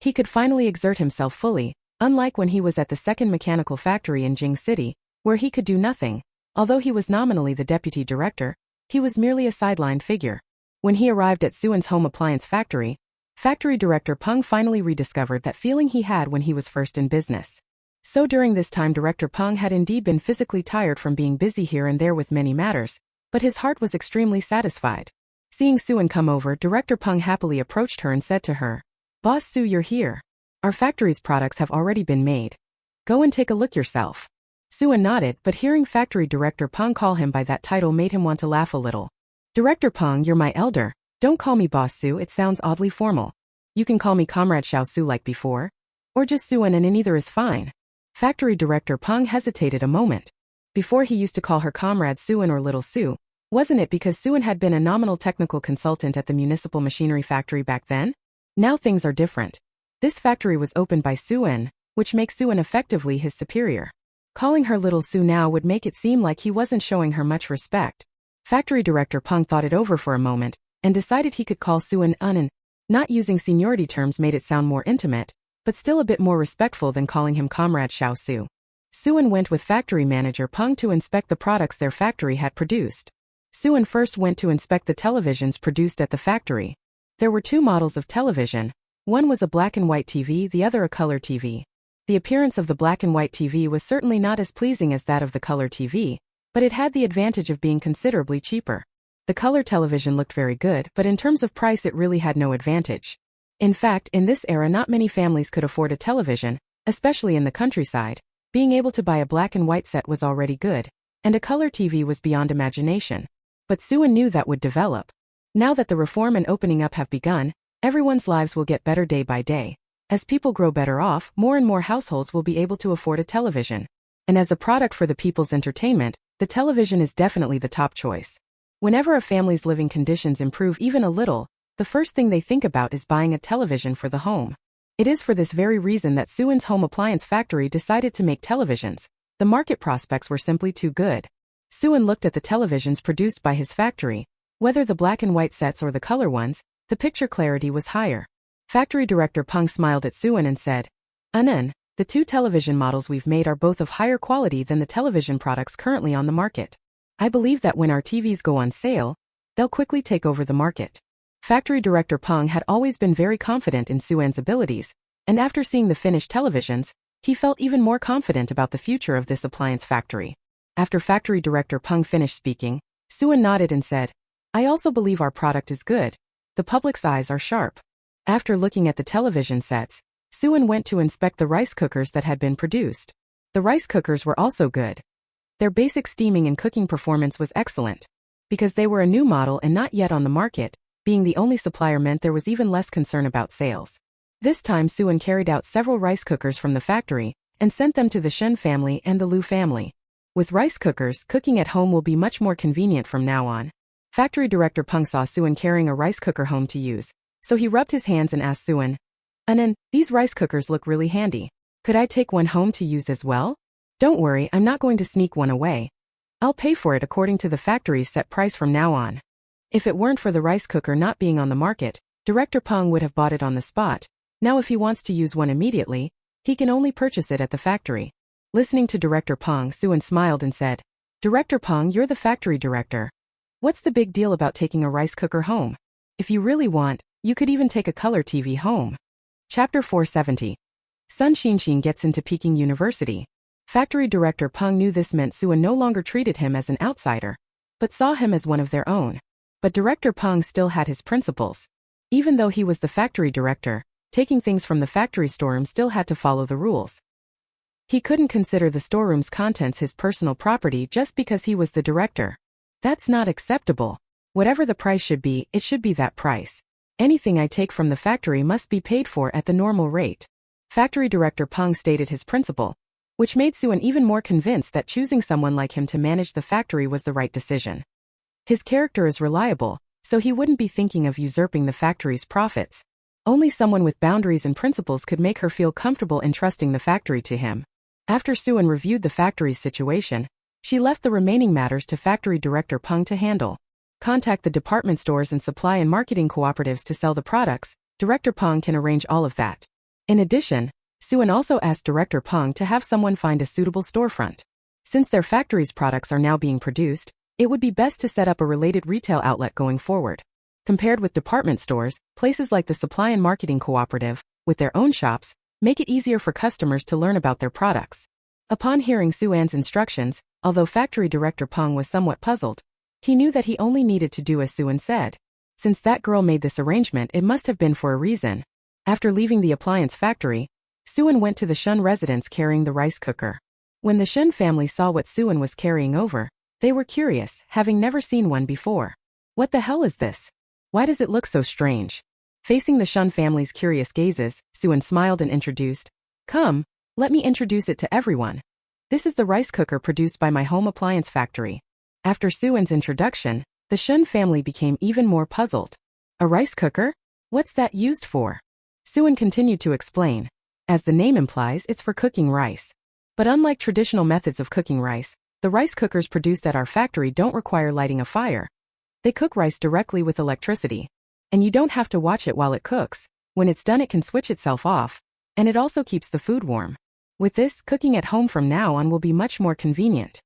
He could finally exert himself fully, unlike when he was at the second mechanical factory in Jing City, where he could do nothing. Although he was nominally the deputy director, he was merely a sideline figure. When he arrived at Suwon's home appliance factory, Factory Director Peng finally rediscovered that feeling he had when he was first in business. So during this time Director Peng had indeed been physically tired from being busy here and there with many matters, but his heart was extremely satisfied. Seeing Suwon come over, Director Peng happily approached her and said to her, "Boss Su, you're here. Our factory's products have already been made. Go and take a look yourself." Suwon nodded, but hearing Factory Director Peng call him by that title made him want to laugh a little. "Director Peng, you're my elder. Don't call me Boss Su, it sounds oddly formal. You can call me Comrade Xiao Su like before. Or just Suwon, and either is fine." Factory Director Peng hesitated a moment. Before he used to call her Comrade Suwon or Little Su. Wasn't it because Suwon had been a nominal technical consultant at the municipal machinery factory back then? Now things are different. This factory was opened by Suwon, which makes Suwon effectively his superior. Calling her Little Su now would make it seem like he wasn't showing her much respect. Factory Director Peng thought it over for a moment, and decided he could call Suwon Unan. Not using seniority terms made it sound more intimate, but still a bit more respectful than calling him Comrade Xiao Su. Suwon went with factory manager Peng to inspect the products their factory had produced. Suwon first went to inspect the televisions produced at the factory. There were two models of television. One was a black and white TV, the other a color TV. The appearance of the black and white TV was certainly not as pleasing as that of the color TV, but it had the advantage of being considerably cheaper. The color television looked very good, but in terms of price it really had no advantage. In fact, in this era not many families could afford a television, especially in the countryside. Being able to buy a black and white set was already good, and a color TV was beyond imagination. But Suwon knew that would develop. Now that the reform and opening up have begun, everyone's lives will get better day by day. As people grow better off, more and more households will be able to afford a television. And as a product for the people's entertainment, the television is definitely the top choice. Whenever a family's living conditions improve even a little, the first thing they think about is buying a television for the home. It is for this very reason that Suwon's home appliance factory decided to make televisions. The market prospects were simply too good. Suwon looked at the televisions produced by his factory. Whether the black and white sets or the color ones, the picture clarity was higher. Factory Director Peng smiled at Suwon and said, "Anan, the two television models we've made are both of higher quality than the television products currently on the market. I believe that when our TVs go on sale, they'll quickly take over the market." Factory director Peng had always been very confident in Suan's abilities, and after seeing the finished televisions, he felt even more confident about the future of this appliance factory. After factory director Peng finished speaking, Suan nodded and said, "I also believe our product is good. The public's eyes are sharp." After looking at the television sets, Suan went to inspect the rice cookers that had been produced. The rice cookers were also good. Their basic steaming and cooking performance was excellent. Because they were a new model and not yet on the market, being the only supplier meant there was even less concern about sales. This time Suan carried out several rice cookers from the factory and sent them to the Shen family and the Lu family. With rice cookers, cooking at home will be much more convenient from now on. Factory director Peng saw Suan carrying a rice cooker home to use, so he rubbed his hands and asked Suan, "Anan, these rice cookers look really handy. Could I take one home to use as well?" "Don't worry, I'm not going to sneak one away. I'll pay for it according to the factory's set price from now on." If it weren't for the rice cooker not being on the market, Director Peng would have bought it on the spot. Now if he wants to use one immediately, he can only purchase it at the factory. Listening to Director Peng, Suan smiled and said, "Director Peng, you're the factory director. What's the big deal about taking a rice cooker home? If you really want, you could even take a color TV home." Chapter 470. Sun Xinxin gets into Peking University. Factory director Peng knew this meant Suan no longer treated him as an outsider, but saw him as one of their own. But Director Peng still had his principles. Even though he was the factory director, taking things from the factory storeroom still had to follow the rules. He couldn't consider the storeroom's contents his personal property just because he was the director. That's not acceptable. Whatever the price should be, it should be that price. Anything I take from the factory must be paid for at the normal rate. Factory director Peng stated his principle, which made Suan even more convinced that choosing someone like him to manage the factory was the right decision. His character is reliable, so he wouldn't be thinking of usurping the factory's profits. Only someone with boundaries and principles could make her feel comfortable entrusting the factory to him. After Suan reviewed the factory's situation, she left the remaining matters to factory director Peng to handle. Contact the department stores and supply and marketing cooperatives to sell the products. Director Peng can arrange all of that. In addition, Suan also asked Director Peng to have someone find a suitable storefront. Since their factory's products are now being produced, it would be best to set up a related retail outlet going forward. Compared with department stores, places like the supply and marketing cooperative, with their own shops, make it easier for customers to learn about their products. Upon hearing Suan's instructions, although factory director Peng was somewhat puzzled, he knew that he only needed to do as Suan said. Since that girl made this arrangement, it must have been for a reason. After leaving the appliance factory, Suan went to the Shen residence carrying the rice cooker. When the Shen family saw what Suan was carrying over, they were curious, having never seen one before. "What the hell is this? Why does it look so strange?" Facing the Shen family's curious gazes, Suan smiled and introduced, "Come, let me introduce it to everyone. This is the rice cooker produced by my home appliance factory." After Suan's introduction, the Shen family became even more puzzled. "A rice cooker? What's that used for?" Suan continued to explain. As the name implies, it's for cooking rice. But unlike traditional methods of cooking rice, the rice cookers produced at our factory don't require lighting a fire. They cook rice directly with electricity. And you don't have to watch it while it cooks. When it's done, it can switch itself off. And it also keeps the food warm. With this, cooking at home from now on will be much more convenient.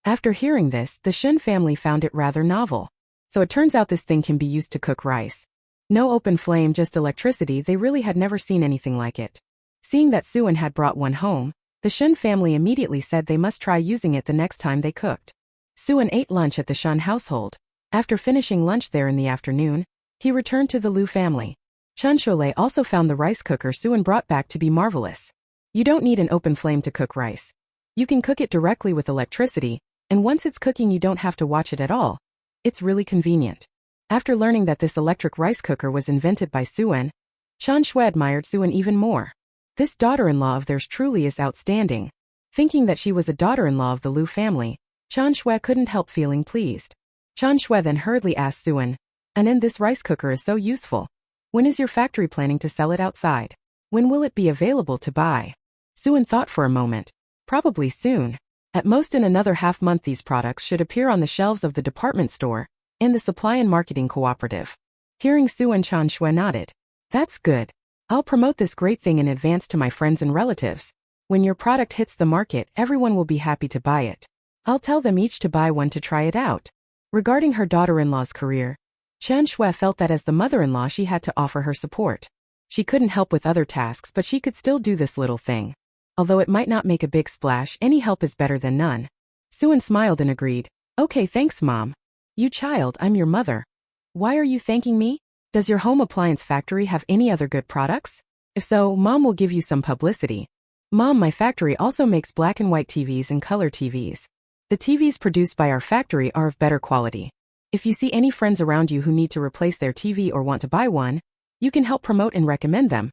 After hearing this, the Shen family found it rather novel. So it turns out this thing can be used to cook rice. No open flame, just electricity. They really had never seen anything like it. Seeing that Suan had brought one home, the Shen family immediately said they must try using it the next time they cooked. Suan ate lunch at the Shen household. After finishing lunch there in the afternoon, he returned to the Lu family. Chun Sholei also found the rice cooker Suan brought back to be marvelous. You don't need an open flame to cook rice. You can cook it directly with electricity, and once it's cooking you don't have to watch it at all. It's really convenient. After learning that this electric rice cooker was invented by Suan, Chan Shui admired Suan even more. This daughter-in-law of theirs truly is outstanding. Thinking that she was a daughter-in-law of the Lu family, Chan Shui couldn't help feeling pleased. Chan Shui then hurriedly asked Suan, "And in this rice cooker is so useful. When is your factory planning to sell it outside? When will it be available to buy?" Suan thought for a moment. Probably soon. At most in another half-month these products should appear on the shelves of the department store and the supply and marketing cooperative. Hearing Suan, Chan Shui nodded. "That's good. I'll promote this great thing in advance to my friends and relatives. When your product hits the market, everyone will be happy to buy it. I'll tell them each to buy one to try it out." Regarding her daughter-in-law's career, Chen Shui felt that as the mother-in-law she had to offer her support. She couldn't help with other tasks, but she could still do this little thing. Although it might not make a big splash, any help is better than none. Suan smiled and agreed. Okay, thanks, Mom. You child, I'm your mother. Why are you thanking me? Does your home appliance factory have any other good products? If so, Mom will give you some publicity. Mom, my factory also makes black and white TVs and color TVs. The TVs produced by our factory are of better quality. If you see any friends around you who need to replace their TV or want to buy one, you can help promote and recommend them.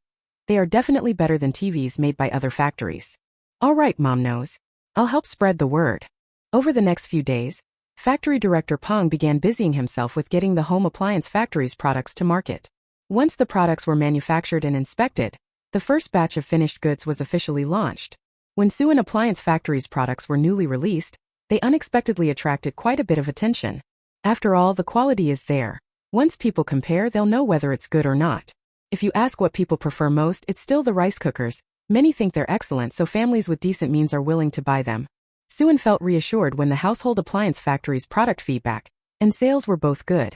They are definitely better than TVs made by other factories. All right, Mom knows. I'll help spread the word. Over the next few days, Factory Director Peng began busying himself with getting the home appliance factory's products to market. Once the products were manufactured and inspected, the first batch of finished goods was officially launched. When Suan Appliance Factory's products were newly released, they unexpectedly attracted quite a bit of attention. After all, the quality is there. Once people compare, they'll know whether it's good or not. If you ask what people prefer most, it's still the rice cookers. Many think they're excellent, so families with decent means are willing to buy them. Suan felt reassured when the Household Appliance Factory's product feedback and sales were both good.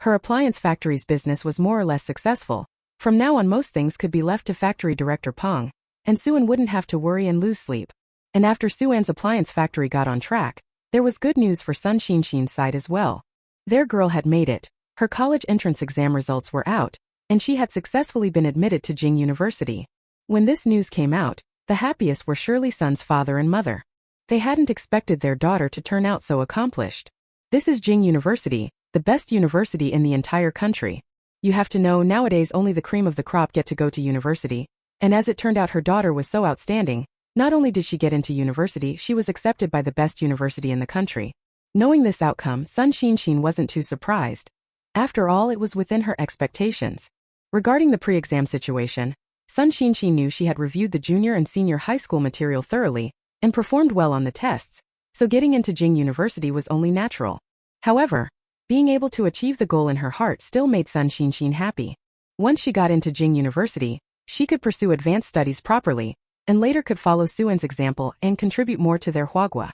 Her appliance factory's business was more or less successful. From now on, most things could be left to Factory Director Peng, and Suan wouldn't have to worry and lose sleep. And after Suan's appliance factory got on track, there was good news for Sun Xinshin's side as well. Their girl had made it. Her college entrance exam results were out, and she had successfully been admitted to Jing University. When this news came out, the happiest were surely Sun's father and mother. They hadn't expected their daughter to turn out so accomplished. This is Jing University, the best university in the entire country. You have to know, nowadays only the cream of the crop get to go to university, and as it turned out, her daughter was so outstanding. Not only did she get into university, she was accepted by the best university in the country. Knowing this outcome, Sun Xinshin wasn't too surprised. After all, it was within her expectations. Regarding the pre-exam situation, Sun Xinshin knew she had reviewed the junior and senior high school material thoroughly and performed well on the tests, so getting into Jing University was only natural. However, being able to achieve the goal in her heart still made Sun Xinshin happy. Once she got into Jing University, she could pursue advanced studies properly, and later could follow Suan's example and contribute more to their huagua.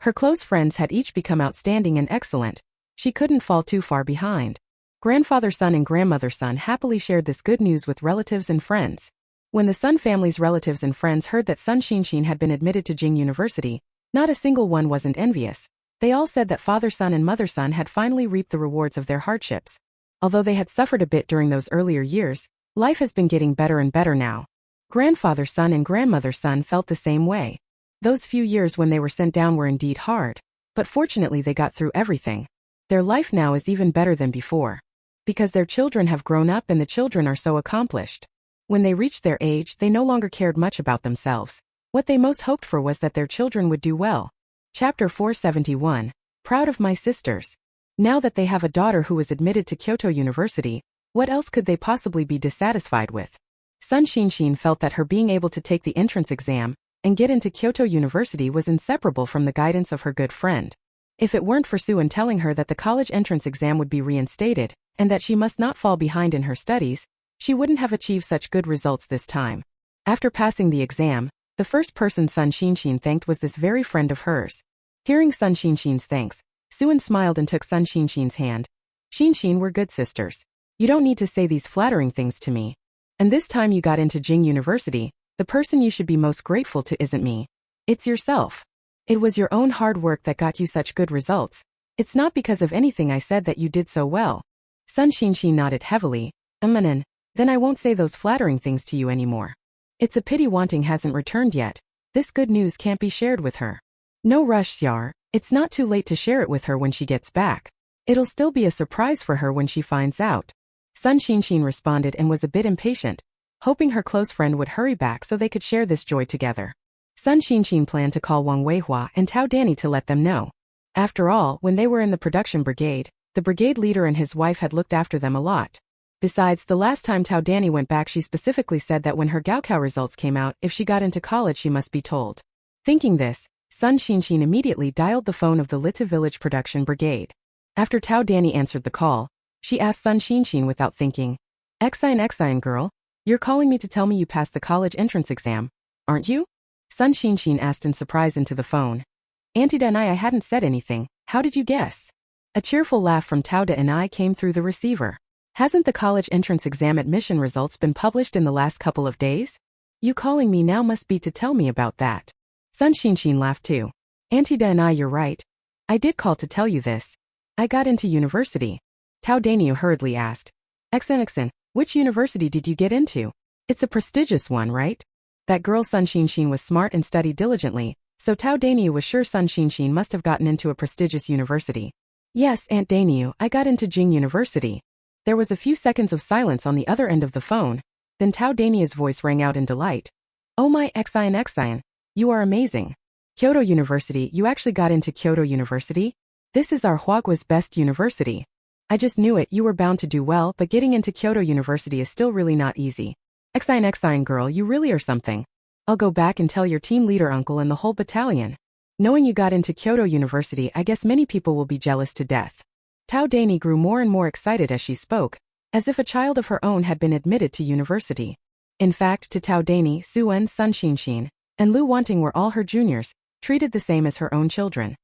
Her close friends had each become outstanding and excellent. She couldn't fall too far behind. Grandfather Sun and Grandmother Sun happily shared this good news with relatives and friends. When the Sun family's relatives and friends heard that Sun Xinshin had been admitted to Jing University, not a single one wasn't envious. They all said that Father Sun and Mother Sun had finally reaped the rewards of their hardships. Although they had suffered a bit during those earlier years, life has been getting better and better now. Grandfather Sun and Grandmother Sun felt the same way. Those few years when they were sent down were indeed hard, but fortunately they got through everything. Their life now is even better than before. Because their children have grown up and the children are so accomplished. When they reached their age, they no longer cared much about themselves. What they most hoped for was that their children would do well. Chapter 471. Proud of my sisters. Now that they have a daughter who was admitted to Kyoto University, what else could they possibly be dissatisfied with? Sun Xinshin felt that her being able to take the entrance exam and get into Kyoto University was inseparable from the guidance of her good friend. If it weren't for Suan telling her that the college entrance exam would be reinstated, and that she must not fall behind in her studies, she wouldn't have achieved such good results this time. After passing the exam, the first person Sun Xinshin thanked was this very friend of hers. Hearing Sun Xinshin's thanks, Suan smiled and took Sun Xinshin's hand. Xinshin, we're good sisters. You don't need to say these flattering things to me. And this time you got into Jing University, the person you should be most grateful to isn't me. It's yourself. It was your own hard work that got you such good results. It's not because of anything I said that you did so well. Sun Xinshin nodded heavily. Then I won't say those flattering things to you anymore. It's a pity Wanting hasn't returned yet. This good news can't be shared with her. No rush, Xiar. It's not too late to share it with her when she gets back. It'll still be a surprise for her when she finds out. Sun Xinshin responded and was a bit impatient, hoping her close friend would hurry back so they could share this joy together. Sun Xinshin planned to call Wang Weihua and Tao Danny to let them know. After all, when they were in the production brigade, the brigade leader and his wife had looked after them a lot. Besides, the last time Tao Danny went back, she specifically said that when her Gaokao results came out, if she got into college she must be told. Thinking this, Sun Xinshin immediately dialed the phone of the Lita Village Production Brigade. After Tao Danny answered the call, she asked Sun Xinshin without thinking, Exine girl, you're calling me to tell me you passed the college entrance exam, aren't you? Sun Xinshin asked in surprise into the phone. Auntie Danai, I hadn't said anything, how did you guess? A cheerful laugh from Tao Da and I came through the receiver. Hasn't the college entrance exam admission results been published in the last couple of days? You calling me now must be to tell me about that. Sun Xinshin laughed too. Auntie Da and I, you're right. I did call to tell you this. I got into university. Tao Danyu hurriedly asked. Xen, which university did you get into? It's a prestigious one, right? That girl Sun Xinshin was smart and studied diligently, so Tao Danyu was sure Sun Xinshin must have gotten into a prestigious university. Yes, Aunt Danyu, I got into Jing University. There was a few seconds of silence on the other end of the phone, then Tao Danyu's voice rang out in delight. Oh my Xian, you are amazing. Kyoto University, you actually got into Kyoto University? This is our Huagua's best university. I just knew it, you were bound to do well, but getting into Kyoto University is still really not easy. Xian girl, you really are something. I'll go back and tell your team leader uncle and the whole battalion. Knowing you got into Kyoto University, I guess many people will be jealous to death. Tao Danyu grew more and more excited as she spoke, as if a child of her own had been admitted to university. In fact, to Tao Danyu, Suwen, Sun Xinshin, and Lu Wanting were all her juniors, treated the same as her own children.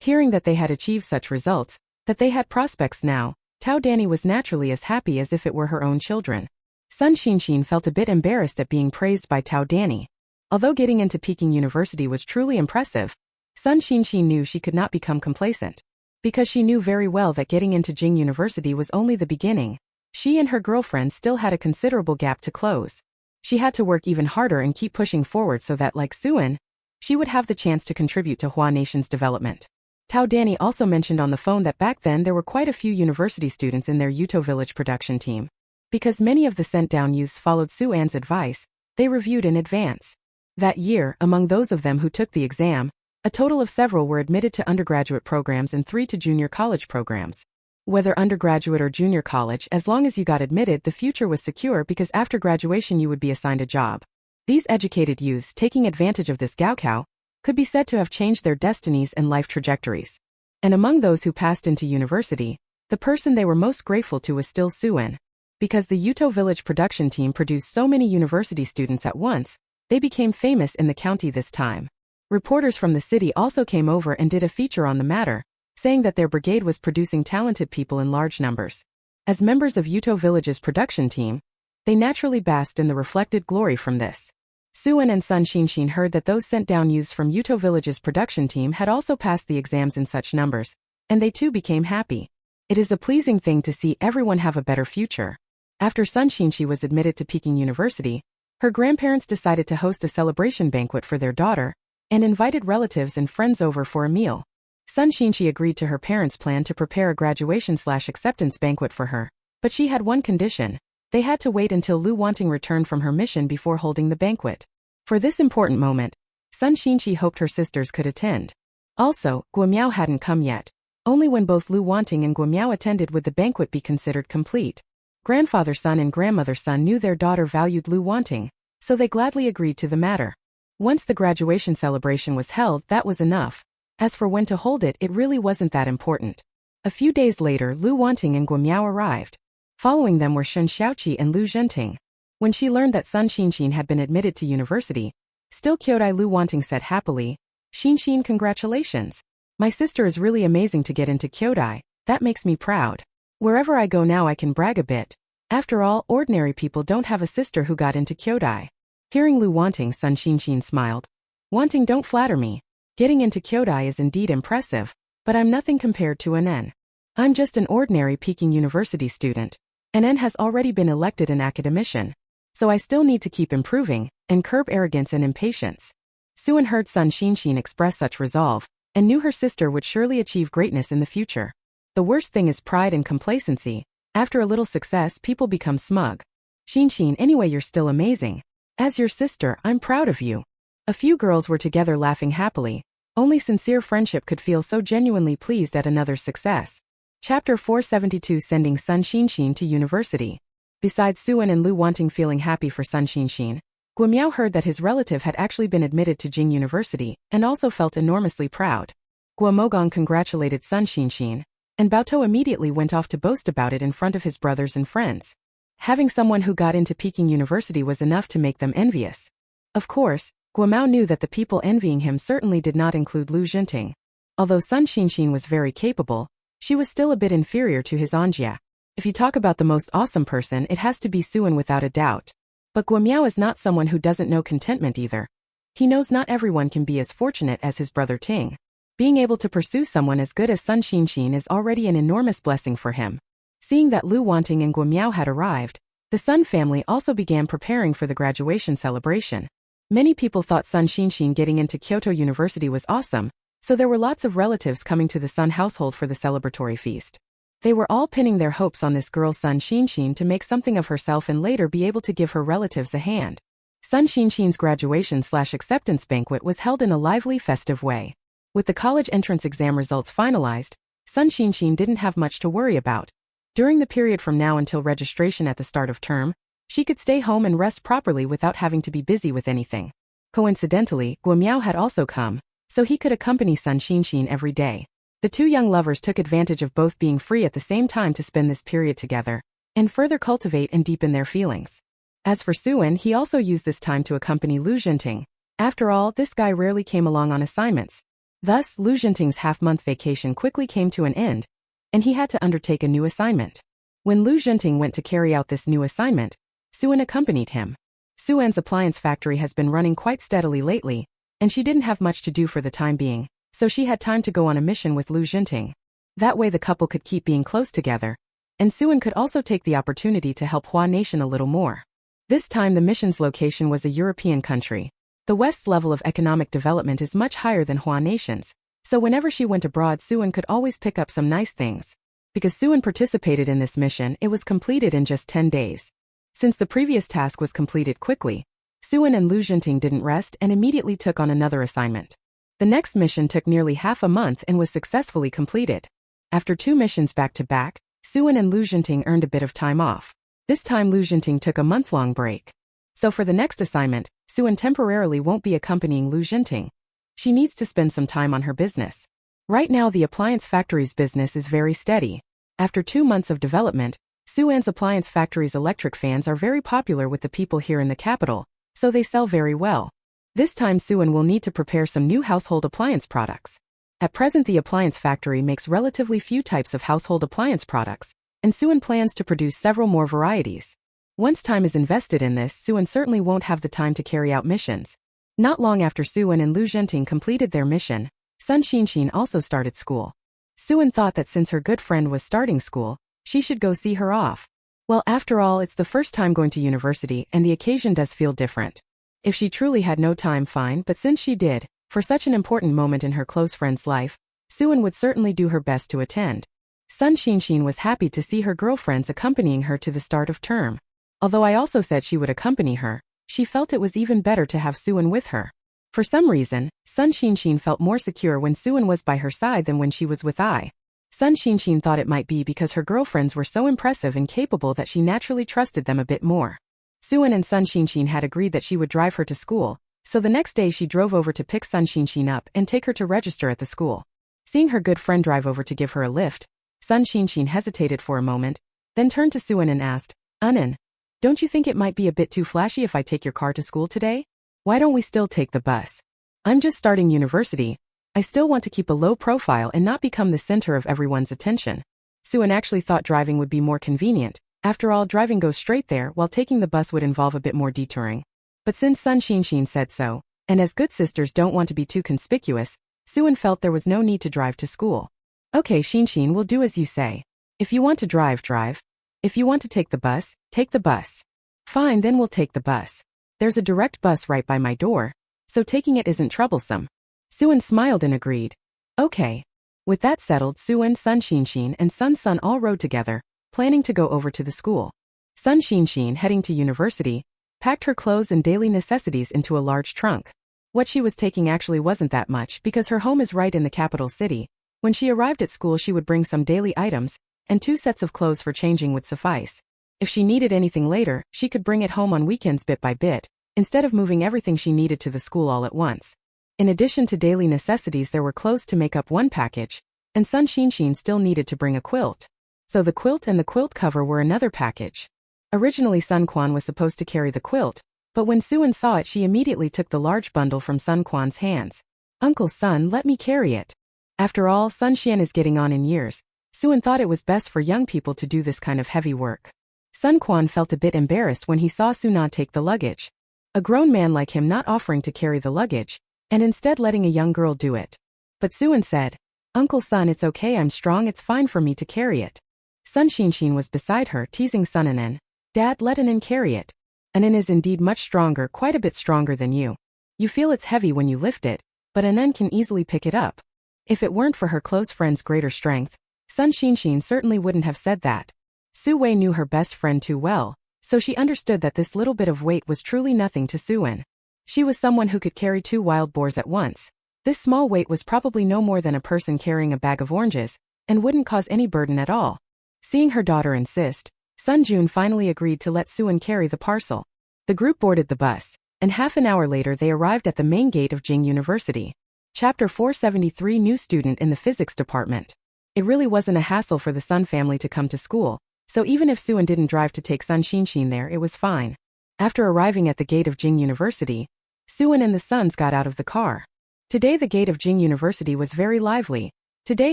Hearing that they had achieved such results, that they had prospects now, Tao Danyu was naturally as happy as if it were her own children. Sun Xinshin felt a bit embarrassed at being praised by Tao Danyu. Although getting into Peking University was truly impressive, Sun Xinshin knew she could not become complacent. Because she knew very well that getting into Jing University was only the beginning, she and her girlfriend still had a considerable gap to close. She had to work even harder and keep pushing forward so that, like Suwen, she would have the chance to contribute to Hua Nation's development. Tao Danyu also mentioned on the phone that back then there were quite a few university students in their Yuto Village production team. Because many of the sent-down youths followed Suan's advice, they reviewed in advance. That year, among those of them who took the exam, a total of several were admitted to undergraduate programs and 3 to junior college programs. Whether undergraduate or junior college, as long as you got admitted, the future was secure because after graduation you would be assigned a job. These educated youths, taking advantage of this gaokao, could be said to have changed their destinies and life trajectories. And among those who passed into university, the person they were most grateful to was still Suwen. Because the Yuto Village production team produced so many university students at once, they became famous in the county this time. Reporters from the city also came over and did a feature on the matter, saying that their brigade was producing talented people in large numbers. As members of Yuto Village's production team, they naturally basked in the reflected glory from this. Suwen and Sun Xinshin heard that those sent-down youths from Yuto Village's production team had also passed the exams in such numbers, and they too became happy. It is a pleasing thing to see everyone have a better future. After Sun Xinshin was admitted to Peking University, her grandparents decided to host a celebration banquet for their daughter, and invited relatives and friends over for a meal. Sun Xinshin agreed to her parents' plan to prepare a graduation/acceptance banquet for her, but she had one condition. They had to wait until Lu Wanting returned from her mission before holding the banquet. For this important moment, Sun Xinshin hoped her sisters could attend. Also, Guamiao hadn't come yet. Only when both Lu Wanting and Guamiao attended would the banquet be considered complete. Grandfather Sun and grandmother Sun knew their daughter valued Lu Wanting, so they gladly agreed to the matter. Once the graduation celebration was held, that was enough. As for when to hold it, it really wasn't that important. A few days later, Lu Wanting and Guamiao arrived. Following them were Shen Xiaoqi and Lu Zhenting. When she learned that Sun Xinshin had been admitted to university, still Kyodai, Lu Wanting said happily, Xinshin, congratulations. My sister is really amazing to get into Kyodai, that makes me proud. Wherever I go now I can brag a bit. After all, ordinary people don't have a sister who got into Kyodai. Hearing Lu Wanting, Sun Xinshin smiled. Wanting, don't flatter me. Getting into Kyodai is indeed impressive, but I'm nothing compared to Nen. I'm just an ordinary Peking University student. Nen has already been elected an academician. So I still need to keep improving, and curb arrogance and impatience. Suwen heard Sun Xinshin express such resolve, and knew her sister would surely achieve greatness in the future. The worst thing is pride and complacency. After a little success, people become smug. Xinshin, anyway, you're still amazing. As your sister, I'm proud of you. A few girls were together laughing happily. Only sincere friendship could feel so genuinely pleased at another's success. Chapter 472, Sending Sun Xinshin to University. Besides Suwen and Lu Wanting feeling happy for Sun Xinshin, Guamiao heard that his relative had actually been admitted to Jing University, and also felt enormously proud. Guamogong congratulated Sun Xinshin, and Baotou immediately went off to boast about it in front of his brothers and friends. Having someone who got into Peking University was enough to make them envious. Of course, Guamiao knew that the people envying him certainly did not include Lu Zhenting. Although Sun Xinshin was very capable, She was still a bit inferior to his Anjia. If you talk about the most awesome person, it has to be Suin without a doubt. But Guamiao is not someone who doesn't know contentment either. He knows not everyone can be as fortunate as his brother Ting. Being able to pursue someone as good as Sun Xinxin is already an enormous blessing for him. Seeing that Lu Wanting and Guamiao had arrived, the Sun family also began preparing for the graduation celebration. Many people thought Sun Xinxin getting into Kyoto University was awesome, so there were lots of relatives coming to the Sun household for the celebratory feast. They were all pinning their hopes on this girl Sun Xinxin to make something of herself and later be able to give her relatives a hand. Sun Xinxin's graduation/acceptance banquet was held in a lively, festive way. With the college entrance exam results finalized, Sun Xinxin didn't have much to worry about. During the period from now until registration at the start of term, she could stay home and rest properly without having to be busy with anything. Coincidentally, Guamiao had also come, so he could accompany Sun Xinxin every day. The two young lovers took advantage of both being free at the same time to spend this period together, and further cultivate and deepen their feelings. As for Suin, he also used this time to accompany Lu Jinting. After all, this guy rarely came along on assignments. Thus, Lu Jinting's half-month vacation quickly came to an end, and he had to undertake a new assignment. When Lu Jinting went to carry out this new assignment, Suin accompanied him. Suan's appliance factory has been running quite steadily lately, and she didn't have much to do for the time being, so she had time to go on a mission with Lu Jinting. That way the couple could keep being close together, and Suin could also take the opportunity to help Hua Nation a little more. This time the mission's location was a European country. The West's level of economic development is much higher than Hua Nation's, so whenever she went abroad Suin could always pick up some nice things. Because Suin participated in this mission, it was completed in just 10 days. Since the previous task was completed quickly, Suin and Lu Jinting didn't rest and immediately took on another assignment. The next mission took nearly half a month and was successfully completed. After 2 missions back-to-back, Suin and Lu Jinting earned a bit of time off. This time Lu Jinting took a month-long break. So for the next assignment, Suin temporarily won't be accompanying Lu Jinting. She needs to spend some time on her business. Right now the appliance factory's business is very steady. After 2 months of development, Suan's appliance factory's electric fans are very popular with the people here in the capital, so they sell very well. This time Suin will need to prepare some new household appliance products. At present the appliance factory makes relatively few types of household appliance products, and Suin plans to produce several more varieties. Once time is invested in this, Suin certainly won't have the time to carry out missions. Not long after Suin and Lu Jinting completed their mission, Sun Xinxin also started school. Suin thought that since her good friend was starting school, she should go see her off. Well, after all, it's the first time going to university and the occasion does feel different. If she truly had no time, fine, but since she did, for such an important moment in her close friend's life, Suin would certainly do her best to attend. Sun Xinxin was happy to see her girlfriends accompanying her to the start of term. Although I also said she would accompany her, she felt it was even better to have Suin with her. For some reason, Sun Xinxin felt more secure when Suin was by her side than when she was with I. Sun Xinxin thought it might be because her girlfriends were so impressive and capable that she naturally trusted them a bit more. Suin and Sun Xinxin had agreed that she would drive her to school, so the next day she drove over to pick Sun Xinxin up and take her to register at the school. Seeing her good friend drive over to give her a lift, Sun Xinxin hesitated for a moment, then turned to Suin and asked, "Unin, don't you think it might be a bit too flashy if I take your car to school today? Why don't we still take the bus? I'm just starting university. I still want to keep a low profile and not become the center of everyone's attention." Suin actually thought driving would be more convenient. After all, driving goes straight there, while taking the bus would involve a bit more detouring. But since Sun Xinxin said so, and as good sisters don't want to be too conspicuous, Suin felt there was no need to drive to school. "Okay, Xinxin, we'll do as you say. If you want to drive, drive. If you want to take the bus, take the bus." "Fine, then we'll take the bus. There's a direct bus right by my door, so taking it isn't troublesome." Suin smiled and agreed. "Okay." With that settled, Suin, Sun Xinxin, and Sun all rode together, planning to go over to the school. Sun Xinxin, heading to university, packed her clothes and daily necessities into a large trunk. What she was taking actually wasn't that much because her home is right in the capital city. When she arrived at school she would bring some daily items, and 2 sets of clothes for changing would suffice. If she needed anything later, she could bring it home on weekends bit by bit, instead of moving everything she needed to the school all at once. In addition to daily necessities there were clothes to make up one package, and Sun Xinxin still needed to bring a quilt. So the quilt and the quilt cover were another package. Originally Sun Quan was supposed to carry the quilt, but when Suin saw it she immediately took the large bundle from Sun Quan's hands. "Uncle Sun, let me carry it." After all, Sun Xian is getting on in years, Suan thought it was best for young people to do this kind of heavy work. Sun Quan felt a bit embarrassed when he saw Suna take the luggage. A grown man like him not offering to carry the luggage, and instead letting a young girl do it. But Suan said, "Uncle Sun, it's okay, I'm strong, it's fine for me to carry it." Sun Xinshin was beside her, teasing Sun Anen. "Dad, let Anen carry it. Anen is indeed much stronger, quite a bit stronger than you. You feel it's heavy when you lift it, but Anen can easily pick it up." If it weren't for her close friend's greater strength, Sun Xinshin certainly wouldn't have said that. Su Wei knew her best friend too well, so she understood that this little bit of weight was truly nothing to Suan. She was someone who could carry 2 wild boars at once. This small weight was probably no more than a person carrying a bag of oranges, and wouldn't cause any burden at all. Seeing her daughter insist, Sun Jun finally agreed to let Suan carry the parcel. The group boarded the bus, and half an hour later they arrived at the main gate of Jing University. Chapter 473, New Student in the Physics Department. It really wasn't a hassle for the Sun family to come to school, so even if Suan didn't drive to take Sun Xinshin there, it was fine. After arriving at the gate of Jing University, Suan and the Suns got out of the car. Today the gate of Jing University was very lively. Today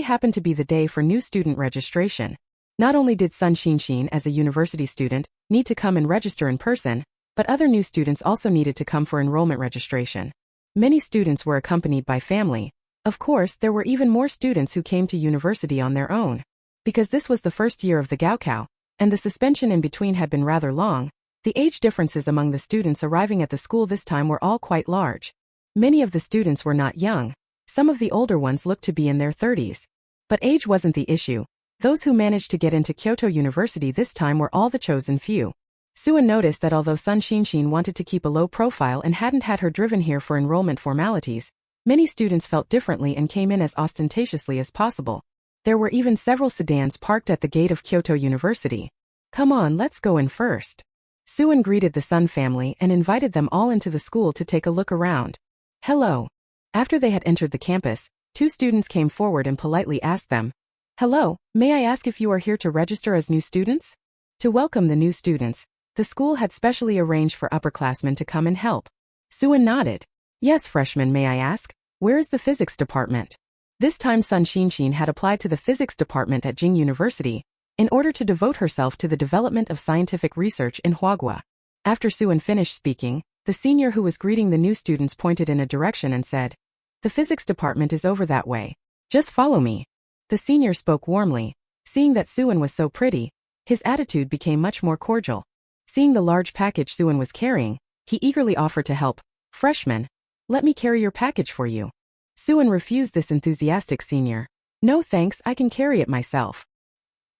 happened to be the day for new student registration. Not only did Sun Xinshin as a university student need to come and register in person, but other new students also needed to come for enrollment registration. Many students were accompanied by family. Of course, there were even more students who came to university on their own. Because this was the first year of the Gaokao, and the suspension in between had been rather long, the age differences among the students arriving at the school this time were all quite large. Many of the students were not young. Some of the older ones looked to be in their 30s. But age wasn't the issue. Those who managed to get into Kyoto University this time were all the chosen few. Suan noticed that although Sun Xinshin wanted to keep a low profile and hadn't had her driven here for enrollment formalities, many students felt differently and came in as ostentatiously as possible. There were even several sedans parked at the gate of Kyoto University. "Come on, let's go in first." Suan greeted the Sun family and invited them all into the school to take a look around. "Hello." After they had entered the campus, 2 students came forward and politely asked them, "Hello, may I ask if you are here to register as new students?" To welcome the new students, the school had specially arranged for upperclassmen to come and help. Suan nodded. "Yes, freshmen, may I ask, where is the physics department?" This time Sun Xinshin had applied to the physics department at Jing University in order to devote herself to the development of scientific research in manhwa. After Suan finished speaking, the senior who was greeting the new students pointed in a direction and said, "The physics department is over that way. Just follow me." The senior spoke warmly. Seeing that Suan was so pretty, his attitude became much more cordial. Seeing the large package Suan was carrying, he eagerly offered to help. "Freshman, let me carry your package for you." Suan refused this enthusiastic senior. "No thanks, I can carry it myself."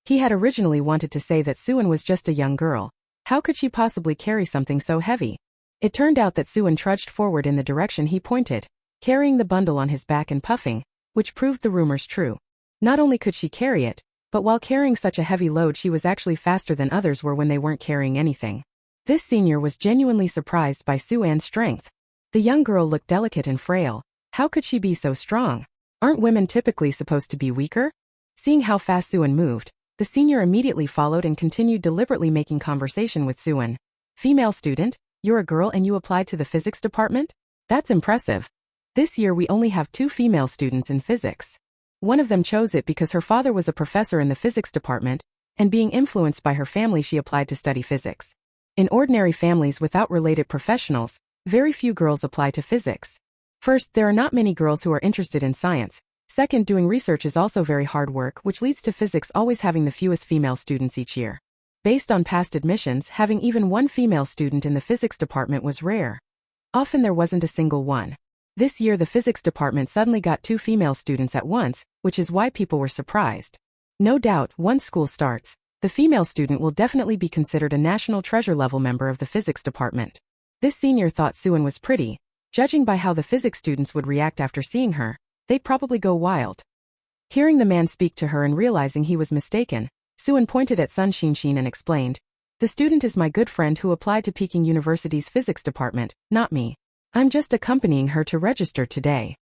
He had originally wanted to say that Suan was just a young girl. How could she possibly carry something so heavy? It turned out that Suan trudged forward in the direction he pointed, carrying the bundle on his back and puffing, which proved the rumors true. Not only could she carry it, but while carrying such a heavy load she was actually faster than others were when they weren't carrying anything. This senior was genuinely surprised by Suan's strength. The young girl looked delicate and frail. How could she be so strong? Aren't women typically supposed to be weaker? Seeing how fast Suan moved, the senior immediately followed and continued deliberately making conversation with Suan. "Female student, you're a girl and you applied to the physics department? That's impressive. This year we only have 2 female students in physics. One of them chose it because her father was a professor in the physics department, and being influenced by her family she applied to study physics. In ordinary families without related professionals, very few girls apply to physics. First, there are not many girls who are interested in science. Second, doing research is also very hard work, which leads to physics always having the fewest female students each year. Based on past admissions, having even 1 female student in the physics department was rare. Often there wasn't a single one. This year the physics department suddenly got 2 female students at once, which is why people were surprised. No doubt, once school starts, the female student will definitely be considered a national treasure level member of the physics department. This senior thought Suan was pretty. Judging by how the physics students would react after seeing her, they'd probably go wild. Hearing the man speak to her and realizing he was mistaken, Suan pointed at Sun Xinshin and explained, "The student is my good friend who applied to Peking University's physics department, not me. I'm just accompanying her to register today."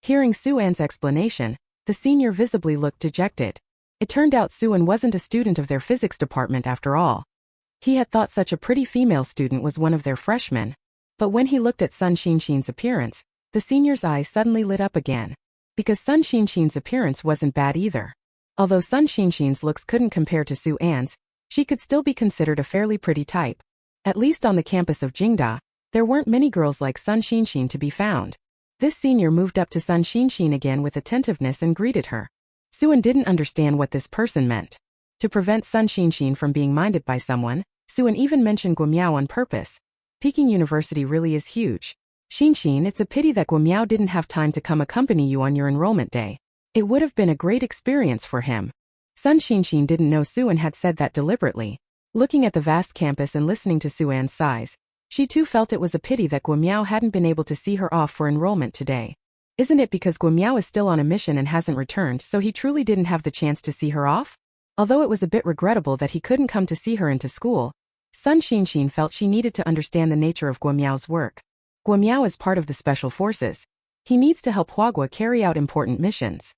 Hearing Suan's explanation, the senior visibly looked dejected. It turned out Suan wasn't a student of their physics department after all. He had thought such a pretty female student was one of their freshmen. But when he looked at Sun Xinshin's appearance, the senior's eyes suddenly lit up again. Because Sun Xinshin's appearance wasn't bad either. Although Sun Xinshin's looks couldn't compare to Su An's, she could still be considered a fairly pretty type. At least on the campus of Jingda, there weren't many girls like Sun Xinshin to be found. This senior moved up to Sun Xinshin again with attentiveness and greeted her. Suan didn't understand what this person meant. To prevent Sun Xinshin from being minded by someone, Suan even mentioned Guamiao on purpose. Peking University really is huge. Xinshin, it's a pity that Guamiao didn't have time to come accompany you on your enrollment day. It would have been a great experience for him. Sun Xinshin didn't know Suan had said that deliberately. Looking at the vast campus and listening to Suan's sighs, she too felt it was a pity that Guamiao hadn't been able to see her off for enrollment today. Isn't it because Guamiao is still on a mission and hasn't returned, so he truly didn't have the chance to see her off? Although it was a bit regrettable that he couldn't come to see her into school, Sun Xinshin felt she needed to understand the nature of Guamiao's work. Guamiao is part of the special forces. He needs to help Huagua carry out important missions.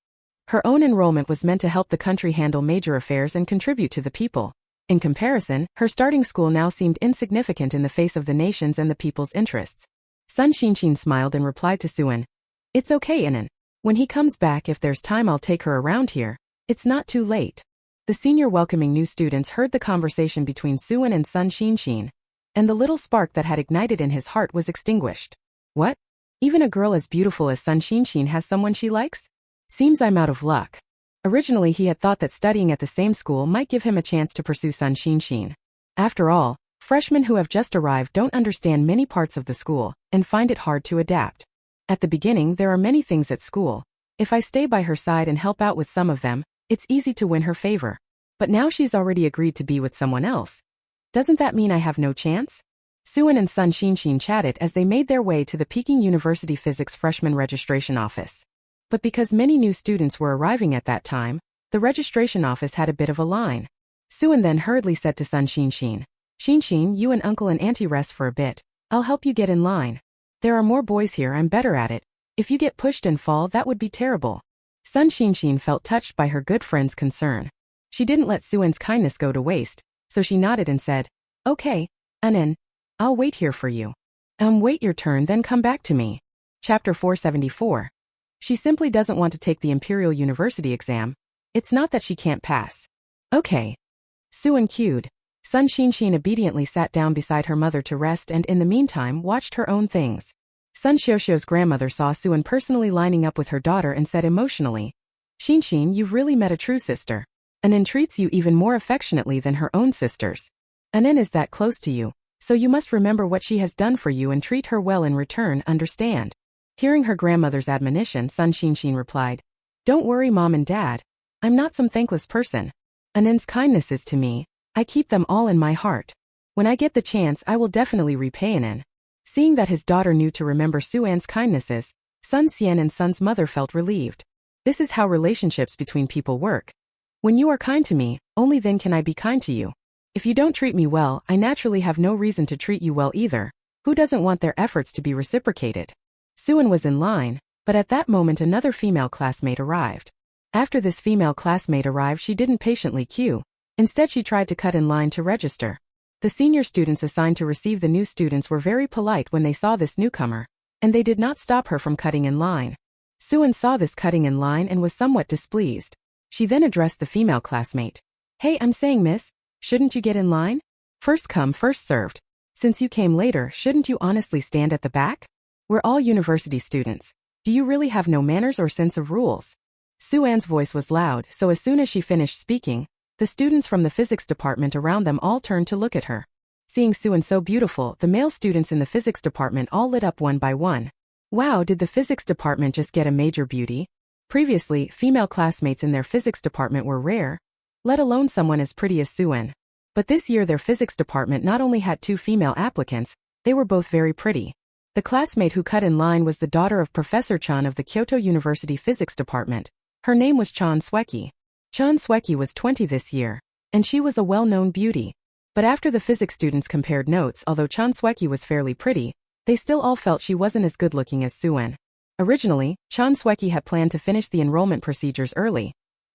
Her own enrollment was meant to help the country handle major affairs and contribute to the people. In comparison, her starting school now seemed insignificant in the face of the nation's and the people's interests. Sun Xinshin smiled and replied to Suan, "It's okay, Inan. When he comes back, if there's time, I'll take her around here. It's not too late." The senior welcoming new students heard the conversation between Suan and Sun Xinshin, and the little spark that had ignited in his heart was extinguished. What? Even a girl as beautiful as Sun Xinshin has someone she likes? Seems I'm out of luck. Originally he had thought that studying at the same school might give him a chance to pursue Sun Xinshin. After all, freshmen who have just arrived don't understand many parts of the school, and find it hard to adapt. At the beginning there are many things at school. If I stay by her side and help out with some of them, it's easy to win her favor. But now she's already agreed to be with someone else. Doesn't that mean I have no chance? Suan and Sun Xinshin chatted as they made their way to the Peking University Physics Freshman Registration Office. But because many new students were arriving at that time, the registration office had a bit of a line. Suan then hurriedly said to Sun Xinshin, "Xinshin, you and Uncle and Auntie rest for a bit. I'll help you get in line. There are more boys here, I'm better at it. If you get pushed and fall, that would be terrible." Sun Xinshin felt touched by her good friend's concern. She didn't let Suan's kindness go to waste, so she nodded and said, "Okay, Anan, I'll wait here for you. Wait your turn, then come back to me." Chapter 474. She simply doesn't want to take the Imperial University exam. It's not that she can't pass. Okay. Suan cued. Sun Xinshin obediently sat down beside her mother to rest and in the meantime watched her own things. Sun Xiuxiu's grandmother saw Suan personally lining up with her daughter and said emotionally, "Xinshin, you've really met a true sister. Anan treats you even more affectionately than her own sisters. Anan is that close to you, so you must remember what she has done for you and treat her well in return, understand?" Hearing her grandmother's admonition, Sun Xinshin replied, "Don't worry, Mom and Dad. I'm not some thankless person. Anan's kindnesses to me, I keep them all in my heart. When I get the chance, I will definitely repay Anan." Seeing that his daughter knew to remember Suan's kindnesses, Sun Xian and Sun's mother felt relieved. This is how relationships between people work. When you are kind to me, only then can I be kind to you. If you don't treat me well, I naturally have no reason to treat you well either. Who doesn't want their efforts to be reciprocated? Suan was in line, but at that moment another female classmate arrived. After this female classmate arrived, she didn't patiently queue. Instead, she tried to cut in line to register. The senior students assigned to receive the new students were very polite when they saw this newcomer, and they did not stop her from cutting in line. Suan saw this cutting in line and was somewhat displeased. She then addressed the female classmate. "Hey, I'm saying, miss, shouldn't you get in line? First come, first served. Since you came later, shouldn't you honestly stand at the back? We're all university students. Do you really have no manners or sense of rules?" Suan's voice was loud, so as soon as she finished speaking, the students from the physics department around them all turned to look at her. Seeing Suan so beautiful, the male students in the physics department all lit up one by one. Wow, did the physics department just get a major beauty? Previously, female classmates in their physics department were rare, let alone someone as pretty as Suan. But this year their physics department not only had 2 female applicants, they were both very pretty. The classmate who cut in line was the daughter of Professor Chan of the Kyoto University Physics Department. Her name was Chan Sueki. Chan Sueki was 20 this year, and she was a well-known beauty. But after the physics students compared notes, although Chan Sueki was fairly pretty, they still all felt she wasn't as good-looking as Suan. Originally, Chan Sueki had planned to finish the enrollment procedures early.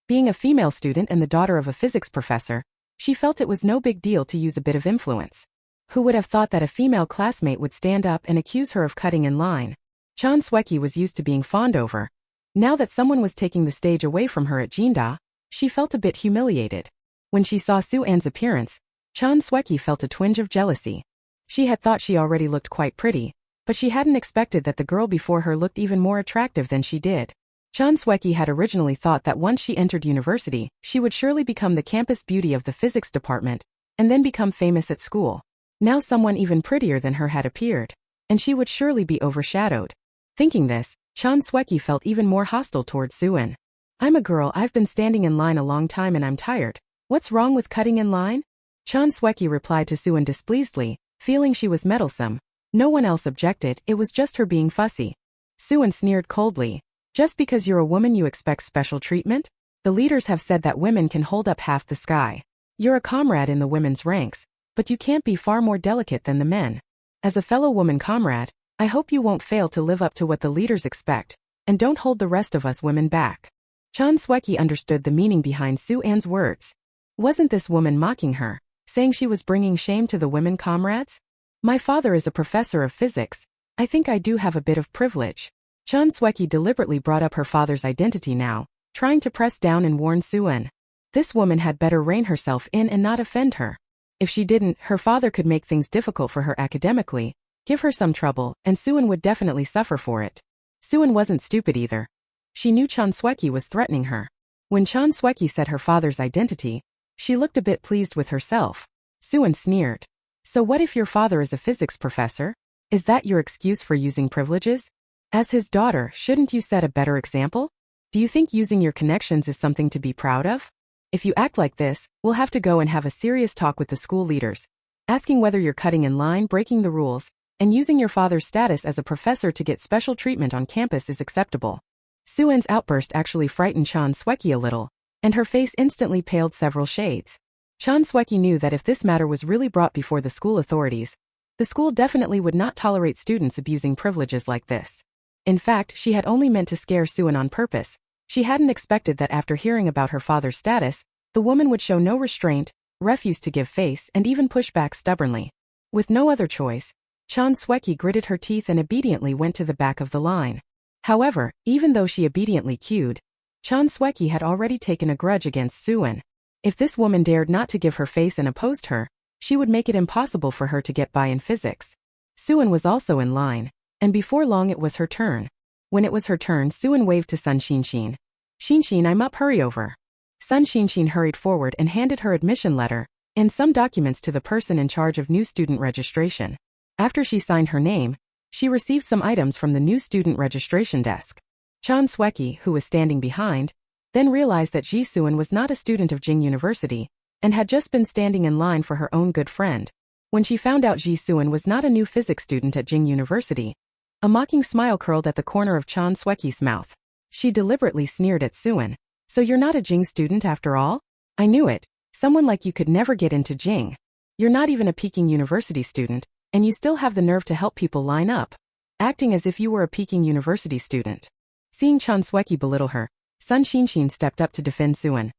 Being a female student and the daughter of a physics professor, she felt it was no big deal to use a bit of influence. Who would have thought that a female classmate would stand up and accuse her of cutting in line? Chan Sueki was used to being fawned over. Now that someone was taking the stage away from her at Jinda, She felt a bit humiliated. When she saw Soo-an's appearance, Chan Sweki felt a twinge of jealousy. She had thought she already looked quite pretty, but she hadn't expected that the girl before her looked even more attractive than she did. Chan Sweki had originally thought that once she entered university, she would surely become the campus beauty of the physics department, and then become famous at school. Now someone even prettier than her had appeared, and she would surely be overshadowed. Thinking this, Chan Sweki felt even more hostile towards Soo-an. I'm a girl, I've been standing in line a long time and I'm tired. What's wrong with cutting in line? Chan Sweki replied to Soo-an displeasedly, feeling she was meddlesome. No one else objected, it was just her being fussy. Soo-an sneered coldly. Just because you're a woman you expect special treatment? The leaders have said that women can hold up half the sky. You're a comrade in the women's ranks, but you can't be far more delicate than the men. As a fellow woman comrade, I hope you won't fail to live up to what the leaders expect, and don't hold the rest of us women back. Chan Sweki understood the meaning behind Soo-an's words. Wasn't this woman mocking her, saying she was bringing shame to the women comrades? My father is a professor of physics. I think I do have a bit of privilege. Chan Sweki deliberately brought up her father's identity now, trying to press down and warn Soo-an. This woman had better rein herself in and not offend her. If she didn't, her father could make things difficult for her academically, give her some trouble, and Soo-an would definitely suffer for it. Soo-an wasn't stupid either. She knew Chan Sweki was threatening her. When Chan Sweki said her father's identity, she looked a bit pleased with herself. Soo-an sneered. So what if your father is a physics professor? Is that your excuse for using privileges? As his daughter, shouldn't you set a better example? Do you think using your connections is something to be proud of? If you act like this, we'll have to go and have a serious talk with the school leaders, asking whether you're cutting in line, breaking the rules, and using your father's status as a professor to get special treatment on campus is acceptable. Soo-an's outburst actually frightened Chan Sweki a little, and her face instantly paled several shades. Chan Sweki knew that if this matter was really brought before the school authorities, the school definitely would not tolerate students abusing privileges like this. In fact, she had only meant to scare Soo-an on purpose. She hadn't expected that after hearing about her father's status, the woman would show no restraint, refuse to give face, and even push back stubbornly. With no other choice, Chan Sweki gritted her teeth and obediently went to the back of the line. However, even though she obediently queued, Chan Sweki had already taken a grudge against Soo-an. If this woman dared not to give her face and opposed her, she would make it impossible for her to get by in physics. Soo-an was also in line, and before long it was her turn. When it was her turn, Soo-an waved to Sun Shinshin. Shinshin, I'm up, hurry over. Sun Shinshin hurried forward and handed her admission letter and some documents to the person in charge of new student registration. After she signed her name, she received some items from the new student registration desk. Chan Sweki, who was standing behind, then realized that Ji Soo-an was not a student of Jing University and had just been standing in line for her own good friend. When she found out Ji Soo-an was not a new physics student at Jing University, a mocking smile curled at the corner of Chan Sweki's mouth. She deliberately sneered at Soo-an. So you're not a Jing student after all? I knew it. Someone like you could never get into Jing. You're not even a Peking University student, and you still have the nerve to help people line up, acting as if you were a Peking University student. Seeing Chan Sweki belittle her, Sun Shinshin stepped up to defend Soo-an.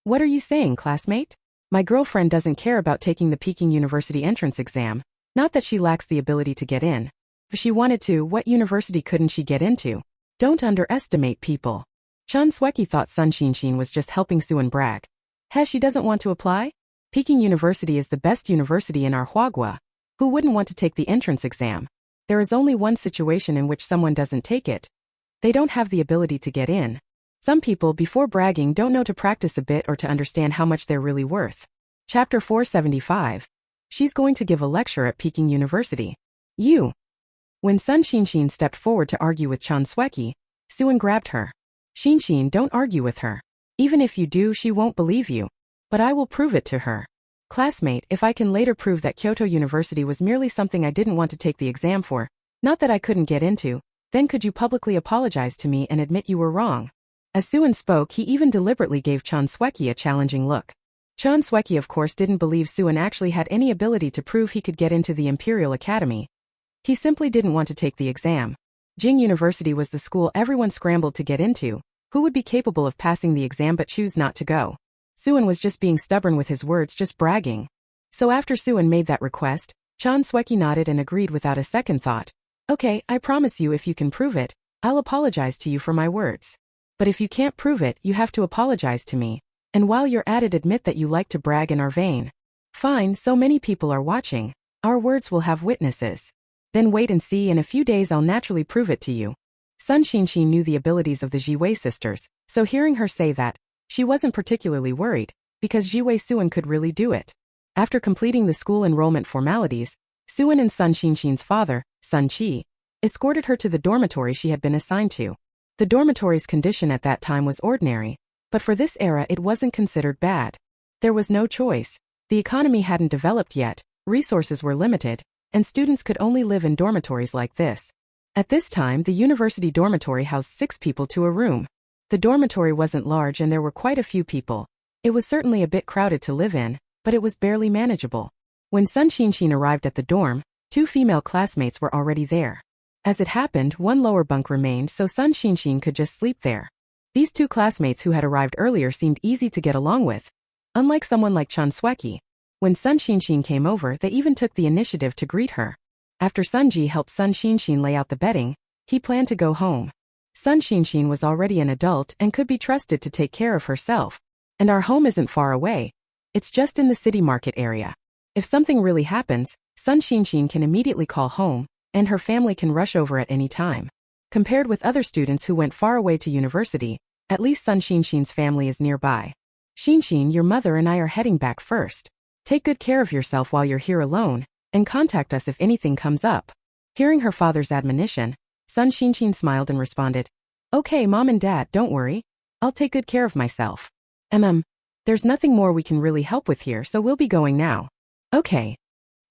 What are you saying, classmate? My girlfriend doesn't care about taking the Peking University entrance exam. Not that she lacks the ability to get in. If she wanted to, what university couldn't she get into? Don't underestimate people. Chan Sweki thought Sun Shinshin was just helping Soo-an brag. She doesn't want to apply? Peking University is the best university in our Huagua. Who wouldn't want to take the entrance exam? There is only one situation in which someone doesn't take it. They don't have the ability to get in. Some people, before bragging, don't know to practice a bit or to understand how much they're really worth. Chapter 475. She's going to give a lecture at Peking University. You. When Sun Shinshin stepped forward to argue with Chan Sweki, Soo-an grabbed her. Shinshin, don't argue with her. Even if you do, she won't believe you. But I will prove it to her. Classmate, if I can later prove that Kyoto University was merely something I didn't want to take the exam for, not that I couldn't get into, then could you publicly apologize to me and admit you were wrong? As Soo-an spoke, he even deliberately gave Chan Sweki a challenging look. Chan Sweki of course didn't believe Soo-an actually had any ability to prove he could get into the Imperial Academy. He simply didn't want to take the exam. Jing University was the school everyone scrambled to get into. Who would be capable of passing the exam but choose not to go? Soo-an was just being stubborn with his words, just bragging. So after Soo-an made that request, Chan Sweki nodded and agreed without a second thought. Okay, I promise you if you can prove it, I'll apologize to you for my words. But if you can't prove it, you have to apologize to me. And while you're at it, admit that you like to brag and are vain. Fine, so many people are watching. Our words will have witnesses. Then wait and see, in a few days I'll naturally prove it to you. Sun Xinshin knew the abilities of the Jiwei sisters, so hearing her say that, she wasn't particularly worried, because Jiwei Suan could really do it. After completing the school enrollment formalities, Suan and Sun Xinshin's father, Sun Qi, escorted her to the dormitory she had been assigned to. The dormitory's condition at that time was ordinary, but for this era it wasn't considered bad. There was no choice. The economy hadn't developed yet, resources were limited, and students could only live in dormitories like this. At this time, the university dormitory housed 6 people to a room. The dormitory wasn't large and there were quite a few people. It was certainly a bit crowded to live in, but it was barely manageable. When Sun Xinshin arrived at the dorm, 2 female classmates were already there. As it happened, one lower bunk remained, so Sun Xinshin could just sleep there. These 2 classmates who had arrived earlier seemed easy to get along with. Unlike someone like Chan Sweki, when Sun Xinshin came over, they even took the initiative to greet her. After Sunji helped Sun Xinshin lay out the bedding, he planned to go home. Sun Xinshin was already an adult and could be trusted to take care of herself. And our home isn't far away. It's just in the city market area. If something really happens, Sun Xinshin can immediately call home, and her family can rush over at any time. Compared with other students who went far away to university, at least Sun Xinshin's family is nearby. Xinshin, your mother and I are heading back first. Take good care of yourself while you're here alone, and contact us if anything comes up. Hearing her father's admonition, Sun Xinshin smiled and responded, Okay, Mom and Dad, don't worry. I'll take good care of myself. There's nothing more we can really help with here, so we'll be going now. Okay.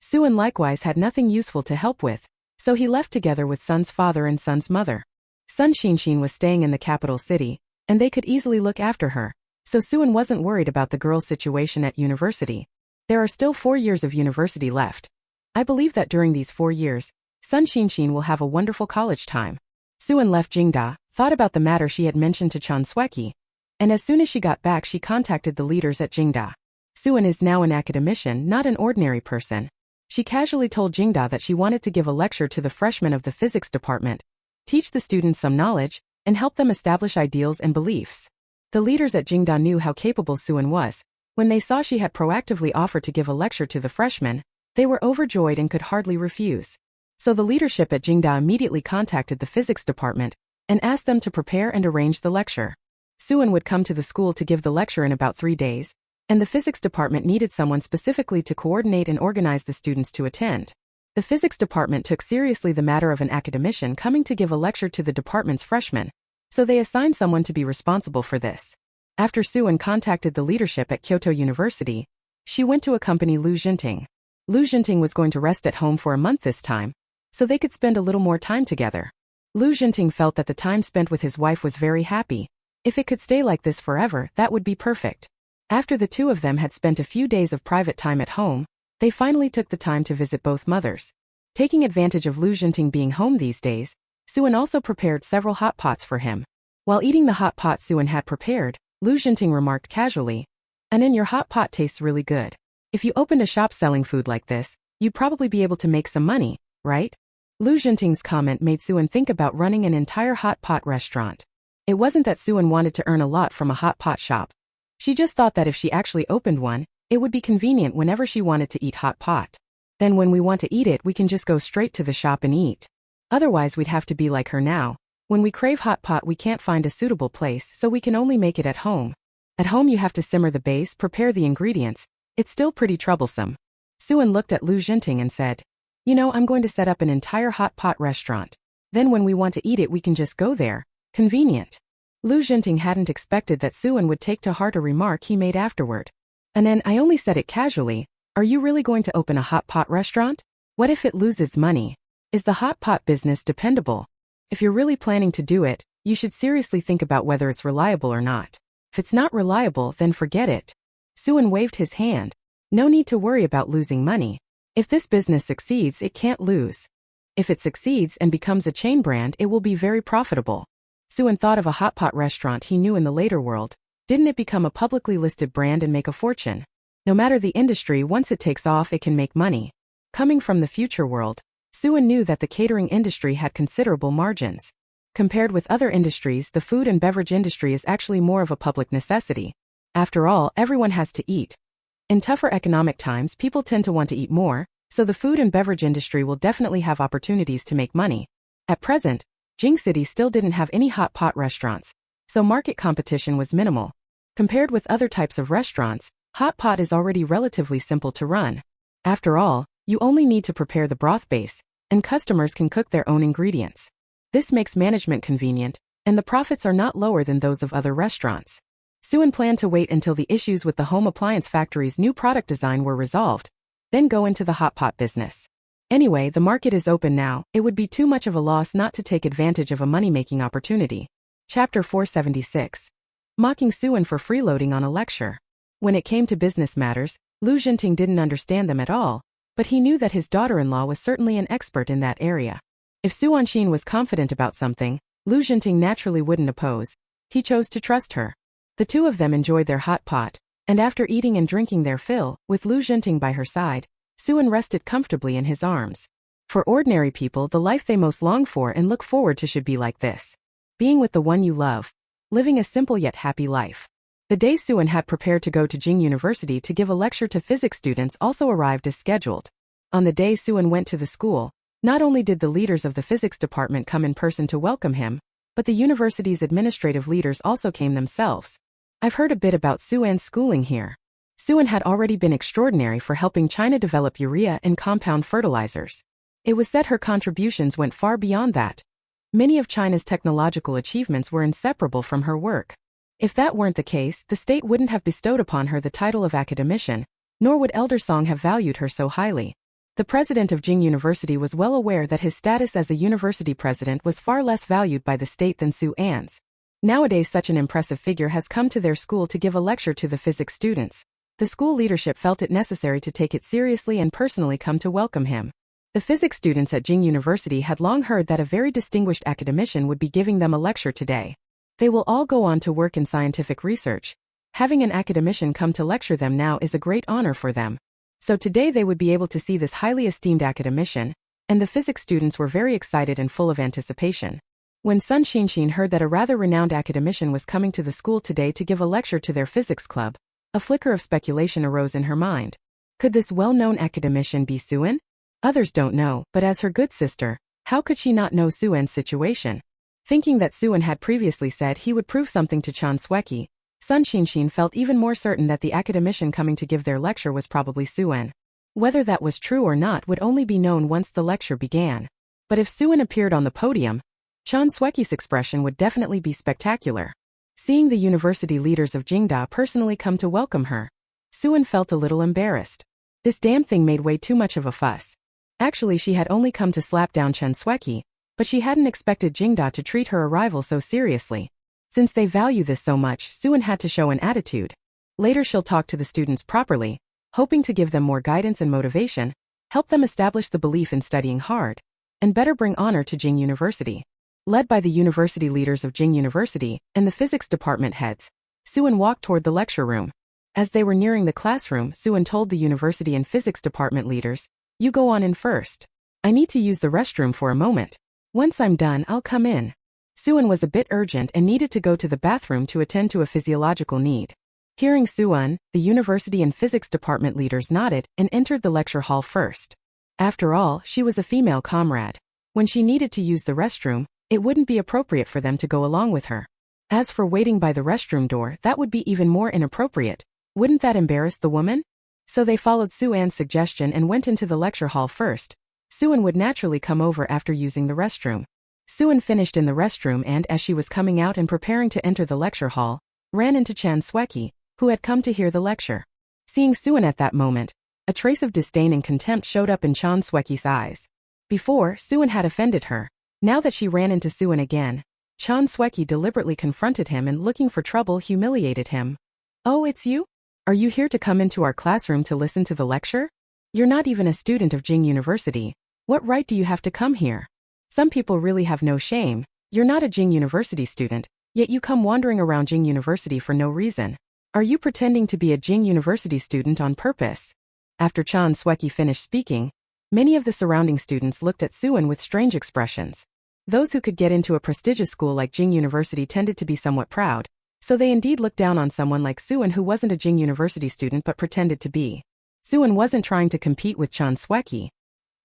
Suan likewise had nothing useful to help with, so he left together with Sun's father and Sun's mother. Sun Xinshin was staying in the capital city, and they could easily look after her, so Suan wasn't worried about the girl's situation at university. There are still 4 years of university left. I believe that during these 4 years, Sun Xinshin will have a wonderful college time. Suan left Jingda, thought about the matter she had mentioned to Chan Sweki, and as soon as she got back she contacted the leaders at Jingda. Suan is now an academician, not an ordinary person. She casually told Jingda that she wanted to give a lecture to the freshmen of the physics department, teach the students some knowledge, and help them establish ideals and beliefs. The leaders at Jingda knew how capable Suan was. When they saw she had proactively offered to give a lecture to the freshmen, they were overjoyed and could hardly refuse. So the leadership at Jingda immediately contacted the physics department and asked them to prepare and arrange the lecture. Suan would come to the school to give the lecture in about 3 days, and the physics department needed someone specifically to coordinate and organize the students to attend. The physics department took seriously the matter of an academician coming to give a lecture to the department's freshmen, so they assigned someone to be responsible for this. After Suan contacted the leadership at Kyoto University, she went to accompany Lu Jinting. Lu Jinting was going to rest at home for a month this time, so they could spend a little more time together. Lu Jinting felt that the time spent with his wife was very happy. If it could stay like this forever, that would be perfect. After the 2 of them had spent a few days of private time at home, they finally took the time to visit both mothers. Taking advantage of Lu Jinting being home these days, Suan also prepared several hot pots for him. While eating the hot pot Suan had prepared, Lu Jinting remarked casually, "And your hot pot tastes really good. If you opened a shop selling food like this, you'd probably be able to make some money, right?" Lu Jinting's comment made Suan think about running an entire hot pot restaurant. It wasn't that Suan wanted to earn a lot from a hot pot shop. She just thought that if she actually opened one, it would be convenient whenever she wanted to eat hot pot. Then when we want to eat it, we can just go straight to the shop and eat. Otherwise we'd have to be like her now. When we crave hot pot we can't find a suitable place, so we can only make it at home. At home you have to simmer the base, prepare the ingredients. It's still pretty troublesome. Suan looked at Lu Jinting and said, I'm going to set up an entire hot pot restaurant. Then when we want to eat it we can just go there. Convenient. Lu Jinting hadn't expected that Suan would take to heart a remark he made afterward. And then, I only said it casually. Are you really going to open a hot pot restaurant? What if it loses money? Is the hot pot business dependable? If you're really planning to do it, you should seriously think about whether it's reliable or not. If it's not reliable, then forget it. Suan waved his hand. No need to worry about losing money. If this business succeeds, it can't lose. If it succeeds and becomes a chain brand, it will be very profitable. Suan thought of a hot pot restaurant he knew in the later world. Didn't it become a publicly listed brand and make a fortune? No matter the industry, once it takes off, it can make money. Coming from the future world, Suan knew that the catering industry had considerable margins. Compared with other industries, the food and beverage industry is actually more of a public necessity. After all, everyone has to eat. In tougher economic times, people tend to want to eat more, so the food and beverage industry will definitely have opportunities to make money. At present, Jing City still didn't have any hot pot restaurants, so market competition was minimal. Compared with other types of restaurants, hot pot is already relatively simple to run. After all, you only need to prepare the broth base, and customers can cook their own ingredients. This makes management convenient, and the profits are not lower than those of other restaurants. Suan planned to wait until the issues with the home appliance factory's new product design were resolved, then go into the hot pot business. Anyway, the market is open now, it would be too much of a loss not to take advantage of a money-making opportunity. Chapter 476. Mocking Suan for freeloading on a lecture. When it came to business matters, Lu Jinting didn't understand them at all, but he knew that his daughter-in-law was certainly an expert in that area. If Su Wanxin was confident about something, Lu Jinting naturally wouldn't oppose. He chose to trust her. The two of them enjoyed their hot pot, and after eating and drinking their fill, with Lu Jinting by her side, Suan rested comfortably in his arms. For ordinary people, the life they most long for and look forward to should be like this. Being with the one you love. Living a simple yet happy life. The day Suan had prepared to go to Jing University to give a lecture to physics students also arrived as scheduled. On the day Suan went to the school, not only did the leaders of the physics department come in person to welcome him, but the university's administrative leaders also came themselves. I've heard a bit about Suan's schooling here. Suan had already been extraordinary for helping China develop urea and compound fertilizers. It was said her contributions went far beyond that. Many of China's technological achievements were inseparable from her work. If that weren't the case, the state wouldn't have bestowed upon her the title of academician, nor would Elder Song have valued her so highly. The president of Jing University was well aware that his status as a university president was far less valued by the state than Suan's. Nowadays such an impressive figure has come to their school to give a lecture to the physics students. The school leadership felt it necessary to take it seriously and personally come to welcome him. The physics students at Jing University had long heard that a very distinguished academician would be giving them a lecture today. They will all go on to work in scientific research. Having an academician come to lecture them now is a great honor for them. So today they would be able to see this highly esteemed academician, and the physics students were very excited and full of anticipation. When Sun Xinxin heard that a rather renowned academician was coming to the school today to give a lecture to their physics club, a flicker of speculation arose in her mind. Could this well-known academician be Suan? Others don't know, but as her good sister, how could she not know Suan's situation? Thinking that Suan had previously said he would prove something to Chan Sweki, Sun Xinxin felt even more certain that the academician coming to give their lecture was probably Suan. Whether that was true or not would only be known once the lecture began. But if Suan appeared on the podium, Chan Sweki's expression would definitely be spectacular. Seeing the university leaders of Jingda personally come to welcome her, Suan felt a little embarrassed. This damn thing made way too much of a fuss. Actually, she had only come to slap down Chen Sweki, but she hadn't expected Jingda to treat her arrival so seriously. Since they value this so much, Suan had to show an attitude. Later she'll talk to the students properly, hoping to give them more guidance and motivation, help them establish the belief in studying hard, and better bring honor to Jing University. Led by the university leaders of Jing University and the physics department heads, Suan walked toward the lecture room. As they were nearing the classroom, Suan told the university and physics department leaders, "You go on in first. I need to use the restroom for a moment. Once I'm done, I'll come in." Suan was a bit urgent and needed to go to the bathroom to attend to a physiological need. Hearing Suan, the university and physics department leaders nodded and entered the lecture hall first. After all, she was a female comrade. When she needed to use the restroom, it wouldn't be appropriate for them to go along with her. As for waiting by the restroom door, that would be even more inappropriate. Wouldn't that embarrass the woman? So they followed Suan's suggestion and went into the lecture hall first. Suan would naturally come over after using the restroom. Suan finished in the restroom and, as she was coming out and preparing to enter the lecture hall, ran into Chan Sweki, who had come to hear the lecture. Seeing Suan at that moment, a trace of disdain and contempt showed up in Chan Sweki's eyes. Before, Suan had offended her. Now that she ran into Suan again, Chan Sweki deliberately confronted him and, looking for trouble, humiliated him. "Oh, it's you? Are you here to come into our classroom to listen to the lecture? You're not even a student of Jing University. What right do you have to come here? Some people really have no shame. You're not a Jing University student, yet you come wandering around Jing University for no reason. Are you pretending to be a Jing University student on purpose?" After Chan Sweki finished speaking, many of the surrounding students looked at Suan with strange expressions. Those who could get into a prestigious school like Jing University tended to be somewhat proud, So they indeed looked down on someone like Suin, who wasn't a Jing University student but pretended to be. Suin wasn't trying to compete with Chan Sweki.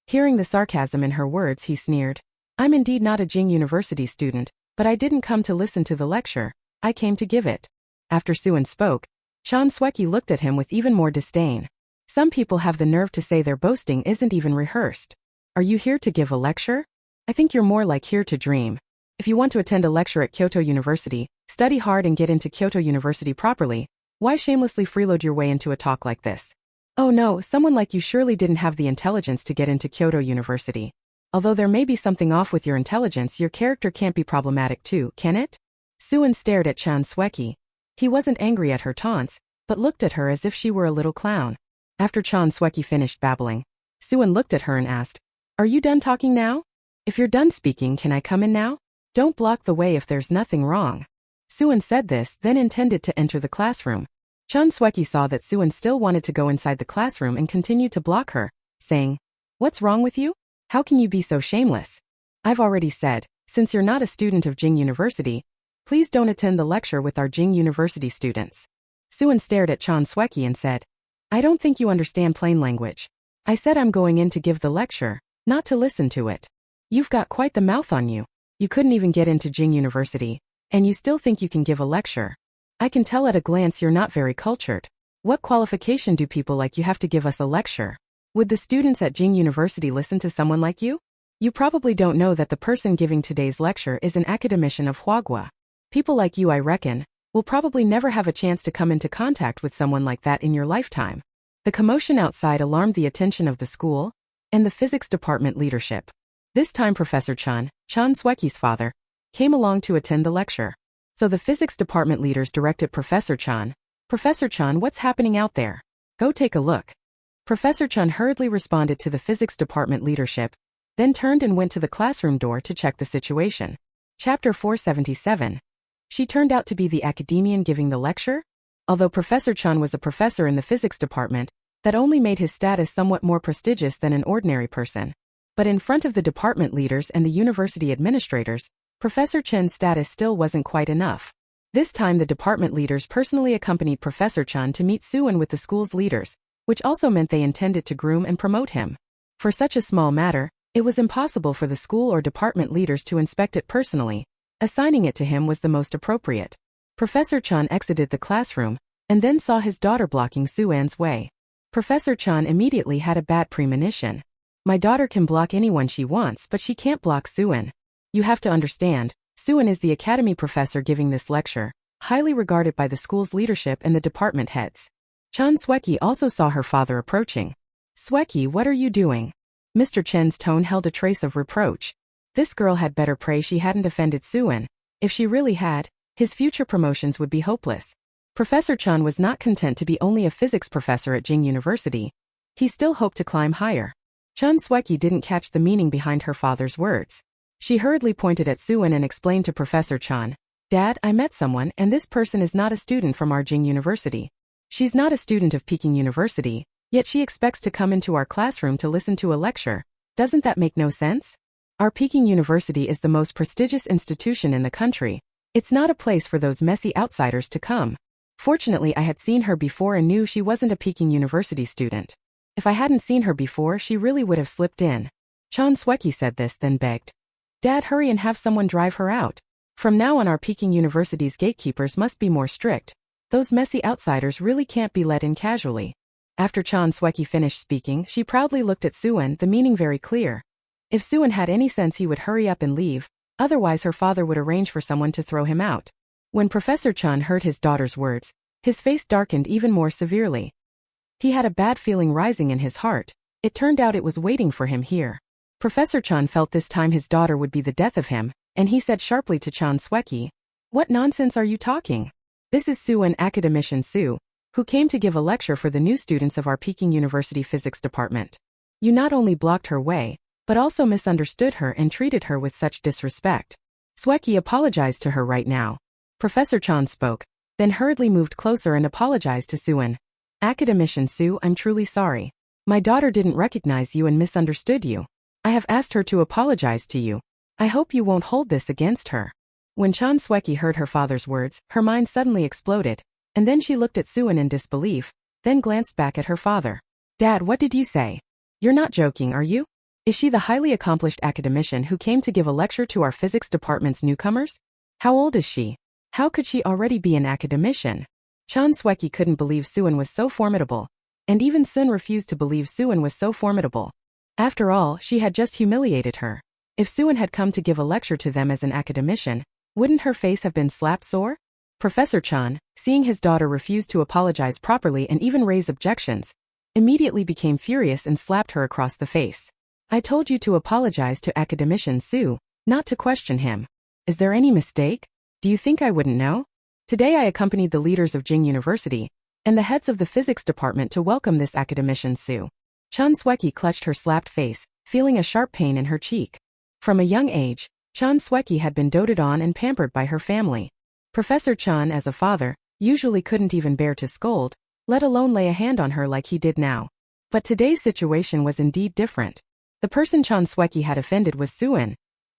Hearing the sarcasm in her words, he sneered. I'm indeed not a Jing University student, but I didn't come to listen to the lecture, I came to give it. After Suin spoke, Chan Sweki looked at him with even more disdain. Some people have the nerve to say their boasting isn't even rehearsed. Are you here to give a lecture? I think you're more like here to dream. If you want to attend a lecture at Kyoto University, study hard and get into Kyoto University properly, why shamelessly freeload your way into a talk like this? Oh no, someone like you surely didn't have the intelligence to get into Kyoto University. Although there may be something off with your intelligence, your character can't be problematic too, can it? Suin stared at Chan Sweki. He wasn't angry at her taunts, but looked at her as if she were a little clown. After Chan Sweki finished babbling, Suin looked at her and asked, Are you done talking now? If you're done speaking, can I come in now? Don't block the way if there's nothing wrong. Suin said this, then intended to enter the classroom. Chan Sweki saw that Suin still wanted to go inside the classroom and continued to block her, saying, What's wrong with you? How can you be so shameless? I've already said, since you're not a student of Jing University, please don't attend the lecture with our Jing University students. Suin stared at Chan Sweki and said, I don't think you understand plain language. I said I'm going in to give the lecture, not to listen to it. You've got quite the mouth on you. You couldn't even get into Jing University, and you still think you can give a lecture. I can tell at a glance you're not very cultured. What qualification do people like you have to give us a lecture? Would the students at Jing University listen to someone like you? You probably don't know that the person giving today's lecture is an academician of Huaghua. People like you, I reckon, will probably never have a chance to come into contact with someone like that in your lifetime. The commotion outside alarmed the attention of the school and the physics department leadership. This time Professor Chan Sweki's father, came along to attend the lecture. So the physics department leaders directed Professor Chan, what's happening out there? Go take a look. Professor Chan hurriedly responded to the physics department leadership, then turned and went to the classroom door to check the situation. Chapter 477. She turned out to be the academician giving the lecture? Although Professor Chan was a professor in the physics department, that only made his status somewhat more prestigious than an ordinary person. But in front of the department leaders and the university administrators, Professor Chen's status still wasn't quite enough. This time the department leaders personally accompanied Professor Chan to meet Suin with the school's leaders, which also meant they intended to groom and promote him. For such a small matter, it was impossible for the school or department leaders to inspect it personally. Assigning it to him was the most appropriate. Professor Chan exited the classroom, and then saw his daughter blocking Suan's way. Professor Chan immediately had a bad premonition. My daughter can block anyone she wants, but she can't block Suin. You have to understand, Suin is the academy professor giving this lecture, highly regarded by the school's leadership and the department heads. Chan Sweki also saw her father approaching. Sweki, what are you doing? Mr. Chen's tone held a trace of reproach. This girl had better pray she hadn't offended Suin. If she really had, his future promotions would be hopeless. Professor Chan was not content to be only a physics professor at Jing University. He still hoped to climb higher. Chan Sweki didn't catch the meaning behind her father's words. She hurriedly pointed at Suin and explained to Professor Chan, Dad, I met someone and this person is not a student from our Jing University. She's not a student of Peking University, yet she expects to come into our classroom to listen to a lecture. Doesn't that make no sense? Our Peking University is the most prestigious institution in the country. It's not a place for those messy outsiders to come. Fortunately, I had seen her before and knew she wasn't a Peking University student. If I hadn't seen her before, she really would have slipped in. Chan Sweki said this, then begged, Dad, hurry and have someone drive her out. From now on, our Peking University's gatekeepers must be more strict. Those messy outsiders really can't be let in casually. After Chan Sweki finished speaking, she proudly looked at Suin, the meaning very clear. If Suin had any sense, he would hurry up and leave, otherwise her father would arrange for someone to throw him out. When Professor Chan heard his daughter's words, his face darkened even more severely. He had a bad feeling rising in his heart. It turned out it was waiting for him here. Professor Chan felt this time his daughter would be the death of him, and he said sharply to Chan Sweki, What nonsense are you talking? This is Suin, academician Su, who came to give a lecture for the new students of our Peking University physics department. You not only blocked her way, but also misunderstood her and treated her with such disrespect. Sweki apologized to her right now. Professor Chan spoke, then hurriedly moved closer and apologized to Suin. Academician Su, I'm truly sorry. My daughter didn't recognize you and misunderstood you. I have asked her to apologize to you. I hope you won't hold this against her. When Chan Sweki heard her father's words, her mind suddenly exploded, and then she looked at Suin in disbelief, then glanced back at her father. Dad, what did you say? You're not joking, are you? Is she the highly accomplished academician who came to give a lecture to our physics department's newcomers? How old is she? How could she already be an academician? Chan Sweki couldn't believe Suin was so formidable, and even Sun refused to believe Suin was so formidable. After all, she had just humiliated her. If Suin had come to give a lecture to them as an academician, wouldn't her face have been slap sore? Professor Chan, seeing his daughter refuse to apologize properly and even raise objections, immediately became furious and slapped her across the face. I told you to apologize to academician Su, not to question him. Is there any mistake? Do you think I wouldn't know? Today I accompanied the leaders of Jing University and the heads of the physics department to welcome this academician Su. Chan Sweki clutched her slapped face, feeling a sharp pain in her cheek. From a young age, Chan Sweki had been doted on and pampered by her family. Professor Chan, as a father, usually couldn't even bear to scold, let alone lay a hand on her like he did now. But today's situation was indeed different. The person Chan Sweki had offended was Suin,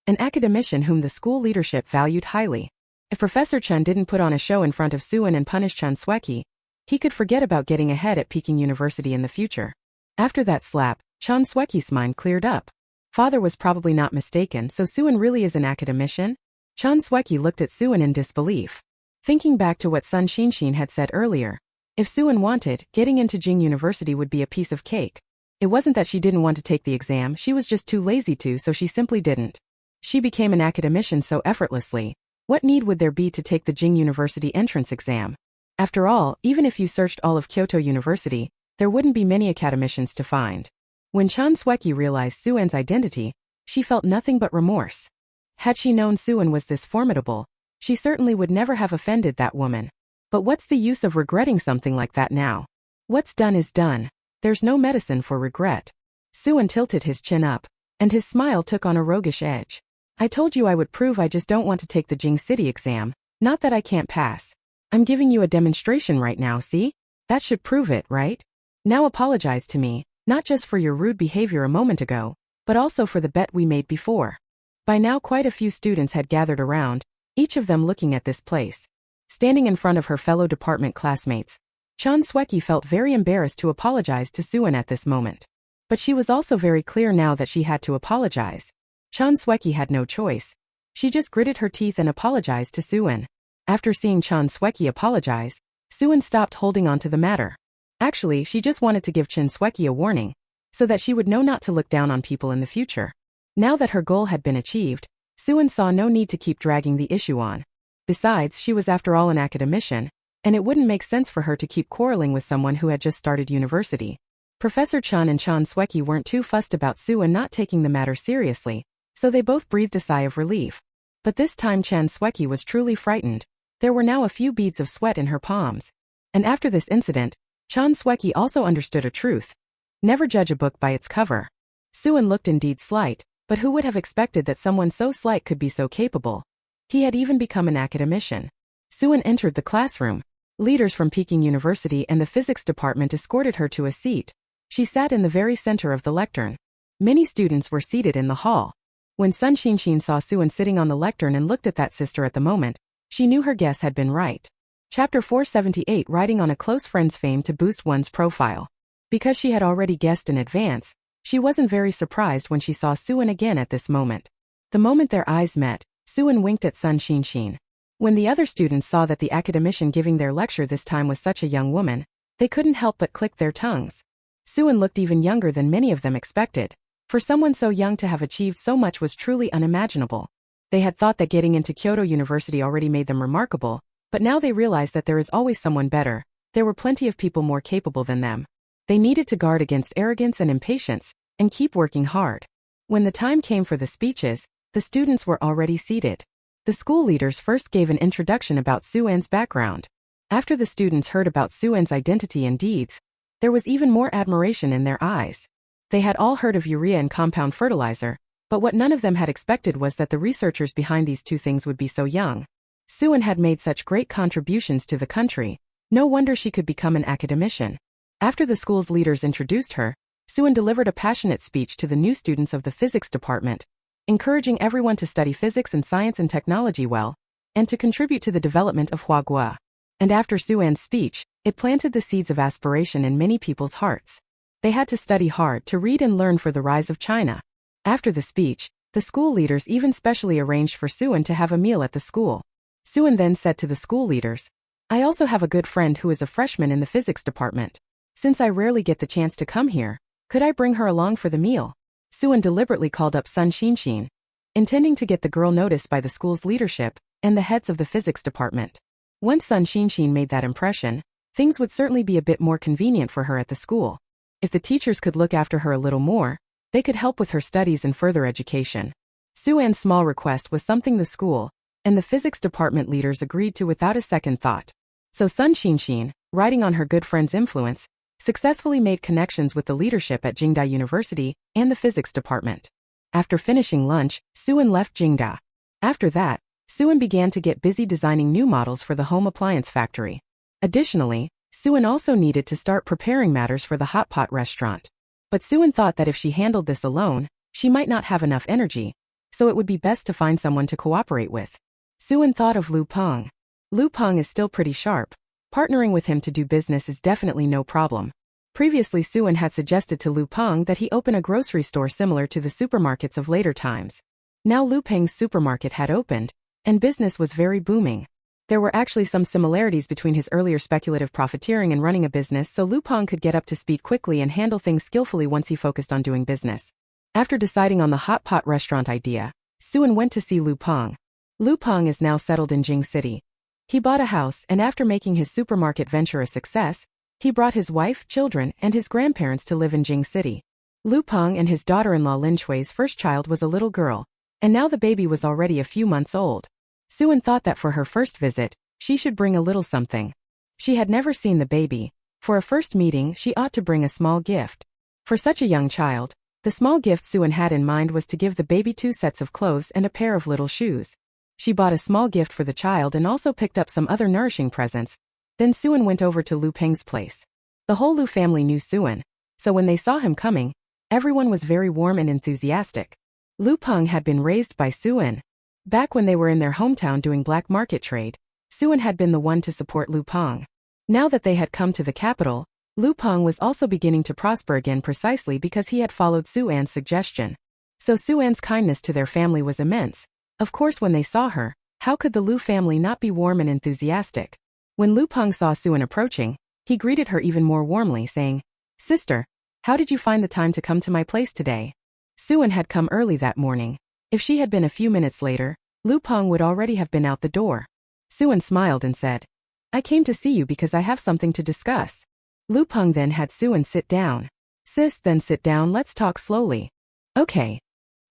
an academician whom the school leadership valued highly. If Professor Chan didn't put on a show in front of Suin and punish Chan Sweki, he could forget about getting ahead at Peking University in the future. After that slap, Chan Sweki's mind cleared up. Father was probably not mistaken, so Suin really is an academician? Chan Sweki looked at Suin in disbelief. Thinking back to what Sun Xinshin had said earlier, if Suin wanted, getting into Jing University would be a piece of cake. It wasn't that she didn't want to take the exam, she was just too lazy to, so she simply didn't. She became an academician so effortlessly. What need would there be to take the Jing University entrance exam? After all, even if you searched all of Kyoto University, there wouldn't be many academicians to find. When Chan Sweki realized Suin's identity, she felt nothing but remorse. Had she known Suin was this formidable, she certainly would never have offended that woman. But what's the use of regretting something like that now? What's done is done. There's no medicine for regret. Suin tilted his chin up, and his smile took on a roguish edge. I told you I would prove I just don't want to take the Jing City exam, not that I can't pass. I'm giving you a demonstration right now, see? That should prove it, right? Now apologize to me, not just for your rude behavior a moment ago, but also for the bet we made before. By now quite a few students had gathered around, each of them looking at this place. Standing in front of her fellow department classmates, Chan Sweki felt very embarrassed to apologize to Suin at this moment. But she was also very clear now that she had to apologize. Chan Sweki had no choice. She just gritted her teeth and apologized to Suin. After seeing Chan Sweki apologize, Suin stopped holding on to the matter. Actually, she just wanted to give Chan Sweki a warning, so that she would know not to look down on people in the future. Now that her goal had been achieved, Suin saw no need to keep dragging the issue on. Besides, she was after all an academician, and it wouldn't make sense for her to keep quarreling with someone who had just started university. Professor Chan and Chan Sweki weren't too fussed about Suin not taking the matter seriously, so they both breathed a sigh of relief. But this time Chan Sweki was truly frightened. There were now a few beads of sweat in her palms. And after this incident, Chan Sweki also understood a truth. Never judge a book by its cover. Suin looked indeed slight, but who would have expected that someone so slight could be so capable? He had even become an academician. Suin entered the classroom. Leaders from Peking University and the physics department escorted her to a seat. She sat in the very center of the lectern. Many students were seated in the hall. When Sun Xinshin saw Suin sitting on the lectern and looked at that sister at the moment, she knew her guess had been right. Chapter 478, Writing on a Close Friend's Fame to Boost One's Profile. Because she had already guessed in advance, she wasn't very surprised when she saw Suin again at this moment. The moment their eyes met, Suin winked at Sun Xinshin. When the other students saw that the academician giving their lecture this time was such a young woman, they couldn't help but click their tongues. Suin looked even younger than many of them expected. For someone so young to have achieved so much was truly unimaginable. They had thought that getting into Kyoto University already made them remarkable, but now they realized that there is always someone better. There were plenty of people more capable than them. They needed to guard against arrogance and impatience, and keep working hard. When the time came for the speeches, the students were already seated. The school leaders first gave an introduction about Suin's background. After the students heard about Suin's identity and deeds, there was even more admiration in their eyes. They had all heard of urea and compound fertilizer, but what none of them had expected was that the researchers behind these two things would be so young. Suin had made such great contributions to the country. No wonder she could become an academician. After the school's leaders introduced her, Suin delivered a passionate speech to the new students of the physics department. encouraging everyone to study physics and science and technology well, and to contribute to the development of Huagua. And after Suan's speech, it planted the seeds of aspiration in many people's hearts. They had to study hard to read and learn for the rise of China. After the speech, the school leaders even specially arranged for Suan to have a meal at the school. Suan then said to the school leaders, "I also have a good friend who is a freshman in the physics department. Since I rarely get the chance to come here, could I bring her along for the meal?" Suan deliberately called up Sun Xinshin, intending to get the girl noticed by the school's leadership and the heads of the physics department. Once Sun Xinshin made that impression, things would certainly be a bit more convenient for her at the school. If the teachers could look after her a little more, they could help with her studies and further education. Suan's small request was something the school and the physics department leaders agreed to without a second thought. So Sun Xinshin, riding on her good friend's influence, successfully made connections with the leadership at Jingda University and the physics department. After finishing lunch, Suan left Jingda. After that, Suan began to get busy designing new models for the home appliance factory. Additionally, Suan also needed to start preparing matters for the hot pot restaurant. But Suan thought that if she handled this alone, she might not have enough energy, so it would be best to find someone to cooperate with. Suan thought of Lu Peng. Lu Peng is still pretty sharp. Partnering with him to do business is definitely no problem. Previously, Suan had suggested to Lu Peng that he open a grocery store similar to the supermarkets of later times. Now Lu Peng's supermarket had opened, and business was very booming. There were actually some similarities between his earlier speculative profiteering and running a business, so Lu Peng could get up to speed quickly and handle things skillfully once he focused on doing business. After deciding on the hot pot restaurant idea, Suan went to see Lu Peng. Lu Peng is now settled in Jing City. He bought a house, and after making his supermarket venture a success, he brought his wife, children, and his grandparents to live in Jing City. Lu Peng and his daughter-in-law Lin Chui's first child was a little girl, and now the baby was already a few months old. Suan thought that for her first visit, she should bring a little something. She had never seen the baby. For a first meeting, she ought to bring a small gift. For such a young child, the small gift Suan had in mind was to give the baby 2 sets of clothes and a pair of little shoes. She bought a small gift for the child and also picked up some other nourishing presents. Then Suan went over to Lu Peng's place. The whole Lu family knew Suan, so when they saw him coming, everyone was very warm and enthusiastic. Lu Peng had been raised by Suan. Back when they were in their hometown doing black market trade, Suan had been the one to support Lu Peng. Now that they had come to the capital, Lu Peng was also beginning to prosper again precisely because he had followed Suan's suggestion. So Suan's kindness to their family was immense. Of course, when they saw her, how could the Lu family not be warm and enthusiastic? When Lu Peng saw Suan approaching, he greeted her even more warmly, saying, "Sister, how did you find the time to come to my place today?" Suan had come early that morning. If she had been a few minutes later, Lu Peng would already have been out the door. Suan smiled and said, "I came to see you because I have something to discuss." Lu Peng then had Suan sit down. "Sis, then sit down, let's talk slowly." "Okay."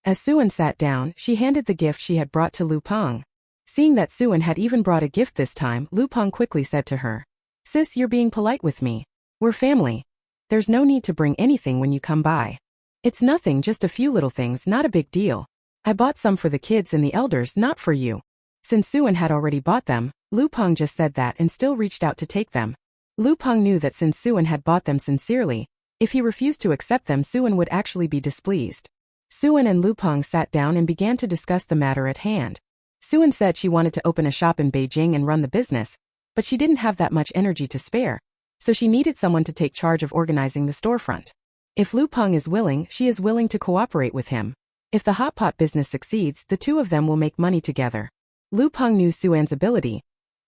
As Suan sat down, she handed the gift she had brought to Lu Peng. Seeing that Suan had even brought a gift this time, Lu Peng quickly said to her, "Sis, you're being polite with me. We're family. There's no need to bring anything when you come by. It's nothing, just a few little things, not a big deal. I bought some for the kids and the elders, not for you." Since Suan had already bought them, Lu Peng just said that and still reached out to take them. Lu Peng knew that since Suan had bought them sincerely, if he refused to accept them, Suan would actually be displeased. Suan and Lu Peng sat down and began to discuss the matter at hand. Suan said she wanted to open a shop in Beijing and run the business, but she didn't have that much energy to spare, so she needed someone to take charge of organizing the storefront. If Lu Peng is willing, she is willing to cooperate with him. If the hot pot business succeeds, the two of them will make money together. Lu Peng knew Suan's ability.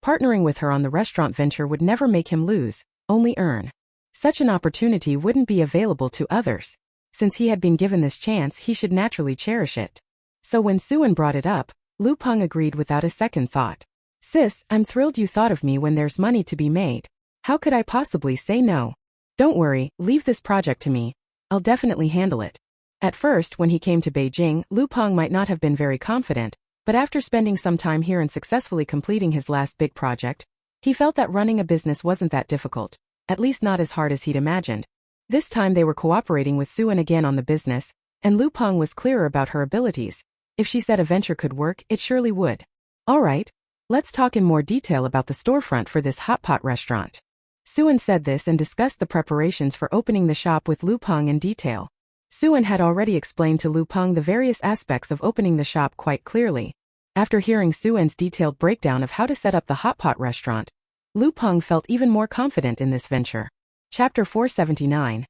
Partnering with her on the restaurant venture would never make him lose, only earn. Such an opportunity wouldn't be available to others. Since he had been given this chance, he should naturally cherish it. So when Suan brought it up, Lu Peng agreed without a second thought. "Sis, I'm thrilled you thought of me when there's money to be made. How could I possibly say no? Don't worry, leave this project to me. I'll definitely handle it." At first, when he came to Beijing, Lu Peng might not have been very confident, but after spending some time here and successfully completing his last big project, he felt that running a business wasn't that difficult, at least not as hard as he'd imagined. This time they were cooperating with Suan again on the business, and Lu Peng was clearer about her abilities. If she said a venture could work, it surely would. "All right, let's talk in more detail about the storefront for this hot pot restaurant." Suan said this and discussed the preparations for opening the shop with Lu Peng in detail. Suan had already explained to Lu Peng the various aspects of opening the shop quite clearly. After hearing Suan's detailed breakdown of how to set up the hot pot restaurant, Lu Peng felt even more confident in this venture. Chapter 479.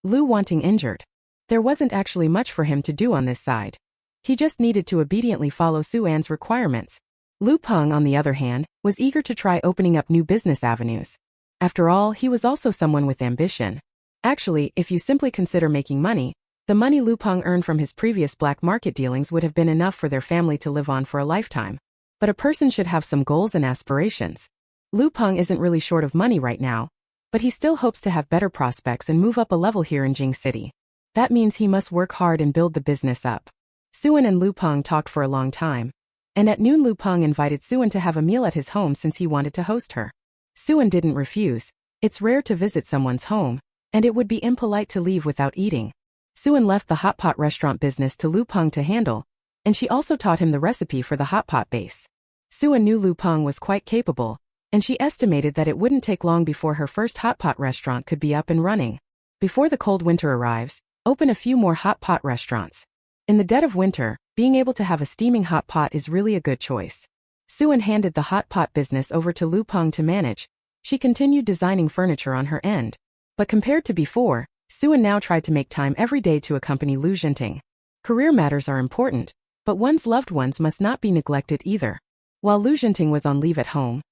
Lu Wanting injured. There wasn't actually much for him to do on this side. He just needed to obediently follow Suan's requirements. Lu Peng, on the other hand, was eager to try opening up new business avenues. After all, he was also someone with ambition. Actually, if you simply consider making money, the money Lu Peng earned from his previous black market dealings would have been enough for their family to live on for a lifetime. But a person should have some goals and aspirations. Lu Peng isn't really short of money right now, but he still hopes to have better prospects and move up a level here in Jing City. That means he must work hard and build the business up. Suan and Lu Peng talked for a long time. And at noon Lu Peng invited Suan to have a meal at his home since he wanted to host her. Suan didn't refuse. It's rare to visit someone's home, and it would be impolite to leave without eating. Suan left the hot pot restaurant business to Lu Peng to handle, and she also taught him the recipe for the hot pot base. Suan knew Lu Peng was quite capable, and she estimated that it wouldn't take long before her first hot pot restaurant could be up and running. Before the cold winter arrives, open a few more hot pot restaurants. In the dead of winter, being able to have a steaming hot pot is really a good choice. Suan handed the hot pot business over to Lu Peng to manage. She continued designing furniture on her end. But compared to before, Suan now tried to make time every day to accompany Lu Jinting. Career matters are important, but one's loved ones must not be neglected either. While Lu Jinting was on leave at home,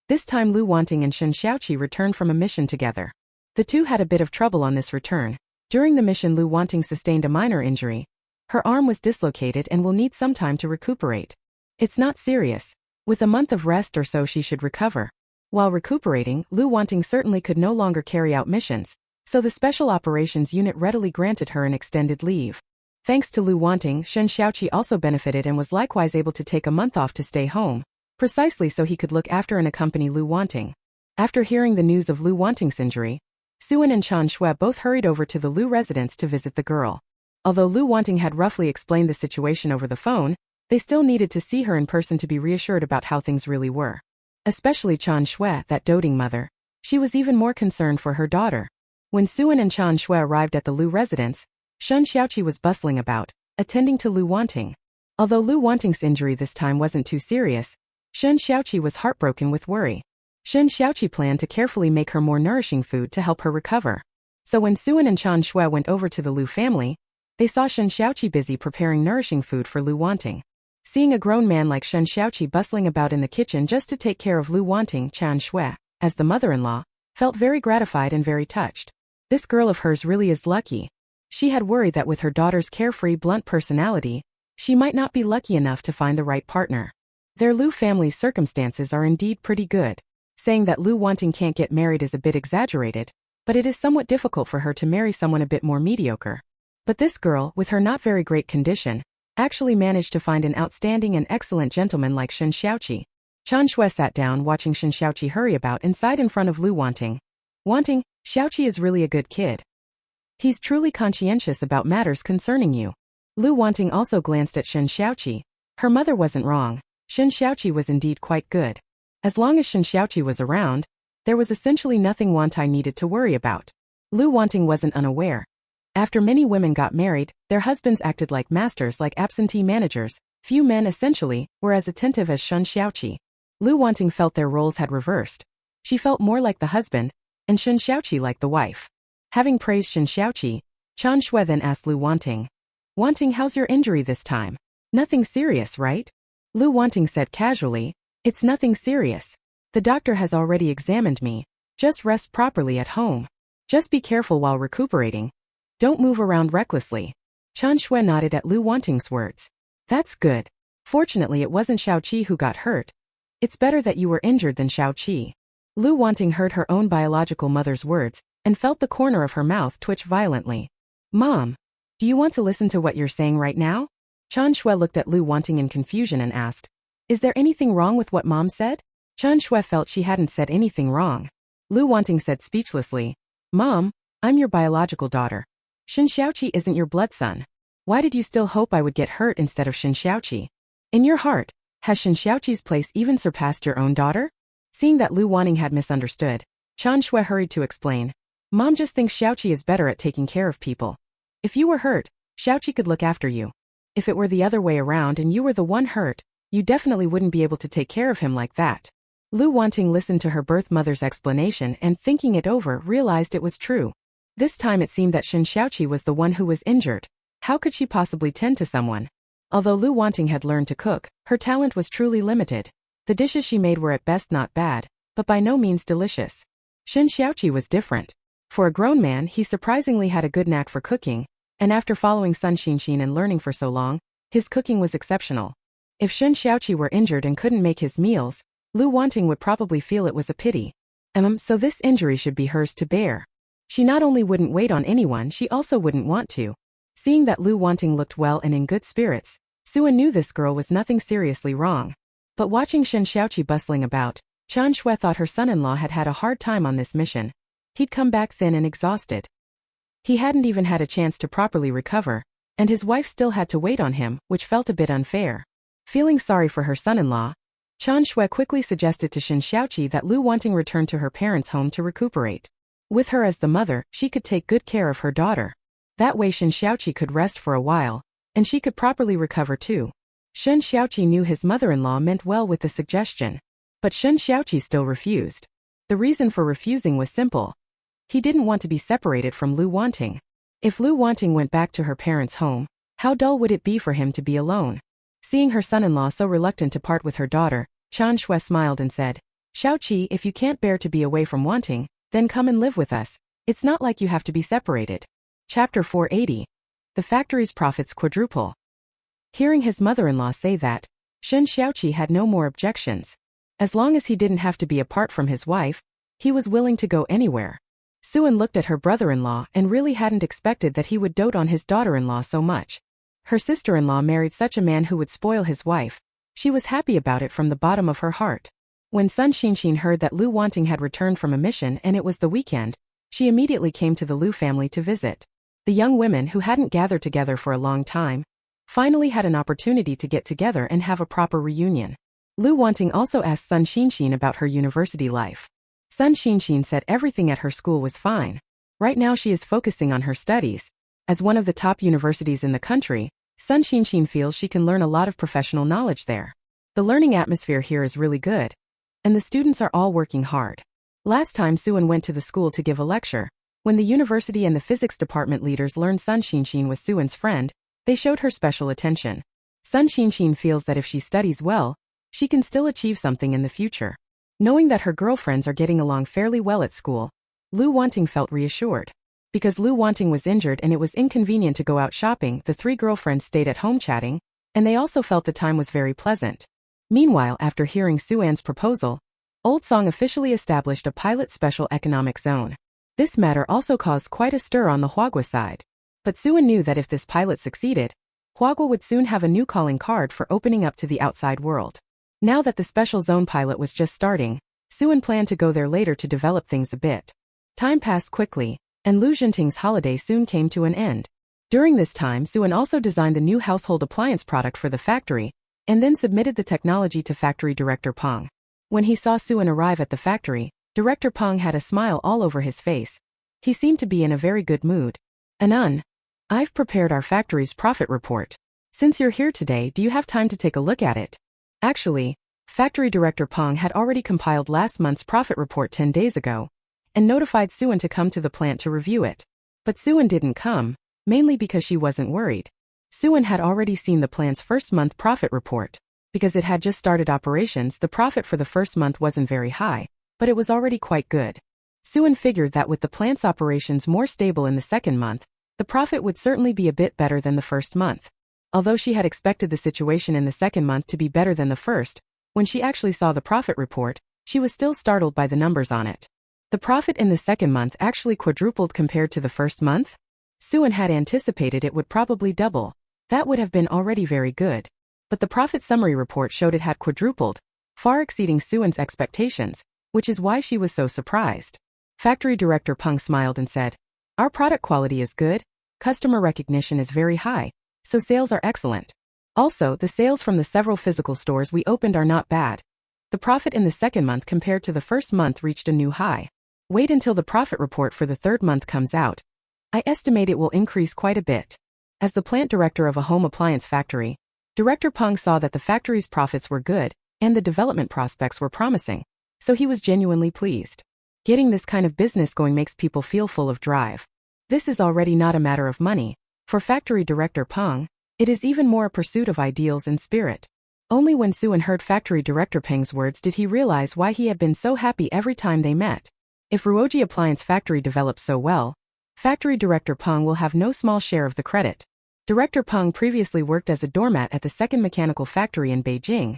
this time Lu Wanting and Shen Xiaoqi returned from a mission together. The two had a bit of trouble on this return. During the mission, Lu Wanting sustained a minor injury. Her arm was dislocated and will need some time to recuperate. It's not serious. With a month of rest or so she should recover. While recuperating, Lu Wanting certainly could no longer carry out missions, so the Special Operations Unit readily granted her an extended leave. Thanks to Lu Wanting, Shen Xiaoqi also benefited and was likewise able to take a month off to stay home, precisely so he could look after and accompany Lu Wanting. After hearing the news of Lu Wanting's injury, Suan and Chan Shui both hurried over to the Lu residence to visit the girl. Although Lu Wanting had roughly explained the situation over the phone, they still needed to see her in person to be reassured about how things really were. Especially Chan Shui, that doting mother. She was even more concerned for her daughter. When Suan and Chan Shui arrived at the Lu residence, Shen Xiaoqi was bustling about, attending to Lu Wanting. Although Lu Wanting's injury this time wasn't too serious, Shen Xiaoqi was heartbroken with worry. Shen Xiaoqi planned to carefully make her more nourishing food to help her recover. So when Suan and Chan Shui went over to the Lu family, they saw Shen Xiaoqi busy preparing nourishing food for Lu Wanting. Seeing a grown man like Shen Xiaoqi bustling about in the kitchen just to take care of Lu Wanting, Chan Shui, as the mother-in-law, felt very gratified and very touched. This girl of hers really is lucky. She had worried that with her daughter's carefree, blunt personality, she might not be lucky enough to find the right partner. Their Lu family's circumstances are indeed pretty good. Saying that Lu Wanting can't get married is a bit exaggerated, but it is somewhat difficult for her to marry someone a bit more mediocre. But this girl, with her not very great condition, actually managed to find an outstanding and excellent gentleman like Shen Xiaoqi. Chan Shui sat down watching Shen Xiaoqi hurry about inside in front of Lu Wanting. Wanting, Xiaoqi is really a good kid. He's truly conscientious about matters concerning you. Lu Wanting also glanced at Shen Xiaoqi. Her mother wasn't wrong. Shen Xiaoqi was indeed quite good. As long as Shen Xiaoqi was around, there was essentially nothing Wantai needed to worry about. Lu Wanting wasn't unaware. After many women got married, their husbands acted like masters, like absentee managers. Few men essentially were as attentive as Shen Xiaoqi. Lu Wanting felt their roles had reversed. She felt more like the husband, and Shen Xiaoqi like the wife. Having praised Shen Xiaoqi, Chan Shui then asked Lu Wanting, "Wanting, how's your injury this time? Nothing serious, right?" Lu Wanting said casually, "It's nothing serious. The doctor has already examined me. Just rest properly at home. Just be careful while recuperating. Don't move around recklessly." Chan Shui nodded at Lu Wanting's words. "That's good. Fortunately it wasn't Xiaoqi who got hurt. It's better that you were injured than Xiaoqi." Lu Wanting heard her own biological mother's words, and felt the corner of her mouth twitch violently. "Mom, do you want to listen to what you're saying right now?" Chan Shui looked at Lu Wanting in confusion and asked, "Is there anything wrong with what Mom said?" Chan Shui felt she hadn't said anything wrong. Lu Wanting said speechlessly, "Mom, I'm your biological daughter. Shen Xiaoqi isn't your blood son. Why did you still hope I would get hurt instead of Shen Xiaoqi? In your heart, has Shen Xiaoqi's place even surpassed your own daughter?" Seeing that Lu Wanting had misunderstood, Chan Shui hurried to explain, "Mom just thinks Xiaoqi is better at taking care of people. If you were hurt, Xiaoqi could look after you. If it were the other way around and you were the one hurt, you definitely wouldn't be able to take care of him like that. Lu Wanting listened to her birth mother's explanation and, thinking it over, realized it was true. This time it seemed that Xiaoqi was the one who was injured. How could she possibly tend to someone? Although Lu Wanting had learned to cook, her talent was truly limited. The dishes she made were at best not bad, but by no means delicious. Xiaoqi was different. For a grown man, he surprisingly had a good knack for cooking, and after following Sun Xinxin and learning for so long, his cooking was exceptional. If Xiaoqi were injured and couldn't make his meals, Lu Wanting would probably feel it was a pity. So this injury should be hers to bear. She not only wouldn't wait on anyone, she also wouldn't want to. Seeing that Lu Wanting looked well and in good spirits, Suan knew this girl was nothing seriously wrong. But watching Xiaoqi bustling about, Qian Shui thought her son-in-law had had a hard time on this mission. He'd come back thin and exhausted. He hadn't even had a chance to properly recover, and his wife still had to wait on him, which felt a bit unfair. Feeling sorry for her son-in-law, Qian Shui quickly suggested to Xiaoqi that Lu Wanting return to her parents' home to recuperate. With her as the mother, she could take good care of her daughter. That way Xiaoqi could rest for a while, and she could properly recover too. Xiaoqi knew his mother-in-law meant well with the suggestion, but Xiaoqi still refused. The reason for refusing was simple. He didn't want to be separated from Lu Wanting. If Lu Wanting went back to her parents' home, how dull would it be for him to be alone? Seeing her son-in-law so reluctant to part with her daughter, Qian Shui smiled and said, "Xiaoqi, if you can't bear to be away from Wanting, then come and live with us. It's not like you have to be separated." Chapter 480. The factory's profits quadruple. Hearing his mother-in-law say that, Xiaoqi had no more objections. As long as he didn't have to be apart from his wife, he was willing to go anywhere. Suan looked at her brother-in-law and really hadn't expected that he would dote on his daughter-in-law so much. Her sister-in-law married such a man who would spoil his wife. She was happy about it from the bottom of her heart. When Sun Xinxin heard that Lu Wanting had returned from a mission and it was the weekend, she immediately came to the Lu family to visit. The young women, who hadn't gathered together for a long time, finally had an opportunity to get together and have a proper reunion. Lu Wanting also asked Sun Xinxin about her university life. Sun Xinxin said everything at her school was fine. Right now she is focusing on her studies. As one of the top universities in the country, Sun Xinxin feels she can learn a lot of professional knowledge there. The learning atmosphere here is really good, and the students are all working hard. Last time Suan went to the school to give a lecture. When the university and the physics department leaders learned Sun Xinxin was Suan's friend, they showed her special attention. Sun Xinxin feels that if she studies well, she can still achieve something in the future. Knowing that her girlfriends are getting along fairly well at school, Lu Wanting felt reassured. Because Lu Wanting was injured and it was inconvenient to go out shopping, the three girlfriends stayed at home chatting, and they also felt the time was very pleasant. Meanwhile, after hearing Suan's proposal, Old Song officially established a pilot special economic zone. This matter also caused quite a stir on the Huagua side. But Suan knew that if this pilot succeeded, Huagua would soon have a new calling card for opening up to the outside world. Now that the special zone pilot was just starting, Suan planned to go there later to develop things a bit. Time passed quickly, and Lu Jinting's holiday soon came to an end. During this time, Suan also designed the new household appliance product for the factory, and then submitted the technology to factory director Peng. When he saw Suan arrive at the factory, Director Peng had a smile all over his face. He seemed to be in a very good mood. I've prepared our factory's profit report. Since you're here today, do you have time to take a look at it? Actually, Factory Director Peng had already compiled last month's profit report 10 days ago, and notified Suan to come to the plant to review it. But Suan didn't come, mainly because she wasn't worried. Suan had already seen the plant's first month profit report. Because it had just started operations, the profit for the first month wasn't very high, but it was already quite good. Suan figured that with the plant's operations more stable in the second month, the profit would certainly be a bit better than the first month. Although she had expected the situation in the second month to be better than the first, when she actually saw the profit report, she was still startled by the numbers on it. The profit in the second month actually quadrupled compared to the first month. Suan had anticipated it would probably double. That would have been already very good. But the profit summary report showed it had quadrupled, far exceeding Suan's expectations, which is why she was so surprised. Factory Director Peng smiled and said, "Our product quality is good, customer recognition is very high, so sales are excellent. Also, the sales from the several physical stores we opened are not bad. The profit in the second month compared to the first month reached a new high. Wait until the profit report for the third month comes out. I estimate it will increase quite a bit. As the plant director of a home appliance factory, Director Peng saw that the factory's profits were good, and the development prospects were promising, so he was genuinely pleased. Getting this kind of business going makes people feel full of drive. This is already not a matter of money. For Factory Director Peng, it is even more a pursuit of ideals and spirit. Only when Suan heard Factory Director Peng's words did he realize why he had been so happy every time they met. If Ruoji Appliance Factory develops so well, Factory Director Peng will have no small share of the credit. Director Peng previously worked as a doormat at the second mechanical factory in Beijing.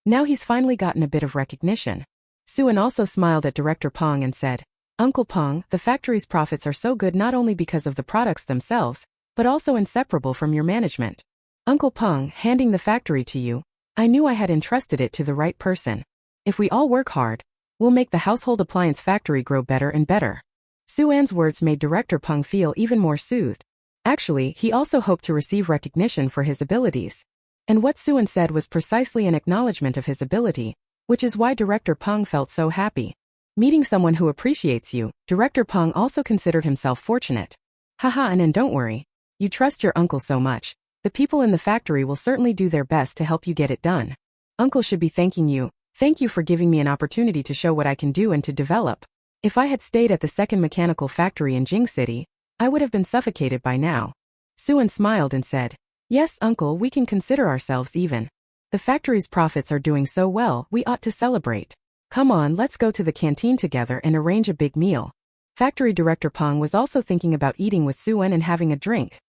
Now he's finally gotten a bit of recognition. Suan also smiled at Director Peng and said, "Uncle Peng, the factory's profits are so good not only because of the products themselves, but also inseparable from your management. Uncle Peng, handing the factory to you, I knew I had entrusted it to the right person. If we all work hard, we'll make the household appliance factory grow better and better." Suan's words made Director Peng feel even more soothed. Actually, he also hoped to receive recognition for his abilities. And what Suan said was precisely an acknowledgement of his ability, which is why Director Peng felt so happy. Meeting someone who appreciates you, Director Peng also considered himself fortunate. Haha, and don't worry. You trust your uncle so much. The people in the factory will certainly do their best to help you get it done. Uncle should be thanking you. Thank you for giving me an opportunity to show what I can do and to develop. If I had stayed at the second mechanical factory in Jing City, I would have been suffocated by now. Suan smiled and said, "Yes, uncle, we can consider ourselves even. The factory's profits are doing so well, we ought to celebrate. Come on, let's go to the canteen together and arrange a big meal." Factory Director Peng was also thinking about eating with Suan and having a drink.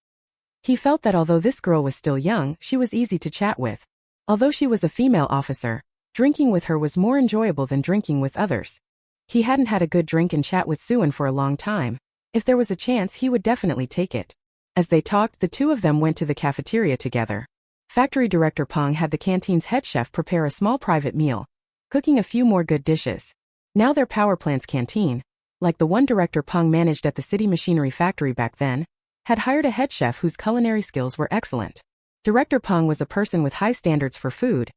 He felt that although this girl was still young, she was easy to chat with. Although she was a female officer, drinking with her was more enjoyable than drinking with others. He hadn't had a good drink and chat with Suan for a long time. If there was a chance, he would definitely take it. As they talked, the two of them went to the cafeteria together. Factory Director Peng had the canteen's head chef prepare a small private meal, cooking a few more good dishes. Now their power plant's canteen, like the one Director Peng managed at the city machinery factory back then, had hired a head chef whose culinary skills were excellent. Director Peng was a person with high standards for food.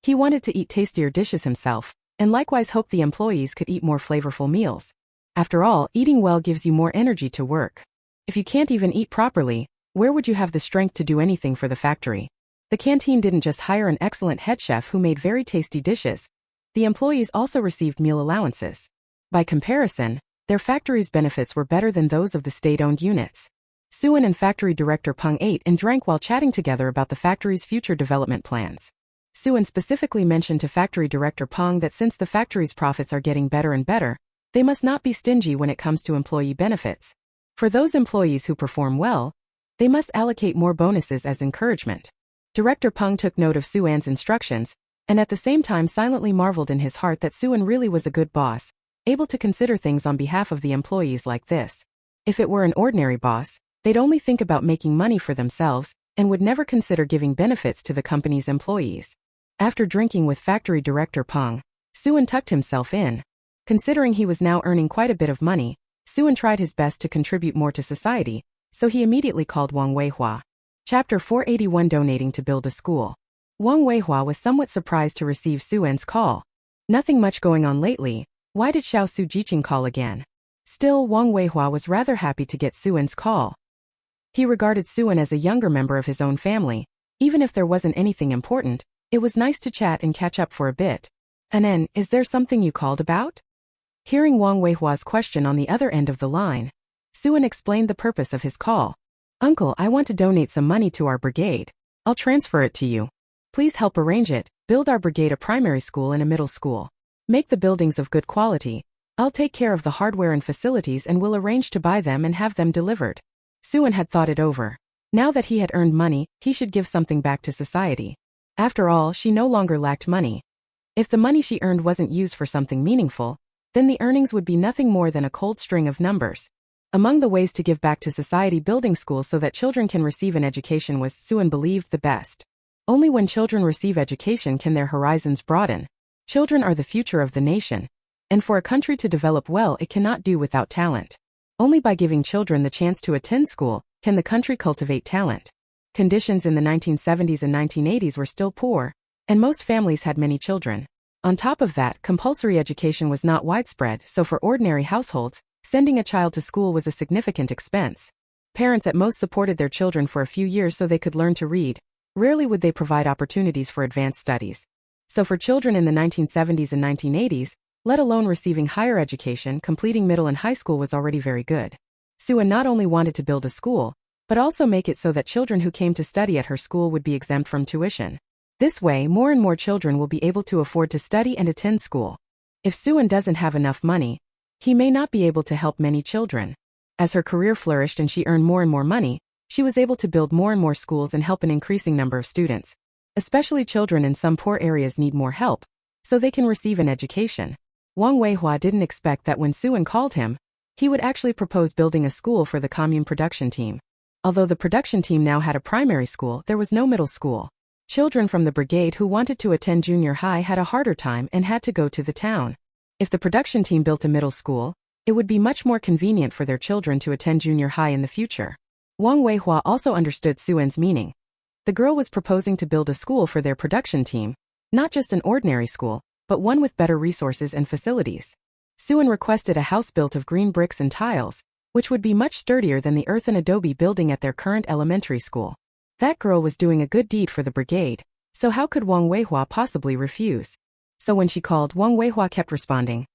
He wanted to eat tastier dishes himself, and likewise hoped the employees could eat more flavorful meals. After all, eating well gives you more energy to work. If you can't even eat properly, where would you have the strength to do anything for the factory? The canteen didn't just hire an excellent head chef who made very tasty dishes. The employees also received meal allowances. By comparison, their factory's benefits were better than those of the state-owned units. Suan and Factory Director Peng ate and drank while chatting together about the factory's future development plans. Suan specifically mentioned to Factory Director Peng that since the factory's profits are getting better and better, they must not be stingy when it comes to employee benefits. For those employees who perform well, they must allocate more bonuses as encouragement. Director Peng took note of Suan's instructions, and at the same time silently marveled in his heart that Suan really was a good boss, able to consider things on behalf of the employees like this. If it were an ordinary boss, they'd only think about making money for themselves, and would never consider giving benefits to the company's employees. After drinking with Factory Director Peng, Suan tucked himself in. Considering he was now earning quite a bit of money, Suan tried his best to contribute more to society, so he immediately called Wang Weihua. Chapter 481, Donating to Build a School. Wang Weihua was somewhat surprised to receive Suan's call. Nothing much going on lately. Why did Xiao Su Jiqing call again? Still, Wang Weihua was rather happy to get Suan's call. He regarded Suan as a younger member of his own family. Even if there wasn't anything important, it was nice to chat and catch up for a bit. "Anen, is there something you called about?" Hearing Wang Weihua's question on the other end of the line, Suan explained the purpose of his call. "Uncle, I want to donate some money to our brigade. I'll transfer it to you. Please help arrange it. Build our brigade a primary school and a middle school. Make the buildings of good quality. I'll take care of the hardware and facilities and will arrange to buy them and have them delivered." Suan had thought it over. Now that he had earned money, he should give something back to society. After all, she no longer lacked money. If the money she earned wasn't used for something meaningful, then the earnings would be nothing more than a cold string of numbers. Among the ways to give back to society, building schools so that children can receive an education was, Suan believed, the best. Only when children receive education can their horizons broaden. Children are the future of the nation. And for a country to develop well, it cannot do without talent. Only by giving children the chance to attend school can the country cultivate talent. Conditions in the 1970s and 1980s were still poor, and most families had many children. On top of that, compulsory education was not widespread, so for ordinary households, sending a child to school was a significant expense. Parents at most supported their children for a few years so they could learn to read. Rarely would they provide opportunities for advanced studies. So for children in the 1970s and 1980s, let alone receiving higher education, completing middle and high school was already very good. Suan not only wanted to build a school, but also make it so that children who came to study at her school would be exempt from tuition. This way, more and more children will be able to afford to study and attend school. If Suan doesn't have enough money, he may not be able to help many children. As her career flourished and she earned more and more money, she was able to build more and more schools and help an increasing number of students. Especially children in some poor areas need more help, so they can receive an education. Wang Weihua didn't expect that when Suan called him, he would actually propose building a school for the commune production team. Although the production team now had a primary school, there was no middle school. Children from the brigade who wanted to attend junior high had a harder time and had to go to the town. If the production team built a middle school, it would be much more convenient for their children to attend junior high in the future. Wang Weihua also understood Suan's meaning. The girl was proposing to build a school for their production team, not just an ordinary school, but one with better resources and facilities. Suan requested a house built of green bricks and tiles, which would be much sturdier than the earth and adobe building at their current elementary school. That girl was doing a good deed for the brigade, so how could Wang Weihua possibly refuse? So when she called, Wang Weihua kept responding,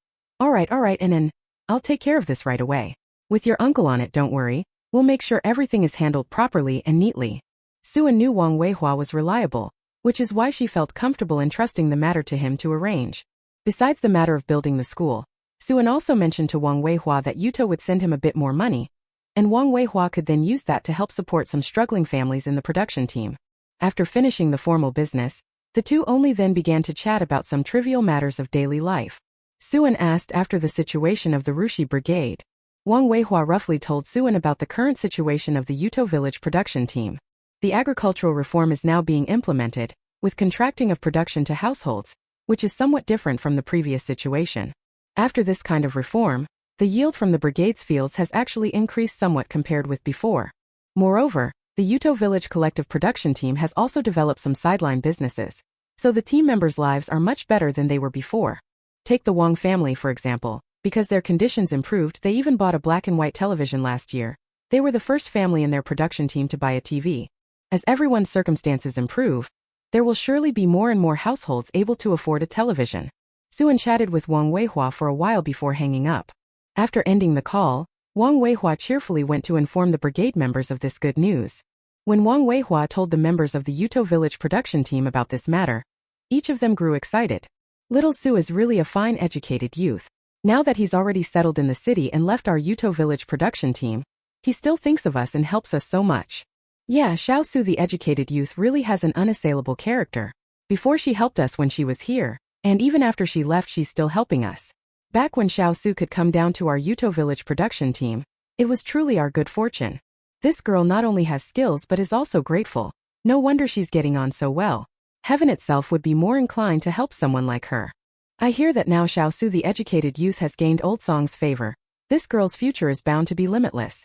all right, and I'll take care of this right away. With your uncle on it, don't worry. We'll make sure everything is handled properly and neatly. Suan knew Wang Weihua was reliable, which is why she felt comfortable entrusting the matter to him to arrange. Besides the matter of building the school, Suan also mentioned to Wang Weihua that Yuto would send him a bit more money, and Wang Weihua could then use that to help support some struggling families in the production team. After finishing the formal business, the two only then began to chat about some trivial matters of daily life. Suan asked after the situation of the Rushi Brigade. Wang Weihua roughly told Suan about the current situation of the Yuto village production team. The agricultural reform is now being implemented, with contracting of production to households, which is somewhat different from the previous situation. After this kind of reform, the yield from the brigade's fields has actually increased somewhat compared with before. Moreover, the Yuto village collective production team has also developed some sideline businesses, so the team members' lives are much better than they were before. Take the Wang family for example. Because their conditions improved, they even bought a black and white television last year. They were the first family in their production team to buy a TV. As everyone's circumstances improve, there will surely be more and more households able to afford a television. Suan chatted with Wang Weihua for a while before hanging up. After ending the call, Wang Weihua cheerfully went to inform the brigade members of this good news. When Wang Weihua told the members of the Yuto village production team about this matter, each of them grew excited. Little Su is really a fine educated youth. Now that he's already settled in the city and left our Yuto village production team, he still thinks of us and helps us so much. Yeah, Xiao Su the educated youth really has an unassailable character. Before she helped us when she was here, and even after she left she's still helping us. Back when Xiao Su could come down to our Yuto village production team, it was truly our good fortune. This girl not only has skills but is also grateful. No wonder she's getting on so well. Heaven itself would be more inclined to help someone like her. I hear that now Xiao Su the educated youth has gained Old Song's favor. This girl's future is bound to be limitless.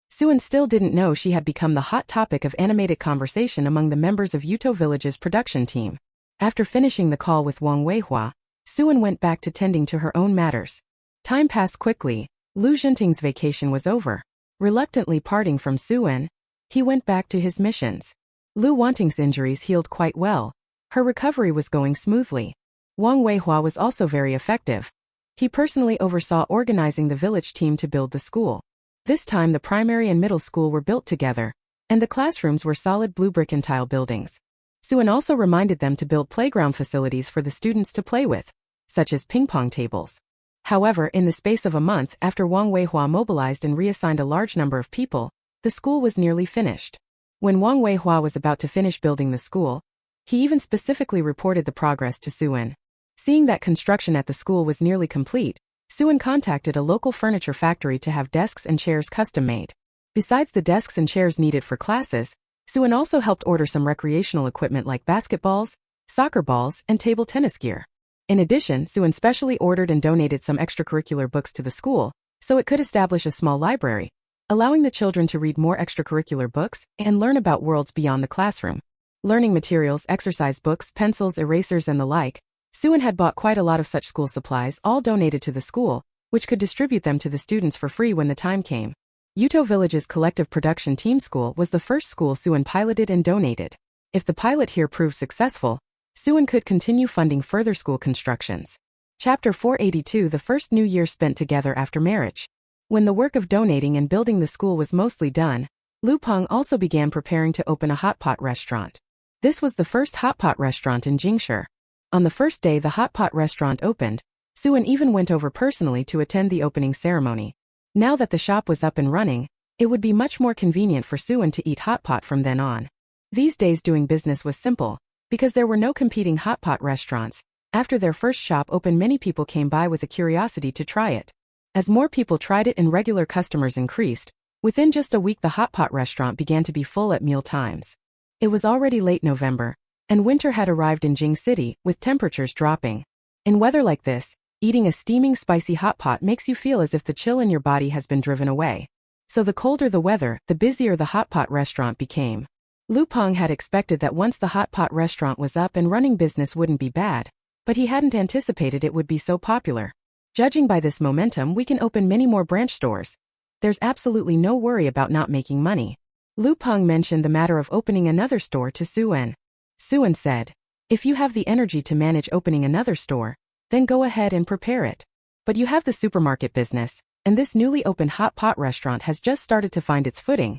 Suan still didn't know she had become the hot topic of animated conversation among the members of Yuto Village's production team. After finishing the call with Wang Weihua, Suan went back to tending to her own matters. Time passed quickly. Lu Zhenting's vacation was over. Reluctantly parting from Suan, he went back to his missions. Lu Wanting's injuries healed quite well. Her recovery was going smoothly. Wang Weihua was also very effective. He personally oversaw organizing the village team to build the school. This time the primary and middle school were built together, and the classrooms were solid blue brick and tile buildings. Suan also reminded them to build playground facilities for the students to play with, such as ping-pong tables. However, in the space of a month after Wang Weihua mobilized and reassigned a large number of people, the school was nearly finished. When Wang Weihua was about to finish building the school, he even specifically reported the progress to Suan. Seeing that construction at the school was nearly complete, Suan contacted a local furniture factory to have desks and chairs custom-made. Besides the desks and chairs needed for classes, Suan also helped order some recreational equipment like basketballs, soccer balls, and table tennis gear. In addition, Suan specially ordered and donated some extracurricular books to the school, so it could establish a small library, allowing the children to read more extracurricular books and learn about worlds beyond the classroom. Learning materials, exercise books, pencils, erasers, and the like, Suan had bought quite a lot of such school supplies, all donated to the school, which could distribute them to the students for free when the time came. Yuto Village's collective production team school was the first school Suin piloted and donated. If the pilot here proved successful, Suin could continue funding further school constructions. Chapter 482 The first New Year spent together after marriage. When the work of donating and building the school was mostly done, Lu Peng also began preparing to open a hot pot restaurant. This was the first hot pot restaurant in Jingshi. On the first day the hot pot restaurant opened, Suin even went over personally to attend the opening ceremony. Now that the shop was up and running, it would be much more convenient for Suin to eat hot pot from then on. These days doing business was simple, because there were no competing hot pot restaurants. After their first shop opened, many people came by with a curiosity to try it. As more people tried it and regular customers increased, within just a week the hot pot restaurant began to be full at meal times. It was already late November, and winter had arrived in Jing City, with temperatures dropping. In weather like this, eating a steaming spicy hot pot makes you feel as if the chill in your body has been driven away. So the colder the weather, the busier the hot pot restaurant became. Lu Peng had expected that once the hot pot restaurant was up and running business wouldn't be bad, but he hadn't anticipated it would be so popular. Judging by this momentum, we can open many more branch stores. There's absolutely no worry about not making money. Lu Peng mentioned the matter of opening another store to Suin. Suin said, if you have the energy to manage opening another store, then go ahead and prepare it. But you have the supermarket business, and this newly opened hot pot restaurant has just started to find its footing.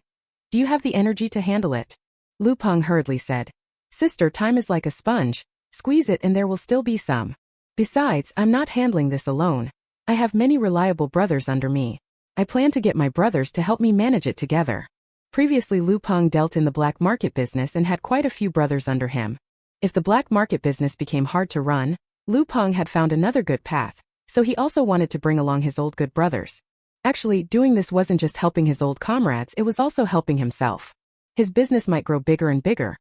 Do you have the energy to handle it? Lu Peng hurriedly said, sister, time is like a sponge, squeeze it and there will still be some. Besides, I'm not handling this alone. I have many reliable brothers under me. I plan to get my brothers to help me manage it together. Previously Lu Peng dealt in the black market business and had quite a few brothers under him. If the black market business became hard to run, Lu Peng had found another good path, so he also wanted to bring along his old good brothers. Actually, doing this wasn't just helping his old comrades, it was also helping himself. His business might grow bigger and bigger.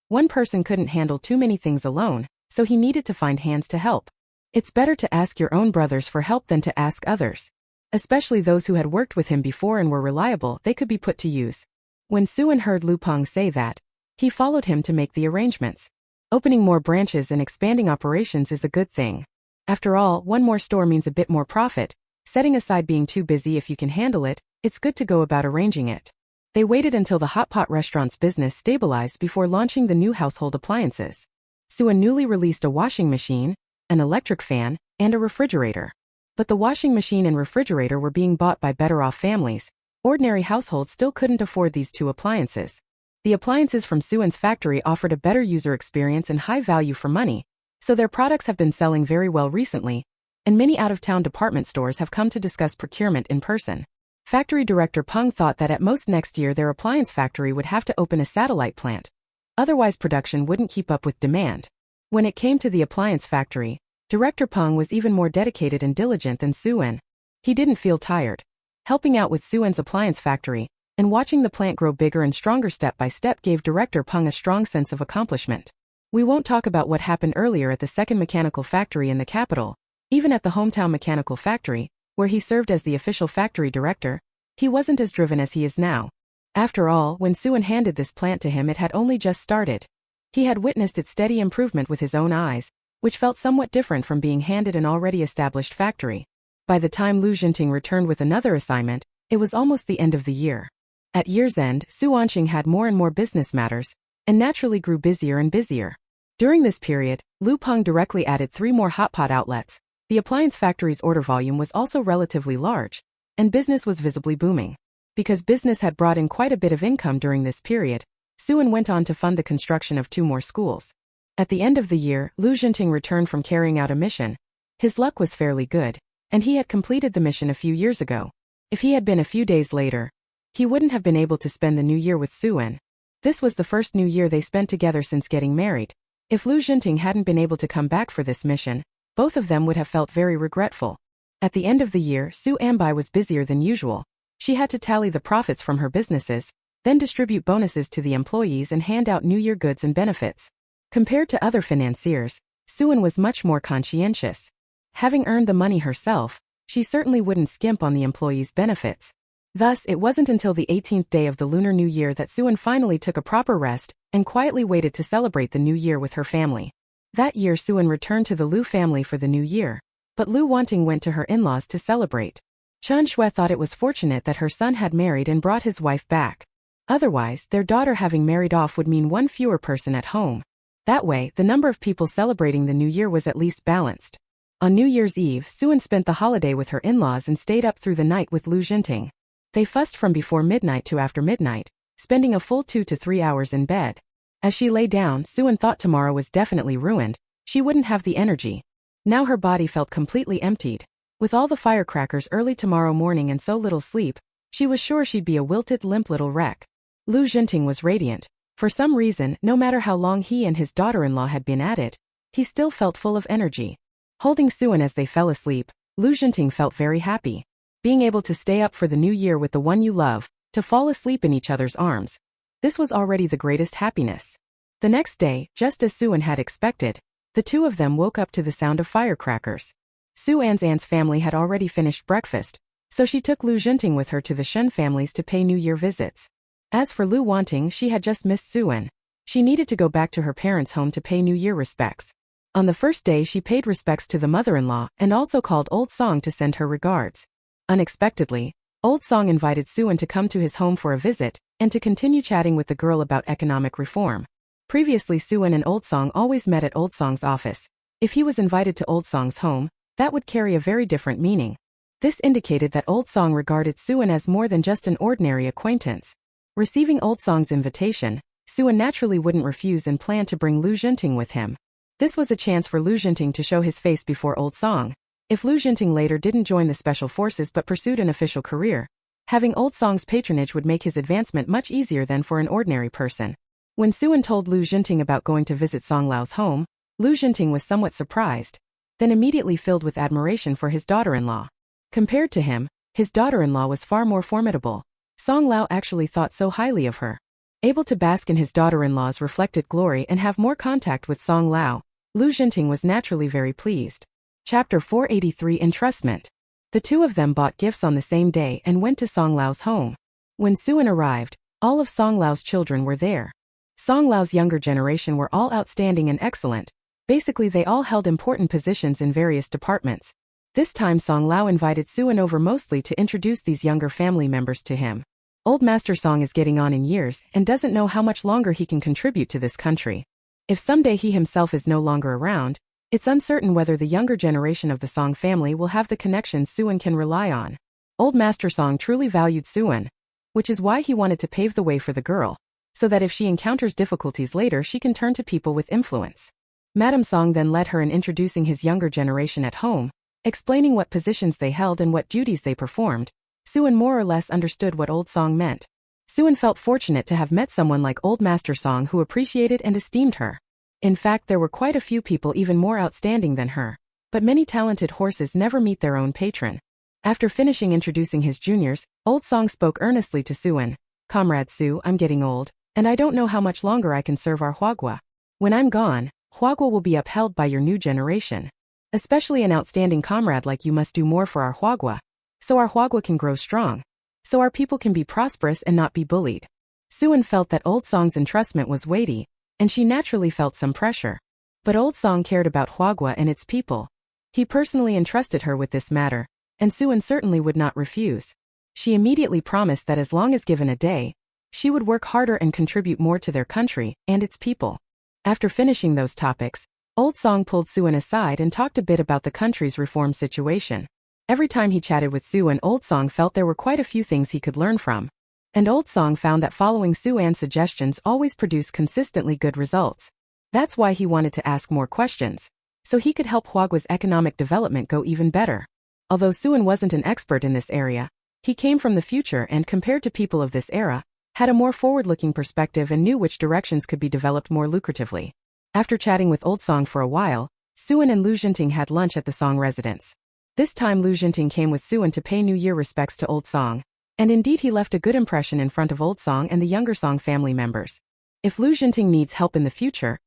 One person couldn't handle too many things alone, so he needed to find hands to help. It's better to ask your own brothers for help than to ask others. Especially those who had worked with him before and were reliable, they could be put to use. When Suin heard Lu Peng say that, he followed him to make the arrangements. Opening more branches and expanding operations is a good thing. After all, one more store means a bit more profit. Setting aside being too busy, if you can handle it, it's good to go about arranging it. They waited until the hot pot restaurant's business stabilized before launching the new household appliances. Suin newly released a washing machine, an electric fan, and a refrigerator. But the washing machine and refrigerator were being bought by better-off families. Ordinary households still couldn't afford these two appliances. The appliances from Suin's factory offered a better user experience and high value for money, so their products have been selling very well recently, and many out-of-town department stores have come to discuss procurement in person. Factory director Peng thought that at most next year their appliance factory would have to open a satellite plant. Otherwise production wouldn't keep up with demand. When it came to the appliance factory, Director Peng was even more dedicated and diligent than Suin. He didn't feel tired. Helping out with Suin's appliance factory, and watching the plant grow bigger and stronger step by step gave Director Peng a strong sense of accomplishment. We won't talk about what happened earlier at the second mechanical factory in the capital. Even at the hometown mechanical factory, where he served as the official factory director, he wasn't as driven as he is now. After all, when Suin handed this plant to him, it had only just started. He had witnessed its steady improvement with his own eyes, which felt somewhat different from being handed an already established factory. By the time Lu Jinting returned with another assignment, it was almost the end of the year. At year's end, Su Anqing had more and more business matters, and naturally grew busier and busier. During this period, Lu Peng directly added 3 more hot pot outlets. The appliance factory's order volume was also relatively large, and business was visibly booming. Because business had brought in quite a bit of income during this period, Suin went on to fund the construction of 2 more schools. At the end of the year, Lu Jinting returned from carrying out a mission. His luck was fairly good, and he had completed the mission a few years ago. If he had been a few days later, he wouldn't have been able to spend the new year with Suin. This was the first new year they spent together since getting married. If Lu Jinting hadn't been able to come back for this mission, both of them would have felt very regretful. At the end of the year, Su Ambai was busier than usual. She had to tally the profits from her businesses, then distribute bonuses to the employees and hand out New Year goods and benefits. Compared to other financiers, Suin was much more conscientious. Having earned the money herself, she certainly wouldn't skimp on the employees' benefits. Thus, it wasn't until the 18th day of the Lunar New Year that Suin finally took a proper rest and quietly waited to celebrate the New Year with her family. That year Suin returned to the Lu family for the New Year, but Lu Wanting went to her in-laws to celebrate. Chen Shui thought it was fortunate that her son had married and brought his wife back. Otherwise, their daughter having married off would mean one fewer person at home. That way, the number of people celebrating the new year was at least balanced. On New Year's Eve, Suan spent the holiday with her in-laws and stayed up through the night with Lu Jinting. They fussed from before midnight to after midnight, spending a full 2 to 3 hours in bed. As she lay down, Suan thought tomorrow was definitely ruined. She wouldn't have the energy. Now her body felt completely emptied. With all the firecrackers early tomorrow morning and so little sleep, she was sure she'd be a wilted, limp little wreck. Lu Jinting was radiant. For some reason, no matter how long he and his daughter-in-law had been at it, he still felt full of energy. Holding Suan as they fell asleep, Lu Jinting felt very happy. Being able to stay up for the new year with the one you love, to fall asleep in each other's arms. This was already the greatest happiness. The next day, just as Suan had expected, the two of them woke up to the sound of firecrackers. Suan's aunt's family had already finished breakfast, so she took Lu Jinting with her to the Shen families to pay New Year visits. As for Lu Wanting, she had just missed Suan. She needed to go back to her parents' home to pay New Year respects. On the first day she paid respects to the mother-in-law and also called Old Song to send her regards. Unexpectedly, Old Song invited Suan to come to his home for a visit, and to continue chatting with the girl about economic reform. Previously Suan and Old Song always met at Old Song's office. If he was invited to Old Song's home, that would carry a very different meaning. This indicated that Old Song regarded Suan as more than just an ordinary acquaintance. Receiving Old Song's invitation, Suan naturally wouldn't refuse and planned to bring Lu Jinting with him. This was a chance for Lu Jinting to show his face before Old Song. If Lu Jinting later didn't join the special forces but pursued an official career, having Old Song's patronage would make his advancement much easier than for an ordinary person. When Suan told Lu Jinting about going to visit Song Lao's home, Lu Jinting was somewhat surprised, then immediately filled with admiration for his daughter-in-law. Compared to him, his daughter-in-law was far more formidable. Song Lao actually thought so highly of her. Able to bask in his daughter-in-law's reflected glory and have more contact with Song Lao, Lu Jinting was naturally very pleased. Chapter 483 Entrustment. The two of them bought gifts on the same day and went to Song Lao's home. When Suan arrived, all of Song Lao's children were there. Song Lao's younger generation were all outstanding and excellent. Basically they all held important positions in various departments. This time Song Lao invited Suan over mostly to introduce these younger family members to him. Old Master Song is getting on in years and doesn't know how much longer he can contribute to this country. If someday he himself is no longer around, it's uncertain whether the younger generation of the Song family will have the connections Suan can rely on. Old Master Song truly valued Suan, which is why he wanted to pave the way for the girl, so that if she encounters difficulties later she can turn to people with influence. Madam Song then led her in introducing his younger generation at home, explaining what positions they held and what duties they performed. Suan more or less understood what Old Song meant. Suan felt fortunate to have met someone like Old Master Song who appreciated and esteemed her. In fact, there were quite a few people even more outstanding than her. But many talented horses never meet their own patron. After finishing introducing his juniors, Old Song spoke earnestly to Suan. "Comrade Su, I'm getting old, and I don't know how much longer I can serve our Huagua. When I'm gone, Huagua will be upheld by your new generation. Especially an outstanding comrade like you must do more for our Huagua, so our Huagua can grow strong. So our people can be prosperous and not be bullied." Suan felt that Old Song's entrustment was weighty, and she naturally felt some pressure. But Old Song cared about Huagua and its people. He personally entrusted her with this matter, and Suan certainly would not refuse. She immediately promised that as long as given a day, she would work harder and contribute more to their country and its people. After finishing those topics, Old Song pulled Suan aside and talked a bit about the country's reform situation. Every time he chatted with Suan, Old Song felt there were quite a few things he could learn from. And Old Song found that following Suan's suggestions always produced consistently good results. That's why he wanted to ask more questions, so he could help Huagua's economic development go even better. Although Suan wasn't an expert in this area, he came from the future and, compared to people of this era, had a more forward-looking perspective and knew which directions could be developed more lucratively. After chatting with Old Song for a while, Suan and Lu Jinting had lunch at the Song residence. This time Lu Jinting came with Suan to pay New Year respects to Old Song, and indeed he left a good impression in front of Old Song and the younger Song family members. If Lu Jinting needs help in the future,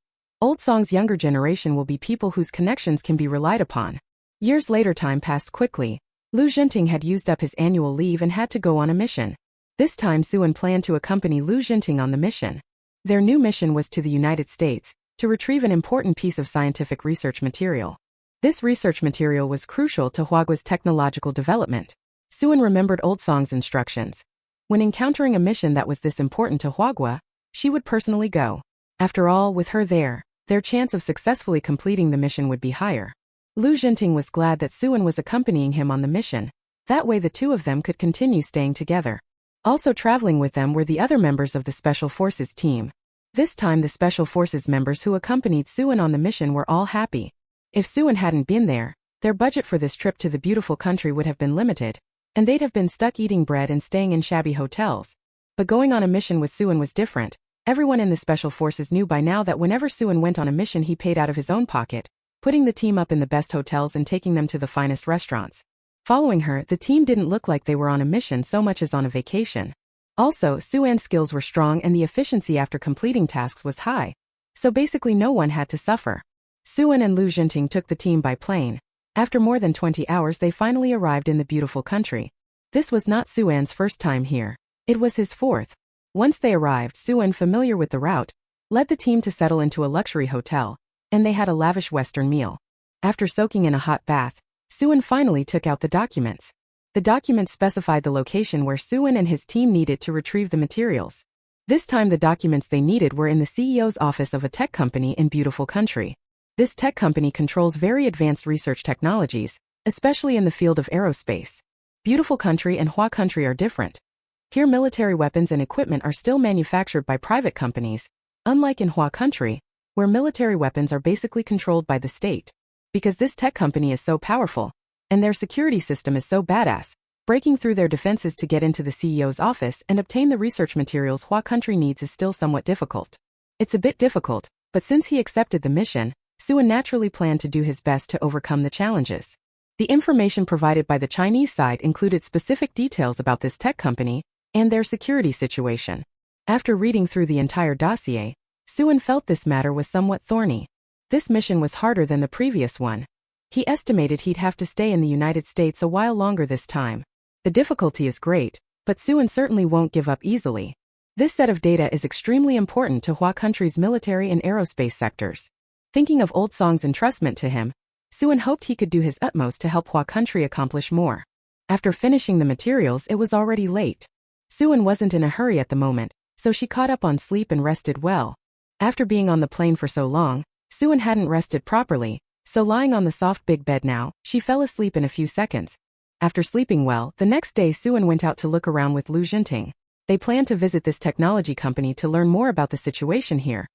Old Song's younger generation will be people whose connections can be relied upon. Years later, time passed quickly. Lu Jinting had used up his annual leave and had to go on a mission. This time Suan planned to accompany Lu Jinting on the mission. Their new mission was to the United States, to retrieve an important piece of scientific research material. This research material was crucial to Huagua's technological development. Suan remembered old song's instructions. When encountering a mission that was this important to Huagua, she would personally go. After all, with her there, their chance of successfully completing the mission would be higher. Lu Jinting was glad that Suan was accompanying him on the mission. That way the two of them could continue staying together. Also traveling with them were the other members of the Special Forces team. This time the Special Forces members who accompanied Suan on the mission were all happy. If Suan hadn't been there, their budget for this trip to the beautiful country would have been limited, and they'd have been stuck eating bread and staying in shabby hotels. But going on a mission with Suan was different. Everyone in the Special Forces knew by now that whenever Suan went on a mission he paid out of his own pocket, putting the team up in the best hotels and taking them to the finest restaurants. Following her, the team didn't look like they were on a mission so much as on a vacation. Also, Suan's skills were strong and the efficiency after completing tasks was high. So basically no one had to suffer. Suan and Lu Jinting took the team by plane. After more than 20 hours they finally arrived in the beautiful country. This was not Suan's first time here. It was his fourth. Once they arrived, Suan, familiar with the route, led the team to settle into a luxury hotel, and they had a lavish Western meal. After soaking in a hot bath, Suan finally took out the documents. The documents specified the location where Suan and his team needed to retrieve the materials. This time the documents they needed were in the CEO's office of a tech company in beautiful country. This tech company controls very advanced research technologies, especially in the field of aerospace. Beautiful country and Hua country are different. Here military weapons and equipment are still manufactured by private companies, unlike in Hua country, where military weapons are basically controlled by the state. Because this tech company is so powerful, and their security system is so badass, breaking through their defenses to get into the CEO's office and obtain the research materials Hua country needs is still somewhat difficult. It's a bit difficult, but since he accepted the mission, Suan naturally planned to do his best to overcome the challenges. The information provided by the Chinese side included specific details about this tech company and their security situation. After reading through the entire dossier, Suan felt this matter was somewhat thorny. This mission was harder than the previous one. He estimated he'd have to stay in the United States a while longer this time. The difficulty is great, but Suan certainly won't give up easily. This set of data is extremely important to Hua country's military and aerospace sectors. Thinking of old song's entrustment to him, Suan hoped he could do his utmost to help Hua country accomplish more. After finishing the materials, it was already late. Suan wasn't in a hurry at the moment, so she caught up on sleep and rested well. After being on the plane for so long, Suan hadn't rested properly, so lying on the soft big bed now, she fell asleep in a few seconds. After sleeping well, the next day Suan went out to look around with Lu Jinting. They planned to visit this technology company to learn more about the situation here,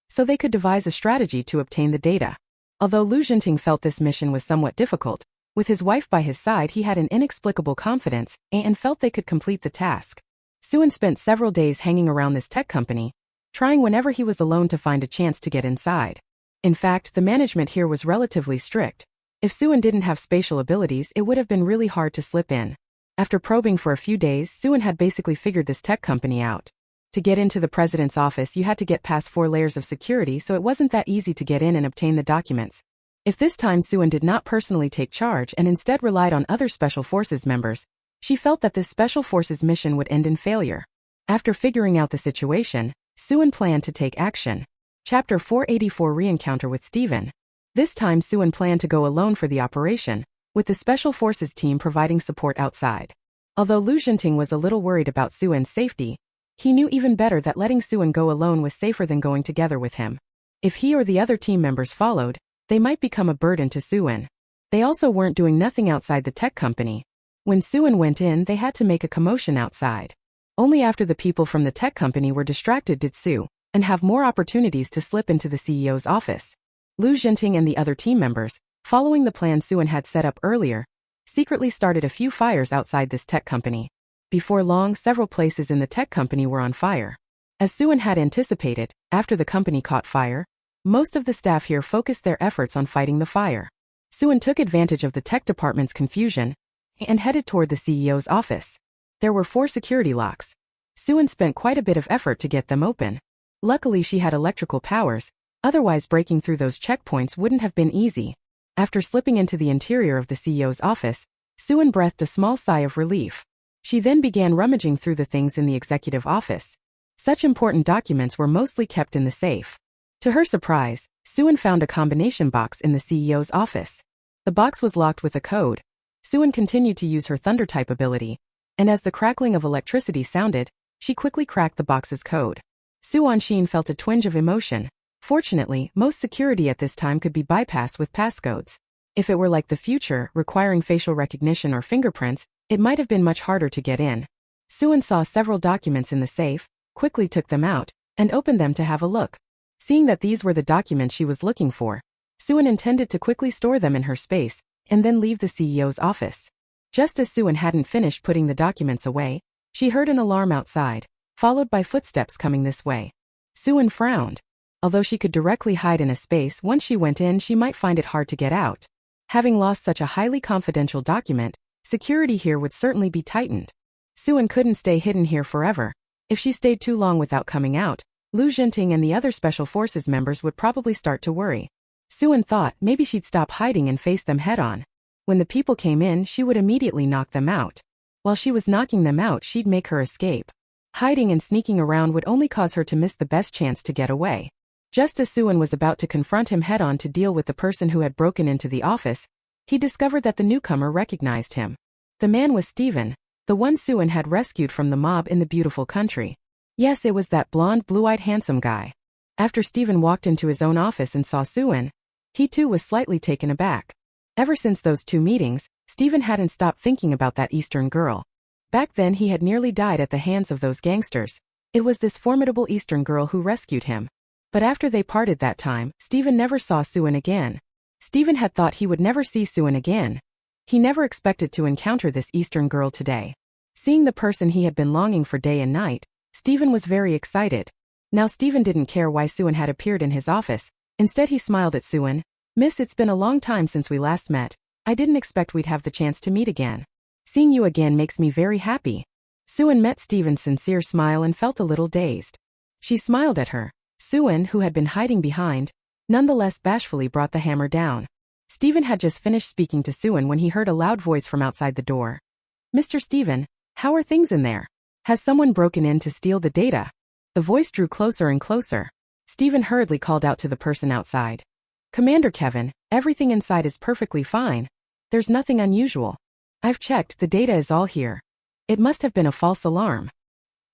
so they could devise a strategy to obtain the data. Although Lu Jinting felt this mission was somewhat difficult, with his wife by his side he had an inexplicable confidence and felt they could complete the task. Suan spent several days hanging around this tech company, trying whenever he was alone to find a chance to get inside. In fact, the management here was relatively strict. If Suan didn't have spatial abilities, it would have been really hard to slip in. After probing for a few days, Suan had basically figured this tech company out. To get into the president's office you had to get past 4 layers of security, so it wasn't that easy to get in and obtain the documents. If this time Suan did not personally take charge and instead relied on other Special Forces members, she felt that this Special Forces mission would end in failure. After figuring out the situation, Suan planned to take action. Chapter 484 Re-encounter with Steven. This time Suan planned to go alone for the operation, with the Special Forces team providing support outside. Although Lu Jinting was a little worried about Suan's safety, he knew even better that letting Suan go alone was safer than going together with him. If he or the other team members followed, they might become a burden to Suan. They also weren't doing nothing outside the tech company. When Suan went in, they had to make a commotion outside. Only after the people from the tech company were distracted did Suan have more opportunities to slip into the CEO's office. Lu Jinting and the other team members, following the plan Suan had set up earlier, secretly started a few fires outside this tech company. Before long, several places in the tech company were on fire. As Suan had anticipated, after the company caught fire, most of the staff here focused their efforts on fighting the fire. Suan took advantage of the tech department's confusion and headed toward the CEO's office. There were 4 security locks. Suan spent quite a bit of effort to get them open. Luckily she had electrical powers, otherwise breaking through those checkpoints wouldn't have been easy. After slipping into the interior of the CEO's office, Suan breathed a small sigh of relief. She then began rummaging through the things in the executive office. Such important documents were mostly kept in the safe. To her surprise, Suan found a combination box in the CEO's office. The box was locked with a code. Suan continued to use her thunder-type ability, and as the crackling of electricity sounded, she quickly cracked the box's code. Suan Shin felt a twinge of emotion. Fortunately, most security at this time could be bypassed with passcodes. If it were like the future, requiring facial recognition or fingerprints, it might have been much harder to get in. Suan saw several documents in the safe, quickly took them out, and opened them to have a look. Seeing that these were the documents she was looking for, Suan intended to quickly store them in her space, and then leave the CEO's office. Just as Suan hadn't finished putting the documents away, she heard an alarm outside, followed by footsteps coming this way. Suan frowned. Although she could directly hide in a space, once she went in she might find it hard to get out. Having lost such a highly confidential document, security here would certainly be tightened. Suan couldn't stay hidden here forever. If she stayed too long without coming out, Lu Jinting and the other Special Forces members would probably start to worry. Suan thought maybe she'd stop hiding and face them head-on. When the people came in, she would immediately knock them out. While she was knocking them out, she'd make her escape. Hiding and sneaking around would only cause her to miss the best chance to get away. Just as Suan was about to confront him head-on to deal with the person who had broken into the office, he discovered that the newcomer recognized him. The man was Steven, the one Suan had rescued from the mob in the beautiful country. Yes, it was that blonde, blue-eyed handsome guy. After Steven walked into his own office and saw Suan, he too was slightly taken aback. Ever since those two meetings, Steven hadn't stopped thinking about that Eastern girl. Back then he had nearly died at the hands of those gangsters. It was this formidable Eastern girl who rescued him. But after they parted that time, Steven never saw Suan again. Steven had thought he would never see Suan again. He never expected to encounter this Eastern girl today. Seeing the person he had been longing for day and night, Steven was very excited. Now Steven didn't care why Suan had appeared in his office. Instead he smiled at Suan. "Miss, it's been a long time since we last met. I didn't expect we'd have the chance to meet again. Seeing you again makes me very happy." Suan met Steven's sincere smile and felt a little dazed. She smiled at her. Suan, who had been hiding behind, nonetheless bashfully brought the hammer down. Steven had just finished speaking to Suan when he heard a loud voice from outside the door. "Mr. Steven, how are things in there? Has someone broken in to steal the data?" The voice drew closer and closer. Steven hurriedly called out to the person outside. "Commander Kevin, everything inside is perfectly fine. There's nothing unusual. I've checked, the data is all here. It must have been a false alarm."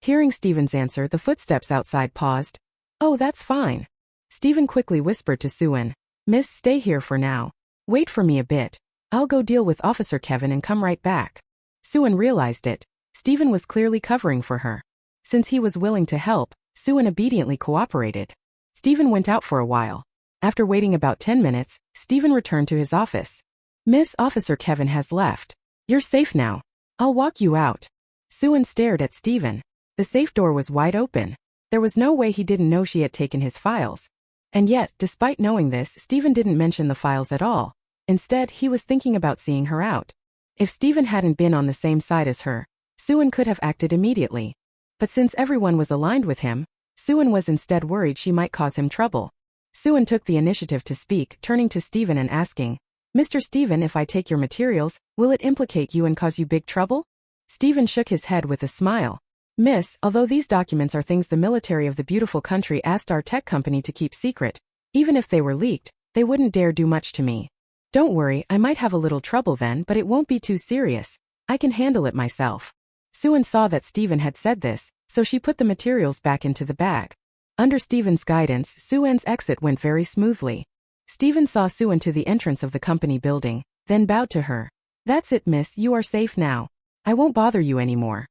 Hearing Steven's answer, the footsteps outside paused. "Oh, that's fine." Steven quickly whispered to Suan. "Miss, stay here for now. Wait for me a bit. I'll go deal with Officer Kevin and come right back." Suan realized it. Steven was clearly covering for her. Since he was willing to help, Suan obediently cooperated. Steven went out for a while. After waiting about 10 minutes, Steven returned to his office. "Miss, Officer Kevin has left. You're safe now. I'll walk you out." Suan stared at Steven. The safe door was wide open. There was no way he didn't know she had taken his files. And yet, despite knowing this, Steven didn't mention the files at all. Instead, he was thinking about seeing her out. If Steven hadn't been on the same side as her, Suan could have acted immediately. But since everyone was aligned with him, Suan was instead worried she might cause him trouble. Suan took the initiative to speak, turning to Steven and asking, "Mr. Steven, if I take your materials, will it implicate you and cause you big trouble?" Steven shook his head with a smile. "Miss, although these documents are things the military of the beautiful country asked our tech company to keep secret, even if they were leaked, they wouldn't dare do much to me. Don't worry, I might have a little trouble then, but it won't be too serious. I can handle it myself." Suan saw that Steven had said this, so she put the materials back into the bag. Under Steven's guidance, Suan's exit went very smoothly. Steven saw Suan to the entrance of the company building, then bowed to her. "That's it, miss, you are safe now. I won't bother you anymore.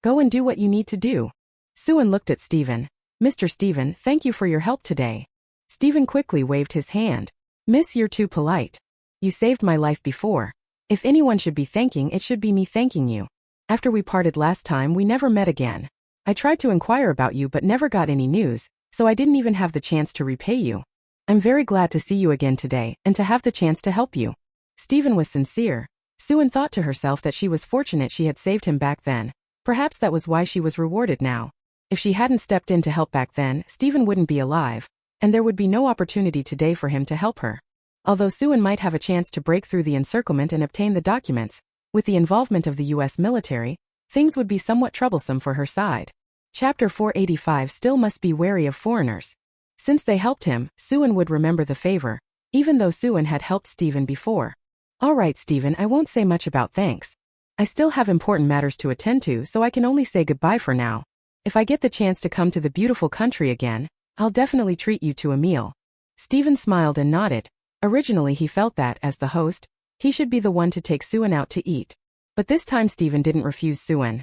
Go and do what you need to do." Suan looked at Steven. "Mr. Steven, thank you for your help today." Steven quickly waved his hand. "Miss, you're too polite. You saved my life before. If anyone should be thanking, it should be me thanking you. After we parted last time, we never met again. I tried to inquire about you but never got any news, so I didn't even have the chance to repay you. I'm very glad to see you again today, and to have the chance to help you." Steven was sincere. Suan thought to herself that she was fortunate she had saved him back then. Perhaps that was why she was rewarded now. If she hadn't stepped in to help back then, Steven wouldn't be alive, and there would be no opportunity today for him to help her. Although Suan might have a chance to break through the encirclement and obtain the documents, with the involvement of the U.S. military, things would be somewhat troublesome for her side. Chapter 485 Still must be wary of foreigners. Since they helped him, Suan would remember the favor, even though Suan had helped Steven before. All right, Stephen, I won't say much about thanks. I still have important matters to attend to, so I can only say goodbye for now. If I get the chance to come to the beautiful country again, I'll definitely treat you to a meal. Stephen smiled and nodded. Originally he felt that, as the host, he should be the one to take Suen out to eat. But this time Stephen didn't refuse Suen.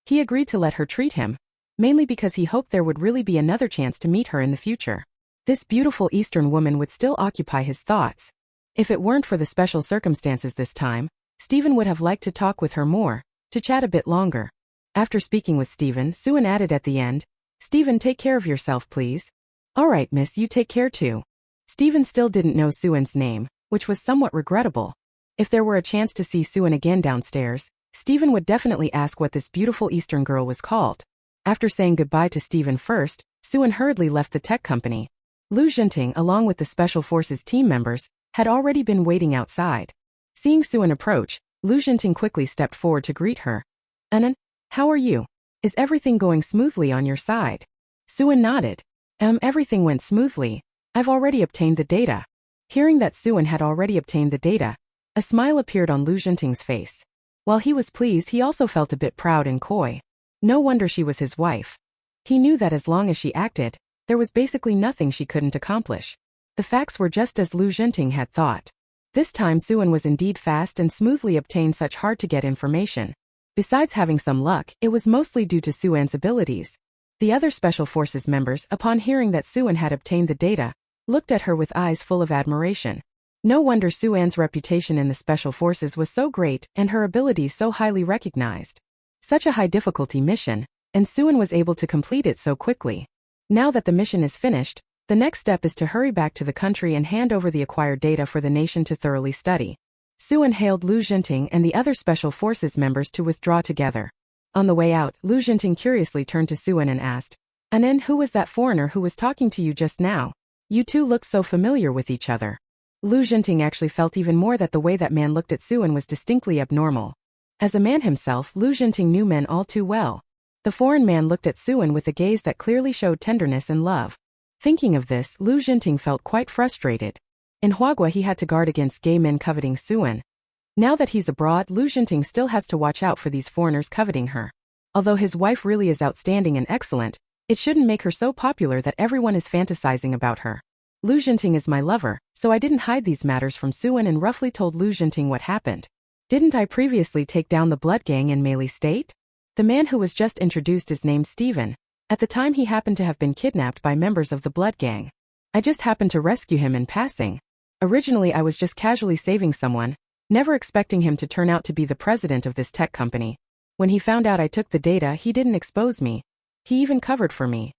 He agreed to let her treat him, mainly because he hoped there would really be another chance to meet her in the future. This beautiful Eastern woman would still occupy his thoughts. If it weren't for the special circumstances this time, Stephen would have liked to talk with her more, to chat a bit longer. After speaking with Stephen, Suen added at the end, "Stephen, take care of yourself, please." "All right, miss, you take care too." Stephen still didn't know Suen's name, which was somewhat regrettable. If there were a chance to see Suen again downstairs, Stephen would definitely ask what this beautiful Eastern girl was called. After saying goodbye to Stephen first, Suen hurriedly left the tech company. Lu Jinting, along with the Special Forces team members, had already been waiting outside. Seeing Suen approach, Lu Jinting quickly stepped forward to greet her. "Anan, how are you? Is everything going smoothly on your side?" Suen nodded. Everything went smoothly. I've already obtained the data." Hearing that Suen had already obtained the data, a smile appeared on Lu Jinting's face. While he was pleased, he also felt a bit proud and coy. No wonder she was his wife. He knew that as long as she acted, there was basically nothing she couldn't accomplish. The facts were just as Lu Jinting had thought. This time Suen was indeed fast and smoothly obtained such hard-to-get information. Besides having some luck, it was mostly due to Suen's abilities. The other Special Forces members, upon hearing that Suen had obtained the data, looked at her with eyes full of admiration. No wonder Suen's reputation in the Special Forces was so great and her abilities so highly recognized. Such a high-difficulty mission, and Suen was able to complete it so quickly. Now that the mission is finished, the next step is to hurry back to the country and hand over the acquired data for the nation to thoroughly study. Suen hailed Lu Jinting and the other Special Forces members to withdraw together. On the way out, Lu Jinting curiously turned to Suen and asked, "Anan, who was that foreigner who was talking to you just now? You two look so familiar with each other." Lu Jinting actually felt even more that the way that man looked at Suen was distinctly abnormal. As a man himself, Lu Jinting knew men all too well. The foreign man looked at Suen with a gaze that clearly showed tenderness and love. Thinking of this, Lu Jinting felt quite frustrated. In Huagua he had to guard against gay men coveting Suen. Now that he's abroad, Lu Jinting still has to watch out for these foreigners coveting her. Although his wife really is outstanding and excellent, it shouldn't make her so popular that everyone is fantasizing about her. Lu Jinting is my lover, so I didn't hide these matters from Suen and roughly told Lu Jinting what happened. Didn't I previously take down the blood gang in Meili State? The man who was just introduced is named Stephen. At the time he happened to have been kidnapped by members of the blood gang. I just happened to rescue him in passing. Originally I was just casually saving someone, never expecting him to turn out to be the president of this tech company. When he found out I took the data, he didn't expose me. He even covered for me.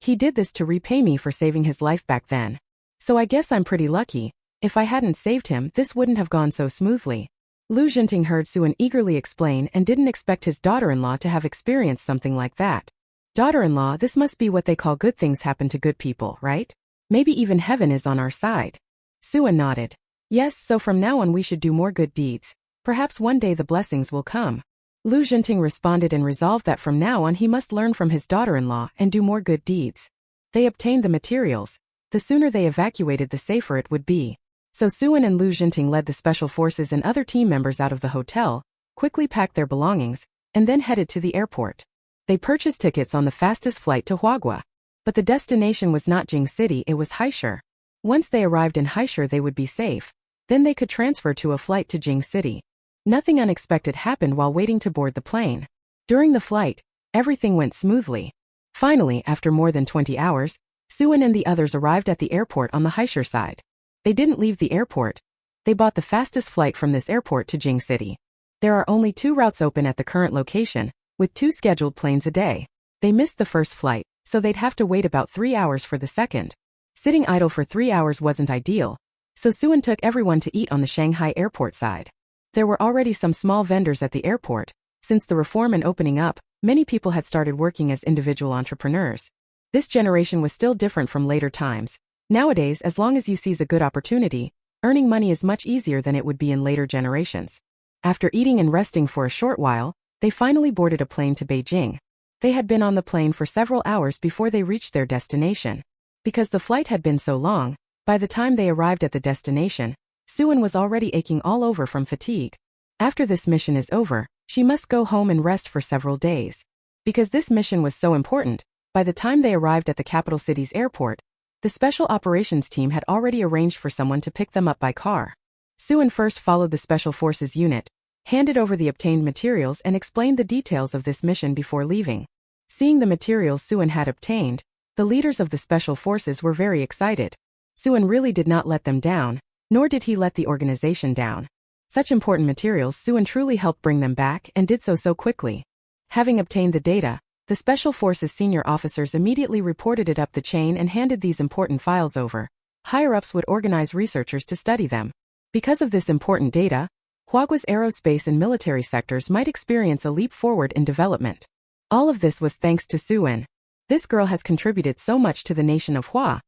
He did this to repay me for saving his life back then. So I guess I'm pretty lucky. If I hadn't saved him, this wouldn't have gone so smoothly. Lu Jinting heard Suen eagerly explain and didn't expect his daughter-in-law to have experienced something like that. Daughter-in-law, this must be what they call good things happen to good people, right? Maybe even heaven is on our side. Suen nodded. Yes, so from now on we should do more good deeds. Perhaps one day the blessings will come. Lu Jinting responded and resolved that from now on he must learn from his daughter-in-law and do more good deeds. They obtained the materials. The sooner they evacuated, the safer it would be. So Suen and Lu Jinting led the Special Forces and other team members out of the hotel, quickly packed their belongings, and then headed to the airport. They purchased tickets on the fastest flight to Huagua. But the destination was not Jing City, it was Heiress. Once they arrived in Heiress they would be safe. Then they could transfer to a flight to Jing City. Nothing unexpected happened while waiting to board the plane. During the flight, everything went smoothly. Finally, after more than 20 hours, Suen and the others arrived at the airport on the Heiress side. They didn't leave the airport. They bought the fastest flight from this airport to Jing City. There are only 2 routes open at the current location, with 2 scheduled planes a day. They missed the first flight, so they'd have to wait about 3 hours for the second. Sitting idle for 3 hours wasn't ideal, so Suen took everyone to eat on the Shanghai airport side. There were already some small vendors at the airport. Since the reform and opening up, many people had started working as individual entrepreneurs. This generation was still different from later times. Nowadays, as long as you seize a good opportunity, earning money is much easier than it would be in later generations. After eating and resting for a short while, they finally boarded a plane to Beijing. They had been on the plane for several hours before they reached their destination. Because the flight had been so long, by the time they arrived at the destination, Suan was already aching all over from fatigue. After this mission is over, she must go home and rest for several days. Because this mission was so important, by the time they arrived at the capital city's airport, the special operations team had already arranged for someone to pick them up by car. Suan first followed the Special Forces unit, handed over the obtained materials and explained the details of this mission before leaving. Seeing the materials Suan had obtained, the leaders of the Special Forces were very excited. Suan really did not let them down, nor did he let the organization down. Such important materials Suan truly helped bring them back and did so quickly. Having obtained the data, the Special Forces senior officers immediately reported it up the chain and handed these important files over. Higher-ups would organize researchers to study them. Because of this important data, Huagua's aerospace and military sectors might experience a leap forward in development. All of this was thanks to Suan. This girl has contributed so much to the nation of Hua.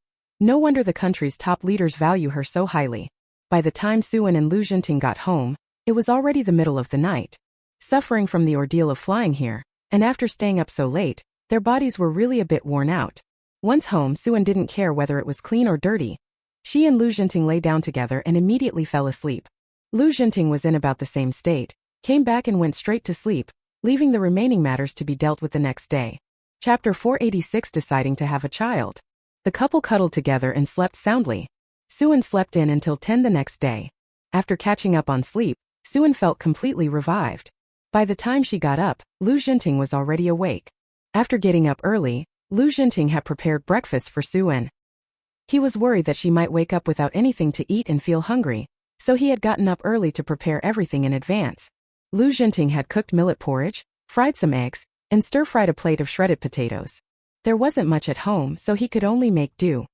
No wonder the country's top leaders value her so highly. By the time Suan and Lu Jinting got home, it was already the middle of the night. Suffering from the ordeal of flying here, and after staying up so late, their bodies were really a bit worn out. Once home, Suan didn't care whether it was clean or dirty. She and Lu Jinting lay down together and immediately fell asleep. Lu Jinting was in about the same state, came back and went straight to sleep, leaving the remaining matters to be dealt with the next day. Chapter 486, Deciding to have a child. The couple cuddled together and slept soundly. Suan slept in until 10 the next day. After catching up on sleep, Suan felt completely revived. By the time she got up, Lu Jinting was already awake. After getting up early, Lu Jinting had prepared breakfast for Suan. He was worried that she might wake up without anything to eat and feel hungry, so he had gotten up early to prepare everything in advance. Lu Jinting had cooked millet porridge, fried some eggs, and stir-fried a plate of shredded potatoes. There wasn't much at home, so he could only make do.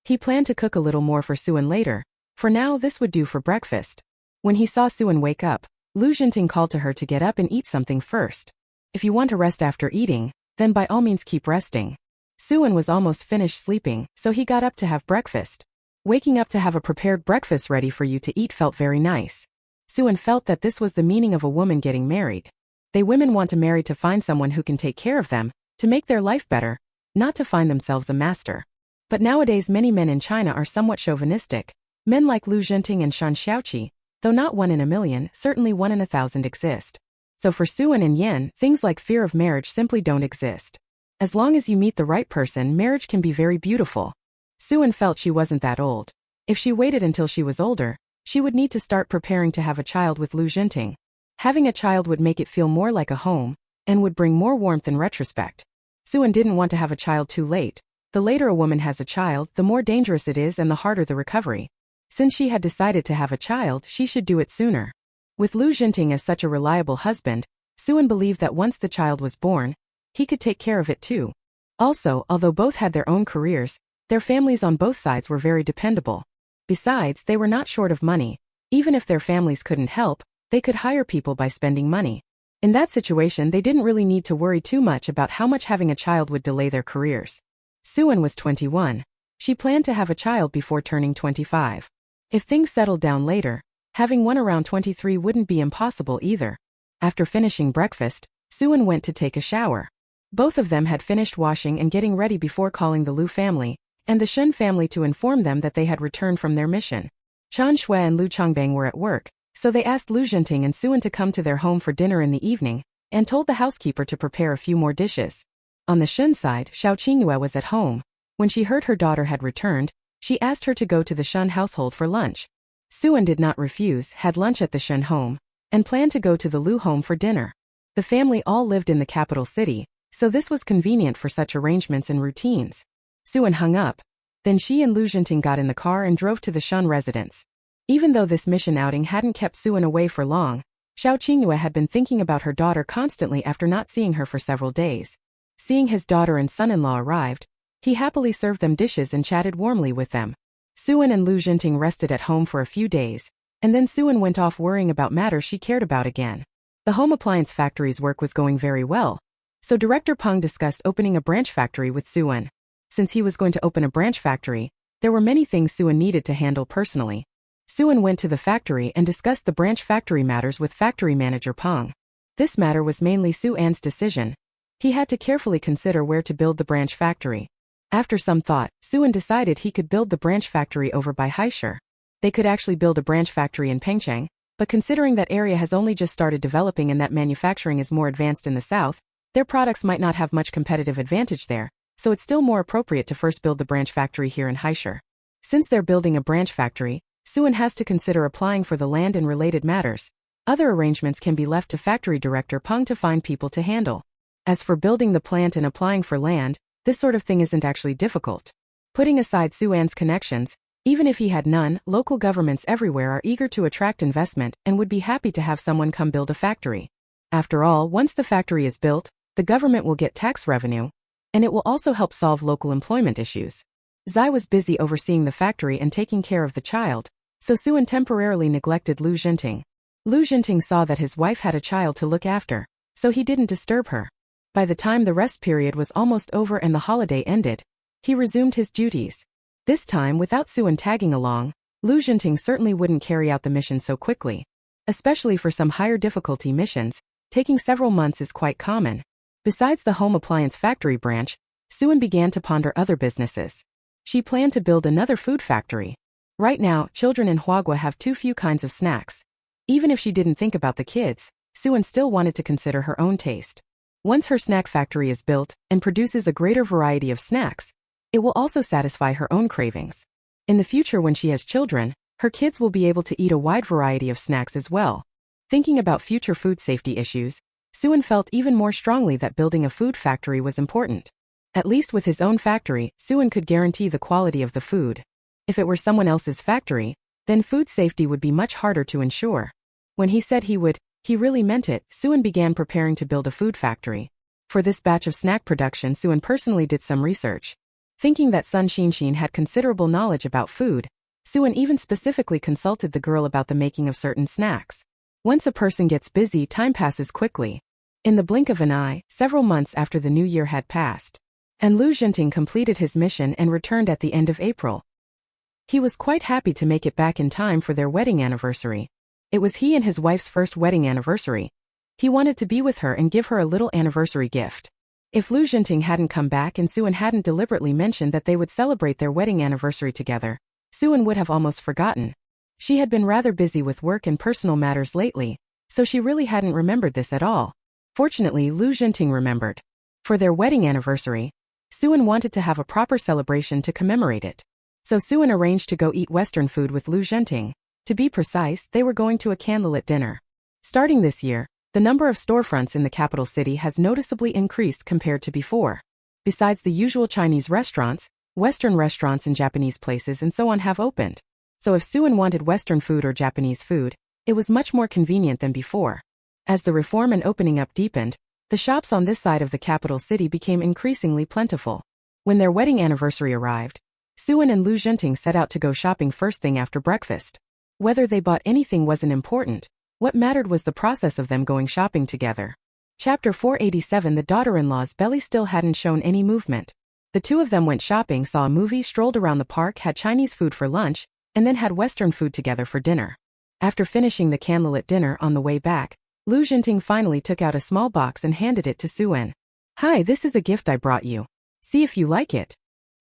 He planned to cook a little more for Suan later. For now, this would do for breakfast. When he saw Suan wake up, Lu Jinting called to her to get up and eat something first. If you want to rest after eating, then by all means keep resting. Suan was almost finished sleeping, so he got up to have breakfast. Waking up to have a prepared breakfast ready for you to eat felt very nice. Suan felt that this was the meaning of a woman getting married. Women want to marry to find someone who can take care of them, to make their life better, not to find themselves a master. But nowadays many men in China are somewhat chauvinistic. Men like Lu Jinting and Shan Xiaoqi, though not 1 in a million, certainly 1 in 1,000 exist. So for Suan and Yen, things like fear of marriage simply don't exist. As long as you meet the right person, marriage can be very beautiful. Suan felt she wasn't that old. If she waited until she was older, she would need to start preparing to have a child with Lu Jinting. Having a child would make it feel more like a home, and would bring more warmth in retrospect. Suan didn't want to have a child too late. The later a woman has a child, the more dangerous it is and the harder the recovery. Since she had decided to have a child, she should do it sooner. With Lu Jinting as such a reliable husband, Suan believed that once the child was born, he could take care of it too. Also, although both had their own careers, their families on both sides were very dependable. Besides, they were not short of money. Even if their families couldn't help, they could hire people by spending money. In that situation, they didn't really need to worry too much about how much having a child would delay their careers. Suan was 21. She planned to have a child before turning 25. If things settled down later, having one around 23 wouldn't be impossible either. After finishing breakfast, Suan went to take a shower. Both of them had finished washing and getting ready before calling the Lu family and the Shen family to inform them that they had returned from their mission. Chan Shui and Lu Chongbang were at work, so they asked Lu Jinting and Suan to come to their home for dinner in the evening, and told the housekeeper to prepare a few more dishes. On the Shen side, Xiao Qingyue was at home. When she heard her daughter had returned, she asked her to go to the Shen household for lunch. Suan did not refuse, had lunch at the Shen home, and planned to go to the Lu home for dinner. The family all lived in the capital city, so this was convenient for such arrangements and routines. Suan hung up. Then she and Lu Jinting got in the car and drove to the Shen residence. Even though this mission outing hadn't kept Suan away for long, Xiao Qingyue had been thinking about her daughter constantly after not seeing her for several days. Seeing his daughter and son-in-law arrived, he happily served them dishes and chatted warmly with them. Suan and Lu Jinting rested at home for a few days, and then Suan went off worrying about matters she cared about again. The home appliance factory's work was going very well, so Director Peng discussed opening a branch factory with Suan. Since he was going to open a branch factory, there were many things Suan needed to handle personally. Suan went to the factory and discussed the branch factory matters with factory manager Peng. This matter was mainly Suan's decision. He had to carefully consider where to build the branch factory. After some thought, Suan decided he could build the branch factory over by Heiress. They could actually build a branch factory in Pengcheng, but considering that area has only just started developing and that manufacturing is more advanced in the south, their products might not have much competitive advantage there, so it's still more appropriate to first build the branch factory here in Heiress. Since they're building a branch factory, Suan has to consider applying for the land and related matters. Other arrangements can be left to factory director Peng to find people to handle. As for building the plant and applying for land, this sort of thing isn't actually difficult. Putting aside Suan's connections, even if he had none, local governments everywhere are eager to attract investment and would be happy to have someone come build a factory. After all, once the factory is built, the government will get tax revenue, and it will also help solve local employment issues. Zai was busy overseeing the factory and taking care of the child, so Suan temporarily neglected Lu Jinting. Lu Jinting saw that his wife had a child to look after, so he didn't disturb her. By the time the rest period was almost over and the holiday ended, he resumed his duties. This time, without Suan tagging along, Lu Jinting certainly wouldn't carry out the mission so quickly. Especially for some higher difficulty missions, taking several months is quite common. Besides the home appliance factory branch, Suan began to ponder other businesses. She planned to build another food factory. Right now, children in Huagua have too few kinds of snacks. Even if she didn't think about the kids, Suan still wanted to consider her own taste. Once her snack factory is built and produces a greater variety of snacks, it will also satisfy her own cravings. In the future, when she has children, her kids will be able to eat a wide variety of snacks as well. Thinking about future food safety issues, Suan felt even more strongly that building a food factory was important. At least with his own factory, Suan could guarantee the quality of the food. If it were someone else's factory, then food safety would be much harder to ensure. When he said he would, he really meant it. Suan began preparing to build a food factory. For this batch of snack production, Suan personally did some research. Thinking that Sun Xinshin had considerable knowledge about food, Suan even specifically consulted the girl about the making of certain snacks. Once a person gets busy, time passes quickly. In the blink of an eye, several months after the new year had passed, and Lu Jinting completed his mission and returned at the end of April. He was quite happy to make it back in time for their wedding anniversary. It was he and his wife's first wedding anniversary. He wanted to be with her and give her a little anniversary gift. If Lu Jinting hadn't come back and Suan hadn't deliberately mentioned that they would celebrate their wedding anniversary together, Suan would have almost forgotten. She had been rather busy with work and personal matters lately, so she really hadn't remembered this at all. Fortunately, Lu Jinting remembered. For their wedding anniversary, Suan wanted to have a proper celebration to commemorate it. So Suan arranged to go eat Western food with Lu Jinting. To be precise, they were going to a candlelit dinner. Starting this year, the number of storefronts in the capital city has noticeably increased compared to before. Besides the usual Chinese restaurants, Western restaurants and Japanese places and so on have opened. So if Suan wanted Western food or Japanese food, it was much more convenient than before. As the reform and opening up deepened, the shops on this side of the capital city became increasingly plentiful. When their wedding anniversary arrived, Suan and Lu Jinting set out to go shopping first thing after breakfast. Whether they bought anything wasn't important. What mattered was the process of them going shopping together. Chapter 487. The daughter-in-law's belly still hadn't shown any movement. The two of them went shopping, saw a movie, strolled around the park, had Chinese food for lunch, and then had Western food together for dinner. After finishing the candlelit dinner on the way back, Lu Jinting finally took out a small box and handed it to Suan. "Hi, this is a gift I brought you. See if you like it."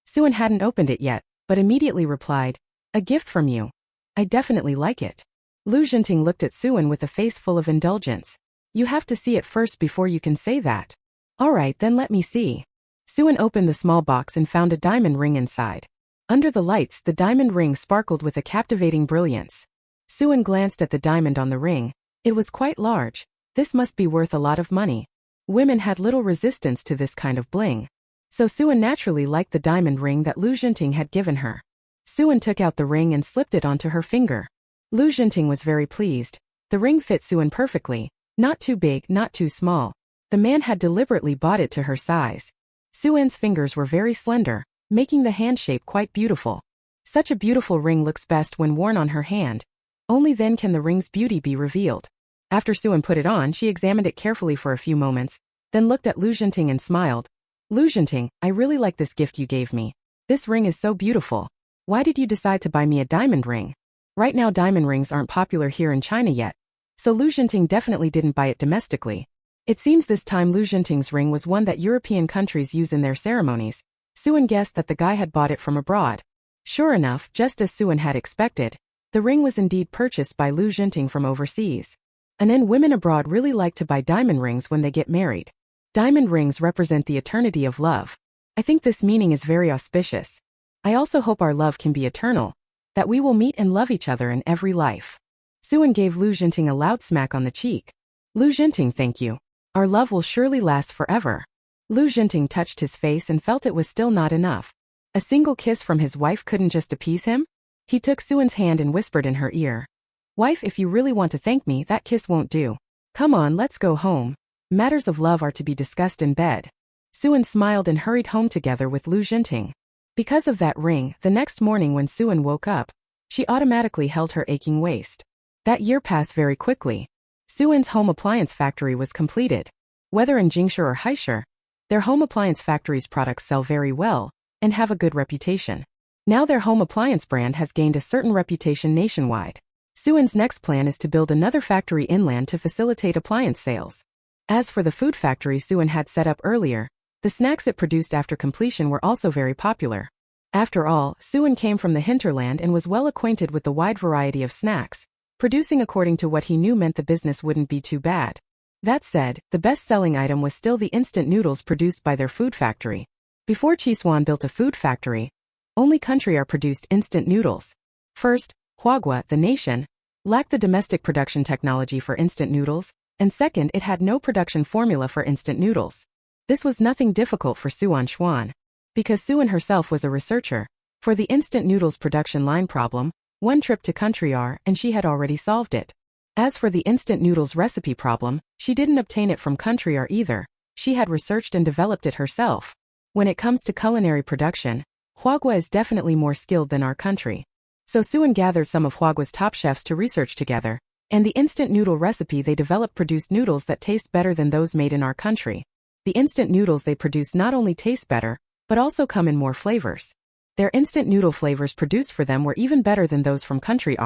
Suan hadn't opened it yet, but immediately replied, "A gift from you. I definitely like it." Lu Jinting looked at Suan with a face full of indulgence. "You have to see it first before you can say that." "Alright, then let me see." Suan opened the small box and found a diamond ring inside. Under the lights, the diamond ring sparkled with a captivating brilliance. Suan glanced at the diamond on the ring. It was quite large. This must be worth a lot of money. Women had little resistance to this kind of bling. So Suan naturally liked the diamond ring that Lu Jinting had given her. Suan took out the ring and slipped it onto her finger. Lu Jinting was very pleased. The ring fit Suan perfectly. Not too big, not too small. The man had deliberately bought it to her size. Suan's fingers were very slender, making the hand shape quite beautiful. Such a beautiful ring looks best when worn on her hand. Only then can the ring's beauty be revealed. After Suan put it on, she examined it carefully for a few moments, then looked at Lu Jinting and smiled. "Lu Jinting, I really like this gift you gave me. This ring is so beautiful. Why did you decide to buy me a diamond ring?" Right now diamond rings aren't popular here in China yet, so Lu Jinting definitely didn't buy it domestically. It seems this time Lu Jinting's ring was one that European countries use in their ceremonies. Suan guessed that the guy had bought it from abroad. Sure enough, just as Suan had expected, the The ring was indeed purchased by Lu Jinting from overseas. And then women abroad really like to buy diamond rings when they get married. Diamond rings represent the eternity of love. I think this meaning is very auspicious. I also hope our love can be eternal, that we will meet and love each other in every life. Suan gave Lu Jinting a loud smack on the cheek. Lu Jinting, thank you. Our love will surely last forever. Lu Jinting touched his face and felt it was still not enough. A single kiss from his wife couldn't just appease him? He took Suan's hand and whispered in her ear. Wife, if you really want to thank me, that kiss won't do. Come on, let's go home. Matters of love are to be discussed in bed. Suan smiled and hurried home together with Lu Jinting. Because of that ring, the next morning when Suan woke up, she automatically held her aching waist. That year passed very quickly. Suan's home appliance factory was completed. Whether in Jingshi or Heiress, their home appliance factory's products sell very well and have a good reputation. Now their home appliance brand has gained a certain reputation nationwide. Suan's next plan is to build another factory inland to facilitate appliance sales. As for the food factory Suan had set up earlier, the snacks it produced after completion were also very popular. After all, Suan came from the hinterland and was well acquainted with the wide variety of snacks, producing according to what he knew meant the business wouldn't be too bad. That said, the best-selling item was still the instant noodles produced by their food factory. Before Chiswan built a food factory, only country produced instant noodles. First, Huagua, the nation, lacked the domestic production technology for instant noodles, and second, it had no production formula for instant noodles. This was nothing difficult for Suan Xuan, because Suan herself was a researcher. For the instant noodles production line problem, one trip to country and she had already solved it. As for the instant noodles recipe problem, she didn't obtain it from country either, she had researched and developed it herself. When it comes to culinary production, Huagua is definitely more skilled than our country. So Suan gathered some of Huagua's top chefs to research together, and the instant noodle recipe they developed produced noodles that taste better than those made in our country. The instant noodles they produce not only taste better, but also come in more flavors. Their instant noodle flavors produced for them were even better than those from country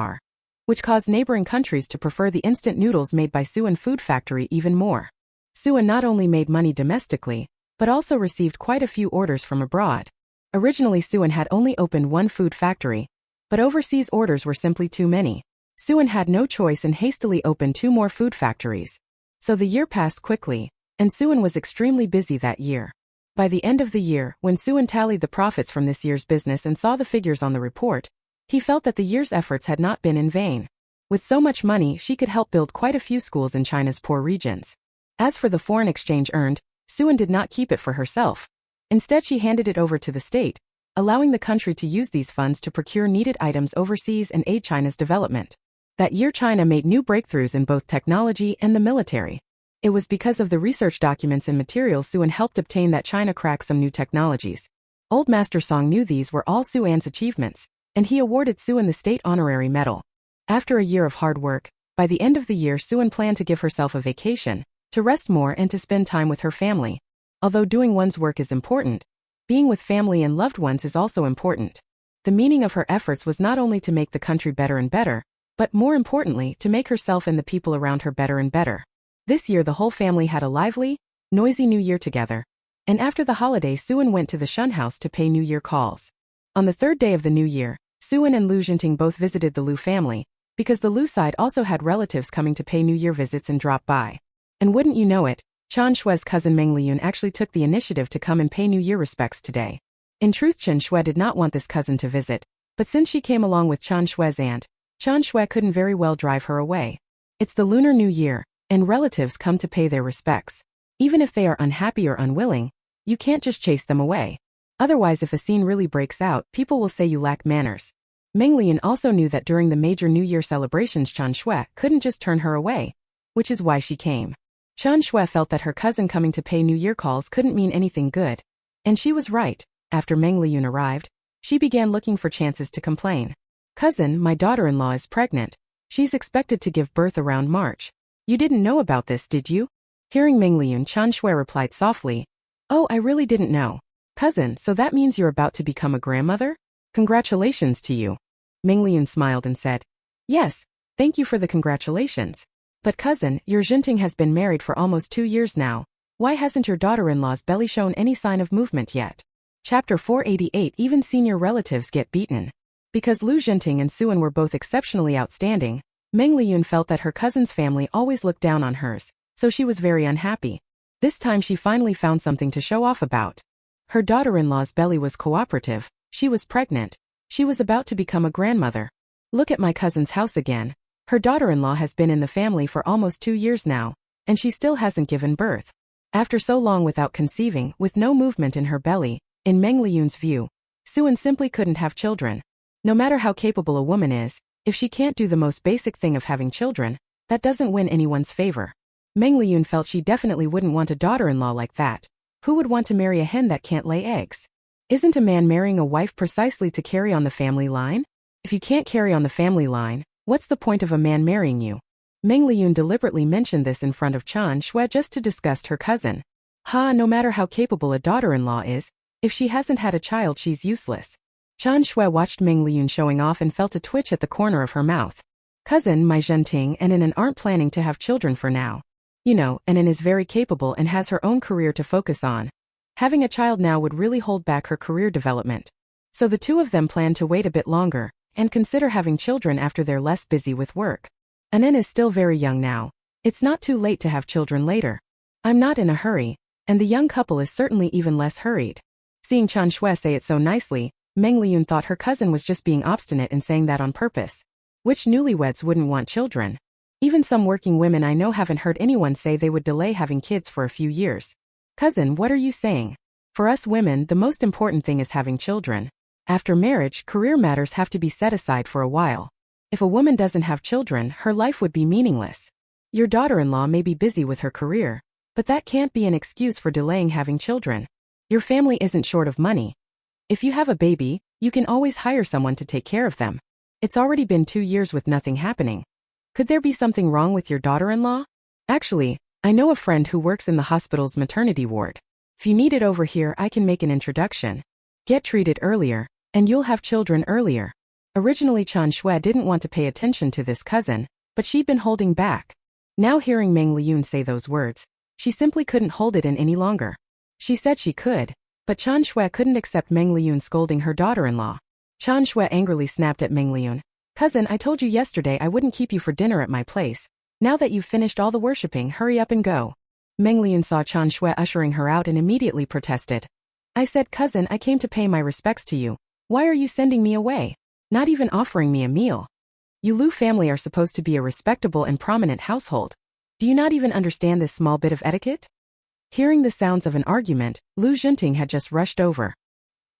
which caused neighboring countries to prefer the instant noodles made by Suan Food Factory even more. Suan not only made money domestically, but also received quite a few orders from abroad. Originally Suan had only opened one food factory, but overseas orders were simply too many. Suan had no choice and hastily opened 2 more food factories. So the year passed quickly, and Suan was extremely busy that year. By the end of the year, when Suan tallied the profits from this year's business and saw the figures on the report, he felt that the year's efforts had not been in vain. With so much money, she could help build quite a few schools in China's poor regions. As for the foreign exchange earned, Suan did not keep it for herself. Instead, she handed it over to the state, allowing the country to use these funds to procure needed items overseas and aid China's development. That year China made new breakthroughs in both technology and the military. It was because of the research documents and materials Suan helped obtain that China cracked some new technologies. Old Master Song knew these were all Suan's achievements, and he awarded Suan the state honorary medal. After a year of hard work, by the end of the year Suan planned to give herself a vacation, to rest more and to spend time with her family. Although doing one's work is important, being with family and loved ones is also important. The meaning of her efforts was not only to make the country better and better, but more importantly, to make herself and the people around her better and better. This year the whole family had a lively, noisy New Year together. And after the holiday Suan went to the Shun house to pay New Year calls. On the 3rd day of the New Year, Suan and Lu Jinting both visited the Lu family, because the Lu side also had relatives coming to pay New Year visits and drop by. And wouldn't you know it, Chen Shue's cousin Meng Liyun actually took the initiative to come and pay New Year respects today. In truth, Chen Shue did not want this cousin to visit, but since she came along with Chen Shue's aunt, Chen Shue couldn't very well drive her away. It's the Lunar New Year, and relatives come to pay their respects. Even if they are unhappy or unwilling, you can't just chase them away. Otherwise, if a scene really breaks out, people will say you lack manners. Meng Liyun also knew that during the major New Year celebrations Chen Shue couldn't just turn her away, which is why she came. Chen Shue felt that her cousin coming to pay New Year calls couldn't mean anything good. And she was right. After Meng Liyun arrived, she began looking for chances to complain. Cousin, my daughter-in-law is pregnant. She's expected to give birth around March. You didn't know about this, did you? Hearing Meng Liyun, Chen Shue replied softly. Oh, I really didn't know. Cousin, so that means you're about to become a grandmother? Congratulations to you. Meng Liyun smiled and said. Yes, thank you for the congratulations. But cousin, your Jinting has been married for almost 2 years now. Why hasn't your daughter-in-law's belly shown any sign of movement yet? Chapter 488. Even senior relatives get beaten. Because Lu Jinting and Suan were both exceptionally outstanding, Meng Liyun felt that her cousin's family always looked down on hers, so she was very unhappy. This time she finally found something to show off about. Her daughter-in-law's belly was cooperative, she was pregnant. She was about to become a grandmother. Look at my cousin's house again. Her daughter-in-law has been in the family for almost 2 years now, and she still hasn't given birth. After so long without conceiving, with no movement in her belly, in Meng Liyun's view, Suan simply couldn't have children. No matter how capable a woman is, if she can't do the most basic thing of having children, that doesn't win anyone's favor. Meng Liyun felt she definitely wouldn't want a daughter-in-law like that. Who would want to marry a hen that can't lay eggs? Isn't a man marrying a wife precisely to carry on the family line? If you can't carry on the family line, what's the point of a man marrying you? Meng Liyun deliberately mentioned this in front of Chan Shui just to disgust her cousin. No matter how capable a daughter-in-law is, if she hasn't had a child she's useless. Chan Shui watched Meng Liyun showing off and felt a twitch at the corner of her mouth. Cousin my Zhenting and Anan aren't planning to have children for now. You know, Anan is very capable and has her own career to focus on. Having a child now would really hold back her career development. So the two of them plan to wait a bit longer, and consider having children after they're less busy with work. Anan is still very young now. It's not too late to have children later. I'm not in a hurry, and the young couple is certainly even less hurried. Seeing Chan Shui say it so nicely, Meng Liyun thought her cousin was just being obstinate and saying that on purpose. Which newlyweds wouldn't want children? Even some working women I know haven't heard anyone say they would delay having kids for a few years. Cousin, what are you saying? For us women, the most important thing is having children. After marriage, career matters have to be set aside for a while. If a woman doesn't have children, her life would be meaningless. Your daughter-in-law may be busy with her career, but that can't be an excuse for delaying having children. Your family isn't short of money. If you have a baby, you can always hire someone to take care of them. It's already been 2 years with nothing happening. Could there be something wrong with your daughter-in-law? Actually, I know a friend who works in the hospital's maternity ward. If you need it over here, I can make an introduction. Get treated earlier, and you'll have children earlier. Originally Chan Shui didn't want to pay attention to this cousin, but she'd been holding back. Now hearing Meng Liyun say those words, she simply couldn't hold it in any longer. She said she could, but Chan Shui couldn't accept Meng Liyun scolding her daughter-in-law. Chan Shui angrily snapped at Meng Liyun. Cousin, I told you yesterday I wouldn't keep you for dinner at my place. Now that you've finished all the worshipping, hurry up and go. Meng Liyun saw Chan Shui ushering her out and immediately protested. I said, cousin, I came to pay my respects to you. Why are you sending me away? Not even offering me a meal. You Lu family are supposed to be a respectable and prominent household. Do you not even understand this small bit of etiquette? Hearing the sounds of an argument, Lu Jinting had just rushed over.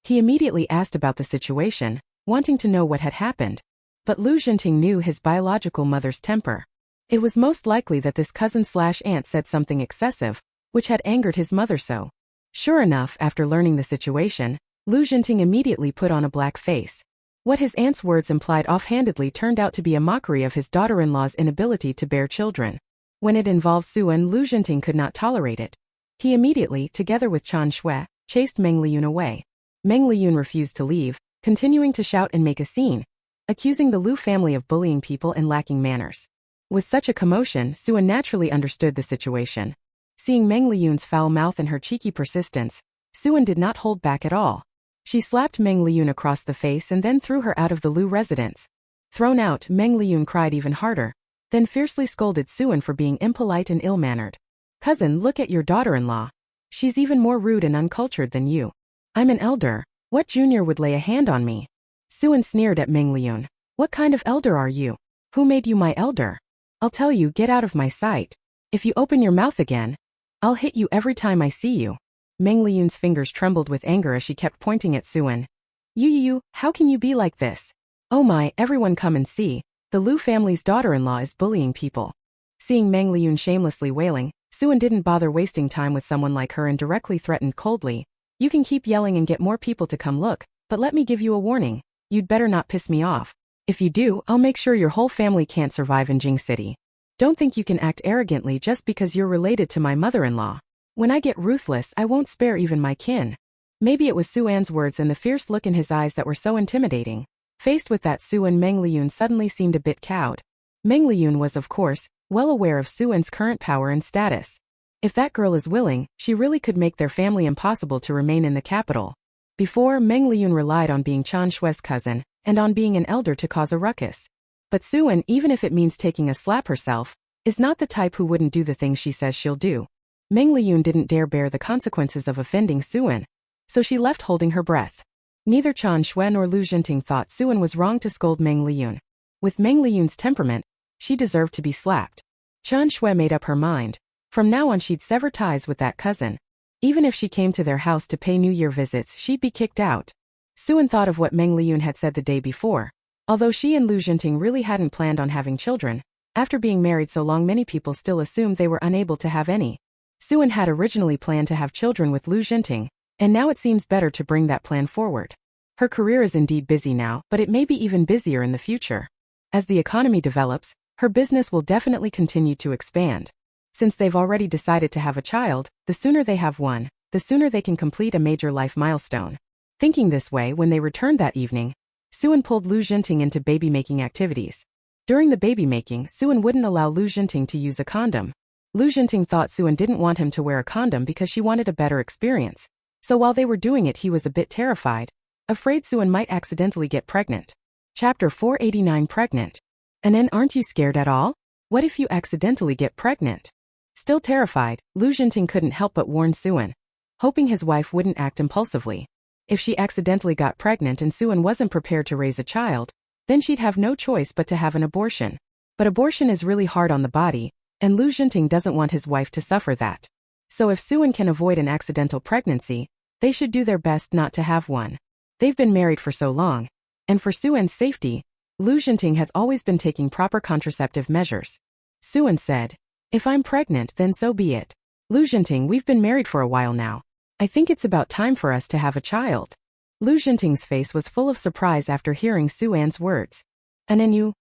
He immediately asked about the situation, wanting to know what had happened. But Lu Jinting knew his biological mother's temper. It was most likely that this cousin/aunt said something excessive, which had angered his mother so. Sure enough, after learning the situation, Lu Jinting immediately put on a black face. What his aunt's words implied offhandedly turned out to be a mockery of his daughter-in-law's inability to bear children. When it involved Suan, Lu Jinting could not tolerate it. He immediately, together with Chan Shui, chased Meng Liyun away. Meng Liyun refused to leave, continuing to shout and make a scene, accusing the Lu family of bullying people and lacking manners. With such a commotion, Suan naturally understood the situation. Seeing Meng Liyun's foul mouth and her cheeky persistence, Suan did not hold back at all. She slapped Meng Liyun across the face and then threw her out of the Lu residence. Thrown out, Meng Liyun cried even harder, then fiercely scolded Suan for being impolite and ill-mannered. Cousin, look at your daughter-in-law. She's even more rude and uncultured than you. I'm an elder. What junior would lay a hand on me? Suan sneered at Meng Liyun. What kind of elder are you? Who made you my elder? I'll tell you, get out of my sight. If you open your mouth again, I'll hit you every time I see you. Meng Liyun's fingers trembled with anger as she kept pointing at Suan. You, how can you be like this? Oh my, everyone come and see. The Lu family's daughter-in-law is bullying people. Seeing Meng Liyun shamelessly wailing, Suan didn't bother wasting time with someone like her and directly threatened coldly. You can keep yelling and get more people to come look, but let me give you a warning. You'd better not piss me off. If you do, I'll make sure your whole family can't survive in Jing City. Don't think you can act arrogantly just because you're related to my mother-in-law. When I get ruthless, I won't spare even my kin. Maybe it was Suan's words and the fierce look in his eyes that were so intimidating. Faced with that, Suan Meng Liyun suddenly seemed a bit cowed. Meng Liyun was, of course, well aware of Suan's current power and status. If that girl is willing, she really could make their family impossible to remain in the capital. Before, Meng Liyun relied on being Chan Shui's cousin, and on being an elder to cause a ruckus. But Suan, even if it means taking a slap herself, is not the type who wouldn't do the things she says she'll do. Meng Liyun didn't dare bear the consequences of offending Suan, so she left holding her breath. Neither Chen Shui nor Lu Jinting thought Suan was wrong to scold Meng Liyun. With Meng Liyun's temperament, she deserved to be slapped. Chen Shui made up her mind. From now on she'd sever ties with that cousin. Even if she came to their house to pay New Year visits, she'd be kicked out. Suan thought of what Meng Liyun had said the day before. Although she and Lu Jinting really hadn't planned on having children, after being married so long many people still assumed they were unable to have any. Suan had originally planned to have children with Lu Jinting, and now it seems better to bring that plan forward. Her career is indeed busy now, but it may be even busier in the future. As the economy develops, her business will definitely continue to expand. Since they've already decided to have a child, the sooner they have one, the sooner they can complete a major life milestone. Thinking this way, when they returned that evening, Suan pulled Lu Jinting into baby-making activities. During the baby-making, Suan wouldn't allow Lu Jinting to use a condom. Lu Jinting thought Suan didn't want him to wear a condom because she wanted a better experience. So while they were doing it, he was a bit terrified, afraid Suan might accidentally get pregnant. Chapter 489 Pregnant. And then aren't you scared at all? What if you accidentally get pregnant? Still terrified, Lu Jinting couldn't help but warn Suan, hoping his wife wouldn't act impulsively. If she accidentally got pregnant and Suan wasn't prepared to raise a child, then she'd have no choice but to have an abortion. But abortion is really hard on the body, and Lu Jinting doesn't want his wife to suffer that. So if Suan can avoid an accidental pregnancy, they should do their best not to have one. They've been married for so long, and for Suan's safety, Lu Jinting has always been taking proper contraceptive measures. Suan said, "If I'm pregnant, then so be it. Lu Jinting, we've been married for a while now. I think it's about time for us to have a child." Lu Jinting's face was full of surprise after hearing Suan's words. "And then you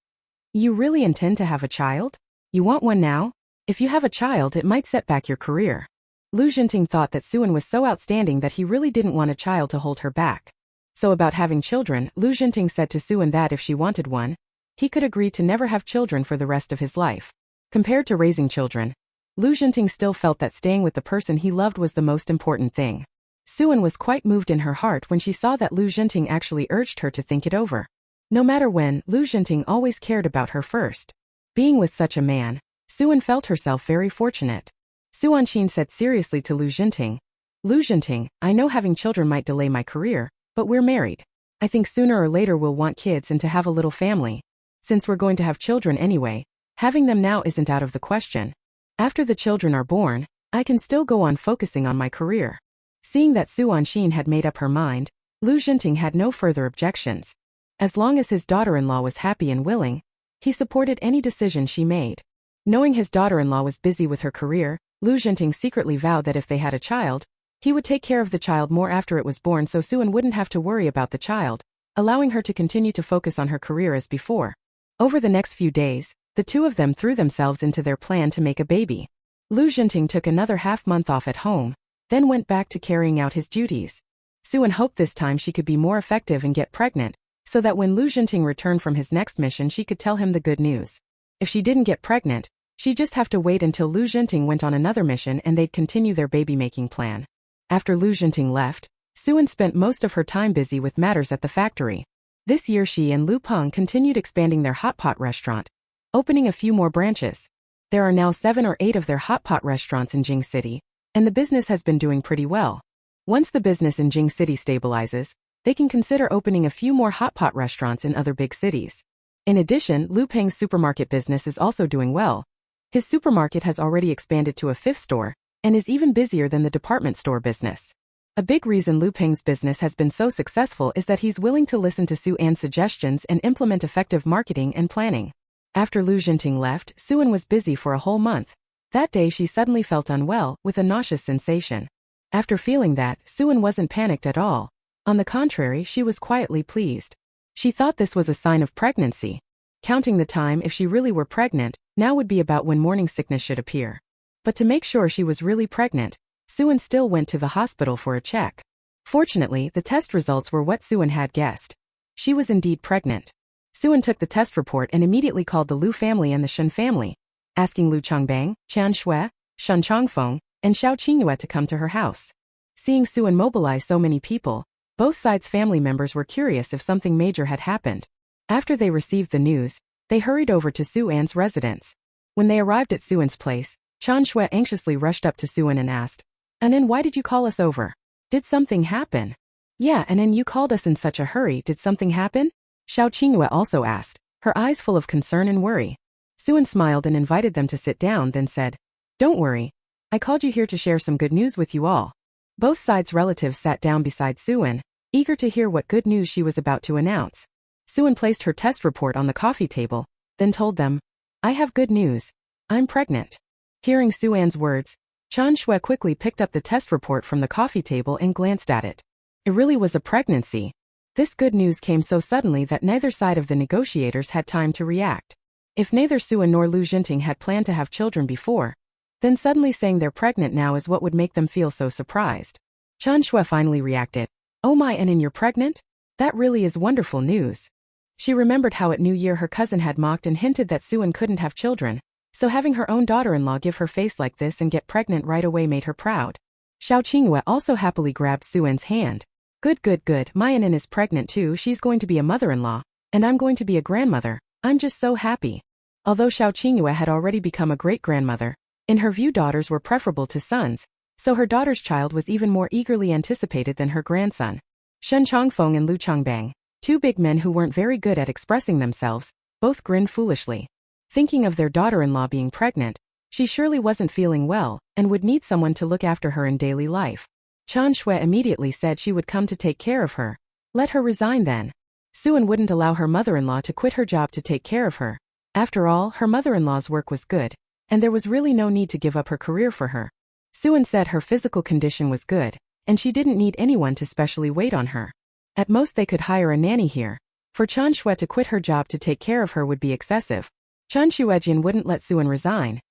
really intend to have a child? You want one now? If you have a child, it might set back your career." Lu Jinting thought that Suan was so outstanding that he really didn't want a child to hold her back. So about having children, Lu Jinting said to Suan that if she wanted one, he could agree to never have children for the rest of his life. Compared to raising children, Lu Jinting still felt that staying with the person he loved was the most important thing. Suan was quite moved in her heart when she saw that Lu Jinting actually urged her to think it over. No matter when, Lu Jinting always cared about her first. Being with such a man, Suan felt herself very fortunate. Suan Qin said seriously to Lu Jinting, "Lu Jinting, I know having children might delay my career, but we're married. I think sooner or later we'll want kids and to have a little family. Since we're going to have children anyway, having them now isn't out of the question. After the children are born, I can still go on focusing on my career." Seeing that Suan Qin had made up her mind, Lu Jinting had no further objections. As long as his daughter-in-law was happy and willing, he supported any decision she made. Knowing his daughter-in-law was busy with her career, Lu Jinting secretly vowed that if they had a child, he would take care of the child more after it was born so Suan wouldn't have to worry about the child, allowing her to continue to focus on her career as before. Over the next few days, the two of them threw themselves into their plan to make a baby. Lu Jinting took another half-month off at home, then went back to carrying out his duties. Suan hoped this time she could be more effective and get pregnant, so that when Lu Jinting returned from his next mission she could tell him the good news. If she didn't get pregnant, she'd just have to wait until Lu Jinting went on another mission and they'd continue their baby-making plan. After Lu Jinting left, Suan spent most of her time busy with matters at the factory. This year she and Lu Peng continued expanding their hot pot restaurant, opening a few more branches. There are now 7 or 8 of their hot pot restaurants in Jing City, and the business has been doing pretty well. Once the business in Jing City stabilizes, they can consider opening a few more hot pot restaurants in other big cities. In addition, Lu Peng's supermarket business is also doing well. His supermarket has already expanded to a 5th store, and is even busier than the department store business. A big reason Lu Peng's business has been so successful is that he's willing to listen to Suan's suggestions and implement effective marketing and planning. After Lu Jinting left, Suan was busy for a whole month. That day she suddenly felt unwell, with a nauseous sensation. After feeling that, Suan wasn't panicked at all. On the contrary, she was quietly pleased. She thought this was a sign of pregnancy. Counting the time if she really were pregnant, now would be about when morning sickness should appear. But to make sure she was really pregnant, Suan still went to the hospital for a check. Fortunately, the test results were what Suan had guessed. She was indeed pregnant. Suan took the test report and immediately called the Lu family and the Shen family, asking Lu Chongbang, Qian Shui, Shen Chongfeng, and Xiao Qingyue to come to her house. Seeing Suan mobilize so many people, Both sides' family members were curious if something major had happened. After they received the news, they hurried over to Soo-an's residence. When they arrived at Soo-an's place, Chan-shwe anxiously rushed up to Soo-an and asked, "Anin, why did you call us over? Did something happen?" "Yeah, Anin, you called us in such a hurry, did something happen?" Xiao Qingyue also asked, her eyes full of concern and worry. Soo-an smiled and invited them to sit down, then said, "Don't worry. I called you here to share some good news with you all." Both sides' relatives sat down beside Soo-an, eager to hear what good news she was about to announce. Soo-an placed her test report on the coffee table, then told them, "I have good news. I'm pregnant." Hearing Soo-an's words, Chan-shwe quickly picked up the test report from the coffee table and glanced at it. It really was a pregnancy. This good news came so suddenly that neither side of the negotiators had time to react. If neither Soo-an nor Lu Jinting had planned to have children before, then suddenly saying they're pregnant now is what would make them feel so surprised. Chan-shwe finally reacted, "Oh my, and you're pregnant? That really is wonderful news." She remembered how at New Year her cousin had mocked and hinted that Soo-an couldn't have children, so having her own daughter-in-law give her face like this and get pregnant right away made her proud. Xiao Qingyue also happily grabbed Soo-an's hand. Good, good, good, my Anin is pregnant too, she's going to be a mother-in-law, and I'm going to be a grandmother, I'm just so happy. Although Xiao Qingyue had already become a great-grandmother, in her view daughters were preferable to sons, so her daughter's child was even more eagerly anticipated than her grandson. Shen Chongfeng and Lu Chongbang, two big men who weren't very good at expressing themselves, both grinned foolishly. Thinking of their daughter-in-law being pregnant, she surely wasn't feeling well, and would need someone to look after her in daily life. Chan-shwe immediately said she would come to take care of her. Let her resign then. Soo-an wouldn't allow her mother-in-law to quit her job to take care of her. After all, her mother-in-law's work was good, and there was really no need to give up her career for her. Soo-an said her physical condition was good, and she didn't need anyone to specially wait on her. At most they could hire a nanny here. For Chan-shwe to quit her job to take care of her would be excessive. Chan Shuejin wouldn't let Soo-an resign.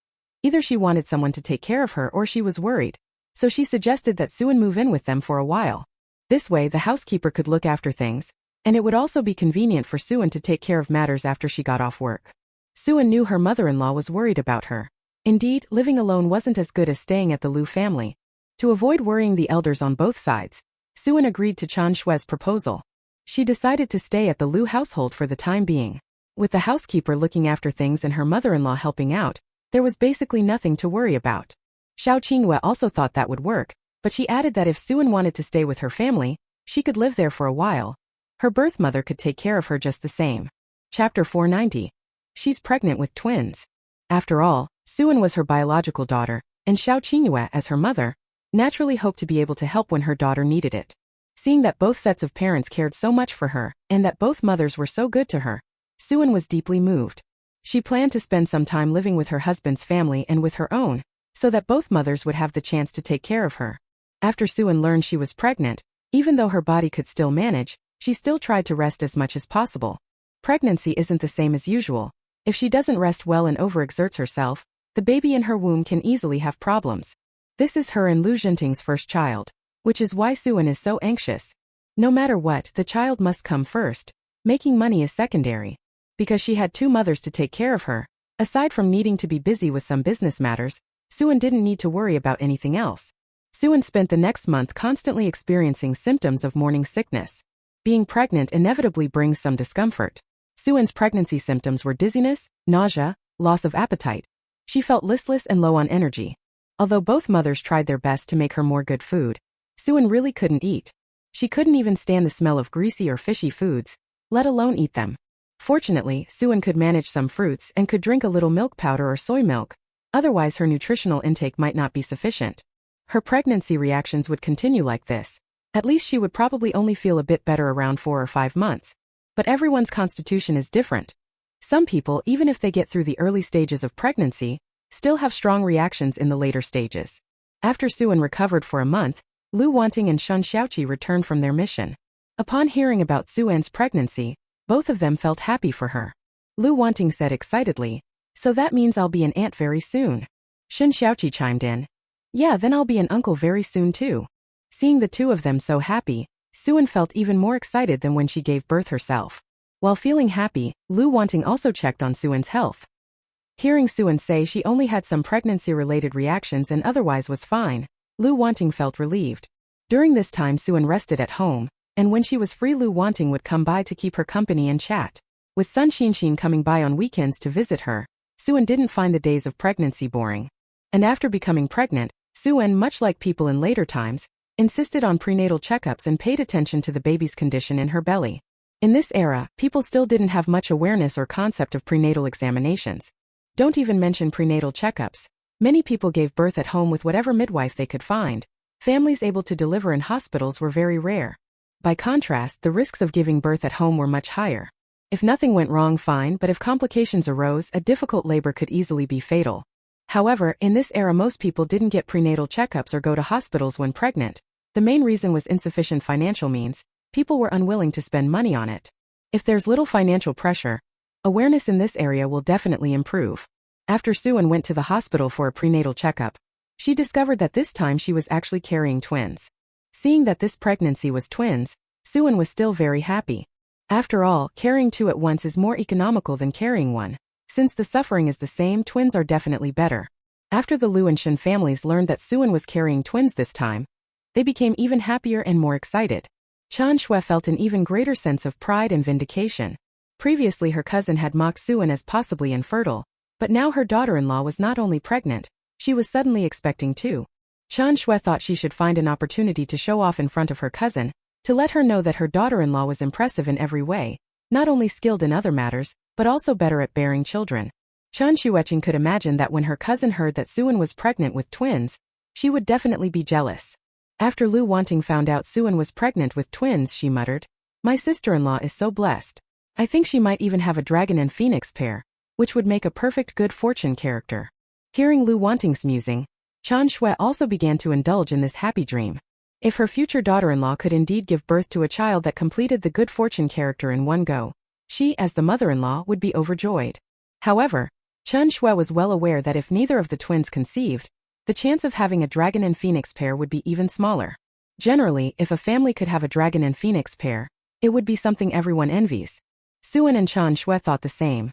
Either she wanted someone to take care of her or she was worried, so she suggested that Soo-an move in with them for a while. This way the housekeeper could look after things, and it would also be convenient for Soo-an to take care of matters after she got off work. Soo-an knew her mother-in-law was worried about her. Indeed, living alone wasn't as good as staying at the Lu family. To avoid worrying the elders on both sides, Soo-an agreed to Chan-shwe's proposal. She decided to stay at the Lu household for the time being. With the housekeeper looking after things and her mother-in-law helping out, there was basically nothing to worry about. Xiao Qingyue also thought that would work, but she added that if Soo-an wanted to stay with her family, she could live there for a while. Her birth mother could take care of her just the same. Chapter 490. She's pregnant with twins. After all, Soo-an was her biological daughter, and Xiao Qingyue, as her mother, naturally hoped to be able to help when her daughter needed it. Seeing that both sets of parents cared so much for her, and that both mothers were so good to her, Soo-an was deeply moved. She planned to spend some time living with her husband's family and with her own, so that both mothers would have the chance to take care of her. After Soo-an learned she was pregnant, even though her body could still manage, she still tried to rest as much as possible. Pregnancy isn't the same as usual. If she doesn't rest well and overexerts herself, the baby in her womb can easily have problems. This is her and Lu Jinting's first child, which is why Soo-an is so anxious. No matter what, the child must come first. Making money is secondary. Because she had two mothers to take care of her, aside from needing to be busy with some business matters, Soo-an didn't need to worry about anything else. Soo-an spent the next month constantly experiencing symptoms of morning sickness. Being pregnant inevitably brings some discomfort. Soo-an's pregnancy symptoms were dizziness, nausea, loss of appetite. She felt listless and low on energy. Although both mothers tried their best to make her more good food, Soo-an really couldn't eat. She couldn't even stand the smell of greasy or fishy foods, let alone eat them. Fortunately, Soo-an could manage some fruits and could drink a little milk powder or soy milk, otherwise her nutritional intake might not be sufficient. Her pregnancy reactions would continue like this. At least she would probably only feel a bit better around 4 or 5 months. But everyone's constitution is different. Some people, even if they get through the early stages of pregnancy, still have strong reactions in the later stages. After Soo-an recovered for a month, Lu Wanting and Shun Xiaoqi returned from their mission. Upon hearing about Soo-an's pregnancy, both of them felt happy for her. Lu Wanting said excitedly, "So that means I'll be an aunt very soon." Shun Xiaoqi chimed in, "Yeah, then I'll be an uncle very soon too." Seeing the two of them so happy, Soo-an felt even more excited than when she gave birth herself. While feeling happy, Lu Wanting also checked on Soo-an's health. Hearing Soo-an say she only had some pregnancy-related reactions and otherwise was fine, Lu Wanting felt relieved. During this time Soo-an rested at home, and when she was free Lu Wanting would come by to keep her company and chat. With Sun Xinshin coming by on weekends to visit her, Suan didn't find the days of pregnancy boring. And after becoming pregnant, Suan, much like people in later times, insisted on prenatal checkups and paid attention to the baby's condition in her belly. In this era, people still didn't have much awareness or concept of prenatal examinations. Don't even mention prenatal checkups. Many people gave birth at home with whatever midwife they could find. Families able to deliver in hospitals were very rare. By contrast, the risks of giving birth at home were much higher. If nothing went wrong, fine, but if complications arose, a difficult labor could easily be fatal. However, in this era most people didn't get prenatal checkups or go to hospitals when pregnant. The main reason was insufficient financial means. People were unwilling to spend money on it. If there's little financial pressure, awareness in this area will definitely improve. After Suan went to the hospital for a prenatal checkup, she discovered that this time she was actually carrying twins. Seeing that this pregnancy was twins, Suan was still very happy. After all, carrying two at once is more economical than carrying one. Since the suffering is the same, twins are definitely better. After the Lu and Shen families learned that Suan was carrying twins this time, they became even happier and more excited. Chan Shui felt an even greater sense of pride and vindication. Previously her cousin had mocked Suan as possibly infertile, but now her daughter-in-law was not only pregnant, she was suddenly expecting too. Chan Shui thought she should find an opportunity to show off in front of her cousin, to let her know that her daughter-in-law was impressive in every way, not only skilled in other matters, but also better at bearing children. Chan Shueching could imagine that when her cousin heard that Suan was pregnant with twins, she would definitely be jealous. After Lu Wanting found out Suan was pregnant with twins, she muttered, "My sister-in-law is so blessed. I think she might even have a dragon and phoenix pair, which would make a perfect good fortune character." Hearing Lu Wanting's musing, Chan Shui also began to indulge in this happy dream. If her future daughter-in-law could indeed give birth to a child that completed the good fortune character in one go, she, as the mother-in-law, would be overjoyed. However, Chan Shui was well aware that if neither of the twins conceived, the chance of having a dragon and phoenix pair would be even smaller. Generally, if a family could have a dragon and phoenix pair, it would be something everyone envies. Suan and Chan Shui thought the same.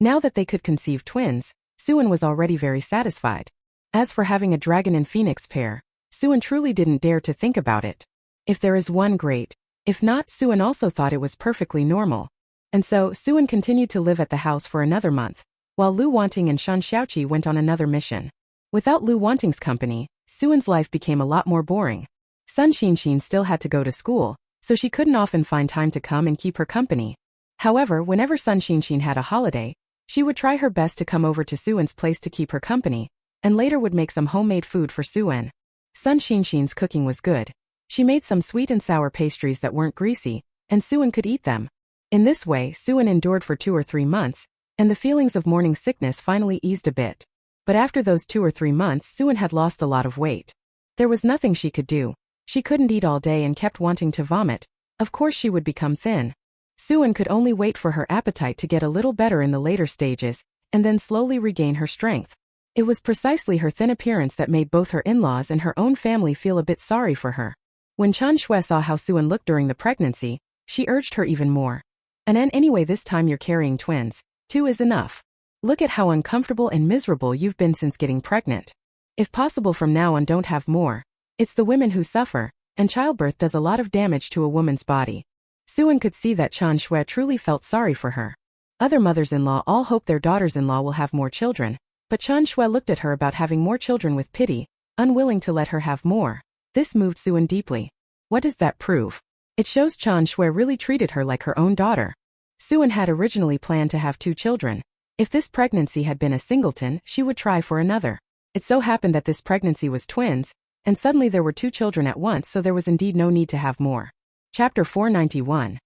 Now that they could conceive twins, Suan was already very satisfied. As for having a dragon and phoenix pair, Suan truly didn't dare to think about it. If there is one, great. If not, Suan also thought it was perfectly normal. And so, Suan continued to live at the house for another month, while Lu Wanting and Shan Xiaoqi went on another mission. Without Lu Wanting's company, Suan's life became a lot more boring. Sun Xinshin still had to go to school, so she couldn't often find time to come and keep her company. However, whenever Sun Xinshin had a holiday, she would try her best to come over to Suan's place to keep her company, and later would make some homemade food for Suan. Sun Xinshin's cooking was good. She made some sweet and sour pastries that weren't greasy, and Suan could eat them. In this way, Suan endured for 2 or 3 months, and the feelings of morning sickness finally eased a bit. But after those 2 or 3 months, Suan had lost a lot of weight. There was nothing she could do. She couldn't eat all day and kept wanting to vomit. Of course she would become thin. Suan could only wait for her appetite to get a little better in the later stages, and then slowly regain her strength. It was precisely her thin appearance that made both her in-laws and her own family feel a bit sorry for her. When Chan Shui saw how Suan looked during the pregnancy, she urged her even more. "And anyway, this time you're carrying twins. 2 is enough. Look at how uncomfortable and miserable you've been since getting pregnant. If possible from now on don't have more. It's the women who suffer, and childbirth does a lot of damage to a woman's body." Suan could see that Chan Shui truly felt sorry for her. Other mothers-in-law all hope their daughters-in-law will have more children, but Chan Shui looked at her about having more children with pity, unwilling to let her have more. This moved Suan deeply. What does that prove? It shows Chan Shui really treated her like her own daughter. Suan had originally planned to have 2 children. If this pregnancy had been a singleton, she would try for another. It so happened that this pregnancy was twins, and suddenly there were 2 children at once, so there was indeed no need to have more. Chapter 491.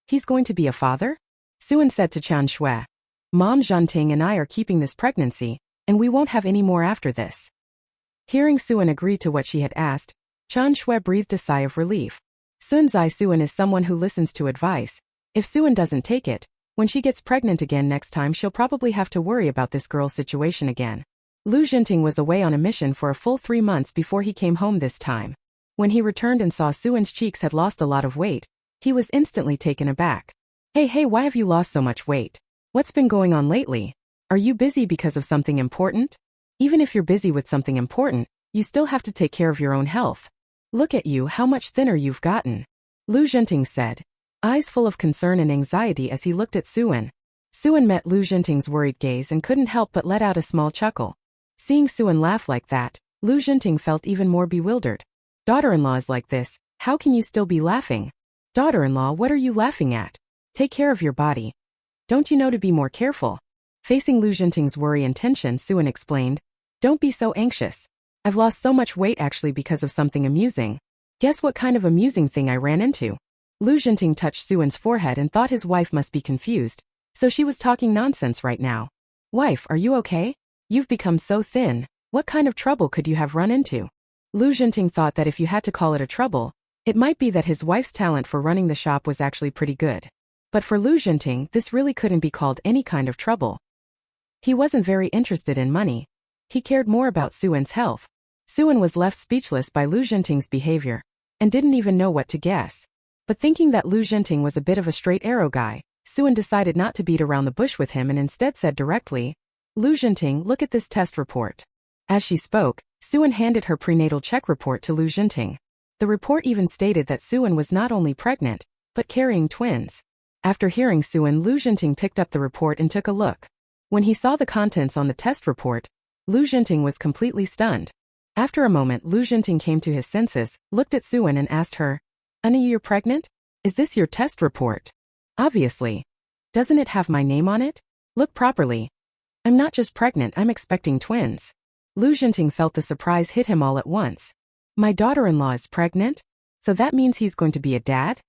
He's going to be a father? Suan said to Chan Shui. Mom Zhanting and I are keeping this pregnancy, and we won't have any more after this. Hearing Suan agree to what she had asked, Chan Shui breathed a sigh of relief. Sun Zai Suan is someone who listens to advice. If Suan doesn't take it, when she gets pregnant again next time she'll probably have to worry about this girl's situation again. Lu Zhanting was away on a mission for a full 3 months before he came home this time. When he returned and saw Suan's cheeks had lost a lot of weight, he was instantly taken aback. Hey, why have you lost so much weight? What's been going on lately? Are you busy because of something important? Even if you're busy with something important, you still have to take care of your own health. Look at you, how much thinner you've gotten. Lu Zhenting said, eyes full of concern and anxiety as he looked at Suan. Suan met Lu Zhenting's worried gaze and couldn't help but let out a small chuckle. Seeing Suan laugh like that, Lu Zhenting felt even more bewildered. Daughter-in-law is like this, how can you still be laughing? Daughter-in-law, what are you laughing at? Take care of your body. Don't you know to be more careful? Facing Lu Zhenting's worry and tension, Suan explained, don't be so anxious. I've lost so much weight actually because of something amusing. Guess what kind of amusing thing I ran into? Lu Zhenting touched Suan's forehead and thought his wife must be confused, so she was talking nonsense right now. Wife, are you okay? You've become so thin. What kind of trouble could you have run into? Lu Zhenting thought that if you had to call it a trouble, it might be that his wife's talent for running the shop was actually pretty good. But for Lu Zhenting, this really couldn't be called any kind of trouble. He wasn't very interested in money. He cared more about Suan's health. Suan was left speechless by Lu Zhenting's behavior, and didn't even know what to guess. But thinking that Lu Zhenting was a bit of a straight arrow guy, Suan decided not to beat around the bush with him and instead said directly, Lu Zhenting, look at this test report. As she spoke, Suan handed her prenatal check report to Lu Zhenting. The report even stated that Suan was not only pregnant, but carrying twins. After hearing Suan, Lu Zhenting picked up the report and took a look. When he saw the contents on the test report, Lu Zhenting was completely stunned. After a moment, Lu Zhenting came to his senses, looked at Suan and asked her, Annie, you're pregnant? Is this your test report? Obviously. Doesn't it have my name on it? Look properly. I'm not just pregnant, I'm expecting twins. Lu Zhenting felt the surprise hit him all at once. My daughter-in-law is pregnant? So that means he's going to be a dad?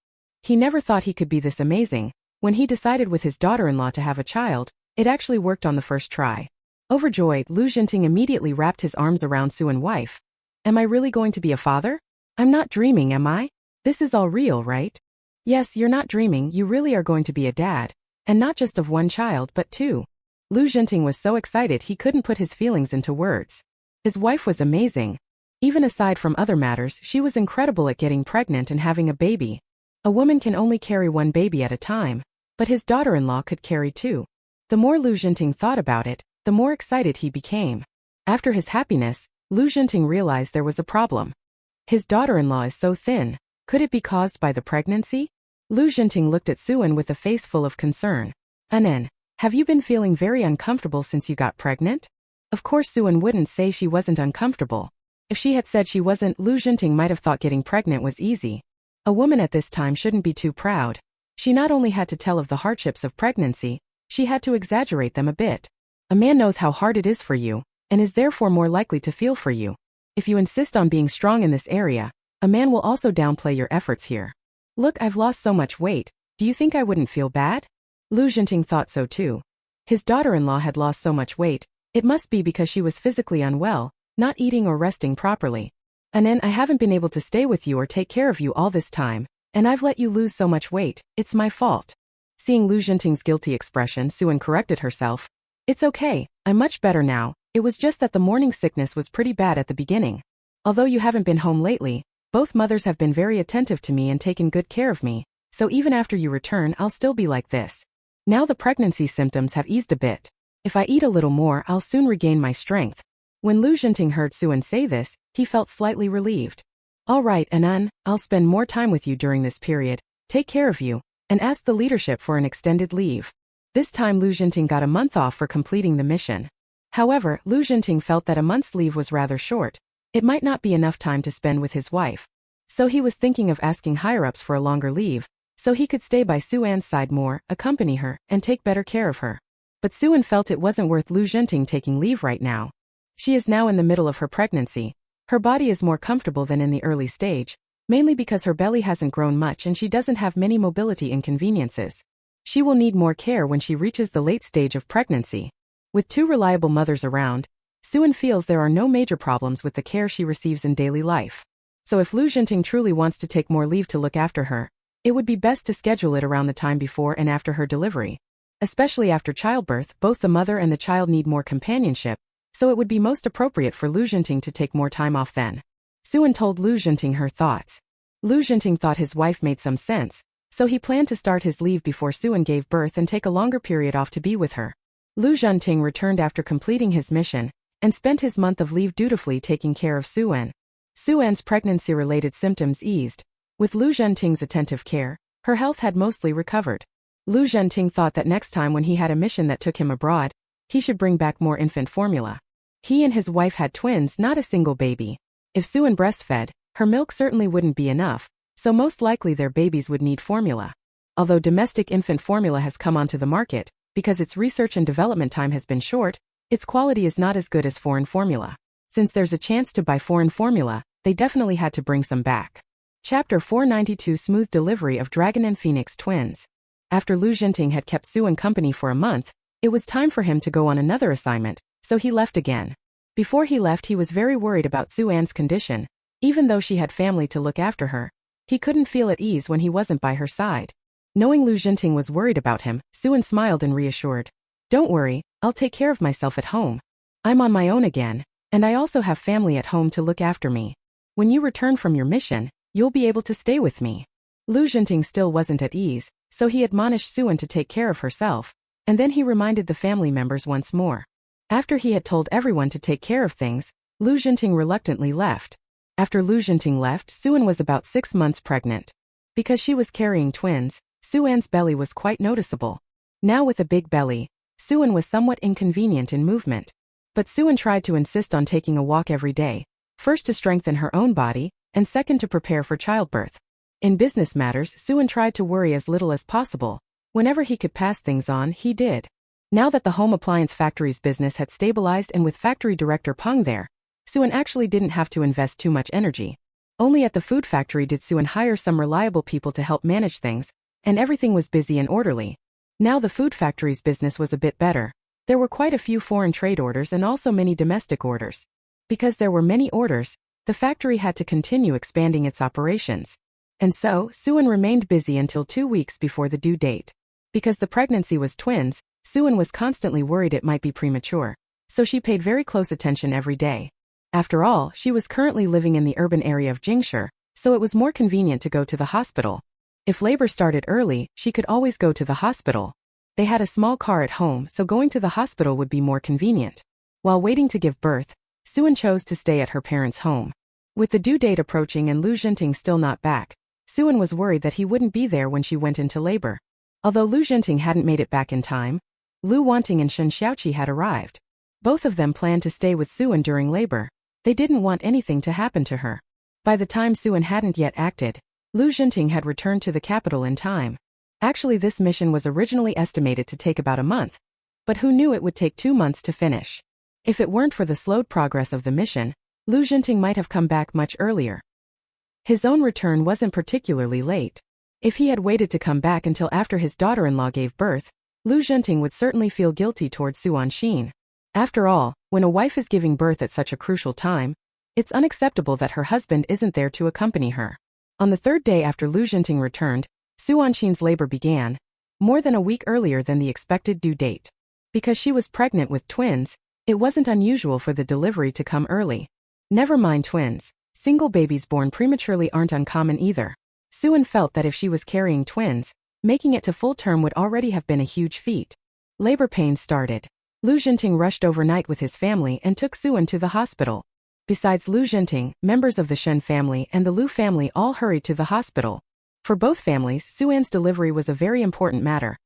He never thought he could be this amazing. When he decided with his daughter-in-law to have a child, it actually worked on the first try. Overjoyed, Lu Zhenting immediately wrapped his arms around Suan's wife. Am I really going to be a father? I'm not dreaming, am I? This is all real, right? Yes, you're not dreaming, you really are going to be a dad. And not just of one child, but two. Lu Zhenting was so excited he couldn't put his feelings into words. His wife was amazing. Even aside from other matters, she was incredible at getting pregnant and having a baby. A woman can only carry one baby at a time, but his daughter-in-law could carry two. The more Lu Zhenting thought about it, the more excited he became. After his happiness, Lu Zhenting realized there was a problem. His daughter-in-law is so thin. Could it be caused by the pregnancy? Lu Zhenting looked at Suan with a face full of concern. Anen, have you been feeling very uncomfortable since you got pregnant? Of course Suan wouldn't say she wasn't uncomfortable. If she had said she wasn't, Lu Zhenting might have thought getting pregnant was easy. A woman at this time shouldn't be too proud. She not only had to tell of the hardships of pregnancy, she had to exaggerate them a bit. A man knows how hard it is for you, and is therefore more likely to feel for you. If you insist on being strong in this area, a man will also downplay your efforts here. Look, I've lost so much weight, do you think I wouldn't feel bad? Lu Zhenting thought so too. His daughter-in-law had lost so much weight, it must be because she was physically unwell, not eating or resting properly. Anen, I haven't been able to stay with you or take care of you all this time, and I've let you lose so much weight, it's my fault. Seeing Lu Zhenting's guilty expression, Suan corrected herself. It's okay, I'm much better now, it was just that the morning sickness was pretty bad at the beginning. Although you haven't been home lately, both mothers have been very attentive to me and taken good care of me, so even after you return I'll still be like this. Now the pregnancy symptoms have eased a bit. If I eat a little more I'll soon regain my strength. When Lu Zhenting heard Suan say this, he felt slightly relieved. Alright, Anan, I'll spend more time with you during this period, take care of you, and ask the leadership for an extended leave. This time Lu Zhenting got a month off for completing the mission. However, Lu Zhenting felt that a month's leave was rather short. It might not be enough time to spend with his wife. So he was thinking of asking higher-ups for a longer leave, so he could stay by Suan's side more, accompany her, and take better care of her. But Suan felt it wasn't worth Lu Zhenting taking leave right now. She is now in the middle of her pregnancy. Her body is more comfortable than in the early stage, mainly because her belly hasn't grown much and she doesn't have many mobility inconveniences. She will need more care when she reaches the late stage of pregnancy. With two reliable mothers around, Suan feels there are no major problems with the care she receives in daily life. So if Lu Zhenting truly wants to take more leave to look after her, it would be best to schedule it around the time before and after her delivery. Especially after childbirth, both the mother and the child need more companionship, so it would be most appropriate for Lu Zhenting to take more time off then. Suan told Lu Zhenting her thoughts. Lu Zhenting thought his wife made some sense, so he planned to start his leave before Suan gave birth and take a longer period off to be with her. Lu Zhenting returned after completing his mission, and spent his month of leave dutifully taking care of Suan. Suan's pregnancy-related symptoms eased, With Lu Zhenting's attentive care, her health had mostly recovered. Lu Zhenting thought that next time when he had a mission that took him abroad, he should bring back more infant formula. He and his wife had twins, not a single baby. If Suen breastfed, her milk certainly wouldn't be enough, so most likely their babies would need formula. Although domestic infant formula has come onto the market, because its research and development time has been short, its quality is not as good as foreign formula. Since there's a chance to buy foreign formula, they definitely had to bring some back. Chapter 492 Smooth Delivery of Dragon and Phoenix Twins. After Lu Zhenting had kept Suen company for a month, it was time for him to go on another assignment, so he left again. Before he left, he was very worried about Suan's condition. Even though she had family to look after her, he couldn't feel at ease when he wasn't by her side. Knowing Lu Zhenting was worried about him, Suen smiled and reassured. "Don't worry, I'll take care of myself at home. I'm on my own again, and I also have family at home to look after me. When you return from your mission, you'll be able to stay with me." Lu Zhenting still wasn't at ease, so he admonished Suen to take care of herself, and then he reminded the family members once more. After he had told everyone to take care of things, Lu Zhenting reluctantly left. After Lu Zhenting left, Suen was about 6 months pregnant. Because she was carrying twins, Suan's belly was quite noticeable. Now with a big belly, Suen was somewhat inconvenient in movement. But Suen tried to insist on taking a walk every day, first to strengthen her own body, and second to prepare for childbirth. In business matters, Suen tried to worry as little as possible. Whenever he could pass things on, he did. Now that the home appliance factory's business had stabilized and with factory director Peng there, Suen actually didn't have to invest too much energy. Only at the food factory did Suen hire some reliable people to help manage things, and everything was busy and orderly. Now the food factory's business was a bit better. There were quite a few foreign trade orders and also many domestic orders. Because there were many orders, the factory had to continue expanding its operations. And so, Suen remained busy until 2 weeks before the due date. Because the pregnancy was twins, Suen was constantly worried it might be premature, so she paid very close attention every day. After all, she was currently living in the urban area of Jingshi, so it was more convenient to go to the hospital. If labor started early, she could always go to the hospital. They had a small car at home, so going to the hospital would be more convenient. While waiting to give birth, Suen chose to stay at her parents' home. With the due date approaching and Lu Zhenting still not back, Suen was worried that he wouldn't be there when she went into labor. Although Lu Zhenting hadn't made it back in time, Lu Wanting and Shen Xiaoqi had arrived. Both of them planned to stay with Suen during labor. They didn't want anything to happen to her. By the time Suen hadn't yet acted, Lu Zhenting had returned to the capital in time. Actually, this mission was originally estimated to take about a month, but who knew it would take 2 months to finish? If it weren't for the slowed progress of the mission, Lu Zhenting might have come back much earlier. His own return wasn't particularly late. If he had waited to come back until after his daughter-in-law gave birth, Lu Zhenting would certainly feel guilty towards Suan Xin. After all, when a wife is giving birth at such a crucial time, it's unacceptable that her husband isn't there to accompany her. On the 3rd day after Lu Zhenting returned, Suan Xin's labor began, more than a week earlier than the expected due date. Because she was pregnant with twins, it wasn't unusual for the delivery to come early. Never mind twins, single babies born prematurely aren't uncommon either. Suen felt that if she was carrying twins, making it to full term would already have been a huge feat. Labor pains started. Lu Zhenting rushed overnight with his family and took Suen to the hospital. Besides Lu Zhenting, members of the Shen family and the Lu family all hurried to the hospital. For both families, Suan's delivery was a very important matter.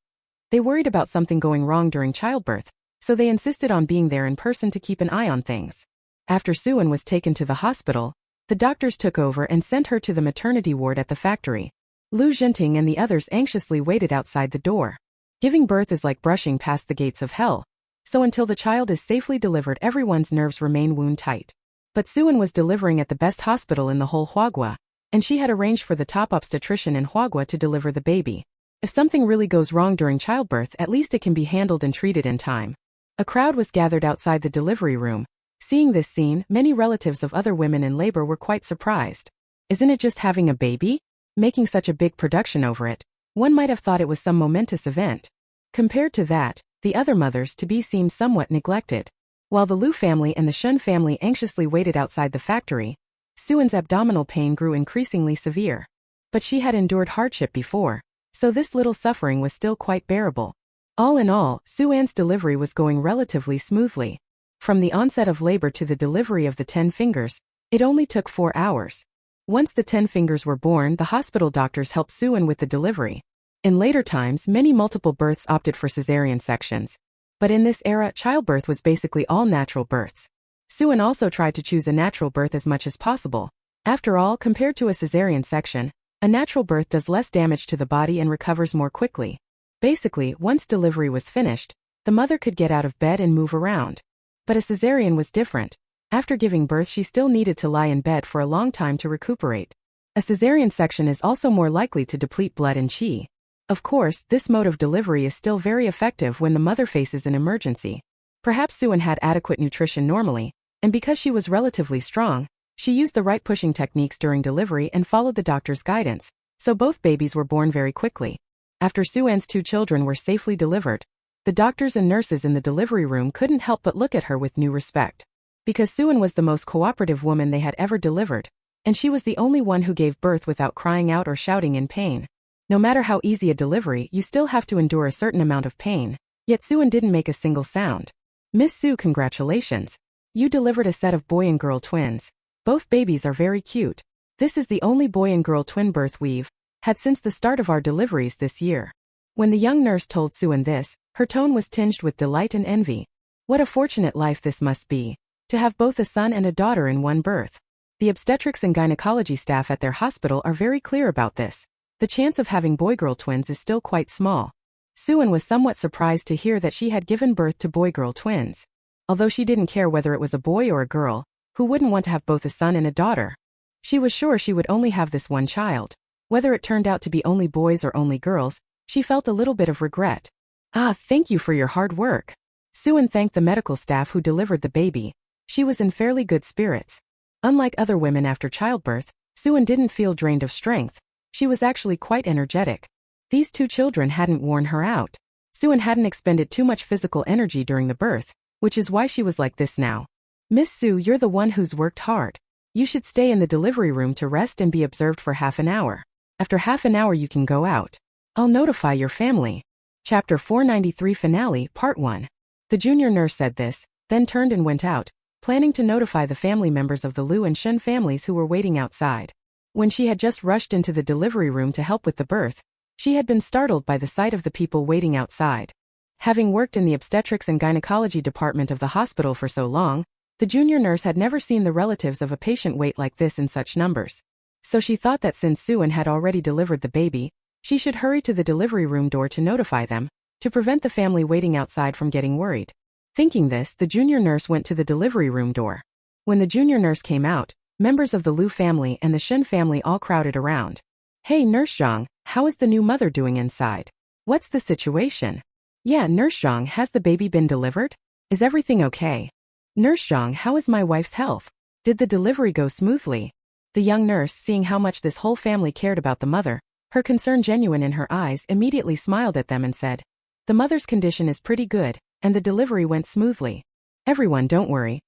They worried about something going wrong during childbirth, so they insisted on being there in person to keep an eye on things. After Suen was taken to the hospital, the doctors took over and sent her to the maternity ward at the factory. Lu Zhenting and the others anxiously waited outside the door. Giving birth is like brushing past the gates of hell, so until the child is safely delivered, everyone's nerves remain wound-tight. But Suen was delivering at the best hospital in the whole Huagua, and she had arranged for the top obstetrician in Huagua to deliver the baby. If something really goes wrong during childbirth, at least it can be handled and treated in time. A crowd was gathered outside the delivery room. Seeing this scene, many relatives of other women in labor were quite surprised. Isn't it just having a baby? Making such a big production over it, one might have thought it was some momentous event. Compared to that, the other mothers-to-be seemed somewhat neglected. While the Lu family and the Shen family anxiously waited outside the factory, Suan's abdominal pain grew increasingly severe. But she had endured hardship before, so this little suffering was still quite bearable. All in all, Suan's delivery was going relatively smoothly. From the onset of labor to the delivery of the 10 fingers, it only took 4 hours. Once the 10 fingers were born, the hospital doctors helped Suan with the delivery. In later times, many multiple births opted for cesarean sections. But in this era, childbirth was basically all natural births. Suan also tried to choose a natural birth as much as possible. After all, compared to a cesarean section, a natural birth does less damage to the body and recovers more quickly. Basically, once delivery was finished, the mother could get out of bed and move around. But a cesarean was different. After giving birth, she still needed to lie in bed for a long time to recuperate. A cesarean section is also more likely to deplete blood and qi. Of course, this mode of delivery is still very effective when the mother faces an emergency. Perhaps Suan had adequate nutrition normally, and because she was relatively strong, she used the right pushing techniques during delivery and followed the doctor's guidance, so both babies were born very quickly. After Suan's 2 children were safely delivered, the doctors and nurses in the delivery room couldn't help but look at her with new respect. Because Suan was the most cooperative woman they had ever delivered, and she was the only one who gave birth without crying out or shouting in pain. No matter how easy a delivery, you still have to endure a certain amount of pain, yet Suan didn't make a single sound. Miss Su, congratulations. You delivered a set of boy and girl twins. Both babies are very cute. This is the only boy and girl twin birth we've had since the start of our deliveries this year. When the young nurse told Suan this, her tone was tinged with delight and envy. What a fortunate life this must be, to have both a son and a daughter in one birth. The obstetrics and gynecology staff at their hospital are very clear about this. The chance of having boy-girl twins is still quite small. Suan was somewhat surprised to hear that she had given birth to boy-girl twins. Although she didn't care whether it was a boy or a girl, who wouldn't want to have both a son and a daughter? She was sure she would only have this one child. Whether it turned out to be only boys or only girls, she felt a little bit of regret. Thank you for your hard work. Suan thanked the medical staff who delivered the baby. She was in fairly good spirits. Unlike other women after childbirth, Suan didn't feel drained of strength. She was actually quite energetic. These 2 children hadn't worn her out. Suan hadn't expended too much physical energy during the birth, which is why she was like this now. Miss Su, you're the one who's worked hard. You should stay in the delivery room to rest and be observed for half an hour. After half an hour you can go out. I'll notify your family. Chapter 493 Finale, Part 1. The junior nurse said this, then turned and went out, planning to notify the family members of the Lu and Shen families who were waiting outside. When she had just rushed into the delivery room to help with the birth, she had been startled by the sight of the people waiting outside. Having worked in the obstetrics and gynecology department of the hospital for so long, the junior nurse had never seen the relatives of a patient wait like this in such numbers. So she thought that since Suan had already delivered the baby, she should hurry to the delivery room door to notify them, to prevent the family waiting outside from getting worried. Thinking this, the junior nurse went to the delivery room door. When the junior nurse came out, members of the Lu family and the Shen family all crowded around. Hey Nurse Zhang, how is the new mother doing inside? What's the situation? Yeah, Nurse Zhang, has the baby been delivered? Is everything okay? Nurse Zhang, how is my wife's health? Did the delivery go smoothly? The young nurse, seeing how much this whole family cared about the mother, her concern genuine in her eyes, immediately smiled at them and said, the mother's condition is pretty good, and the delivery went smoothly. Everyone, don't worry.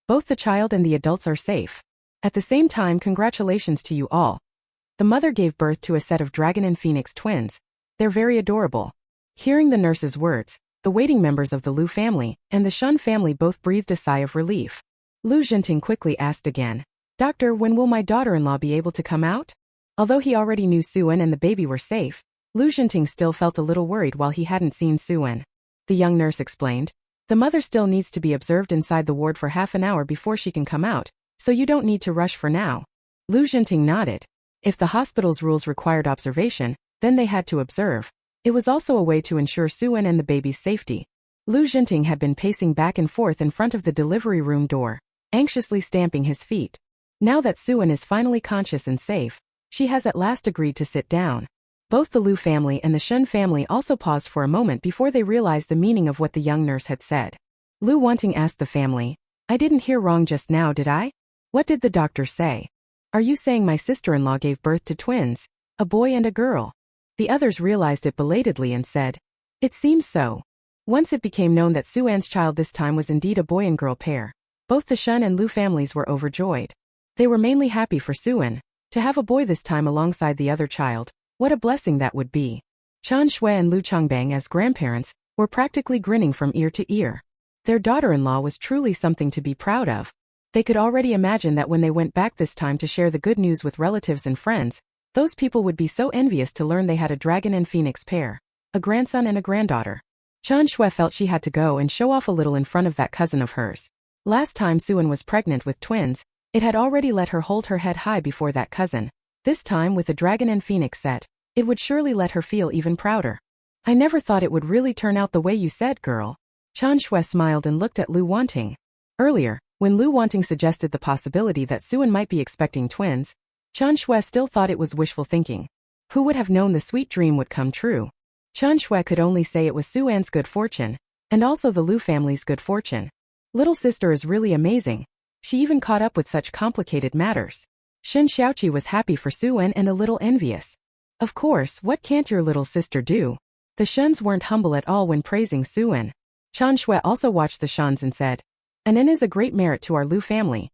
Both the child and the adults are safe. At the same time, congratulations to you all. The mother gave birth to a set of dragon and phoenix twins. They're very adorable. Hearing the nurse's words, the waiting members of the Lu family and the Shen family both breathed a sigh of relief. Lu Zhenting quickly asked again, Doctor, when will my daughter-in-law be able to come out? Although he already knew Suan and the baby were safe, Lu Zhenting still felt a little worried while he hadn't seen Suan. The young nurse explained, the mother still needs to be observed inside the ward for half an hour before she can come out, so you don't need to rush for now. Lu Zhenting nodded. If the hospital's rules required observation, then they had to observe. It was also a way to ensure Suan and the baby's safety. Lu Zhenting had been pacing back and forth in front of the delivery room door, anxiously stamping his feet. Now that Suan is finally conscious and safe, she has at last agreed to sit down. Both the Lu family and the Shen family also paused for a moment before they realized the meaning of what the young nurse had said. Lu Wanting asked the family, I didn't hear wrong just now, did I? What did the doctor say? Are you saying my sister-in-law gave birth to twins, a boy and a girl? The others realized it belatedly and said, it seems so. Once it became known that Suan's child this time was indeed a boy and girl pair, both the Shen and Lu families were overjoyed. They were mainly happy for Suan. To have a boy this time alongside the other child, what a blessing that would be. Chan Shui and Lu Changbang as grandparents were practically grinning from ear to ear. Their daughter-in-law was truly something to be proud of. They could already imagine that when they went back this time to share the good news with relatives and friends, those people would be so envious to learn they had a dragon and phoenix pair, a grandson and a granddaughter. Manhwa felt she had to go and show off a little in front of that cousin of hers. Last time Suan was pregnant with twins, it had already let her hold her head high before that cousin. This time with the dragon and phoenix set, it would surely let her feel even prouder. I never thought it would really turn out the way you said, girl. Manhwa smiled and looked at Lu Wanting. Earlier, when Lu Wanting suggested the possibility that Suan might be expecting twins, Manhwa still thought it was wishful thinking. Who would have known the sweet dream would come true? Manhwa could only say it was Suan's good fortune, and also the Lu family's good fortune. Little sister is really amazing. She even caught up with such complicated matters. Shen Xiaoqi was happy for Suan and a little envious. Of course, what can't your little sister do? The Shuns weren't humble at all when praising Suan. Manhwa also watched the Shuns and said, Anen is a great merit to our Lu family.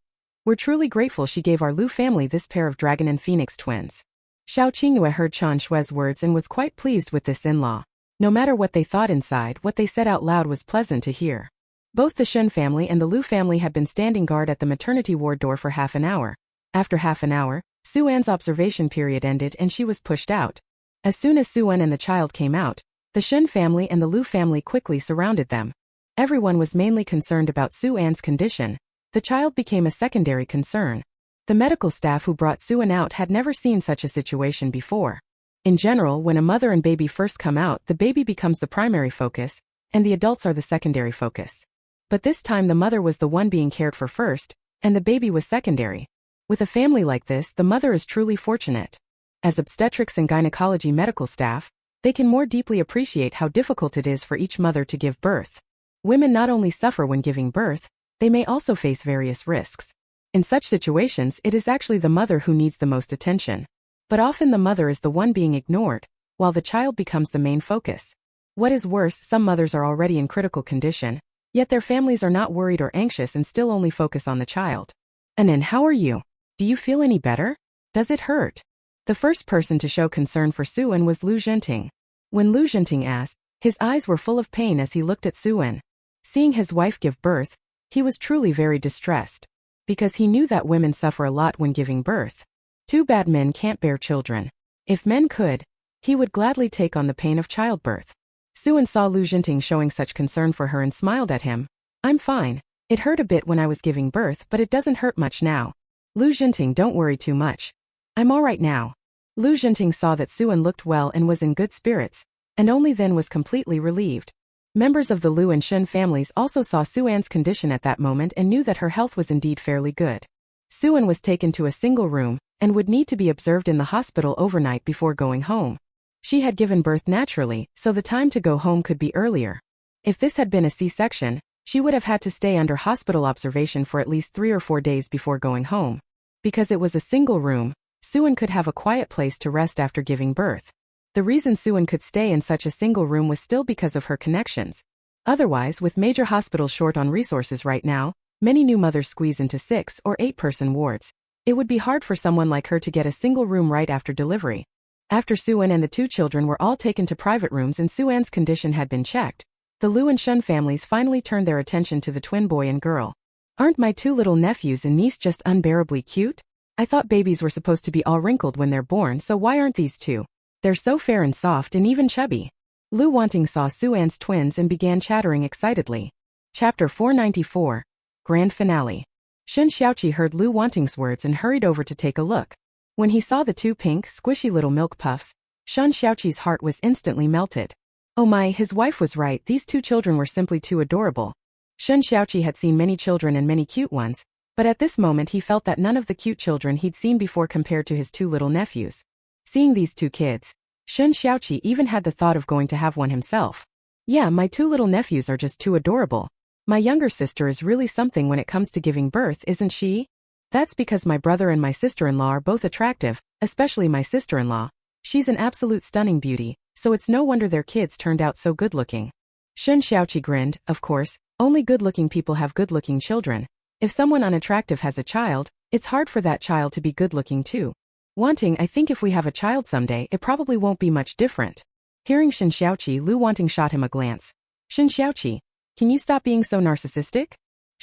We're truly grateful she gave our Lu family this pair of dragon and phoenix twins. Xiao Qingyue heard Manhwa's words and was quite pleased with this in-law. No matter what they thought inside, what they said out loud was pleasant to hear. Both the Shun family and the Lu family had been standing guard at the maternity ward door for half an hour. After half an hour, Suan's observation period ended and she was pushed out. As soon as Suan and the child came out, the Shun family and the Lu family quickly surrounded them. Everyone was mainly concerned about Suan's condition. The child became a secondary concern. The medical staff who brought Suan out had never seen such a situation before. In general, when a mother and baby first come out, the baby becomes the primary focus, and the adults are the secondary focus. But this time the mother was the one being cared for first, and the baby was secondary. With a family like this, the mother is truly fortunate. As obstetrics and gynecology medical staff, they can more deeply appreciate how difficult it is for each mother to give birth. Women not only suffer when giving birth, they may also face various risks. In such situations, it is actually the mother who needs the most attention. But often the mother is the one being ignored, while the child becomes the main focus. What is worse, some mothers are already in critical condition, yet their families are not worried or anxious and still only focus on the child. Anen, how are you? Do you feel any better? Does it hurt? The first person to show concern for Suan was Lu Zhenting. When Lu Zhenting asked, his eyes were full of pain as he looked at Suan. Seeing his wife give birth, he was truly very distressed. Because he knew that women suffer a lot when giving birth. Too bad men can't bear children. If men could, he would gladly take on the pain of childbirth. Suan saw Lu Zhenting showing such concern for her and smiled at him. I'm fine. It hurt a bit when I was giving birth, but it doesn't hurt much now. Lu Zhenting, don't worry too much. I'm alright now. Lu Zhenting saw that Suan looked well and was in good spirits, and only then was completely relieved. Members of the Lu and Shun families also saw Suan's condition at that moment and knew that her health was indeed fairly good. Suan was taken to a single room, and would need to be observed in the hospital overnight before going home. She had given birth naturally, so the time to go home could be earlier. If this had been a C-section, she would have had to stay under hospital observation for at least 3 or 4 days before going home. Because it was a single room, Suan could have a quiet place to rest after giving birth. The reason Suan could stay in such a single room was still because of her connections. Otherwise, with major hospitals short on resources right now, many new mothers squeeze into 6 or 8-person wards. It would be hard for someone like her to get a single room right after delivery. After Suan and the 2 children were all taken to private rooms and Suan's condition had been checked, the Lu and Shun families finally turned their attention to the twin boy and girl. Aren't my 2 little nephews and niece just unbearably cute? I thought babies were supposed to be all wrinkled when they're born, so why aren't these 2? They're so fair and soft and even chubby. Lu Wanting saw Suan's twins and began chattering excitedly. Chapter 494. Grand Finale. Shen Xiaoqi heard Lu Wanting's words and hurried over to take a look. When he saw the 2 pink, squishy little milk puffs, Shen Xiaoqi's heart was instantly melted. Oh my, his wife was right, these 2 children were simply too adorable. Shen Xiaoqi had seen many children and many cute ones, but at this moment he felt that none of the cute children he'd seen before compared to his 2 little nephews. Seeing these 2 kids, Shen Xiaoqi even had the thought of going to have one himself. Yeah, my 2 little nephews are just too adorable. My younger sister is really something when it comes to giving birth, isn't she? That's because my brother and my sister-in-law are both attractive, especially my sister-in-law. She's an absolute stunning beauty, so it's no wonder their kids turned out so good-looking. Shen Xiaoqi grinned. Of course, only good-looking people have good-looking children. If someone unattractive has a child, it's hard for that child to be good-looking too. Wanting, I think if we have a child someday, it probably won't be much different. Hearing Shen Xiaoqi, Lu Wanting shot him a glance. Shen Xiaoqi, can you stop being so narcissistic?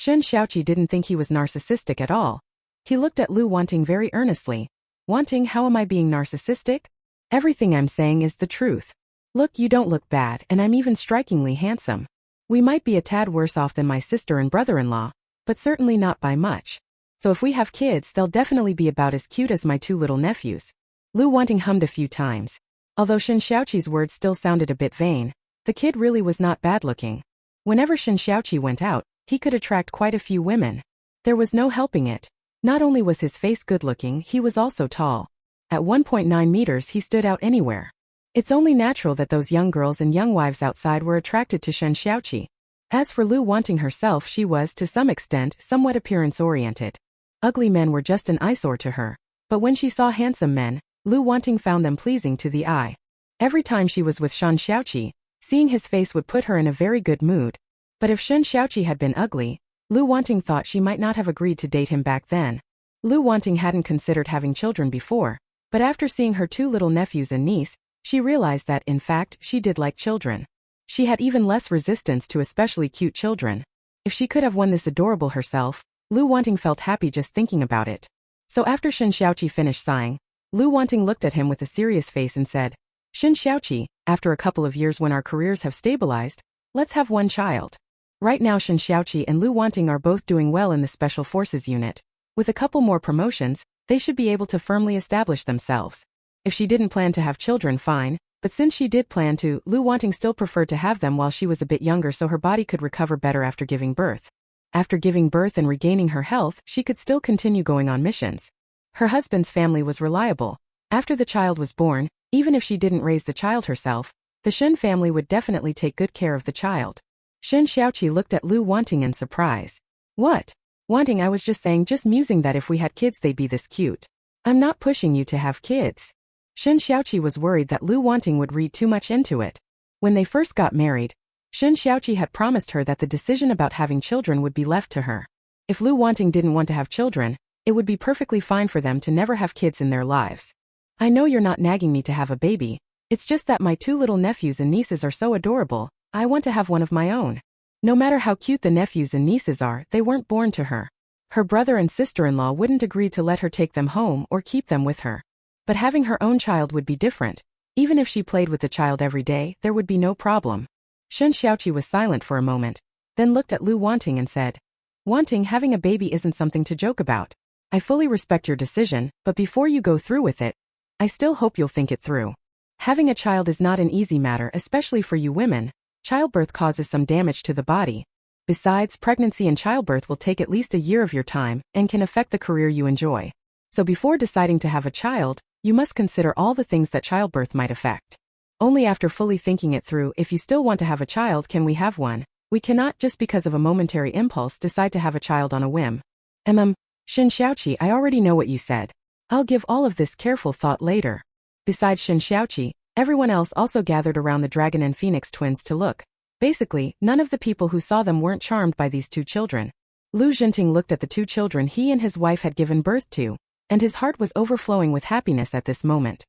Shen Xiaoqi didn't think he was narcissistic at all. He looked at Lu Wanting very earnestly. Wanting, how am I being narcissistic? Everything I'm saying is the truth. Look, you don't look bad, and I'm even strikingly handsome. We might be a tad worse off than my sister and brother-in-law, but certainly not by much. So if we have kids, they'll definitely be about as cute as my two little nephews. Lu Wanting hummed a few times. Although Shen Xiaoqi's words still sounded a bit vain, the kid really was not bad-looking. Whenever Shen Xiaoqi went out, he could attract quite a few women. There was no helping it. Not only was his face good-looking, he was also tall. At 1.9 meters he stood out anywhere. It's only natural that those young girls and young wives outside were attracted to Shen Xiaoqi. As for Lu Wanting herself, she was, to some extent, somewhat appearance-oriented. Ugly men were just an eyesore to her. But when she saw handsome men, Lu Wanting found them pleasing to the eye. Every time she was with Shen Xiaoqi, seeing his face would put her in a very good mood. But if Shen Xiaoqi had been ugly, Lu Wanting thought she might not have agreed to date him back then. Lu Wanting hadn't considered having children before, but after seeing her two little nephews and niece, she realized that, in fact, she did like children. She had even less resistance to especially cute children. If she could have won this adorable herself, Lu Wanting felt happy just thinking about it. So after Shen Xiaoqi finished sighing, Lu Wanting looked at him with a serious face and said, Shen Xiaoqi, after a couple of years when our careers have stabilized, let's have one child. Right now Shen Xiaoqi and Lu Wanting are both doing well in the Special Forces unit. With a couple more promotions, they should be able to firmly establish themselves. If she didn't plan to have children, fine, but since she did plan to, Lu Wanting still preferred to have them while she was a bit younger so her body could recover better after giving birth. After giving birth and regaining her health, she could still continue going on missions. Her husband's family was reliable. After the child was born, even if she didn't raise the child herself, the Shen family would definitely take good care of the child. Shen Xiaoqi looked at Lu Wanting in surprise. What? Wanting, I was just saying, just musing that if we had kids they'd be this cute. I'm not pushing you to have kids. Shen Xiaoqi was worried that Lu Wanting would read too much into it. When they first got married, Shen Xiaoqi had promised her that the decision about having children would be left to her. If Lu Wanting didn't want to have children, it would be perfectly fine for them to never have kids in their lives. I know you're not nagging me to have a baby, it's just that my two little nephews and nieces are so adorable, I want to have one of my own. No matter how cute the nephews and nieces are, they weren't born to her. Her brother and sister-in-law wouldn't agree to let her take them home or keep them with her. But having her own child would be different. Even if she played with the child every day, there would be no problem. Shen Xiaoqi was silent for a moment, then looked at Lu Wanting and said, Wanting, having a baby isn't something to joke about. I fully respect your decision, but before you go through with it, I still hope you'll think it through. Having a child is not an easy matter, especially for you women. Childbirth causes some damage to the body. Besides, pregnancy and childbirth will take at least a year of your time and can affect the career you enjoy. So before deciding to have a child, you must consider all the things that childbirth might affect. Only after fully thinking it through, if you still want to have a child, can we have one. We cannot, just because of a momentary impulse, decide to have a child on a whim. Shen Xiaoqi, I already know what you said. I'll give all of this careful thought later. Besides Shen Xiaoqi, everyone else also gathered around the dragon and phoenix twins to look. Basically, none of the people who saw them weren't charmed by these two children. Lu Jinting looked at the two children he and his wife had given birth to, and his heart was overflowing with happiness at this moment.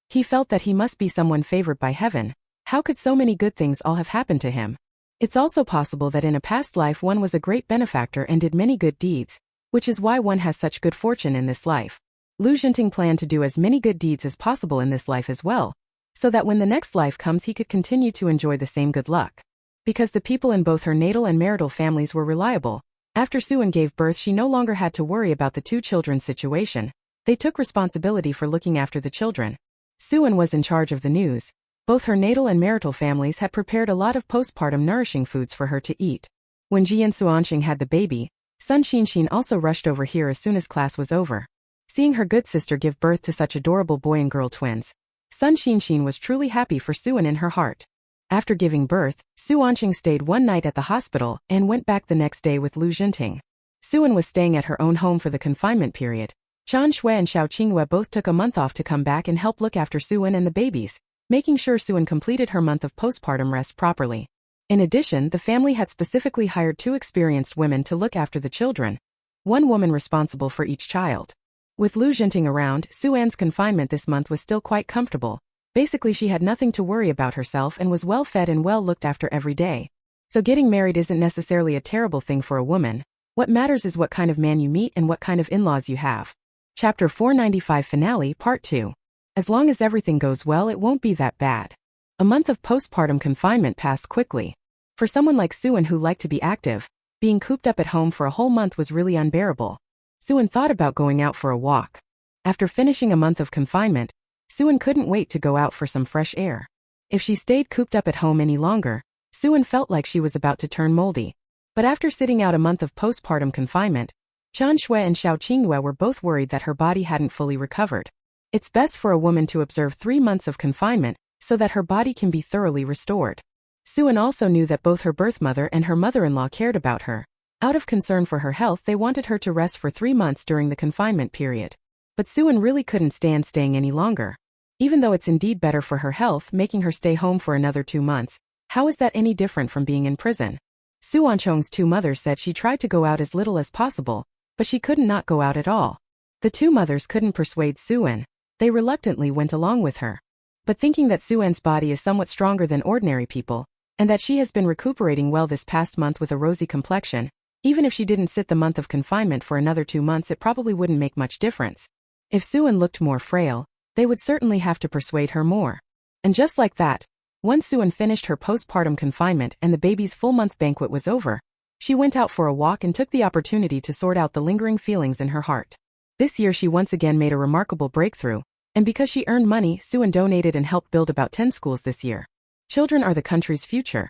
He felt that he must be someone favored by heaven. How could so many good things all have happened to him? It's also possible that in a past life one was a great benefactor and did many good deeds, which is why one has such good fortune in this life. Lu Jinting planned to do as many good deeds as possible in this life as well, so that when the next life comes he could continue to enjoy the same good luck. Because the people in both her natal and marital families were reliable, after Suan gave birth she no longer had to worry about the two children's situation. They took responsibility for looking after the children. Suan was in charge of the news. Both her natal and marital families had prepared a lot of postpartum nourishing foods for her to eat. When Ji and Suanxing had the baby, Sun Xinxin also rushed over here as soon as class was over. Seeing her good sister give birth to such adorable boy and girl twins, Sun Xinxin was truly happy for Suan in her heart. After giving birth, Suanxing stayed one night at the hospital and went back the next day with Lu Jinting. Suan was staying at her own home for the confinement period. Chan Shui and Xiao Qinghua both took a month off to come back and help look after Suan and the babies, making sure Suan completed her month of postpartum rest properly. In addition, the family had specifically hired 2 experienced women to look after the children, one woman responsible for each child. With Lu Jinting around, Suan's confinement this month was still quite comfortable. Basically she had nothing to worry about herself and was well fed and well looked after every day. So getting married isn't necessarily a terrible thing for a woman. What matters is what kind of man you meet and what kind of in-laws you have. Chapter 495 Finale Part 2. As long as everything goes well, it won't be that bad. A month of postpartum confinement passed quickly. For someone like Suan who liked to be active, being cooped up at home for a whole month was really unbearable. Suan thought about going out for a walk. After finishing a month of confinement, Suan couldn't wait to go out for some fresh air. If she stayed cooped up at home any longer, Suan felt like she was about to turn moldy. But after sitting out a month of postpartum confinement, Chen Shui and Xiao Qingyue were both worried that her body hadn't fully recovered. It's best for a woman to observe 3 months of confinement so that her body can be thoroughly restored. Suan also knew that both her birth mother and her mother-in-law cared about her. Out of concern for her health, they wanted her to rest for 3 months during the confinement period. But Suan really couldn't stand staying any longer. Even though it's indeed better for her health making her stay home for another 2 months, how is that any different from being in prison? Suan Chong's 2 mothers said she tried to go out as little as possible, but she couldn't not go out at all. The 2 mothers couldn't persuade Suan. They reluctantly went along with her. But thinking that Suan's body is somewhat stronger than ordinary people, and that she has been recuperating well this past month with a rosy complexion, even if she didn't sit the month of confinement for another 2 months, it probably wouldn't make much difference. If Suan looked more frail, they would certainly have to persuade her more. And just like that, once Suan finished her postpartum confinement and the baby's full-month banquet was over, she went out for a walk and took the opportunity to sort out the lingering feelings in her heart. This year she once again made a remarkable breakthrough, and because she earned money, Suan donated and helped build about 10 schools this year. Children are the country's future.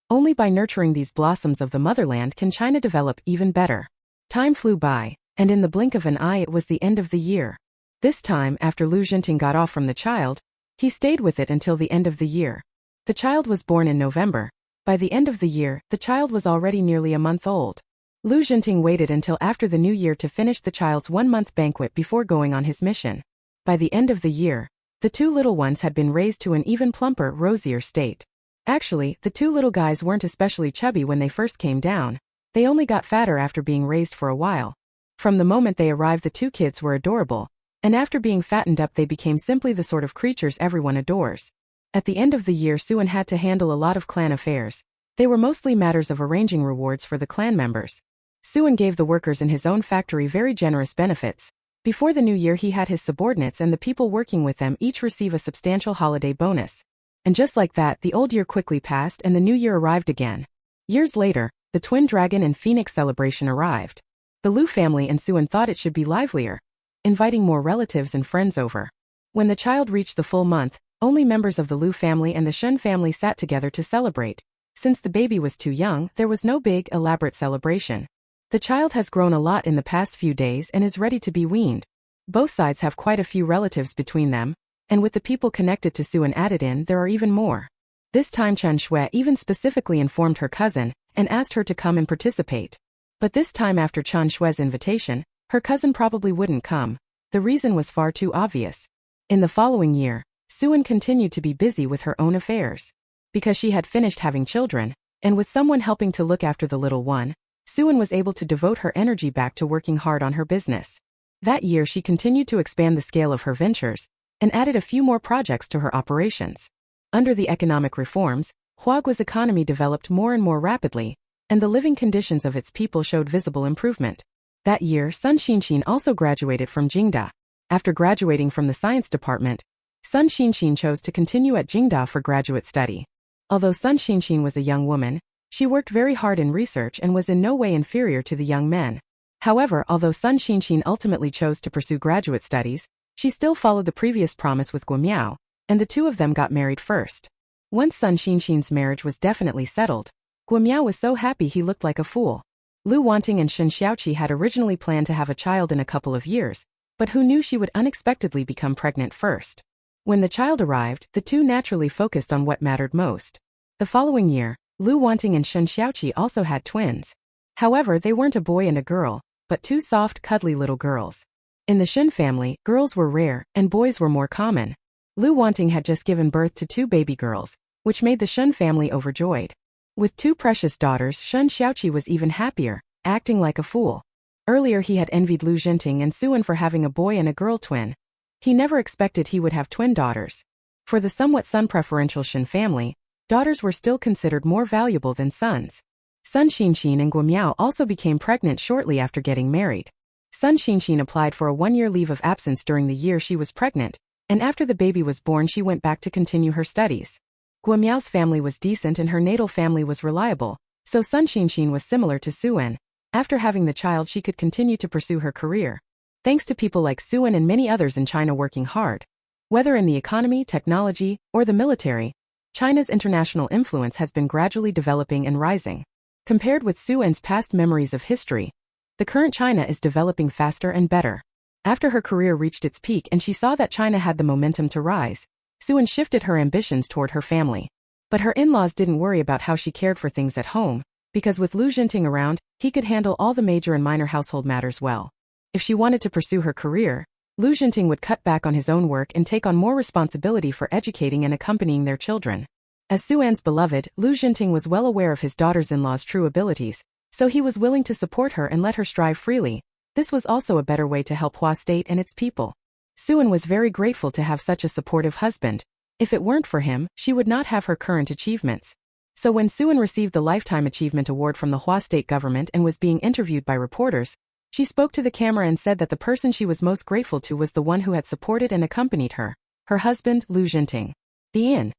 Only by nurturing these blossoms of the motherland can China develop even better. Time flew by, and in the blink of an eye it was the end of the year. This time, after Lu Jinting got off from the child, he stayed with it until the end of the year. The child was born in November. By the end of the year, the child was already nearly a month old. Lu Jinting waited until after the new year to finish the child's 1-month banquet before going on his mission. By the end of the year, the 2 little ones had been raised to an even plumper, rosier state. Actually, the 2 little guys weren't especially chubby when they first came down. They only got fatter after being raised for a while. From the moment they arrived, the 2 kids were adorable, and after being fattened up they became simply the sort of creatures everyone adores. At the end of the year, Suan had to handle a lot of clan affairs. They were mostly matters of arranging rewards for the clan members. Suan gave the workers in his own factory very generous benefits. Before the new year, he had his subordinates and the people working with them each receive a substantial holiday bonus. And just like that, the old year quickly passed and the new year arrived again. Years later, the twin dragon and phoenix celebration arrived. The Lu family and Suan thought it should be livelier, inviting more relatives and friends over. When the child reached the full month, only members of the Lu family and the Shen family sat together to celebrate. Since the baby was too young, there was no big, elaborate celebration. The child has grown a lot in the past few days and is ready to be weaned. Both sides have quite a few relatives between them, and with the people connected to Suan added in, there are even more. This time Chen Shui even specifically informed her cousin and asked her to come and participate. But this time, after Chen Shui's invitation, her cousin probably wouldn't come. The reason was far too obvious. In the following year, Suan continued to be busy with her own affairs. Because she had finished having children, and with someone helping to look after the little one, Suan was able to devote her energy back to working hard on her business. That year she continued to expand the scale of her ventures, and added a few more projects to her operations. Under the economic reforms, Huagua's economy developed more and more rapidly, and the living conditions of its people showed visible improvement. That year Sun Xinxin also graduated from Jingda. After graduating from the science department, Sun Xinxin chose to continue at Jingda for graduate study. Although Sun Xinxin was a young woman, she worked very hard in research and was in no way inferior to the young men. However, although Sun Xinxin ultimately chose to pursue graduate studies, she still followed the previous promise with Guamiao, and the 2 of them got married first. Once Sun Xinxin's marriage was definitely settled, Guamiao was so happy he looked like a fool. Lu Wanting and Shen Xiaoqi had originally planned to have a child in a couple of years, but who knew she would unexpectedly become pregnant first. When the child arrived, the 2 naturally focused on what mattered most. The following year, Lu Wanting and Shen Xiaoqi also had twins. However, they weren't a boy and a girl, but 2 soft, cuddly little girls. In the Shen family, girls were rare, and boys were more common. Lu Wanting had just given birth to 2 baby girls, which made the Shen family overjoyed. With 2 precious daughters, Shen Xiaoqi was even happier, acting like a fool. Earlier he had envied Lu Jinting and Suan for having a boy and a girl twin. He never expected he would have twin daughters. For the somewhat son-preferential Shen family, daughters were still considered more valuable than sons. Sun Xinxin and Guamiao also became pregnant shortly after getting married. Sun Xinxin applied for a 1-year leave of absence during the year she was pregnant, and after the baby was born she went back to continue her studies. Guamiao's family was decent and her natal family was reliable, so Sun Xinxin was similar to Suan. After having the child she could continue to pursue her career. Thanks to people like Suan and many others in China working hard. Whether in the economy, technology, or the military, China's international influence has been gradually developing and rising. Compared with Suan's past memories of history, the current China is developing faster and better. After her career reached its peak and she saw that China had the momentum to rise, Suan shifted her ambitions toward her family. But her in-laws didn't worry about how she cared for things at home, because with Lu Jinting around, he could handle all the major and minor household matters well. If she wanted to pursue her career, Lu Jinting would cut back on his own work and take on more responsibility for educating and accompanying their children. As Suan's beloved, Lu Jinting was well aware of his daughters-in-law's true abilities, so he was willing to support her and let her strive freely. This was also a better way to help Hua State and its people. Suan was very grateful to have such a supportive husband. If it weren't for him, she would not have her current achievements. So when Suan received the Lifetime Achievement Award from the Hua State government and was being interviewed by reporters, she spoke to the camera and said that the person she was most grateful to was the one who had supported and accompanied her, her husband, Lu Jinting. The end.